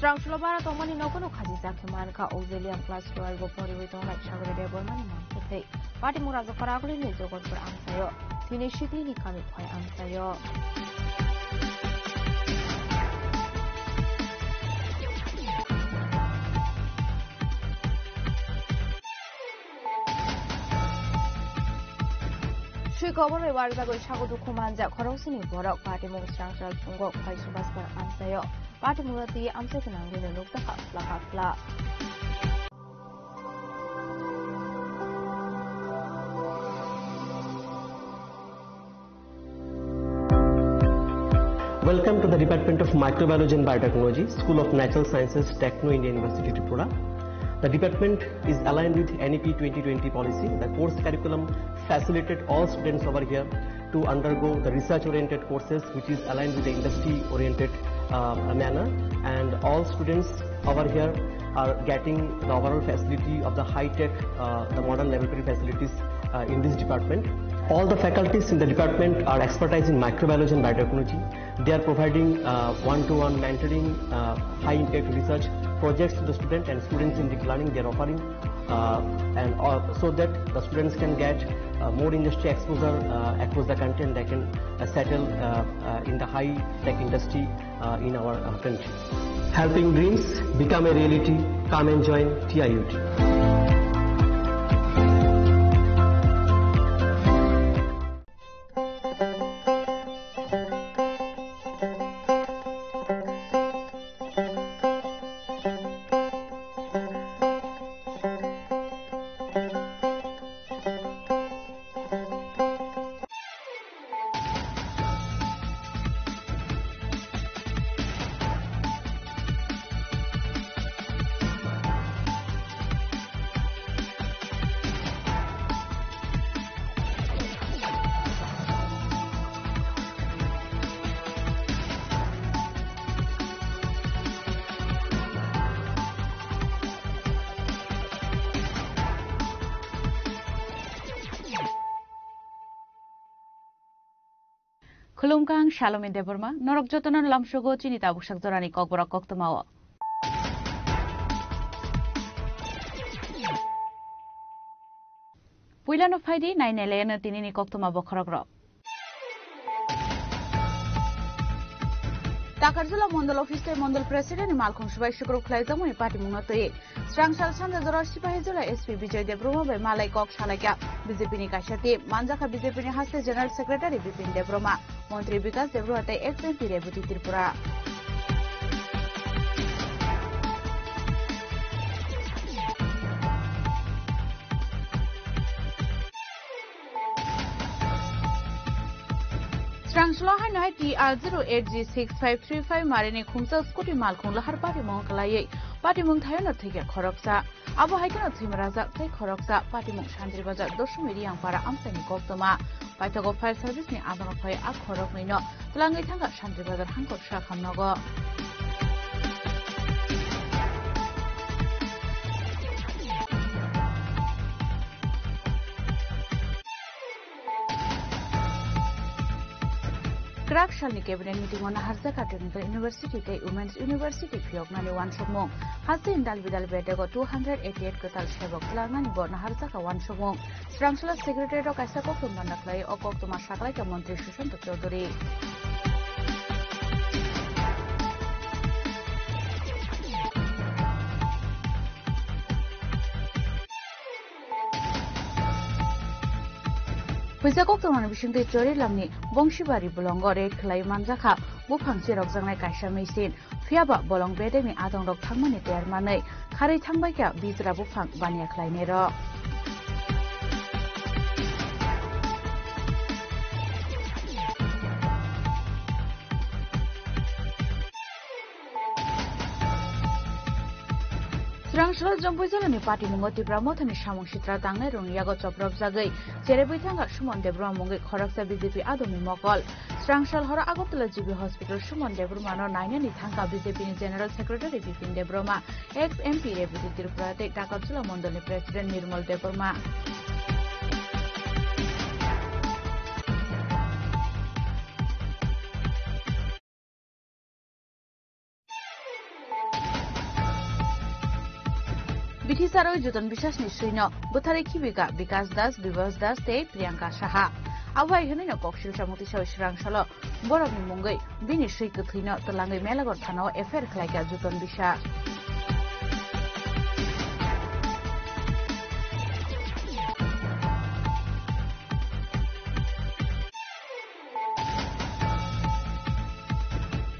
Strangsulabara tomani nokono khaji zakhiman ka Australian class 12 go poriwi tonga chagre debormani manthei party murajo karaguli ni jogotpur amsayo tini shiti ni kami khoi amsayo Shui khobor e warjago sagodu khumanja khorosini borok party mong strangsul pungo khoi subaspar amsayo Party murati amse kenang ni nukta khafla Welcome to the Department of Microbiology and Biotechnology, School of Natural Sciences, Techno India University, Tripura. The department is aligned with NEP 2020 policy. The course curriculum facilitated all students over here to undergo the research-oriented courses, which is aligned with the industry-oriented manner, and all students over here are getting the overall facility of the high-tech, the modern laboratory facilities in this department. All the faculties in the department are expertise in microbiology and biotechnology. They are providing one-to-one mentoring, high-impact research projects to the student, and students in deep learning they are offering, and so that the students can get more industry exposure across the country, and they can settle in the high-tech industry in our country. Helping dreams become a reality. Come and join TIUT. Khulumkang Shalom Deborma Norok Jotonan Lamshogo Chinita Bushak Zorani Kokbora Koktomawa Puilano Faidi Nainelena Tinini Koktoma Bokrogro Takarjula Mondal Office Mondal President Malcolm Shubai Shukru Klaizamo Party Mungatoi Strangshal Sanda Zoroshi Pahizula SP Vijay Debroma by Malay Kok Shalaka BJP ni Kashati Manjaka BJP ni Haste General Secretary Bipin Debroma Montri Vikas Debromate ex-MP Rebuti Tripura Strangshla Hanai TR08G6535 Marini Kumsa Scooty Malkung Lahar Party Monkalai Patimung Thayano Tiga Koroksa, Abu Haikano Timraza, Tay Koroksa, Patimung Shandri Baza, Doshumiri and Para Amsani Koktoma, Paitago Fire Service ni Adanopai Akorok Nino, Langitanga Shandri Baza Hanko Shakamnogo. Krak Shalni Cabinet meeting on Harzaka Technical University, Women's University, Fioknani one Shomong, Hasin Dalvidal Betego 288 Katal Shevok, Langani Borna Harzaka one Shomong, Strangsula Secretary of Kasako Manaklay, Okok to Mashakalaka Montri Shushan to Chodori. Pizakok to Manabishing the Jori Lamni, Bongshibari Bolongo, Red Clay Manzaka, Bupang Sirok Zangai Kasha Masin, Fiaba Bolong Bedeni Adong Dok Tangmani Termane, Kari Tangbaka, Bizra Bupang, Bania Kleinero. Strangshala Jambuizalani Party Mungoti Pramothani Shamong Shitra Tangai Rung Yago Choprov Zagai, Cherebitanga Shumon Debra Mungi Khoraksa BJP Adomi Mokol, Strangshal Hora Agotla GB Hospital Shumon Debrumano Nainani Thanka BJP General Secretary Bipin Debroma, ex-MP Deputy Tirupurate Takachula Mondoli President Nirmal Debroma. Bitisaro Jutan Bishas Nisrino, Butare Kibika, Vikas Das, Bivas Das, Te, Priyanka Shaha. Awai Hunino Kokshil Shamuti Shoshrang Shalo, Borami Mungai, Bini Shrikutrino, Talangi Melagor Tano, Efer Klaika Jutan Bisha.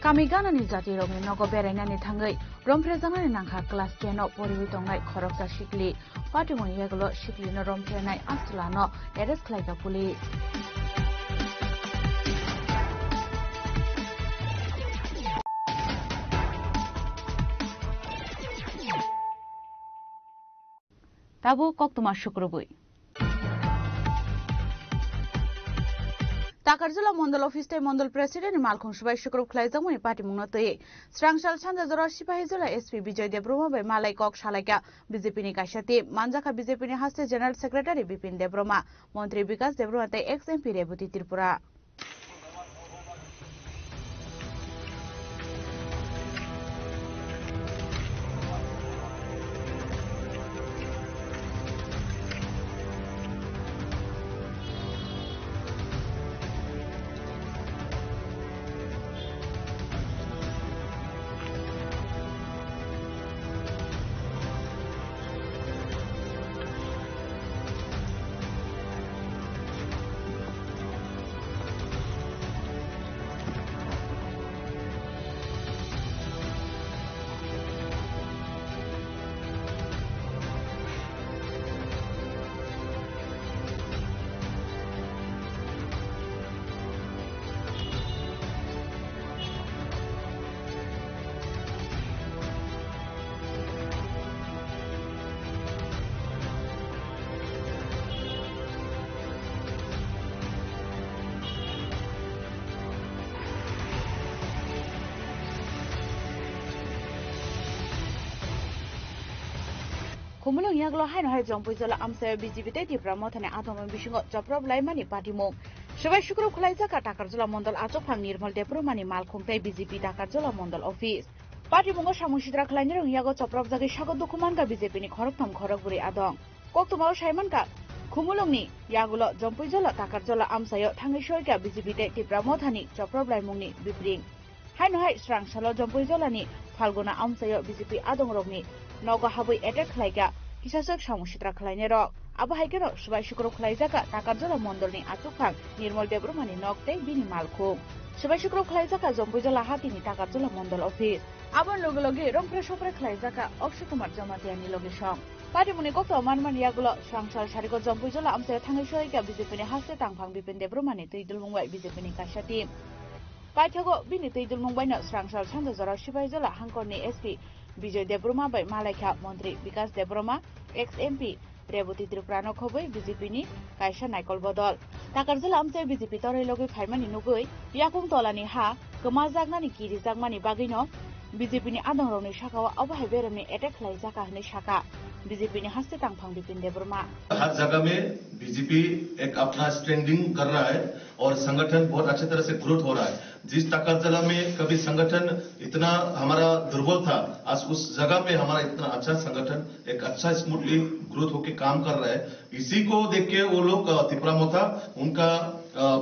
Kamigana ni Zati Romi Nogo Berena ni Tangai, Romprezana ni Nangha Class Keno, Porivitongai, Korokta Shikli, Patimon Yaglo, Shikli no Romprenai, Astulano, Eres Klaika Police. Tabu Koktuma Shukrubui. Takarjula Mondal Office Mondal President Malcolm Shubai Shukru Klaizamuni Party Munote, Strangshal Chanda Zoroshipa Hizula SP Vijay Debroma by Malay Kok Shalaka, Bizipini Kashati, Manjaka Bizipini Haste General Secretary Bipin Debroma, Montri Bikas Debroma, ex-MP Deputy Tripura. Kumulong Yaglo Hino Hai Jompuzola Amsa BGP Pramothane Atom Bishingo Joprob Laimani Patimo. Shubai Shukru Kulaizaka Takarjula Mondal Atopang Nirmal Depromani Malcolm Tay BGP Takarjula Mondal Office. Patimungo Shamushidra Kleiner Yago Choprov Zagi Shago Dokumanga BJP ni Khoroktam Khorokburi Adong. Koktumao Shaimanka Kumulongni Yagulo Jompuzola Takarjula Amsayo Tangishoika BGP Pramothani Joprob Laimungni Bibring. Hino Hai Strangshala Jompuzolani Falguna Amsayo BJP Adong Rogni Nogo Habui Etek Klaika, Kisasok Shamushitra Klainero, Abu Haikero, Shubai Shukru Klaizaka, Takarjola Mondolni Atupang, Nirmal Debrumani Nokte, Bini Malko. Shubai Shukru Klaizaka, Zombuzola Hatini Takarjola Mondol Office. Abon Logologi, Rompreshopre Klaizaka, Okshukumar Jamatiani Logishong. Patimuni Koko Manman Yagulo, Shangshal Shariko Zombuzola Amsa Tangishoika, Bizipini Hase Tangpang Bipin Debrumani, Tidulmungway, Bizipini Kashati. Paitago, Bini Tidulmungway, Strangshal Chanda Zora Shibai Zola, Hankoni SP. Bijay Debbarma bai মালাইখা মন্ত্রী Bikash Debbarma ex MP Rebati ত্রিপুরানো খবৈ BJP ni kaisa naikol bodol takarjala amche BJP torai logoi phaimani nugui yakung tolani ha koma jagnani kiri jagmani bagino BJP ni adongrokni sakao abahai beremni attack khlai jaka hne saka BJP ने हस्ते तांगफांग बिपिन देबबर्मा हर जगह में BJP एक अपना standing कर रहा है और संगठन बहुत अच्छी तरह से ग्रोथ हो रहा है। जिस टाकरजला में कभी संगठन इतना हमारा दुर्बल था, आज उस जगह पे हमारा इतना अच्छा संगठन एक अच्छा स्मूथली ग्रोथ होके काम कर रहा है। इसी को देख के वो लोग त्रिपुरा मोथा उनका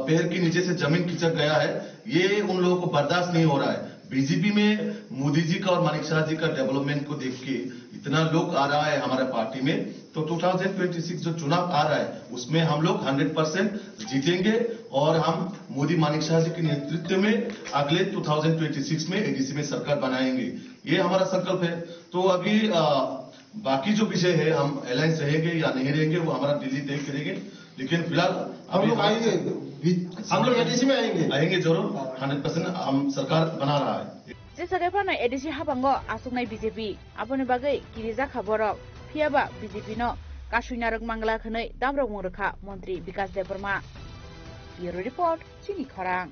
पैर के नीचे से जमीन खिंचक गया है। ये उन लोगों को बर्दाश्त नहीं हो रहा है। बीजेपी में मोदी जी का और मानिक शाह जी का डेवलपमेंट को देख के इतना लोग आ रहा है हमारे पार्टी में, तो 2026 जो चुनाव आ रहा है उसमें हम लोग 100% जीतेंगे और हम मोदी मानिक शाह जी के नेतृत्व में अगले 2026 में एडीसी में सरकार बनाएंगे, ये हमारा संकल्प है। तो अभी बाकी जो विषय है हम अलायंस रहेंगे या नहीं रहेंगे वो हमारा दिल्ली तय करेंगे, लेकिन फिलहाल हम लोग आएंगे, हम लोग एडीसी में आएंगे जरूर 100% हम सरकार बना रहा है। जेसगाफाना एडीसी हाबांगो आसुंगनाय बीजेपी आबोनि बागै किरिजा खबरक फियाबा बीजेपी नो कासुइनारक मांगला खनै दामरक मुरखा मंत्री विकास देबबर्मा ब्यूरो रिपोर्ट चिनी खरां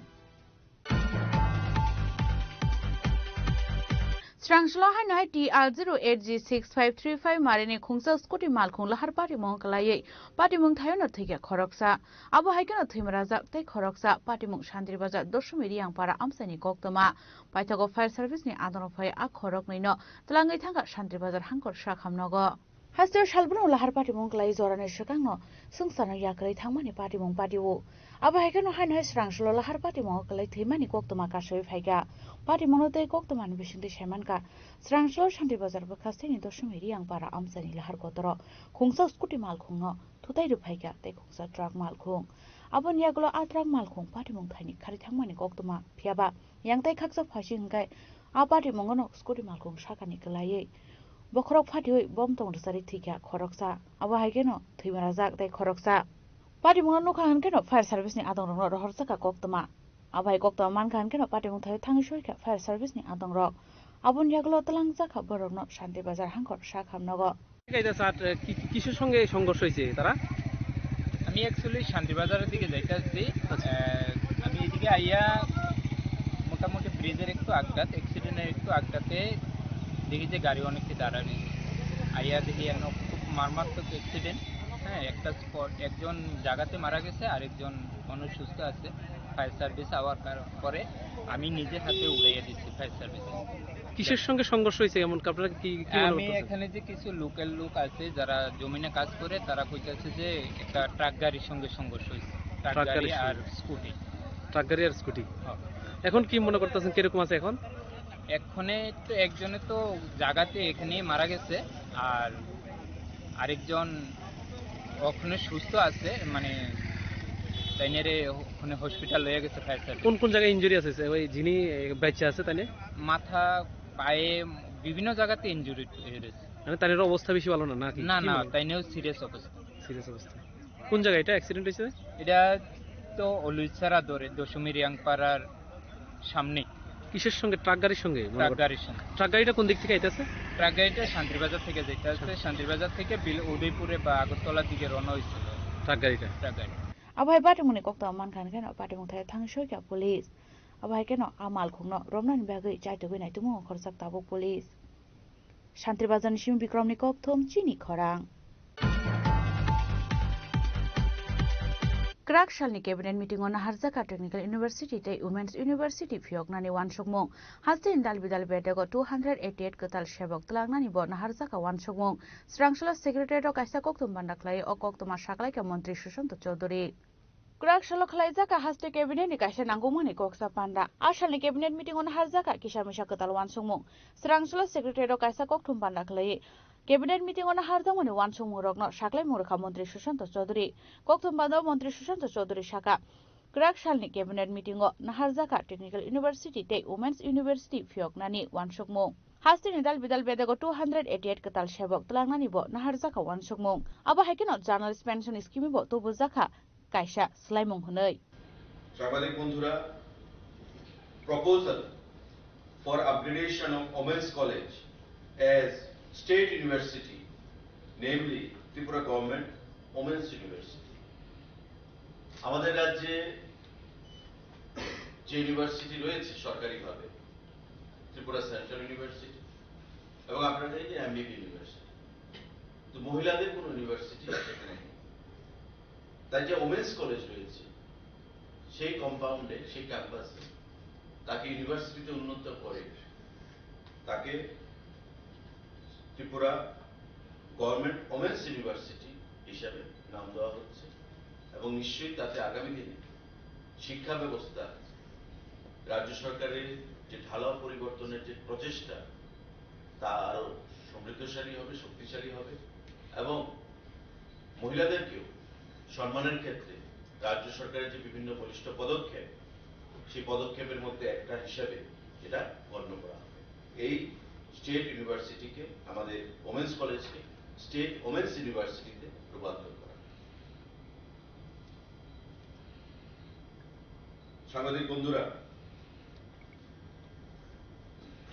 Strangshla hai TR08G6535 marini khungsa scooty malkhung lahar party mong kalai party mong thayo na thikya khoroksa abo haikana thimraja tei khoroksa party mong shandri baja doshumiri yang para amsani koktoma paithago fire service ni adono phai a khorok nei no tlangai thanga shandri bajar hangkor shakhamnogo Hasteo shalbun lahar party mong kalai zorane shakangno sungsana yakrai thangmani party mong party wo abo haikano hai strangshla lahar party mong kalai thimani koktoma kasoi phaiga party mong tei koktoma ni bisingdi shemanka Strangshlo shanti bazar bakastini doshumiri yang para amsani lahar kotoro khungsa scooty malkhungno thutai ruphaiga tei khungsa truck malkhung abon yagulo a truck malkhung party mong thaini khari thangmani koktoma phiaba yang tai khaksa phashi hingkai a party mongono scooty malkhung shakani kalai bokhorok phatioi bom tong sari thikya khoroksa abo haigeno thimarajak tei khoroksa party mongono nokha hankeno fire service ni adongrok rohorsaka koktoma abai koktoma manka hankeno party mong thai thangisoika fire service ni adongrok abon yagulo talangjaka borokno shanti bazar hangkor shakhamnogo এটা sir কিসের সঙ্গে সংঘর্ষ হয়েছে তারা আমি actually শান্তি বাজারের দিকে যাইতেছি আমি এদিকে আইয়া মোটামুটি ব্রিজের একটু আঘাত অ্যাক্সিডেন্টের একটু আঘাতে দেখি যে গাড়ি অনেকটি দাঁড়ানো আইয়া দেখি খুব মারাত্মক অ্যাক্সিডেন্ট হ্যাঁ একটা স্পট একজন জায়গাতে মারা গেছে আরেকজন মানুষ সুস্থ আছে ফায়ার সার্ভিস আওয়ার পরে আমি নিজে হাতে উড়াইয়া দিচ্ছি ফায়ার সার্ভিসে কিসের সঙ্গে সংঘর্ষ হয়েছে এমন আপনারা কি আমি এখানে যে কিছু লোকাল লোক আছে যারা জমিনে কাজ করে তারা কইতাছে যে একটা ট্রাক গাড়ির সঙ্গে সংঘর্ষ হয়েছে ট্রাক গাড়ি আর স্কুটি এখন কি মনে করতেছেন কিরকম আছে এখন তো একজনে তো জায়গাতে এখানে মারা গেছে আর আরেকজন ওখানে সুস্থ আছে মানে তাইনেরে ওখানে হসপিটাল লয়ে গেছে ফায়ার সার্ভিস কোন জায়গায় ইনজুরি আছে ওই যিনি বাচ্চা আছে তাইনে মাথা পায়ে বিভিন্ন জায়গাতে ইনজুরি হয়েছে মানে তাইনের অবস্থা বেশি ভালো না নাকি না তাইনেও সিরিয়াস অবস্থা কোন জায়গায় এটা অ্যাক্সিডেন্ট হয়েছে এটা তো অলুইছারা ধরে দশমির ইয়াংপাড়ার সামনে কিসের সঙ্গে ট্রাক গাড়ির সঙ্গে ট্রাক গাড়িটা কোন দিক থেকে আইতাছে ট্রাক গাড়িটা শান্তিবাজার থেকে যাইতাছে শান্তিবাজার থেকে উদয়পুরে বা আগরতলার দিকে রওনা হইছিল ট্রাক গাড়ি abai party mong kokta man kan keno party mong thai thangsoi ka police abai keno amal khungno romnan bagai chaitogoi nai tumo khorsak tabok police Shantri bazan shim bikram ni kokthom chini khorang Krak shalni cabinet meeting on Harzaka Technical University te Women's University phioknani wansokmong hastin dalbidal bedego 288 katal shebok tlangnani bo Harzaka wansokmong Strangshla secretary ro kaisa koktum bandaklai o koktuma shaklaika mantri Sushant Chaudhary Krak shalo khlaijaka haste cabinet ni kaisa nangomani koksa panda ashalni cabinet meeting on Harzaka kisamisha katal wansokmong Strangshla secretary ro kaisa koktum bandaklai Cabinet meeting on Hardamoni wansung murokno shaklai murkha mantri Sushant Chaudhary koktum banda mantri Sushant Chaudhary shaka Krak shalni cabinet meeting o Harzaka Technical University te Women's University phioknani wansokmong Hastin dal bidal bedego 288 katal shebok tlangnani bo Harzaka wansokmong aba haikeno journalist pension scheme bo to bujaka kaisa slaimong hunai সাংবাদিক বন্ধুরা proposal for upgradation of Women's College as state university, namely Tripura Government Women's University. আমাদের রাজ্যে যে university রয়েছে সরকারিভাবে, Tripura central university এবং আপনারা জানেন যে এমবিবি ইউনিভার্সিটি, তো মহিলাদের কোনো ইউনিভার্সিটি সেখানে নেই। তাই যে ওমেন্স কলেজ রয়েছে সেই কম্পাউন্ডে, সেই ক্যাম্পাসে তাকে ইউনিভার্সিটিতে উন্নত করে তাকে ত্রিপুরা গভর্নমেন্ট ওমেন্স ইউনিভার্সিটি হিসাবে নাম দেওয়া হচ্ছে এবং নিশ্চয়ই তাতে আগামী দিনে শিক্ষা ব্যবস্থা রাজ্য সরকারের যে ঢালাও পরিবর্তনের যে প্রচেষ্টা তা আরো সমৃদ্ধশালী হবে, শক্তিশালী হবে এবং মহিলাদেরকেও সম্মানের ক্ষেত্রে রাজ্য সরকারের যে বিভিন্ন বলিষ্ঠ পদক্ষেপ, সেই পদক্ষেপের মধ্যে একটা হিসাবে এটা গণ্য করা হবে। এই স্টেট ইউনিভার্সিটিকে, আমাদের ওমেন্স কলেজকে স্টেট ওমেন্স ইউনিভার্সিটিতে রূপান্তর করা। সাংবাদিক বন্ধুরা,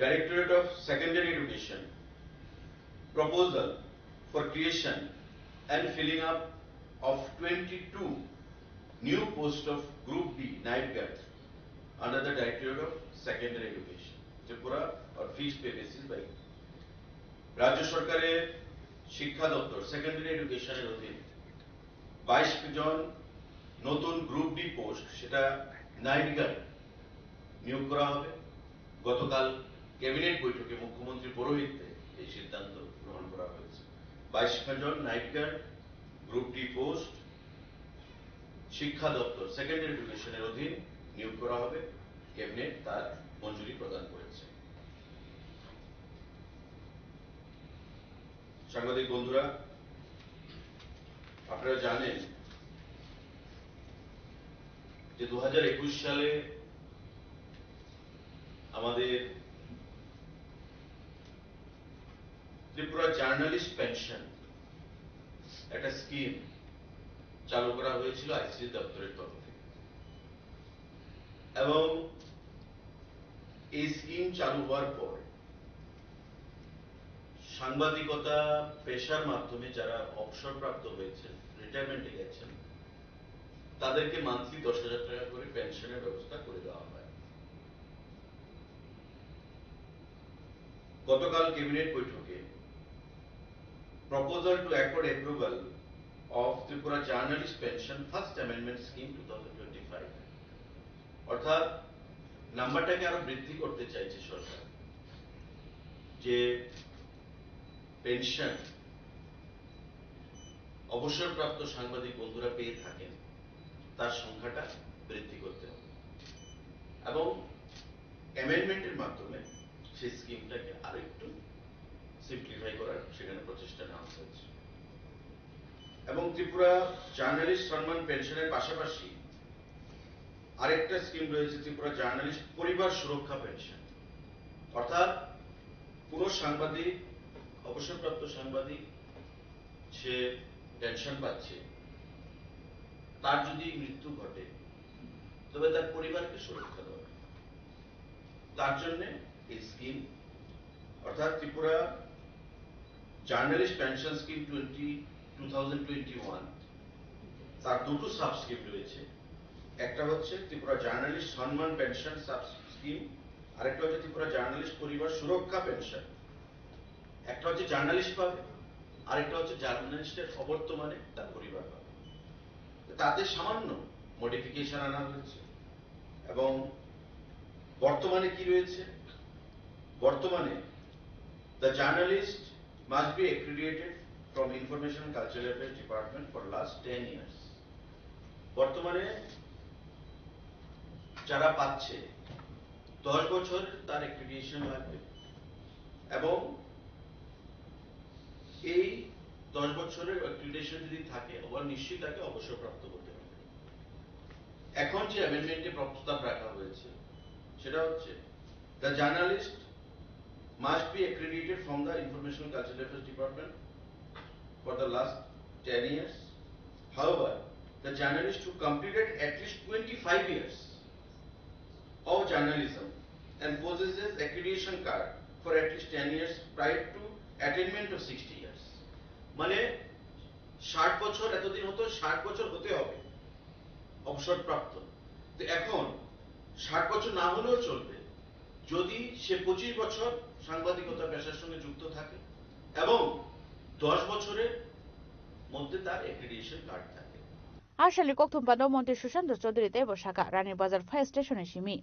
Directorate of Secondary Education proposal for creation and filling up of 22 new posts of Group B night guard under the Directorate of Secondary Education, Tripura or fixed pay basis by রাজ্য সরকারের শিক্ষা দপ্তর secondary এডুকেশনের অধীনে 22 জন নতুন group D post, সেটা night guard নিয়োগ করা হবে। গতকাল ক্যাবিনেট বৈঠকে মুখ্যমন্ত্রী পৌরোহিত্যে এই সিদ্ধান্ত গ্রহণ করা হয়েছে। 22 জন night guard group D post শিক্ষা দপ্তর সেকেন্ডারি এডুকেশনের অধীন নিয়োগ করা হবে। ক্যাবিনেট তার মঞ্জুরি প্রদান করেছে। সাংবাদিক বন্ধুরা, আপনারা জানেন যে 2021 সালে আমাদের ত্রিপুরা জার্নালিস্ট পেনশন একটা স্কিম চালু করা হয়েছিল আইসিডি দপ্তরের তরফ থেকে এবং এই স্কিম চালু হওয়ার পর সাংবাদিকতা পেশার মাধ্যমে যারা অবসরপ্রাপ্ত হয়েছেন, রিটায়ারমেন্টে গেছেন, তাদেরকে মান্থলি 10,000 টাকা করে পেনশনের ব্যবস্থা করে দেওয়া হয়। গতকাল ক্যাবিনেট বৈঠকে proposal to accord approval of Tripura Journalist Pension First Amendment Scheme 2025 অর্থাৎ নাম্বারটাকে আরো বৃদ্ধি করতে চাইছে সরকার, যে পেনশন অবসরপ্রাপ্ত সাংবাদিক বন্ধুরা পেয়ে থাকেন তার সংখ্যাটা বৃদ্ধি করতে হবে এবং অ্যামেন্ডমেন্টের মাধ্যমে সেই স্কিমটাকে আরেকটু সিম্পলিফাই করার সেখানে প্রচেষ্টা নেওয়া হয়েছে। এবং ত্রিপুরা জার্নালিস্ট সম্মান পেনশনের পাশাপাশি আরেকটা স্কিম রয়েছে, ত্রিপুরা জার্নালিস্ট পরিবার সুরক্ষা পেনশন। অর্থাৎ কোন সাংবাদিক, অবসরপ্রাপ্ত সাংবাদিক সে পেনশন পাচ্ছে, তার যদি মৃত্যু ঘটে তবে তার পরিবারকে সুরক্ষা দেওয়া, তার জন্য এই স্কিম অর্থাৎ ত্রিপুরা জার্নালিস্ট পেনশন স্কিম 2021 তার দুটো সাব স্কিম রয়েছে। একটা হচ্ছে ত্রিপুরা জার্নালিস্ট সম্মান পেনশন সাব স্কিম, আরেকটা হচ্ছে ত্রিপুরা জার্নালিস্ট পরিবার সুরক্ষা পেনশন। একটা হচ্ছে জার্নালিস্ট পাবে, আরেকটা হচ্ছে জার্নালিস্টের অবর্তমানে তার পরিবার পাবে। তাতে সামান্য মডিফিকেশন আনা হয়েছে এবং বর্তমানে কি রয়েছে, বর্তমানে the journalist must be accredited from Information and Cultural Affairs Department for last 10 years. বর্তমানে যারা পাচ্ছে 10 বছর তার অ্যাক্রিডিটেশন লাগবে এবং এই 10 বছরের অ্যাক্রিডিটেশন যদি থাকে আবার নিশ্চয়ই তাকে অবসরপ্রাপ্ত করতে হবে। এখন যে অ্যামেন্ডমেন্টে প্রস্তাব রাখা হয়েছে সেটা হচ্ছে the journalist must be accredited from the Information and Cultural Affairs Department for the last 10 years. However, the journalist who completed at least 25 years of journalism and possesses accreditation card for at least 10 years prior to attainment of 60 years. মানে 60 বছর এতদিন হতো 60 বছর হতে হবে অবসরপ্রাপ্ত। তো এখন 60 বছর না হলেও চলবে যদি সে 25 বছর সাংবাদিকতা পেশার সঙ্গে যুক্ত থাকে এবং 10 বছরের মধ্যে তার অ্যাক্রিডিটেশন কার্ড থাকে। আশালি কক্তুমপানো মন্ত্রী সুশান্ত চৌধুরী দেবশাখা রানী বাজার ফায়ার স্টেশনে সিমি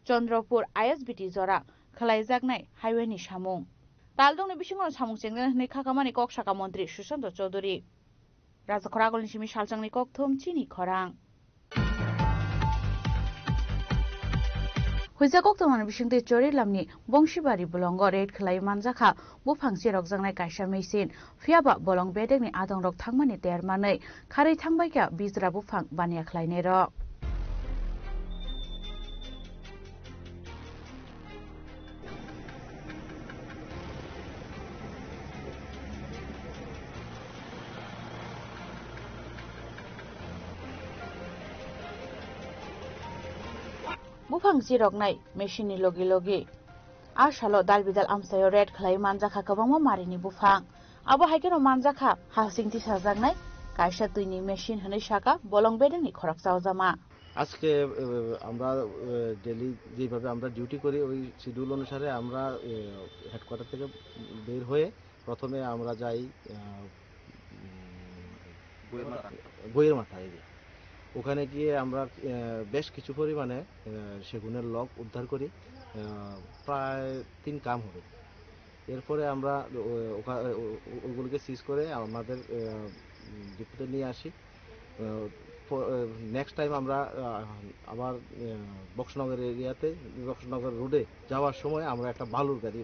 চন্দ্রপুর আইএসবিটি জরা খালাইজাকনাই হাইওয়েनि সামুং তালদंनि बिसिङाव सामुं चेंगनानै खाखामानि कक शाखा मन्त्री सुशाন্ত चौधुरी राजाखर आगलनि सिमी सालचांनि कक्थुम चिनि खरां हुइजा कक्थुमानि बिसिंते चोरी लामनि बंशीबारि बलंग रेड खलाय मानजाखा बुफां सिरक जांनाय कायसा मेसिन फियाबा बलं बेदेगनि आदं रक थांमानि तेरमानै खारै थांबायका बिजरा बुफां बानिया खलायने र बुफां जिरकनाय मेसिननि लगे लगे आशालो दालबिदाल आमसायो रेड खलाय मानजाखा गोबांमा मारिनि बुफां आबो हाइकेनो मानजाखा हासिंथि साजागनाय कायसा तुइनि मेसिन हनै शाखा बलं बेदेंनि खरक जावजामा আজকে আমরা ডেইলি যেভাবে আমরা ডিউটি করি ওই শিডিউল অনুসারে আমরা হেডকোয়ার্টার থেকে বের হয়ে প্রথমে আমরা যাই বইয়ের মাঠা এরিয়া ওখানে গিয়ে আমরা বেশ কিছু পরিমাণে সেগুনের লগ উদ্ধার করি প্রায় 3 কাম হবে এরপরে আমরা ওগুলোকে সিজ করে আমাদের ডিপুতে নিয়ে আসি নেক্সট টাইম আমরা আবার বক্সনগর এরিয়াতে বক্সনগর রোডে যাওয়ার সময় আমরা একটা বালুর গাড়ি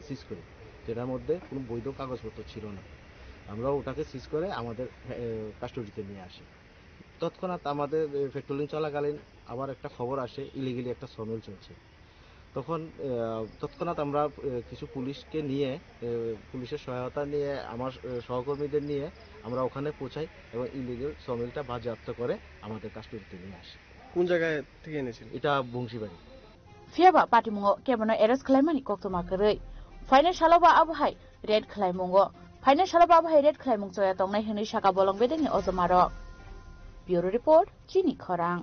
সিজ করি যেটার মধ্যে কোনো বৈধ কাগজপত্র ছিল না আমরা ওটাকে সিজ করে আমাদের কাস্টডিতে নিয়ে আসি তৎক্ষণাৎ আমাদের পেট্রোলিং চলাকালীন আবার একটা খবর আসে ইলিগালি একটা সমিল চলছে তখন তৎক্ষণাৎ আমরা কিছু পুলিশকে নিয়ে পুলিশের সহায়তা নিয়ে আমার সহকর্মীদের নিয়ে আমরা ওখানে পৌঁছাই এবং ইলিগাল সমিলটা বাজেয়াপ্ত করে আমাদের কাস্টডিতে নিয়ে আসি কোন জায়গায় থেকে এনেছেন এটা বংশীবাড়ি फियाबा पाटिमुङो केबनो एरेस्ट खालायमानि कक्तमाकरै फाइनाल सालाबा आबहाय रेड खालायमुङो फाइनाल सालाबा आबहाय रेड खालायमुङ चया तंनाय हनै शाखा बलं बेदेंनि अजमारो ब्यूरो रिपोर्ट चिनि खरां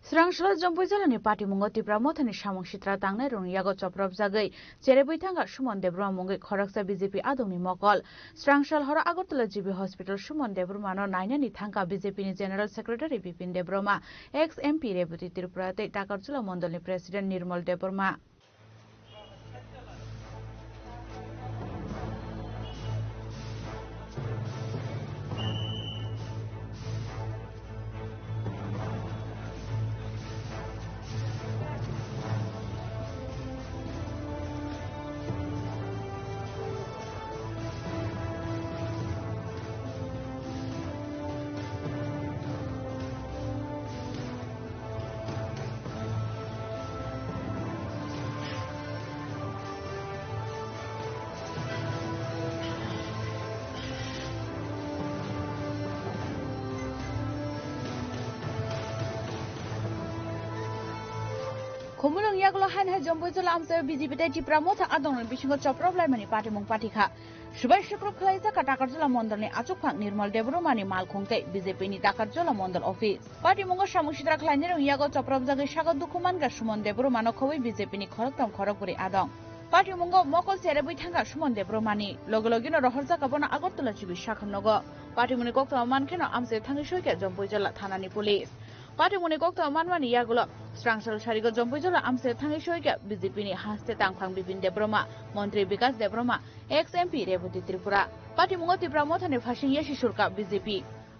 स्रांसला जम्पै जिल्लानि पाटिमुङो तिब्रा मथानि सामुं सित्रा तांनाय रंयागो चप्रब जागै जेरेबै थांगा सुमन देब्रमा मुङै खरकसा बीजेपी आदंनि मकल स्रांसल हर आगरतला जीबी हस्पिटाल सुमन देब्रमानो नायनानि थांगा बीजेपीनि general secretary Bipin Debbarma ex MP Rebati त्रिपुराते टाकारजुला मण्डलनि president Nirmal Debbarma Kumulung yaglo han ha jombo jala amsa BJP ta tipra motha adong bisingo choprop laimani patimung patikha subai shukrop khlaisa katakar jala mondalni achukphang nirmal debromani malkhongte BJP ni takar jala mondal office patimungo samushidra khlaini rong yago choprop jagai saga dukuman ga sumon debromano khoi BJP ni khoroktam khorokpuri adong patimungo mokol cherebui thanga sumon debromani logologino rohorja kabona agortala chibi shakhamnogo patimuni kokta mankeno amse thangi soike jombo jala thanani police पार्टीमुनि कक्ता मानवानि यागुलो स्रांसल सारिगो जम्पैजला आमसे थाङै सोइगा बीजेपीनि हास्ते तांफां बिपिन देब्रमा मन्त्री विकास देब्रमा एक्स एमपि रेवती त्रिपुरा पार्टीमुङो तिब्रा मथानि फासिं यासि सुरका बीजेपी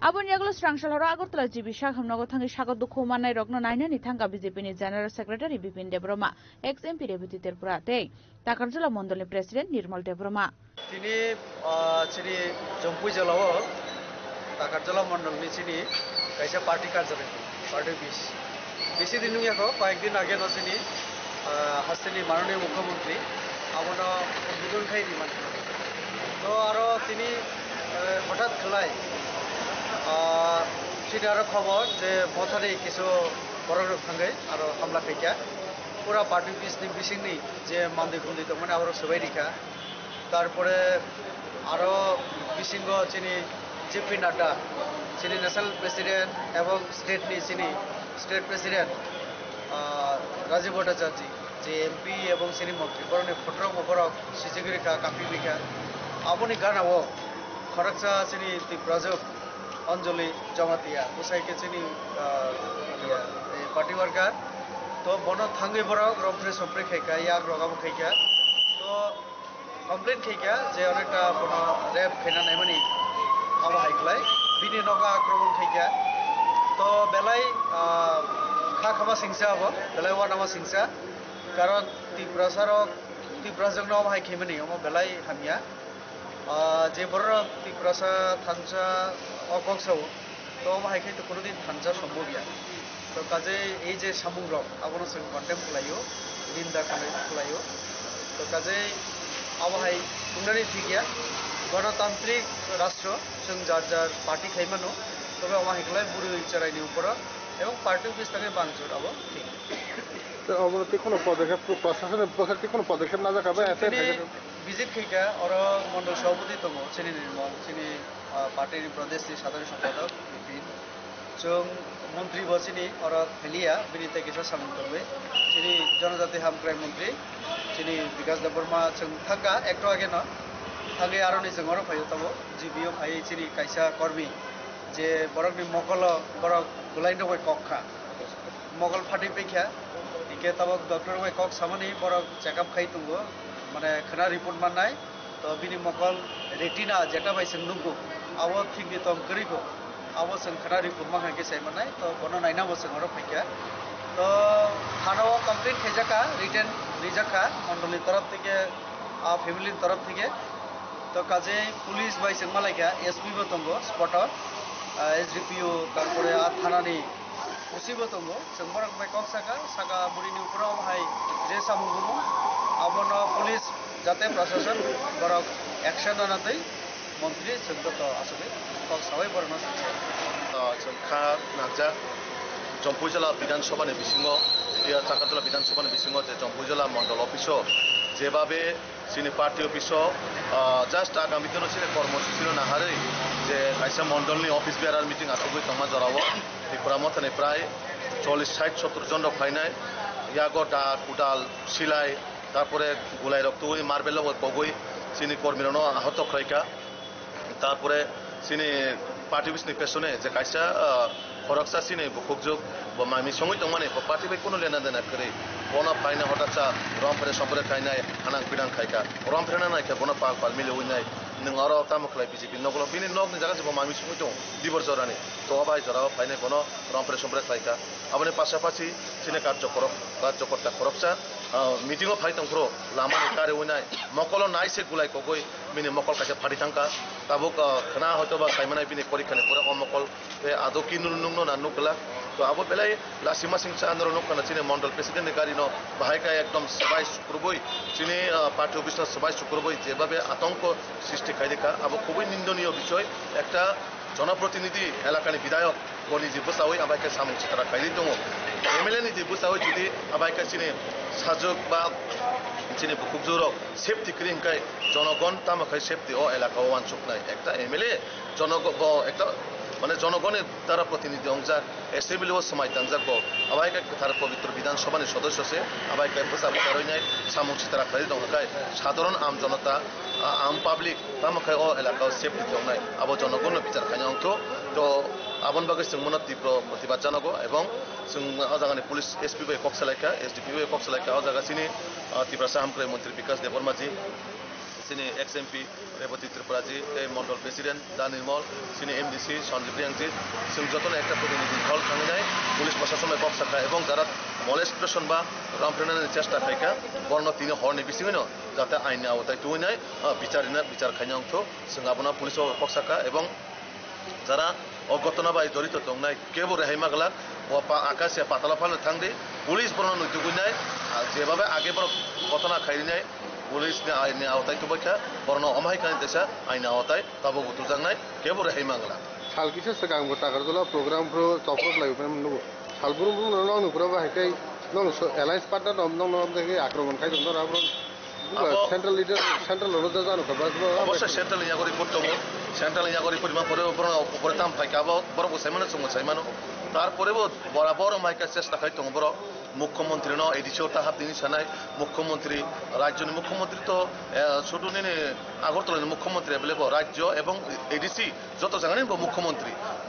आबुन यागुलो स्रांसल हर आगरतला जीबी शाखामनगो थाङै सागो दुखु माननाय रगनो नायनानि थांगा बीजेपीनि general secretary Bipin Debbarma ex MP Rebati Tripura ते ताकारजुला मण्डलनि प्रेसिडेन्ट निर्मल देब्रमा तिनी चिनि जम्पैजलाव ताकारजुला मण्डलनि चिनि कायसा पार्टी कार्यालय पार्टी ऑफिस बेसि दिन नुयाखौ कয়েকদিন আগে নচিনি হাস্তিনি মাননীয় মুখ্যমন্ত্রী আমার উদ্বোধন খাইনি মানে তো আরো তিনি হঠাৎ খেলায় সেটা আরো খবর যে মথারে কিছু বড় থাঙ্গে আর হামলা খাইকা পুরা পার্টি অফিসনি বিসিংনি যে মান্দি খুন্দি দংমोन আবার সবাই রেখা তারপরে আরো বিসিংগ চিনি জেপি নাড্ডা চিনি ন্যাশনাল প্রেসিডেন্ট এবং স্টেটনি চিনি স্টেট প্রেসিডেন্ট রাজীব ভট্টাচার্য যে এমপি এবং চিনি মন্ত্রী বরং ফটরক মফরক সিজিগি রেখা কাপি রেখা আপনি গানাও খরকসা চিনি ত্রিপ্রাজক অঞ্জলি জমাতিয়া বুসাইকে চিনি পার্টি ওয়ার্কার তো বন থাঙ্গে বরক রমফ্রে সম্প্রে খাইকা ইয়াক রগাবো খাইকা তো কমপ্লেন খাইকা যে অনেকটা বন র্যাব খাইনা নাইমানি আবো হাইকলাই বিনি নগা আক্রমণ খাইকা তো বেলাই খা খাবা সিংসা হবো বেলাই ওয়া নামা সিংসা কারণ ত্রিপ্রাজক নাও হাই খাইমানি অমো বেলাই হামিয়া যে বড় ত্রিপ্রাসা থানসা অকংসাও তো হাইখাই তো কোনোদিন থানসা সম্ভব গিয়া তো কাজে এই যে সামুং রক আবনো जों কন্টেম খালাयो নিন্দা খালাयो তো কাজে আবহাই বুंनानै थिगिया গণতান্ত্রিক রাষ্ট্র जों যার যার পার্টি খাইমানো তবে আবহাইকলাই বুড়ি চড়াইনি উপর এবং পার্টি অফিস থেকে বাংচুর আবো ঠিক অবনতি কোনো পদক্ষেপ প্রশাসনের পক্ষ থেকে কোনো পদক্ষেপ না দেখাবে এতে ভিজিট খাইকা আর মন্ডল সভাপতি দङ চিনি নির্মল চিনি পার্টির প্রদেশনি সাধারণ সম্পাদক বিপিন जों মন্ত্রী বচিনি আর ফেলিয়া বিনিতে কিছু সামন করবে চিনি জনজাতি হামক্রাই মন্ত্রী চিনি বিকাশ দেববর্মা जों থাকা একটু আগে ন থাগে আর নি जों আর ফাইও তব জিবিও ফাই চিনি কাইসা কর্মী যে বরকনি মকল বরক গুলাইন দङ কক্ষা মগল ফাটি পেখা ইকে তবক ডক্টর ওই কক সামনি বরক চেকআপ খাই তুঙ্গো মানে খানা রিপোর্ট মাননাই তো বিনি মকল রেটিনা যেটা ভাই जों नुगो আবো ঠিক নি তম করিগো আবো जों খানা রিপোর্ট মাখাই গেছে মানে তো বনো নাইনা বসে আর ফাইকা তো থানাও কমপ্লিট খাইজাকা রিটেন রিজাকা মন্ডলীর তরফ থেকে ফ্যামিলির তরফ থেকে তো কাজে পুলিশ ভাই जों মালাইকা এসপি বো দङ স্পটর এসডিপিও তারপরে থানানি उसीबो दङ जों बरक बाय कक सागा बुरिनि उपराव हाय जे सामुगुमु आबनो पुलिस जाते प्रशासन बरक एक्शन आनातै मन्त्री जों गत आसबे कक साबाय बरनो जों खा नाजा जम्पु जिल्ला विधानसभानि बिसिङाव चाकातला विधानसभानि बिसिङाव जे जम्पु जिल्ला मण्डल अफिसाव जेभाबे जोंनि पार्टी अफिसाव जास्ट आगामी दिनाव जोंनि कर्मसूचि नाहारै जे खायसे मण्डलनि अफिस बेरार मिटिं आसुगै तमा जराव त्रिपुरा मथानि प्राय 40-60-70 জন ফাইনাই ইয়াগো দা কুদাল সিলাই তারপরে গুলাই রক্তই মার্বেল পগই চিনি কর্মীরনো আহত খাইকা তারপরে চিনি পার্টি অফিসনি পেছনে যে কাইসা খরকসা চিনি বুকুকযোগ মামি সঙ্গই তো মানে পার্টি বাই কোনো লেনা দেনা করে বনা ফাইনা হঠাৎ রমফেরে সম্পরে খাইনাই হানাং পিডাং খাইকা রমফেরে নাইকা বনা পাল পাল মিলে হইনাই नों आरो तामुखलाय बिजेपि नगल बिनि नगनि जागा जब मामी सङै दं दिबर जरानि तो बाय जराव फाइनाय बनो रमफेरे सम्परे खाइका आबनि पासापासि सिने कार्यकर्ता खरबसा मिटिंआव फाइ तंख्रो लामानि कारे उनाय मकल नाइसे गुलाय कगय मिनि मकल कासे फारि थांका ताबुक खना हयतोबा साइमानाय बिनि परीक्षानि पुरा मकल बे आदो कि नुनुंनो ना नुकला तो आबो बेलाय लासिमा सिंसा आन्दोलन खाना चिने मण्डल प्रेसिडेन्ट गारिनो बाहायका एकदम सबाय सुक्रबय चिने पार्टी अफिस सबाय सुक्रबय जेभाबे आतंक सृष्टि खाइदिका आबो खुबै निन्दनीय বিষয় একটা জনপ্রতিনিধি এলাকানি বিধায়ক বনি যে বসাওই আবাইকে সামুং চিত্রা খাইদি দङ এমএলএ नि যে বসাওই যদি আবাইকে চিনে সাজক বা চিনে বুকুকজুরক সেফটি ক্রিমকাই জনগণ তামাখাই সেফটি ও এলাকা ওয়ানচুক নাই একটা এমএলএ জনগণ একটা মানে জনগণের দ্বারা প্রতিনিধি অংজাক এসেম্বলিও সময় তাংজাক আবাইকে তার পবিত্র বিধানসভার সদস্য সে আবাইকে বসা বসারই সামুং চিত্রা খাইদি দङ কাই সাধারণ আম জনতা आम पाब्लिक तामाखाय ओ एलाकाव सेफ्टी दंनाय आबो जनगण बिचार खायनांगौ तो आबन बागै जों मना तीव्र प्रतिबाद जानांगौ एवं जों अजागानि पुलिस एसपी बाय कक्सलायका एसडीपी बाय कक्सलायका अजागासिनि त्रिपुरा हामक्राय मन्त्री विकास देबबर्माजी सिनि एक्स एमपी रेवती त्रिपुराजी मण्डल प्रेसिडेन्ट दा निर्मल सिनि एमडीसी सञ्जीव रियांजी जों जतन একটা প্রতিনিধি দল থাঙ্গিনাय পুলিশ প্রশাসনের কক্সলাকা এবং যারা মলেস্টেশন বা রমফ্রেনানি চেষ্টা খাইকা বর্ণ তিনি হরনি বিসিङैनो যাতে আইনি আওতায় তুইনাय বিচার খাইनांगौ जों आबना पुलिस कक्सलाका এবং যারা অঘটনা বাই জড়িত দংনাय কেবল রেহাই মাগলা আকাশে পাতালা ফালनो थांदे পুলিশ বর্ণ নুতুগুনাय যেভাবে আগে বড় ঘটনা খাইনাय पुलिस ने आईने आवताय तो बखा बरनो अमाय कानि देशा आईने आवताय ताबो गुतुजांनाय केबो रेहाय मांगला सालकिसे सिगां तागारजला प्रोग्राम प्रो तफरब लाइफेन नु সালবুরুম নং নুপুরা বাহাইকাই নং এলায়েন্স পার্টনার নং নং দেখে আক্রমণ খাই দম আবার সেন্ট্রাল লিডার সেন্ট্রাল লড়দা জানো কাবাজ অবশ্যই সেন্ট্রাল ইয়াগরি করতে সেন্ট্রাল ইয়াগরি পরিমাণ পরে উপরে তাম ফাইকা বড় সাইমানো সঙ্গে সাইমানো তারপরেও বরাবর মাইকা চেষ্টা খাই দङ বড় মুখ্যমন্ত্রী ন এডিসিও তাহাব দিন সানাই মুখ্যমন্ত্রী রাজ্যনি মুখ্যমন্ত্রী তো শুধু নিনে আগরতলার মুখ্যমন্ত্রী এভেলেবল রাজ্য এবং এডিসি যত জায়গায়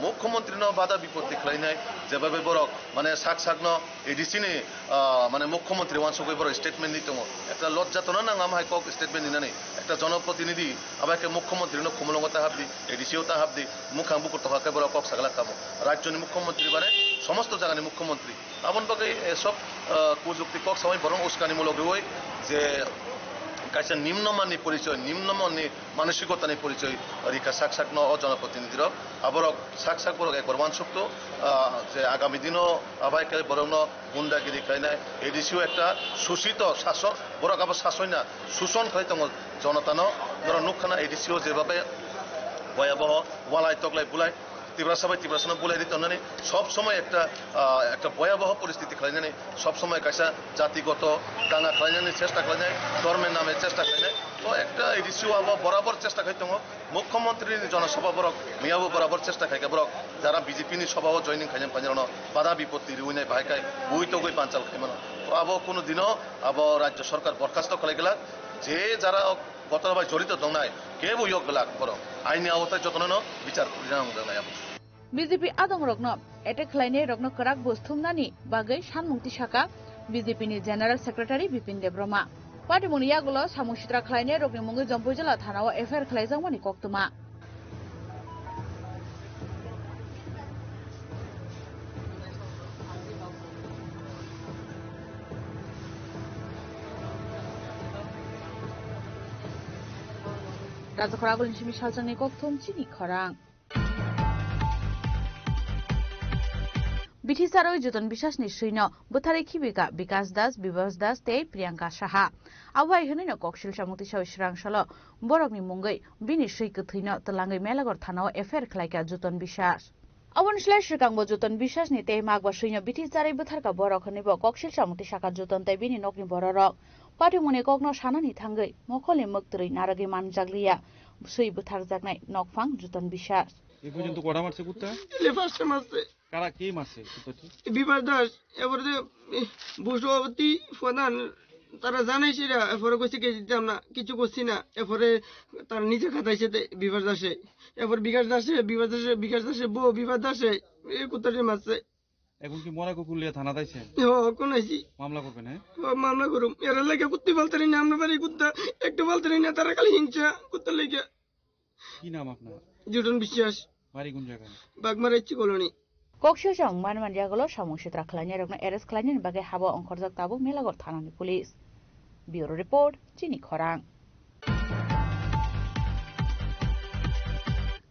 মুখ্যমন্ত্রী ন বাধা বিপত্তি খাইনাই যেভাবে বড় মানে সাক সাক ন এডিসি নি মানে মুখ্যমন্ত্রী ওয়ানসুক বড় স্টেটমেন্ট নিতে একটা লজ্জাতনা না আমার কক স্টেটমেন্ট নিনানি একটা জনপ্রতিনিধি আবার মুখ্যমন্ত্রী ন খুমলঙ্গ তাহাব দি এডিসিও তাহাব দি মুখাম্বু করতে হাকে বড় কক সাগলা কামো রাজ্যনি মুখ্যমন্ত্রী বারে সমস্ত জায়গায় মুখ্যমন্ত্রী আমন বাকি এসব কুযুক্তি কক সময় বরং উস্কানিমূলক রয়ে যে কাছে নিম্নমানের পরিচয় নিম্নমানের মানসিকতার পরিচয় রিকা সাক সাক ন জনপ্রতিনিধির আবার সাক সাক বড় একবার ওয়ানসুক্ত যে আগামী দিনও আবাইকে বরং গুন্ডাগিরি খাইনাই এডিসিও একটা শোষিত শাসক বড় আবার শাসন না শোষণ খাই দङ জনতানো ধরো নুখানা এডিসিও যেভাবে ভয়াবহ ওয়ালাই তকলাই বুলাই তীব্রাসানো বলে দিতে মানে সবসময় একটা ভয়াবহ পরিস্থিতি খাইনানি সবসময় কাইসা জাতিগত দাঙ্গা খাইনানি চেষ্টা খাইনাই ধর্মের নামে চেষ্টা খাইনাই তো একটা এডিসিও আবার বরাবর চেষ্টা খাই দङ মুখ্যমন্ত্রীর জনসভা বরক মিয়াবো বরাবর চেষ্টা খাইকা বরক যারা বিজেপিনি সভাও জয়নিং খাইজাম পাঞ্জানো বাধা বিপত্তি রুইনাই বাহাইকাই বুই তো গই পাঞ্চাল খাইমানো তো আবো কোনো দিনও আবো রাজ্য সরকার বরখাস্ত খাই গেলা যে যারা গতবার জড়িত দং নাই কে বইয়ক বেলা বরক আইনি আওতায় যতন বিচার করি বিজেপি আদং রগ্ন এটেক খাইনে রগ্ন করাক বস্তুমনানি বাগৈ সানমুক্তি শাখা বিজেপিনি general secretary Bipin Debbarma party মনিয়াগুলো সামুসিত্রা খাইনে রগ্নি মুঙ্গৈ জম্পুই জেলা থানাও এফআইআর খাইজাংমানি কক্তমা রাজখরাগুলিন সিমি সালজাংনি কক্তম চিনি খরাং বিঠিসারই যতন বিশ্বাসনি সৈন্য বুথারে খিবিকা বিকাশ দাস বিভাস দাস তে প্রিয়াঙ্কা সাহা আবহাই হনৈন ককশিল সামুতি সাংসল বরকনি মুঙ্গৈ বিনি সৈক থৈন তলাঙ্গৈ মেলাগড় থানাও এফআইআর খাইকা যতন বিশ্বাস অবনশলাই শ্রীকাঙ্গ যতন বিশ্বাস নি তে মাগবা সৈন্য বিঠিসারই বুথারকা বরক হনিব ককশিল সামুতি শাখা যতন তাই বিনি নকনি বররক পার্টি মনে ককন সানানি থাঙ্গৈ মখলে মক্তরই নারগে মানজাগলিয়া সৈ বুথার জাগনাই নকফাং যতন বিশ্বাস এই পর্যন্ত কটা মারছে কুত্তা ফার্স্টে মারছে কারা কি মারছে কুত্তাটি বিভাস দাস এবারে ভূসভাপতি প্রধান তারা জানাইছে এরপরে কইছে কে দিতাম না কিছু করছি না এরপরে তার নিজে খাতাইছে বিভাস দাসে এরপর বিকাশ দাসে বউ বিভাস দাসে এই কুত্তাটি মারছে এখন কি মরা কুকুলিয়া থানা দাইছে কোন আইছি মামলা করবেন হ্যাঁ মামলা করুম এর লাগে কুত্তি বলতে না আমরা বাড়ি কুত্তা একটু বলতে না তারা খালি হিংসা কুত্তার লাগে কি নাম আপনার জুটন বিশ্বাস বাড়ি কোন জায়গায় বাগমারাইছি কলোনি কক্সিজং মানমানিয়াগুলো সামুসিত্রা খাইনে রগ্ন এরেস খাইনে বাগে হাবা অংখরজাক তাবু মেলাগড় থানানি পুলিশ ব্যুরো রিপোর্ট চিনি খরাং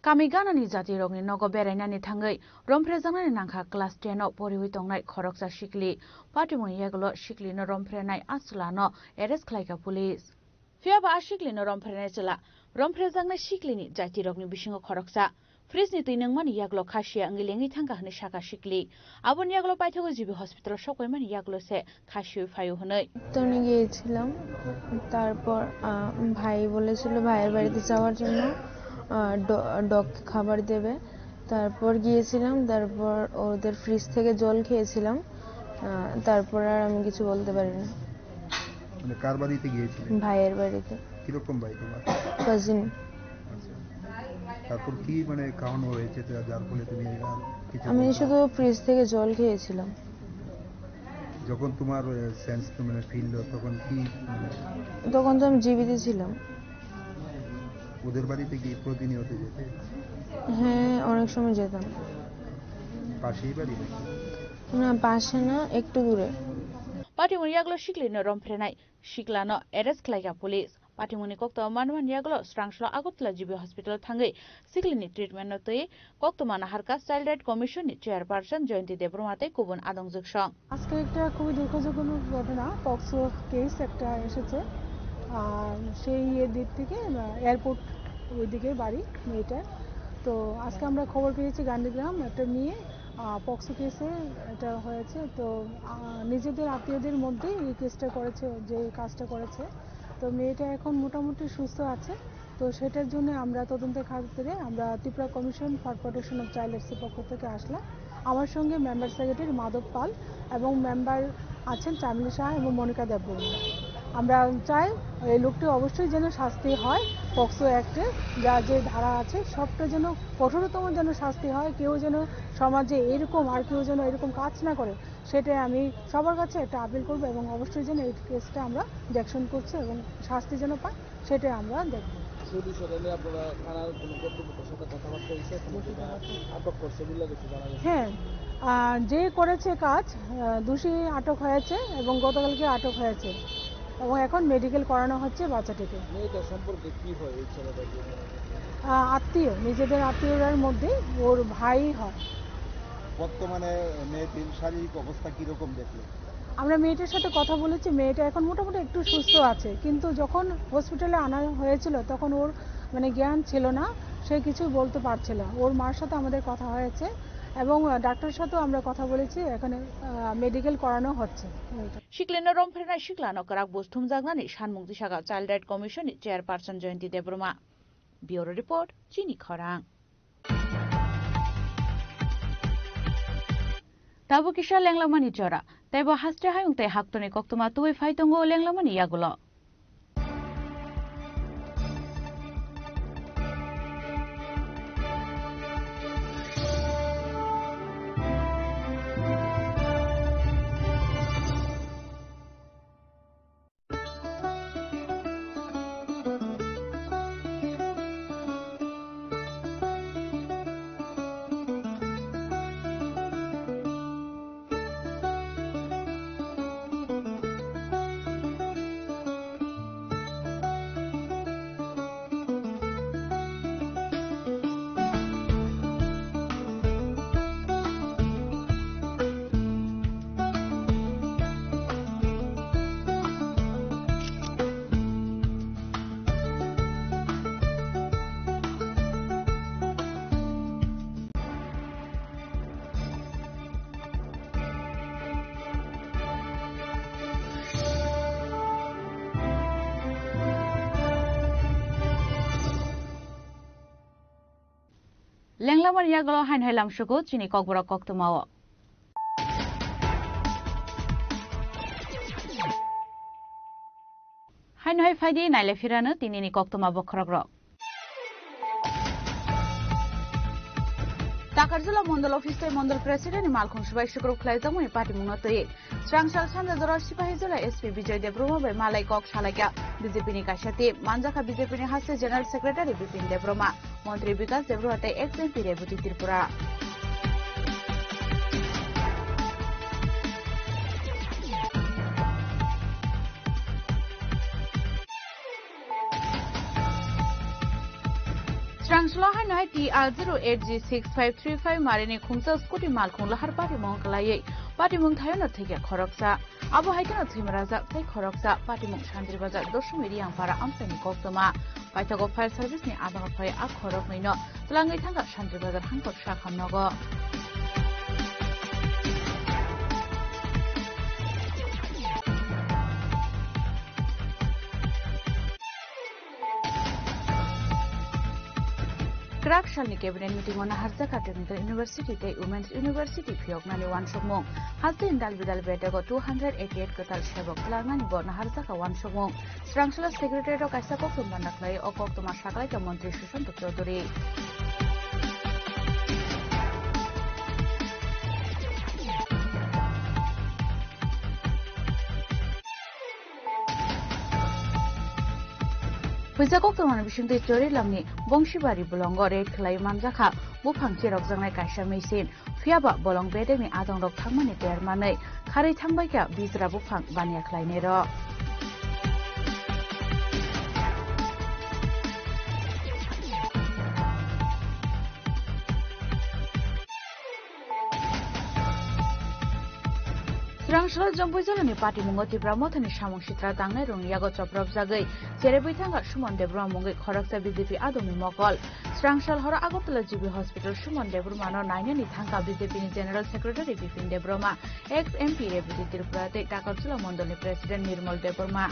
কামিগানানি জাতি রগनि नग बेरायनानै थाङै रमफ्रेजांनानै नांखा क्लास 10 आव परिहुइ तंनाय खरकसा सिकलि पाटिमनियागलो सिकलिनो रमफ्रेनाय आसुलानो एरेस्ट खालायका पुलिस फियाबा सिकलिनो रमफ्रेनाय चला रमफ्रेजांनाय सिकलिनि जाति रगनि बिसिङो खरकसा फ्रिजनि तैनंमानि यागलो खासिया अंगिलेङै थांगा हनै शाखा सिकलि आबन यागलो पाइथागो जिबि हस्पिटाल सकयमानि यागलो से खासियै फायु हनै তনি গিয়েছিলাম তারপর ভাই বলেছিল ভাইয়ের বাড়িতে যাওয়ার জন্য ডগ খাবার দেবে তারপর গিয়েছিলাম তারপর ওদের ফ্রিজ থেকে জল খেয়েছিলাম তারপর আর আমি কিছু বলতে পারিনি মানে কার বাড়িতে গিয়েছিলেন ভাইয়ের বাড়িতে কি রকম ভাই তোমার কাজিন তারপর কি মানে কারণ হয়েছে যার ফলে তুমি আমি শুধু ফ্রিজ থেকে জল খেয়েছিলাম যখন তোমার সেন্স মানে ফিল তখন কি তখন তো আমি জীবিত ছিলাম ওদের বাড়িতে কি প্রতিনিয়ত যেতে হ্যাঁ অনেক সময় যেতাম পাশেই বাড়ি না পাশে না একটু দূরে पाटिमुनियागलो सिकलिनो रमफ्रेनाय सिकलानो arrest खालायका police पाटिमुनि कक्तो मानमानियागलो स्रांसलो Agartala GB hospital थाङै सिकलिनि ट्रिटमेन्ट नतै कक्तमाना हारका चाइल्ड राइट कमिशननि चेयारपारसन जयन्ती देबबर्माते गुबुन आदं जोगसं আজকে একটা খুবই দুঃখজনক ঘটনা পক্সো কেস একটা এসেছে সেই দিক থেকে এয়ারপোর্ট ওইদিকে বাড়ি মেয়েটার তো আজকে আমরা খবর পেয়েছি গান্ধীগ্রাম একটা মেয়ে পক্সো কেসে এটা হয়েছে। তো নিজেদের আত্মীয়দের মধ্যেই এই কেসটা করেছে, যে কাজটা করেছে। তো মেয়েটা এখন মোটামুটি সুস্থ আছে। তো সেটার জন্য আমরা তদন্তের খাতিরে আমরা Tripura commission for protection of child রাইটসের পক্ষ থেকে আসলাম। আমার সঙ্গে মেম্বার সেক্রেটারি মাধব পাল এবং মেম্বার আছেন চামিলি শাহ এবং মনিকা দেববর্মা। আমরা চাই এই লোকটি অবশ্যই যেন শাস্তি হয়, পক্সো অ্যাক্টে যা যে ধারা আছে সবটা যেন কঠোরতম যেন শাস্তি হয়। কেউ যেন সমাজে এরকম আর কেউ যেন এরকম কাজ না করে, সেটাই আমি সবার কাছে একটা আপিল করবো। এবং অবশ্যই যেন এই কেসটা আমরা দেখশন করছি এবং শাস্তি যেন পায়, সেটাই আমরা দেখব। হ্যাঁ, যে করেছে কাজ দোষী আটক হয়েছে এবং গতকালকে আটক হয়েছে এবং এখন মেডিকেল করানো হচ্ছে বাচ্চাটিকে। সম্পর্কে কি হয় এই ছেলেটার? আত্মীয়, নিজেদের আত্মীয়দের মধ্যে ওর ভাই হয়। বর্তমানে মেয়েটির শারীরিক অবস্থা কিরকম দেখলে? আমরা মেয়েটার সাথে কথা বলেছি, মেয়েটা এখন মোটামুটি একটু সুস্থ আছে, কিন্তু যখন হসপিটালে আনা হয়েছিল তখন ওর জ্ঞান ছিল না, সে কিছু বলতে পারছিল। ওর মার সাথে আমাদের কথা হয়েছে এবং ডাক্তারের সাথেও আমরা কথা বলেছি, এখানে মেডিকেল করানো হচ্ছে। শিকলেনা রমফেরনাय शिक्लानो कराक बुस्थुम जागनानि सानमुंति saga child right commission chairperson जयंती देब्रमा। ब्यूरो रिपोर्ट चिनी खरां। ताबो किसा लेंलामानि चरा तैबो हास्टे हायुंते हाक्तनि कक्तमा तुबै फाइतंगो लेंलामानि यागुलो। लेंलामानि यागुलो हाइनहाय लामसुको चिनी ककबरा कक्तमाओ। हाइनहाय फाइदि नाइलेफिरानो तिनिनि कक्तमा बखरग्र। ताकारजुला मंडल ऑफिस मंडल प्रेसिडेंट मालखुन सुबाई शुक्र खलाइजामुनि पार्टी मुंगतयै स्रांसाल सानजाजरा सिपाही जिला एसपी विजय देब्रमा बै मालाय कक सालायका बीजेपी काशाती मानजाखा बीजेपी हास्य जनरल सेक्रेटारी बिपिन देब्रमा मंत्री विकास देब्रमाते एक्स एमपी रेवती त्रिपुरा। स्रांसला हाइनहाय TR08G6535 मारिनि खुंसा स्कुटी मालखुं लाहार पार्टी मंगलायै पार्टी मुं थायनो थैया खरकसा आबो हाइकेनो थैमराजा थै खरकसा पार्टी मुं शान्ति बाजार दशमिरि आंपारा आमसानि कक्तमा पाइथागो फायर सर्भिसनि आदांफाय आ खरकनैनो तलाङै थांगा शान्ति बाजार हांखर साखामनगो। क्राक सालनि कैबिनेट मीटिंग नाहारजाखा टेक्निकल यूनिवर्सिटी तै वुमेन्स यूनिवर्सिटी फियकनानि वानसुकमुं हाजदिन दालबिदाल बेटेगो 288 कताल सेबक लांनानि ब नाहारजाखा वानसुकमुं स्रांसला सेक्रेटारिएट कायसा कक्तम बान्दाख्लाय अ कक्तमा साकलायका मंत्री सुशांत चौधुरी। फैसा कक्तमानि बिसुंथै चोरी लांनि बंशीबारी बुलंग रेड खलाय मानजाखा बुफां केरक जांनाय कायसा मेसिन फियाबा बलं बेदेनि आदंरक थांमानि देरमानै खारै थांबायका बिजरा बुफां बानिया खलायने र। Srangsal Jampu Jalani Party Mungoti Pramothani Samung Sitra Tangnai Rung Yago Choprab Jagai Cherebuitanga Sumon Debra Mungi Khoraksa BJP Adomi Mokol Srangsal Hora Agotla GB Hospital Sumon Debrumano Nainani Thangka BJP General Secretary Bipin Debroma ex MP Rebiti Tirupurate Takarjula Mondoli President Nirmal Debroma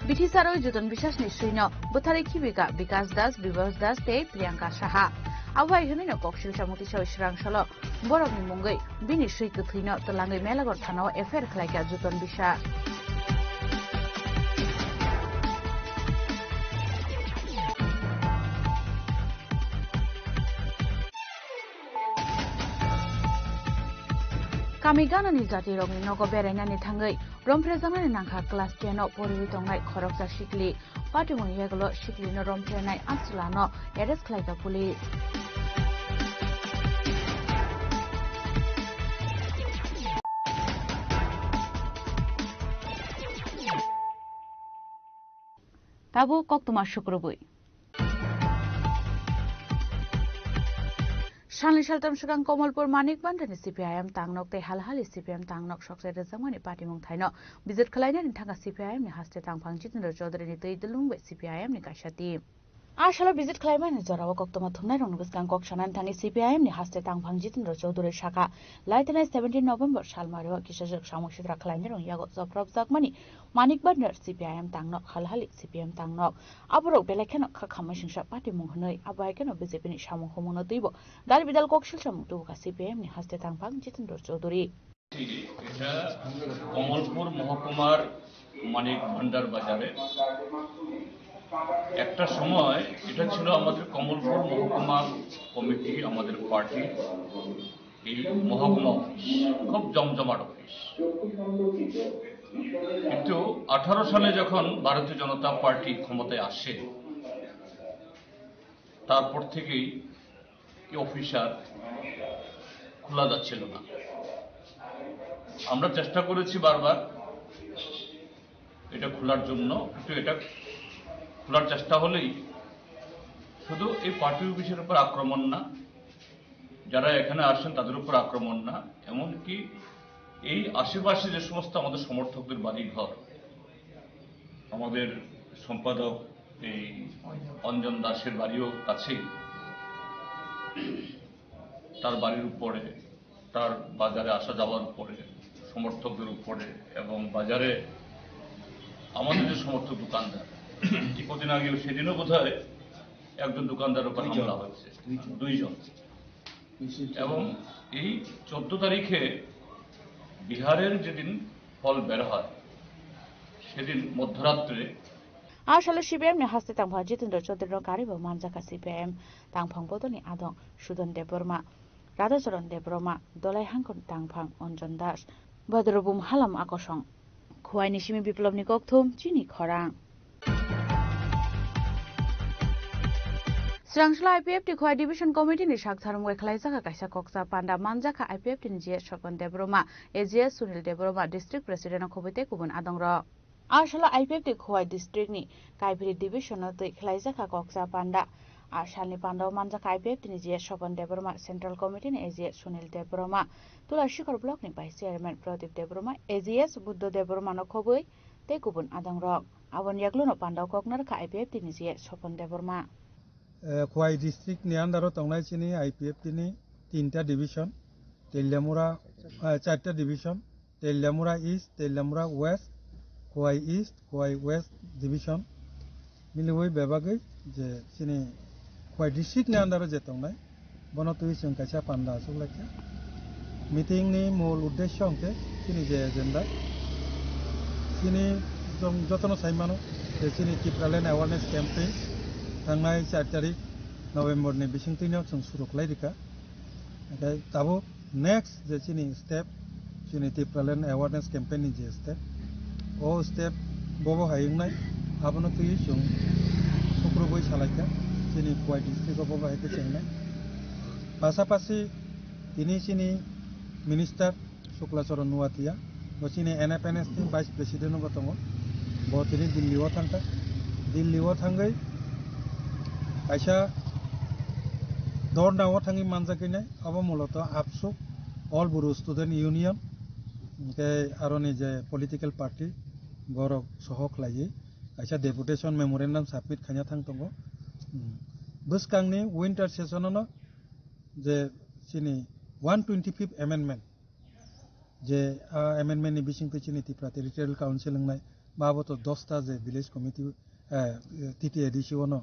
Bitisaro Juton Bishas Nishino, Butari Kibika, Vikas Das, Vivas Das, Te, Priyanka Shaha. Awai Hunino Kokshil Shamuti Show Shrangsalo, Boromi Mungai, Bini Shikuthino, Talangi Melagor Tano, Efer Klaika Juton Bisha. Kamigana ni jati rongi nogo berena ni thangai romprezana ni nangkha class 10 no poriwi tongnai khoroksa shikli patimon yeglo shikli no romprenai ansulano arrest khlaika police tabu koktuma shukrubui Shanli Shaltam Shukang Komalpur Manik Bandani CPIM Tangnok Te Halhali CPIM Tangnok Shokse Zamani Party Mung Thaino Visit Kalaina ni Thanga CPIM ni Haste Tangphang Jitendra Chaudhary ni Tei Delungwe CPIM ni Kashati Ashala visit Klaima ni Zorawa Koktoma Thumnai Rong Nugaskan Kok Shanan Thani CPIM ni Haste Tangphang Jitendra Chaudhary Shaka Laitanai 17 November Shalmarewa Kishajak Shamuk Shitra Kalaina Rong Yago Zoprab Zakmani Manik Bandar CPIM Tangnok Halhali CPIM Tangnok Aborok Belekeno Khakhamai Shingsha Party Mung Hnoi Abaikeno BJP ni Shamung Homono Tibo Dal Bidal Kokshil Shamuk Tuka CPIM ni Haste Tangphang Jitendra Chaudhary এটা কমলপুর মহকুমার মানিক ভান্ডার বাজারে একটা সময় এটা ছিল আমাদের কমলপুর মহকুমা committee আমাদের পার্টি এই মহকুমা অফিস খুব জমজমাট অফিস কিন্তু 18 সালে যখন ভারতীয় জনতা পার্টি ক্ষমতায় আসে তারপর থেকেই এই অফিস আর খোলা যাচ্ছিল না আমরা চেষ্টা করেছি বারবার এটা খোলার জন্য কিন্তু এটা খোলার চেষ্টা হলেই শুধু এই পার্টি অফিসের উপর আক্রমণ না যারা এখানে আসেন তাদের উপর আক্রমণ না এমনকি এই আশেপাশে যে সমস্ত আমাদের সমর্থকদের বাড়ি ঘর আমাদের সম্পাদক এই অঞ্জন দাসের বাড়িও কাছেই তার বাড়ির উপরে তার বাজারে আসা যাওয়ার উপরে সমর্থকদের উপরে এবং বাজারে আমাদের যে সমর্থক দোকানদার কিছুদিন আগেও সেদিনও বোধহয় একজন দোকানদার উপর হামলা হয়েছে 2 জন এবং এই 14 তারিখে বিহারের যেদিন ফল বের হয় সেদিন মধ্যরাত্রে Ashala CPIM ni Haste Tangphang Jitendra Chaudhary Karibo Manjaka CPIM Tangphang Bodoni Adong Sudon Debroma Radhacharan Debroma Dolai Hangkon Tangphang Onjon Das Badrobum Halam Akosong Khwai Nishimi Biplobni Kokthum Chini Khorang Srangsla IPF ti Khwai Division Committee ni Shaktharum Wekhlaijaka Kaisa Koksa Panda Manjaka IPF ti JS Shokon Debroma AGS Sunil Debroma District President Khobite Kubun Adongra Ashala IPF ti Khwai District ni Kaipiri Division ti Khlaijaka Koksa Panda Ashalni Panda Manjaka IPF ti JS Shokon Debroma Central Committee ni AGS Sunil Debroma Tula Shikar Block ni Vice Chairman Pradip Debroma AGS Buddha Debroma no Khobui te Kubun Adongra Abon Yakluno Panda Koknar ka IPF ti JS Shokon Debroma Khwai District ni andaro tongnai chini IPF tini 3টা division Teliamura 4টা division Teliamura east Teliamura west Khwai East Khwai West division মিলিবই বেবাগৈ যে chini Khwai District ni andaro je tongnai bono tui chung kaisa panda suglakya meeting ni mul uddesho angke chini je agenda chini jotono saimano chini Tipralen awareness campaign Tangnai 4 tarik November ni bising tinok chung suru khlai dika okay tabo next je chini step chini Tipralen awareness campaign ni je step o step bobo hayungnai abono tui chung sukruboi salaika chini Khwai district o bobo haite chengnai pasapasi tini chini minister Suklacharan Nuatia o chini NFNS ni vice president o tongo bo tini Delhi thangka Delhi thangai kaisa dorna thangi manjakine abo muloto ABSU All Buru Student Union ke aroni je political party borok sohok lai kaisa deputation memorandum submit khanya thang tongo buskangni winter session no je chini 125th amendment je amendment ni bising chini Tripura Territorial Council ngai babo to 10 ta je village committee TTADC no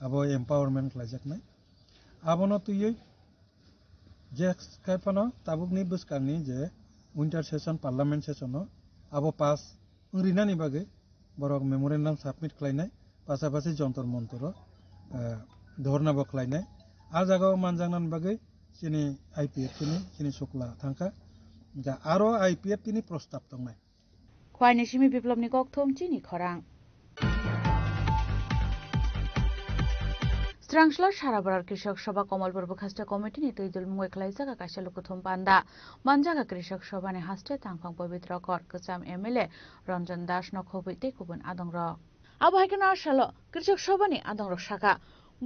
abo empowerment lajak nai abono tuyoi je kaipano tabukni buskangni je winter session parliament session no abo pass rinani bage borok memorandum submit khlainai pasapasi jontor montoro ধর্না বকলাইনাই আ জায়গাও মানজাংনান বাগৈ চিনি IPF চিনি শুক্লা থাঙ্কা যা আরো IPF তিনি প্রস্তাব দংনাই খোয়াইনি সিমি বিপ্লবনি ককথম চিনি খরাং স্রাংশলা সারাবরার কৃষক সভা কমলপুর বখাস্টা কমিটিনি তৈদুল মুঙ্গই খাইজাগা কাইসা লুকুথম পান্দা মানজাগা কৃষক সভানি হাস্তে তাংফাং পবিত্র কর কচাম MLA রঞ্জন দাস নখবইতে কুবন আদংর আবহাইকেনা সালো কৃষক সভানি আদংর শাখা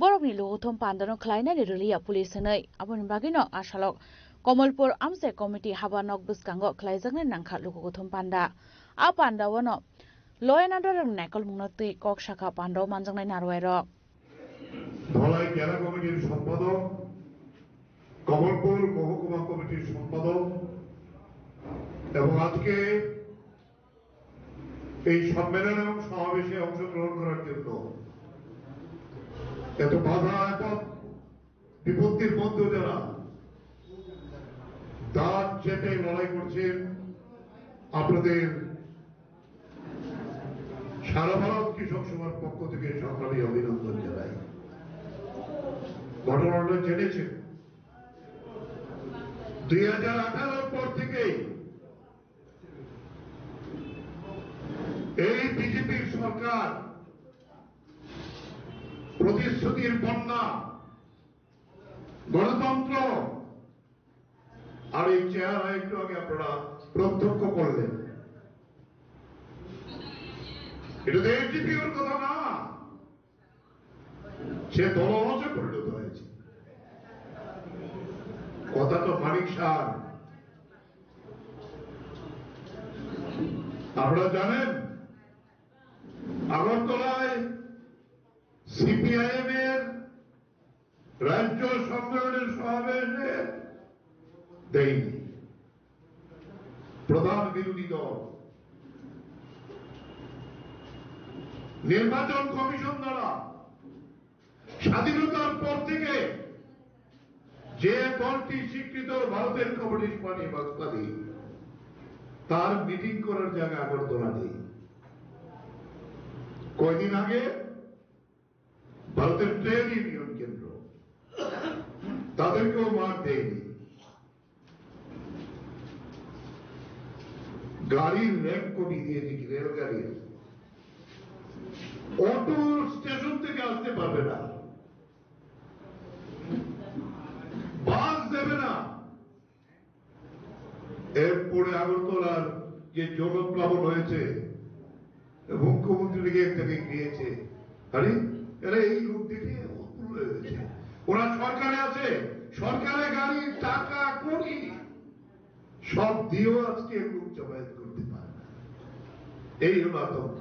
বরকনি লুকুথম পান্দানো খাইনানি রলিয়া পুলিশ নাই আবনি বাগিনো আসালক কমলপুর আমসে কমিটি হাবা নক বুসকাঙ্গ খাইজাগনে নাংখা লুকুথম পান্দা আ পান্দাওনো ল এন্ড অর্ডার নাইকল মুংনতি কক শাখা পান্দাও মানজাংনাই নারওয়াইর ধলাই জেলা কমিটির সম্পাদক কমলপুর মহকুমা কমিটির সম্পাদক এবং আজকে এই সম্মেলন এবং সমাবেশে অংশগ্রহণ করার জন্য এত বাধা এত বিপত্তির মধ্যে যারা দাঁত চেপে লড়াই করছেন আপনাদের সারা ভারত কৃষক সভার পক্ষ থেকে সকালে অভিনন্দন জানাই। ঘটনাটা জেনেছেন 2018 পর থেকে এই বিজেপির সরকার প্রতিশ্রুতির বন্যা গণতন্ত্র আর এই চেহারা একটু আগে আপনারা প্রত্যক্ষ করলেন। এটা তো এনডিপির কথা না, সে দলহসে পরিণত হয়েছে। কথা তো মানিক সার আপনারা জানেন আগরতলায় CPIM এর রাজ্য সম্মেলনের সমাবেশে দেয়নি প্রধান বিরোধী দল। নির্বাচন কমিশন দ্বারা স্বাধীনতার পর থেকে যে দলটি স্বীকৃত ভারতের কমিউনিস্ট পার্টি মার্ক্সবাদী, তার মিটিং করার জায়গা আগরতলা নেই। কয়দিন আগে ভারতের ট্রেড ইউনিয়ন কেন্দ্র তাদেরকেও মার দেয়নি। গাড়ির র্যাঙ্ক কমিয়ে দিয়েছে কি রেলগাড়ির, অটো স্টেশন থেকে আসতে পারবে না, বাস দেবে না। এরপরে আগরতলার যে জনপ্লাবন হয়েছে মুখ্যমন্ত্রী থেকে গিয়েছে, আরে এরা এই রূপ দেখে অতুল হয়ে গেছে। ওরা সরকারে আছে, সরকারে গাড়ি টাকা করি সব দিয়েও আজকে রূপ জমায়েত করতে পারে না। এই হল আতঙ্ক।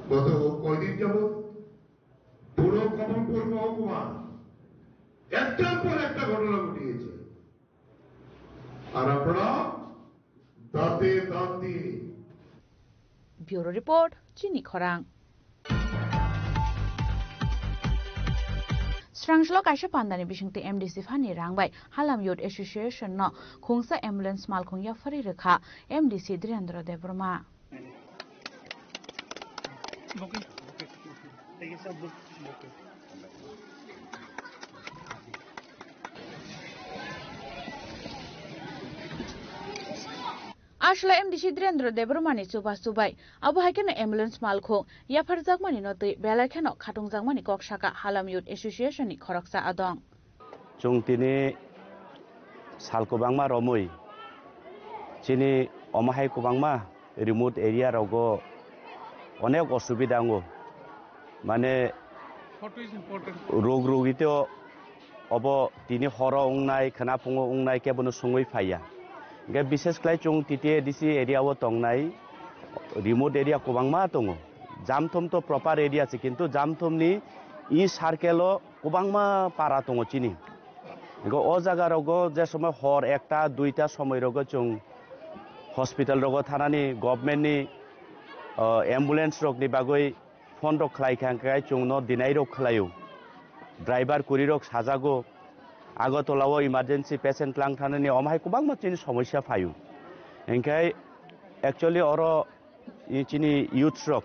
গত কয়দিন যাবৎ পুরো কমলপুর মহকুমা একটার পর একটা ঘটনা ঘটিয়েছে, আর আপনারা দাঁতে দাঁত দিয়ে। ব্যুরো রিপোর্ট চিনি খরাং স্রাংশলা কাইসা পান্দানি বিসংতে MDC ফানি রাংবাই হালাম ইউথ এসোসিয়েশন ন খুংসা অ্যাম্বুলেন্স মালখুং ইয়াফারি রেখা MDC ধীরেন্দ্র দেববর্মা আসলে MDC ধীরেন্দ্র দেববর্মানি চুবা সুবাই আবু হাইকেন অ্যাম্বুলেন্স মালখুং ইয়াফার জাগমানি নতৈ বেলাইখানো খাটুং জাগমানি ককসাকা হালাম ইউথ এসোসিয়েশন ni খরকসা আদং চুংতিনি সালকুবাংমা রমুই চিনি অমাহাই কুবাংমা রিমোট এরিয়া রগো অনেক অসুবিধা আঙ্গো মানে রোগ রোগীতে অব তিনি হর উংনাই খানা ফুঙো উংনাই কেবনো সঙ্গই ফাইয়া গে বিশেষ ক্লাই চুং তিতিয়ে দিছি এরিয়াও তংনাই রিমোট এরিয়া কোবাংমা দङ জামথম তো প্রপার এরিয়া আছে কিন্তু জামথমনি ই সার্কেলও কোবাংমা পারা দङ চিনি ও জায়গা রগো যে সময় হর একটা দুইটা সময় রগো চুং হসপিটাল রগো থানানি গভর্নমেন্টনি एम्बुलेंस रकनि बागै फन रक खालायखांखाय चुंनो दिनाय रक खालायो ड्राइवर कुरि रक साजागो आगरतलाव इमार्जेंसी पेशेंट लां थानानि अमाहाय गोबां मानसिनि समस्या फायो ओंखाय एक्चुअली अर इचिनि यूथ रक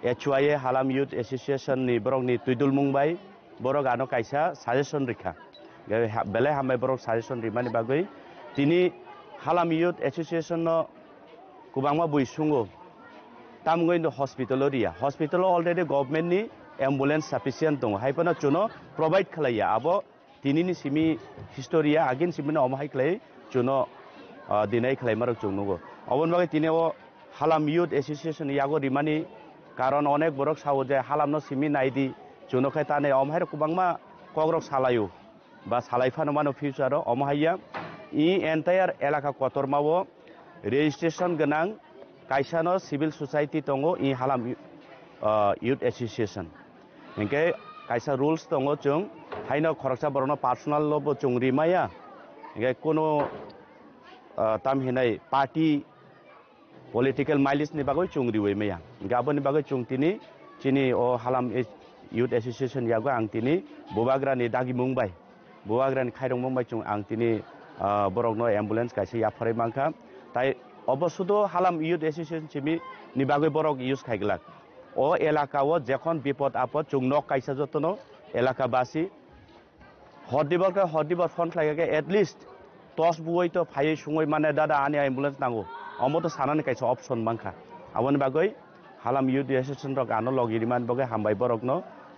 HYA हालाम यूथ एसोसिएशन नि बरकनि तुइदुल मुंबाई बरक आनो कायसा साजेशन रिखा बेले हामबाय बरक साजेशन रिमानि बागै तिनि हालाम यूथ एसोसिएशन न गोबांमा बुइसुङो तामगोइन हॉस्पिटल रिया हॉस्पिटल ऑलरेडी गवर्नमेंट नि एम्बुलेंस सफिशिएंट दङ हाइपना चुनो प्रोवाइड खालाया अब तिनिनि सिमी हिस्टोरिया आगिन सिमिनो अमहाय खालाय चुनो दिनै खालाय मारक चुनगो अबन बागै तिनेओ हालाम यूथ एसोसिएशन यागो रिमानि कारण अनेक बरक सावो जे हालामनो सिमी नायदि चुनोखाय ताने अमहाय गोबांमा कग्रक सालायो बा सालायफानो मानो फ्यूचर अमहाया इ एन्टायर एलाका कतरमावो रेजिस्ट्रेशन गोनां कायसानो सिविल सोसाइटी दङ इ हालाम यूथ एसोसिएशन इनके कायसा रुल्स दङ जों हाइनो खरकसा बरनो पार्सोनल लबो जों रिमाया इनके कोनो तामहिनाय पार्टी पॉलिटिकल माइलेज नि बागै जों रिवै मैया गाबोन बागै जों तिनि चिनि ओ हालाम यूथ एसोसिएशन यागो आं तिनि बोबाग्रानि दागि मुंबाय बोबाग्रानि खायरं मुंबाय जों आं तिनि बरकनो एम्बुलेंस कायसा याफारै मांखा ताई অবশ্যত হালাম ইউথ এসোসিয়েশন সিমি নিবাগৈ বরক ইউজ খাইগলাক ও এলাকাও যখন বিপদ আপদ চুং নক কাইসা যতন এলাকাবাসী হরদিবর ফোন খাইগে এটলিস্ট 10 বুই তো ফাই সুঙই মানে দাদা আনি অ্যাম্বুলেন্স নাঙ্গো অমতো সানানি কাইসা অপশন মাংখা আবন বাগৈ হালাম ইউথ এসোসিয়েশন রক আনো লগিরিমান বগে হামবাই বরকনো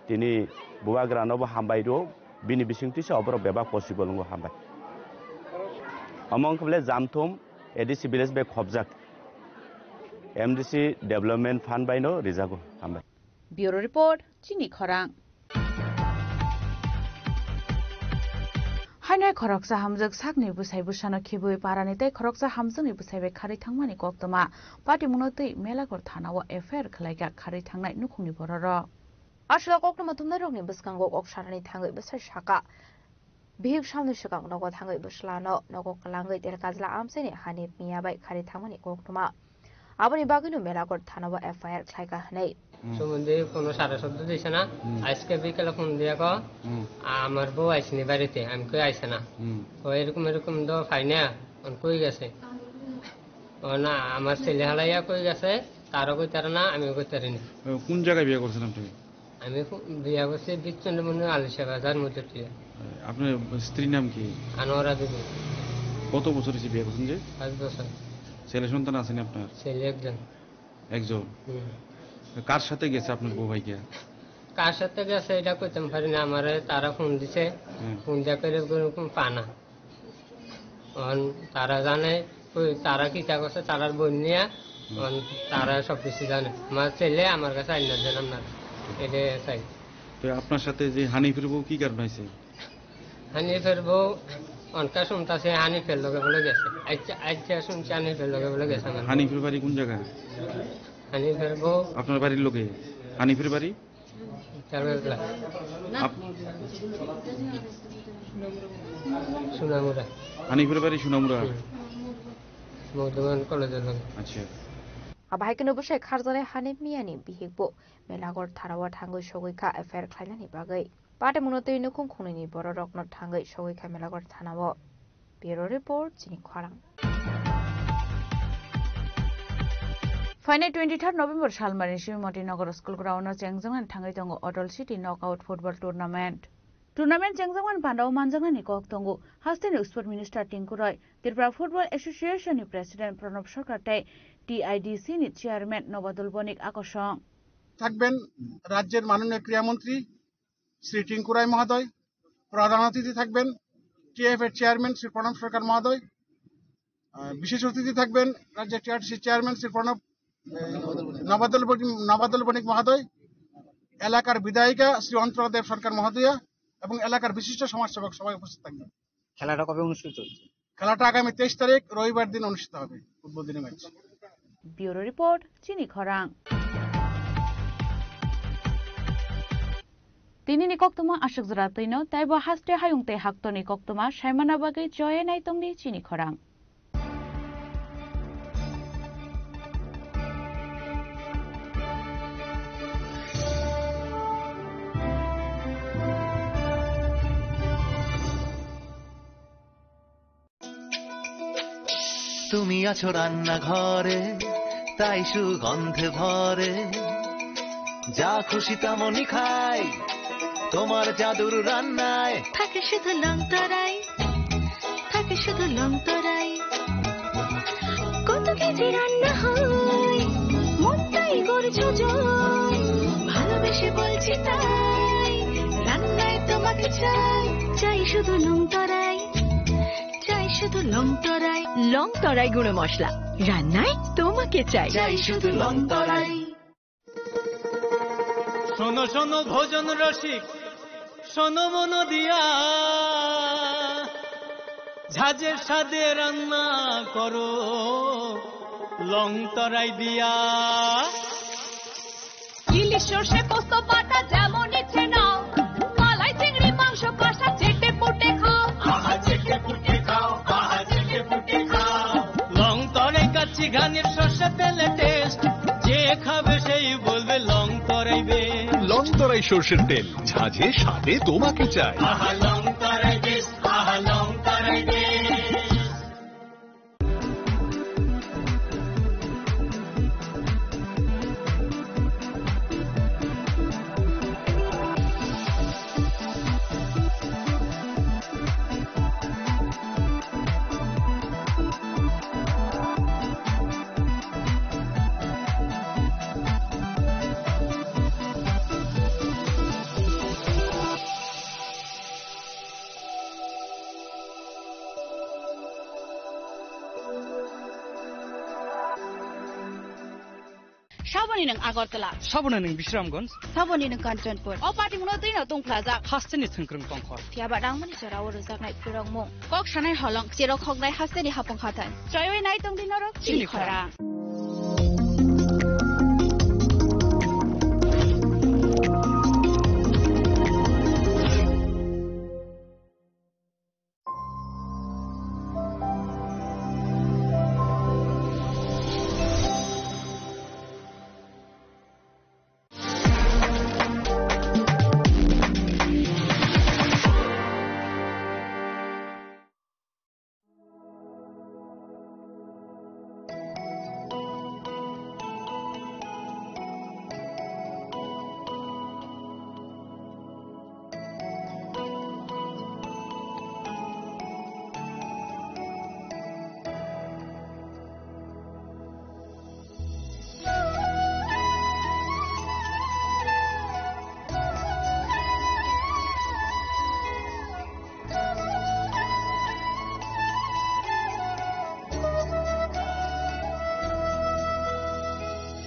তিনি বুয়াগ্রানবো হামবাইরো বিনি বিসিংতিসে অবরক বেবা পসিবল নগো হামবাই আমংखबले জামথম एडीसी विलेज बे खबजाक एमडीसी डेवलपमेंट फंड बाइनो रिजागो हामबाय ब्यूरो रिपोर्ट चिनी खरां हाइनाय खरकसा हामजक साकनि बुसाय बुसानो खिबुय पारानि तै खरकसा हामजनि बुसायबे खारै थांमानि कक्तमा पार्टी मुनोतै मेलागर थानाव एफआईआर खलायगा खारै थांनाय नुखुंनि बरर आशला कक्तमा थुमनाय रगनि बसकांगो अक्सारनि थाङै बोसोर साका बिहिक सामने सिगां नगो थाङै बोस्लानो नगो कलाङै तेरकाजला आमसेनि हानिफ मियाबाय खारि थांमानि कक्तमा आबनि बागैनो मेलागर थानाव एफआईआर खलायगा हनै সম্বন্ধে কোনো সারা শব্দ দিছে না আজকে বিকেলে ফোন দিয়া কো আমার বউ আইসনি বাড়িতে আমি কই আইছে না ও এরকম তো ফাইনা অন কই গেছে ও না আমার ছেলে হালাইয়া কই গেছে তারও কই তার না আমি কই তারি না কোন জায়গায় বিয়ে করছেন আপনি আমি বিয়া করছি বিচ্ছন্দ মনে আলিশা বাজার মধ্যে আপনার স্ত্রীর নাম কি আনোয়ারা দেবী কত বছর হয়েছে বিয়ে করছেন যে 5 বছর ছেলে সন্তান আছেন আপনার ছেলে একজন কার সাথে গেছে আপনার বউ ভাই গিয়া কার সাথে গেছে এটা কইতাম পারি না আমারে তারা ফোন দিছে ফোন দিয়া করে কোন পানা অন তারা জানে কই তারা কি তা করছে তারার বোন নিয়া অন তারা সব কিছু জানে আমার ছেলে আমার কাছে আইনা জানাম না এটা চাই তো আপনার সাথে যে হানিফের বউ কি কারণ হইছে হানিফের বউ অনকা শুনতাছে হানিফের লগে বলে গেছে আচ্ছা শুনছি হানিফের লগে বলে গেছে হানিফের বাড়ি কোন জায়গা হানিফের বউ আপনার বাড়ির লোকে হানিফের বাড়ি সুনামুরা হানিফের বাড়ি সুনামুরা মধুবন কলেজের লোক আচ্ছা আবাহাইকেন বসে খারজনে হানিফ মিয়ানি বিহিকবো মেলাগড় থারাवा थांगै सगैखा एफआईआर खालायनायनि बागै पाटे मुनोतै नुखुं खुंनायनि बर' रकनो थांगै सगैखा मेलागड़ थानाव ब्यूरो रिपोर्ट चिनि खरां फाइनाल 23 नभेम्बर सालमानि शिवमती नगर स्कुल ग्राउन्ड चेंगजोंगान थांगै दङ Atal city knockout football tournament चेंगजोंगान बान्दाव मानजोंगानि कक दङ हास्टेनि sport minister Tinku Roy Tripura football एसोसिएशननि प्रेसिडेन्ट प्रणब सरकार तै টিআইডিসি নি চেয়ারম্যান নবাদুল বণিক আকর্ষণ থাকবেন রাজ্যের মাননীয় ক্রীড়ামন্ত্রী শ্রী টিঙ্কু রায় মহোদয় প্রধান অতিথি থাকবেন টিএফ এর চেয়ারম্যান শ্রী প্রণব সরকার মহোদয় বিশেষ অতিথি থাকবেন রাজ্যের টিআরটিসি চেয়ারম্যান শ্রী প্রণব নবাদল বণিক মহোদয়, এলাকার বিধায়িকা শ্রী অন্তরাদেব সরকার মহোদয়া এবং এলাকার বিশিষ্ট সমাজসেবক সবাই উপস্থিত থাকবেন। খেলাটা কবে অনুষ্ঠিত হচ্ছে? খেলাটা আগামী 23 তারিখ রবিবার দিন অনুষ্ঠিত হবে, উদ্বোধনী ম্যাচ। ব্যুরো রিপোর্ট, চিনি খরাং। তিনি নিকক্তমা আশক জরা তৈন তাইব হাস্তে হায়ুংতে হাক্ত নিকক্তমা সাইমানা বাগৈ জয়ে নাইতংনি চিনি খরাং। তুমি আছো রান্নাঘরে, তাই সুগন্ধে ভরে, যা খুশি তেমনই খাই তোমার জাদুর রান্নায়। থাকে শুধু লং তরাই, থাকে শুধু লং তরাই, কত কেজি রান্না হয় মনটাই গড়ছো জয়, ভালোবেসে বলছি তাই রান্নায় তোমাকে চাই, চাই শুধু লং তরাই, চাই শুধু লং তরাই। লং তরাই গুঁড়ো মশলা, রান্নায় তোমাকে চাই, চাই শুধু লং তরাই। শোনো শোনো ভোজন রসিক, শোনো মন দিয়া, ঝাঁঝের স্বাদে রান্না করো লং তরাই দিয়া। ইলিশ সর্ষে পোস্ত বাটা যেমন ইচ্ছে নাও, মালাই চিংড়ি মাংস কষা চেটে পুটে খাও, আহা চেটে পুটে খাও, আহা চেটে পুটে খাও। লং তরাই কাচ্চি ঘানির সর্ষে তেলে টেস্ট, যে খাবে সেই বলবে লং তরাই বেশ। লং তরাই সর্ষের তেল, ঝাঁঝে স্বাদে তোমাকে চাই। আহা লং তরাই বেশ, আহা লং তরাই বেশ। সাবনি নং আগরতলা, সাবনা নং বিশ্রামগঞ্জ, সাবনি নং কাঞ্চনপুর, অ পার্টি মুনো दैनो दं प्लाजा, हास्टेनि थंख्रों तंखर, फियाबा डांमनि सराव रोजाबनाय फोरंमु, कक सानाय हलं, जेराव खगनाय हास्टेनि हापं खाथाय, जयवे नाय दं दिनरो चिनि खरा।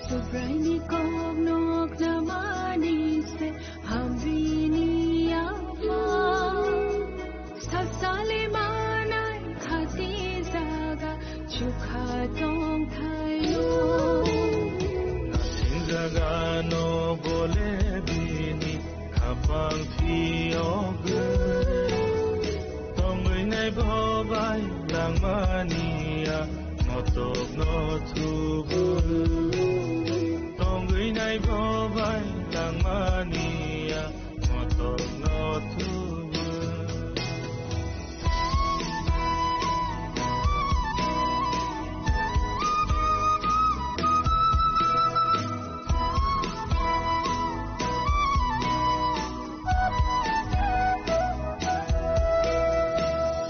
Sobrani kong nok na manise hamrini apa sasale manai khati zaga chukha tong thayo jaga no bole bini khapang thiog tongoi nai bhobai langmania notok notubu tongoi nai bhobai langmania notok notubu.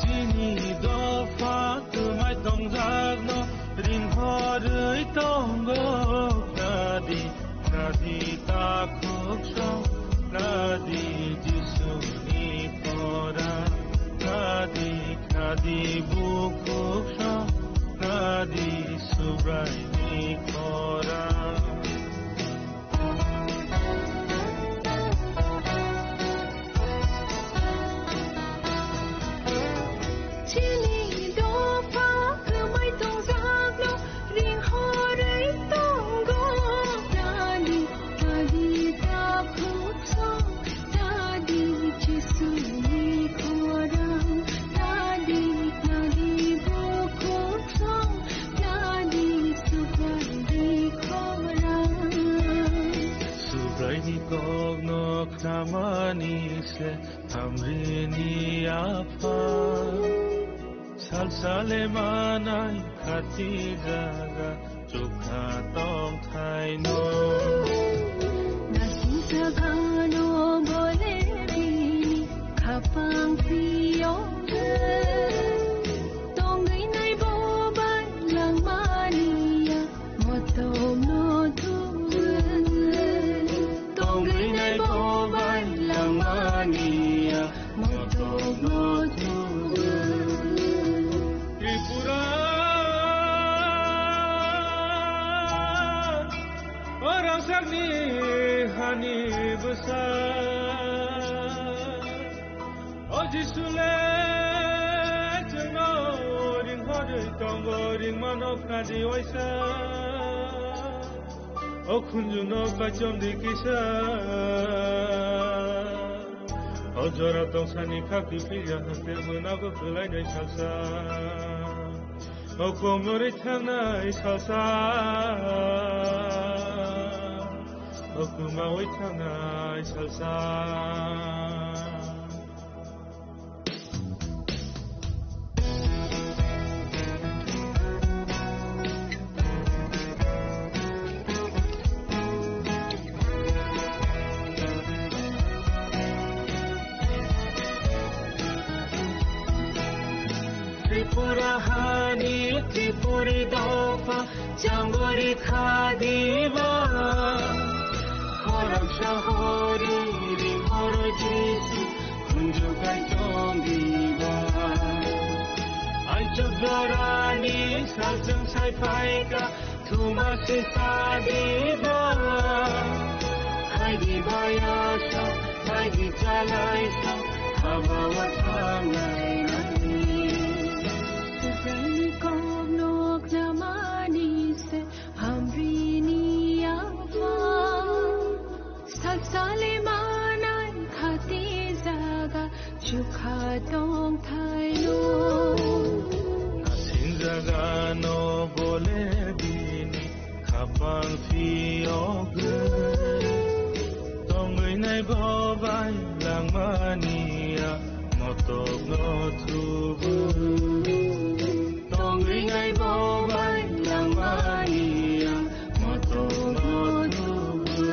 Chini do fa tu mai tong jag no rin horui tong go nadi nadi ta khok shong namanise hamrini apa salsale manai khati jaga chukha tong thai no nasinsa gano bole bini khapang pio tongai nai boban lang mania moto no tu tongai nai boban lang mania moto no tu Tripura orang sagni hani besar Ojisule cengoring hodoi tonggoring manok nadi waisa Okunjunok bacom dikisa Ojora tongsani kaki pilya hante menago pelai dai salsa Okomori tanai salsa Okumawai tanai salsa Tripura hani Tripuri dofa Jambori khadiba Khoram shahori Ringhoro jisu Kunjukai chongiba Aichok dorani Saljang sai paika Tumasi sadiba Haidi bayasa Haidi jalaisa Habawa tangai Salsale manai khati jaga chukha tong thai no Nasin jaga no bole bini khapang pio tongai nai bobai lang mania motok no tubu tongai nai bobai lang mania motok no tubu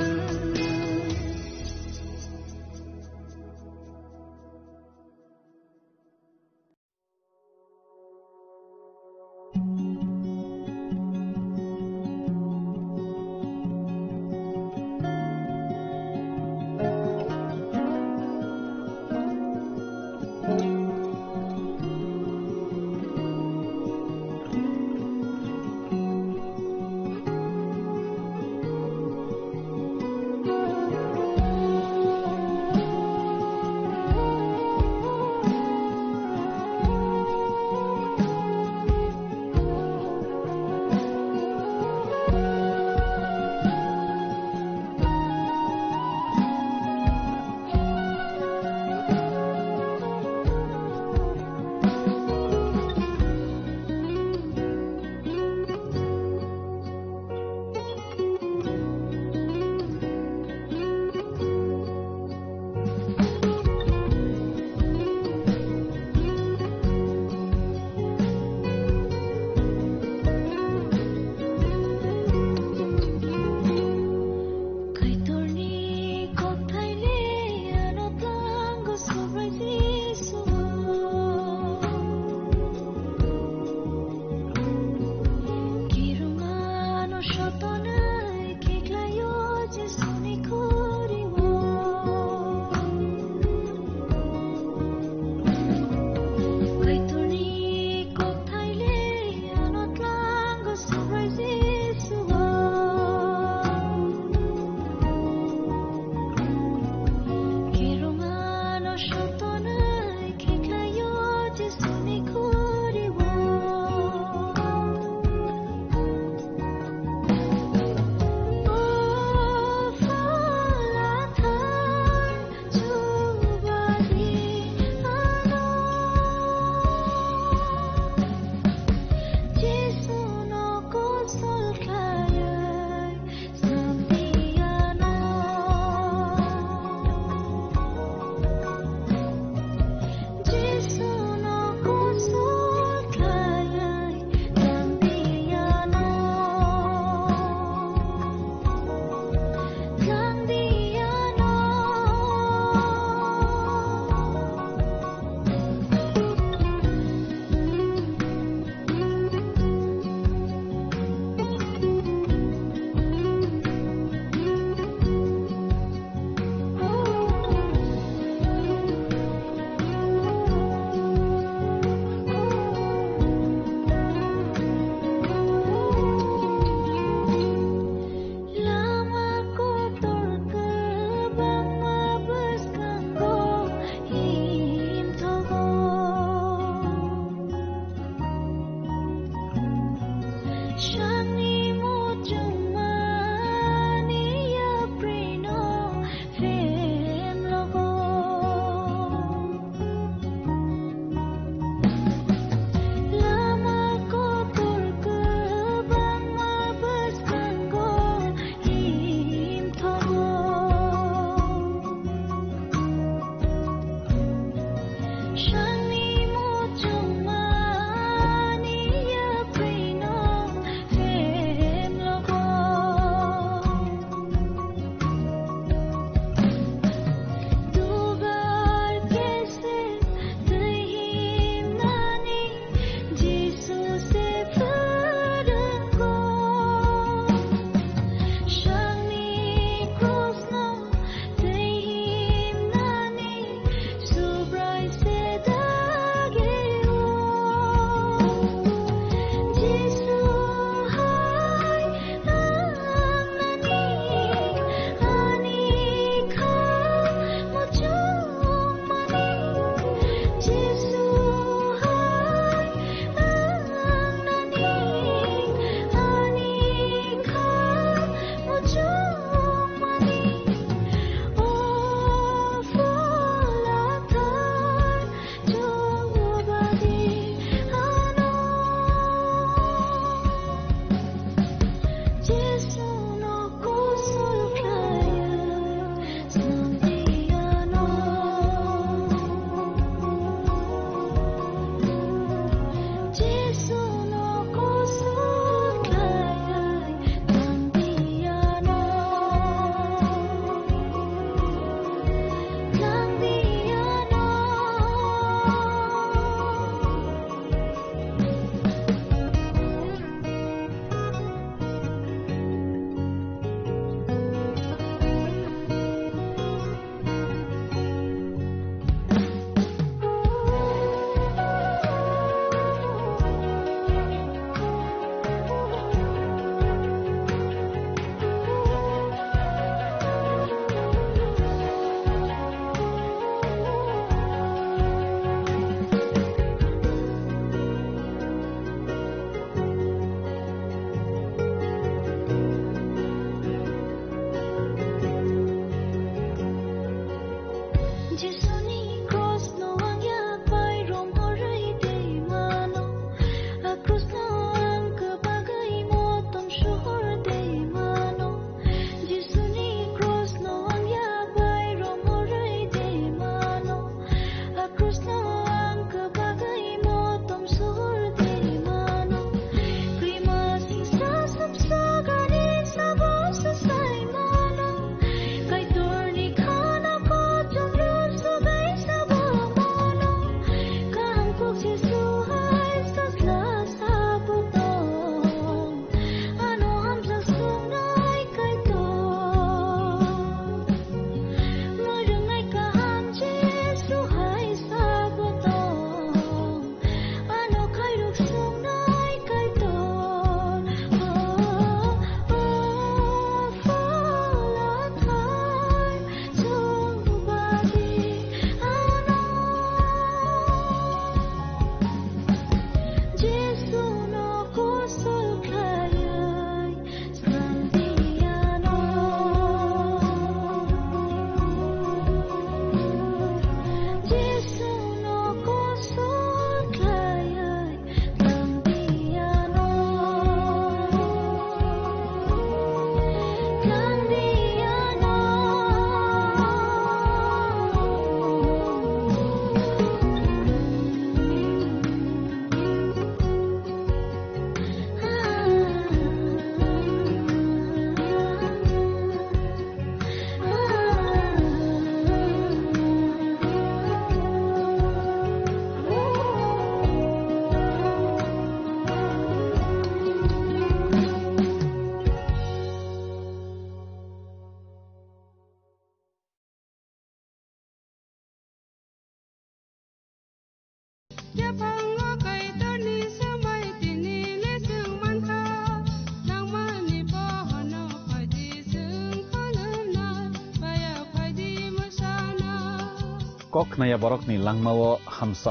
Kok naya borok ni langmawo hamsa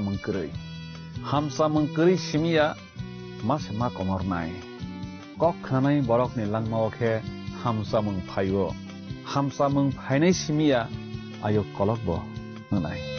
mengkeri simia mas ma komor nai. Kok nanai borok ni langmawo ke hamsa mengpainai simia ayo kolok bo nanai.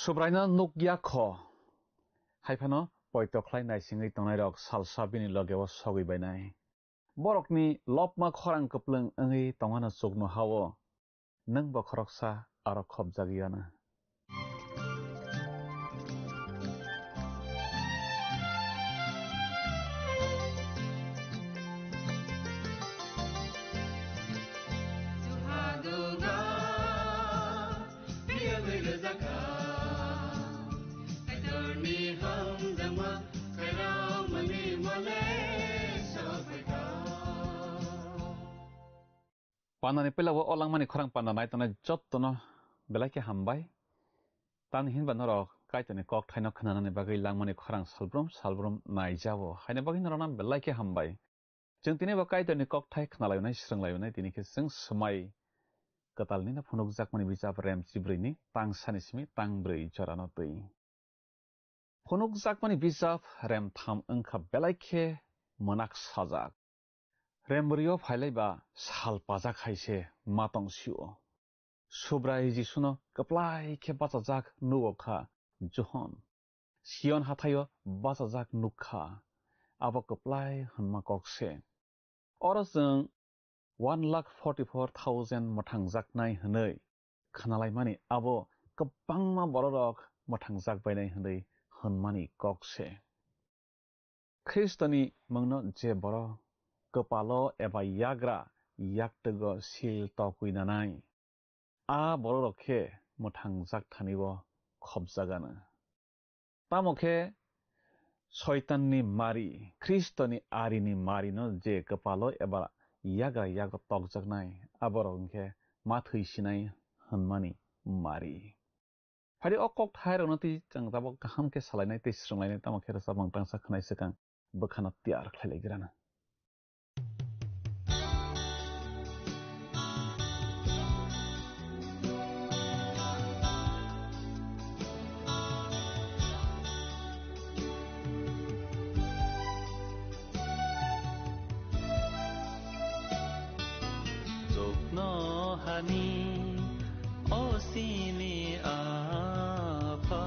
Sobraina nukya kho. Haipano poitoklai nai singai tongnai rok salsa bini logewo sogui bainai. Borokni lopma khorang kepleng angi tongana sugno hawo. Nang bo khoroksa aro khobjagiana. Panani pelawo olang mani khorang pananai tona jottono belai ke hambai tan hin banoro kaitoni kok thaino khnanani bagai langmani khorang salbrum naijawo haina bagin rona belai ke hambai jeng tini ba kaitoni kok thai khnalaionai sranglaionai tini ke jeng smai katalni na phunuk jakmani bijap rem chibrini tang sanismi tang brei jorano tui phunuk jakmani bijap rem tham angkha belai ke monak sajak Remrio Phaileiba sal pajak haise matong siu. Subrai jisuno kaplai ke bachajak nuokha johon. Sion hathayo bachajak nukha. Abo kaplai hanma kokse. Oraseng 1,44,000 motangjak nai hanei. Khanalai mani abo kabangma bororok motangjak bainai hanei hanmani kokse. Kristoni mangno je boro Kepalo eba yagra yaktego sil tokui nanai. A bororokhe motangjak thaniwo khobjagana tamokhe শয়তাননি মারি খ্রিস্টনি আরিনি Marino যে কপালো এবার ইয়াগা তকজাকনাই আবার অংখে মাথৈসিনাই হনমানি মারি ফারি অকক থাই রনতি চাং তাবো কাহামকে সালাইনাই তেস্রংলাইনাই তামাখে রসা বাংটাংসা খনাই সেকাं বখানা তিয়ার খাইলাইগ্রানা Hani osini apa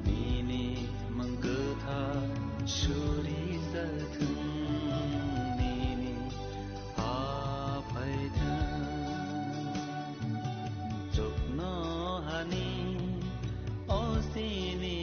nini menggetha shuri zathung nini apaithan jokno hani osini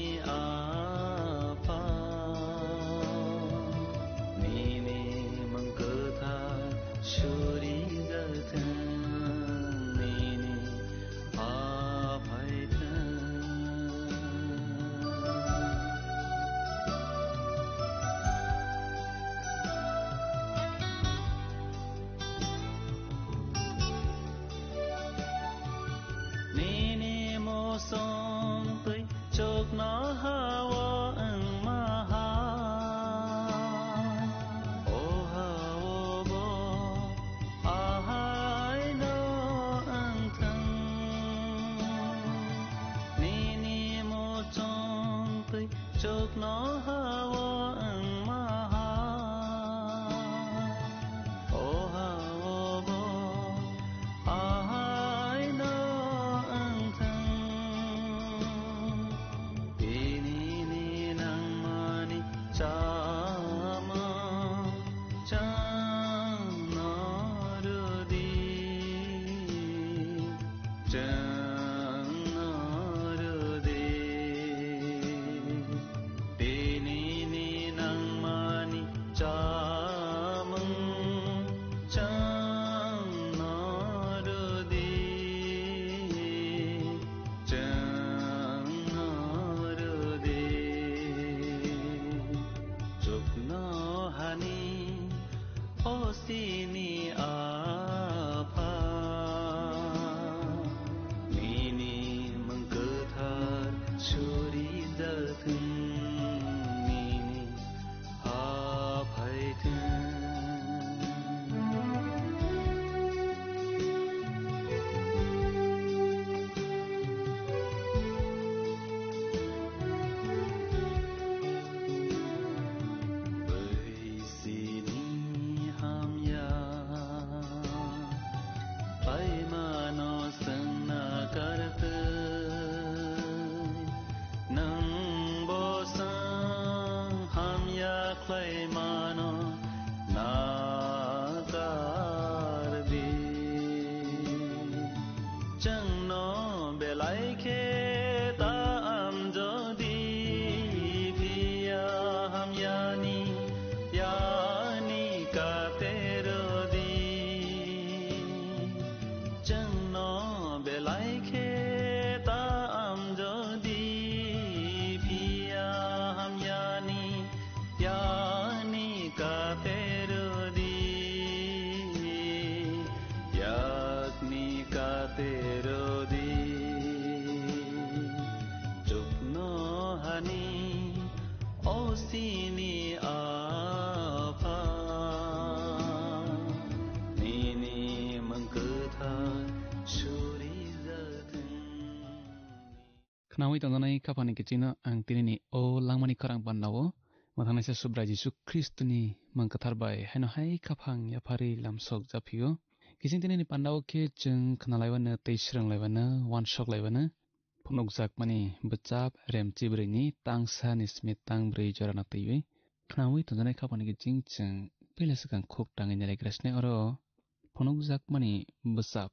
apa nini menggetha shuri Knawi tontonai kapani kecina ang tinini o langmani karang pandawo mathanai se subra Jisu Kristuni mangkatharbai haino hai kapang yapari lamsok japio kising tinini pandawo ke jeng khnalaiwana teisranglaiwana wansok laiwana phunukjak mani bachap remchibrini tangsa nismit tangbrei jorana teiwi knawi tontonai kapani kecing jeng pelasakang khok tangai nalaigrasne oro phunukjak mani bachap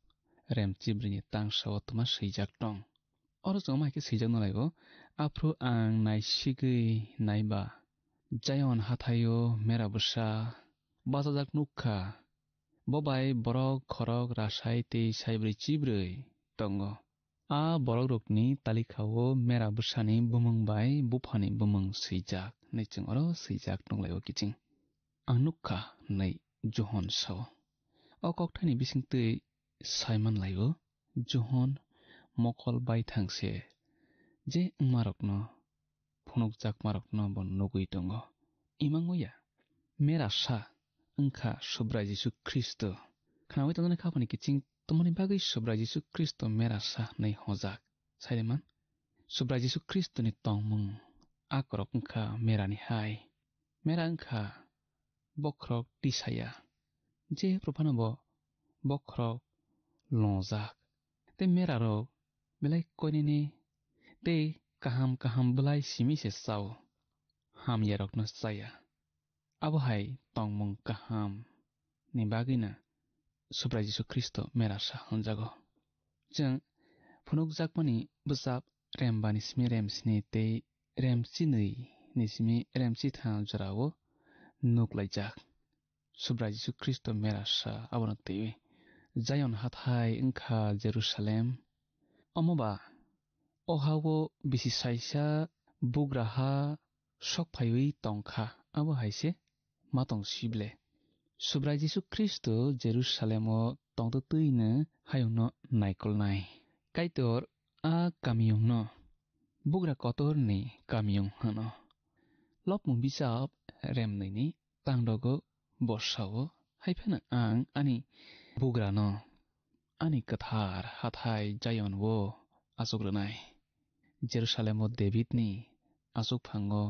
remchibrini tangsa otma seijak tong oro joma ke sijak nalaigo afro ang naisigui naiba jayon hathayo merabusha bazajak nukha bobai borok khorok rasai tei saibri chibrui tongo borok rokni talikao mera busani bumung bai bufani bumung sijak nei chung oro sijak nonglai o kiching anukka nei Johon sao o kokthani bisingtui Simon laibo Johon mokol bai thangse je marokno phunukjak marokno bon nugui tongo imangoya mera sa angkha sobra Jesu Kristo khnawi tongone khapani kiching tomoni bagui sobra Jesu Kristo mera sa nei hojak saireman sobra Jesu Kristo ni tongmung akorok angkha mera ni hai mera angkha bokrok tisaya je propanabo bokrok longjak te mera rok belai koinini te kaham belai simi se sao ham yarok no saya abo hai tongmung kaham ni bagina sobra Jesu Kristo mera sa honjago jeng phunukjak mani busap rembani simi remsini te remchini ni simi remchi tha jorao nuklaijak sobra Jesu Kristo mera sa abono tewi Zion hathai ingkha Jerusalem amoba ohawo bisi saisa bugraha sokphaiwi tongkha abo haise matong sible sobra Jesu Kristo Jerusalemo tongtuine hayungno naikolnai kaitor a kamiyungno bugra kotor ni kamiyung hano lopmung bisap remnaini tangdogo bosawo haifena ang ani bugrano ani kathar hathai Zion wo asogrnai Jerusalemo David ni asuk phango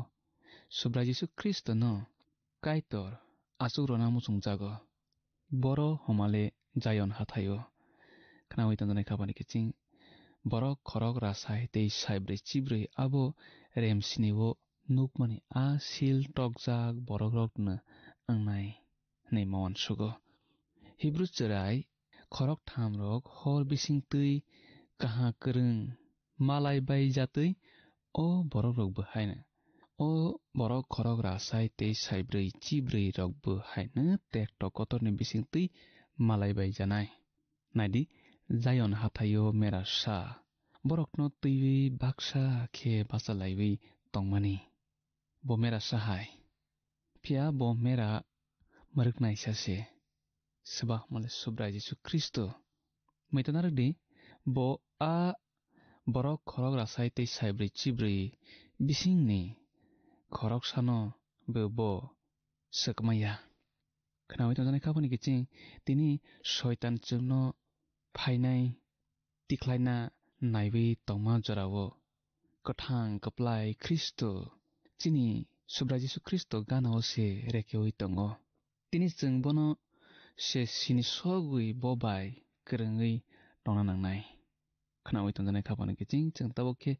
sobra Jesu Kristo no kaitor asugrona musungjago boro homale Zion hathayo khnawi tandane khapani kiching borok khorok rasai tei saibre chibre abo remsiniwo nukmani a sil tokjak borok rokna angnai nei mawan sugo Hebrew cherai khorok thamrok hor bisingtui kaha kereng malai bai jatui o borok rok bahaina o borok khorok rasai tei saibrei chibrei rok bahaina tek tokotor ni bisingtui malai bai janai naidi Zion hathayo mera sa borokno tuiwi baksa khe basalaiwi tongmani bo mera sahai pia bo mera maruknai sase sebah male sobra Jesu Kristo maitanardi bo a borok khorok rasai tei saibrei chibrei bisingni khorok sano bo sakmaya khnawi tonjane khapani kiching tini shaitan chungno phainai tiklaina naiwi tongma jorao kathang kaplai Kristo chini sobra Jesu Kristo ganao se rekewi tongo tini chungbono se sini sogui bobai kerengui tongna nangnai khnawi tonjane khapani kiching chung tabokhe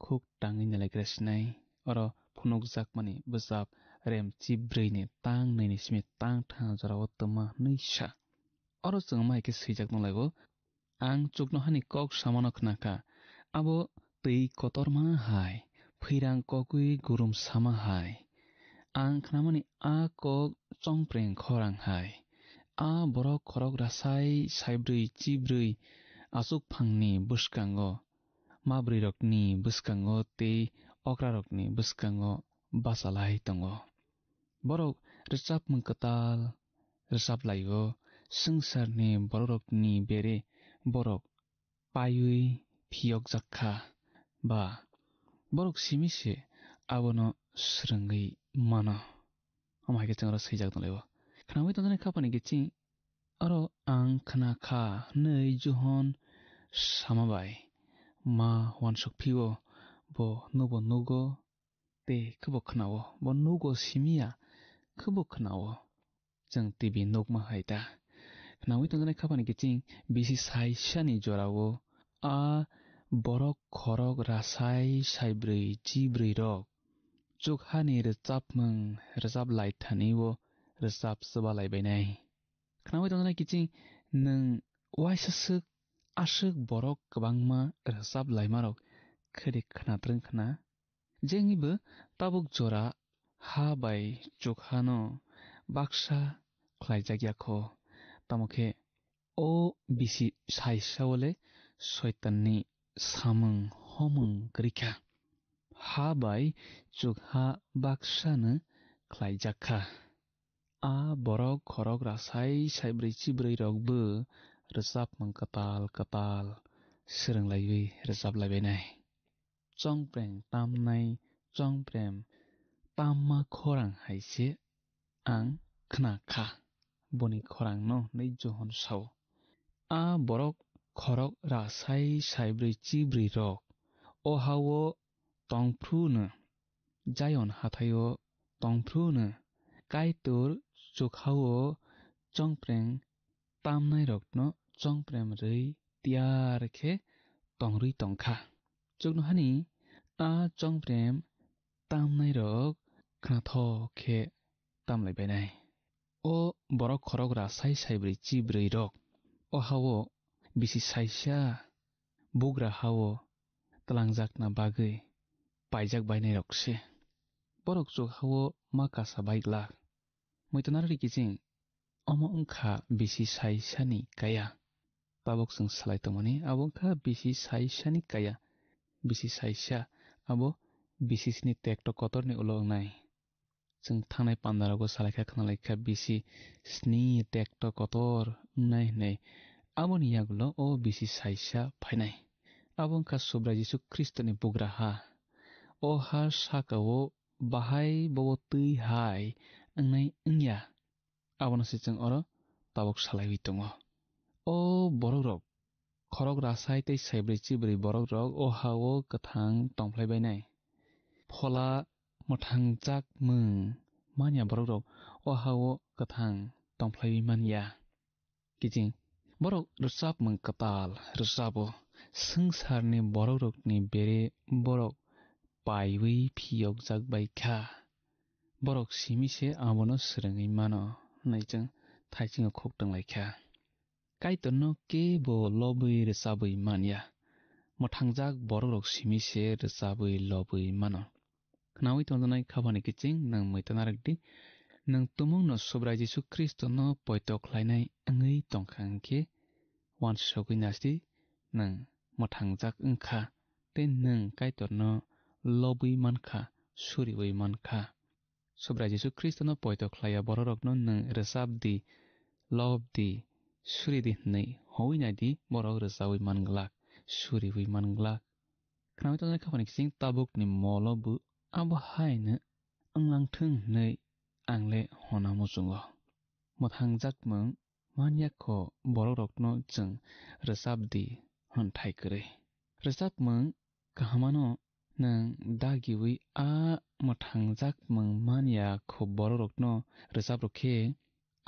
khuk tangui nalaigrasnai oro phunukjak mani busap rem chibrei ni tang nei ni simi tang tha jorao tama neisa oro chung mai ke sijak nolaibo ang chukno hani kok samono khnaka abo tei kotorma hai phirang kokui gurum sama hai ang khnamani a kok chongpreng khorang hai a borok khorok rasai saibrei chibrei asuk phangni buskango mabrei rokni buskango tei okra rokni buskango basalai tongo borok resap mungkatal resap laigo sangsarni borokni bere borok paiwi phiyok jakha ba borok simise abono srangui mano amai ke changra seijak nolaibo khnawi tonjane khapani kiching aro ang khna kha nei Johon samabai ma wansuk phiwo bo nugo te khubo khnawo bo nugo simia khubo khnawo jang TV nokma haita khnawi tonjane khapani kiching bisi sai shani jorao a borok khorok rasai saibrei chibrei rok chukhani rechapmung rechap laithaniwo rechap sabalai bainai khnawi tonjane kiching nung waisasuk asuk borok kwbangma rechap laimarok khari khnatreng khna jengibo tabuk jora ha bai chukhano baksa khlaijagyakho tamokhe o bisi saisawole shaitanni samung homung grika habai chukha baksana khlaijaka a borok khorok rasai saibri chibri rokbo rojab mang katal katal srunglaiwi rojablaibai nai chongpreng tamnai chongprem tamma khorang haise ang khnakha boni khorang no nei johon sau a borok khorok rasai saibri chibri rok o hawo tongphru no jayon hathayo tongphru no kaitor chukhawo chongpreng tamnai rok no chongprem rei tiar khe tongrui tongkha chukno hani a chongprem tamnai rok khnatho khe tamlaibai nai o borok khorok rasai saibri chibri rok o hawo bisi saisa bugra hawo talangjak na bagui paijak bainai rokse borok chuk hawo makasa baiklak muitonar rikijing omo ungkha bisi saisani kaya tabok sung salai tongmani abongkha bisi saisani kaya bisi saisa abo bisi sini tekto kotorni ulong nai sung thangnai pandarago salaikha khnalaikha bisi sni tekto kotor nai nei aboni yagulo o bisi saisa phainai abongkha subra jisu kristoni bugraha o har sakao bahai bobo tui hai angnai ungya abono sichung oro tabok salaiwi tongo o borok khorok rasai tei saibri chibri borok rok o hawo kathang tongplaibai nai phola mothang mung manya borok rok o hawo kathang tongplaiwi manya kijing borok rojab mung katal rojabo sungsarni borok rokni bere borok paiwi phiyok jakbai kha borok simise abono srengui mano naijang thaichingo khoktonglai kaitorno kebo lobui rojabui manya motangjak borok rok simise rojabui lobui mano khnawi tonjanai khabani kiching nang muitanarakdi nang tumungno subra jisu kristo no poito khlainai angui tongkhangkhe wansogui nasti nang motangjak ungkha te nang kaitorno lobui mankha suriwi mankha subra jisu kristo no poito khlaya borokno nang rojabdi lobdi suridi nei hoinadi borok rojawi manglak suriwi manglak khnawi tonjanai khabani kiching tabukni molobu abo haina anglangthung nei angle hona muchungo motangjak mung maniakho borokno chung rojabdi honthai kre rojab mung kahamano nang dagiwi a motangjak mung mania kho borokno rojab rokhe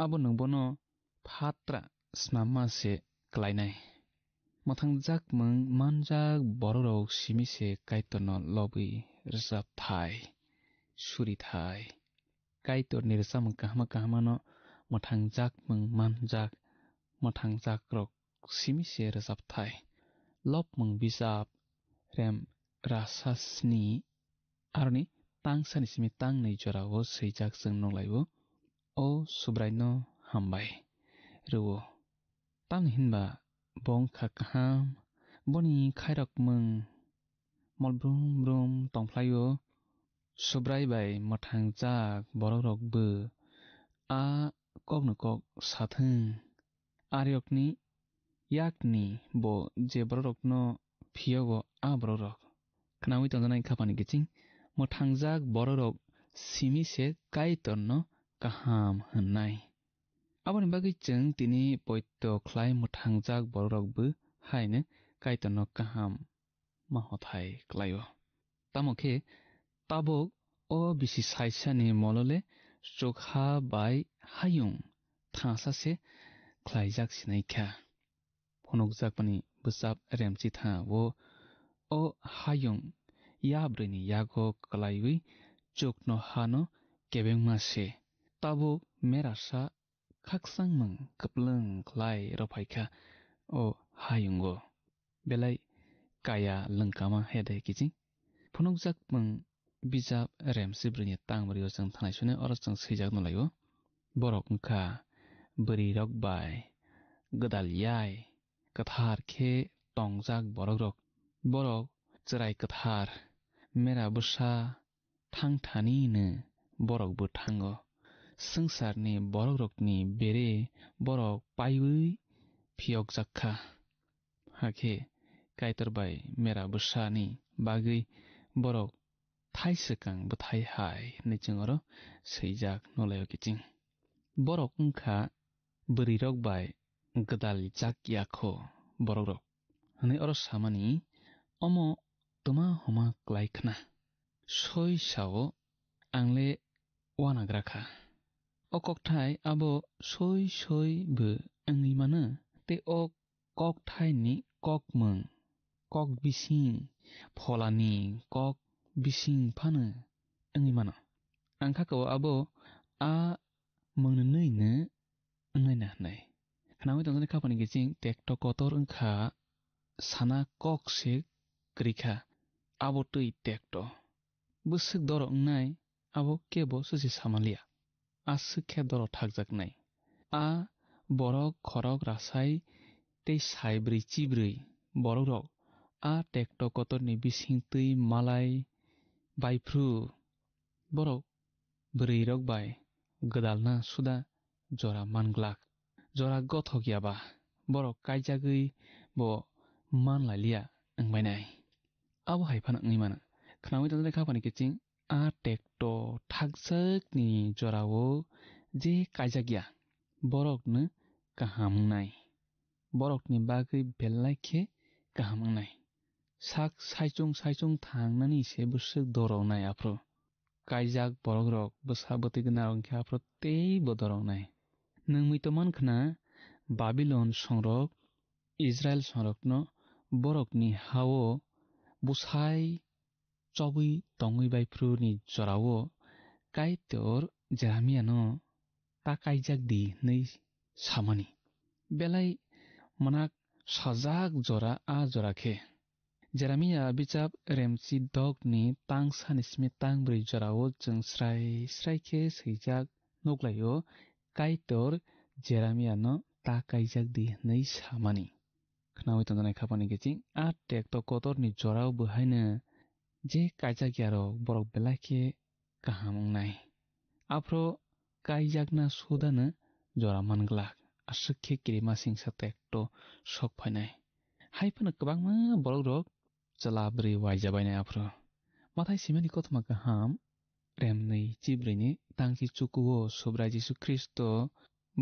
abo nungbono phatra snamma se klainai motangjak mung manjak borok simise kaitorno lobui rojab thai suri thai kaitor nirsa mung kahama no motangjak mung manjak motangjak rok simise rojab thai lob mung bisap rem rasasni arni tangsani simi tangnei jorao seijak jeng nonglaibo o subraino hambai ruwo tamni hinba bongkha kaham boni khairok mung molbrum brum tongplaio subrai bai motangjak borok rokbo a kokno kok sathung aryokni yakni bo je borokno phiyogo a borok rok khnawi tonjanai khapani kiching motangjak borok simise kaitorno kaham hnnai aboni bagui chung tini poito khlai motangjak borokbo haine kaitorno kaham mahothai klaio tamokhe tabuk o bisi saisani molole chokha bai hayung thasase khlaijak sinaikha phonokjakpani bwchap remchi tha o hayung yabrini yago klaiwi chokno hano kebengma se tabuk merasa khaksangmung kaplung khlai ropaikha o hayungo belai kaya lungkama hedai kiching phonokjakmung bijap remsibrini tangmrio jang thanai sune orosjang seijak nolaio borok ungkha bari rok bai godal yai kathar khe tongjak borok rok borok cherai kathar mera busa thang thani ne borok bo thango sangsarni borok rokni bere borok paiwi phiok jakha hake kaitor bai mera busa ni bagui borok thaisakang bthai hai nichingoro seijak nolayo kiching borok ungkha buri rok bai gadal jak yakho borok rok hani oro samani omo tuma homa klaikhna soi sao angle wanagrakha okokthai abo soi bo angi mana te ok kokthai ni kokmung kok bising pholani kok bising phana angi mana angkha ko abo a mungnei ne angai na nai khanawi tongani khapani giching tekto kotor ungkha sana kok se krikha abo tui tekto busuk doro ngnai abo kebo susi samalia asukhe doro thakjak nai a borok khorok rasai tei saibri chibri borok rok a tekto kotor ni bising tui malai baifru borok bri rok bai gadalna suda jora manglak jora gothok yaba borok kaijagui bo manlalia angbainai abo haifana ngimana khnawi tongani khapani kiching a tekto thakjak ni jorao je kaijagya borok ne kaham nai borok ni bagui belai kaham nai sak saichung thangnani se busuk dorok nai afro kaijak borok rok busa boti gna rongkha afro tei bodorok nai nungmui to mankhana Babylon songrok Israel songrokno borok ni hao busai chobui tongui baifru ni jorao kaitor Jeremiah no ta kaijak di nei samani belai manak sajak jora a jora khe Jeremiah bichap remchi dog ni tang sanismi tang bri jorao chung srai khe seijak nuklayo kaitor Jeremiah no ta kaijak di nei samani khnawi tongjanai khapani giching a tekto kotor ni jorao bhaina je kaijak yaro borok belai khe kaham nai afro kaijakna sudana jora manglak asukhe kirima singsa tekto sok phainai haifana kwbangma borok rok chalabri waijabainai afro mathai simani kothma kaham remnei chibrini tangchi chukuo subrai Jesu Kristo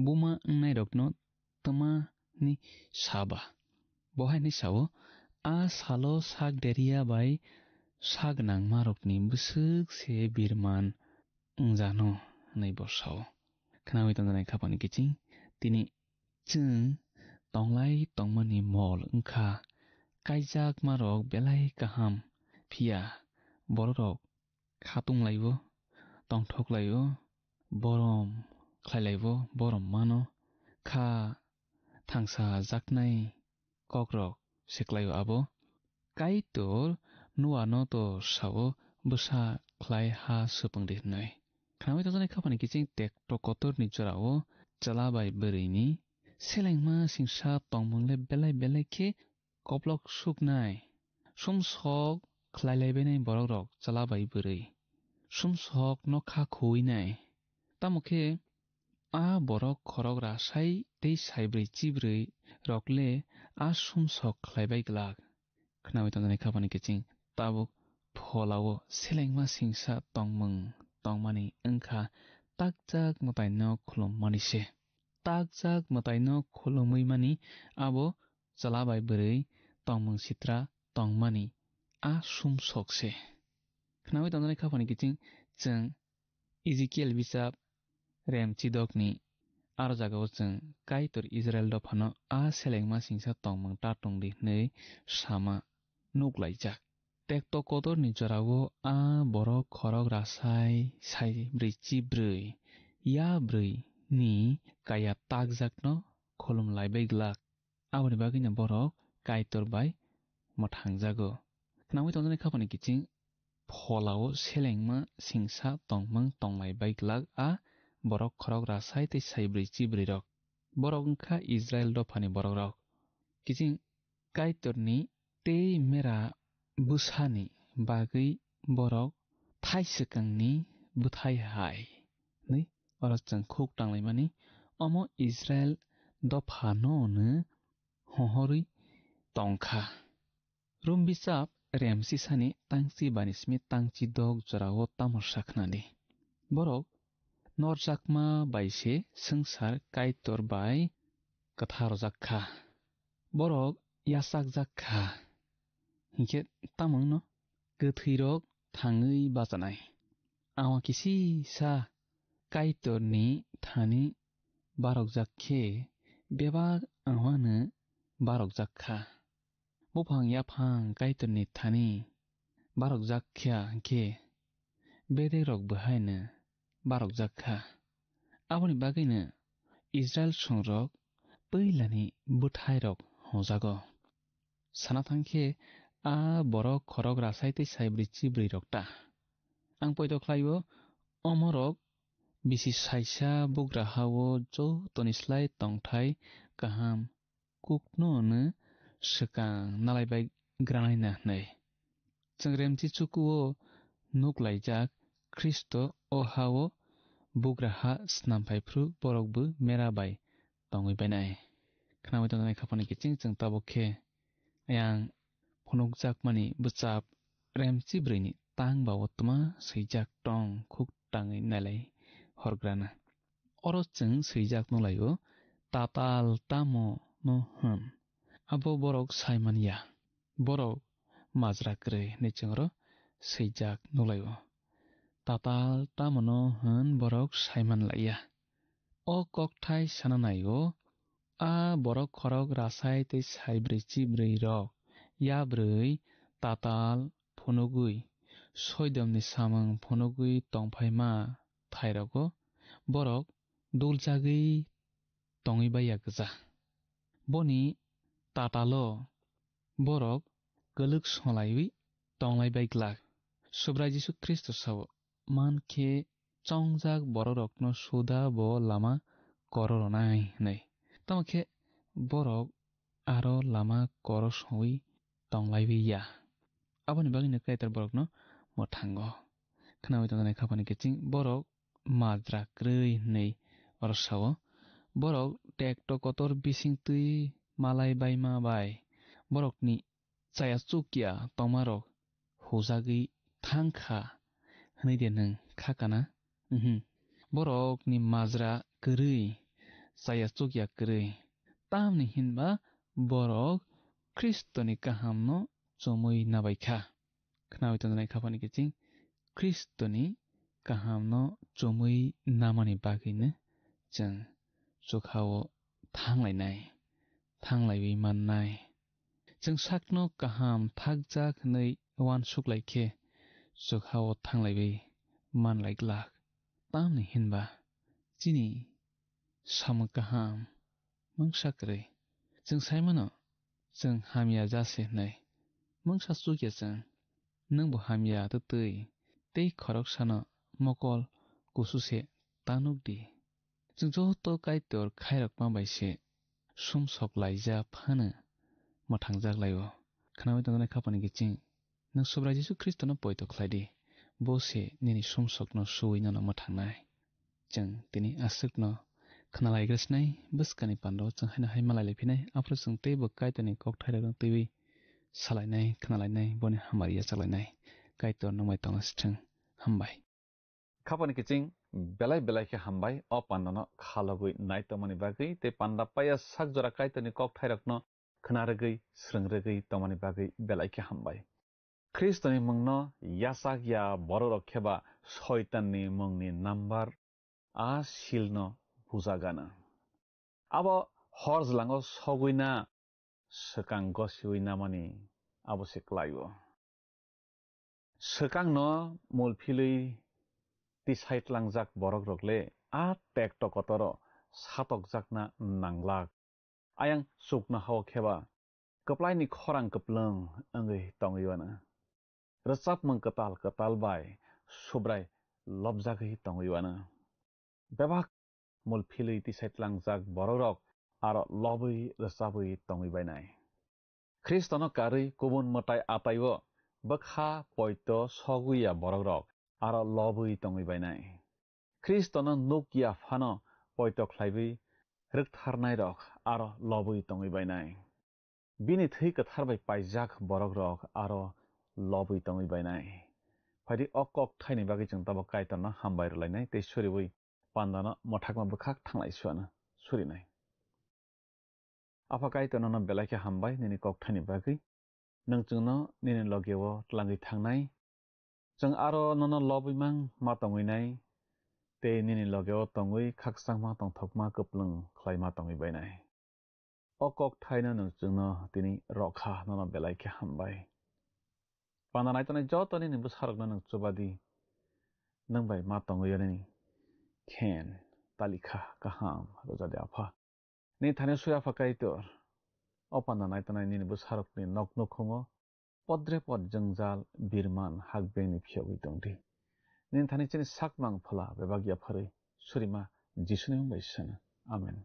buma ngnai rokno tama ni saba bohai ni sao a salo sak deria bai sak nangma rokni busuk se birman ungjano nei bosao khnawi tongjanai khapani kiching tini chung tonglai tongmani mol ungkha kaijak marok belai kaham phia borok khatung laibo tongthok laibo borom khlailaibo borom mano kha thangsa jaknai kokrok siklayo abo kaitor nuano to sao busa khlai ha supangdi nai khnawi tongjanai khapani kiching tekto kotor ni jorao chalabai brini selengma singsa tongmungle belai khe koplok suknai sumsok khlailaibenai borok rok chalabai bri sumsok nokha khuinai tamokhe a borok khorok rasai tei saibri chibri rokle a sumsok khlaibai glak khnawi tongjanai khapani kiching tabuk pholao selengma singsa tongmani ungkha takjak mataino khulumani se takjak mataino khulumui mani abo chalabai bri tongmung sitra tongmani a sumsok se khnawi tongjanai khapani kiching chung Ezekiel bichap rem chidokni aro jagao chung kaitor Israel dophano a selengma singsa tongmung ta tongdi nei sama nuklaijak tekto kotor ni jorao a borok khorok rasai sai bri chibrui ya brui ni kaya takjakno khulum laibai glak aboni bagina borok kaitor bai mothangjago khnawi tongjanai khapani kiching pholao selengma singsa tongmung tonglaibai glak a borok khorok rasai tei saibri chibri rok borok ungkha Israel dophani borok rok kiching kaitorni te mera busani bagui borok thaisakangni buthai hai ni ora chang khuk tanglai mani omo Israel dophano ne hohori tongkha rumbisap remsi sani tangsi banismi tangchi dog jorao tamorsakhnani borok norjakma baise sangsar kaitor bai katharojakha borok yasak jakha hingke tamangno gothirok thangui bajanai awa kisi sa kaitorni thani barok jakhe bebak awano barok jakha bufang yaphang kaitorni thani barok jakhya hingke bedek bahaino barok jakha aboni bagino Israel songrok peilani buthai rok hojago sana thangkhe a borok khorok rasaite saibri chibri rokta ang poito khlaio omorok bisi saisa bugra hawo jo tonislai tongthai kaham kukno ne sekang nalaibai granaina nei changremchi chukuo nuklaijak Kristo o hawo bugra ha snamphaiphru borokbu merabai tongoi bainai khnamai tongnai khapani kiching chung tabokhe ayang phonokjak mani buchap remchi brini tang bawotma seijak tong khuk tangai nalai horgrana oro chung seijak nolaio tatal tamo no hun abo borok saimania borok majra krei nechengro seijak nolaio tatal tamono hun borok saiman laia o kokthai sananaio a borok khorok rasai tei saibrei chibrei rok yabrei tatal phonogui soidamni samang phonogui tongphaima thairogo borok duljagui tongoi baiya gja boni tatalo borok kölük solaiwi tonglai baiklak subrai Jisu Kristo sawo mankhe chongjak bororokno suda bo lama kororonai nei tamakhe borok aro lama koro songwi tonglaiwiya aboni bagino kaitar borokno mothango khnamai tongnai khapani kiching borok majra krei nei orsawo borok tekto kotor bisingtui malai baima bai borokni chaya chukya tongmarok hujagui thangkha hneide nung khakana borokni majra kwrui chaya chukya kwrui tamni hinba borok Kristoni kahamno chomui nabaikha khnamai tongnai khapani kiching Kristoni kahamno chomui namani bagino chung chukhao thanglaiwi mannai chung sakno kaham thakjak hnei wan suklaikhe chukhao thanglaiwi manlaiklak tamni hinba chini sam kaham mungsa krei chung saimano chung hamya jase hnei mungsa chukya chung nungbo hamya tutui tei khorok sano mokol kususe tanukdi chung joto kaitor khairokma baise sumsok laija phano mothangjak laio khnamai tongnai khapani kiching nung subrai Jisu Kristo no poito khlaidi bose nini sumsokno suwino no mothangnai chung tini asukno khnalaigresnai buskani pando chung haina hai malai lephinai apro chung teibo kaitoni kokthairok teiwi salainai khnalainai boni hamariya chalainai kaitor nongmai tongastheng hambai khapani kiching belai ke hambai o pandano khalogui naitomani bagui te panda paya sakjora kaitoni kokthairokno khnarogui srungrogui tomani bagui belai ke hambai Kristoni mungno yasak ya bororok kheba shaitanni mungni number a silno bujagana abo horzlango soguina sekang gosiwina mani abo seklaio sekangno mulphilui tisait langjak borok rokle a tekto kotoro satok jakna nanglak ayang sukna hawo kheba kaplaini khorang kaplung angui tongiwana resap mung katal bai subrai lobjagui tongiwana bebak mulphilui tisait langjak borok aro lobui resapui tongi bainai খ্রিস্টানো কারি কুবুন মতাই আতাইও বখা পয়ত সগুইয়া বরক rock আর লবই তঙ্গই বাইনাই খ্রিস্টানো নুকিয়া Fanon পয়ত খ্লাইবি রুকথারনাই rock আর লবই তঙ্গই বাইনাই বিনি থৈ কথাरबाय पाइजाक बरक रक आरो लबै तङै बायनाय फायदि अकक थाइनि बागै जों ताबो कायतन हामबाय रलायनाय तै सुरिबै पान्दाना मथाकमा बखाक थांनाय सुआनो सुरिनाय आफा कायतन न बेलाके हामबाय निनि कक थाइनि बागै नों जोंनो निनि लगेवो तलांगै थांनाय जों आरो नन लबैमां मा तङैनाय तै निनि लगेवो तङै खाकसांमा तंथकमा कपलुं ख्लायमा तङै बायनाय अकक थाइना नों जोंनो दिनै रखा नन बेलाके हामबाय पान्दानाय तनाय जतनि निबो सारगना नों चुबादि नों बाय मा तङैनि खेन तालिखा गाहाम रोजादे आफा नि थाने सुया फाकाइतर अ पान्दानाय तनाय निबो सारगनि नक नखङो पद्रे पद जंजाल बिरमान हागबेनि फियावै दंदि नि थाने चिनि साकमां फला बेबागिया फरै सुरिमा जिसुनि बायसन आमेन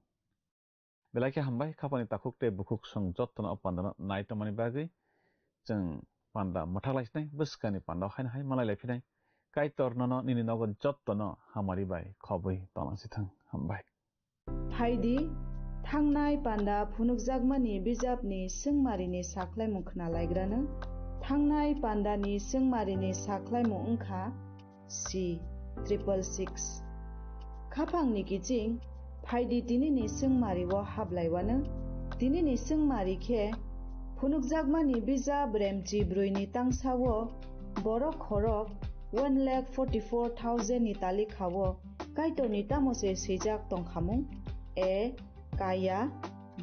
बेलाके हामबाय खापानि ताकुकते बुकुक सं जत्तन अपान्दाना नायतमानि बागै जों पान्दा मथालायसनाय बस्कानि पान्दा हायन हाय मालायलायफिनाय कायतर नन निनि नगन जत्तन हामारि बाय खबै तनासिथां हामबाय फाइदि थांनाय पान्दा फुनुकजागमानि बिजाबनि सोंमारिनि साख्लाय मुखना लायग्रानो थांनाय पान्दानि सोंमारिनि साख्लाय मुंखा C666 खापांनि किचिं फाइदि दिनैनि सोंमारिव हाबलायवानो दिनैनि सोंमारिखे फुनुकजागमानि बिजाब रेमजि ब्रुइनि तांसावो बरक खरक 1,44,000 नि तालिखावो कायतनि तामसे सेजाक तंखामुं ए काया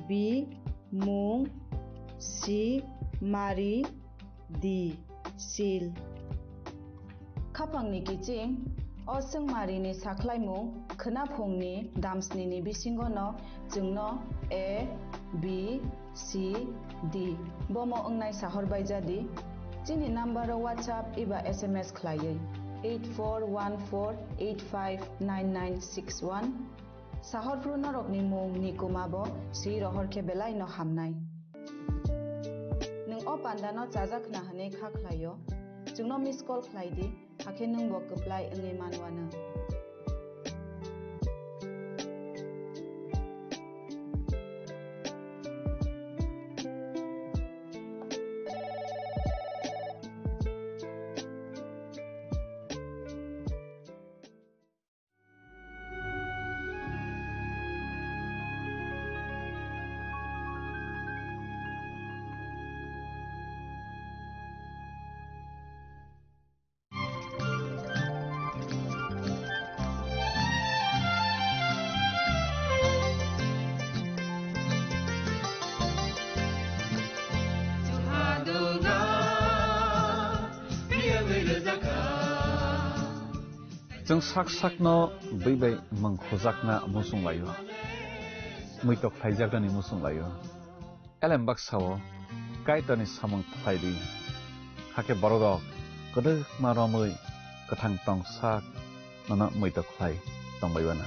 बि मुं सि मारि दि सिल खापांनि किचिं असंमारिनि साख्लायमुं खोनाफंनि दामस्निनि बिसिंगनो जोंनो ए बि सि डि बमो अंनाय साहरबाय जादि जिनि नाम्बार व्हाट्सएप एबा SMS खलायै 8414859961 साहरफ्रु नरकनि मुं निकुमाबो सि रहरखे बेलाय न हामनाय नों अ पान्दानो जाजाखना हने खाख्लायो जोंनो मिस कल खलायदि हाखे नों बकप्लाय ओङै मानवानो जों साक साकनो बैबाय मंखजाकना मुसुंलायो मैतक थाइजागदानि मुसुंलायो एलेम बाक्सावो कायतनि सामं थाइदि हाके बरगक गदो मारमै गोथां तं साक नना मैतक Thai तंबायबाना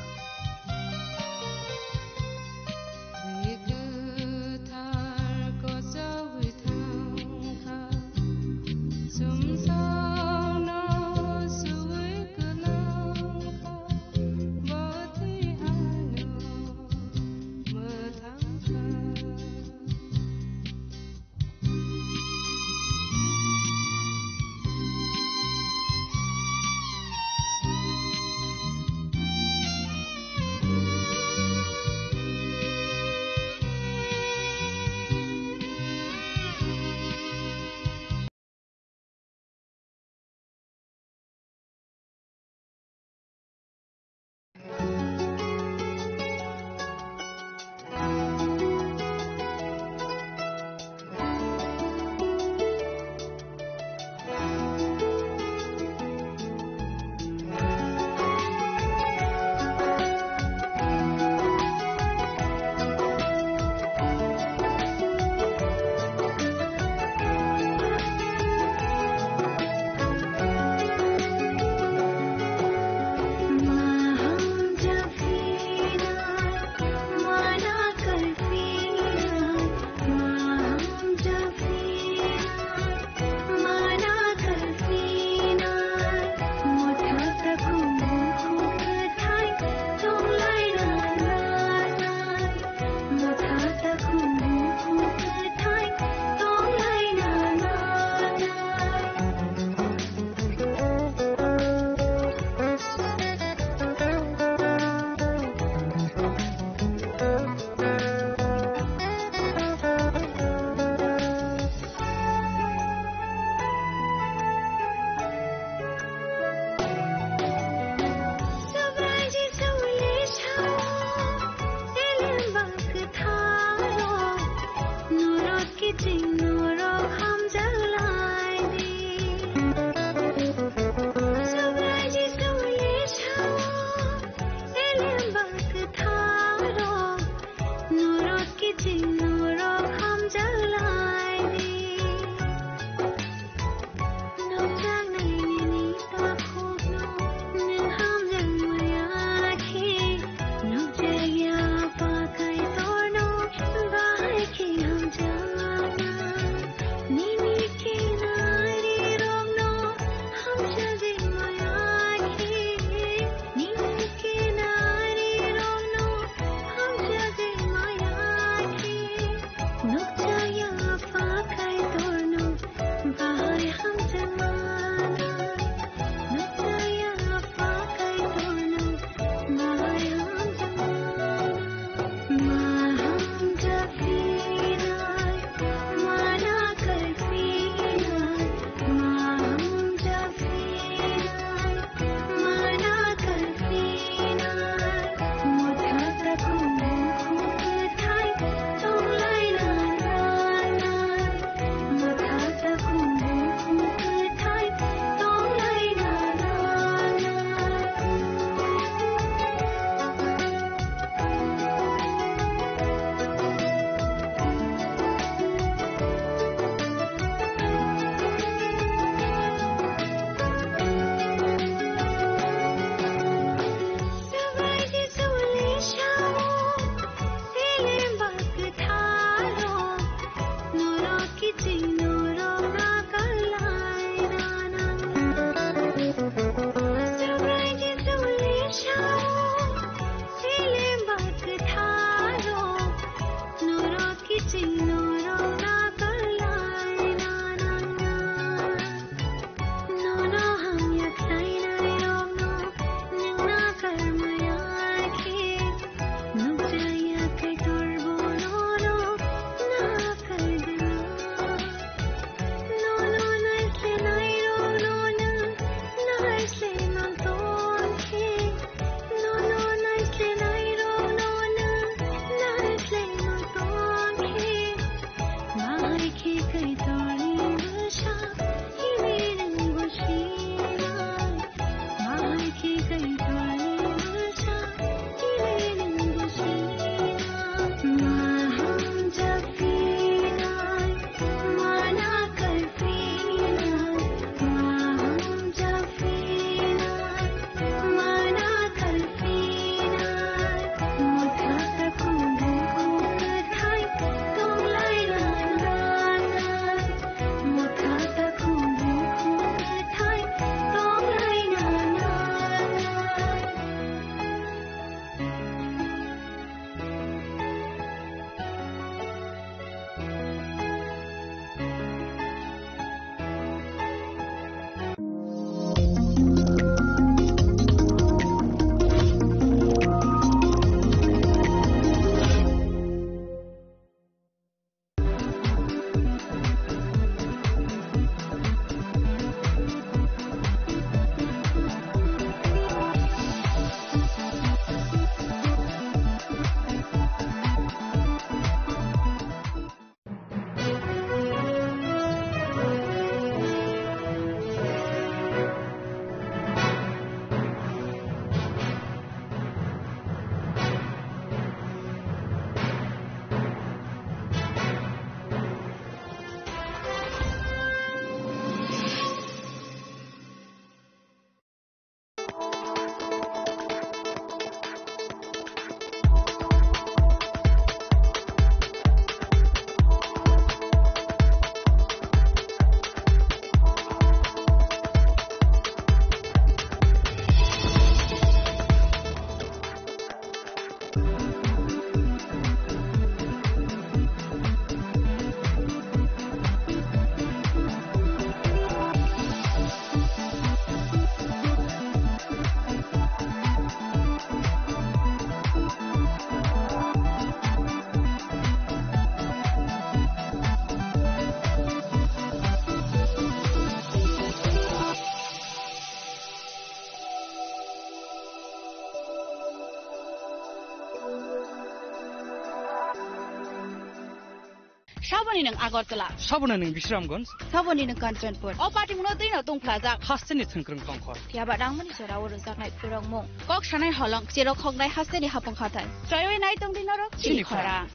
Sabani nang Agartala. Sabana nang Bisramganj. Sabani nang Kanchanpur. O party muno dei na Tong Plaza. Hasteni thangkrang tongkhor. Tiaba dangmani sorawo rozaknai purongmung. Kok sanai holong chero khognai hasteni hapong khatai. Chayoi nai tong dinaro. Chini khara.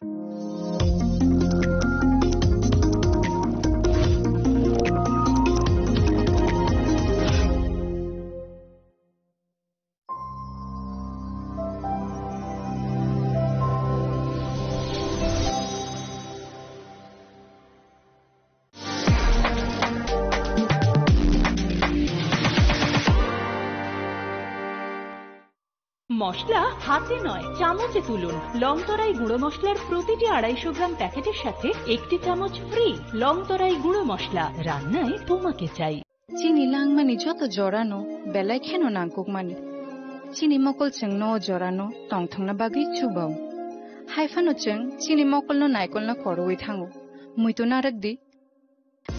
মশলা হাতে নয় চামচে তুলুন লংতরাই গুঁড়ো মশলার প্রতিটি 250 গ্রাম প্যাকেটের সাথে একটি চামচ ফ্রি লংতরাই গুঁড়ো মশলা রান্নায় তোমাকে চাই চিনি লাংমানি যত জরানো বেলায় খেন নাংকুকমানি চিনি মকল চেং ন জরানো টংথংনা বাগি চুবাও হাইফানো চেং চিনি মকল ন নাইকল না করওই থাঙ্গো মুইতো নারকদি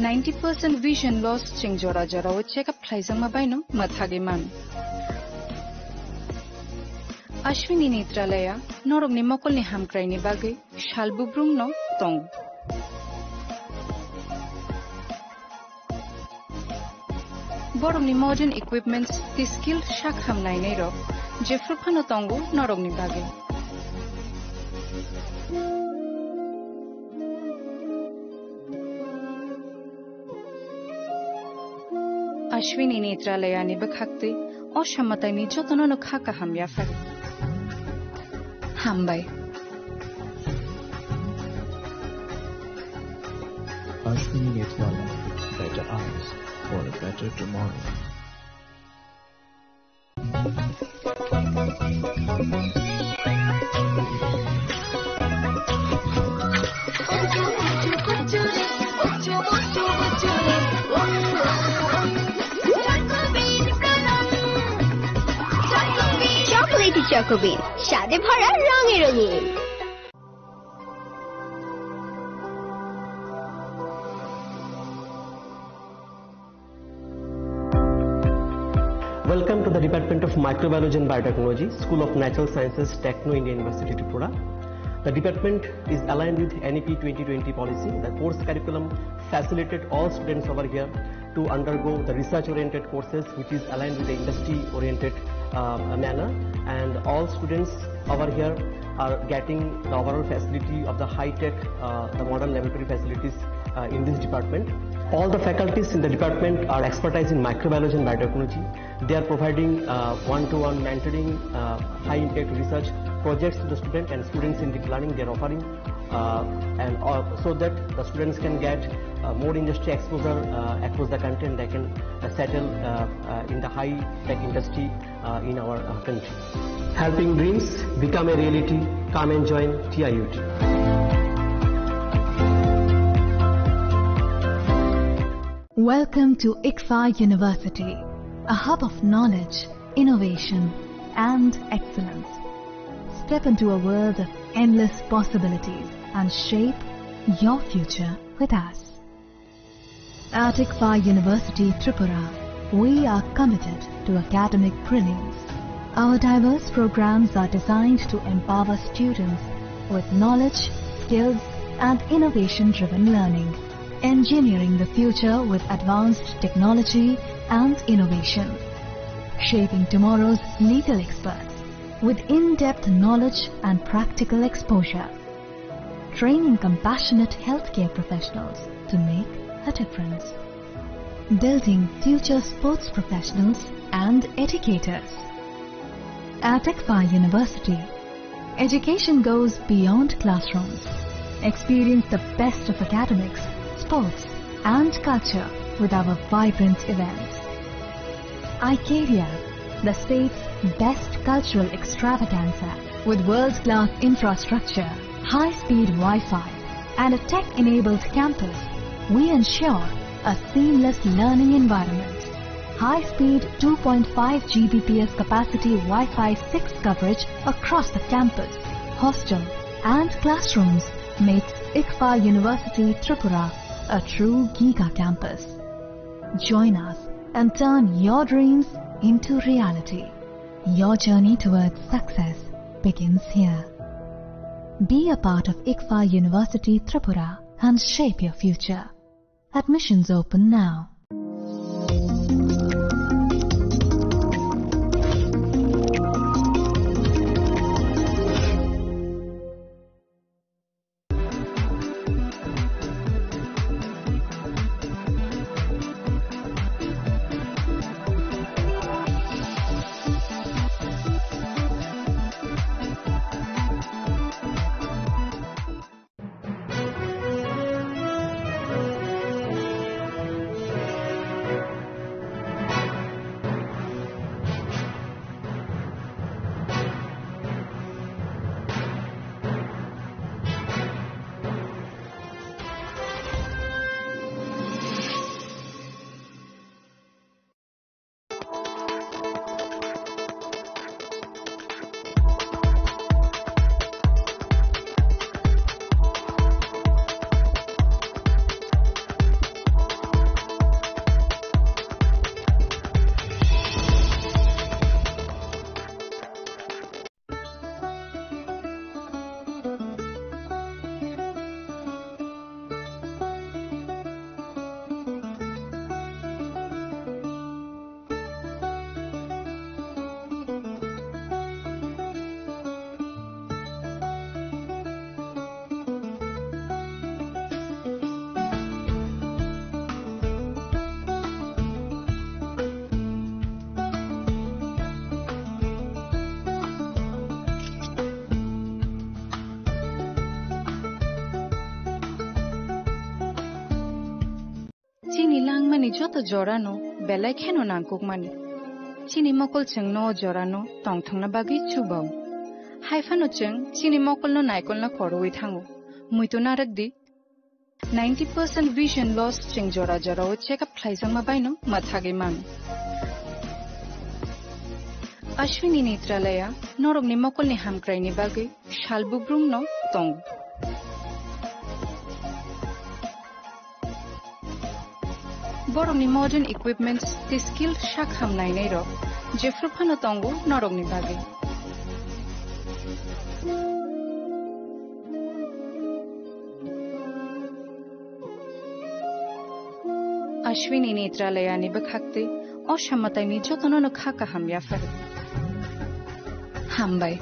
90% vision loss চেং জরা জরা ও চেকআপ খাইজাংমা বাইনো মাথাগে মান Ashwini Netralaya, Norogni Mokolni Hamkraini Bagi, Shalbubrumno, Tong. Borogni modern equipments, the skill Shakham Nainero, Jeffrupano Tongo, Norogni Bagi. Ashwini Netralaya Nibakakti, Oshamatani Jotono Kaka Hamyafari. Hambai. Ashwini Netralaya, better eyes for a better tomorrow. Choco Bean, স্বাদে ভরা রঙে রঙিন Welcome to the Department of Microbiology and Biotechnology, School of Natural Sciences, Techno India University, Tripura. The department is aligned with NEP 2020 policy. The course curriculum facilitated all students over here to undergo the research-oriented courses, which is aligned with the industry-oriented manner, and all students over here are getting the overall facility of the high-tech, the modern laboratory facilities in this department. All the faculties in the department are expertise in microbiology and biotechnology. They are providing one-to-one mentoring, high-impact research projects to the student and students in deep learning. They are offering so that the students can get more industry exposure across the country, and they can settle in the high-tech industry in our country. Helping dreams become a reality. Come and join TIUT. Welcome to ICFA University. a hub of knowledge, innovation, and excellence. Step into a world of endless possibilities and shape your future with us. At ICFA University, Tripura, we are committed to academic brilliance. Our diverse programs are designed to empower students with knowledge, skills, and innovation-driven learning, engineering the future with advanced technology and innovation, shaping tomorrow's legal experts with in-depth knowledge and practical exposure, training compassionate healthcare professionals to make a difference, building future sports professionals and educators. At ICFA University, education goes beyond classrooms. Experience the best of academics, sports, and culture with our vibrant events. ICAVIA, the state's best cultural extravaganza, with world-class infrastructure, high-speed Wi-Fi, and a tech-enabled campus, we ensure a seamless learning environment. High-speed 2.5 Gbps capacity Wi-Fi 6 coverage across the campus, hostel, and classrooms makes ICFA University Tripura a true Giga campus. Join us and turn your dreams into reality. Your journey towards success begins here. Be a part of ICFA University Tripura and shape your future. Admissions open now. Chini langmani joto jorano belai kheno nangkukmani. Chini mokol cheng no jorano tongthangna bagi chubau. Haifano cheng chini mokol no naikol na koroi thango. Muito narakdi 90% vision loss cheng jora jora o check up khlaisang mabaino mathage mang. Ashwini Netralaya norog ni mokol ni hamkrai ni bagi shalbubrum no tong. Borong ni modern equipments the skilled shakham nai nei ro jefru phano tongu norog ni bagi. Ashwini Netralaya ni bakhakte oshammatai ni jotono no khaka ham ya far. Hambai.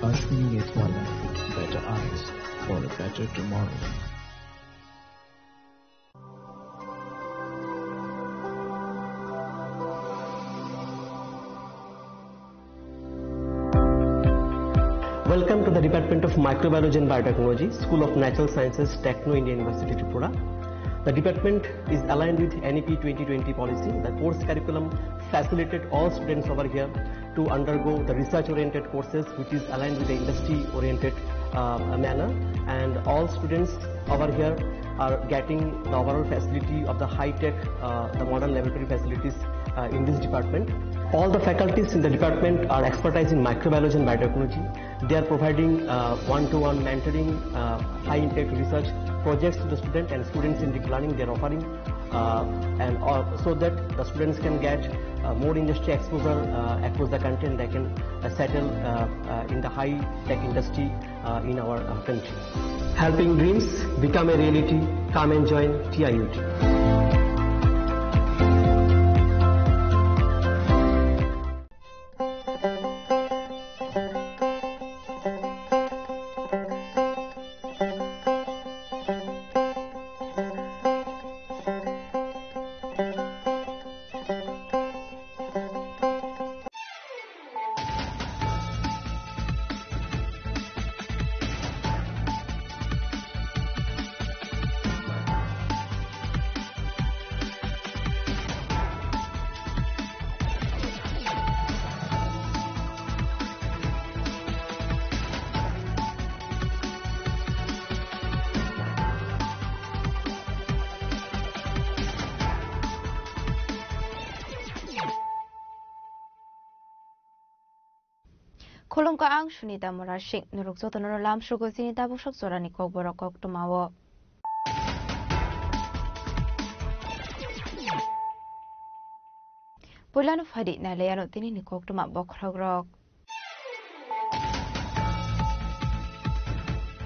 Ashwini Netralaya, better eyes for a better tomorrow. Welcome to the Department of Microbiology and Biotechnology, School of Natural Sciences, Techno India University, Tripura. The department is aligned with NEP 2020 policy. The course curriculum facilitated all students over here to undergo the research-oriented courses, which is aligned with the industry-oriented manner. And all students over here are getting the overall facility of the high-tech, the modern laboratory facilities in this department. All the faculties in the department are expertise in microbiology and biotechnology. They are providing one-to-one mentoring, high-impact research projects to the student and students in deep learning. They are offering so that the students can get more industry exposure across the country, and they can settle in the high-tech industry in our country. Helping dreams become a reality. Come and join TIUT. Kolong ka ang sunita morashik nuruk zoto nor lam shugo sinita bushak zorani kok borok kok tumawo. Pulano fadi na layano tini ni kok tuma bokragrok.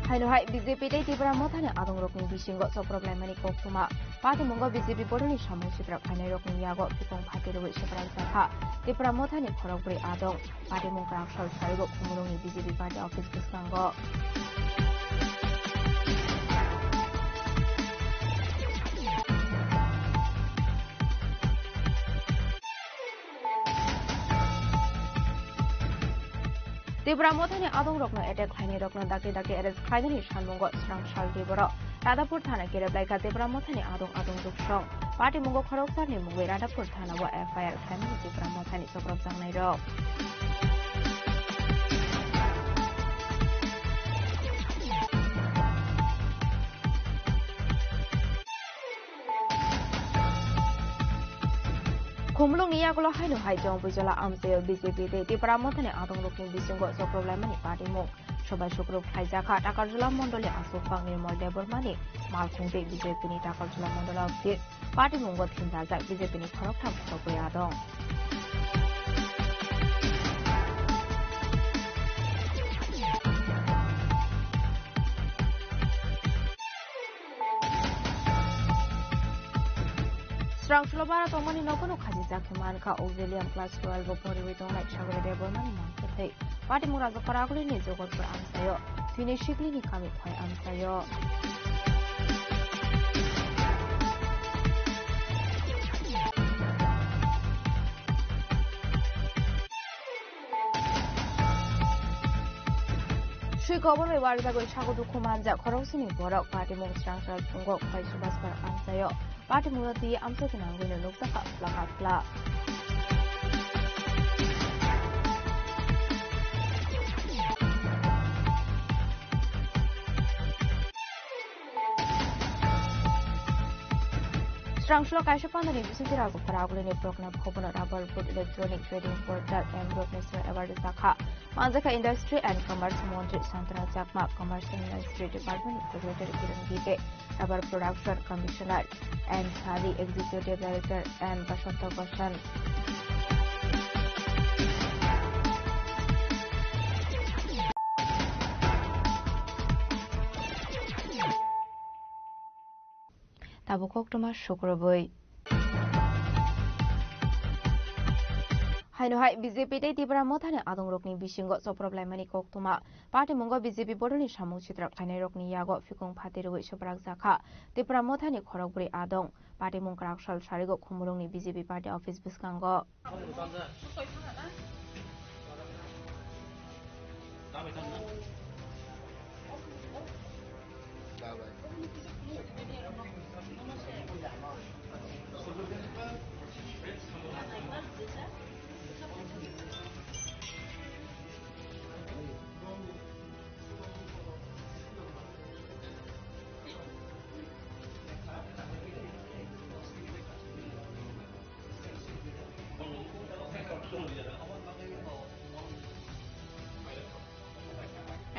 Haino hai BJP dei tibra mothane adong rokni bisingo so problem ani kok tuma pati mongo BJP bodoni samu sitra khanai rokni yago pikong phati roi seprai sakha tibra mothane khorokbri adong pati mongkrang sal sarigo khumurongni BJP party office biskango Tibra mothane adong rokno attack khaini rokno dakti arrest khaidani sanmongo srang sal diboro Radapur thana kereblai ka Tibra mothane adong duksong party mongo khoroksar ni mungwe Radapur thana wa FIR khaini Tibra mothane sokrop jangnai rok Kumulong niya gulo haino hai jong bujala amseo BJP te Tibra mothane adong rokni bisingo so problem ani party mong সবাই শুক্রবার খাইজাখা টাকারজলা মন্ডলে আসুফাং নির্মল দেববর্মানি মালখুংতে BJP নি Takarjala Mondal office party মঙ্গ থিনদাজাক বিজেপি নি খরকথাম খরকয়া দং Strangsulobara tomani nokono khajijak manka Auxilium class 12 poriwi tongnai sagore debormani mangkethei party murajo paraguli ni jogotpur amsayo thine shikli ni kami khoi amsayo Shui government warga goi sago dukhu manja khorosini borok party mong strangsal pungok khoi subas par amsayo party murati amsa kinangoi no lokta plakatla Strangshlo kaisa pandani bisiti rago paragulini prokna bhobono Rabarpur electronic trading portal and Mr. Award Sakha Manjaka Industry and Commerce Montri Santana Chakma Commerce and Industry Department Secretary Kiran Gite Rubber Production Commissioner and Sari Executive Director and Bashanta Goshan Tabukok tuma shukraboi Haino hai BJP te Tibra mothane adong rokni bisingo so problem ani kok tuma party mongo BJP bodoni samung chitra khainai rokni yago fikung phati roi sobrak jakha Tibra mothane khorokbri adong party mongkrak sal sarigo khumurongni BJP party office biskango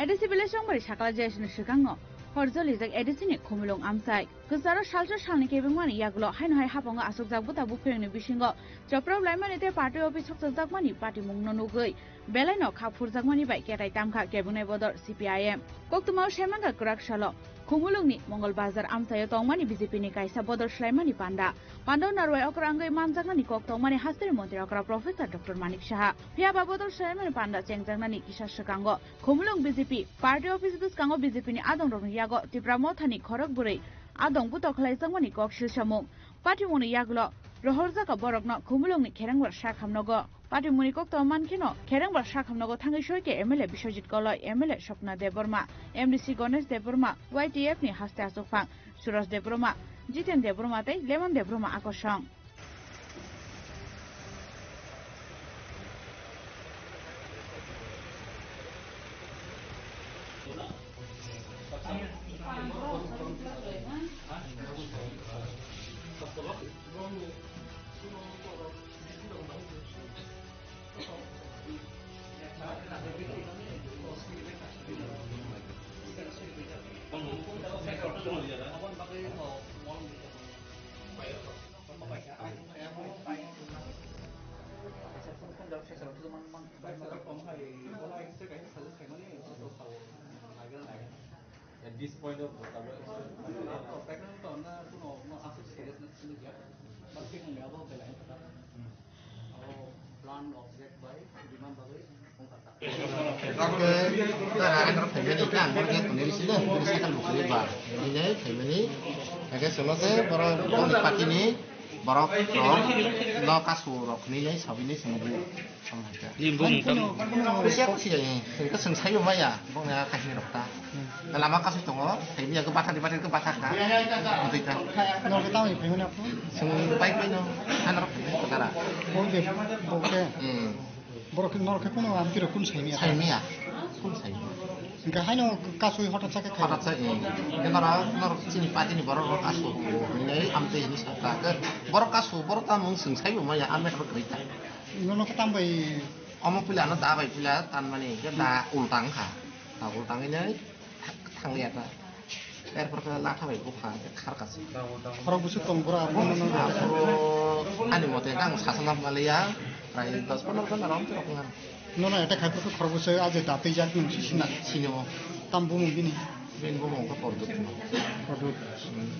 ADC बेले संबारि साकला जयसनि सिगाङाव हरजलि जाग एडिसिनि खुमलुं आमसाय गोजारो सालजो सालनि केबिंमानि यागुलो हायनहाय हाबंगा आसुक जागबो ताबु फेंनि बिसिंगो चप्राव लाइमानि ते party office हक जागमानि party मुंनो नुगै बेलाइनो खाफुर जागमानि bye केटाइ तामखा केबिंनाय बदर CPIM कक्तुमाव सेमांगा कुराकशालो खुमुलुंनि मंगल बाजार आमसायो तंमानि बीजेपीनि कायसा बदर स्लाइमानि panda नारवाय अक्रांगै मानजागनानि कक्तंमानि हास्तेरि मन्त्री अक्रा प्रोफेसर डॉक्टर मानिक साहा फियाबा बदर स्लाइमानि पान्डा चेंजागनानि किसा सकांगो खुमुलुं बीजेपी पार्टी ऑफिस बिस्कांगो बीजेपीनि आदं रंग यागो तिप्रा मोथानि खरक बुरै आदं बुतो खलाइजागमानि कक्सिल सामुं पार्टी मुनि यागुलो रहरजाका बरकनो खुमुलुंनि खेरेंबर साखामनगो पार्टी मुनि कक्तो मानखिनो खेरेंबर साखामनगो थांगै सयके एमएलए बिश्वजित कलय MLA Swapna Debbarma MDC Ganesh Debbarma YTF नि हास्ते आसुफां सुरज देबबर्मा जितेन देबबर्मा तै लेमन देबबर्मा आकर्षण At this point of plan object by demand by borok lo kasu rok ni lai sabini sembu limbung kusia kusia ni ke sengsai ma ya bong ya kasih rok ta lama kasu tongo thai biya ke batha di batha ke batha ka ngai ta no ke tahu ni pemene apa seng baik baik no an rok kara oke oke borok nor ke kono am tiro kun sai mi ya kun sai Enggak hanya kasus hotel sakit hotel sakit. Kenapa nor sini pati ni borok kasus. Ini amte ini sakit. Borok kasus borok tamu sengsai umah ya amet berkerja. Nono ketambah. Omo pula no dah baik pula tan mana ke dah ultang kah. Dah ultang ini tang lihat lah. Perkara laka baik bukan karkas. Orang busuk tongkora. Ani mau tengah sasana Malaysia. Rai tas pernah orang tu orang. Nono ada kaki tu korban saya aja tapi jak nungsi sini mo tambu mungkin ke produk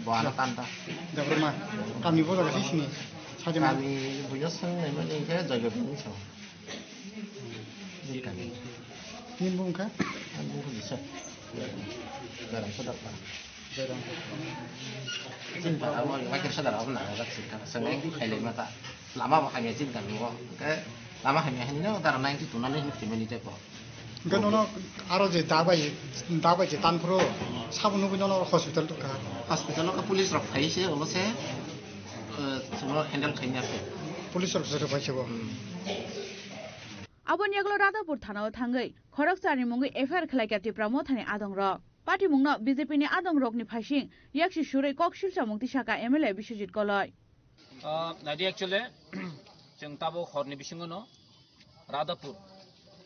bahan tanda. Dah bermah kami boleh kasih sini saja kami punya seng memang ini saya jaga begini so. Ini bungka? Bungka bisa. Garang sedap lah. Garang. Cinta awal macam sedap awal nak agak sih kan. Seneng highlight mata. Lama makanya cinta lo. Lama hanya ini orang lain itu nanti mesti menjadi apa? Enggak nono aro je dabai je tanpro sabun nubi nono hospital tu kan? Hospital ke polis rok hai sih, orang sih semua handle kayaknya sih. Polis rok sudah baca boh. Abon yaglo Radhapur Thana thangai khorok sari mungi FIR khlai ka tipra mo thani adong ro party mungno BJP ni adong rok ni phasing yakshi shurai kokshil samungti saka MLA Biswajit Koloi nadi actually जों ताबो हरनि बिसिङनो Radhapur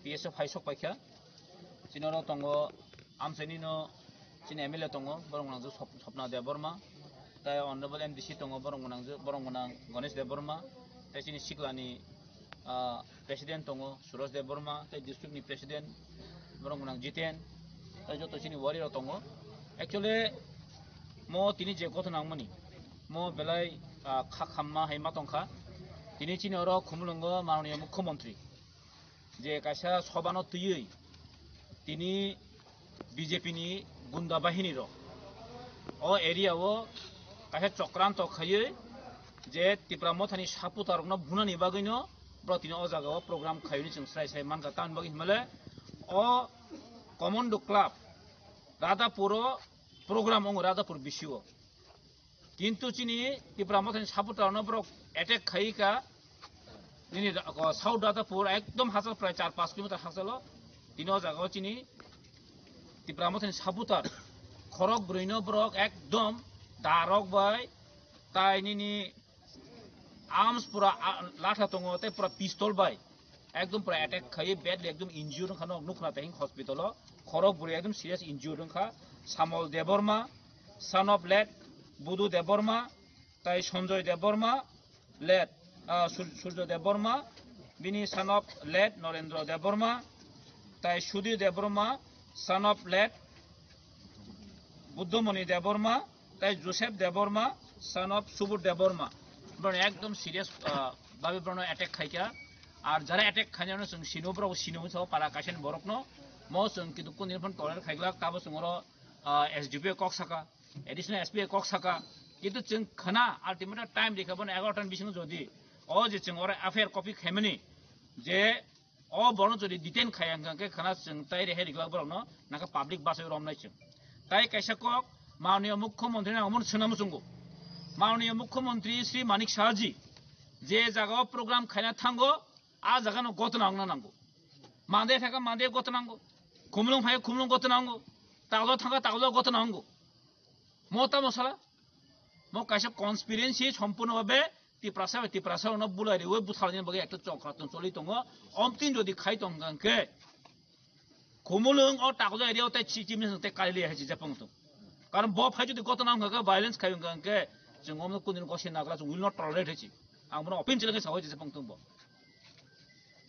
PSF हाइसक पाइखा चिनरो तंगो आमसेनिनो चिन MLA तंगो बरंगनांजो सपना देबबर्मा ताय honourable MDC तंगो बरंगनां Ganesh Debbarma ताय चिनि सिकलानि president तंगो सुरज देबबर्मा ताय डिस्ट्रिक्टनि president बरंगनां Jiten ताय जतो चिनि warrior तंगो actually मो तिनि जे गथनांमनि मो बेलाय खाखाममा हायमा तंखा তিনি চিনর খুমলুঙ্গ মাননীয় মুখ্যমন্ত্রী যে কাইসা সবানো তুই তিনি বিজেপিনি গুন্ডা বাহিনীর ও এরিয়াও কাইসা চক্রান্ত খাইয়ে যে ত্রিপুরা মথানি সাপুতারকনো বুনানি বাগৈনো প্রতিনো ও জায়গাও প্রোগ্রাম খাইনি जों স্রাই স্রাই মানকা টান বাগি হিমালে ও কমান্ডো ক্লাব রাধাপুর প্রোগ্রাম ও রাধাপুর বিশিও কিন্তু চিনি ত্রিপুরা মথানি সাপুতারনো ব্রক अटैक खाई का निनी साउथ राधापुर एकदम हासल प्राय 4-5 किलोमीटर हासलो तीनों जगह चिनी तिप्रामथनि सापुतार खरक ब्रैनो ब्रक एकदम दारक बाय ताय निनी आर्म्स पूरा लाठा तंगो ते पूरा पिस्तल बाय एकदम पूरा अटैक खाई बैडली एकदम इंज्यूर खानो नुखना ताहिं हॉस्पिटल खरक बुरी एकदम सिरियास इन्जियर दंखा Samal Debbarma son of late Budhu Debbarma ताई सञ्जय देबर्मा लेट सूर्य देबर्मा बिनि son of late Narendra Debbarma ताई Sudhir Debbarma son of late Buddhamani Debbarma ताई Joseph Debbarma son of सुबुर Debbarma एकदम सिरियास भावे ब्रनो अटैक खाइका और जरा अटैक खाइनो जों सिनोब्राव सिनोमो पारा कासेन बरकनो मो जों किन्तु कोनिफोन टलेट खाइग्ला ताबो जोंरो एसडीपी कक साका एडिशनल एसपी कक साका किन्तु जों खना अल्टिमेट टाइम देखाबोन 11 बिसिङ जदि अ जे जों अरे अफेयर कपि खाइमनि जे अ बरनो जदि डिटेन खायांगके खना जों ताइ रेहे रिग्ला बरनो नाका पब्लिक बासै रमनाय जों ताइ काइसा कक माननीय मुख्यमंत्री नामन सोनामो जोंगो माननीय मुख्यमंत्री श्री मानिक साहाजी जे जगह प्रोग्राम खाना थांगो आ जगह न गत नांगो मांदे थाका मांदे गत नांगो खुमलुं फाय खुमलुं गत नांगो तागलो थांगा तागलो गत नांगो मोता मसला मो काइसा कन्सपिरेन्सी सम्पूर्ण भाबे तिप्रासा न बुलाइरे वे बुथालनि बगे एकटा चक्रातन चलि दङ अमतिन जदि खाइ दंगांके खुमलुं अ तागलो एरियाव ताइ चिचिमनि ते कालिले हासि जापंग कारण ब फाइ जदि गत नांगो भाइलेन्स खाइंगांके जों अमनो कुनिन गसे नागला जों विल नट टलरेट हेछि आं मनो अपिन चलगे सावै जे पंगतुं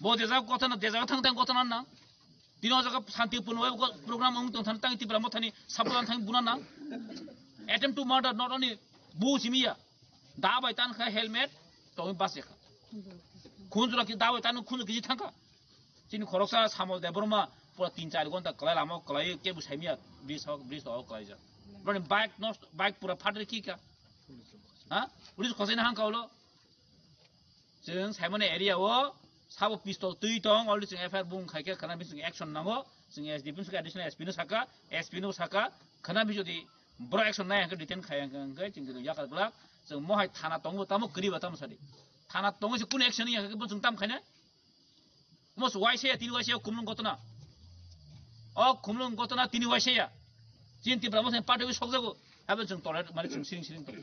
बो जेजा गतना जेजा थांतां गतना ना दिनो जगा शान्तिपूर्ण वे प्रोग्राम अंग तंग थांतां तिब्रा मथानि साबलान थां बुना ना attempt to murder not only बु सिमिया दा बाय तान खा हेलमेट तो बासे खा खुनजुरा कि दा बाय तान खुन गिजि थांखा चिनि खरकसा सामल देबरमा पुरा 3-4 घन्टा कलाय लामा कलाय के बुसाइमिया ब्रिज हो कलाय जा बने बाइक पूरा फाटरे की का हां पुलिस खसेना हां कावलो जों साइमन एरिया वो साबो पिस्तल तुइ दं अलरेडी जों एफआईआर बुं खाइके खाना बिसों एक्शन नांगो जों एसडीपी सका एडिशनल एसपी नो साका एसपी नो साका खाना बि जदि ब्रो एक्शन नाय हांखो डिटेन खायांगै जों याकाग्ला जों महाय थाना दंबो तामो गरिबा तामो सादि थाना दंबो से कुन एक्शन याखै जों ताम खायना मस वाइसे तिनि वाइसे कुमलुं गतना अ कुमलुं गतना तिनि वाइसे या चिन्ति ब्रामो से पार्टी सकजागो हाबे जों टलेट माने जों सिरिं दं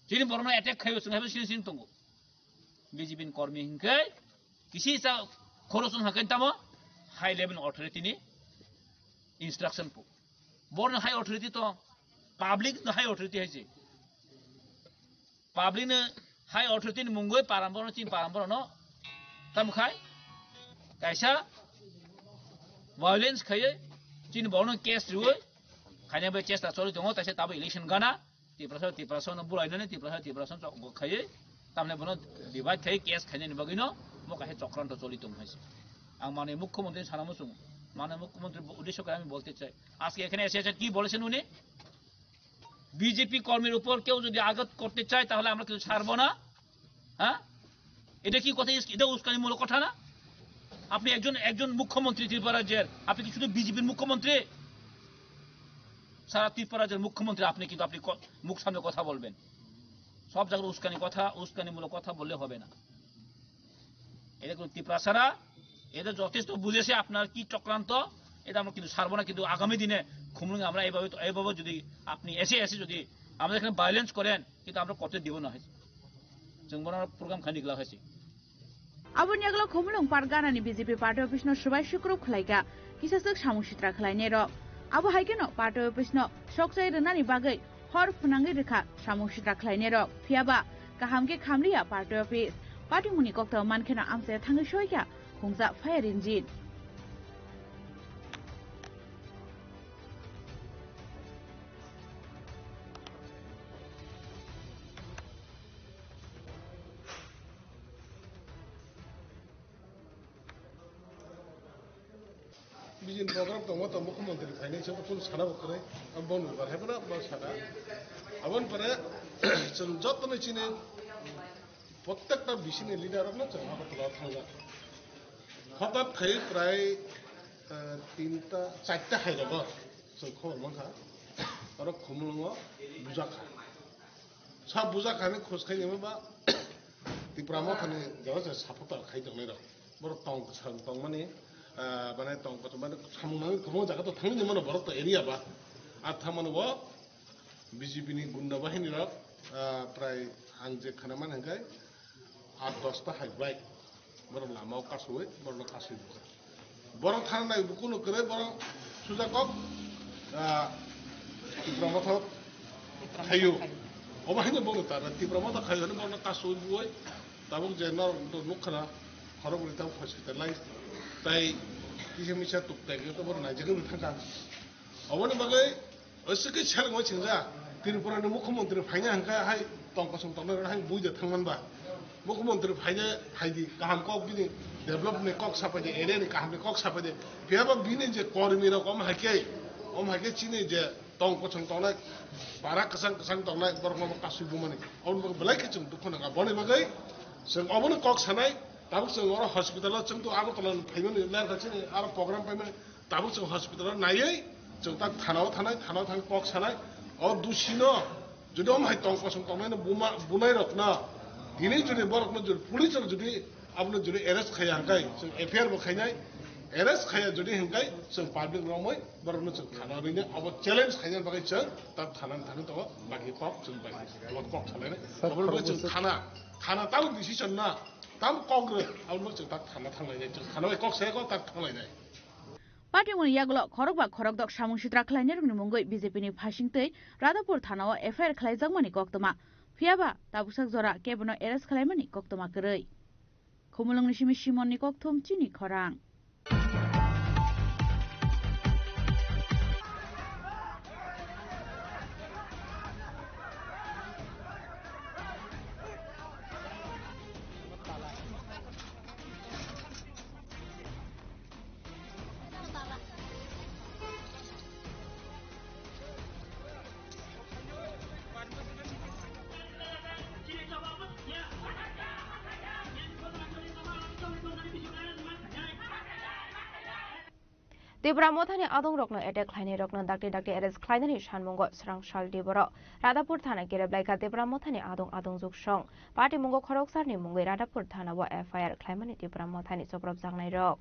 जिनि बरनो अटैक खायो जों हाबे सिरिं दंगो बीजेपी कर्मी हिंखै किसी सा खरसुन हाकैन तामो हाई लेवल अथॉरिटी नि इंस्ट्रक्शन पो बोर्न हाई अथॉरिटी तो पब्लिक न हाई अथॉरिटी हैसे पब्लिक न हाई अथॉरिटी नि मुंगै पाराम्बर न ताम खाय कैसा वायलेंस खाय चिन बरनो केस रुय खाने बे चेष्टा चलि दङ तसे ताबो इलेक्शन गाना तिप्रासा न बुलाइनने तिप्रासा खाय तामने बनो डिवाइड खाय केस खायनि बगिनो म काहे चक्रांत चलि दङ हैसे आं माने मुख्यमंत्री सानामो सुं माने मुख्यमंत्री उद्देश्य করে আমি বলতে চাই আজকে এখানে এসেছেন কি বলেছেন উনি বিজেপি কর্মীর উপর কেউ যদি আঘাত করতে চায় তাহলে আমরা কিছু ছাড়ব না হ্যাঁ এটা কি কথা এটা উস্কানিমূলক কথা না আপনি একজন মুখ্যমন্ত্রী ত্রিপুরা রাজ্যের আপনি কি শুধু বিজেপির মুখ্যমন্ত্রী সারা ত্রিপুরা রাজ্যের মুখ্যমন্ত্রী আপনি কিন্তু আপনি মুখ সামনে কথা বলবেন সব জায়গায় উস্কানিমূলক কথা বললে হবে না এটা কোন ত্রিপুরাসারা এটা যথেষ্ট বুঝেছে আপনার কি চক্রান্ত এটা আমরা কিন্তু ছাড়বো না কিন্তু আগামী দিনে খুমলুং আমরা এইভাবে যদি আপনি এসে যদি আমাদের এখানে ভায়োলেন্স করেন কিন্তু আমরা করতে দিব না হয়েছে जों বড় প্রোগ্রাম খানিগলা হয়েছে আবুনি আগলা খুমলুং পারগানানি বিজেপি পার্টি অফিস ন সবাই শুক্র খলাইগা কিসাসক সামুসিত্রা খলাইনে র আবু হাইকেনো পার্টি অফিস ন সকসাই রনানি বাগৈ হর ফুনাঙ্গি রেখা সামুসিত্রা খলাইনে র ফিয়াবা কাহামকে খামরিয়া पार्टी ऑफिस पार्टी मुनि कक्ता मानखेना आमसे थांगै सयगा हुंजा फायर इंजिन बिजिन प्रोग्राम दङ त मुख्यमन्त्री फाइनेन्सियल कुन साना बकरे बन बाहेबना बा साना अबन परे जों जतने चिने प्रत्येकटा बिसिनि लिडारनो जों हाबा थांगा हठात खाय प्राय 3-4टा खायदबो जों खबर माखा आरो खुमलुङो बुजाखा सा बुजाखानि खोसखायनो बा तिप्रामो थाने जागा साफता खायदंनाय र बर तंग माने माने तंग माने सामुनाय गोबां जागा तो थांनो माने बर एरिया बा आथा माने व बीजेपी नि गुन्डा बाहिनी र प्राय आं जे खाना माने गाय 8-10टा हायबाय बर लामाव कासुय बर कासुय बर थानाय बुकुनो करे बर 수작업 디프라마토 하유 어마히는 뭐는 따라 디프라마토 하유는 뭐는 가수 부에 따봉 제너 녹하나 걸어버리 따봉 호스피탈라이즈 তাই কিছু মিছা টুকটাক তো বড় নাই যেগুলো থাকা অবনে বাগে অসকে ছেলে মই ছিংজা ত্রিপুরানি মুখ্যমন্ত্রী ফাইনা হাঙ্কা হাই টংকসং টংনা হাই বুইদে থাংমানবা মুখ্যমন্ত্রী ফাইনা হাইদি কাহাম কক বিনি ডেভেলপমেন্ট কক সাপাইদে এরিয়ানি কাহাম কক সাপাইদে বেবা বিনি যে কর্মী রকম হাইকে চিনে যে টংকসং টংনা বারা কাসাং কাসাং টংনা বরকম কাসু বুমানি অন বাগে বলাইকে जों দুখ নাগা বনে বাগে जों অবনে কক সানাই ताबुक जों अर हस्पिटालाव जों तो आगरतला फैमोन लेर खाथिनि आरो प्रग्राम फैमोन ताबुक जों हस्पिटालाव नायै जों ता थानाव थानाय कक सानाय अ दुसिनो जुदि माय टंकसं टंनायनो बुनाय रखना दिनै जुदि बरकनो जुदि पुलिस जुदि आपनो जुदि एरेस्ट खाया हंगाय जों एफआईआर बो खायनाय एरेस्ट खाया जुदि हंगाय जों पाब्लिक रावमै बरकनो जों थानानैनो अब चेलेन्ज खायनाय बागै जों ता थानानै थानो दङ बाकी कक जों बाकी कक सालायनाय अबो जों थाना ताव डिसिजन ना ताम कग्रे आउनो जों ता थाना थांलायनाय जों थानाय कक सायको ता थांलायनाय पार्टी मुनि यागलो खरकबा खरकदक सामुंसित्रा खलायनि रुंनि मुंगै बीजेपीनि फासिंतै राधापुर थानाव एफआईआर खलायजाकमानि कक्तमा फियाबा ताबुसाक जरा केबनो एरेस्ट खलायमानि कक्तमा गरै खुमुलुंनि सिमि सिमननि कक्तम चिनि खरां Debramotani adong rokno attack khlaini rokno dakte arrest khlainani shanmungo srangshal deboro Radapur thana kereblaika Debramotani adong juksong party mungo khoroksarni mungai Radapur thana wa FIR khlaimani Debramotani soprop jangnai rok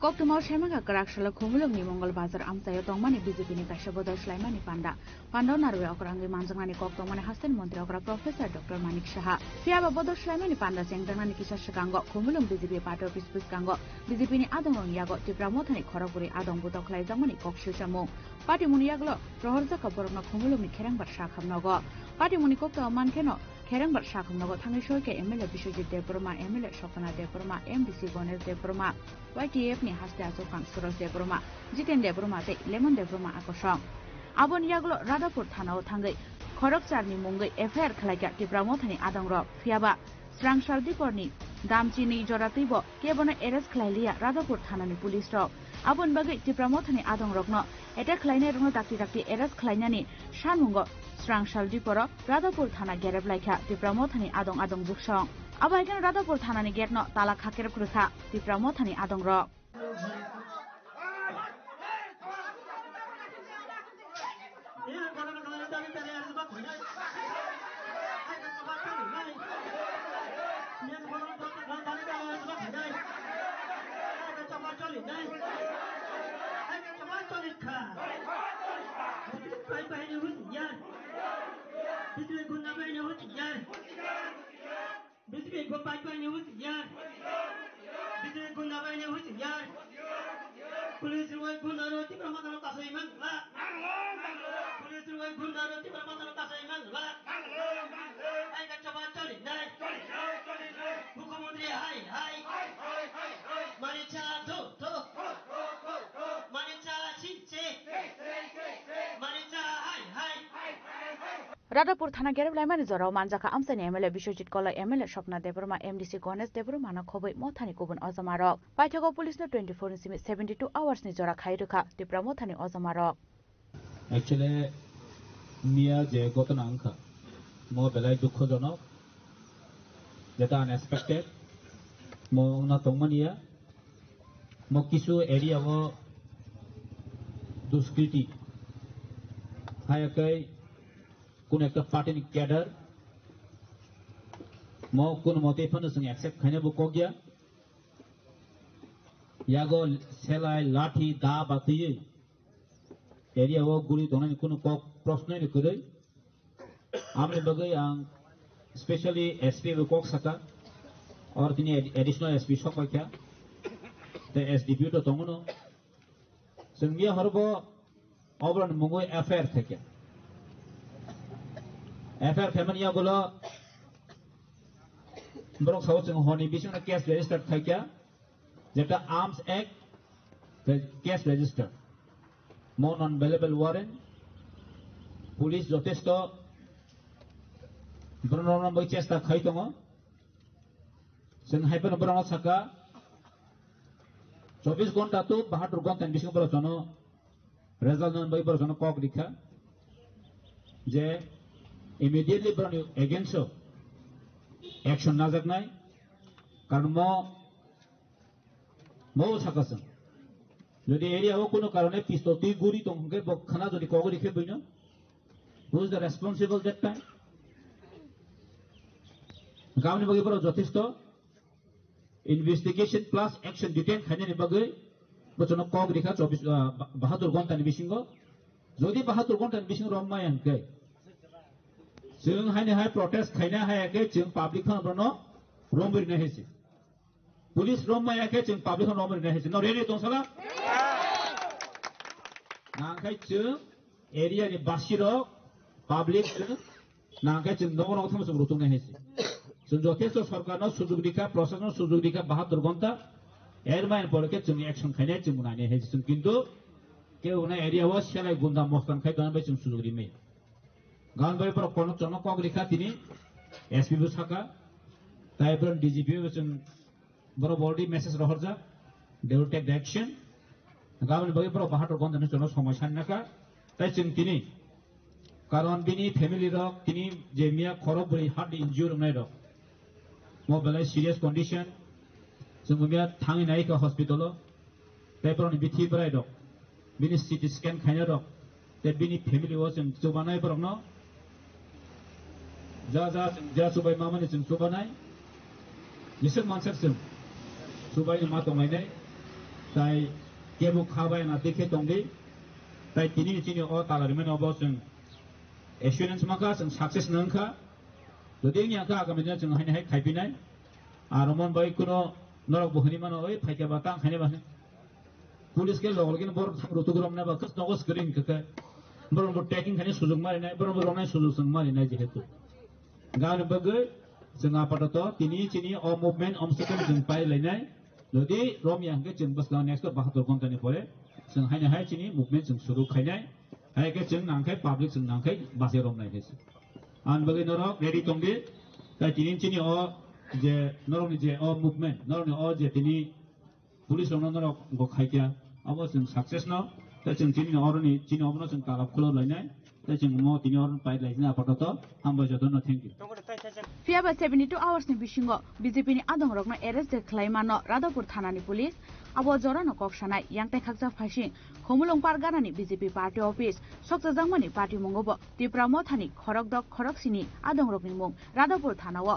Koktuma Shemanga Karakshal Kumulung Mongol Bazar Amsayo Tongmani BJP Kasha Bodo Shlaimani Panda Narwe Okrangi Manjangani Koktomani Hasan Montri Okra Professor Dr. Manik Shaha Fiaba Bodo Shlaimani Panda Sengdangani Kisha Shakango Kumulung BJP Party Office Puskango BJP ni Adong Yago Debramotani Koroguri Adong Butoklai Zamani Kokshushamu Party Muniaglo Rohorza Kaborna Kumulung ni Kerang Barshakam Nogo Party Munikokta Mankeno Kerang Barshakam Nogo Tangishoke Emile Bishojit Debroma Emile Shopana Debroma MDC Gones Debroma YTF ni haste asokang suros Debroma Jiten Debroma te Lemon Debroma akosong Abon Yaglo Radapur Thanao Thangai Khorokcharni Mungai FIR Khlaika Debramotani Adongrok Fiaba Srangshal Diporni Damchini Joratibo Kebono Eres Khlailia Radapur Thanani Police Rok Abon Bagai Debramotani Adongrokno Attack Khlaine Rungno Takti Eres Khlainani Shanmungo Srangshal Diporo Radapur Thana Gereblaika Debramotani Adong Juksong Abaikan Radapur Thanani Getno Tala Khaker Krukha Debramotani Adongrok Radapur Thana Gereblaimani Zorao Manjaka Amsani MLA Bishojit Kola MLA Shopna Debroma MDC Gones Debroma na Khoboi Mothani Kubun Ozamarok Paithago Police no 24 ni 72 hours ni Zora Khairuka Debramothani Ozamarok Actually Mia je gotana angka mo belai dukkhojonok jeta unexpected mo na tongmania mo kisu area wo দুষ্কৃতি হায়াকাই কোন একটা পার্টির cadre म कुन मते fun संग accept खने बो कोगिया यागो सेलाय लाठी दा बातिये एरिया वो गुली दोना नि कुन को प्रश्न नि करे आमने बगै आं स्पेशली एसपी वो कोक सका और तिनी एडिशनल एसपी शक क्या ते एसडीपी तो तंगनो संगिया हरबो ओबरन मुगो एफआईआर थेके एफआईआर फेमनिया गोला Borok sawo jeng honi bising case register thakia jeta arms act case register mo non available warrant police jotesto brono bai chesta khai tongo jeng haipen brono saka 24 ঘন্টা to 72 ঘন্টা bising boro jono result non bai boro jono kok dikha je immediately brono against action ना जगनाय कारण मो साकासन যদি area ও কোনো কারণে পিস্তল তুই গুড়ি তোমাকে বখানা যদি কগরি খে বইনো who is the responsible that time গামনি বগি পর যথেষ্ট ইনভেস্টিগেশন প্লাস অ্যাকশন ডিটেইন খাইনে বগি বচন কগরি খা 72 ঘন্টানি বিসিঙ্গ যদি 72 ঘন্টানি বিসিঙ্গ রমায় আনকে जों हायने हाय प्रोटेस्ट खायना हायाखै जों पाब्लिक खान ब्रनो रोमबरि न हेसि पुलिस रोम मायाखै जों पाब्लिक खान रोमबरि न हेसि न रेडी दंसला नांखाय जों एरिया नि बासिरो पाब्लिक नांखाय जों नगन थम जों रुतुं न हेसि जों जथेस्ट सरकारनो सुजुग दिखा प्रशासन सुजुग दिखा 72 घंटा एरमाइन पड़के जों एक्शन खायनाय जों नायने हेसि जों किन्तु के उना एरिया वा सेलाय गुन्दा मस्तान खाय दान बाय जों सुजुग दिमे गान बाय पर कोन चनो कग लिखा तिनी एसपी बो साका ताइपर डीजीपी बो जों बरो बॉडी मेसेज रहरजा they will take the action गान बाय पर 72 घन्टा चनो समस्या नाका ताइ जों तिनी कारण बिनी फैमिली रक तिनी जेमिया खरब बरि हार्ट इंजुर नाय रक मो बेले सीरियस कंडीशन जों मिया थांगि नायका हॉस्पिटल ताइपर नि बिथि बराय रक बिनी सीटी स्कैन खायना रक ते बिनी फैमिली वो जों जबानाय परनो जा सुबाय मामानि जों सुबानाय बिसोर मानसिफोर जों सुबायनि मा दंनाय ताइ केबु खाबाय ना देखे दंदि ताइ तिनि अ तालारिमेन अबो जों एश्योरेंस माखा जों सक्सेस नंखा যদি নি आखा आगामिना जों हायने हाय खायबिनाय आरो मन बाय कुनो नरक बहनि मानो ओइ फाइके बाता खायने बाने पुलिस के लगलगिन बर रुतुग्रम ना बाखस नगस करिन कके बरन टेकिं खाने सुजुग मारिनाय बरन रनाय सुजुग जों मारिनाय जेहेतु गान बगै जों आपातत तिनि चिनि अ मुभमेन्ट अमसकन जों पाइ लायनाय যদি रमिया के जों बसगा नेक्स्ट 72 घन्टानि परे जों हायने हाय चिनि मुभमेन्ट जों सुरु खायनाय हायके जों नांखाय पाब्लिक जों नांखाय बासे रमनाय हेस आन बगै नरक रेडी तंदि ताइ तिनि चिनि अ जे नरकनि जे अ मुभमेन्ट नरकनि अ जे तिनि पुलिस रमन नरक गखायकिया अब जों सक्सेस न ताइ जों चिनि अरनि चिनि अबनो जों ताला खुलो लायनाय ताइ जों म तिनि अरन पाइ लायना आपातत हामबाय जदन thank you Fiaba 72 hours ni bisingo BJP ni adong rokno arrest de khlaimano Radhapur thanani police abo jorano koksanai yangtai khakja phasing khomulong parganani BJP party office soksajangmani party mungobo tipramo thani khorokdok khoroksini adong rokni mung Radhapur thanao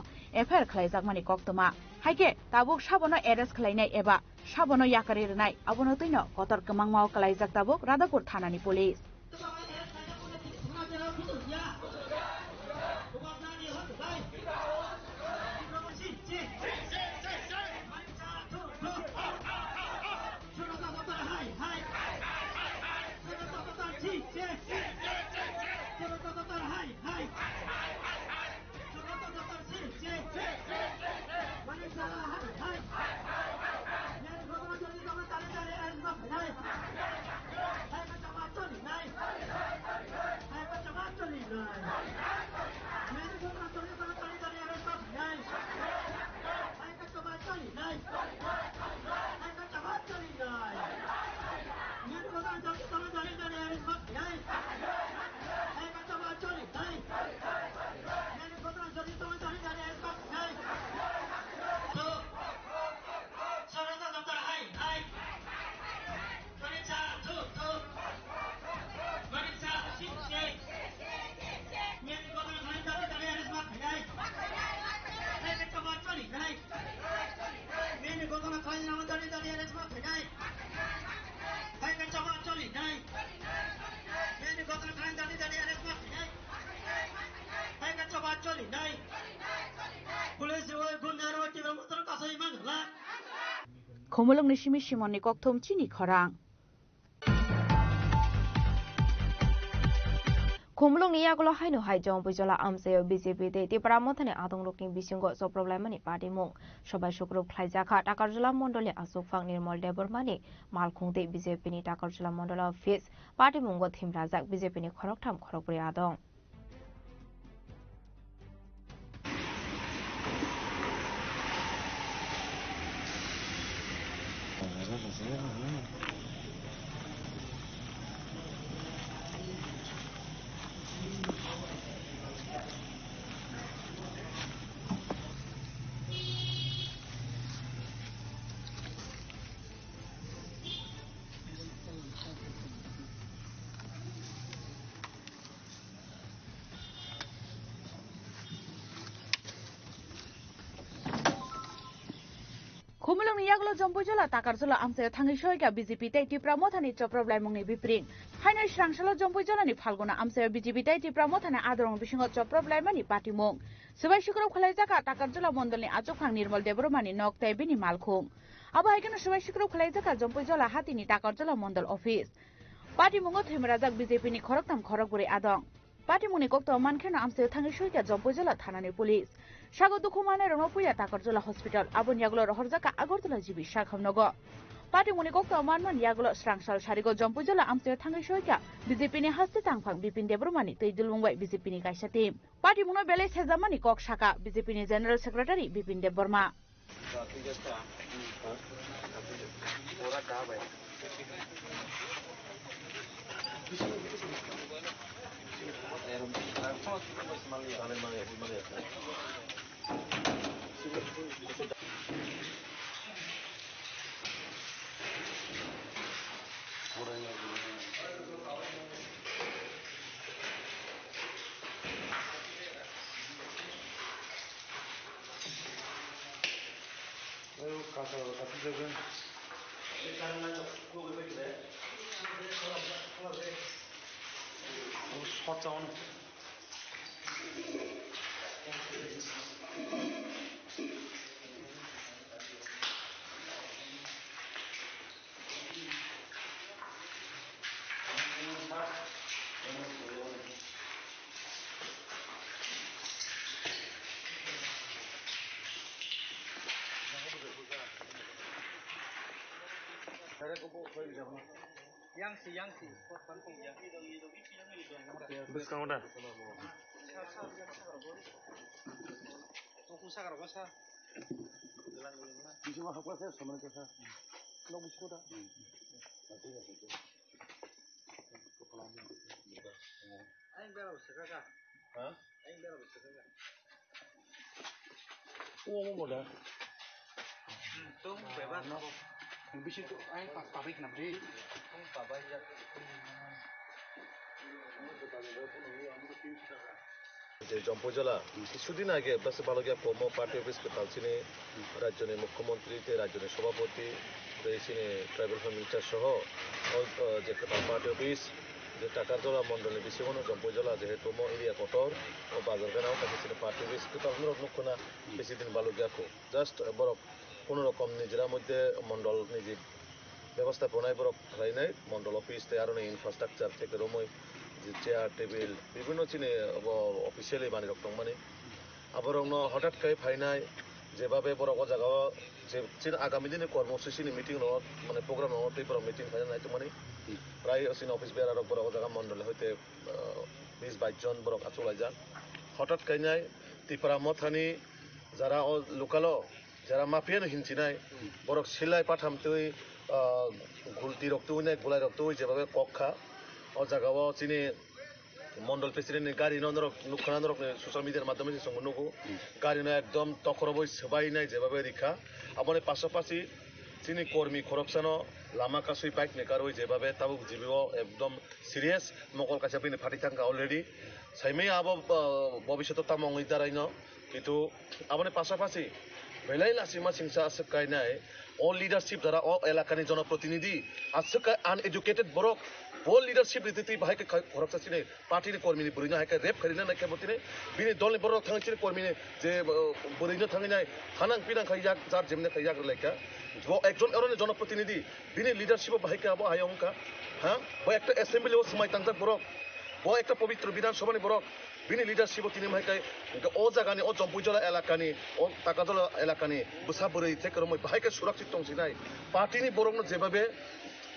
FIR khlaijakmani koktoma haike tabuk sabono arrest khlainai eba sabono yakari rnai abono toino kotor kemangmao khlaijak tabuk Radhapur thanani police Khomolong ni simi simon ni kok thom chini khorang. Khomolong ni yagulo haino hai jong bujola amse BJP te tipra mothane adong lokni bisingo so problem ani party mung sobai sukrup khlaijaka takarjula mondole asukfang nirmal debormani malkhungte BJP ni takarjula mondola office party mungo thimrajak BJP ni khoroktham khorokpri adong Khomolong ni yagulo jompujola takarjula amse thangi soika BJP te tipra mothani choproblem mungni biprin haina srangsalo jompujola ni phalguna amse BJP te tipra mothani adrong bisingo choproblem ani party mung subai shukrop khalaijaka takarjula mondolni achokphang nirmal debormani nok tai bini malkhung abo haikeno subai shukrop khalaijaka jompujola hatini takarjula mondol office party mungo themrajak BJP ni khoroktam khorokburi adong party mungni kokto mankheno amse thangi soika jompujola thanani police Sago dukhumane ronopuya takarjula hospital abon yagulo rohorjaka agartala jibi shakhamnogo party muni kokto manman yagulo srangsal sarigo jompujola amse thangai soika BJP ni haste tangphang bipin debromani teidulungbai BJP ni kaisa team party muno bele sejamani kok shaka BJP ni general secretary bipin deborma Jampujala কিছুদিন আগে প্লাসে বালগিয়া পম party office Kalchini রাজ্যের মুখ্যমন্ত্রী রাজ্যের সভাপতি রয়েছেন tribal minister সহ যে পার্টি অফিস যে টাকারজলা মন্ডলের বিশেষণ জম্পুজলা যেহেতু এরিয়া কটর ও বাজারগানাও কাছে পার্টি অফিস কালগুলো মুখ্যনা বেশি দিন বালগিয়াকো জাস্ট বরফ কোনো রকম নিজেরা মধ্যে মন্ডল নিজে ব্যবস্থাপনায় বরফ খাইনাই মন্ডল অফিস আরো ইনফ্রাস্ট্রাকচার থেকে রময় চেয়ার টেবিল বিভিন্ন চিনে অফিসিয়ালি বানি রক্তং মানে আবার হঠাৎ করে ফাইনাই যেভাবে বড় জায়গা যে আগামী দিনে কর্মসূচি মিটিং মানে প্রোগ্রাম বড় মিটিং ফাইনাল নাই তো মানে প্রায় চিন অফিস বেড়ার বড় জায়গা মন্ডলে হইতে 20-22 জন বড় চলাই যান হঠাৎ কাইনাই ত্রিপুরা মথানি যারা লোকালো যারা মাফিয়ানো হিনচিনাই বড় সিলাই পাঠামতে ঘুলতি রক্ত নাই গোলাই রক্ত যেভাবে কক্ষা ও জায়গাও চিনি মন্ডল প্রেসিডেন্ট গাড়ি নুখানা সোশ্যাল মিডিয়ার মাধ্যমে যে সঙ্গে নুকু গাড়ি একদম তখরবই সবাই নাই যেভাবে রেখা আমার পাশাপাশি চিনি কর্মী খরকসানো লামা কাছুই বাইক নেকার যেভাবে তাবো জীবিও একদম সিরিয়াস মকল কাছে আপনি ফাটি থাকা অলরেডি সাইমেই আবো ভবিষ্যৎ তামঙ্গই দাঁড়াইন কিন্তু আমার পাশাপাশি বেলাই লাসিমা সিংসা আসকাই নাই অল লিডারশিপ যারা এলাকানি জনপ্রতিনিধি আসকাই আনএডুকেটেড বড় bol leadership riti bahai ke khorok sa chine party ni kormi ni burina hai ke rep kharina na ke botine bini dol ni borok thang chine kormi ni je burina thangi nai hanang pinang khaiyak jar jemne khaiyak laika bo ekjon erone জনপ্রতিনিধি bini leadership bahai ke abo ayongka ha bo ekta assembly o samai tangjak borok bo ekta পবিত্র বিধানসভা ni borok bini leadership o tini mahai o jagani o jompujola elakani o takajola elakani busa burei theke romoi bahai ke surakshit tongsinai party ni borok no jebabe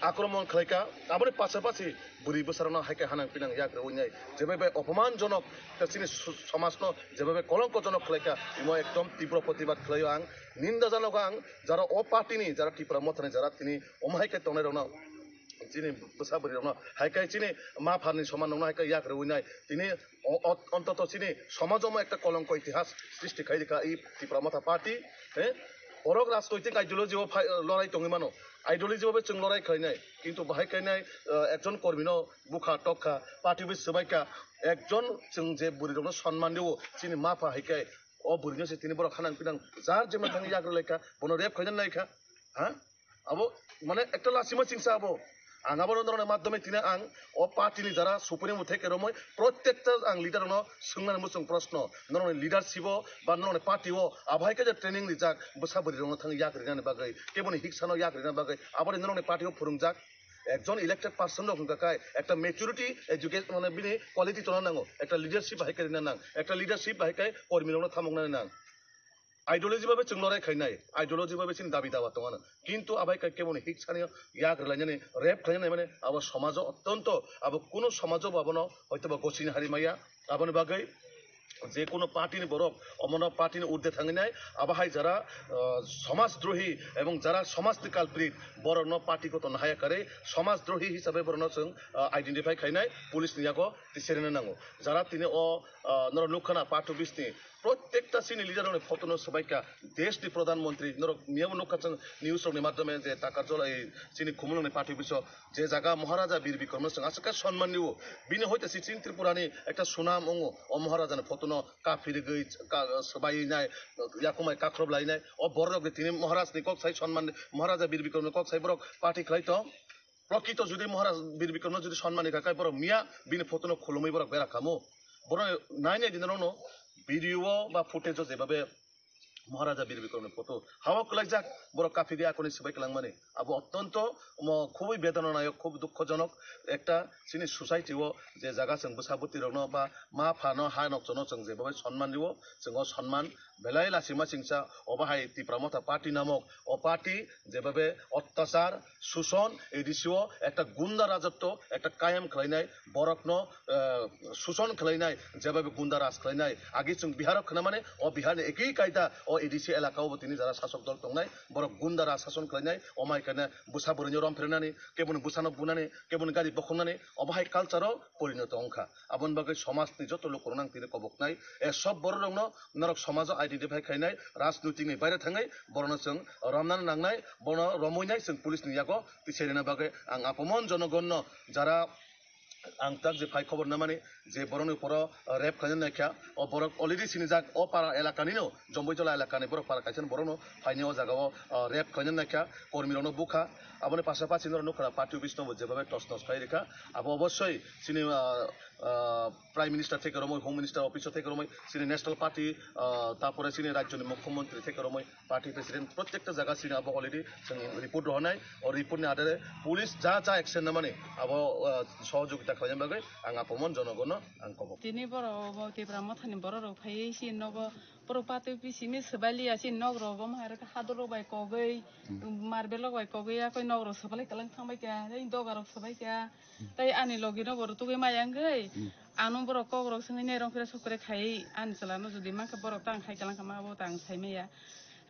আক্রমণ খাইকা আবার পাশাপাশি বুড়ি বসারানো হাইকে হানাং পিনাং ইয়াক রইনাই যেভাবে অপমানজনক তাছিনি সমাজনো যেভাবে কলঙ্কজনক খাইকা ইমো একদম তীব্র প্রতিবাদ খাইও আং নিন্দাজনক আং যারা ও পার্টিনি যারা টিপ্রা মথানি যারা তিনি অমাইকে তংনাই রনো যিনি বসাবরি রনো হাইকাই চিনি মা ফারনি সমান নং হাইকা ইয়াক রইনাই তিনি অন্তত চিনি সমাজমো একটা কলঙ্ক ইতিহাস সৃষ্টি খাইকা এই টিপ্রা মথা পার্টি হ্যাঁ বড় রাজনৈতিক আইডিওলজি লড়াই টঙিমানো আইডিওলজি ভাবে जों লড়াই খাইনাই কিন্তু বাহাই খাইনাই একজন কর্মীনো বুখা টকা পার্টি বিস সবাইকা একজন जों যে বুড়িরনো সম্মান দেও চিনি মাফা হাইকাই ও বুড়িনো সে তিনি বড় খানাং পিনাং যার যেমন থাঙ্গি ইয়াগলাইকা বনো রেপ খাইনান নাইকা হ্যাঁ আবো মানে একটা লাসিমা চিংসা আবো আং আবার ধরনের মাধ্যমে তিনি আং ও পার্টিনি যারা সুপ্রিম থেকে রময় প্রত্যেকটা আং লিডার সোংনানি মুসুং প্রশ্ন নরনে লিডারশিপ বা নরনে পার্টিও আবহাইকে যে ট্রেনিং যাক বসাবরি রং থাঙ্গি ইয়াগরিনানি বাগৈ কেবনি হিকসানো ইয়াগরিনানি বাগৈ আবার নরনে পার্টিও ফুরুংজাক একজন ইলেক্টেড পার্সন রকম কাকায় একটা মেচুরিটি এডুকেশন মানে বিনি কোয়ালিটি তোলা নাঙ্গো একটা লিডারশিপ বাহাইকে রিনা নাং একটা লিডারশিপ বাহাইকে কর্মী রং থামংনানি নাং আইডিওলজি ভাবে जों লড়াই খাইনাই আইডিওলজি ভাবে চিন দাবি দাওয়া তোঙানো কিন্তু আবাইকা কেবল হিকসানিও ইয়াক রলাইনানি রেপ খাইনানি মানে আবো সমাজ অত্যন্ত আবো কোনো সমাজ বাবনো হয়তোবা গছিনি হারিমাইয়া আবনি বাগৈ যে কোনো পার্টিনি বরক অমন পার্টিনি ঊর্ধ্বে থাঙিনাই আবাহাই যারা সমাজদ্রোহী এবং যারা সমাজনি কালপ্রিট বরন পার্টিগত নাহায়াকারে সমাজদ্রোহী হিসাবে বরন जों আইডেন্টিফাই খাইনাই পুলিশ নিয়াগো তিসেরেনে নাঙ্গো যারা তিনি ও নর লুখানা পার্টি বিসনি প্রত্যেকটা সিনি লিডার ফটোনো সবাইকা দেশনি প্রধানমন্ত্রী নর মিয়াও নকাচন নিউজের মাধ্যমে যে টাকা জল এই চিনি খুমলনি পার্টি বিস যে জায়গা মহারাজা বীর বিক্রম সিং আজকে সম্মান নিও বিনি হইতে চিন ত্রিপুরানি একটা সুনাম অঙ্গ ও মহারাজানি ফটোনো কাফিরি গই সবাইনাই ইয়াকুমাই কাখরব লাইনাই ও বড় তিনি মহারাজনি কক সাই সম্মান মহারাজা বীর বিক্রম কক সাই বড় পার্টি খাইতো প্রকৃত যদি মহারাজ বীর বিক্রম যদি সম্মানি কাকাই বড় মিয়া বিনি ফটোনো খুলুমি বড় বেরা খামো বড় নাইনে দিননো ভিডিও বা ফুটেজ যেভাবে মহারাজা বীর বিক্রমের ফটো হাওয়া কলাই যাক বড় কাফি দিয়ে এখন সবাই কেলাং মানে আবো অত্যন্ত খুবই বেদনানায়ক খুব দুঃখজনক একটা চিনি সোসাইটিও যে জায়গা जों বসাবতি রনো বা মা ফানো হা নকজনো जों যেভাবে সম্মান দিব जों সম্মান বেলাই লাসিমা চিংসা অবাহাই তীব্রামতা পার্টি নামক ও পার্টি যেভাবে অত্যাচার শোষণ এডিসিও একটা গুন্ডা রাজত্ব একটা কায়েম খাইনাই বরকনো শোষণ খাইনাই যেভাবে গুন্ডা রাজ খাইনাই আগে जों বিহারক খানা মানে ও বিহারনি একই কায়দা ও এডিসি এলাকাও তিনি যারা শাসক দল দংনাই বড় গুন্ডা রাজ শাসন খাইনাই অমাইখানে বুসা বরিনি রম ফেরনানি কেবন বুসানো বুনানি কেবন গাড়ি বখনানি অবাহাই কালচারও পরিণত অংখা আবন বাগৈ সমাজনি যত লোক রনাং তিনি কবকনাই এ সব বড় রং নরক সমাজ আইডেন্টিফাই খাইনাই রাজনৈতিকনি বাইরে থাङै বরनो जों রমনান নাংনাই বড় রমইনাই जों পুলিশ নিয়াগো তিसेरेना बागै आं अपमान जनगण्य যারা आं ताक जे फाइ खबर ना माने जे बरनो पर रेप खाजन नायखा ओ बर अलरेडी सिनि जाग ओ पारा एलाकानिनो जम्बैजला एलाकानि बर पारा खायसन बरनो फाइनि ओ जागाव रेप खाजन नायखा कर्मिरनो बुखा आबने पाशापाशि नरनो खरा पार्टी अफिस नो जेबाबे टस नस खाइ रेखा आबो अवश्य सिनि प्राइम मिनिस्टार থেকে রমই হোম মিনিস্টার অফিস থেকে রমই সিনি ন্যাশনাল পার্টি তারপরে সিনি রাজ্যের মুখ্যমন্ত্রী থেকে রমই পার্টি প্রেসিডেন্ট প্রত্যেকটা জায়গা সিনি আবো অলরেডি जों রিপোর্ট রহনাই ও রিপোর্টনি আধারে পুলিশ যা যা অ্যাকশন না মানে আবো সহযোগিতা খাইন বাগৈ आं अपमान जनगण आं कब दिनै बर' दैब्रा मथानि बर' रौ फायै सि नग बर' पाते पिसिनि सबालिया सि नग रगो मार हादर बाय कगै मारबेल बाय कगै आकय नग र सबाले कलां थांबाय क्या नै दगा र सबाय क्या तै आनि लगिन बर' तुगै मायांगै आनु बर' कगर संगै नै रंफेर सकरे खाय आनि चलानो जुदि माखा बर' तां खाय कलां खामा बो तां साइमेया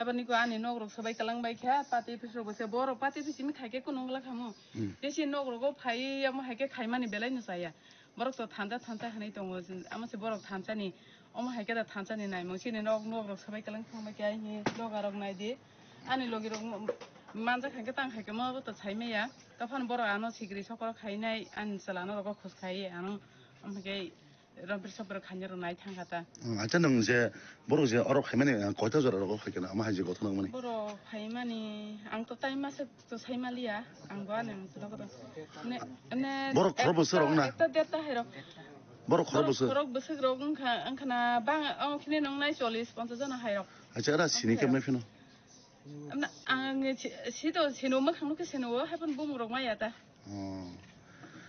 एबारनिको आनि नगर सबाय कलां बाय क्या पाते पिसो बसे बर' पाते पिसिनि खायके कुनंगला खामो देसि नगरगो फाय आम हायके खायमानि बेलायनो जाया बरक तो थांजा हानाय दङ आमासे बरक थांजानि अमा हायके दा थांजानि नाय मोसिनि नगर सबाय कलां थांबाय क्या हि दगारक नायदि आनि लगिर मानजा खायके तां खायके माबो तो साइमेया तफान बर' आनो सिग्रि सकरा खायनाय आनि चलानो रग खुस खाय आनो ओमके 럼비서버 간여로 나이 탕가다. 아저는 이제 뭐로 이제 어로 하면은 고쳐줘라고 할게나 아마 하지 고쳐는 거니. 뭐로 하이만이 앙또 타이마스 또 사이말리야 앙과는 그러거든. 네. 뭐로 걸어보스러구나. 됐다 해로. 뭐로 걸어보스. 걸어보스 그러군 칸카나 방 키네 농나이 솔리 스폰서잖아 해로. 아저라 시니케 메피노. 시도 시노만 강놓게 시노워 해본 봄으로 마야다.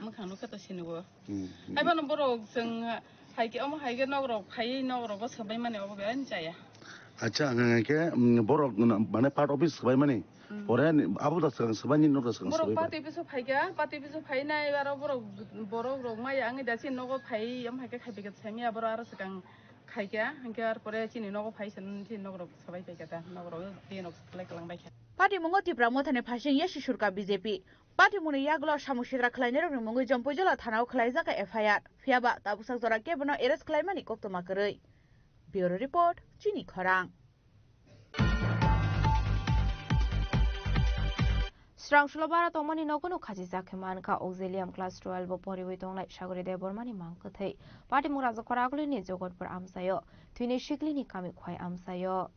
뭐 강놓게도 시노워. 해본은 뭐로 정 하이게 하이게 너그로 하이 너그로 서바이만에 오버가 앉아야. 아자 그게 뭐로 만에 파트 오피스 서바이만에. 올해 아부다 서바니 노로 서바이. 뭐로 파티비서 파이게 파티비서 파이나이 바로 뭐로 마야 안에 다시 너고 파이 하이게 하이게 세미야 바로 알아서 강 Kaya, hingga pada cini nogo paisan cini nogo sabai pekata nogo dia nogo selek lang baik. Parti mengoti pramotane pasing ya shishurka BJP. Parti muni yaglo samushira khlainero mungu jompo jola thanao khlaiza ka FIR. Fiaba tabusak zora ke bano eres khlaimani kokto makarei. Bureau report Chini Khorang. Strang Shulabara Tomani Nokono Kajiza Kemanka Auxilium Class 12 Pori with on like Shagore de Bormani Mankate. Party Muraza Koragulini Zogot per Amsayo. Twini Shiklini Kami Kwai Amsayo.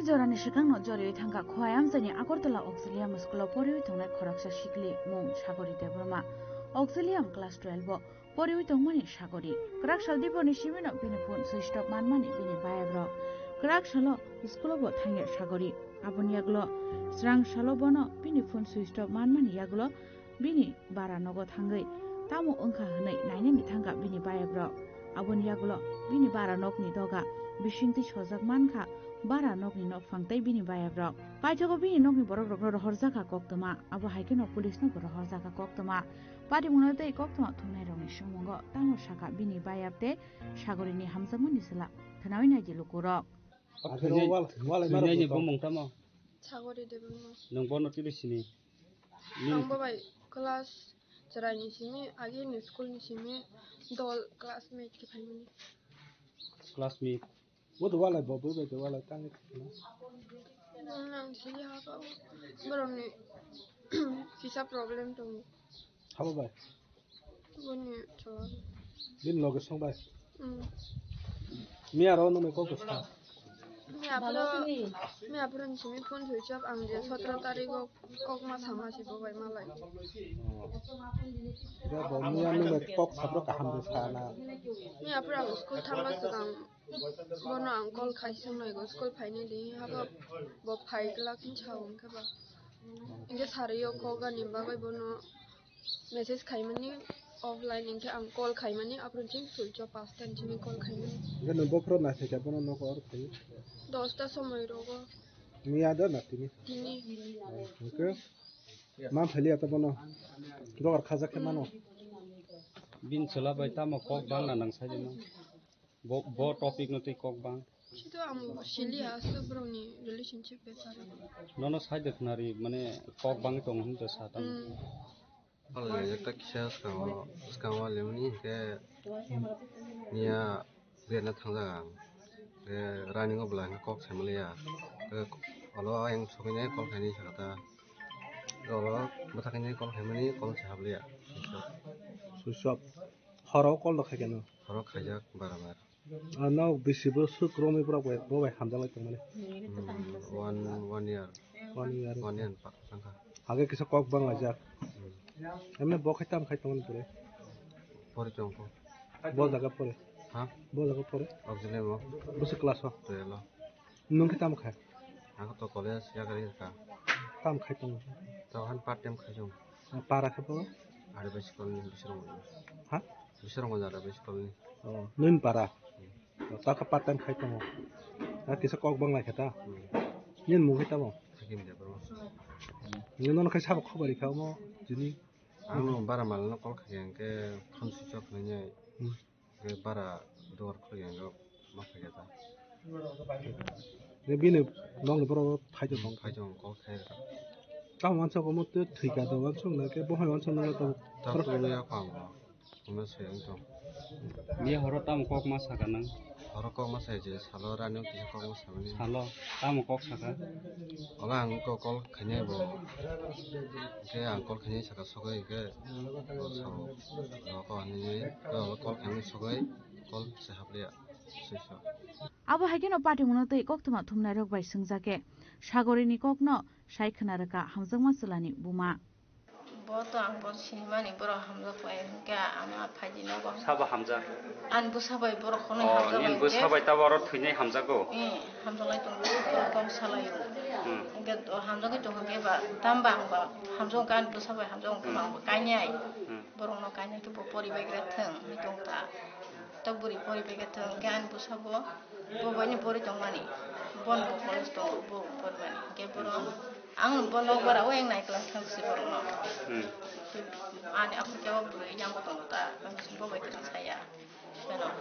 Jorani shikang no jori thangka khoyam jani Agartala Auxilium School pori thongnai khoraksa shikli mung Shagori Debroma Auxilium Class 12 pori thongmani Shagori krak shaldi boni shimino binipun switch manmani bini bayabro krak shalo school bo thangye Shagori aboni yaglo strang shalo bono binipun switch manmani yaglo bini bara nogo thangai tamo ongkha hanai nainani thangka bini bayabro aboni yaglo bini bara nokni doga bishingti chojak mankha bara nokni nok fangtai bini bayabrok paijogo bini nokni borok rok rohorjaka koktoma abo haike no police no rohorjaka koktoma pari munotei koktoma thunai rokni sumungo tamo saka bini bayapte Sagorini hamjamoni sela thanawai nai jilukurok Nanya bomong tamo. Sagori Debroma. Nang bono tili sini. Nang babai kelas cerai ni sini, agi ni school ni sini, dol classmate ki family. Classmate. What the wala bobo be the wala tang. Nang sini apa? Barom ni visa problem tu. How about? Buni coba. Din logo song bay. Mi aro no me ko ko. Mi apro ni sini phone switch off ang je 17 tarik kok ma sama si babai malai. Da bo mi anu me kok sabro ka ham sana. Mi apro ang school thamba sedang bono ang call khai sung noi go school phai ni di haba bo phai kla kin chawang ka ba. Inge sariyo ko ga nimba bai bono message khai mani offline inge ang call khai mani apro chin switch off past time chimi call khai mani. Ga number pro na se ka bono no ko or khai. 10টা সময় রোগো mi ada na tini okay mam phali ata bono dor khaja ke mano bin chola bai tamo kok bang na nang saje no bo topic no tei kok bang Itu am Shili hasto broni relationship besar. No saje nari mane kok bang tong hun to satan Oleh kita kisah sekarang lemuni ke nia biarna thanggang ke running of line kok samalia ke kalau yang soknya kok ini kata kalau batakannya kok ini kok sahablia susah harau kok nak kena harau kajak barabar now bisibo su kromi pura boy hamdal itu mana one year pak sangka agak kisah kok bang aja emne bo khaitam khaitam pure pore chongko bo jaga pore Hah? Boleh aku pore? Auxilium mo. Bus kelas ho. Telo. Nung kita makan. Aku to college ya kali ka. Tam khai tong. Tahan part time khai jong. Para ke po? Ada basic call ni bisarong. Hah? Bisarong ada basic call ni. Oh, nun para. Ta ka part time khai tong. Na kisa kok bang lai kata. Yen mu kita mo. Sakim dia bro. Yen non khai sab khobari ka mo. Jini. Anu bara mal no call khai ke phone switch off nanya. के बारा door खोल गया माफ किया था ने बिने नंग बरो फाइजों को खाए ता वांचो को मत ठीक है तो वांचो ना के बहाय वांचो ना तो तो या काम Kuma saya untuk. Dia horo tam kok mas saka nang. Horo kok mas saya je salo rani kisa kok mas sama ni. Salo tam kok saka. Ola ang kok kol kanya bo. Ke ang kol kanya saka sogai ke. So kok ni ke kol kanya sogai kol sehaplia sesok. Abo haikeno party munotei koktuma thumnai rok bai sungjake Sagorini kokno saikkhana raka hamjangma sulani buma. Boto ang bot sinimani boro hamza kwai ka ama phaji no go Saba hamza. an bu sabai boro khono Oh, hamza nin bu sabai ta boro thuinai hamza go. hamza lai tung kom salai ga hamza ga tung ge ba tambang ba hamza kan bu sabai hamza ko ma kanyai boro no kanyai to pori bai gra thang mi tung ta to buri pori bai ga thang gan bu sabo bo bani pori tung mani bon bo kholis to bo por mani ge boro ang bon no bara weng nai klang thang si boro no ani aku jawab dulu yang betul tak semua baik saya benar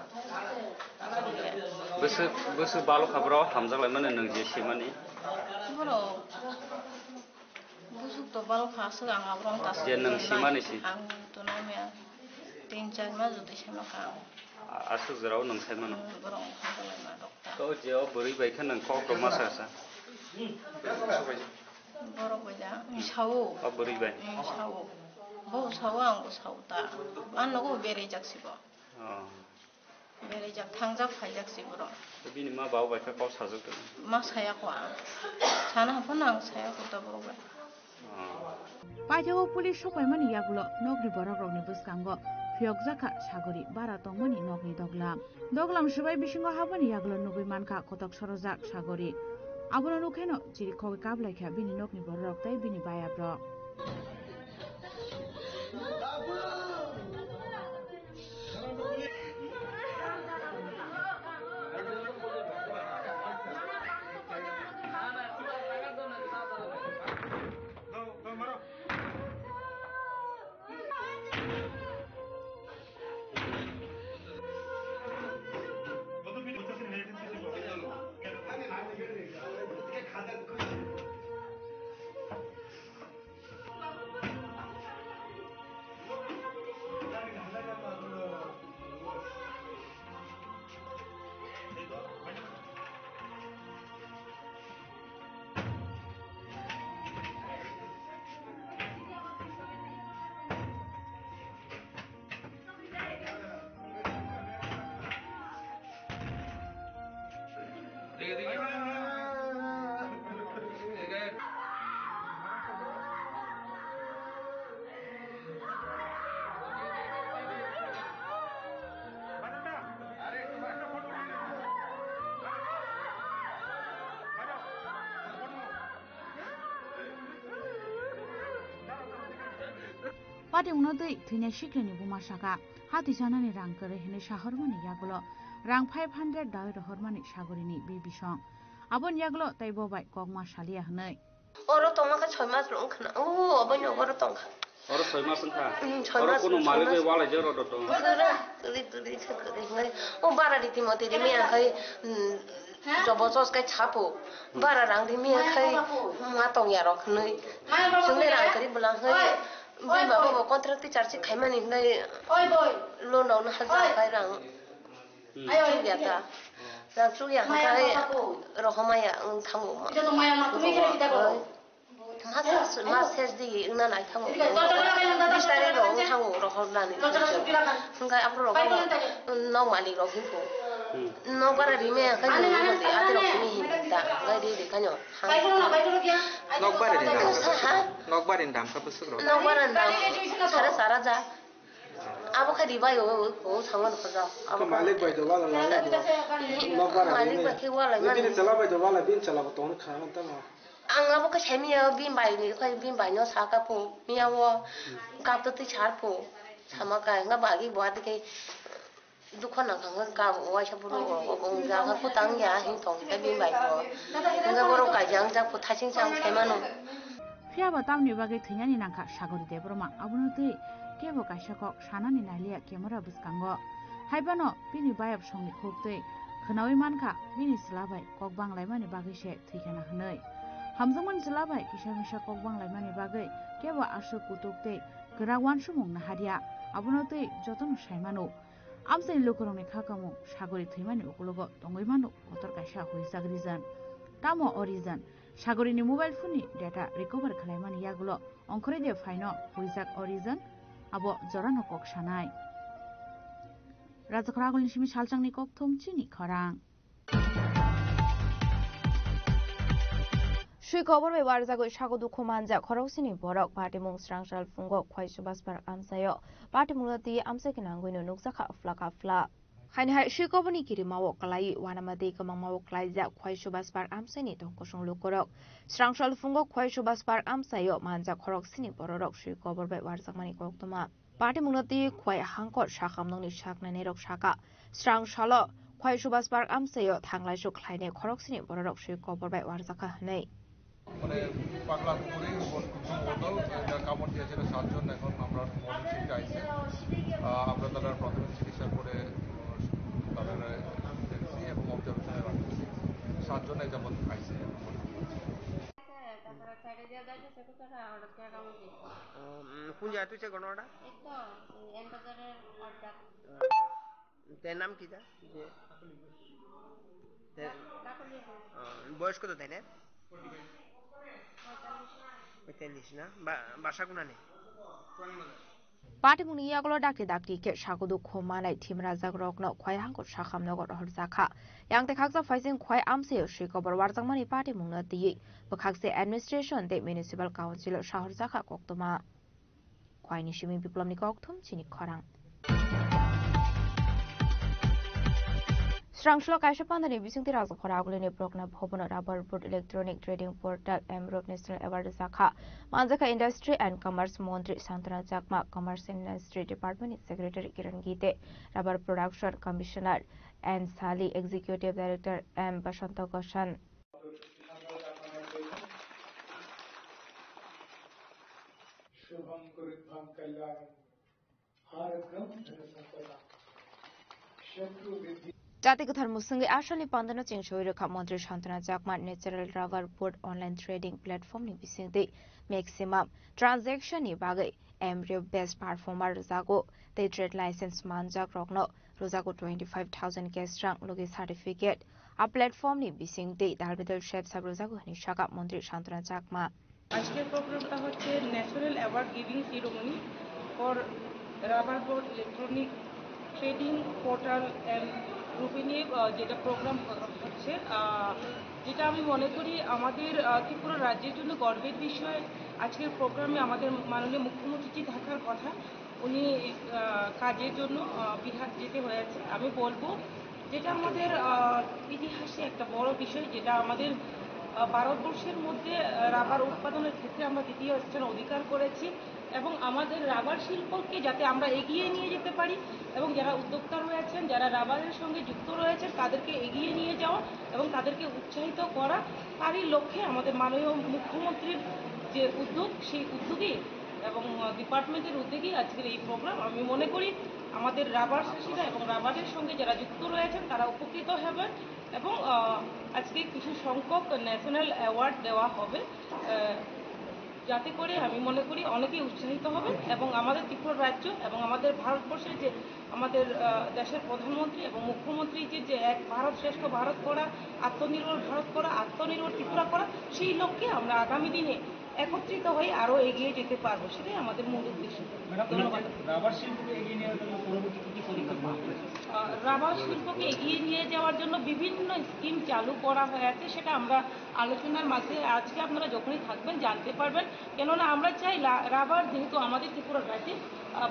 Besu balu kabro hamza lai mana nang je simani. bro busuk to balu khas ang abrong tas Je nang simani si. ang to namanya 3-4 mas udah sama kau Asu zerau nang sai mana. bro hamza lai ma dokter Kau je beri baik kan nang kok to masa sa. bro baja sawo Beri baik. sawo bo sawo ang sawo ta an no bere jak sibo bere jak thangja phai jak sibo Bini ma bau baik kau sajok. ma saya ko sana pun ang saya ko ta bro Paithao police sopaimani yagulo nokri borok rokni buskango phiokjaka Sagori bara tongmani nokni doglam subai bisingo habani yagulo nugui manka kotok sorojak Sagori abono nukheno chiri khogi kablai bini nokni borok tai bini bayabro Pati unodei thuine shikleni buma saka hati janani rang kare hene shahormani yagulo rang 500 dai rohormani Sagorini bibisong abon yagulo taibo bai kokma salia hnai oro tomaka 6 mas rong khna abon oro tongkha Oro 6 mas ngkha oro kono mali bai wala jero to tuli ngai bara di timoti di mia khai jobo sos kai chapo bara rang di mia khai ma tong ya rok nai sungle rang kari bulang khai bai baba contract ti charge khai mani ngai lo no na hazar khai rang ayo ya ta rang chu ya khai rohmaya thamu ma ito tong maya ma tumi kare kita ko Mas di na nai thamu bistare ro thamu ro horlani ngai apro ro no mali ro hipo no para rime kan ni mate ate ro ni ta ngai de kanyo Nokbarin dam ka busuk ro nokbarin dam sara ja abo khadi bai o thamu ro ja abo malik bai do wala la nokbarin malik bai ke wala ni chala bai do wala bin chala to na khana ta ma ang abo ka chemiya bin bai ni khoi bin bai no sa ka pu miya wo ka to ti char pu sama ka nga ba gi bwa ti ke dukho na khang ka wa cha pu ro ong ja ka pu tang ya hin tong ka bin bai ko nga boro ka jang ja pu tha ching chang thema no phiaba tamni bagai thuinani nangkha Sagori debroma abunotei kebo kaisakok sanani nalia camera buskango haibano bini bayab songni khoptei khnawi manka bini slabai kokbang laimani bagai se thuikana hnai hamjangman slabai kisa misa kokbang laimani bagai kebo asu kutukte gerawan sumung na hadia abunotui jotono saimano amsani lokorongni khakamo sagori thimani ukologo tongoimano kotor kaisa hoisak reason tamo origin sagorini mobile phone ni data recover khalaimani yagulo ongkhore de faino hoisak origin abo jorano kok sanai rajakragolni simi salchangni kok thomchini kharang Shikobar by Warzago Shagodu Komanja, Korosini Borok, Partimung Strangshal Fungo, Kwaishubasper Amsayo, Partimulati Amsekinanguino Nuxaka Flaka Fla. Hainhai Shikobani Kirimawo Kalai, Wanamati Kamamawo Klaiza, Kwaishubasper Amseni, Tonkosung Lukorok, Strangshal Fungo, Kwaishubasper Amsayo, Manja Koroksini Borok, Shikobar by Warzamani Koktoma. Partimulati Kwai Hankot Shakamnoni Shakna Nerok Shaka, Strangshalo, Kwaishubasper Amsayo, Tanglaisho Kleine Koroksini Borok, Shikobar by Warzaka Hane. মানে পাগলা পুকুরে কুসুম বদল এটা কামড় দিয়েছিল 7 জন এখন আমরা morning আইছে আমরা তারা প্রাথমিক চিকিৎসা করে তাদের দেখছি এবং অবজারভেশনে রাখছি 7 জন এই যাবত আইছে কোন জায়গা তুই ঘটনাটা তার নাম কি বয়স কত তাই না Patimuni Yaglo Daki Daki Kit Shakudu Komana Timra Zagrokno, Kwayanko Shakam Nogot Horzaka, Yang the Kaksa Faising Kwai Amse, Shikobar Warzamani Patimuna the Bakakse Administration, the Municipal Council Shahorzaka Koktoma. Kwainishimi Biplomni Koktum, Chini Korang. Strangshlo Kaishapandani using the Razakoragulini Brokna Hobona Rubber Board Electronic Trading Portal Embrok National Award Zaka Manzaka Industry and Commerce Montri Santana Jakma Commerce and Industry Department Secretary Kiran Gite Rubber Production Commissioner and Sali Executive Director M. Bashanta Goshan. Jatikathar Musungi Ashani Pandana Chingshoira Kamantri Shantana Jakma Natural Rubber Board Online Trading Platform ni bising the maximum transaction ni bagai embryo best performer Zago they trade license Manjak Rogno Rozago 25,000 cash rank logi certificate a platform ni bising the Dalbidal Chef Sabrozago Nishaka Mantri Shantana Jakma. আজকের প্রোগ্রামটা হচ্ছে national award giving ceremony for rubber board electronic trading portal and গ্রুপে নিয়ে যেটা programme হচ্ছে যেটা আমি মনে করি আমাদের ত্রিপুরা রাজ্যের জন্য গর্বের বিষয় আজকের প্রোগ্রামে আমাদের মাননীয় মুখ্যমন্ত্রী থাকার কথা উনি কাজের জন্য বিহার যেতে হয়েছে আমি বলবো যেটা আমাদের ইতিহাসে একটা বড় বিষয় যেটা আমাদের ভারতবর্ষের মধ্যে রাবার উৎপাদনের ক্ষেত্রে আমরা দ্বিতীয় স্থান অধিকার করেছি এবং আমাদের রাবার শিল্পকে যাতে আমরা এগিয়ে নিয়ে যেতে পারি এবং যারা উদ্যোক্তা রয়েছেন যারা রাবারের সঙ্গে যুক্ত রয়েছেন তাদেরকে এগিয়ে নিয়ে যাওয়া এবং তাদেরকে উৎসাহিত করা তারই লক্ষ্যে আমাদের মাননীয় মুখ্যমন্ত্রীর যে উদ্যোগ সেই উদ্যোগে এবং ডিপার্টমেন্টের উদ্যোগে আজকের এই প্রোগ্রাম আমি মনে করি আমাদের রাবার চাষিরা এবং রাবারের সঙ্গে যারা যুক্ত রয়েছেন তারা উপকৃত হবেন এবং আজকে কিছু সংখ্যক ন্যাশনাল অ্যাওয়ার্ড দেওয়া হবে যাতে করে আমি মনে করি অনেকেই উৎসাহিত হবেন এবং আমাদের ত্রিপুরা রাজ্য এবং আমাদের ভারতবর্ষের যে আমাদের দেশের প্রধানমন্ত্রী এবং মুখ্যমন্ত্রী যে এক ভারত শ্রেষ্ঠ ভারত করা আত্মনির্ভর ভারত করা আত্মনির্ভর ত্রিপুরা করা সেই লক্ষ্যে আমরা আগামী দিনে একত্রিত হয়ে আরো এগিয়ে যেতে পারবো সেটাই আমাদের মূল উদ্দেশ্য রাবার শিল্পকে এগিয়ে নেওয়ার জন্য পরবর্তীতে কি পরিকল্পনা রয়েছে রাবার শিল্পকে এগিয়ে নিয়ে যাওয়ার জন্য বিভিন্ন স্কিম চালু করা হয়েছে সেটা আমরা আলোচনার মাঝে আজকে আপনারা যখনই থাকবেন জানতে পারবেন কেননা আমরা চাই রাবার যেহেতু আমাদের ত্রিপুরা রাজ্যে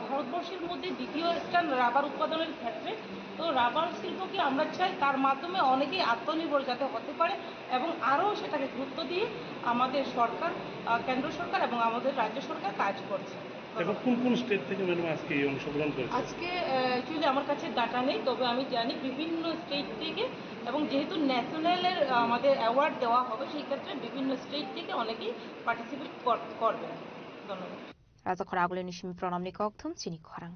ভারতবর্ষের মধ্যে দ্বিতীয় স্থান রাবার উৎপাদনের ক্ষেত্রে তো রাবার শিল্পকে আমরা চাই তার মাধ্যমে অনেকেই আত্মনির্ভর যাতে হতে পারে এবং আরও সেটাকে গুরুত্ব দিয়ে আমাদের সরকার কেন্দ্র সরকার এবং আমাদের রাজ্য সরকার কাজ করছে এবং কোন কোন স্টেট থেকে ম্যাডাম আজকে এই অংশগ্রহণ করেছে আজকে অ্যাকচুয়ালি আমার কাছে ডাটা নেই তবে আমি জানি বিভিন্ন স্টেট থেকে এবং যেহেতু ন্যাশনালের আমাদের অ্যাওয়ার্ড দেওয়া হবে সেই ক্ষেত্রে বিভিন্ন স্টেট থেকে অনেকেই পার্টিসিপেট করবে ধন্যবাদ রাজা খরাগুলি নিশিমি প্রণাম নিকথম চিনি খরাং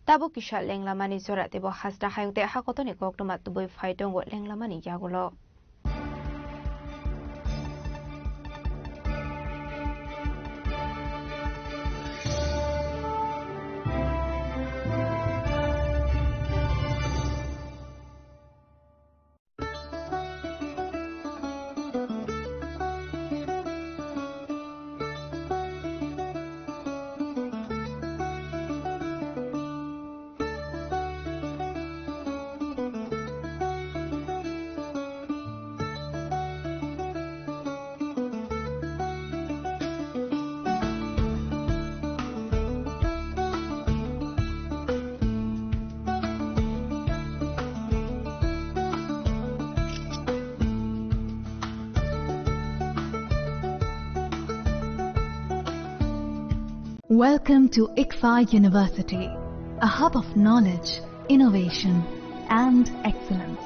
Tabo kisha lenglamani zora tebo hasda hayungte hakotoni koknoma tuboi faitongo lenglamani yagulo Welcome to ICFA University, a hub of knowledge, innovation, and excellence.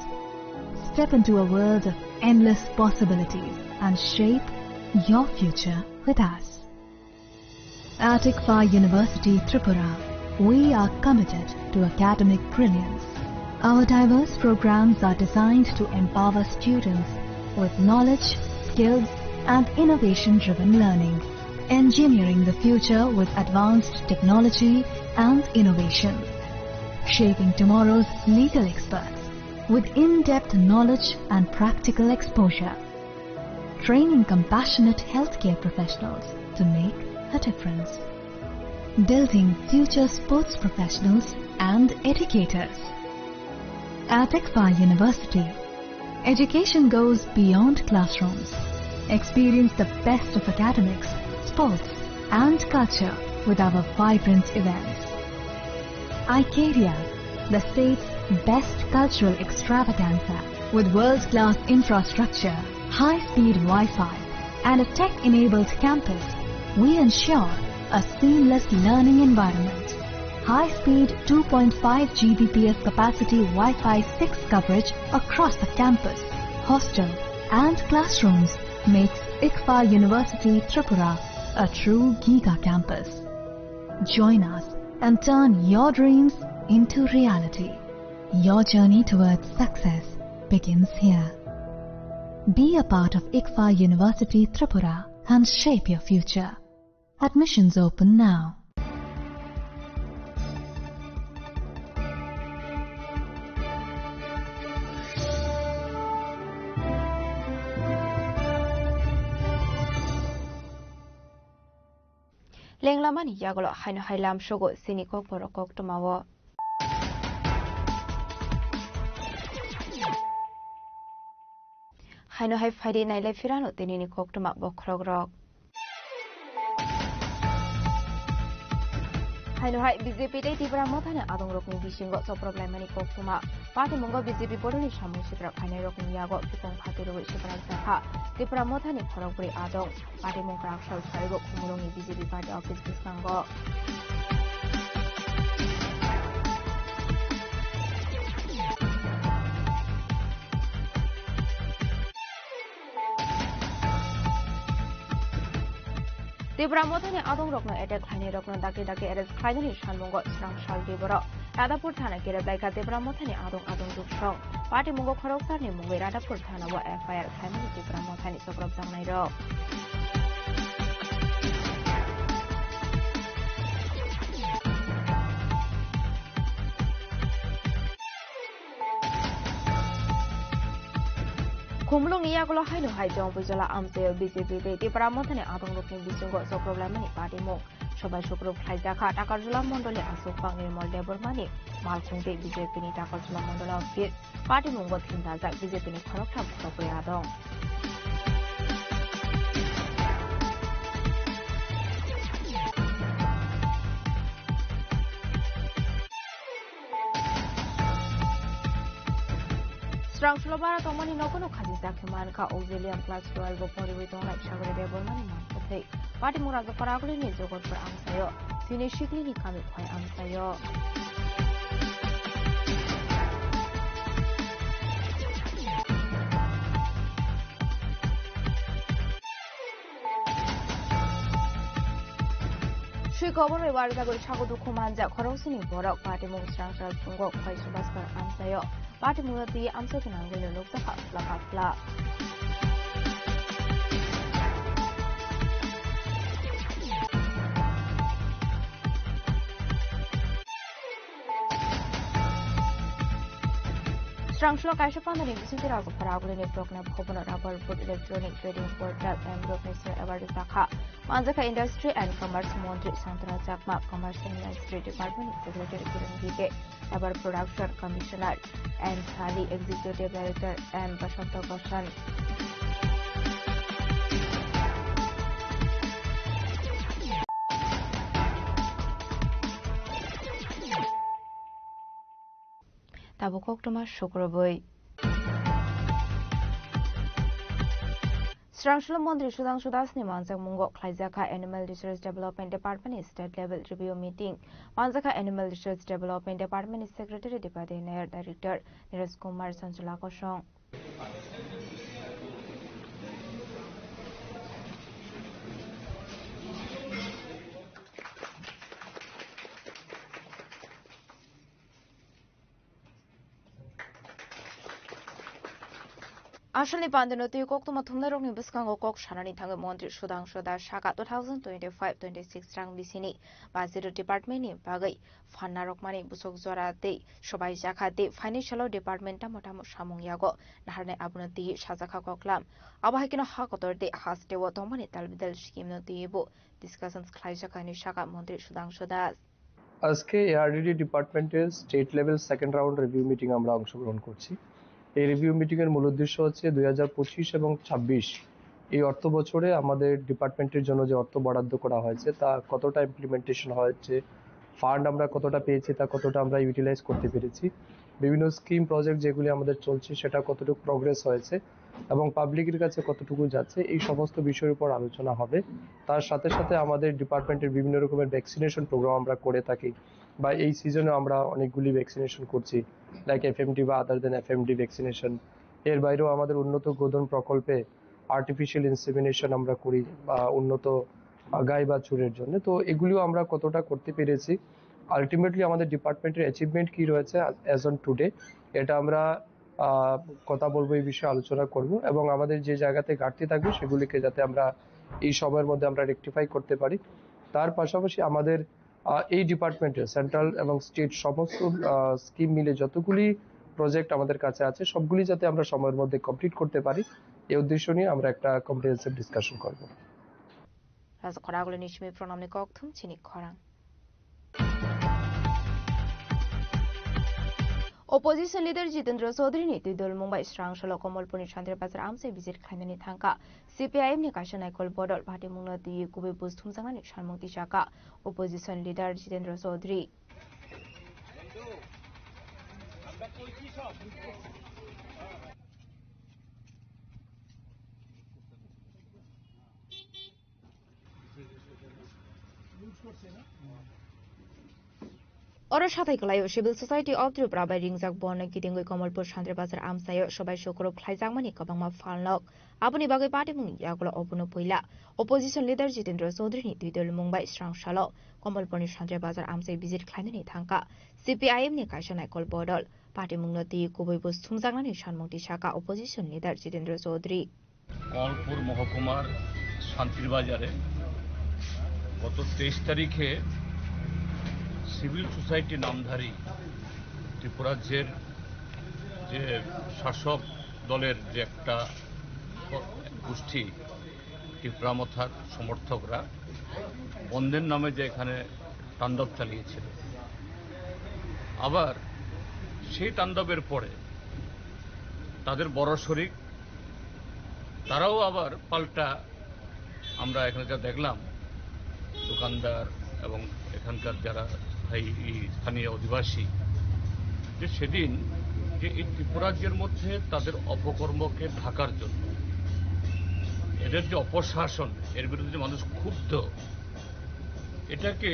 Step into a world of endless possibilities and shape your future with us. At ICFA University, Tripura, we are committed to academic brilliance. Our diverse programs are designed to empower students with knowledge, skills, and innovation-driven learning, engineering the future with advanced technology and innovation, shaping tomorrow's legal experts with in-depth knowledge and practical exposure, training compassionate healthcare professionals to make a difference, building future sports professionals and educators. At ICFA University, education goes beyond classrooms. Experience the best of academics, sports, and culture with our vibrant events. ICARIA, the state's best cultural extravaganza, with world-class infrastructure, high-speed Wi-Fi, and a tech-enabled campus, we ensure a seamless learning environment. High-speed 2.5 Gbps capacity Wi-Fi 6 coverage across the campus, hostel, and classrooms makes ICFA University Tripura a true Giga campus. Join us and turn your dreams into reality. Your journey towards success begins here. Be a part of ICFA University Tripura and shape your future. Admissions open now. Lenglamani yagolo haino hailam shogo siniko porokok tomawo. Haino hai Friday naile firano tenini kok toma bokrogrok. Haino hai BJP dei Tripura mothane adong rokni bisingo so problemani kok toma. Party mongo BJP bodoni samu sikra haino rokni yago pipong phatiru sikra sakha. Tripura mothane khorokbri adong. Party mongkrak shal saigo khumulongi BJP party office bisango. Tripura mothane adong rokno attack haine rokno dake arrest khainani shalmongo srang shal deboro Radapur thana kereblai ka Tripura mothane adong duksong party mongo khoroksar ni mungoi Radapur thana wa FIR khainani Tripura mothane sokrop jangnai ro Kumlung iya kalau hai no hai jong pujala amsel BJP de Tripura mothane adong rokni bisingo so problemani party mo সবাই শুক্রবার খাইজাখা টাকারজলা মন্ডলে আসুকপাং নির্মল দেববর্মানি মালখুংতে BJP ni Takarjala Mondal office party মঙ্গল থিনদাজাক BJP ni খরকথাম খরকরে আদং Strangsulobara tomani nokono khajisa khiman ka auxilium plus 12 poriwi tonglai sagore debormani manpathai party muraga paraguli ni jogor par amsayo sini shikli ni kami khoi amsayo Shri Gobor Warga Gori Chagodu Kumanja Korosini Borok Party Mung Strangsal Pungo Khoi Subaskar Amsayo Party Murati Amsokinan Gulu Loksaha Flakafla Strangslo Kaishapandani Visitirago Paragulini Prokna Hobona Rubber Boot Electronic Trading Portal and Group Mr. Award Saka Manjaka Industry and Commerce Montri Santana Chakma Commerce and Industry Department Secretary Kiran Gige Rubber Production Commissioner and Sali Executive Director and Bashanta Goshan Tabukok Toma Shukraboi Srangshalo Mantri Sudhanshu Das ni Manjak Mungo Khlaijaka Animal Research Development Department State Level Review Meeting. Manjaka Animal Research Development Department Secretary Deputy Nair Director Neeraj Kumar Sanjula Kosong. Ashali Bandanoti Koktuma Tumnerong Buskango Kok Shanani Tanga Montri Sudhanshu Das Shaka 2025-26 Rang Bisini Bazir Department in Bagai Fanarokmani Busok Zora De Shobai Jaka De Financial Department Motamo Shamung Yago Nahane Abunati Shazaka Koklam Abahikino Hakotor De Haste Watomani Talbidel Scheme no Dibu Discussions Klaijaka Nishaka Montri Sudhanshu Das আজকে ARDD ডিপার্টমেন্টের state level second round review meeting আমরা অংশগ্রহণ করছি। এই review meeting এর মূল উদ্দেশ্য হচ্ছে 2025 এবং 26 এই অর্থ বছরে আমাদের ডিপার্টমেন্টের জন্য যে অর্থ বরাদ্দ করা হয়েছে তা কতটা ইমপ্লিমেন্টেশন হয়েছে, ফান্ড আমরা কতটা পেয়েছি, তা কতটা আমরা ইউটিলাইজ করতে পেরেছি, বিভিন্ন স্কিম প্রজেক্ট যেগুলি আমাদের চলছে সেটা কতটুকু প্রগ্রেস হয়েছে এবং পাবলিকের কাছে কতটুকু যাচ্ছে, এই সমস্ত বিষয়ের উপর আলোচনা হবে। তার সাথে সাথে আমাদের ডিপার্টমেন্টের বিভিন্ন রকমের ভ্যাকসিনেশন প্রোগ্রাম আমরা করে থাকি বা এই সিজনে আমরা অনেকগুলি ভ্যাকসিনেশন করছি, লাইক এফএমডি বা আদার দেন এফএমডি ভ্যাকসিনেশন। এর বাইরেও আমাদের উন্নত গোধন প্রকল্পে আর্টিফিশিয়াল ইনসেমিনেশন আমরা করি বা উন্নত গাই বাছুরের জন্য। তো এগুলিও আমরা কতটা করতে পেরেছি, আলটিমেটলি আমাদের ডিপার্টমেন্টের অ্যাচিভমেন্ট কি রয়েছে অ্যাজ অন টুডে, এটা আমরা কথা বলবো, এই বিষয়ে আলোচনা করব এবং আমাদের যে জায়গাতে ঘাটতি থাকবে সেগুলিকে যাতে আমরা এই সময়ের মধ্যে আমরা রেকটিফাই করতে পারি। তার পাশাপাশি আমাদের এই ডিপার্টমেন্টের সেন্ট্রাল এবং স্টেট সমস্ত স্কিম মিলে যতগুলি প্রজেক্ট আমাদের কাছে আছে সবগুলি যাতে আমরা সময়ের মধ্যে কমপ্লিট করতে পারি, এই উদ্দেশ্য নিয়ে আমরা একটা কম্প্রিহেনসিভ ডিসকাশন করব। রাজখরাগুলো নিশমি প্রণামনি ককথুম চিনি খরাং Opposition leader Jitendra Chaudhary ni Tidul Mumbai Srangshalo Komalpuni Chandra Bazar Amse visit Khaimani Thangka CPIM ni Kashanai Kol Bodol Bhati Mungla Di Kubi Busthum Sangani Sharmukti Shaka Opposition leader Jitendra Chaudhary Oro Shatai Kalayo Civil Society of Tripura by Ringzak Born Kitingui Komalpur Chandra Bazar Amsayo Shobai Shokoro Khlaijangmani Kabangma Falnok Abuni Bagai Party Mung Yagola Opuno Puila Opposition leader Jitendra Chaudhary ni Tidul Mumbai Srangshalo Komalpuni Chandra Bazar Amsai visit Khaimani Thangka CPIM ni Kashanai Kol Bodol Party Mungla Di Kubi Busthum Sangani Sharmukti Shaka Opposition leader Jitendra Chaudhary Kamalpur মহকুমার শান্তির বাজারে গত 23 তারিখে civil society নামধারী ত্রিপুরাজ্যের যে শাসক দলের যে একটা গোষ্ঠী ত্রিপুরামথার সমর্থকরা বন্ধের নামে যে এখানে তাণ্ডব চালিয়েছিল, আবার সেই তাণ্ডবের পরে তাদের বড় শরিক তারাও আবার পাল্টা, আমরা এখানে যা দেখলাম দোকানদার এবং এখানকার যারা স্থানীয় অধিবাসী, যে সেদিন যে এই ত্রিপুরাজ্যের মধ্যে তাদের অপকর্মকে ঢাকার জন্য এদের যে অপশাসন, এর বিরুদ্ধে মানুষ ক্ষুব্ধ, এটাকে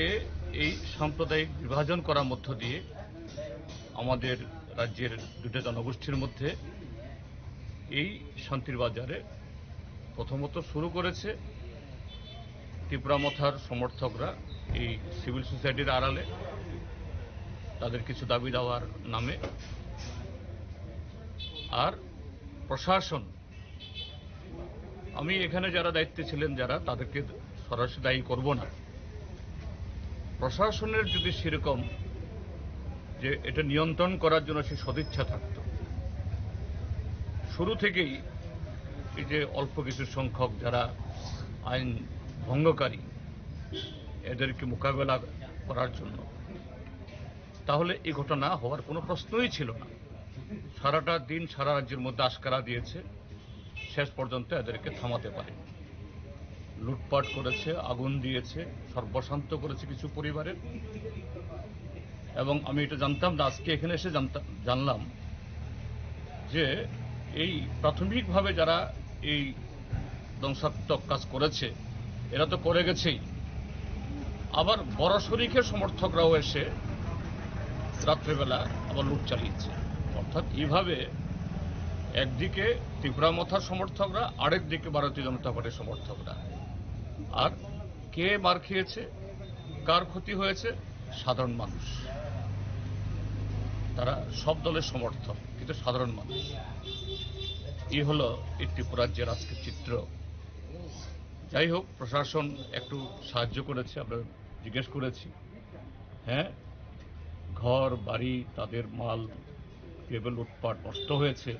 এই সাম্প্রদায়িক বিভাজন করার মধ্য দিয়ে আমাদের রাজ্যের দুটো জনগোষ্ঠীর মধ্যে এই শান্তির বাজারে প্রথমত শুরু করেছে ত্রিপুরামথার সমর্থকরা এই সিভিল সোসাইটির আড়ালে তাদের কিছু দাবি দেওয়ার নামে। আর প্রশাসন, আমি এখানে যারা দায়িত্বে ছিলেন যারা, তাদেরকে সরাসরি দায়ী করব না, প্রশাসনের যদি সেরকম যে এটা নিয়ন্ত্রণ করার জন্য সে সদিচ্ছা থাকত, শুরু থেকেই এই যে অল্প কিছু সংখ্যক যারা আইন ভঙ্গকারী এদেরকে মোকাবেলা করার জন্য, তাহলে এই ঘটনা হওয়ার কোনো প্রশ্নই ছিল না। সারাটা দিন সারা রাজ্যের মধ্যে আশকারা দিয়েছে, শেষ পর্যন্ত এদেরকে থামাতে পারে। লুটপাট করেছে, আগুন দিয়েছে, সর্বশান্ত করেছে কিছু পরিবারের। এবং আমি এটা জানতাম না, আজকে এখানে এসে জানলাম যে এই প্রাথমিকভাবে যারা এই ধ্বংসাত্মক কাজ করেছে, এরা তো করে গেছেই। আবার বড় শরিকের সমর্থকরাও এসে রাত্রেবেলা আবার লুট চালিয়েছে। অর্থাৎ এইভাবে একদিকে ত্রিপুরা মথার সমর্থকরা, আরেকদিকে ভারতীয় জনতা পার্টির সমর্থকরা। আর কে মার খেয়েছে, কার ক্ষতি হয়েছে? সাধারণ মানুষ। তারা সব দলের সমর্থক, কিন্তু সাধারণ মানুষ। এই হলো এই ত্রিপুরা রাজ্যের আজকের চিত্র। যাই হোক, প্রশাসন একটু সাহায্য করেছে, আমরা জিজ্ঞেস করেছি। হ্যাঁ, ঘর বাড়ি, তাদের মাল কেবল লুটপাট নষ্ট হয়েছে,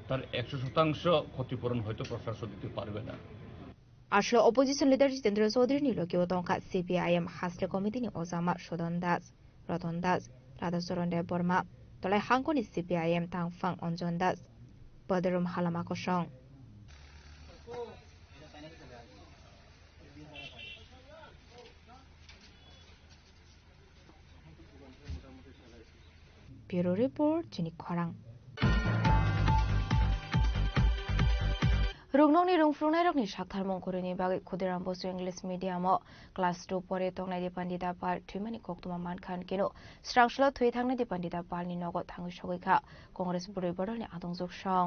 তার 100% ক্ষতিপূরণ হয়তো প্রশাসন দিতে পারবে না। আসলে অপোজিশন লিডার জিতেন্দ্র চৌধুরী নিলকিও তংকা সিপিআইএম হাসলে কমিটিনি অজামা সদন দাস, রতন দাস, রাধাচরণ দেব বর্মা, তলাই হাংকনি সিপিআইএম তাংফাং অঞ্জন দাস, বদরুম হালামা কসং। ব্যুরো রিপোর্ট চিনি খরাং। রুগনংনি রুংফ্রুংনাই রকনি সাকথার মংকরিনি बागै खुदिराम बसु इंग्लिश मीडियमो क्लास 2 परे तंगनाय दि पंडिता पाल थुइमानि कोक्तमा मानखान केनो स्रांसला थुइ थांनाय दि पंडिता पालनि नगो थांगै सगैखा कांग्रेस बुरै बदलनि आदंजुग सं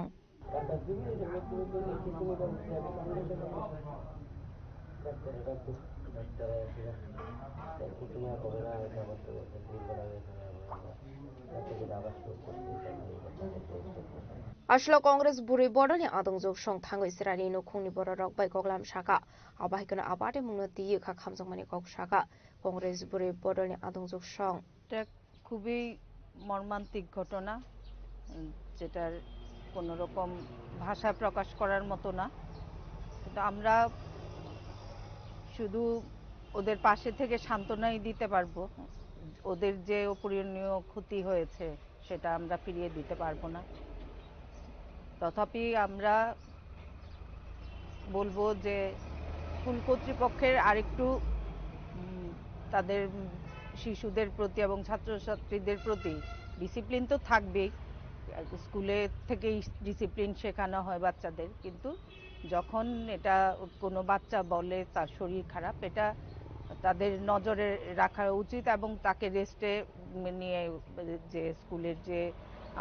Ashla Congress Buri Bodoni Adongzog Shong Tango Sirani no Kuni Borok by Goglam Shaka, Abahikana Abate Munati Yuka Kamzomani Kok Shaka, Congress Buri Bodoni Adongzog Shong. খুবই মর্মান্তিক ঘটনা, যেটার কোনো রকম ভাষা প্রকাশ করার মতো না। কিন্তু আমরা শুধু ওদের পাশে থেকে সান্ত্বনাই দিতে পারবো। ওদের যে অপূরণীয় ক্ষতি হয়েছে সেটা আমরা ফিরিয়ে দিতে পারবো না। তথাপি আমরা বলবো যে স্কুল কর্তৃপক্ষের আরেকটু তাদের শিশুদের প্রতি এবং ছাত্রছাত্রীদের প্রতি ডিসিপ্লিন তো থাকবেই, স্কুলে থেকেই ডিসিপ্লিন শেখানো হয় বাচ্চাদের, কিন্তু যখন এটা কোনো বাচ্চা বলে তার শরীর খারাপ, এটা তাদের নজরে রাখা উচিত এবং তাকে রেস্টে নিয়ে যে স্কুলের যে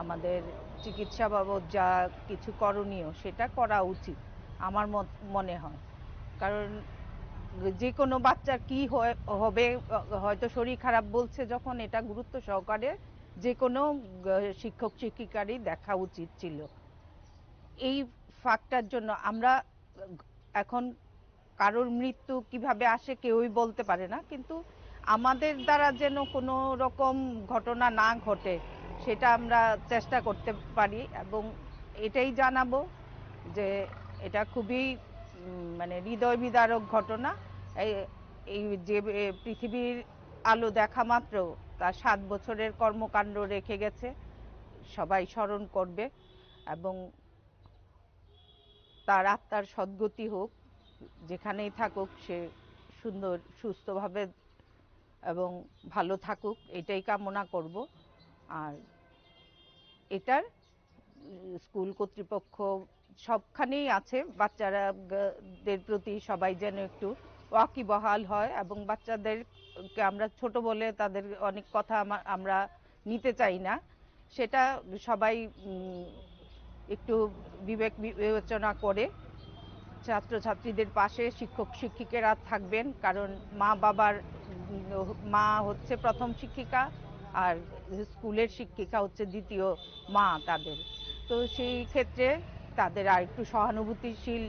আমাদের চিকিৎসা বাবদ যা কিছু করণীয় সেটা করা উচিত আমার মনে হয়। কারণ যে কোনো বাচ্চার কি হবে, হয়তো শরীর খারাপ বলছে যখন, এটা গুরুত্ব সহকারে যে কোনো শিক্ষক শিক্ষিকারই দেখা উচিত ছিল। এই ফাঁকটার জন্য আমরা এখন কারোর মৃত্যু কিভাবে আসে কেউই বলতে পারে না, কিন্তু আমাদের দ্বারা যেন কোনো রকম ঘটনা না ঘটে সেটা আমরা চেষ্টা করতে পারি এবং এটাই জানাবো যে এটা খুবই মানে হৃদয় বিদারক ঘটনা। এই যে পৃথিবীর আলো দেখা মাত্র তার 7 বছরের কর্মকাণ্ড রেখে গেছে, সবাই স্মরণ করবে এবং তার আত্মার সদ্গতি হোক, যেখানেই থাকুক সে সুন্দর সুস্থভাবে এবং ভালো থাকুক, এটাই কামনা করব। আর এটার স্কুল কর্তৃপক্ষ সবখানেই আছে, বাচ্চাদের প্রতি সবাই যেন একটু ওয়াকিবহাল হয় এবং বাচ্চাদেরকে আমরা ছোট বলে তাদের অনেক কথা আমরা নিতে চাই না, সেটা সবাই একটু বিবেক বিবেচনা করে ছাত্রছাত্রীদের পাশে শিক্ষক শিক্ষিকারা থাকবেন। কারণ মা হচ্ছে প্রথম শিক্ষিকা আর স্কুলের শিক্ষিকা হচ্ছে দ্বিতীয় মা তাদের। তো সেই ক্ষেত্রে তাদের আর একটু সহানুভূতিশীল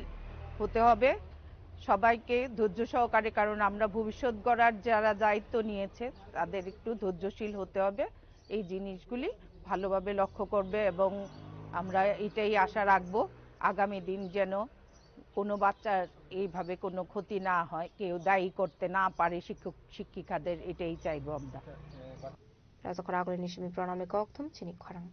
হতে হবে সবাইকে, ধৈর্য সহকারে, কারণ আমরা ভবিষ্যৎ গড়ার যারা দায়িত্ব নিয়েছে তাদের একটু ধৈর্যশীল হতে হবে। এই জিনিসগুলি ভালোভাবে লক্ষ্য করবে এবং আমরা এটাই আশা রাখবো আগামী দিন যেন কোনো বাচ্চার এইভাবে কোনো ক্ষতি না হয়, কেউ দায়ী করতে না পারে শিক্ষক শিক্ষিকাদের, এটাই চাইবো আমরা। রাজকরাগলি নিশমি প্রণামে কক্তম চিনি খরাং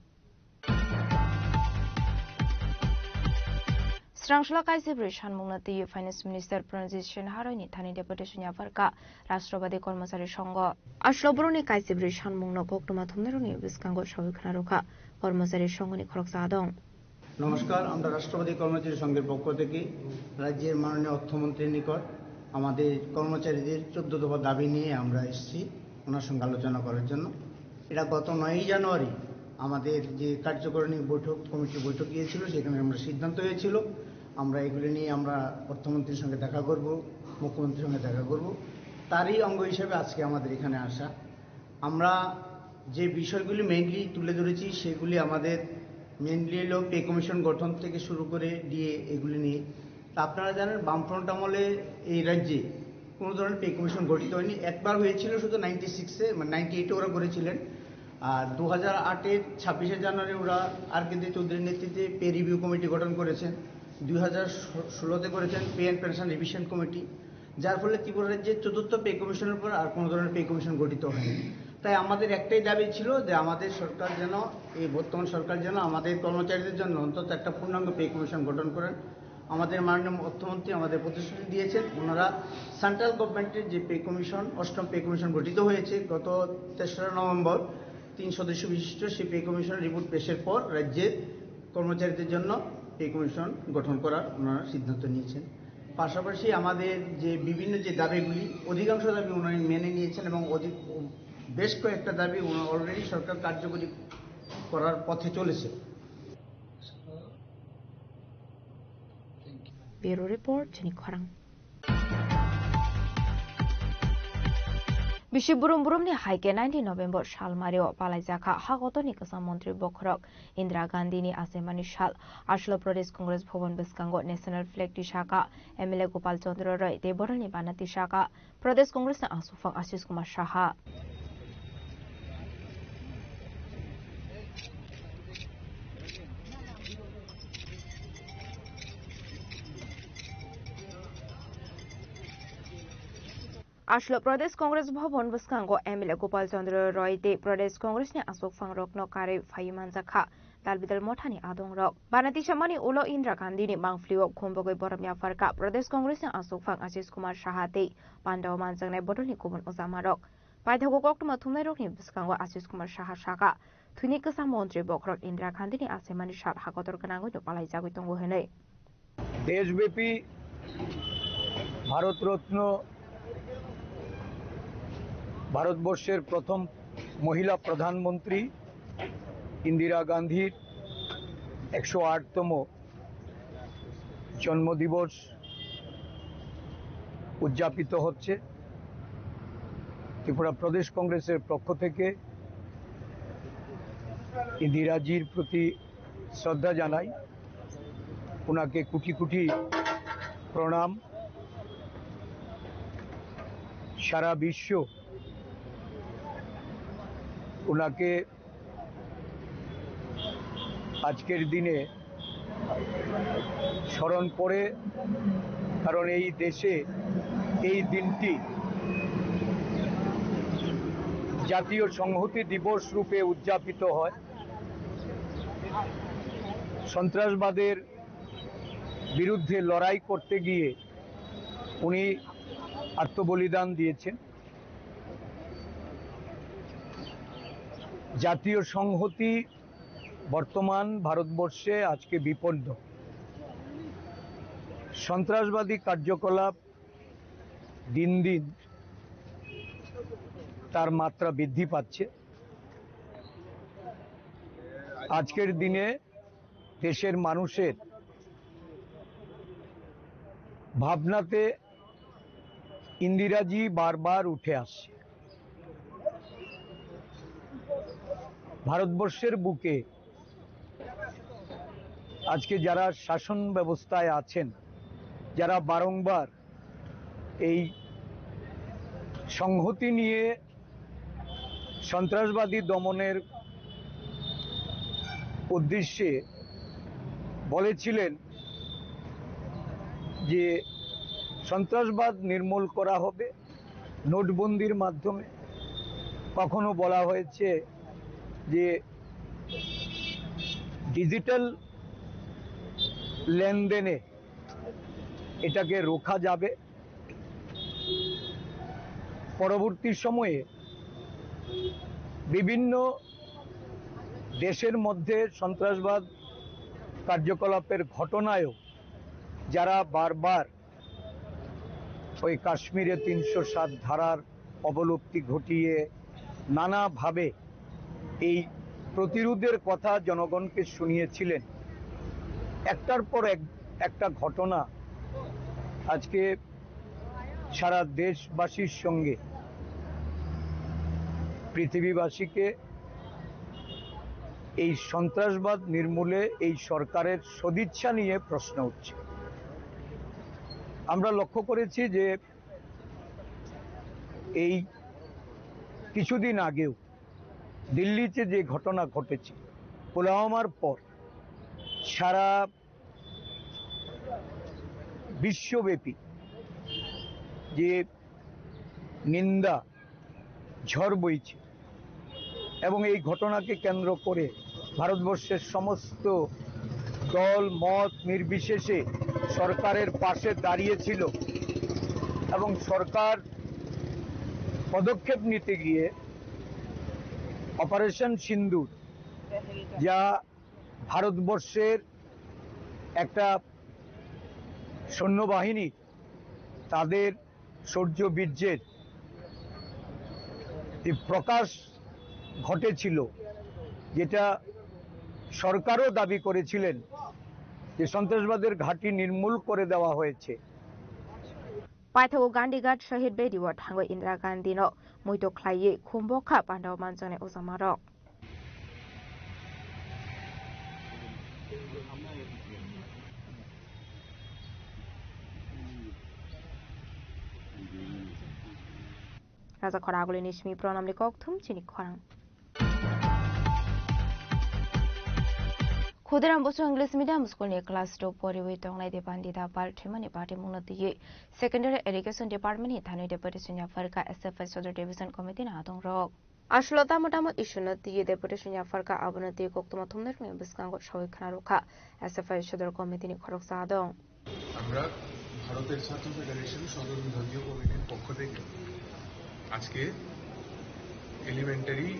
Srangshla Kaisi Brishan Mungnati Finance Minister Transition Haroni Thani Deputation Yavarka Rashtrabadi Kormosari Shongo Ashlobroni Kaisi Brishan Mungno Koktuma Thumneruni Biskango Shoviknaruka Kormosari Shongoni Kroksadong নমস্কার, আমরা রাষ্ট্রপতি কর্মচারী সংঘের পক্ষ থেকে রাজ্যের মাননীয় অর্থমন্ত্রীর নিকট আমাদের কর্মচারীদের 14 দফা দাবি নিয়ে আমরা এসেছি ওনার সঙ্গে আলোচনা করার জন্য। এটা গত 9ই জানুয়ারি আমাদের যে কার্যকারিণী কমিটির বৈঠক গিয়েছিল, সেখানে আমরা সিদ্ধান্ত হয়েছিল আমরা এগুলি নিয়ে আমরা অর্থমন্ত্রীর সঙ্গে দেখা করব, মুখ্যমন্ত্রীর সঙ্গে দেখা করব। তারই অঙ্গ হিসেবে আজকে আমাদের এখানে আসা। আমরা যে বিষয়গুলি মেইনলি তুলে ধরেছি সেগুলি আমাদের মেনলি হলো পে কমিশন গঠন থেকে শুরু করে ডিএ এগুলি নিয়ে। তা আপনারা জানেন বামফ্রন্ট আমলে এই রাজ্যে কোনো ধরনের পে কমিশন গঠিত হয়নি। একবার হয়েছিল শুধু 96-এ, মানে 98-এ ওরা করেছিলেন। আর 2008-এর 26শে জানুয়ারি ওরা আর.কে দে চৌধুরীর নেতৃত্বে পে রিভিউ কমিটি গঠন করেছেন। 2016-তে করেছেন pay and pension revision committee, যার ফলে ত্রিপুরা রাজ্যের 4র্থ পে কমিশনের পর আর কোনো ধরনের পে কমিশন গঠিত হয়নি। তাই আমাদের একটাই দাবি ছিল যে আমাদের সরকার যেন, এই বর্তমান সরকার যেন আমাদের কর্মচারীদের জন্য অন্তত একটা পূর্ণাঙ্গ পে কমিশন গঠন করেন। আমাদের মাননীয় অর্থমন্ত্রী আমাদের প্রতিশ্রুতি দিয়েছেন, ওনারা সেন্ট্রাল গভর্নমেন্টের যে পে কমিশন, 8ম পে কমিশন গঠিত হয়েছে গত 3রা নভেম্বর 3 সদস্য বিশিষ্ট সেই পে কমিশনের রিপোর্ট পেশের পর রাজ্যের কর্মচারীদের জন্য পে কমিশন গঠন করার ওনারা সিদ্ধান্ত নিয়েছেন। পাশাপাশি আমাদের যে বিভিন্ন যে দাবিগুলি, অধিকাংশ দাবি ওনারা মেনে নিয়েছেন এবং বেশ কয়েকটা দাবি অলরেডি সরকার কার্যকরী করার পথে চলেছে। ব্যুরো রিপোর্ট খরাং। বিশ্ব বুরুম-বুরুমनि हाइके 19 नभेम्बर सालमारियाव बालायजाखा हागतनि गोजाम मन्त्रि बखरक इन्दिरा गान्धीनि आसेमानि साल आसल प्रदेश कंग्रेस भवन बिस्कांगो नेशनल फ्लेग तिसाका एमएलए गोपाल चंद्र राय देबरनि बाना तिसाका प्रदेश कंग्रेसनि आसुफां आशिष कुमार साहा आश्लो प्रदेश कांग्रेस भवन बस्कांगो एमएलए गोपाल चंद्र रॉय दे प्रदेश कांग्रेस ने अशोक फांग रत्न कार्य फाइमानजाखा दालबिदल मठानी आदों रक बानातिसामानी उलो इंदिरा गांधी ने मांगफ्लियो खुम्बगै बरमिया फरका प्रदेश कांग्रेस ने अशोक फांग आशिष कुमार साहा दे पांडाव मानजांगनाय बदलनि गुबुन उजामारक बायथागो गक्तमा थुमनाय रकनि बस्कांगो आशिष कुमार साहा सागा थुनि गोजाम मन्त्रि बखरक इंदिरा गांधी ने आसेमानि साल हागतर गोनाङै बालायजागै दंगो होनै देशव्यापी भारत रत्न ভারতবর্ষের প্রথম মহিলা প্রধানমন্ত্রী ইন্দিরা গান্ধীর 108তম জন্মদিবস উদযাপিত হচ্ছে। ত্রিপুরা প্রদেশ কংগ্রেসের পক্ষ থেকে ইন্দিরাজির প্রতি শ্রদ্ধা জানাই, ওনাকে কোটি কোটি প্রণাম। সারা বিশ্ব ওনাকে আজকের দিনে স্মরণ করে, কারণ এই দেশে এই দিনটি জাতীয় সংহতি দিবস রূপে উদযাপিত হয়। সন্ত্রাসবাদের বিরুদ্ধে লড়াই করতে গিয়ে উনি আত্মবলিদান দিয়েছেন। জাতীয় সংহতি বর্তমান ভারতবর্ষে আজকে বিপন্ন। সন্ত্রাসবাদী কার্যকলাপ দিন দিন তার মাত্রা বৃদ্ধি পাচ্ছে। আজকের দিনে দেশের মানুষের ভাবনাতে ইন্দিরাজি বারবার উঠে আসছে। ভারতবর্ষের বুকে আজকে যারা শাসন ব্যবস্থায় আছেন, যারা বারংবার এই সংহতি নিয়ে সন্ত্রাসবাদী দমনের উদ্দেশ্যে বলেছিলেন যে সন্ত্রাসবাদ নির্মূল করা হবে নোটবন্দির মাধ্যমে, কখনো বলা হয়েছে যে ডিজিটাল লেনদেনে এটাকে রোখা যাবে। পরবর্তী সময়ে বিভিন্ন দেশের মধ্যে সন্ত্রাসবাদ কার্যকলাপের ঘটনায়ও যারা বারবার ওই কাশ্মীরে ৩০৭ ধারার অবলুপ্তি ঘটিয়ে নানাভাবে এই প্রতিরোধের কথা জনগণকে শুনিয়েছিলেন, একটার পর একটা ঘটনা আজকে সারা দেশবাসীর সঙ্গে পৃথিবীবাসীকে এই সন্ত্রাসবাদ নির্মূলে এই সরকারের সদিচ্ছা নিয়ে প্রশ্ন উঠছে। আমরা লক্ষ্য করেছি যে এই কিছুদিন আগেও দিল্লিতে যে ঘটনা ঘটেছে পুলওয়ামার পর সারা বিশ্বব্যাপী যে নিন্দা ঝড় বইছে এবং এই ঘটনাকে কেন্দ্র করে ভারতবর্ষের সমস্ত দল মত নির্বিশেষে সরকারের পাশে দাঁড়িয়েছিল এবং সরকার পদক্ষেপ নিতে গিয়ে অপারেশন সিন্দুর, যা ভারতবর্ষের একটা সৈন্যবাহিনী তাদের শৌর্যবীর্যের প্রকাশ ঘটেছিল, যেটা সরকারও দাবি করেছিলেন যে সন্ত্রাসবাদের ঘাঁটি নির্মূল করে দেওয়া হয়েছে। পাইথাগো গান্ধীঘাট শহীদ বেদিও থাঙ্গো ইন্দিরা গান্ধী নো মুইতো খ্লাইয়ে খুমবखा पान्डाव मानजने उजामारक राजा खरागुली निस्मी प्रणामले कक्थुम चिनि खरां खुदेराम बसु इंग्लिश मीडियम स्कूल नि क्लास 2 परिवे तंगनाय दे बान्दिदा पार्टिमनि पार्टी मुनतिये सेकेंडरी एजुकेशन डिपार्टमेंट नि थाने डेपुटेशन या फरका एसएफआई सदर डिवीजन कमिटी ना दंग रक आश्लता मतामत इशुनति डेपुटेशन या फरका अबनति कोक्तमा थुमनेर नि बिस्कांगो सबै खाना रखा एसएफआई सदर कमिटी नि खरक सादं আমরা ভারতের ছাত্র ফেডারেশন সদর বিভাগীয় কমিটির পক্ষ থেকে আজকে এলিমেন্টারি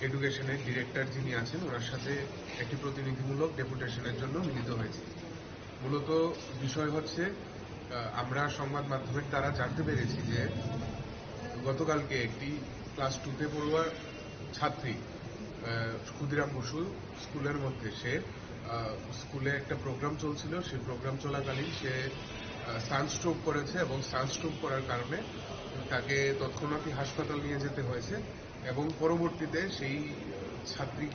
এডুকেশনের ডিরেক্টর যিনি আছেন ওনার সাথে একটি প্রতিনিধিমূলক ডেপুটেশনের জন্য মিলিত হয়েছে। মূলত বিষয় হচ্ছে আমরা সংবাদ মাধ্যমের দ্বারা জানতে পেরেছি যে গতকালকে একটি ক্লাস 2তে পড়ুয়া ছাত্রী ক্ষুদিরাম বসু স্কুলের মধ্যে সে স্কুলে একটা প্রোগ্রাম চলছিল, সেই প্রোগ্রাম চলাকালীন সে সানস্ট্রোক করেছে এবং সানস্ট্রোক করার কারণে তাকে তৎক্ষণাৎই হাসপাতাল নিয়ে যেতে হয়েছে এবং পরবর্তীতে সেই ছাত্রী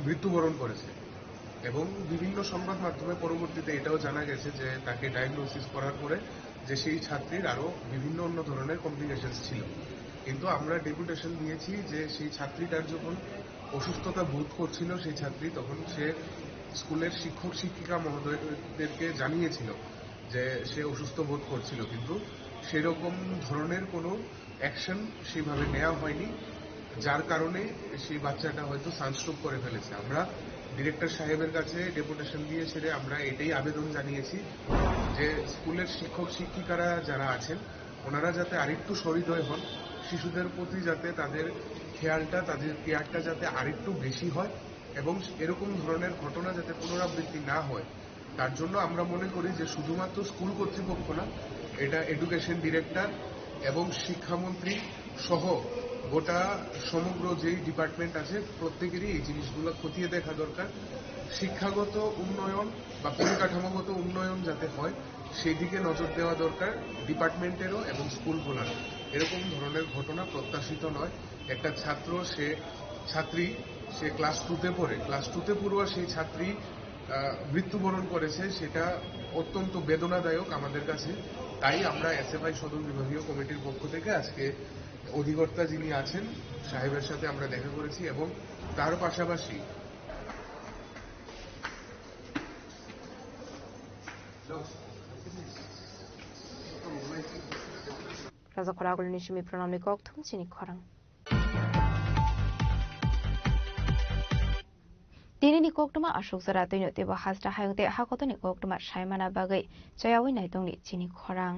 মৃত্যুবরণ করেছে এবং বিভিন্ন সংবাদ মাধ্যমে পরবর্তীতে এটাও জানা গেছে যে তাকে ডায়াগনোসিস করার পরে যে সেই ছাত্রীর আরো বিভিন্ন অন্য ধরনের কমপ্লিকেশনস ছিল। কিন্তু আমরা ডেপুটেশন দিয়েছি যে সেই ছাত্রীটার যখন অসুস্থতা বোধ করছিল সেই ছাত্রী তখন সে স্কুলের শিক্ষক শিক্ষিকা মহোদয়দেরকে জানিয়েছিল যে সে অসুস্থ বোধ করছিল, কিন্তু সেরকম ধরনের কোনো অ্যাকশন সেভাবে নেওয়া হয়নি, যার কারণে সেই বাচ্চাটা হয়তো সানস্ট্রোক করে ফেলেছে। আমরা ডিরেক্টর সাহেবের কাছে ডেপুটেশন দিয়ে সেরে আমরা এটাই আবেদন জানিয়েছি যে স্কুলের শিক্ষক শিক্ষিকারা যারা আছেন ওনারা যাতে আরেকটু সহৃদয় হন, শিশুদের প্রতি যাতে তাদের খেয়ালটা তাদের কেয়ারটা যাতে আরেকটু বেশি হয় এবং এরকম ধরনের ঘটনা যাতে পুনরাবৃত্তি না হয়, তার জন্য আমরা মনে করি যে শুধুমাত্র স্কুল কর্তৃপক্ষ না, এটা এডুকেশন ডিরেক্টর এবং শিক্ষামন্ত্রী সহ গোটা সমগ্র যেই ডিপার্টমেন্ট আছে প্রত্যেকেরই এই জিনিসগুলো খতিয়ে দেখা দরকার। শিক্ষাগত উন্নয়ন বা পরিকাঠামোগত উন্নয়ন যাতে হয় সেই দিকে নজর দেওয়া দরকার ডিপার্টমেন্টেরও এবং স্কুলগুলোরও। এরকম ধরনের ঘটনা প্রত্যাশিত নয়। একটা ছাত্রী সে ক্লাস 2তে পড়ে, ক্লাস 2তে পড়ুয়া সেই ছাত্রী মৃত্যুবরণ করেছে, সেটা অত্যন্ত বেদনাদায়ক আমাদের কাছে। তাই আমরা এসএফআই সদর বিভাগীয় কমিটির পক্ষ থেকে আজকে অধিকর্তা যিনি আছেন সাহেবের সাথে আমরা দেখা করেছি এবং তার পাশাপাশি রাজা খরাগুলি নিশমি প্রণামনি কক্থুম চিনি খরাং दिनैनि कोक्टमा अशोक जरा दैनो तेबो हाजरा हायंते हाकतनि कोक्टमा सायमाना बागै जयावै नायदंनि चिनि खरां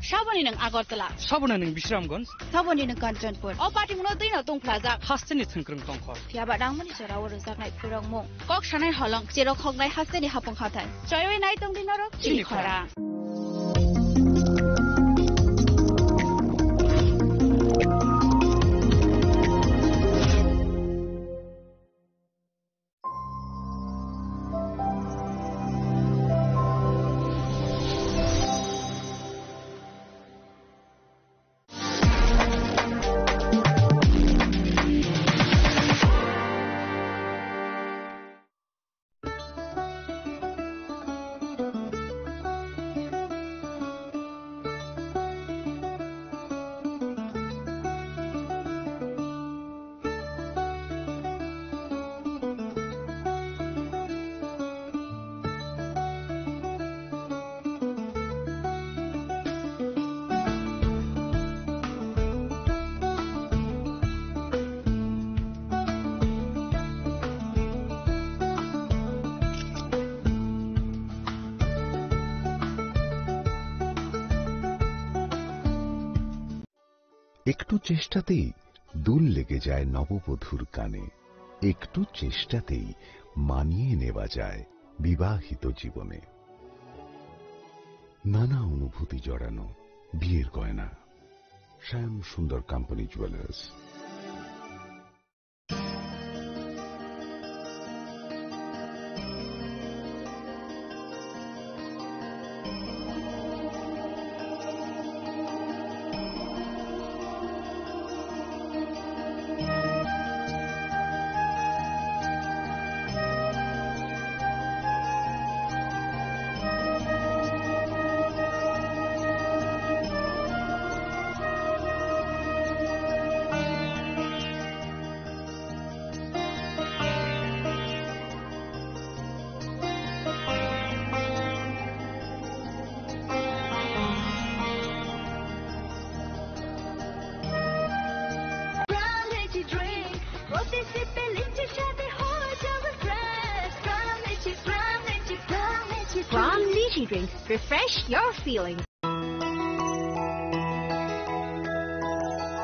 Shaboni ng Agartala. Sabona ng Bisramgons. Saboni ng Kanchanpur. O party mo din na tong plaza. Hasteni tungkrung tongkhor. Fiaba dang mani sera wor sak nai phirong mo. Kok shanai holong. Jero khok nai hasteni hapong khatai. Joyway nai tong din ro. Chili khora. একটু চেষ্টাতেই দুল লেগে যায় নববধূর কানে, একটু চেষ্টাতেই মানিয়ে নেওয়া যায় বিবাহিত জীবনে। নানা অনুভূতি জড়ানো বিয়ের গয়না। শ্যাম সুন্দর company jewellers. Drinks. Refresh your feelings.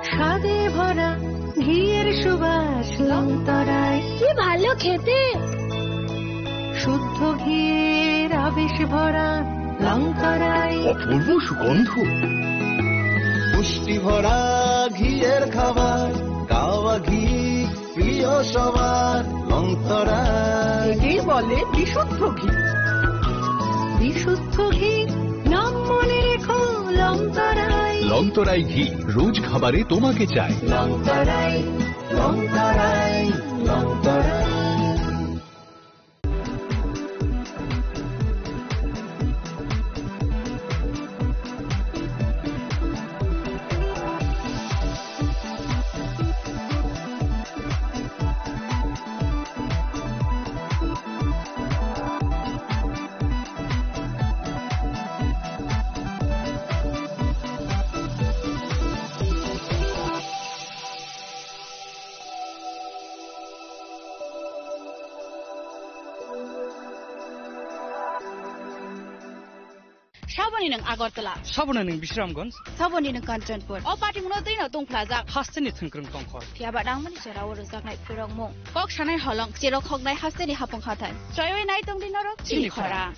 স্বাদে ভরা ঘিয়ের সুবাস লংতরায় কি ভালো খেতে, শুদ্ধ ঘিয়ের আবেশ ভরা লংতরায় অপূর্ব সুগন্ধ, পুষ্টি ভরা ঘিয়ের খাবার, গাওয়া ঘি প্রিয় সবার লংতরায়। একেই বলে বিশুদ্ধ ঘি। বিশুদ্ধ ঘি নাম মনে রেখো লংতরাই। লংতরাই ঘি রোজ খাবারে তোমাকে চাই। লংতরাই লংতরাই লংতরাই। Shaboni ng Agartala. Sabona ng Bisramgons. Saboni ng Kanchanpur. O party mo din na tong plaza. Hasteni tungkrung tongkhor. Fiaba dang mani sera wor sak nai phirong mo. Kok shanai holong. Jero khok nai hasteni hapong khatai. Joyway nai tong din ro. Chili khora.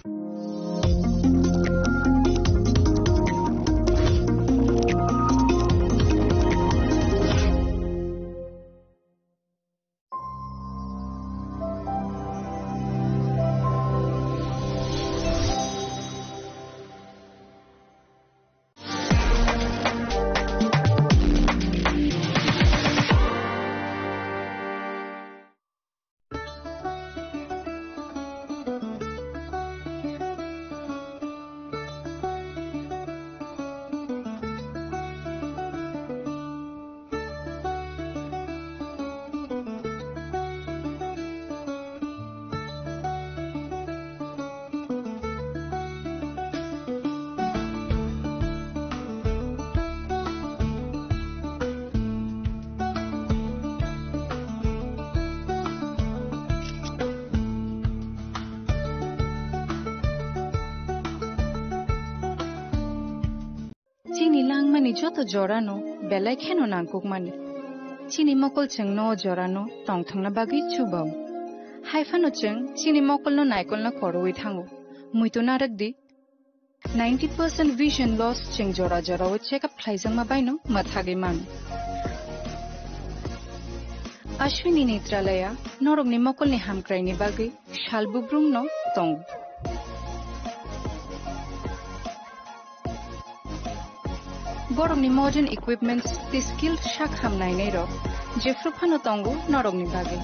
ni joto jorano belai kheno nangkukmani chini mokol cheng no jorano tongthangna bagi chubau haifano cheng chini mokol no naikol na koroi thango muito narakdi 90% vision loss cheng jora jora o check up thlaijang ma baino mathage man Ashwini Netralaya norok ni mokol ni hamkrai ni bagi shalbubrum no tong Borok ni modern equipments the skill shak hamnai nei ro jefru phano tongo norok ni bagi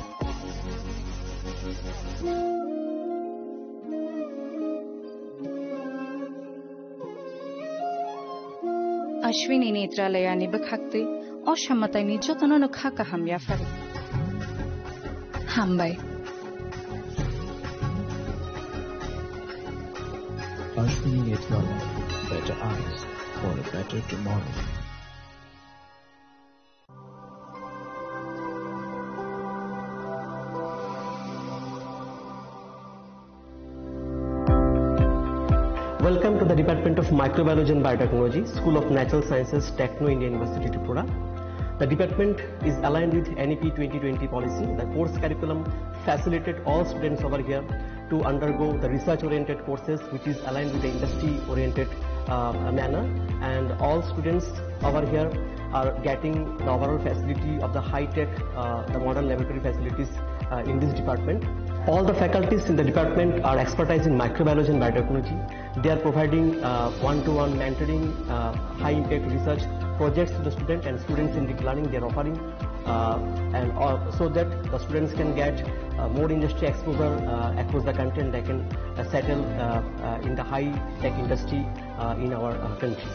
Ashwini Netralaya ni bakhakte oshammatai ni jotono no khaka hamya fari hambai Ashwini Netralaya, better eyes for a better tomorrow. Welcome to the Department of Microbiology and Biotechnology, School of Natural Sciences, Techno India University, Tripura. The department is aligned with NEP 2020 policy. The course curriculum facilitated all students over here to undergo the research-oriented courses, which is aligned with the industry-oriented manner. And all students over here are getting the overall facility of the high-tech, the modern laboratory facilities in this department. All the faculties in the department are expertise in microbiology and biotechnology. They are providing one-to-one mentoring, high-impact research projects to the student and students in deep learning. They are offering so that the students can get more industry exposure across the country, and they can settle in the high-tech industry in our country.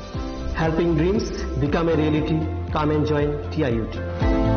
Helping dreams become a reality. Come and join TIUT.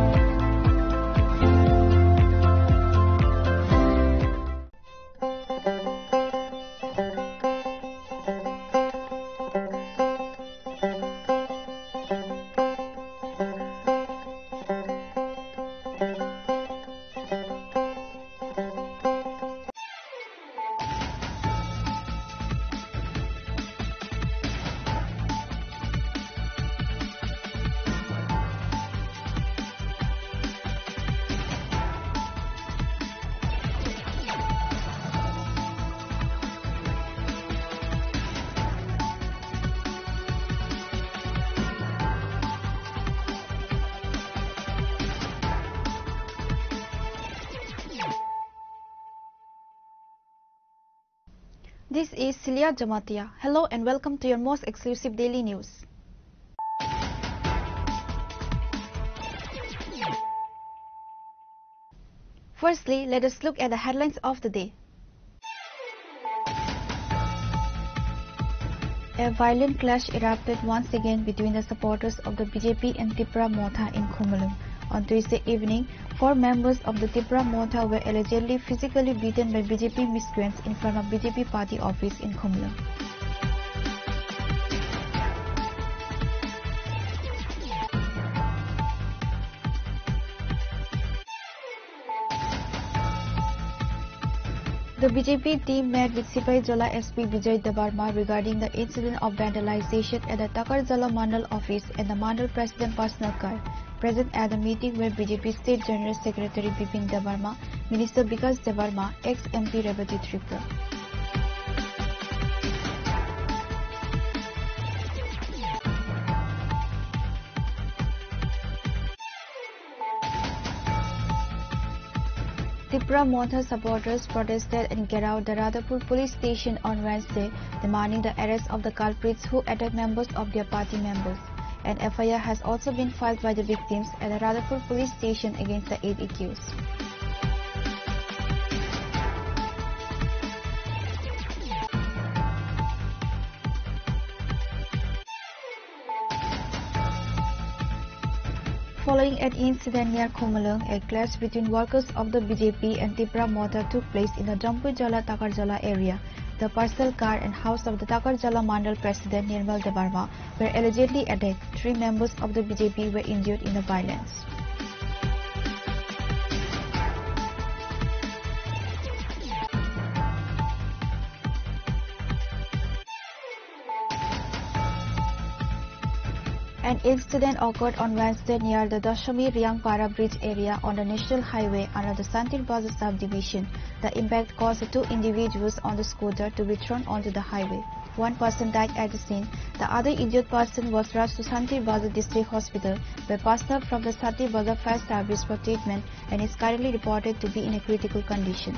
This is Celia Jamatia. Hello and welcome to your most exclusive daily news. Firstly, let us look at the headlines of the day. A violent clash erupted once again between the supporters of the BJP and Tipra Motha in Khumulung. On Tuesday evening, 4 members of the Tipra Motha were allegedly physically beaten by BJP miscreants in front of BJP party office in Khumulung. The BJP team met with Sipai Jala SP Vijay Debarma regarding the incident of vandalization at the Takarjala Mandal office and the Mandal President personal car. Present at the meeting were BJP State General Secretary Bipin Debarma, Minister Vikas Debarma, ex-MP Rebati Tripura. Tipra Motha supporters protested and carried out the Radhapur police station on Wednesday, demanding the arrest of the culprits who attacked members of their party members. An FIR has also been filed by the victims at the Radhapur police station against the 8 accused. Following an incident near Khumulung, a clash between workers of the BJP and Tipra Motha took place in the Jampujala Takarjala area. The parcel car and house of the Takarjala Mandal President Nirmal Debarma were allegedly attacked. 3 members of the BJP were injured in the violence. An incident occurred on Wednesday near the Dashami Riangpara Bridge area on the National Highway under the Santir Bazar subdivision. The impact caused 2 individuals on the scooter to be thrown onto the highway. 1 person died at the scene. The other injured person was rushed to Santir Bazar District Hospital, where personnel from the Santir Bazar Fire Service for treatment and is currently reported to be in a critical condition.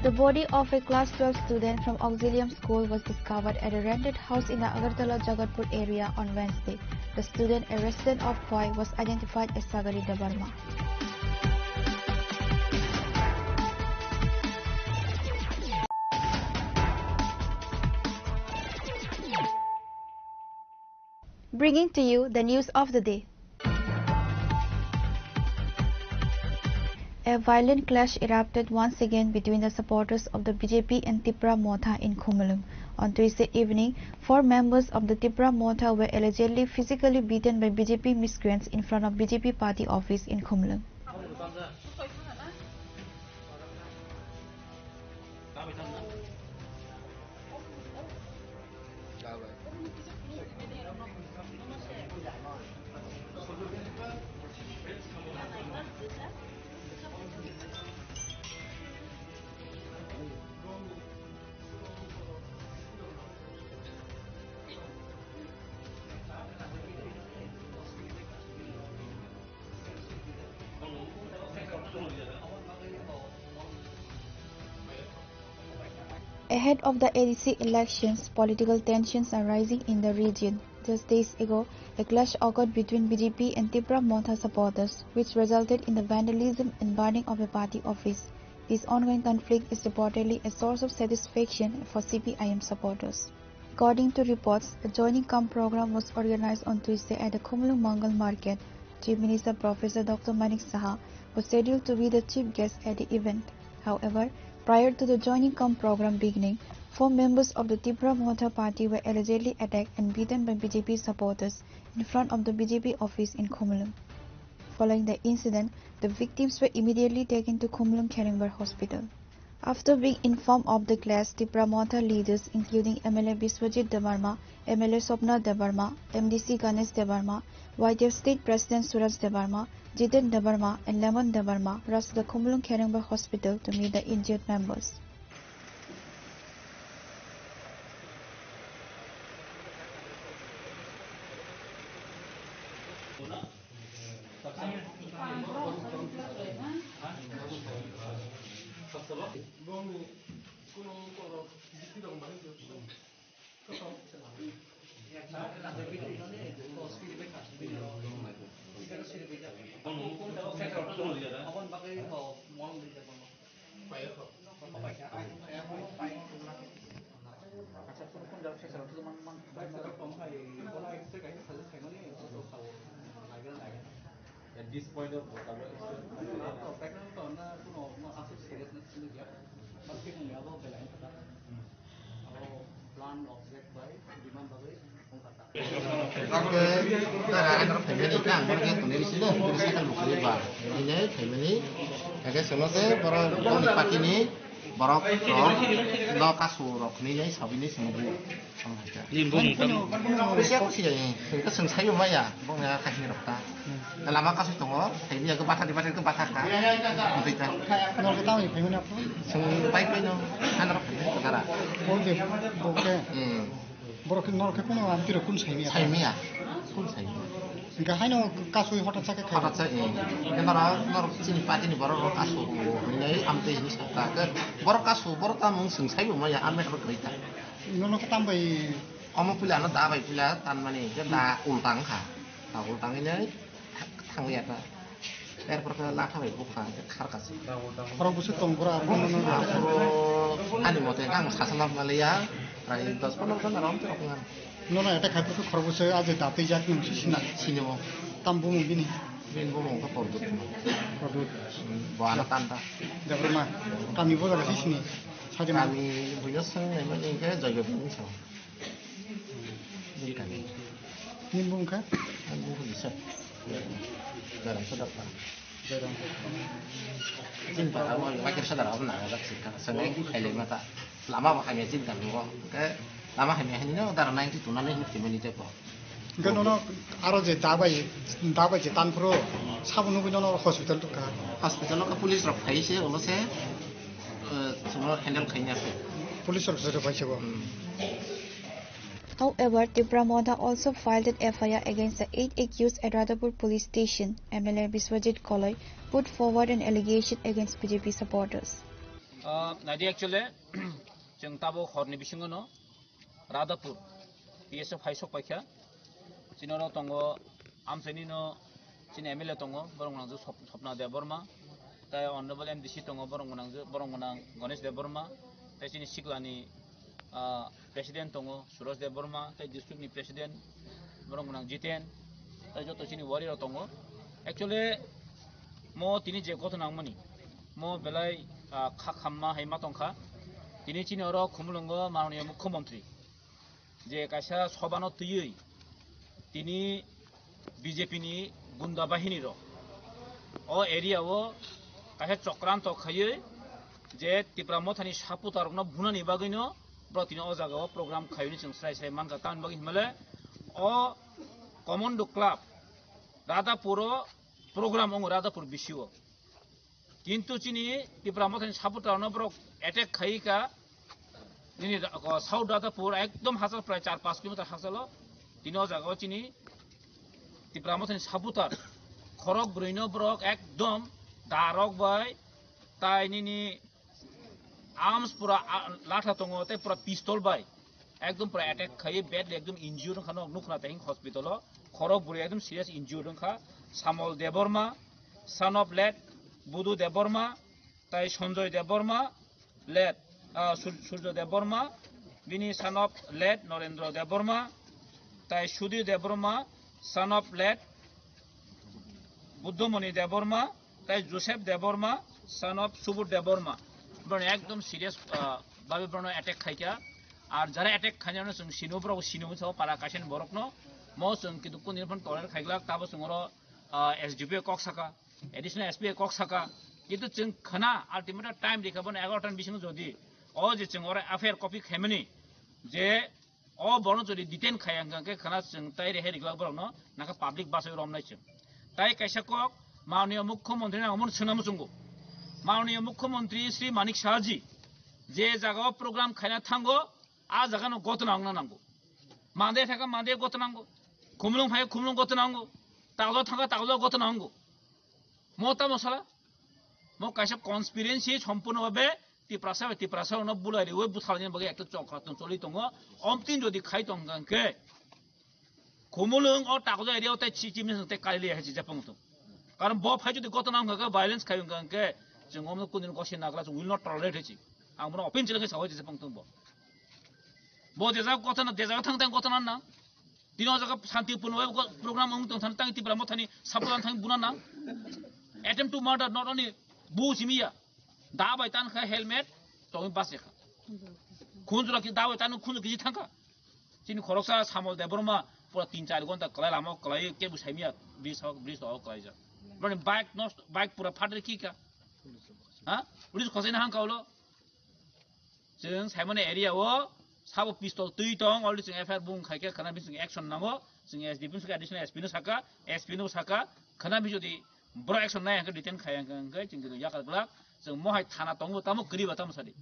The body of a class 12 student from Auxilium School was discovered at a rented house in the Agartala Jagatpur area on Wednesday. The student, a resident of Khoi, was identified as Sagari Debarma. Bringing to you the news of the day. A violent clash erupted once again between the supporters of the BJP and Tipra Motha in Khumulung. On Tuesday evening, 4 members of the Tipra Motha were allegedly physically beaten by BJP miscreants in front of BJP party office in Khumulung. Ahead of the ADC elections, political tensions are rising in the region. Just days ago, a clash occurred between BJP and Tipra Motha supporters, which resulted in the vandalism and burning of a party office. This ongoing conflict is reportedly a source of satisfaction for CPIM supporters. According to reports, a joining camp program was organized on Tuesday at the Khumulung Mangal Market. Chief Minister Professor Dr. Manik Saha was scheduled to be the chief guest at the event. However, prior to the joining camp program beginning, 4 members of the Tipra Motha party were allegedly attacked and beaten by BJP supporters in front of the BJP office in Khumulung. Following the incident, the victims were immediately taken to Khumulung Kheringbar Hospital. After being informed of the clash, Tipra Motha leaders including MLA Biswajit Debarma, MLA Sopna Debarma, MDC Ganesh Debarma, YDF State President Suraj Debarma, Jiten Debarma and Lemon Debarma rushed to the Khumulung Kheringbar Hospital to meet the injured members. At this point of borok lo kasu rok ni lai sabini singbu limbung sia ko sia ni ka sengsayo maya bong ya kasih rok ta lama kasu tongo thai ni ke batha di batha ka kita no ka tahu ni pengen apa seng baik no han rok ka ol de boke borok nor ka kuno am tiro kun sai mi ya kun sai Enggak hanya kasus hotel saya kenara nor sini pati ni baru kasus ini ampe ini saya baru kasus baru tamu sengsayu maya ame berkereta nono ketambah kamu pula anak dah baik pula tan mana ke dah ultang kah dah ultang ini tang lihat lah air perkelah kah baik bukan kar kasih orang busuk tongkra ane mau tengah sasalah Malaysia rai 10-15 orang tu orang nono ada kata tu kalau busuk aja tapi jak ni sini mau tambu mungkin bumbu ke produk bahan tanda dah rumah kami boleh di sini saja kami punya sengai macam ni jaga bumi so bukan nimbung kan nimbung bisa garam sedap cinta awal makin sadar awal nak agak sih kan seneng hele mata lama makanya cinta lo ke lama hanya ini udah 90 tuh nanti mesti menit apa 그거는 알아제 다바이 단프로 사부는 그냥 호스피탈 또 가. hospital ke polis rok kai sih lo sih semua handle kayaknya sih polis rok sudah baca gua. However, Tipramoda also filed an FIR against the 8 accused at Radhapur police station. MLA Biswajit Koloi put forward an allegation against BJP supporters. Nadi actually, jeng tabo khorni bisingono Radhapur PSF haisok paikha Chinoro tongo amseni no Chin MLA tongo borong nangju Sopna Deborma tai honorable MDC tongo borong nang Ganesh Deborma tai Chin Siklani President tongo Suros Deborma tai district ni President borong nang Jiten tai joto Chin warrior tongo actually mo tini je goto nangmani mo belai khamma haima tongkha tini Chinoro khumulungo Manoniya Mukhyamantri je kaisa sobano tuyui তিনি BJP নি গুন্ডা বাহিনীর ও এরিয়াও কাছে চক্রান্ত খাইয়ে যে ত্রিপুরামথানি সাপুতারকনো বুনানি বাগৈনো প্রতিনো ও জায়গাও programme খাইনি जों স্রাই স্রাই মানকা তান বাগै হিমালে ও কমান্ডো ক্লাব রাধাপুর প্রোগ্রাম ও রাধাপুর বিশিও কিন্তু চিনি ত্রিপুরামথানি সাপুতারনো ব্রক অ্যাটাক খাইকা নিনি সাউথ রাধাপুর একদম হাজার প্রায় 4-5 কিলোমিটার হাজালো তিনো জায়গাও চিনি ত্রিপুরামথানি সাপুতার খরক ব্রৈনো ব্রক একদম দারক বাই তাই নিনি আর্মস পুরা লাঠা দङ তাই পুরা পিস্তল বাই একদম পুরা অ্যাটাক খাইয়ে ব্যাডলি একদম ইনজিউর খানো নুখনা তাই হসপিটাল খরক ব্রৈ একদম সিরিয়াস ইনজিউর খা Samal Debbarma son of late Budhu Debbarma তাই সঞ্জয় দেববর্মা লেট সূর্য দেববর্মা বিনি son of late Narendra Debbarma তাই Sudhir Debbarma son of late Buddhamani Debbarma তাই Joseph Debbarma son of Subur Debbarma বড় একদম সিরিয়াস ভাবে বড় অ্যাটাক খাইকা আর যারা অ্যাটাক খাইনানো जों সিনোব্রাও সিনোমসাও পারা কাশেন বরকনো মো जों কিন্তু কোন নিরফন টলার খাইগলাক তাবো जोंर एसडीपी कक्साका एडिशनल एसपी कक्साका কিন্তু जों खना আলটিমেট টাইম দেখাবন 11টার বিসিং যদি ও যে जों ওরা अफेयर कपि খাইমানি যে ও বড় যদি ডিটেন খায়াঙ্গাকে খানা जों তাই রেহে রিগলাক বরনো নাকা পাবলিক বাসে রমনাইছে তাই কাইসাকক মাননীয় মুখ্যমন্ত্রী আমন সুনাম जोंगो माननीय मुख्यमंत्री श्री मानिक शाहजी जे जागाव प्रोग्राम खाना थांगो आ जागानो गत नांगो मादे थाका मादे गत नांगो खुमलुं फाय खुमलुं गत नांगो तागलो थांगा तागलो गत नांगो मोता मसला मो कायसा कन्सपिरेन्सी सम्पूर्ण भाबे तिप्रासा न बुलारि ओय बुथालनि बगे एकटा चक्रातन चलि दङ अमतिन जदि खाइ दंगांके खुमलुं अ तागलो एरियाव ताय चिचिमनि ते कालिले हाजि जापंतो कारण ब फाय जदि गत नांगाका भायोलेंस खायंगांके जों हमनो कुनिन गसे नागला जों विल नट टलरेट हेछि आं बनो अपिन जिलगे सावै जे पंगतों बो जेजा गथना देजा थांतां गथना ना दिनो जगा शांतिपूर्ण प्रोग्राम उंग तंग थांतां तिप्रामथानि सापलान थां बुना ना attempt to murder not only बु सिमिया दा बाय तान खा हेलमेट तो बास रेखा खुनजुरा कि दा बाय तान खुन गिजि थांका चिनि खरकसा सामल देबरमा पुरा 3-4 घंटा कलाय लामा कलाय के बुसाइमिया ब्रिज हो कलाय जा बने बाइक पूरा फाटरे की का हाँ पुलिस खसेना हां कावलो जों साइमन एरिया वो साबो पिस्तल तुई दं अलरेडी जों एफआईआर बुं खायके खाना बिसिं एक्शन नांगो जों एसडीपी सका एडिशनल एसपी नो साका खाना बि जदि ब्रो एक्शन नाय हां डिटेन खायांगै जों याका ग्ला जों महाय थाना दंबो तामो गरिबा ताम सादि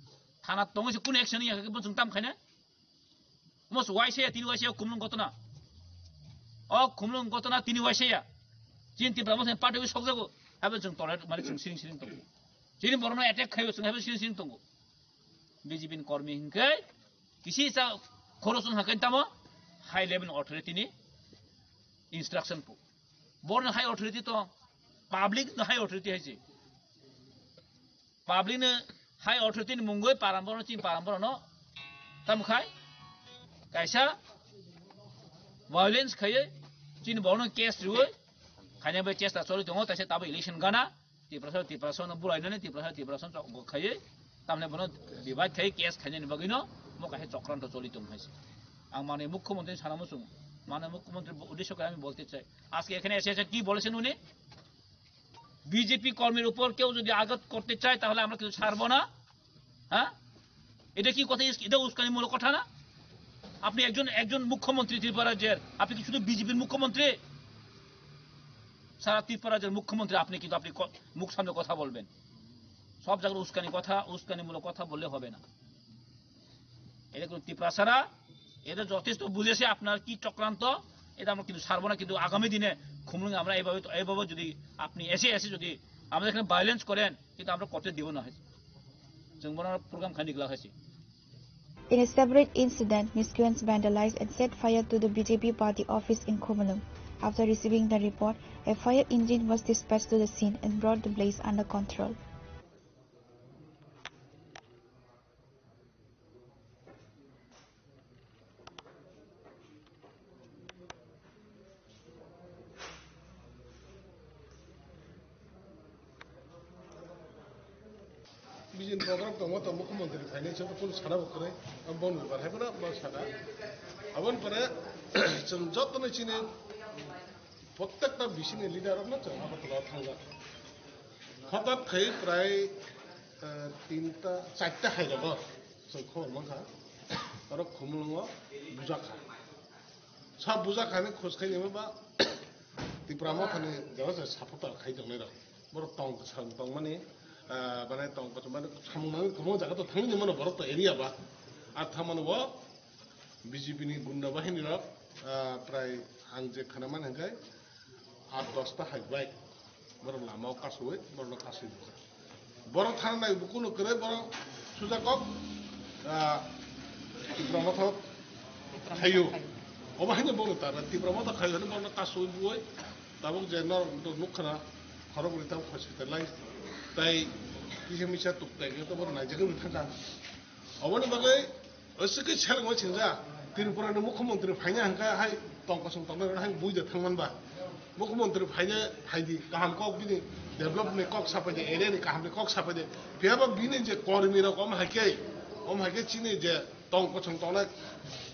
थाना दंबो से कुन एक्शन या के जों ताम खायना मस वाइसे तिनि वाइसे कुमलुं गतना अ कुमलुं गतना तिनि वाइसे या चिन्ति ब्रह्मसे पार्टी बि सकजागो आबे जों टलेट माने जों सिरिं दं जिनि बरनो अटैक खायो जों हाबे सिरिं दं बीजेपी कर्मी हिंकै किसी सा खरसुन हाकैन तामो हाई लेवल अथॉरिटी नि इंस्ट्रक्शन पु बोर्न हाई अथॉरिटी तो पब्लिक न हाई अथॉरिटी हैछि पब्लिक न हाई अथॉरिटी नि मुंगै पाराम्बर चिन पाराम्बर न ताम खाय कायसा वायलेंस खायो चिन बरनो केस जुय खाने बे चेष्टा चलि दङ तासे ताबो इलेक्शन गाना तिप्रासा न बुलाइनानै तिप्रासा खायो तामने बनो विवाद खायो केस खायनि बगिनो म काहे चक्राন্ত चलि दङ हाइसे आं माने मुख्यमंत्री सानामो सुं माने मुख्यमंत्री उद्देश्य করে আমি বলতে চাই আজকে এখানে এসে কি বলেছেন উনি বিজেপি কর্মীর উপর কেউ যদি আঘাত করতে চায় তাহলে আমরা কিছু ছাড়বো না। হ্যাঁ, এটা কি কথা? এটা উস্কানিমূলক কথা না? আপনি একজন মুখ্যমন্ত্রী ত্রিপুরা রাজ্যের, আপনি কি শুধু বিজেপির মুখ্যমন্ত্রী? সারা ত্রিপুরা রাজ্যের মুখ্যমন্ত্রী আপনি, কিন্তু আপনি মুখ সামনে কথা বলবেন। সব জায়গায় উস্কানিমূলক কথা বললে হবে না। এটা কোনো ত্রিপুরা ছাড়া, এটা যথেষ্ট বুঝেছে আপনার কি চক্রান্ত। এটা আমরা কিন্তু ছাড়বো না। কিন্তু আগামী দিনে খুমলুং আমরা এইভাবে যদি আপনি এসে যদি আমাদের এখানে ভায়োলেন্স করেন, কিন্তু আমরা করতে দিব না। जों program khanigla hasi. In a separate incident, miscreants vandalized and set fire to the BJP party office in Khumulung. After receiving the report, a fire engine was dispatched to the scene and brought the blaze under control. बिजिन programme दंगो तो मुख्यमंत्री financial तो सारा बकरे अब बन बारहाय बना बा सारा अबन परे जों जतने चिने प्रत्येकटा बिसिनि लिडार ना जों आबादला थांगा हठात खै प्राय 3टा 4टा हायराबो जों खबर माखा आरो खुमलुङा बुजाखा सा बुजाखाने खोसखायनो बा तिप्रामा थाने जरा साफाता खायदोंनाय रा बर टाउन सांतां माने बाने टाउन को माने सामुनाय गोबां जायगा तो थांनो माने बर एरिया बा आथा माने वा बीजेपी नि गुन्डा बाहिनी रा प्राय आं जे खाना माने गाय 8-10टा हायबाय बर लामाव कासुय बर कासुय बर थानाय बुकुनो करे बर सुजाकक तिप्रामा था खायो अबाहायनो बोनो तारा तिप्रामा था खायो बर कासुय बुय ताबक जेनर नुखना खरगुरि ताव हॉस्पिटलाइज ताई किसे मिसा तुकताय तो बर नायजगे बिथाका अबनि बागै असके छारगो छिंजा त्रिपुरानि मुख्यमंत्री फाइना हंका हाय तंकसं तंगन हाय बुइदे थांमानबा मुख्यमंत्री फाइना हायदि काहाम कक बिनि डेभलपमेन्ट कक सापादे एरियानि काहामनि कक सापादे बेयाबा बिनि जे कर्मी रकम हायके चिनि जे तंकसं तंगनाय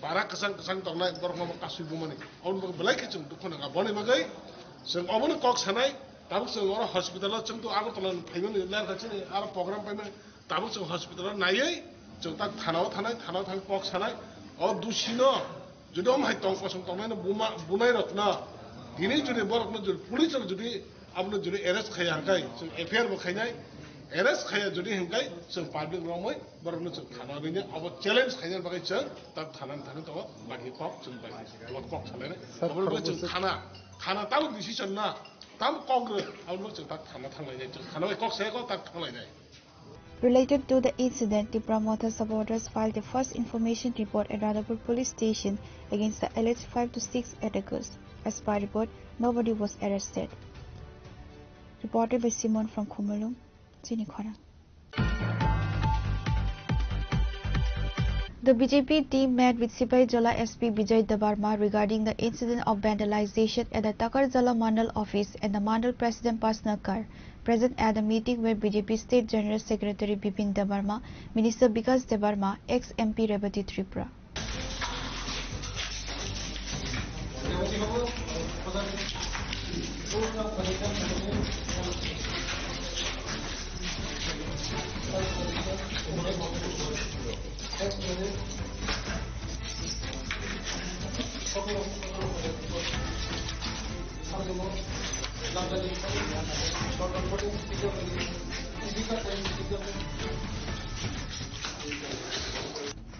बारा कसां तंगनाय बरखम कासुबो माने अन बग बलायके जों दुखना बनि बागै जों अबनि कक सानाय ताबो जों अर हॉस्पिटल जों तो आगरतला फाइमोन लारखासिनि आरो प्रग्राम फाइमोन ताबो जों हॉस्पिटल नायै जों ता थानाव थानाय कक सानाय अ दुसिनो जुदि हाय तंकसं तंगनाय बुनाय रत्ना दिनै जुदि बरखनो जुदि पुलिस जुदि आपनो जुदि अरेस्ट खाया हंकाय जों एफआईआर बो खायनाय अरेस्ट खाया जुदि हंकाय जों पाब्लिक रमै बरखनो जों थाना बिनो अब चैलेंज खायनाय बागै जों ता थाना तो बाकी कक जों बाकी कक सालायनाय अबो जों थाना ताबो डिसिजन ना ताम कग्रो अबो जों ता थाना थांलायनाय जों थाना कक सायको ता थांलायनाय. Related to the incident, the promoter supporters filed the first information report at Radhapur police station against the alleged 5 to 6 attackers. As per report, nobody was arrested. Reported by Simon from Khumulung, Chinikhora. The BJP team met with Sipai Jala SP Vijay Debarma regarding the incident of vandalization at the Takarjala Mandal office and the Mandal President personal car. Present at the meeting were BJP State General Secretary Bipin Debarma, Minister Bikas Debarma, ex-MP Rebati Tripura.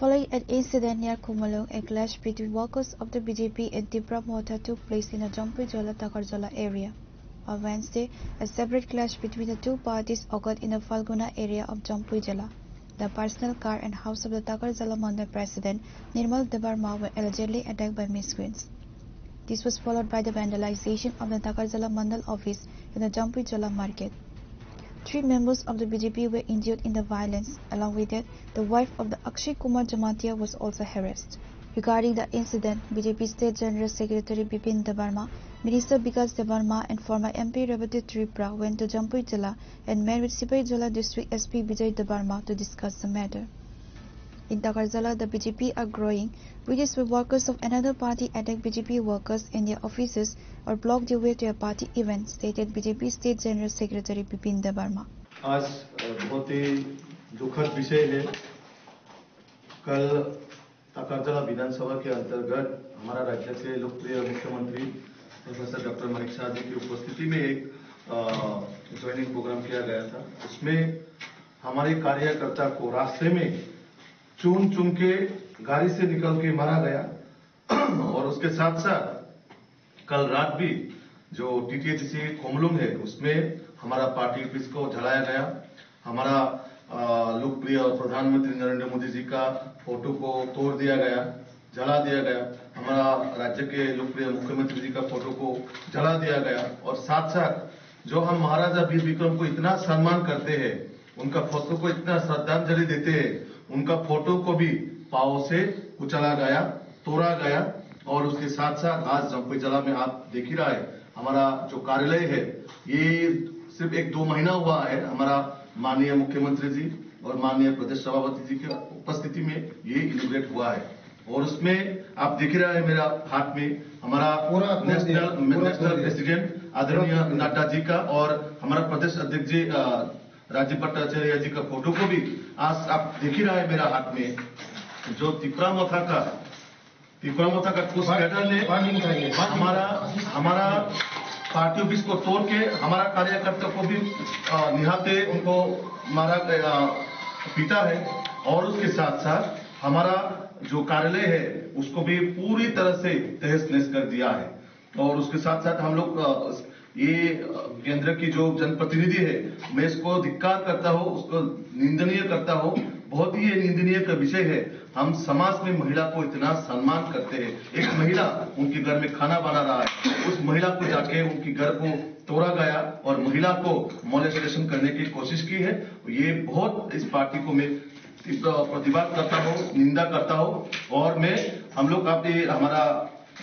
Following an incident near Khumulung, a clash between workers of the BJP and Tripura Motha took place in the Jampui Jala Takarjala area. On Wednesday, a separate clash between the two parties occurred in the Falguna area of Jampui Jala. The personal car and house of the Takarjala Mandal president, Nirmal Debarma, were allegedly attacked by miscreants. This was followed by the vandalization of the Takarjala Mandal office in the Jampui Jala market. 3 members of the BJP were injured in the violence. Along with it, the wife of the Akshay Kumar Jamatia was also harassed. Regarding the incident, BJP State General Secretary Bipin Debarma, Minister Bikas Debarma and former MP Rebati Tripura went to Jampui Jala and met with Sipai Jala District SP Vijay Debarma to discuss the matter. In Takarjala, the BJP are growing, which is where workers of another party attack BJP workers in their offices or block their way to a party event, stated BJP State General Secretary Bipin Debarma. आज बहुत ही दुखद विषय है। कल ताकरजला विधानसभा के अंतर्गत हमारा राज्य के लोकप्रिय मुख्यमंत्री प्रोफेसर डॉक्टर मानिक शाह जी की उपस्थिति में एक ज्वाइनिंग प्रोग्राम किया गया था। उसमें हमारे कार्यकर्ता को रास्ते में चुन चुन के गाड़ी से निकल के मारा गया और उसके साथ साथ कल रात भी जो टीटीएचसी कोमलुंग है उसमें हमारा पार्टी ऑफिस को जलाया गया। हमारा लोकप्रिय प्रधानमंत्री नरेंद्र मोदी जी का फोटो को तोड़ दिया गया, जला दिया गया। हमारा राज्य के लोकप्रिय मुख्यमंत्री जी का फोटो को जला दिया गया और साथ साथ जो हम महाराजा वीर विक्रम को इतना सम्मान करते हैं, उनका फोटो को इतना श्रद्धांजलि देते हैं, उनका फोटो को भी पाव से कुचला गया, तोड़ा गया। और उसके साथ साथ आज जमपेजला में आप देख ही रहा है हमारा जो कार्यालय है, ये सिर्फ 1-2 महीना हुआ है। हमारा माननीय मुख्यमंत्री जी और माननीय प्रदेश सभापति जी की उपस्थिति में ये इनॉग्रेट हुआ है और उसमें आप देख रहे हैं मेरा हाथ में हमारा नेशनल प्रेसिडेंट आदरणीय नड्डा जी का और हमारा प्रदेश अध्यक्ष जी राजीव भट्टाचार्य जी का फोटो को भी आज आप देख ही रहा है मेरा हाथ में। जो तिपरामथा का कुछ कैडर ने हमारा पार्टी ऑफिस को तोड़ के हमारा कार्यकर्ता को भी निहाते उनको मारा पीटा है और उसके साथ साथ हमारा जो कार्यालय है उसको भी पूरी तरह से तहस नहस कर दिया है। और उसके साथ साथ हम लोग ये केंद्र की जो जनप्रतिनिधि है, मैं इसको धिक्कार करता हूँ, उसको निंदनीय करता हूँ। बहुत ही ये निंदनीय का विषय है। हम समाज में महिला को इतना सम्मान करते हैं। एक महिला उनके घर में खाना बना रहा है, उस महिला को जाके उनके घर को तोड़ा गया और महिला को मोलेस्टेशन करने की कोशिश की है। ये बहुत इस पार्टी को मैं प्रतिवाद करता हूँ, निंदा करता हूँ। और मैं हम लोग हमारा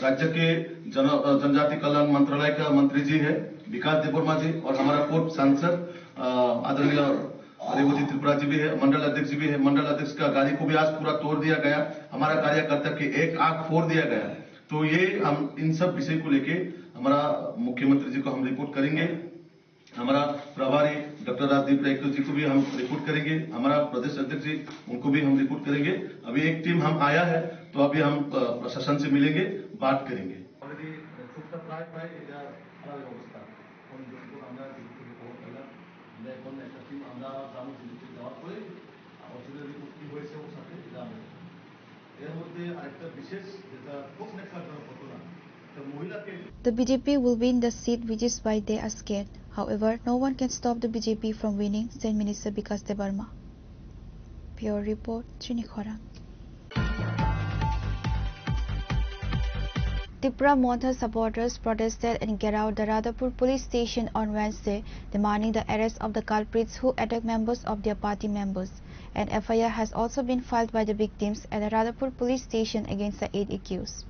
राज्य के जनजाति कल्याण मंत्रालय का मंत्री जी है विकास देबवर्मा जी और हमारा पूर्व सांसद आदरणीय रेवती त्रिपुरा जी भी है, मंडल अध्यक्ष जी भी है। मंडल अध्यक्ष का गाड़ी को भी आज पूरा तोड़ दिया गया, हमारा कार्यकर्ता के एक आंख फोड़ दिया गया। तो ये हम इन सब विषय को लेके हमारा मुख्यमंत्री जी को हम रिपोर्ट करेंगे, हमारा प्रभारी डॉक्टर राजदीप राय जी को भी हम रिपोर्ट करेंगे, हमारा प्रदेश अध्यक्ष जी उनको भी हम रिपोर्ट करेंगे। अभी एक टीम हम आया है तो अभी हम प्रशासन से मिलेंगे, बात करेंगे। The BJP will win the seat, which is why they are scared. However, no one can stop the BJP from winning, said Minister Vikas Debarma. Pure report, Chini Khorang. Tripura Montha supporters protested and Gerau the Radhapur police station on Wednesday, demanding the arrest of the culprits who attacked members of their party members. An FIR has also been filed by the victims at the Radhapur police station against the 8 accused.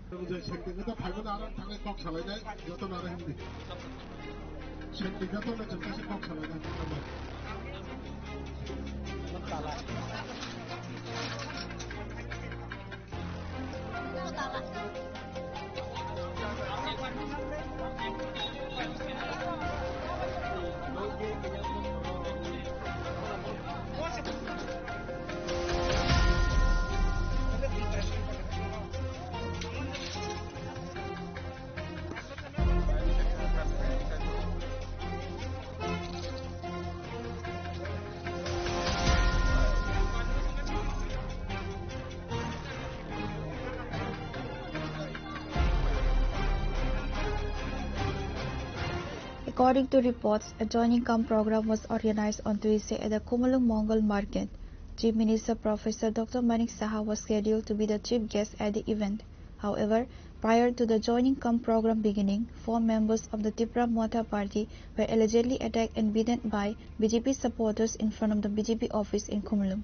According to reports, a joining camp program was organized on Tuesday at the Komalung Mongol Market. Chief Minister Professor Dr. Manik Saha was scheduled to be the chief guest at the event. However, prior to the joining camp program beginning, 4 members of the Tripura Montha party were allegedly attacked and beaten by BJP supporters in front of the BJP office in Komalung.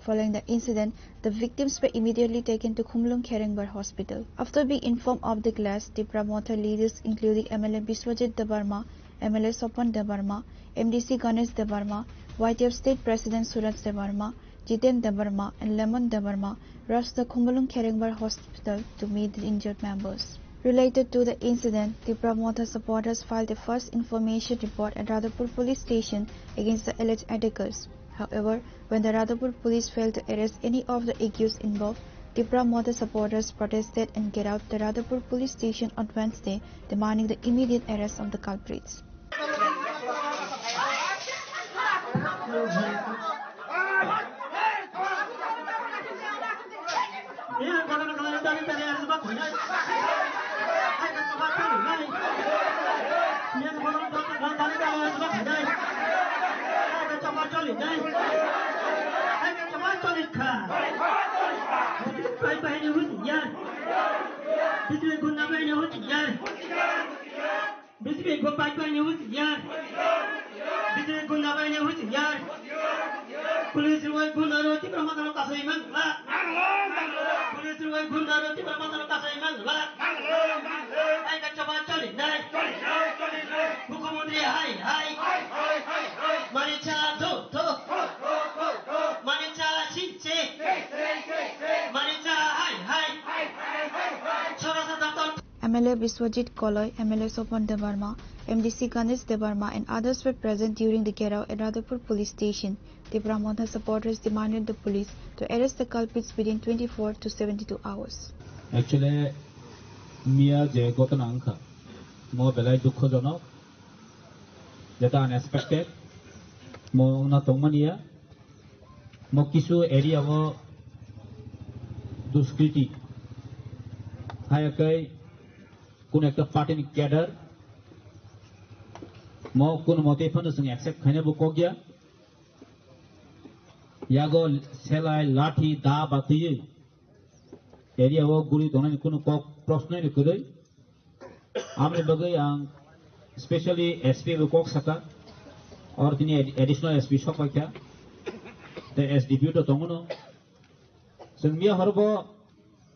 Following the incident, the victims were immediately taken to Komalung Kherengbar Hospital. After being informed of the clash, Tripura Montha leaders including MLA Biswajit Debarma, MLA Sopan Debarma, MDC Ganesh Debarma, YTF State President Suraj Debarma, Jiten Debarma and Lemon Debarma rushed the Khumbalung Keringbar hospital to meet the injured members. Related to the incident, the promoter supporters filed a first information report at Radhapur police station against the alleged attackers. However, when the Radhapur police failed to arrest any of the accused involved, the promoter supporters protested and get out the Radhapur police station on Wednesday, demanding the immediate arrest of the culprits. MLA Biswajit Koloy, MLA Sopan Debarma, MDC Ganesh Debarma and others were present during the Gerao at Radhapur police station. The promoter supporters demanded the police to arrest the culprits within 24 to 72 hours. Actually, Mia Je Gotananka, more belay Dukojono, that unexpected, more Natomania, Mokisu area of Duskriti, Hayakai. Kun ekta party ni cadre, mau kun motif pun usung accept khane bukogya, yago selai lathi da batiye, area wo guri dona ni kun kok prosno ni kudai, amne bagai yang especially SP bukog saka, or tini additional SP shop kya, the SDP to tongono, sengmia harbo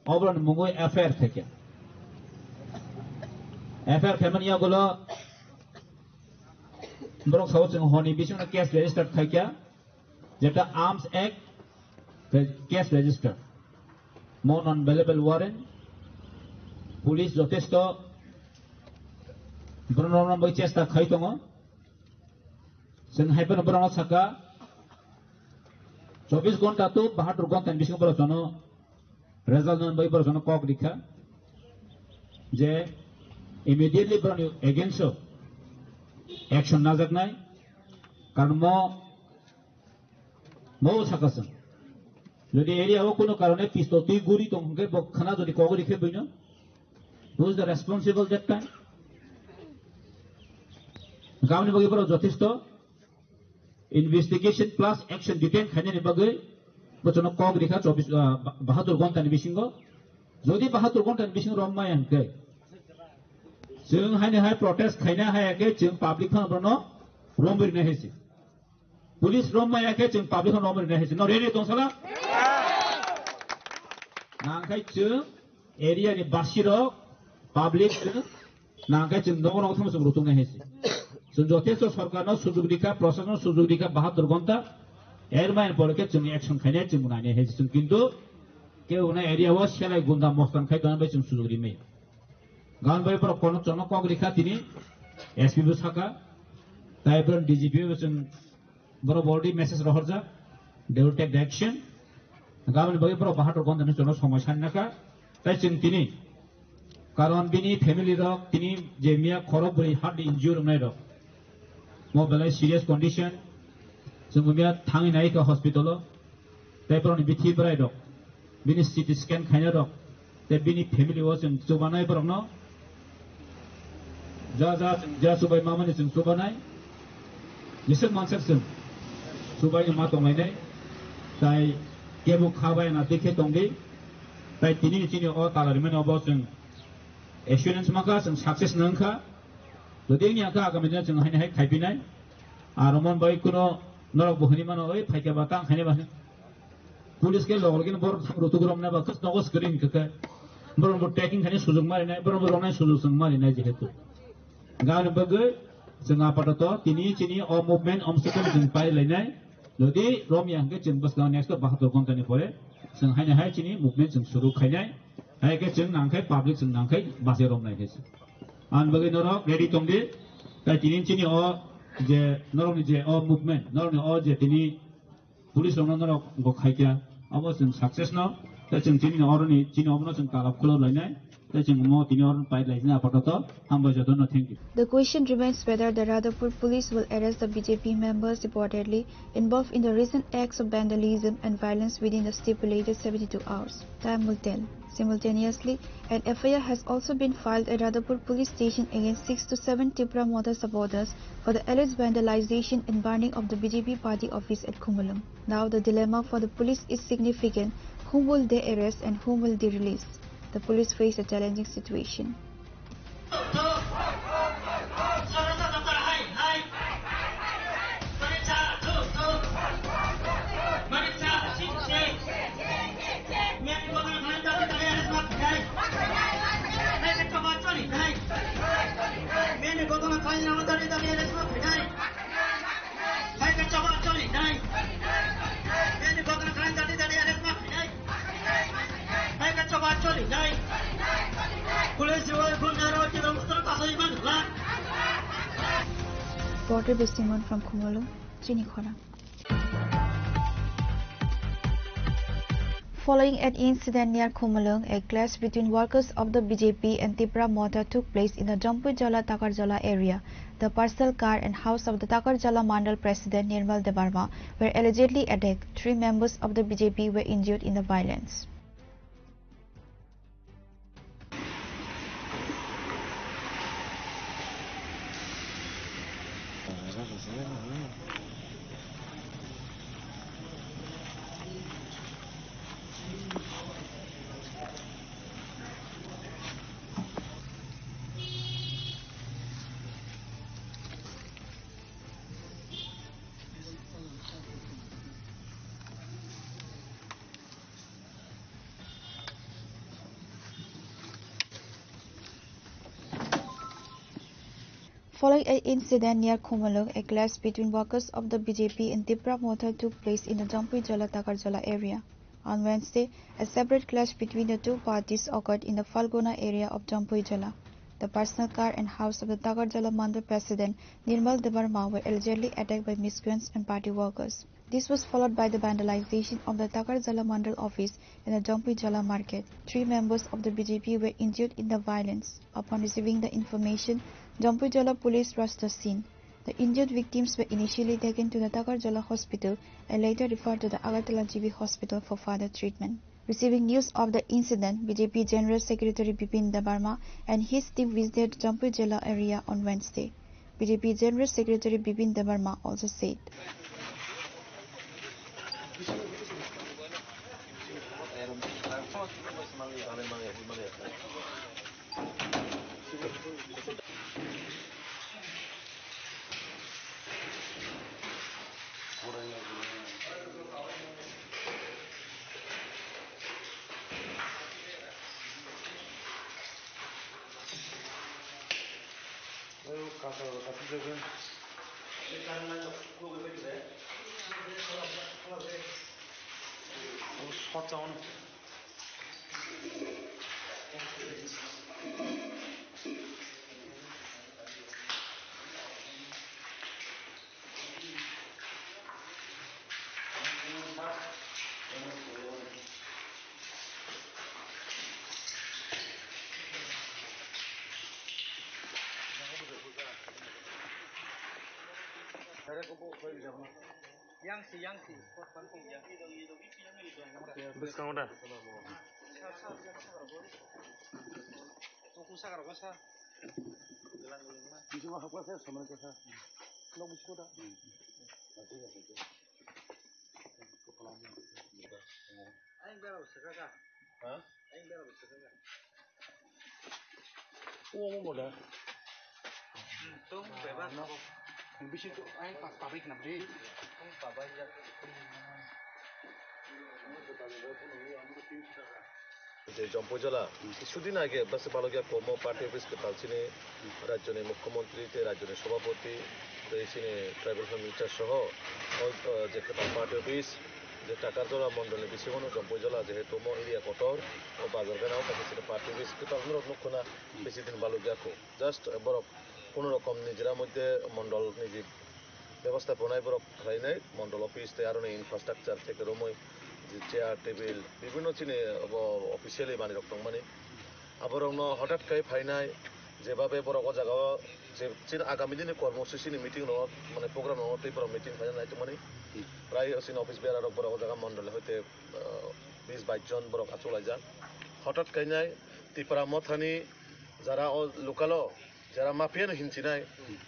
obran mungoi affair thekya. Affair family agolo Brok South and Honey Bishop case registered Kakia, Jetta Arms Act, case register. More non available warrant, police Jotesto, Bruno Bochesta Kaitongo, Sen Hyper Bruno Saka, Chobis Gontatu, Bahatur Gont and Bishop Brosono, result by Brosono Coglica, J. Immediately brought you against you. Action Nazak Nai, Karmo Mo Sakasan. The area of Kuno Karone Pisto, Tiguri, Tonga, Kanado, the Kogri Kebino. Who is the responsible that time? Governor Bagabro Jotisto, investigation plus action detain Hanani Bagay, but on a Kogri Hats of Bahatur Gontan Bishingo, Zodi Bahatur Gontan Bishing Roma and Gay. Jung High protest Kaina Hayake, public Rono, Romber Nehesi. Police Roma Yake, public Romber Nehesi. No, really, Tonsala? Nankai area in Bashiro, public, Nankai, no one of them is Rutunahesi. So, Joteso Sorgano, Suzurika, Processor, Suzurika, Bahatur Gonta, Airman Pocket, action Kanet, Munani, Hesin Kindo, Keuna area was Shala Gunda Mostan Kaitan Bachum Suzurime. Gone by Procono Coglicatini, SP Busaka, Typer DGP was in Borobody, Messrs. Rohorza, they will take the action. The government by Propahato Gondanos Homashanaka, touching Tini, Karon Bini, family rock, Tini, Jamia, Korobri, hardly injured Meadow. Mobilized serious condition, Sumia, Tanginaika Hospital, Typer on BT Brido, Bini CT scan Kanado, the Bini family was in Subanai Brono. Jasubai Maman is in Subanai. Listen, Monsection. Subai Matomene. Tai Kebu Kaba and Atike Tongi. Tai Tini or Talarimano Boston. Assurance Makas and Success Nanka. The Daniaka Cabinet and Hanek Kaibinai. Aramon Baikuno, Nor Bohimano, Paikabatan, Hanevan. Police get organ board Rotugram never cause no screen. Bro taking Hanis Suzumari, Bro Suzumari Najihetu. Ganabaga, Singapore, Tini, or movement obstacles in Pilene, যদি রমিয়াংকে जों बसगाव next 72 घन्टानि परे जों हायना हाय चिनि movement जों शुरू खायनाय हायके जों नांखाय public जों नांखाय बासे रमनाय हेसि आन बगे नरक रेडी तंदि ता चिनि चिनि अ जे नरकनि जे अ मुभमेन्ट नरकनि अ जे तिनि पुलिस रमना नरक गो खायया अब जों सक्सेस न ता जों चिनि अरनि चिनि अबनो जों तालाब खलो लायनाय ता जों म तिनि अरन पाइ लायना आपातत हामबाय जदन thank you The question remains whether the Radhapur police will arrest the BJP members reportedly involved in the recent acts of vandalism and violence within the stipulated 72 hours. Time will tell. Simultaneously, an FIR has also been filed at Radhapur police station against 6 to 7 Tipra Mother supporters for the alleged vandalization and burning of the BJP party office at Kumulam. Now the dilemma for the police is significant. Whom will they arrest and whom will they release? The police face a challenging situation. Reporter Bisimon from Kumulu, Chinikhora. Following an incident near Kumulung, a clash between workers of the BJP and Tipra Mother took place in the Jampujala Takarjala area. The parcel car and house of the Takarjala Mandal President Nirmal Debarma were allegedly attacked. 3 members of the BJP were injured in the violence. Following an incident near Kumulung, a clash between workers of the BJP and Tipra Mother took place in the Jampujala Takarjala area. On Wednesday, a separate clash between the two parties occurred in the Falguna area of Jampujala. The personal car and house of the Takarjala Mandal President Nirmal Debarma were allegedly attacked by miscreants and party workers. This was followed by the vandalization of the Takarjala Mandal office in the Jampujala market. 3 members of the BJP were injured in the violence. Upon receiving the information, Jampujala police rushed the scene. The injured victims were initially taken to the Takarjala hospital and later referred to the Agartala GB hospital for further treatment. Receiving news of the incident, BJP General Secretary Bipin Debarma and his team visited Jampujala area on Wednesday. BJP General Secretary Bipin Debarma also said, যে জম্পজলা কিছুদিন আগে বাসে পালকিয়া কর্ম party অফিসকে পালছিনে রাজ্যের মুখ্যমন্ত্রী রাজ্যের সভাপতি tribal minister সহ যে পার্টি অফিস যে টাকার জলা মন্ডলে বিশেষণ জম্পই জলা যেহেতু এরিয়া কটর ও বাজার গানাও কাছে পার্টি অফিস কিন্তু আমরা মুখ্যনা বেশি দিন ভালো যাকো জাস্ট বরফ কোনো রকম নিজেরা মধ্যে মন্ডল নিজে ব্যবস্থাপনায় বরফ খাইনাই মন্ডল অফিস আরো ইনফ্রাস্ট্রাকচার থেকে রময় যে চেয়ার টেবিল বিভিন্ন চিনে অফিসিয়ালি মানে রকম মানে আবার হঠাৎ খাই ফাইনাই যেভাবে বড় জায়গা যে আগামী দিনে কর্মসূচি মিটিং মানে প্রোগ্রাম নয় মিটিং ফাইনাল নাই মানে প্রায় অফিস বেড়ার বড় জায়গা মন্ডলে হইতে 20-22 জন বড় চলাই যান হঠাৎ খাইনাই ত্রিপুরা মথানি যারা লোকাল যারা মাফিয়ানো হিনচিনাই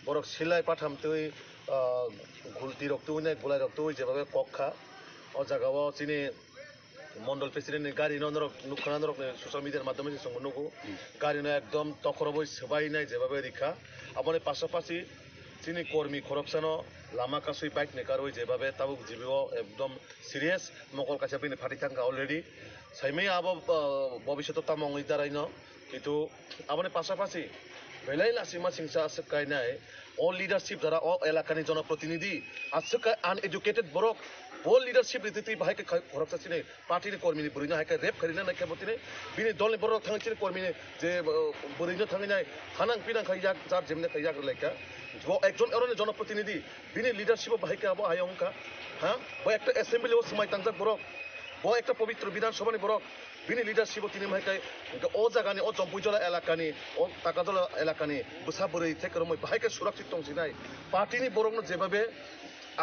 বড় সিলাই পাঠামতে ঘুলটি রক্ত নাই গোলাই রক্ত যেভাবে কক্ষা ও জায়গাও চিনি মন্ডল প্রেসিডেন্ট গাড়ি নুখানা সোশ্যাল মিডিয়ার মাধ্যমে নুকু গাড়ি একদম তখরবই সবাই নাই যেভাবে রিখা আমার পাশাপাশি চিনি কর্মী খরবসানো লামা কাছুই বাইক নেকার যেভাবে তাবুক জীবিও একদম সিরিয়াস মকল কাছে আপনি ফাটি থাকা অলরেডি সাইমেই আবার ভবিষ্যৎ তামঙ্গই দাঁড়াই কিন্তু আমার পাশাপাশি বেলাই লাসিমা সিংসা আসকাইনাই ও লিডারশিপ যারা ও এলাকানি জনপ্রতিনিধি আসকা আনএডুকেটেড বরক ও লিডারশিপ রীতি বাহাইকে খরবসাচিনে পার্টির কর্মী বুড়িনা হাইকে রেপ করিনা নাকি বতিনে বিনি দলনি বড় থাংচিনে কর্মী যে বুড়িনা থাঙিনাই হানাং পিনাং খাইয়াক যার যেমনে খাইয়াক লাইকা একজন এরনে জনপ্রতিনিধি বিনি লিডারশিপ বাহাইকে আবো আয়ংকা হ্যাঁ ও একটা অ্যাসেম্বলি ও সময় তাংজাক বড় ও একটা পবিত্র বিধানসভানি বড় বিনি লিডারশিপ তিনি মাইকাই ও জায়গানি ও জম্পুইজলা এলাকানি ও টাকাজলা এলাকানি বুসা বুড়ি থেকে রমই বাহাইকে সুরক্ষিত দংছিনাই পার্টিনি বরংনো যেভাবে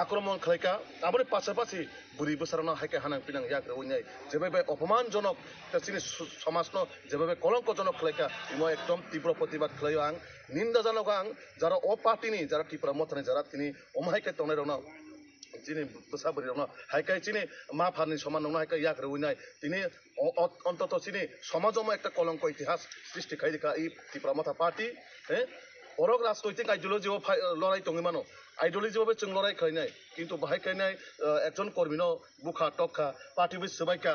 আক্রমণ খাইকা আমার পাশাপাশি বুড়ি বসারানো হাইকে হানাং পিনাং ইয়াক রইনাই যেভাবে অপমানজনক চিনি সমাজ যেভাবে কলঙ্কজনক খাইকা ইমো একদম তীব্র প্রতিবাদ খাইও আং নিন্দাজনক আং যারা ও পার্টিনি যারা ত্রিপুরা মথানি যারা তিনি অমাহাইকে তনে রওনা চিনি বসাবুরি রওনা হাইকাই চিনি মা ফানি সমান রওনা হাইকা ইয়াক রইনাই তিনি অন্তত চিনি সমাজময় একটা কলঙ্ক ইতিহাস সৃষ্টি খাইকা এই ত্রিপুরা মথা পার্টি হ্যাঁ অরক রাজনৈতিক আইডিওলজি লড়াই টঙি মানো আইডিওলজি ভাবে जों লড়াই খাইনাই কিন্তু বাহাই খাইনাই একজন কর্মীন বুখা টকা পার্টি বিস সবাইকা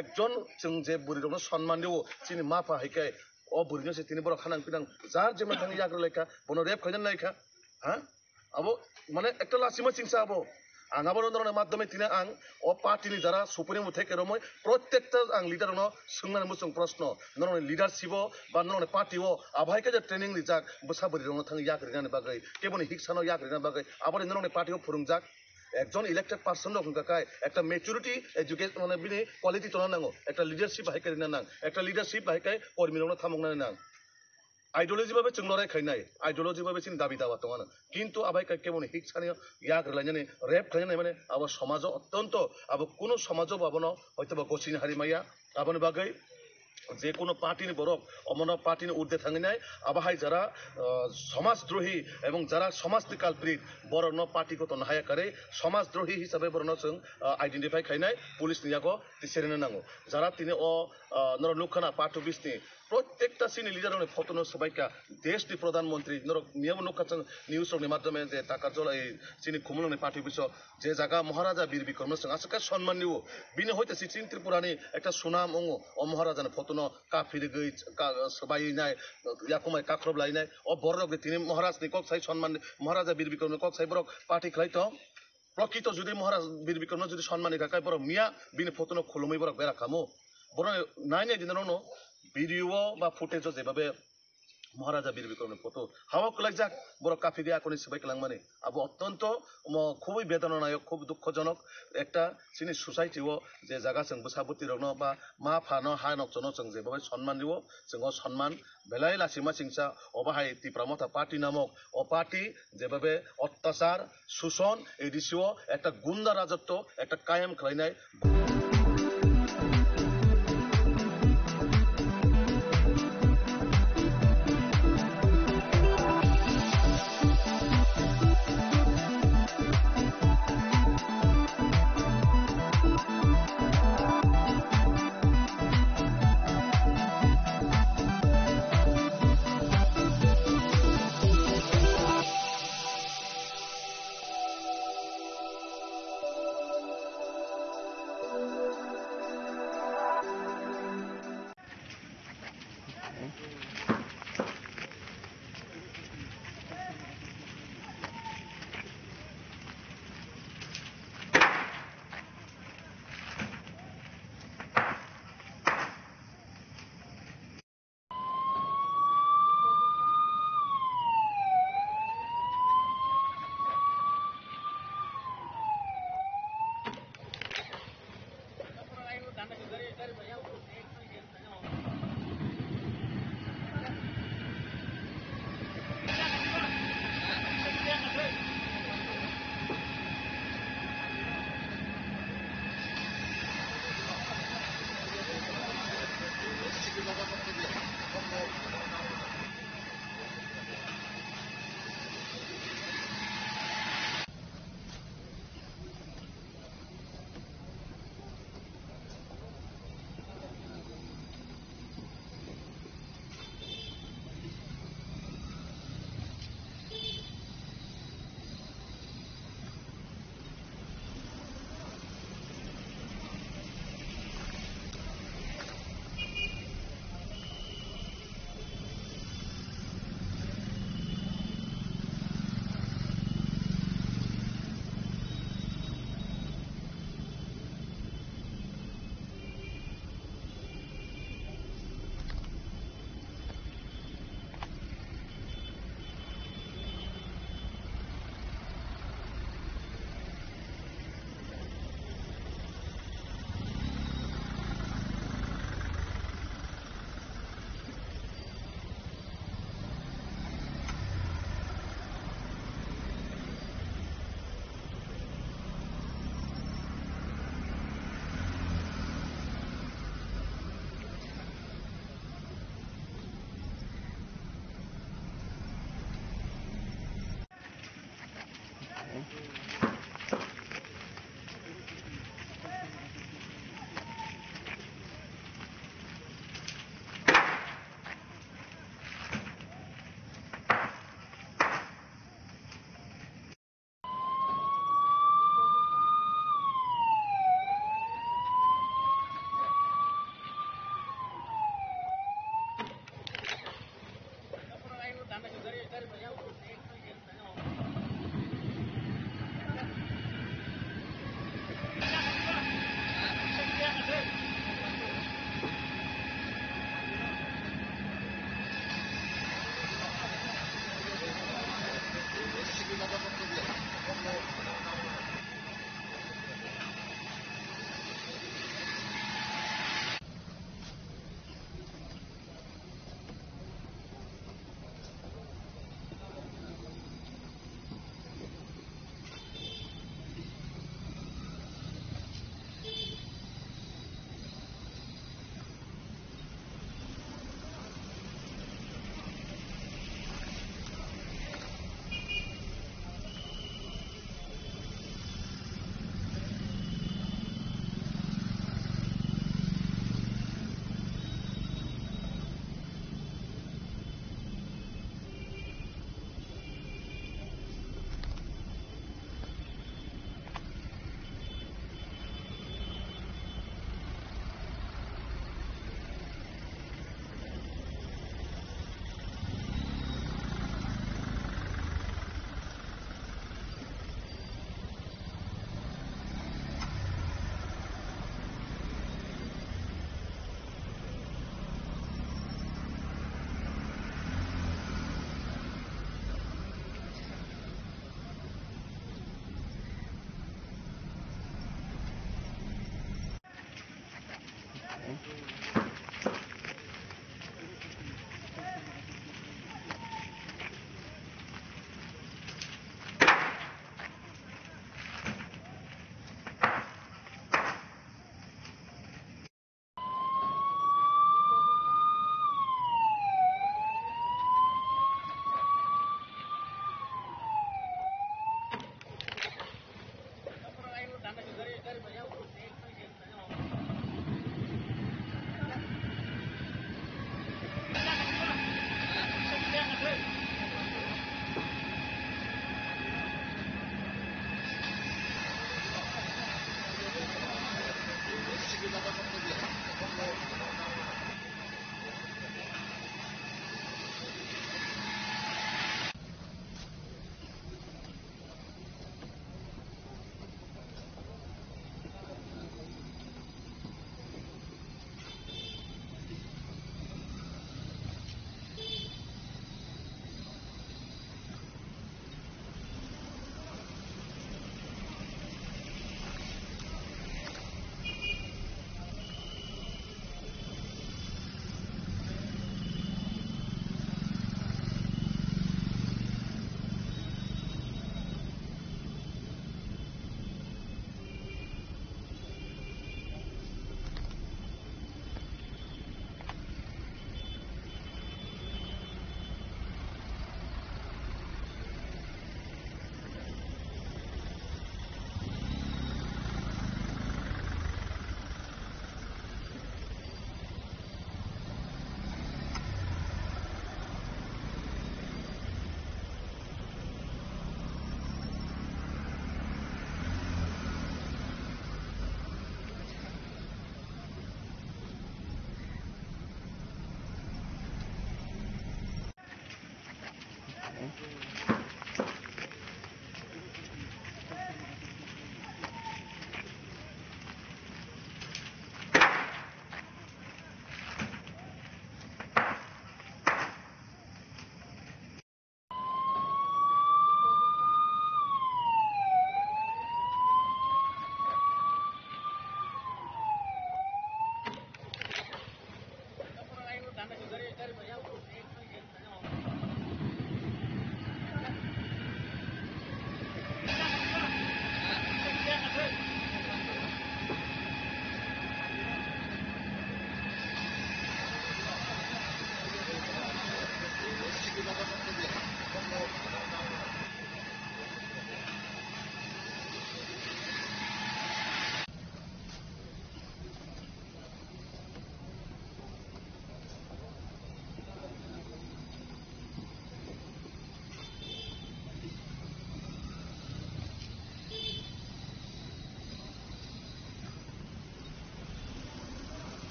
একজন जों যে বুড়িরনো সম্মান দেও চিনি মাফা হাইকাই ও বুড়িনো সে তিনি বড় খানাং পিনাং যার যেমন থাঙ্গি ইয়াক লেখা বনো রেপ খাইনান নাইখা হ্যাঁ আবো মানে একটা লাসিমা সিংসা আবো आं आबादনের মাধ্যমে তিনি আং ও পার্টিনি যারা সুপ্রিমো থেকে রময় প্রত্যেকটা আং লিডারনো সোংনানি মুসং প্রশ্ন নরনে লিডারশিপ বা নরনে পার্টিও আবাইকে যে ট্রেনিং রিজাক বসাবরি রং থাঙ্গি ইয়াক রিনানি বাগৈ কেবনি হিকসানো ইয়াক রিনানি বাগৈ আবারে নরনে পার্টিও ফুরুংজাক একজন ইলেক্টেড পার্সন রকমকায় একটা ম্যাচুরিটি এডুকেশন মানে বিনি কোয়ালিটি তোলা নাঙ্গো একটা লিডারশিপ হাইকে রিনা নাং একটা লিডারশিপ হাইকাই কর্মীরনো থামংনানি নাং আইডিওলজি ভাবে जों লড়াই খাইনাই আইডিওলজি ভাবে চিনি দাবি দাওয়া তোমার কিন্তু আবাইকা কেমন হিকসানিও ইয়াক রিলাইনানি রেপ খাইনাই মানে আবার সমাজ অত্যন্ত আবার কোনো সমাজও পাবনো হয়তো বা গছিন হারিমাইয়া আবার বাগৈ যে কোনো পার্টিনি বরক অমন পার্টিনি উর্ধে থাঙিনাই আবাহাই যারা সমাজদ্রোহী এবং যারা সমাজনি কালপ্রিট বরণ পার্টিগত নাহায়াকারে সমাজদ্রোহী হিসাবে বরণ जों আইডেন্টিফাই খাইনাই পুলিশ নিয়াগো তিসেরেনে নাঙ্গো যারা তিনি ও নর লুখানা পার্টি অফিসনি প্রত্যেকটা সিনি লিডারনে ফটোনো সবাইকা দেশনি প্রধানমন্ত্রী নর নিয়ম নুখাচন নিউজরनि মাধ্যমে যে টাকা জলা এই চিনি খুমলনি পার্টি অফিস যে জায়গা মহারাজা বীর বিক্রম সিং আসকা সম্মান নিও বিনি হইতে চিন ত্রিপুরানি একটা সুনাম অঙ্গ ও মহারাজানে ফটোনো কাফিরি গই সবাই নাই ইয়াকুমাই কাখরব লাইনাই ও বড় তিনি মহারাজনি কক সাই সম্মান মহারাজা বীর বিক্রম কক সাই বড় পার্টি খাইতো প্রকৃত যদি মহারাজ বীর বিক্রম যদি সম্মানী কাকাই বড় মিয়া বিনি ফটোনো খুলুমি বড় বেড়া খামো বড় নাই নাই দিননো ভিডিও বা ফুটেজ যেভাবে মহারাজা বীর বিক্রমের ফটো হাওয়া কলাই যাক বড় কাফি দিয়া কোনি সবাই কলাং মানে আবো অত্যন্ত খুবই বেদনানায়ক খুব দুঃখজনক একটা চিনি সোসাইটিও যে জায়গা जों বসাবতি রং বা মা ফানো হানক জন जों যেভাবে সম্মান দিব जों সম্মান বেলাই লাসিমা সিংসা অবাহাই ত্রিপুরা মথা পার্টি নামক ও পার্টি যেভাবে অত্যাচার শোষণ এই দিশিও একটা গুন্ডা রাজত্ব একটা কায়েম খাইনাই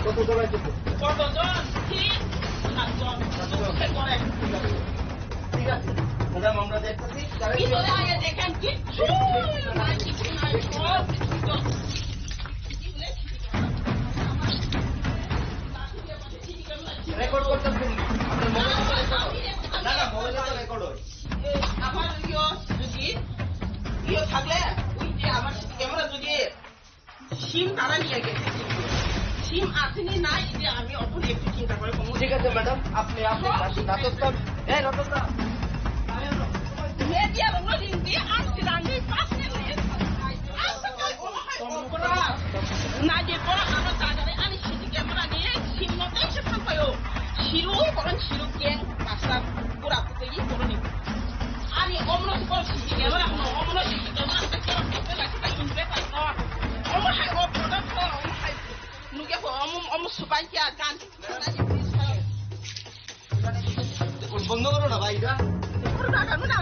কতজন আছে ঠিক আছে ম্যাডাম আমরা দেখতেছি দেখেন কি রেকর্ড করতেছেন না না মোবাইলে রেকর্ড হয় আমার যদি থাকলে ওই যে আমার ক্যামেরা যদি সিম তারা নিয়ে গেছে সিম আসেনি না যে আমি অপরে একটু চিন্তা করে ঠিক আছে ম্যাডাম আপনি নাটক media lo no di antirani pasne na je pora ama tajare ani chiti camera niye simno te chepam payo shiru koran shiru ken pasar pura putegi koroni ani omno ko chiti camera no omno chiti camera te ko la ka inve pa no omo hai o product ko omo hai nuge ko omo subai kya kan বন্ধ করো না ভাইরা না না না